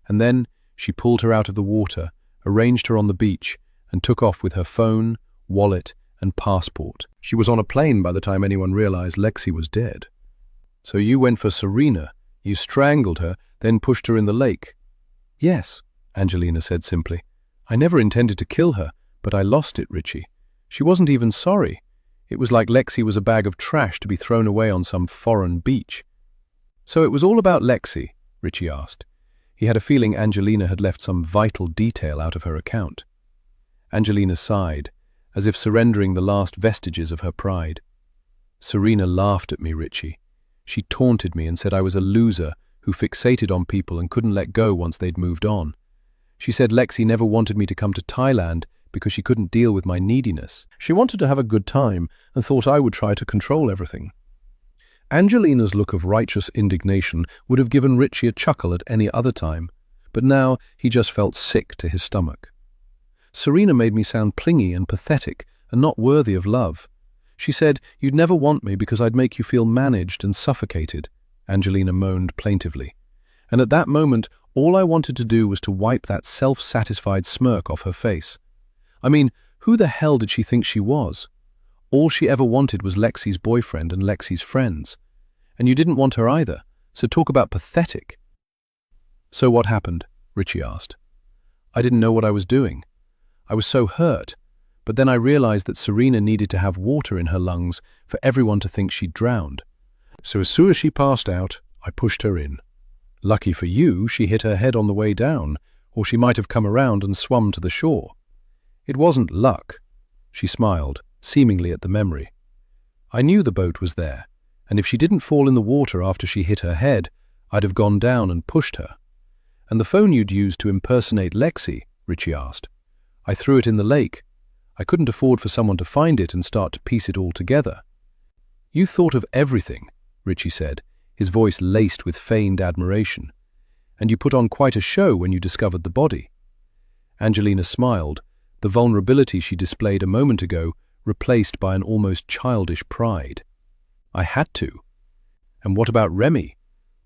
and then she pulled her out of the water, arranged her on the beach, and took off with her phone, wallet, and passport. She was on a plane by the time anyone realized Lexi was dead. "So you went for Serena, you strangled her, then pushed her in the lake?" "Yes," Angelina said simply. "I never intended to kill her, but I lost it, Richie. She wasn't even sorry. It was like Lexi was a bag of trash to be thrown away on some foreign beach." "So it was all about Lexi?" Richie asked. He had a feeling Angelina had left some vital detail out of her account. Angelina sighed, as if surrendering the last vestiges of her pride. "Serena laughed at me, Richie. She taunted me and said I was a loser who fixated on people and couldn't let go once they'd moved on. She said Lexi never wanted me to come to Thailand because she couldn't deal with my neediness. She wanted to have a good time and thought I would try to control everything." Angelina's look of righteous indignation would have given Richie a chuckle at any other time, but now he just felt sick to his stomach. "Serena made me sound plingy and pathetic and not worthy of love. She said you'd never want me because I'd make you feel managed and suffocated," Angelina moaned plaintively. "And at that moment, all I wanted to do was to wipe that self-satisfied smirk off her face. I mean, who the hell did she think she was? All she ever wanted was Lexi's boyfriend and Lexi's friends. And you didn't want her either, so talk about pathetic." "So what happened?" Richie asked. "I didn't know what I was doing. I was so hurt, but then I realized that Serena needed to have water in her lungs for everyone to think she'd drowned. So as soon as she passed out, I pushed her in. Lucky for you, she hit her head on the way down, or she might have come around and swum to the shore. It wasn't luck." She smiled, seemingly at the memory. "I knew the boat was there, and if she didn't fall in the water after she hit her head, I'd have gone down and pushed her." "And the phone you'd used to impersonate Lexi?" Richie asked. "I threw it in the lake. I couldn't afford for someone to find it and start to piece it all together." "You thought of everything," Richie said, his voice laced with feigned admiration. "And you put on quite a show when you discovered the body." Angelina smiled, the vulnerability she displayed a moment ago replaced by an almost childish pride. "I had to." "And what about Remy?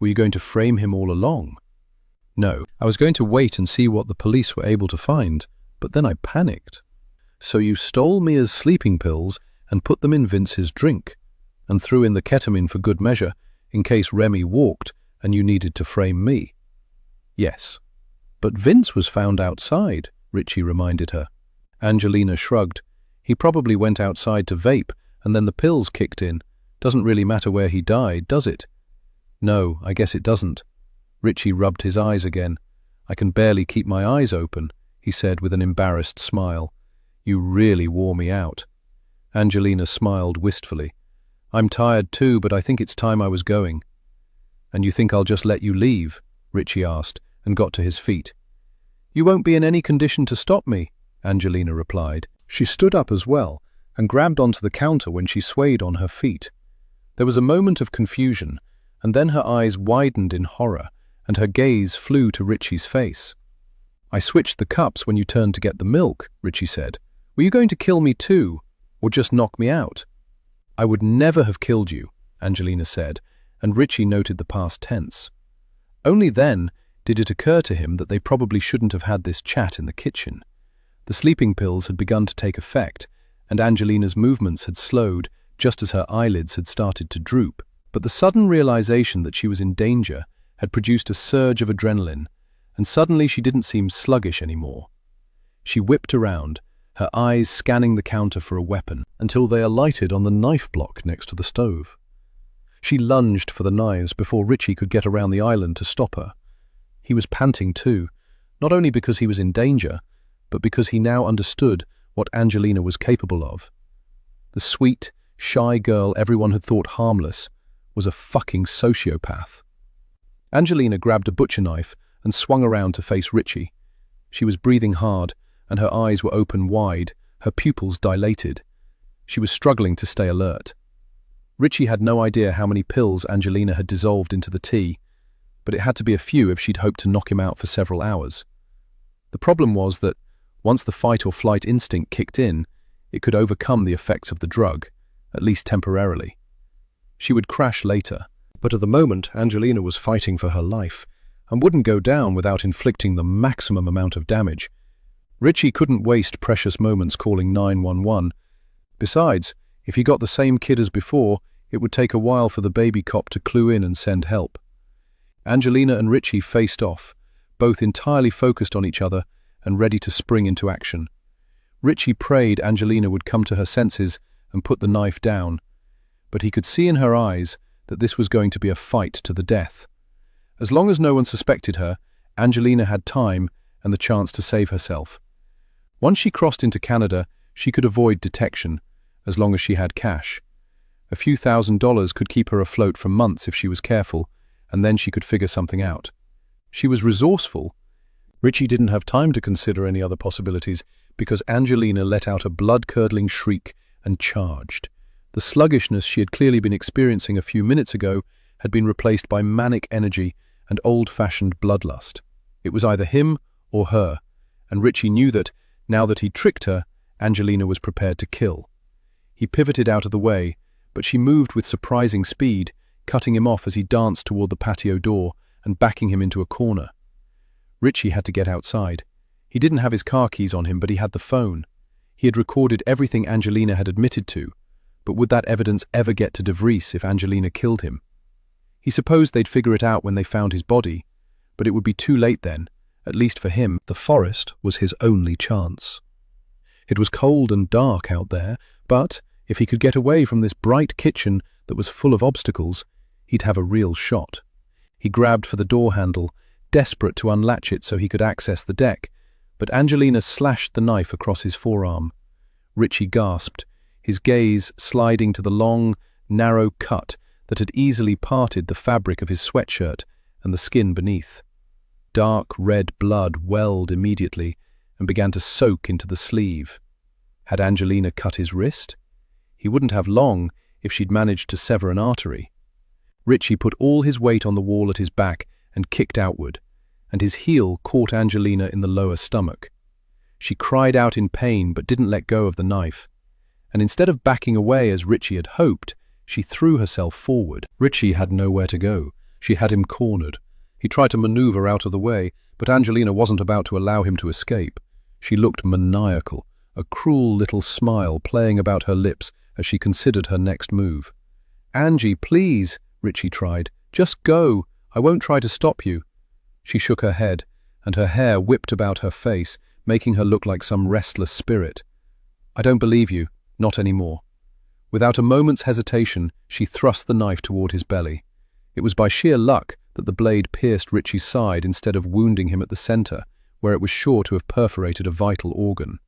Were you going to frame him all along? No, I was going to wait and see what the police were able to find, but then I panicked. So you stole Mia's sleeping pills and put them in Vince's drink, and threw in the ketamine for good measure, in case Remy walked and you needed to frame me. Yes. But Vince was found outside, Richie reminded her. Angelina shrugged. He probably went outside to vape, and then the pills kicked in. Doesn't really matter where he died, does it? No, I guess it doesn't. Richie rubbed his eyes again. I can barely keep my eyes open, he said with an embarrassed smile. You really wore me out. Angelina smiled wistfully. I'm tired too, but I think it's time I was going. And you think I'll just let you leave? Richie asked, and got to his feet. You won't be in any condition to stop me, Angelina replied. She stood up as well, and grabbed onto the counter when she swayed on her feet. There was a moment of confusion, and then her eyes widened in horror, and her gaze flew to Richie's face. I switched the cups when you turned to get the milk, Richie said. Were you going to kill me too, or just knock me out? I would never have killed you, Angelina said, and Richie noted the past tense. Only then did it occur to him that they probably shouldn't have had this chat in the kitchen. The sleeping pills had begun to take effect, and Angelina's movements had slowed just as her eyelids had started to droop. But the sudden realization that she was in danger had produced a surge of adrenaline, and suddenly she didn't seem sluggish anymore. She whipped around, her eyes scanning the counter for a weapon, until they alighted on the knife block next to the stove. She lunged for the knives before Richie could get around the island to stop her. He was panting too, not only because he was in danger, but because he now understood what Angelina was capable of. The sweet, shy girl everyone had thought harmless was a fucking sociopath. Angelina grabbed a butcher knife and swung around to face Richie. She was breathing hard, and her eyes were open wide, her pupils dilated. She was struggling to stay alert. Richie had no idea how many pills Angelina had dissolved into the tea, but it had to be a few if she'd hoped to knock him out for several hours. The problem was that, once the fight-or-flight instinct kicked in, it could overcome the effects of the drug, at least temporarily. She would crash later, but at the moment Angelina was fighting for her life, and wouldn't go down without inflicting the maximum amount of damage. Richie couldn't waste precious moments calling 911. Besides, if he got the same kid as before, it would take a while for the baby cop to clue in and send help. Angelina and Richie faced off, both entirely focused on each other and ready to spring into action. Richie prayed Angelina would come to her senses and put the knife down, but he could see in her eyes that this was going to be a fight to the death. As long as no one suspected her, Angelina had time and the chance to save herself. Once she crossed into Canada, she could avoid detection, as long as she had cash. A few $1,000s could keep her afloat for months if she was careful, and then she could figure something out. She was resourceful. Richie didn't have time to consider any other possibilities because Angelina let out a blood-curdling shriek and charged. The sluggishness she had clearly been experiencing a few minutes ago had been replaced by manic energy and old-fashioned bloodlust. It was either him or her, and Richie knew that, now that he'd tricked her, Angelina was prepared to kill. He pivoted out of the way, but she moved with surprising speed, cutting him off as he danced toward the patio door and backing him into a corner. Richie had to get outside. He didn't have his car keys on him, but he had the phone. He had recorded everything Angelina had admitted to, but would that evidence ever get to DeVries if Angelina killed him? He supposed they'd figure it out when they found his body, but it would be too late then. At least for him, the forest was his only chance. It was cold and dark out there, but if he could get away from this bright kitchen that was full of obstacles, he'd have a real shot. He grabbed for the door handle, desperate to unlatch it so he could access the deck, but Angelina slashed the knife across his forearm. Richie gasped, his gaze sliding to the long, narrow cut that had easily parted the fabric of his sweatshirt and the skin beneath. Dark red blood welled immediately and began to soak into the sleeve. Had Angelina cut his wrist? He wouldn't have long if she'd managed to sever an artery. Richie put all his weight on the wall at his back and kicked outward, and his heel caught Angelina in the lower stomach. She cried out in pain but didn't let go of the knife, and instead of backing away as Richie had hoped, she threw herself forward. Richie had nowhere to go, She had him cornered. He tried to maneuver out of the way, but Angelina wasn't about to allow him to escape. She looked maniacal, a cruel little smile playing about her lips as she considered her next move. "Angie, please," Richie tried. "Just go. I won't try to stop you." She shook her head, and her hair whipped about her face, making her look like some restless spirit. "I don't believe you, not anymore." Without a moment's hesitation, she thrust the knife toward his belly. It was by sheer luck that the blade pierced Richie's side instead of wounding him at the center, where it was sure to have perforated a vital organ.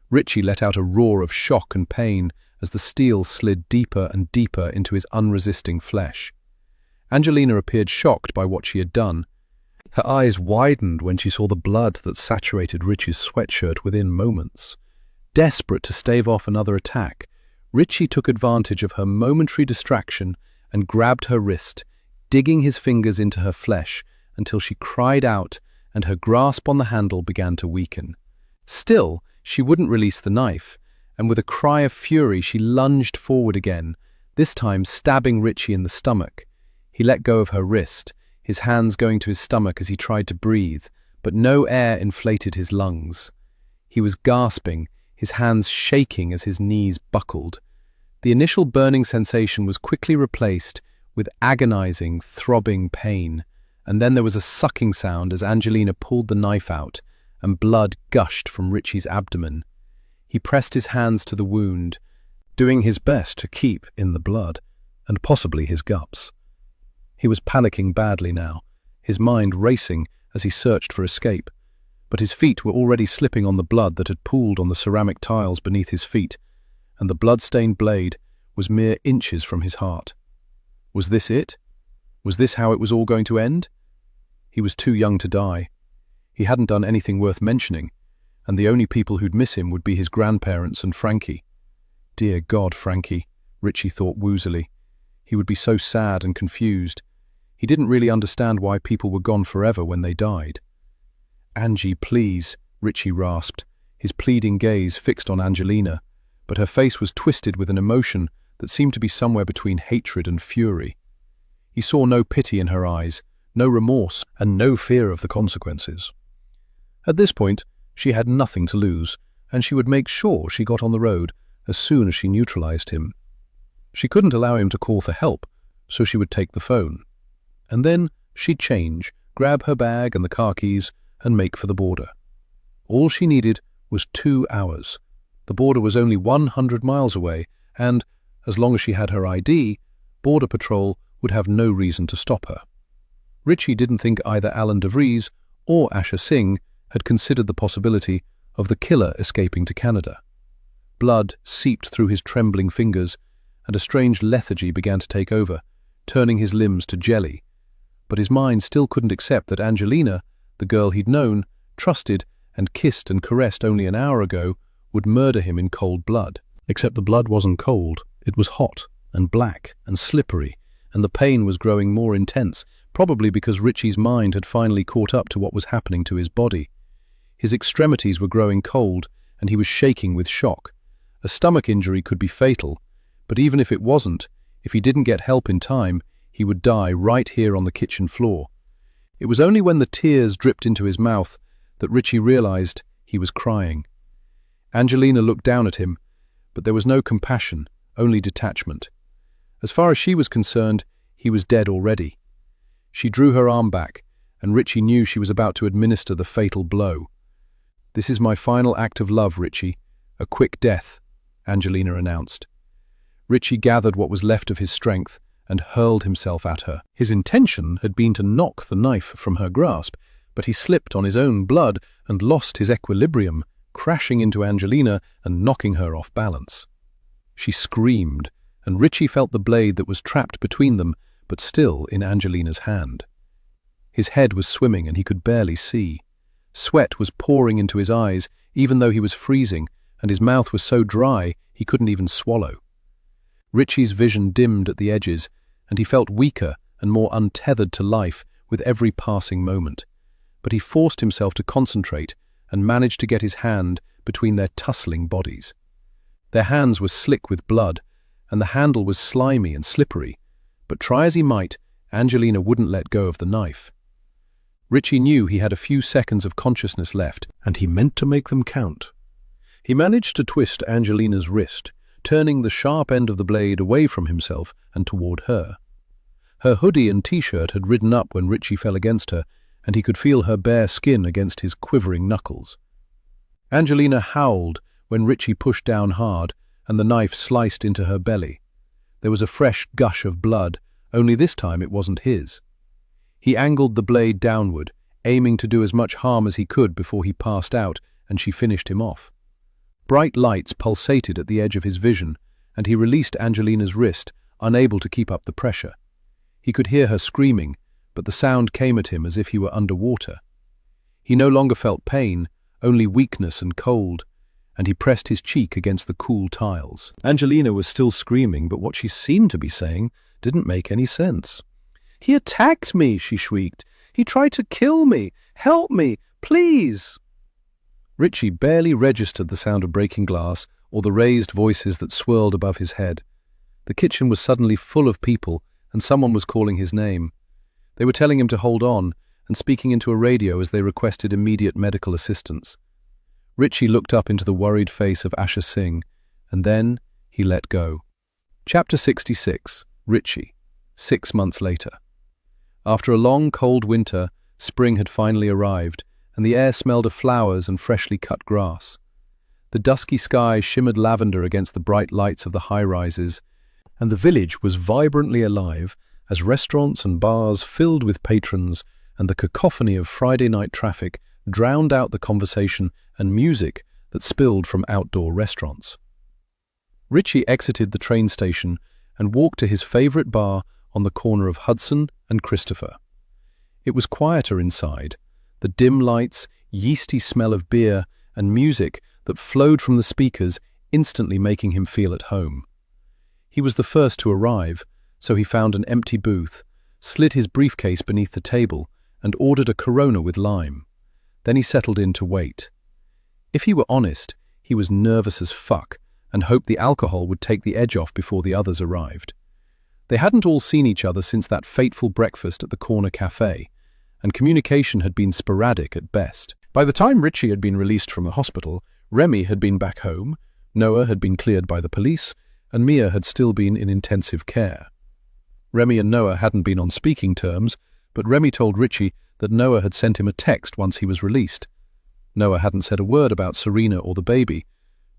Richie let out a roar of shock and pain as the steel slid deeper and deeper into his unresisting flesh. Angelina appeared shocked by what she had done. Her eyes widened when she saw the blood that saturated Richie's sweatshirt within moments. Desperate to stave off another attack, Richie took advantage of her momentary distraction and grabbed her wrist, digging his fingers into her flesh until she cried out and her grasp on the handle began to weaken. Still, she wouldn't release the knife, and with a cry of fury she lunged forward again, this time stabbing Richie in the stomach. He let go of her wrist, his hands going to his stomach as he tried to breathe, but no air inflated his lungs. He was gasping, his hands shaking as his knees buckled. The initial burning sensation was quickly replaced with agonizing, throbbing pain, and then there was a sucking sound as Angelina pulled the knife out, and blood gushed from Richie's abdomen. He pressed his hands to the wound, doing his best to keep in the blood, and possibly his guts. He was panicking badly now, his mind racing as he searched for escape, but his feet were already slipping on the blood that had pooled on the ceramic tiles beneath his feet, and the blood-stained blade was mere inches from his heart. Was this it? Was this how it was all going to end? He was too young to die. He hadn't done anything worth mentioning, and the only people who'd miss him would be his grandparents and Frankie. Dear God, Frankie, Richie thought woozily. He would be so sad and confused. He didn't really understand why people were gone forever when they died. "Angie, please," Richie rasped, his pleading gaze fixed on Angelina, but her face was twisted with an emotion that seemed to be somewhere between hatred and fury. He saw no pity in her eyes, no remorse, and no fear of the consequences. At this point, she had nothing to lose, and she would make sure she got on the road as soon as she neutralized him. She couldn't allow him to call for help, so she would take the phone. And then she'd change, grab her bag and the car keys, and make for the border. All she needed was 2 hours. The border was only 100 miles away, and, as long as she had her ID, Border Patrol would have no reason to stop her. Richie didn't think either Alan DeVries or Asher Singh had considered the possibility of the killer escaping to Canada. Blood seeped through his trembling fingers, and a strange lethargy began to take over, turning his limbs to jelly. But his mind still couldn't accept that Angelina, the girl he'd known, trusted, and kissed and caressed only an hour ago, would murder him in cold blood. Except the blood wasn't cold, it was hot, and black, and slippery, and the pain was growing more intense, probably because Richie's mind had finally caught up to what was happening to his body. His extremities were growing cold, and he was shaking with shock. A stomach injury could be fatal, but even if it wasn't, if he didn't get help in time, he would die right here on the kitchen floor. It was only when the tears dripped into his mouth that Richie realized he was crying. Angelina looked down at him, but there was no compassion, only detachment. As far as she was concerned, he was dead already. She drew her arm back, and Richie knew she was about to administer the fatal blow. "This is my final act of love, Richie. A quick death," Angelina announced. Richie gathered what was left of his strength and hurled himself at her. His intention had been to knock the knife from her grasp, but he slipped on his own blood and lost his equilibrium, crashing into Angelina and knocking her off balance. She screamed, and Richie felt the blade that was trapped between them, but still in Angelina's hand. His head was swimming and he could barely see. Sweat was pouring into his eyes, even though he was freezing, and his mouth was so dry he couldn't even swallow. Richie's vision dimmed at the edges, and he felt weaker and more untethered to life with every passing moment. But he forced himself to concentrate and managed to get his hand between their tussling bodies. Their hands were slick with blood, and the handle was slimy and slippery, but try as he might, Angelina wouldn't let go of the knife. Richie knew he had a few seconds of consciousness left, and he meant to make them count. He managed to twist Angelina's wrist, turning the sharp end of the blade away from himself and toward her. Her hoodie and t-shirt had ridden up when Richie fell against her, and he could feel her bare skin against his quivering knuckles. Angelina howled when Richie pushed down hard, and the knife sliced into her belly. There was a fresh gush of blood, only this time it wasn't his. He angled the blade downward, aiming to do as much harm as he could before he passed out, and she finished him off. Bright lights pulsated at the edge of his vision, and he released Angelina's wrist, unable to keep up the pressure. He could hear her screaming, but the sound came at him as if he were underwater. He no longer felt pain, only weakness and cold, and he pressed his cheek against the cool tiles. Angelina was still screaming, but what she seemed to be saying didn't make any sense. "He attacked me," she shrieked. "He tried to kill me. Help me, please." Richie barely registered the sound of breaking glass or the raised voices that swirled above his head. The kitchen was suddenly full of people, and someone was calling his name. They were telling him to hold on and speaking into a radio as they requested immediate medical assistance. Richie looked up into the worried face of Asha Singh, and then he let go. Chapter 66. Richie. 6 months later. After a long, cold winter, spring had finally arrived, and the air smelled of flowers and freshly cut grass. The dusky sky shimmered lavender against the bright lights of the high-rises, and the village was vibrantly alive as restaurants and bars filled with patrons, and the cacophony of Friday night traffic drowned out the conversation and music that spilled from outdoor restaurants. Richie exited the train station and walked to his favorite bar on the corner of Hudson and Christopher. It was quieter inside, the dim lights, yeasty smell of beer, and music that flowed from the speakers instantly making him feel at home. He was the first to arrive, so he found an empty booth, slid his briefcase beneath the table, and ordered a Corona with lime. Then he settled in to wait. If he were honest, he was nervous as fuck and hoped the alcohol would take the edge off before the others arrived. They hadn't all seen each other since that fateful breakfast at the corner cafe, and communication had been sporadic at best. By the time Richie had been released from the hospital, Remy had been back home, Noah had been cleared by the police, and Mia had still been in intensive care. Remy and Noah hadn't been on speaking terms, but Remy told Richie that Noah had sent him a text once he was released. Noah hadn't said a word about Serena or the baby,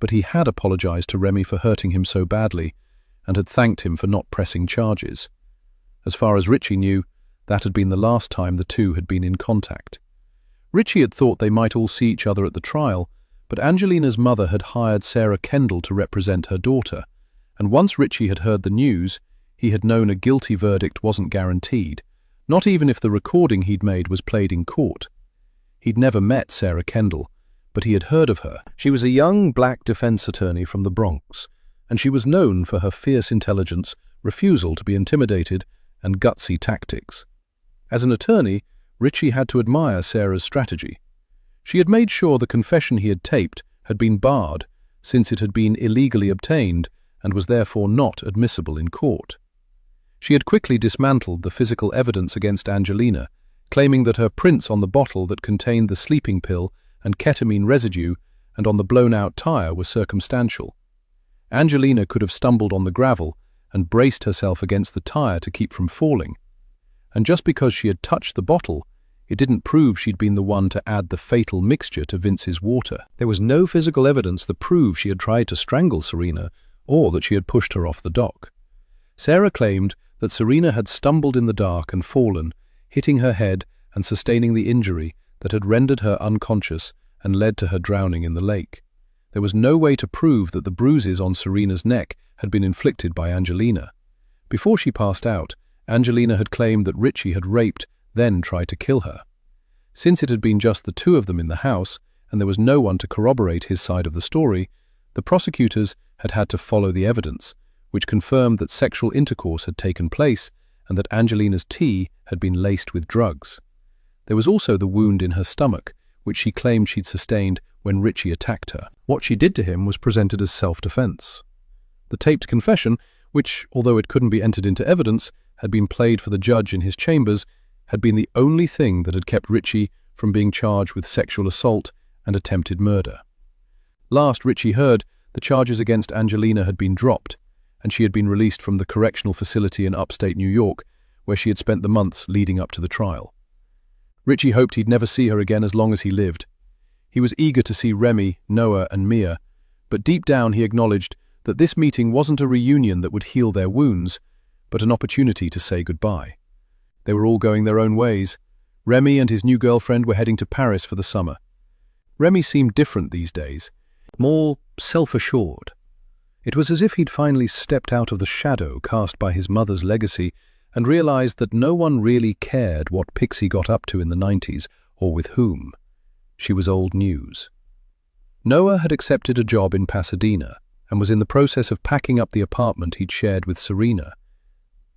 but he had apologized to Remy for hurting him so badly, and had thanked him for not pressing charges. As far as Richie knew, that had been the last time the two had been in contact. Richie had thought they might all see each other at the trial, but Angelina's mother had hired Sarah Kendall to represent her daughter, and once Richie had heard the news, he had known a guilty verdict wasn't guaranteed, not even if the recording he'd made was played in court. He'd never met Sarah Kendall, but he had heard of her. She was a young black defense attorney from the Bronx, and she was known for her fierce intelligence, refusal to be intimidated, and gutsy tactics. As an attorney, Richie had to admire Sarah's strategy. She had made sure the confession he had taped had been barred, since it had been illegally obtained and was therefore not admissible in court. She had quickly dismantled the physical evidence against Angelina, claiming that her prints on the bottle that contained the sleeping pill and ketamine residue and on the blown-out tire were circumstantial. Angelina could have stumbled on the gravel and braced herself against the tire to keep from falling. And just because she had touched the bottle, it didn't prove she'd been the one to add the fatal mixture to Vince's water. There was no physical evidence that proved she had tried to strangle Serena or that she had pushed her off the dock. Sarah claimed that Serena had stumbled in the dark and fallen, hitting her head and sustaining the injury that had rendered her unconscious and led to her drowning in the lake. There was no way to prove that the bruises on Serena's neck had been inflicted by Angelina. Before she passed out, Angelina had claimed that Richie had raped, then tried to kill her. Since it had been just the two of them in the house, and there was no one to corroborate his side of the story, the prosecutors had had to follow the evidence, which confirmed that sexual intercourse had taken place and that Angelina's tea had been laced with drugs. There was also the wound in her stomach, which she claimed she'd sustained when Richie attacked her. What she did to him was presented as self-defense. The taped confession, which, although it couldn't be entered into evidence, had been played for the judge in his chambers had been the only thing that had kept Richie from being charged with sexual assault and attempted murder. Last Richie heard, the charges against Angelina had been dropped, and she had been released from the correctional facility in upstate New York, where she had spent the months leading up to the trial. Richie hoped he'd never see her again as long as he lived. He was eager to see Remy, Noah, and Mia, but deep down he acknowledged that this meeting wasn't a reunion that would heal their wounds, but an opportunity to say goodbye. They were all going their own ways. Remy and his new girlfriend were heading to Paris for the summer. Remy seemed different these days, more self-assured. It was as if he'd finally stepped out of the shadow cast by his mother's legacy and realized that no one really cared what Pixie got up to in the 90s or with whom. She was old news. Noah had accepted a job in Pasadena and was in the process of packing up the apartment he'd shared with Serena.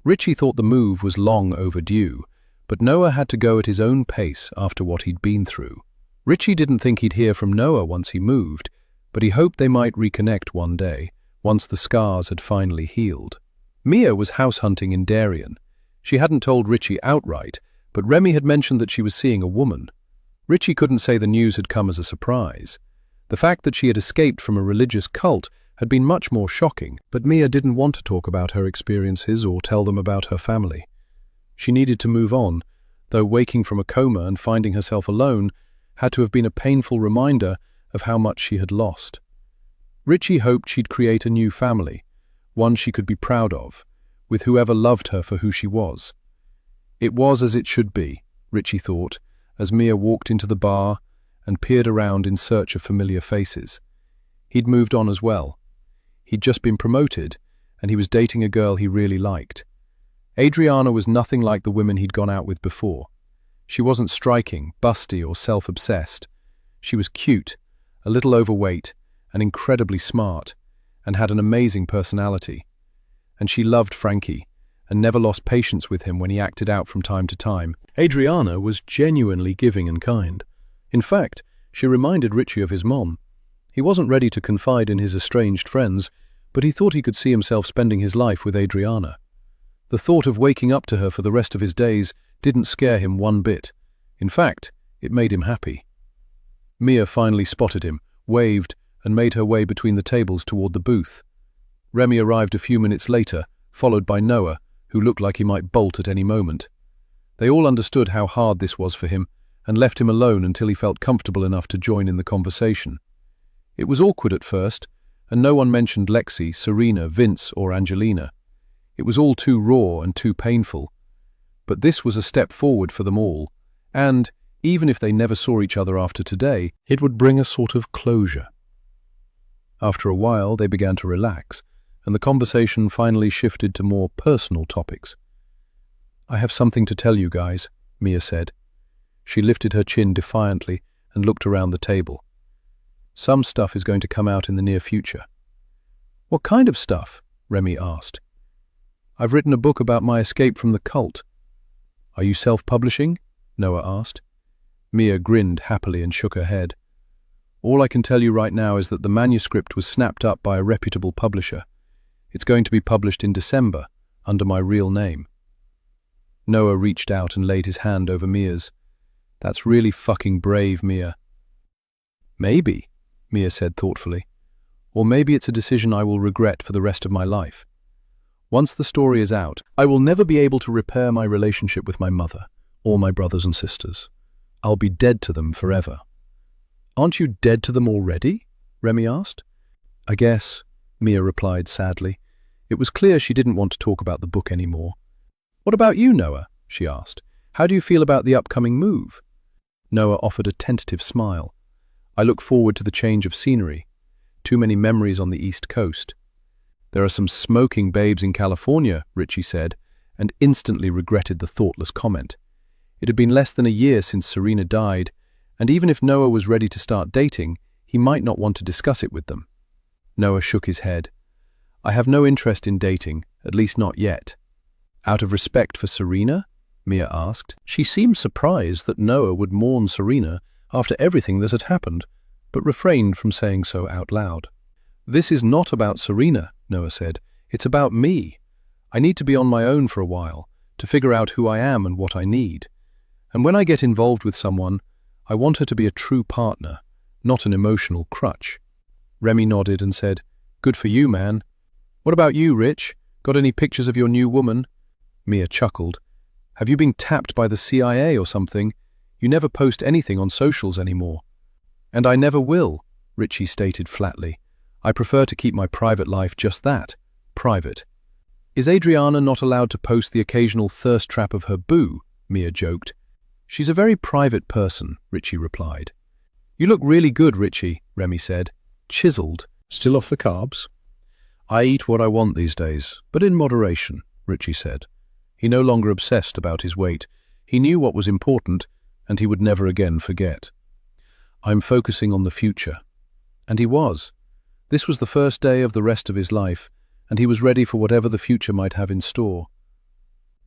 Richie thought the move was long overdue, but Noah had to go at his own pace after what he'd been through. Richie didn't think he'd hear from Noah once he moved, but he hoped they might reconnect one day, once the scars had finally healed. Mia was house hunting in Darien. She hadn't told Richie outright, but Remy had mentioned that she was seeing a woman. Richie couldn't say the news had come as a surprise. The fact that she had escaped from a religious cult had been much more shocking, but Mia didn't want to talk about her experiences or tell them about her family. She needed to move on, though waking from a coma and finding herself alone had to have been a painful reminder of how much she had lost. Richie hoped she'd create a new family, one she could be proud of, with whoever loved her for who she was. It was as it should be, Richie thought, as Mia walked into the bar and peered around in search of familiar faces. He'd moved on as well. He'd just been promoted, and he was dating a girl he really liked. Adriana was nothing like the women he'd gone out with before. She wasn't striking, busty, or self-obsessed. She was cute, a little overweight, and incredibly smart, and had an amazing personality. And she loved Frankie, and never lost patience with him when he acted out from time to time. Adriana was genuinely giving and kind. In fact, she reminded Richie of his mom. He wasn't ready to confide in his estranged friends, but he thought he could see himself spending his life with Adriana. The thought of waking up to her for the rest of his days didn't scare him one bit. In fact, it made him happy. Mia finally spotted him, waved, and made her way between the tables toward the booth. Remy arrived a few minutes later, followed by Noah, who looked like he might bolt at any moment. They all understood how hard this was for him, and left him alone until he felt comfortable enough to join in the conversation. It was awkward at first, and no one mentioned Lexi, Serena, Vince, or Angelina. It was all too raw and too painful. But this was a step forward for them all, and, even if they never saw each other after today, it would bring a sort of closure. After a while, they began to relax, and the conversation finally shifted to more personal topics. "I have something to tell you guys," Mia said. She lifted her chin defiantly and looked around the table. "Some stuff is going to come out in the near future." "What kind of stuff?" Remy asked. "I've written a book about my escape from the cult." "Are you self-publishing?" Noah asked. Mia grinned happily and shook her head. "All I can tell you right now is that the manuscript was snapped up by a reputable publisher. It's going to be published in December, under my real name." Noah reached out and laid his hand over Mia's. "That's really fucking brave, Mia." "Maybe," Mia said thoughtfully. "Or maybe it's a decision I will regret for the rest of my life. Once the story is out, I will never be able to repair my relationship with my mother, or my brothers and sisters. I'll be dead to them forever." "Aren't you dead to them already?" Remy asked. "I guess," Mia replied sadly. It was clear she didn't want to talk about the book anymore. "What about you, Noah?" she asked. "How do you feel about the upcoming move?" Noah offered a tentative smile. "I look forward to the change of scenery. Too many memories on the East Coast." "There are some smoking babes in California," Richie said, and instantly regretted the thoughtless comment. It had been less than a year since Serena died, and even if Noah was ready to start dating, he might not want to discuss it with them. Noah shook his head. "I have no interest in dating, at least not yet." "Out of respect for Serena?" Mia asked. She seemed surprised that Noah would mourn Serena after everything that had happened, but refrained from saying so out loud. "This is not about Serena," Noah said. "It's about me. I need to be on my own for a while, to figure out who I am and what I need. And when I get involved with someone, I want her to be a true partner, not an emotional crutch." Remy nodded and said, "Good for you, man. What about you, Rich? Got any pictures of your new woman?" Mia chuckled. "Have you been tapped by the CIA or something? You never post anything on socials anymore." "And I never will," Richie stated flatly. "I prefer to keep my private life just that, private." "Is Adriana not allowed to post the occasional thirst trap of her boo?" Mia joked. "She's a very private person," Richie replied. "You look really good, Richie," Remy said. "Chiseled." "Still off the carbs?" "I eat what I want these days, but in moderation," Richie said. He no longer obsessed about his weight. He knew what was important, and he would never again forget. "I'm focusing on the future." And he was. This was the first day of the rest of his life, and he was ready for whatever the future might have in store.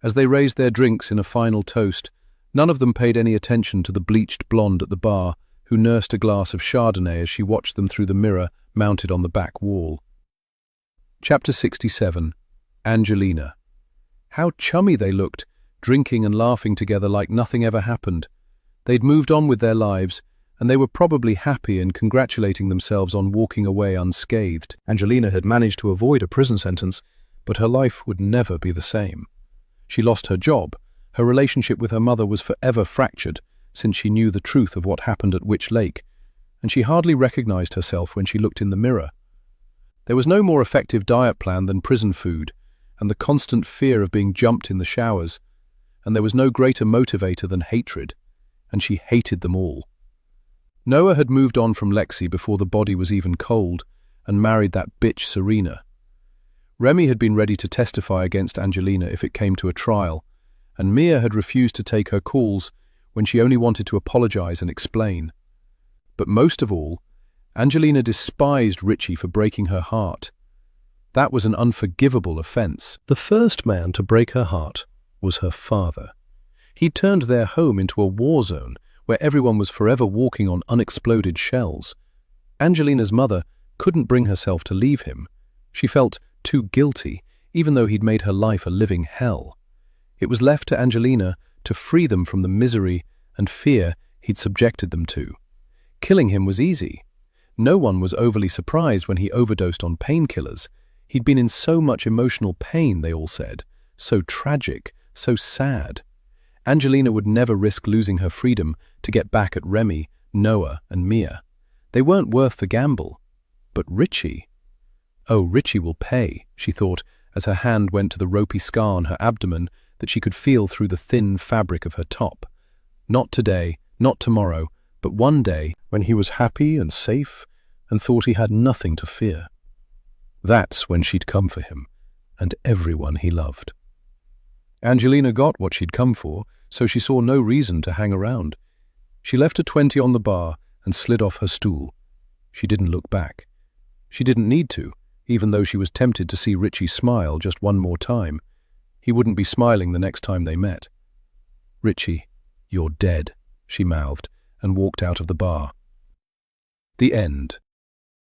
As they raised their drinks in a final toast, none of them paid any attention to the bleached blonde at the bar, who nursed a glass of Chardonnay as she watched them through the mirror mounted on the back wall. Chapter 67. Angelina. How chummy they looked, drinking and laughing together like nothing ever happened. They'd moved on with their lives, and they were probably happy and congratulating themselves on walking away unscathed. Angelina had managed to avoid a prison sentence, but her life would never be the same. She lost her job. Her relationship with her mother was forever fractured, since she knew the truth of what happened at Witch Lake, and she hardly recognized herself when she looked in the mirror. There was no more effective diet plan than prison food, and the constant fear of being jumped in the showers, and there was no greater motivator than hatred, and she hated them all. Noah had moved on from Lexi before the body was even cold, and married that bitch Serena. Remy had been ready to testify against Angelina if it came to a trial, and Mia had refused to take her calls when she only wanted to apologize and explain. But most of all, Angelina despised Richie for breaking her heart. That was an unforgivable offense. The first man to break her heart was her father. He turned their home into a war zone where everyone was forever walking on unexploded shells. Angelina's mother couldn't bring herself to leave him. She felt too guilty, even though he'd made her life a living hell. It was left to Angelina to free them from the misery and fear he'd subjected them to. Killing him was easy. No one was overly surprised when he overdosed on painkillers. He'd been in so much emotional pain, they all said. So tragic, so sad. Angelina would never risk losing her freedom to get back at Remy, Noah, and Mia. They weren't worth the gamble. But Richie? Oh, Richie will pay, she thought, as her hand went to the ropey scar on her abdomen that she could feel through the thin fabric of her top. Not today, not tomorrow, but one day when he was happy and safe and thought he had nothing to fear. That's when she'd come for him, and everyone he loved. Angelina got what she'd come for, so she saw no reason to hang around. She left a 20 on the bar and slid off her stool. She didn't look back. She didn't need to, even though she was tempted to see Richie smile just one more time. He wouldn't be smiling the next time they met. "Richie, you're dead," she mouthed, and walked out of the bar. The end.